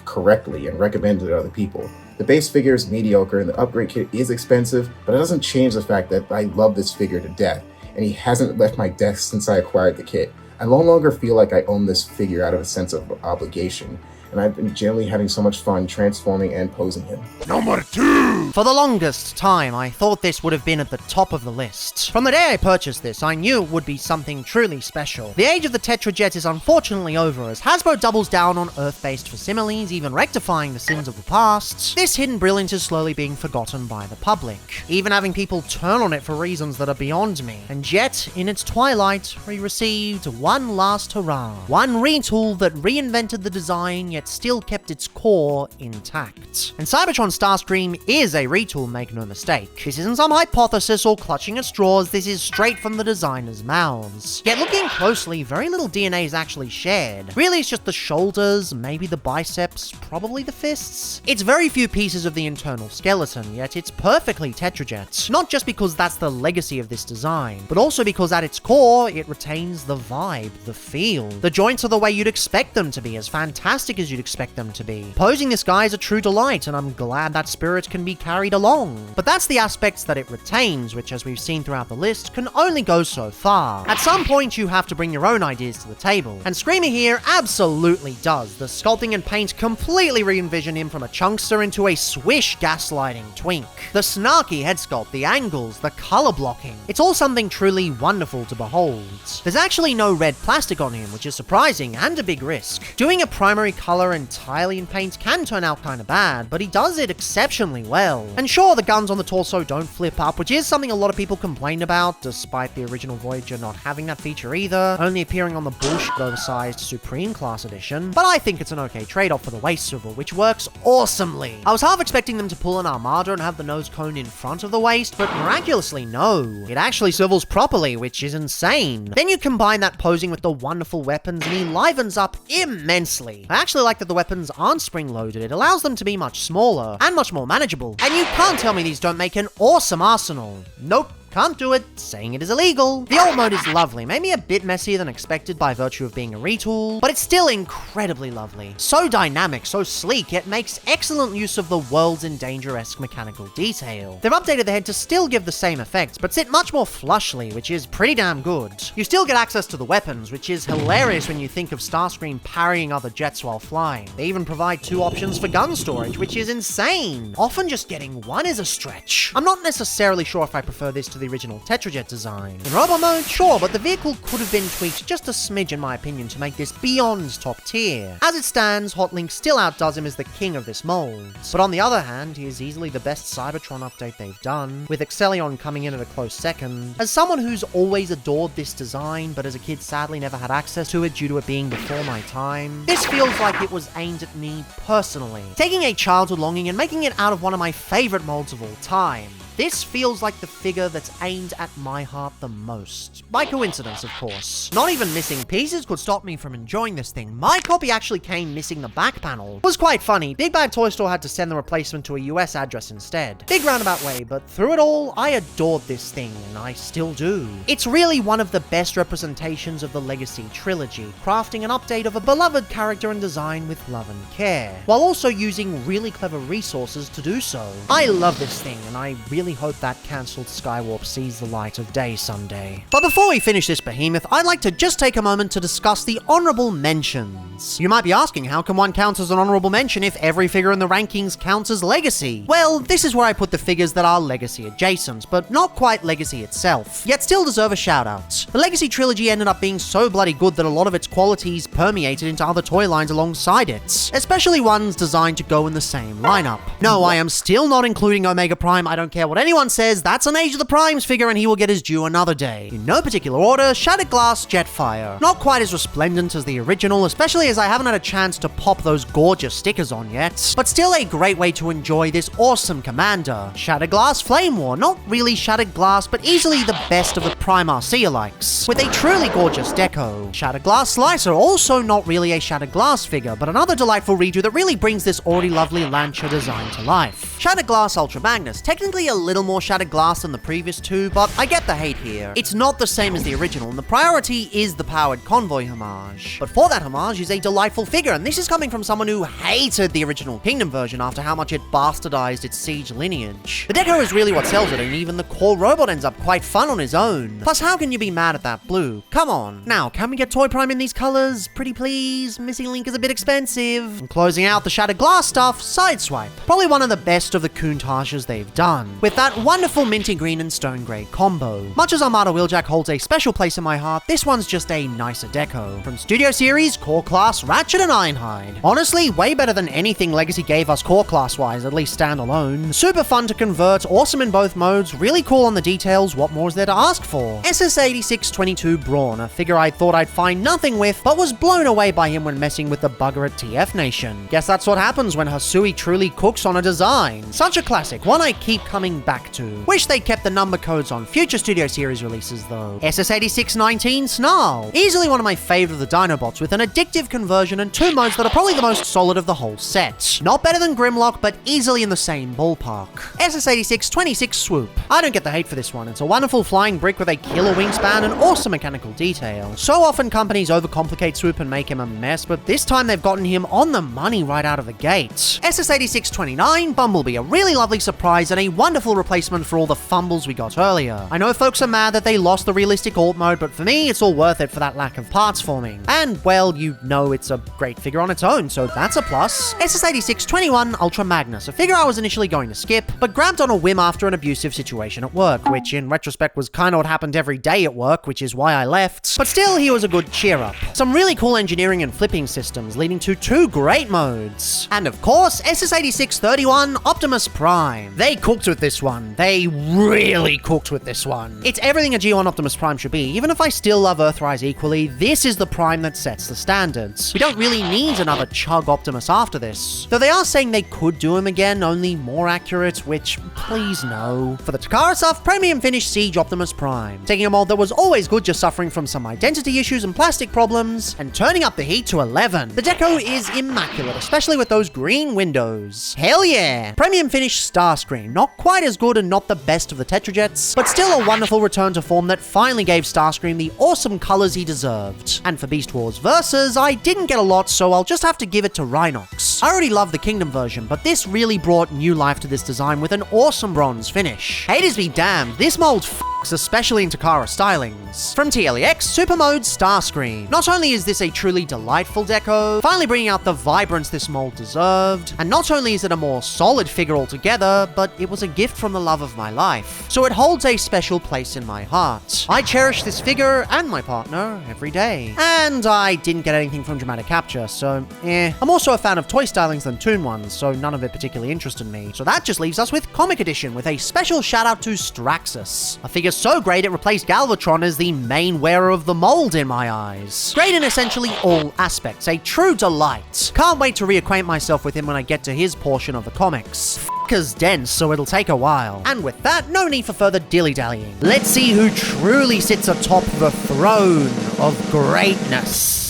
correctly and recommend it to other people. The base figure is mediocre and the upgrade kit is expensive, but it doesn't change the fact that I love this figure to death, and he hasn't left my desk since I acquired the kit. I no longer feel like I own this figure out of a sense of obligation, and I've been generally having so much fun transforming and posing him. Number 2! For the longest time, I thought this would have been at the top of the list. From the day I purchased this, I knew it would be something truly special. The age of the Tetrajet is unfortunately over, as Hasbro doubles down on Earth-based facsimiles, even rectifying the sins of the past. This hidden brilliance is slowly being forgotten by the public, even having people turn on it for reasons that are beyond me. And yet, in its twilight, we received one last hurrah. One retool that reinvented the design, yet still kept its core intact. And Cybertron Starscream is a retool, make no mistake. This isn't some hypothesis or clutching at straws, this is straight from the designers' mouths. Yet looking closely, very little DNA is actually shared. Really, it's just the shoulders, maybe the biceps, probably the fists. It's very few pieces of the internal skeleton, yet it's perfectly Tetrajet. Not just because that's the legacy of this design, but also because at its core, it retains the vibe, the feel. The joints are the way you'd expect them to be, as fantastic as you'd expect them to be. Posing this guy is a true delight, and I'm glad that spirit can be carried along. But that's the aspects that it retains, which as we've seen throughout the list, can only go so far. At some point, you have to bring your own ideas to the table, and Screamer here absolutely does. The sculpting and paint completely re-envision him from a chunkster into a swish gaslighting twink. The snarky head sculpt, the angles, the color blocking, it's all something truly wonderful to behold. There's actually no red plastic on him, which is surprising and a big risk. Doing a primary color entirely in paint can turn out kinda bad, but he does it exceptionally well. And sure, the guns on the torso don't flip up, which is something a lot of people complain about, despite the original Voyager not having that feature either, only appearing on the bullshit oversized Supreme Class Edition. But I think it's an okay trade-off for the waist swivel, which works awesomely. I was half expecting them to pull an Armada and have the nose cone in front of the waist, but miraculously no. It actually swivels properly, which is insane. Then you combine that posing with the wonderful weapons and he livens up immensely. I actually like that the weapons aren't spring-loaded. It allows them to be much smaller and much more manageable. And you can't tell me these don't make an awesome arsenal. Nope. Can't do it, saying it is illegal. The alt mode is lovely, maybe a bit messier than expected by virtue of being a retool, but it's still incredibly lovely. So dynamic, so sleek, yet makes excellent use of the Worlds in Danger-esque mechanical detail. They've updated the head to still give the same effects, but sit much more flushly, which is pretty damn good. You still get access to the weapons, which is hilarious when you think of Starscream parrying other jets while flying. They even provide 2 options for gun storage, which is insane. Often just getting one is a stretch. I'm not necessarily sure if I prefer this to the original Tetrajet design. In Robo mode, sure, but the vehicle could have been tweaked just a smidge in my opinion to make this beyond top tier. As it stands, Hotlink still outdoes him as the king of this mold. But on the other hand, he is easily the best Cybertron update they've done, with Excellion coming in at a close second. As someone who's always adored this design, but as a kid sadly never had access to it due to it being before my time, this feels like it was aimed at me personally. Taking a childhood longing and making it out of one of my favorite molds of all time. This feels like the figure that's aimed at my heart the most. By coincidence, of course. Not even missing pieces could stop me from enjoying this thing. My copy actually came missing the back panel. It was quite funny. Big Bad Toy Store had to send the replacement to a US address instead. Big roundabout way, but through it all, I adored this thing, and I still do. It's really one of the best representations of the Legacy trilogy, crafting an update of a beloved character and design with love and care, while also using really clever resources to do so. I love this thing, and I really really hope that cancelled Skywarp sees the light of day someday. But before we finish this behemoth, I'd like to just take a moment to discuss the honourable mentions. You might be asking, how can one count as an honourable mention if every figure in the rankings counts as legacy? Well, this is where I put the figures that are legacy adjacent, but not quite legacy itself, yet still deserve a shout out. The Legacy Trilogy ended up being so bloody good that a lot of its qualities permeated into other toy lines alongside it, especially ones designed to go in the same lineup. No, I am still not including Omega Prime. I don't care what anyone says, that's an Age of the Primes figure and he will get his due another day. In no particular order, Shattered Glass Jetfire. Not quite as resplendent as the original, especially as I haven't had a chance to pop those gorgeous stickers on yet, but still a great way to enjoy this awesome commander. Shattered Glass Flame War, not really Shattered Glass, but easily the best of the Prime RC-alikes, with a truly gorgeous deco. Shattered Glass Slicer, also not really a Shattered Glass figure, but another delightful redo that really brings this already lovely Lancer design to life. Shattered Glass Ultra Magnus, technically a little more Shattered Glass than the previous two, but I get the hate here. It's not the same as the original, and the priority is the Powered Convoy homage. But for that homage is a delightful figure, and this is coming from someone who hated the original Kingdom version after how much it bastardized its siege lineage. The deco is really what sells it, and even the core robot ends up quite fun on his own. Plus, how can you be mad at that blue? Come on. Now, can we get Toy Prime in these colors? Pretty please. Missing Link is a bit expensive. And closing out the Shattered Glass stuff, Sideswipe. Probably one of the best of the Coontages they've done, with that wonderful minty green and stone grey combo. Much as Armada Wheeljack holds a special place in my heart, this one's just a nicer deco. From Studio Series, Core Class, Ratchet and Ironhide. Honestly, way better than anything Legacy gave us Core Class wise, at least standalone. Super fun to convert, awesome in both modes, really cool on the details, what more is there to ask for? SS8622 Brawn, a figure I thought I'd find nothing with, but was blown away by him when messing with the bugger at TF Nation. Guess that's what happens when Hasui truly cooks on a design. Such a classic, one I keep coming back to. Wish they kept the number codes on future Studio Series releases though. SS8619 Snarl, easily one of my favourite of the Dinobots, with an addictive conversion and two modes that are probably the most solid of the whole set. Not better than Grimlock, but easily in the same ballpark. SS8626 Swoop. I don't get the hate for this one. It's a wonderful flying brick with a killer wingspan and awesome mechanical detail. So often companies overcomplicate Swoop and make him a mess, but this time they've gotten him on the money right out of the gate. SS8629 Bumblebee, a really lovely surprise and a wonderful replacement for all the fumbles we got earlier. I know folks are mad that they lost the realistic alt mode, but for me, it's all worth it for that lack of parts forming. And, well, you know it's a great figure on its own, so that's a plus. SS8621 Ultra Magnus, a figure I was initially going to skip, but grabbed on a whim after an abusive situation at work, which in retrospect was kind of what happened every day at work, which is why I left. But still, he was a good cheer up. Some really cool engineering and flipping systems, leading to two great modes. And of course, SS8631 Optimus Prime. They cooked with this one. They really cooked with this one. It's everything a G1 Optimus Prime should be. Even if I still love Earthrise equally, this is the Prime that sets the standards. We don't really need another Chug Optimus after this. Though they are saying they could do him again, only more accurate, which, please no. For the Takara stuff, Premium Finish Siege Optimus Prime. Taking a mold that was always good, just suffering from some identity issues and plastic problems, and turning up the heat to 11. The deco is immaculate, especially with those green windows. Hell yeah! Premium Finish Starscream. Not quite as good and not the best of the Tetrajets, but still a wonderful return to form that finally gave Starscream the awesome colors he deserved. And for Beast Wars Versus, I didn't get a lot, so I'll just have to give it to Rhinox. I already love the Kingdom version, but this really brought new life to this design with an awesome bronze finish. Haters be damned, this mold f***s, especially in Takara stylings. From TLEX, Super Mode Starscream. Not only is this a truly delightful deco, finally bringing out the vibrance this mold deserved, and not only is it a more solid figure altogether, but it was a gift from the love of my life. So it holds a special place in my heart. I cherish this figure and my partner every day. And I didn't get anything from Dramatic Capture, so I'm also a fan of toy stylings than toon ones, so none of it particularly interested me. So that just leaves us with Comic Edition, with a special shout out to Straxus. A figure so great it replaced Galvatron as the main wearer of the mold in my eyes. Great in essentially all aspects, a true delight. Can't wait to reacquaint myself with him when I get to his portion of the comics. F***er's dense, so it'll take a while. And with that, no need for further dilly-dallying. Let's see who truly sits atop the throne of greatness.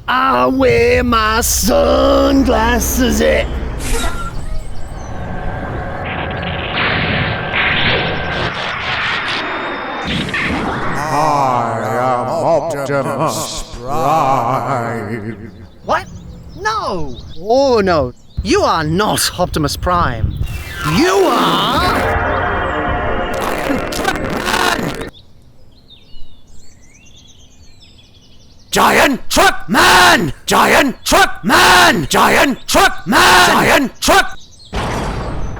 I wear my sunglasses I am Optimus Prime. What? No! Oh no, you are not Optimus Prime. You are... Giant Truck Man! Giant Truck Man! Giant Truck Man! Giant Truck...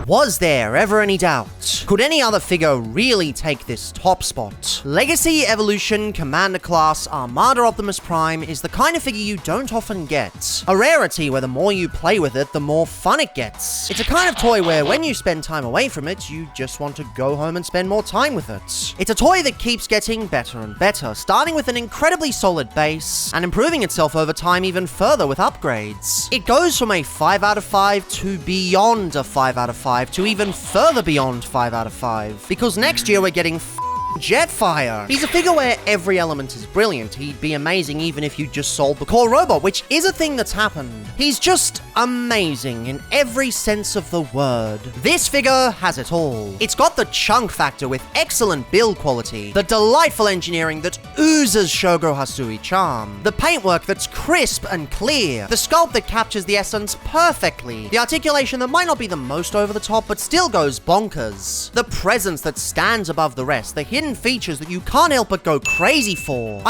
Was there ever any doubt? Could any other figure really take this top spot? Legacy Evolution Commander Class Armada Optimus Prime is the kind of figure you don't often get. A rarity where the more you play with it, the more fun it gets. It's a kind of toy where when you spend time away from it, you just want to go home and spend more time with it. It's a toy that keeps getting better and better, starting with an incredibly solid base, and improving itself over time even further with upgrades. It goes from a 5 out of 5 to beyond a 5 out of 5 to even further beyond 5 out of 5, because next year we're getting Jetfire. He's a figure where every element is brilliant. He'd be amazing even if you just sold the core robot, which is a thing that's happened. He's just amazing in every sense of the word. This figure has it all. It's got the chunk factor with excellent build quality, the delightful engineering that oozes Shogo Hasui charm, the paintwork that's crisp and clear, the sculpt that captures the essence perfectly, the articulation that might not be the most over the top but still goes bonkers, the presence that stands above the rest, the hidden features that you can't help but go crazy for.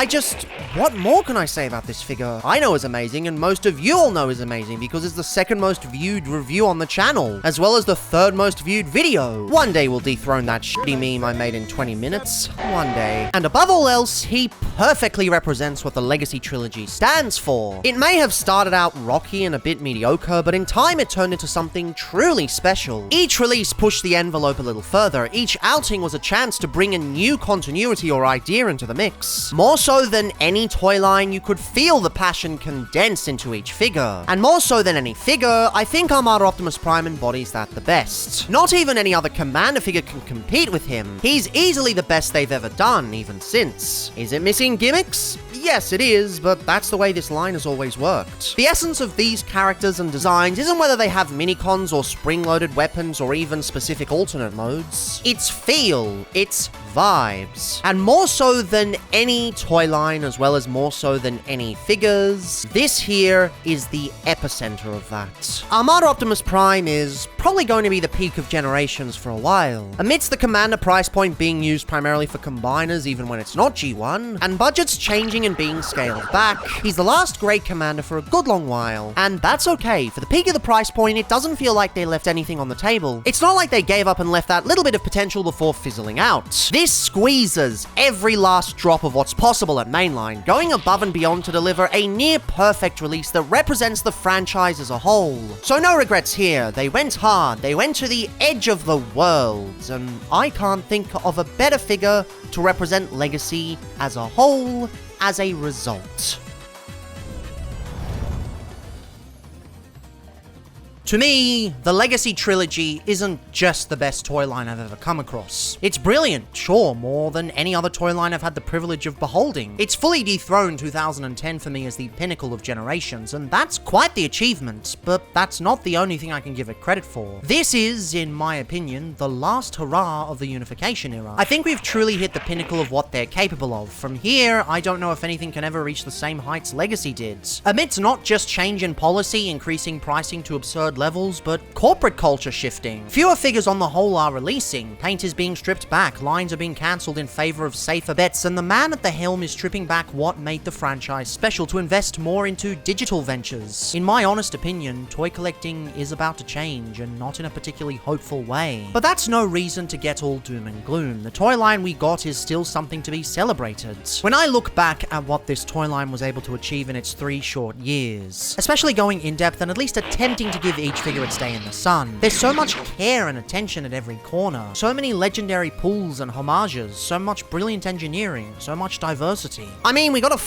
What more can I say about this figure? I know is amazing, and most of you all know is amazing because it's the second most viewed review on the channel, as well as the third most viewed video. One day we'll dethrone that shitty meme I made in 20 minutes. One day. And above all else, he perfectly represents what the Legacy Trilogy stands for. It may have started out rocky and a bit mediocre, but in time it turned into something truly special. Each release pushed the envelope a little further. Each outing was a chance to bring a new continuity or idea into the mix. More so than any toy line, you could feel the passion condensed into each figure. And more so than any figure, I think Armada Optimus Prime embodies that the best. Not even any other Commander figure can compete with him. He's easily the best they've ever done, even since. Is it missing gimmicks? Yes, it is, but that's the way this line has always worked. The essence of these characters and designs isn't whether they have minicons or spring-loaded weapons or even specific alternate modes. It's feel, it's vibes. And more so than any toy line, as well as more so than any figures, this here is the epicenter of that. Armada Optimus Prime is probably going to be the peak of generations for a while. Amidst the Commander price point being used primarily for combiners even when it's not G1, and budgets changing and being scaled back, he's the last great Commander for a good long while, and that's okay. For the peak of the price point, it doesn't feel like they left anything on the table. It's not like they gave up and left that little bit of potential before fizzling out. This squeezes every last drop of what's possible at mainline, going above and beyond to deliver a near perfect release that represents the franchise as a whole. So no regrets here. They went hard, they went to the edge of the world, and I can't think of a better figure to represent Legacy as a whole as a result. To me, the Legacy Trilogy isn't just the best toy line I've ever come across. It's brilliant, sure, more than any other toy line I've had the privilege of beholding. It's fully dethroned 2010 for me as the pinnacle of generations, and that's quite the achievement, but that's not the only thing I can give it credit for. This is, in my opinion, the last hurrah of the unification era. I think we've truly hit the pinnacle of what they're capable of. From here, I don't know if anything can ever reach the same heights Legacy did. Amidst not just change in policy, increasing pricing to absurd levels, but corporate culture shifting. Fewer figures on the whole are releasing, paint is being stripped back, lines are being cancelled in favor of safer bets, and the man at the helm is stripping back what made the franchise special to invest more into digital ventures. In my honest opinion, toy collecting is about to change, and not in a particularly hopeful way. But that's no reason to get all doom and gloom. The toy line we got is still something to be celebrated. When I look back at what this toy line was able to achieve in its 3 short years, especially going in depth and at least attempting to give each figure its day in the sun. There's so much care and attention at every corner, so many legendary pulls and homages, so much brilliant engineering, so much diversity. I mean, we got a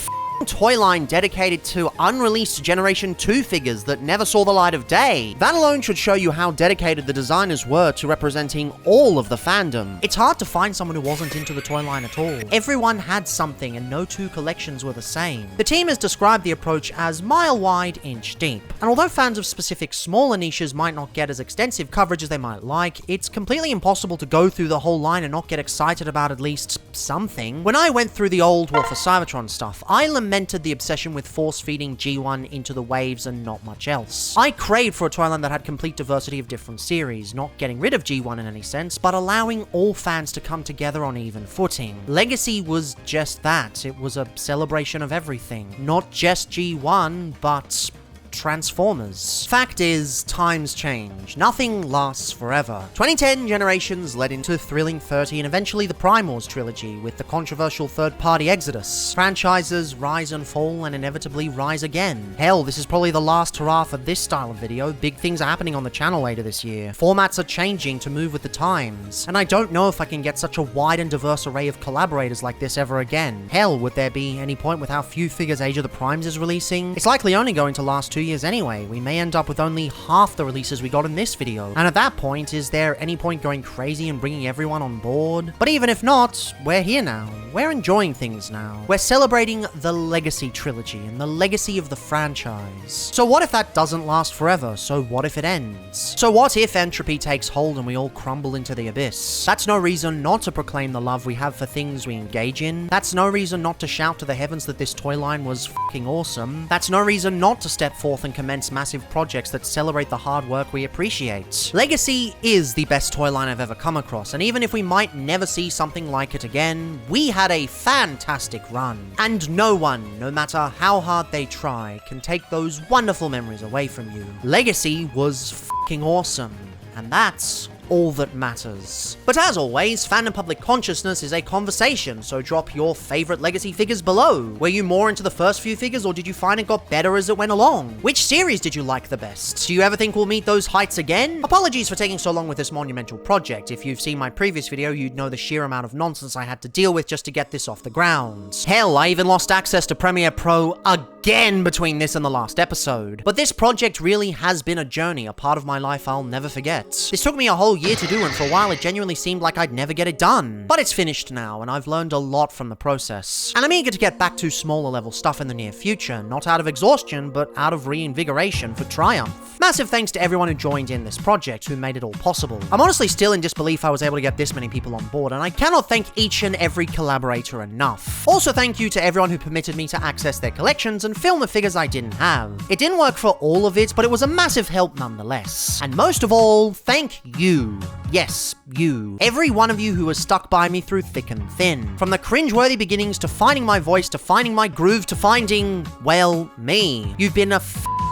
toy line dedicated to unreleased Generation 2 figures that never saw the light of day. That alone should show you how dedicated the designers were to representing all of the fandom. It's hard to find someone who wasn't into the toy line at all. Everyone had something, and no 2 collections were the same. The team has described the approach as mile wide, inch deep. And although fans of specific smaller niches might not get as extensive coverage as they might like, it's completely impossible to go through the whole line and not get excited about at least something. When I went through the old War for Cybertron stuff, I lamented cemented the obsession with force-feeding G1 into the waves and not much else. I craved for a toy line that had complete diversity of different series, not getting rid of G1 in any sense, but allowing all fans to come together on even footing. Legacy was just that. It was a celebration of everything. Not just G1, but Transformers. Fact is, times change. Nothing lasts forever. 2010 generations led into Thrilling 30 and eventually the Primals trilogy with the controversial third-party Exodus. Franchises rise and fall and inevitably rise again. Hell, this is probably the last hurrah for this style of video. Big things are happening on the channel later this year. Formats are changing to move with the times. And I don't know if I can get such a wide and diverse array of collaborators like this ever again. Hell, would there be any point with how few figures Age of the Primes is releasing? It's likely only going to last 2 years anyway. We may end up with only half the releases we got in this video. And at that point, is there any point going crazy and bringing everyone on board? But even if not, we're here now. We're enjoying things now. We're celebrating the Legacy trilogy and the legacy of the franchise. So what if that doesn't last forever? So what if it ends? So what if entropy takes hold and we all crumble into the abyss? That's no reason not to proclaim the love we have for things we engage in. That's no reason not to shout to the heavens that this toy line was f***ing awesome. That's no reason not to step forth and commence massive projects that celebrate the hard work we appreciate. Legacy is the best toy line I've ever come across, and even if we might never see something like it again, we had a fantastic run. And no one, no matter how hard they try, can take those wonderful memories away from you. Legacy was f***ing awesome, and that's all that matters. But as always, fan and public consciousness is a conversation, so drop your favorite Legacy figures below. Were you more into the first few figures, or did you find it got better as it went along? Which series did you like the best? Do you ever think we'll meet those heights again? Apologies for taking so long with this monumental project. If you've seen my previous video, you'd know the sheer amount of nonsense I had to deal with just to get this off the ground. Hell, I even lost access to Premiere Pro again between this and the last episode. But this project really has been a journey, a part of my life I'll never forget. This took me a whole year to do, and for a while it genuinely seemed like I'd never get it done. But it's finished now, and I've learned a lot from the process. And I'm eager to get back to smaller level stuff in the near future, not out of exhaustion, but out of reinvigoration for triumph. Massive thanks to everyone who joined in this project, who made it all possible. I'm honestly still in disbelief I was able to get this many people on board, and I cannot thank each and every collaborator enough. Also thank you to everyone who permitted me to access their collections and film the figures I didn't have. It didn't work for all of it, but it was a massive help nonetheless. And most of all, thank you. Yes, you. Every one of you who has stuck by me through thick and thin. From the cringeworthy beginnings to finding my voice, to finding my groove, to finding, well, me. You've been a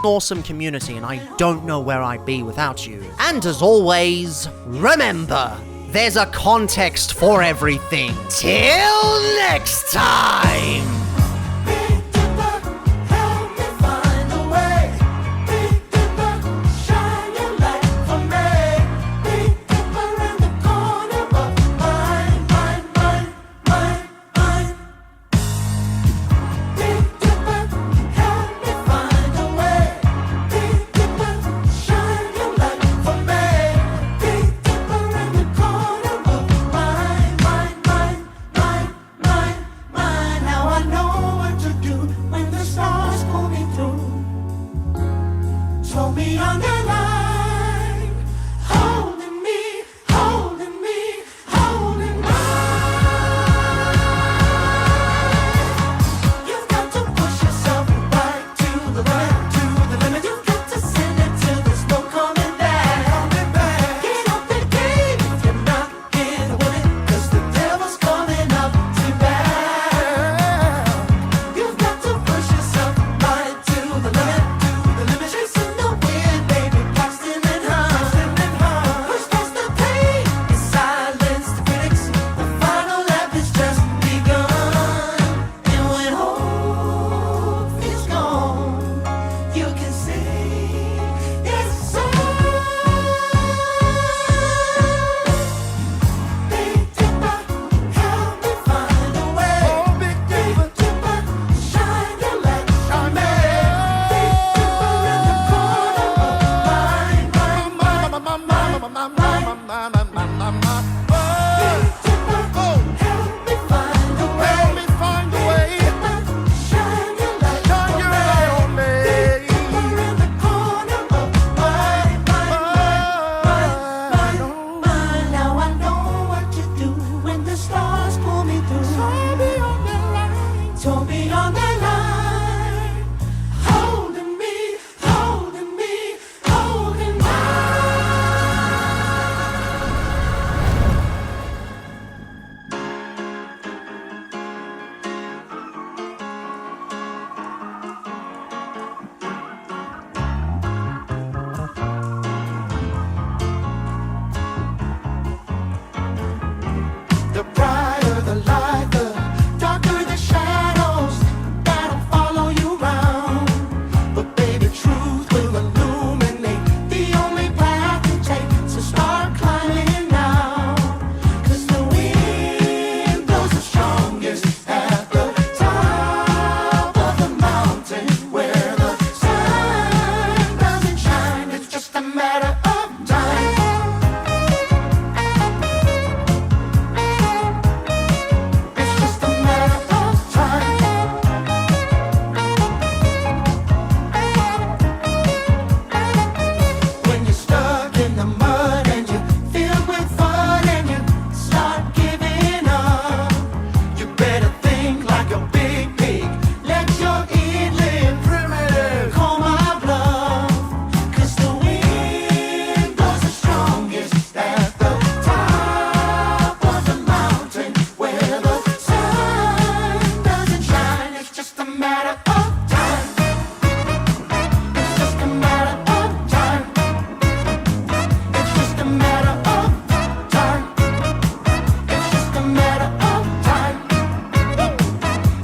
awesome community, and I don't know where I'd be without you. And as always, remember, there's a context for everything. Till next time! Now I know. matter of time. It's just a matter of time. It's just a matter of time. It's just a matter of time.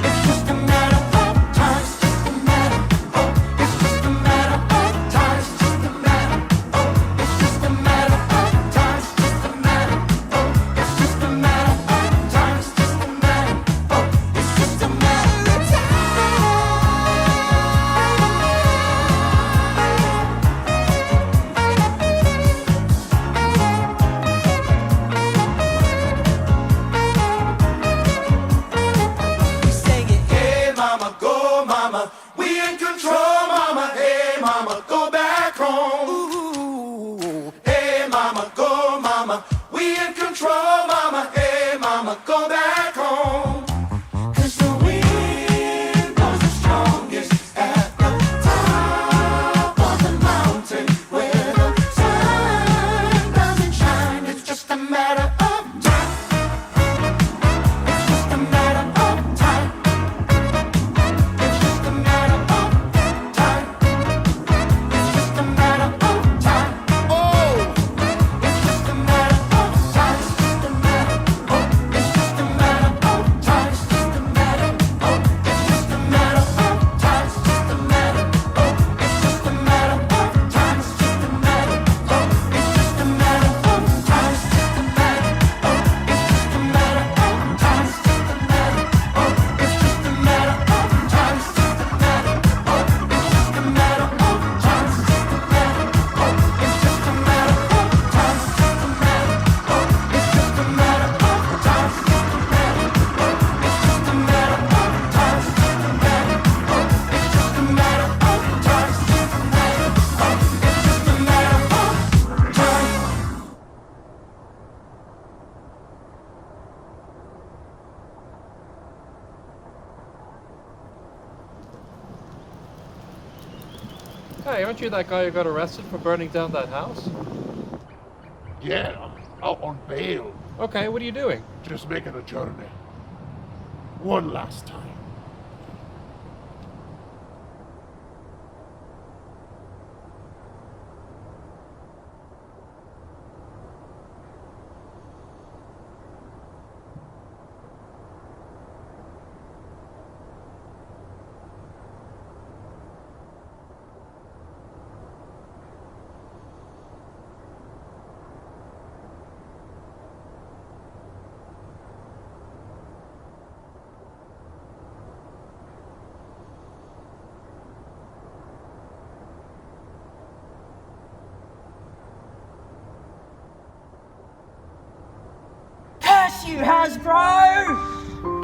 It's just a matter of time. It's just a matter. Oh, it's just a matter of time. It's just a matter. Oh, it's just a matter of time. It's just a matter. Oh, it's just a matter of time. It's just a matter. Oh, it's just a matter of time. We sing it. Hey mama, go mama, we in control mama. Hey mama, go back home. Ooh. Hey mama, go mama, we in control mama. Hey mama, go back home. 'Cause the wind blows the strongest at the top of the mountain where the sun doesn't shine. It's just a matter of time. It's just a matter of time. It's just a matter of time. It's just a matter of time. Oh, it's just a matter of time. It's just a matter. Oh, it's just a matter of time. It's just a matter. Oh, it's just a matter of time. It's just a matter. Oh, it's just a matter of time. It's just a matter. Oh, it's just a matter of time. It's just a matter. Oh, it's just a matter of time. It's just a matter. Oh, it's just a matter of time. It's just a matter. Oh, it's just a matter of time. It's just a matter. Oh, it's just a matter of time. It's just a matter. Oh, it's just a matter of time. It's just a matter. Oh, it's just a matter of time. It's just a matter. Oh, it's just a matter of time. It's just a matter. Oh, it's just a matter of time. Hey, aren't you that guy who got arrested for burning down that house? Yeah, I'm out on bail. Okay, what are you doing? Just making a journey. One last time. Curse you, Hasbro!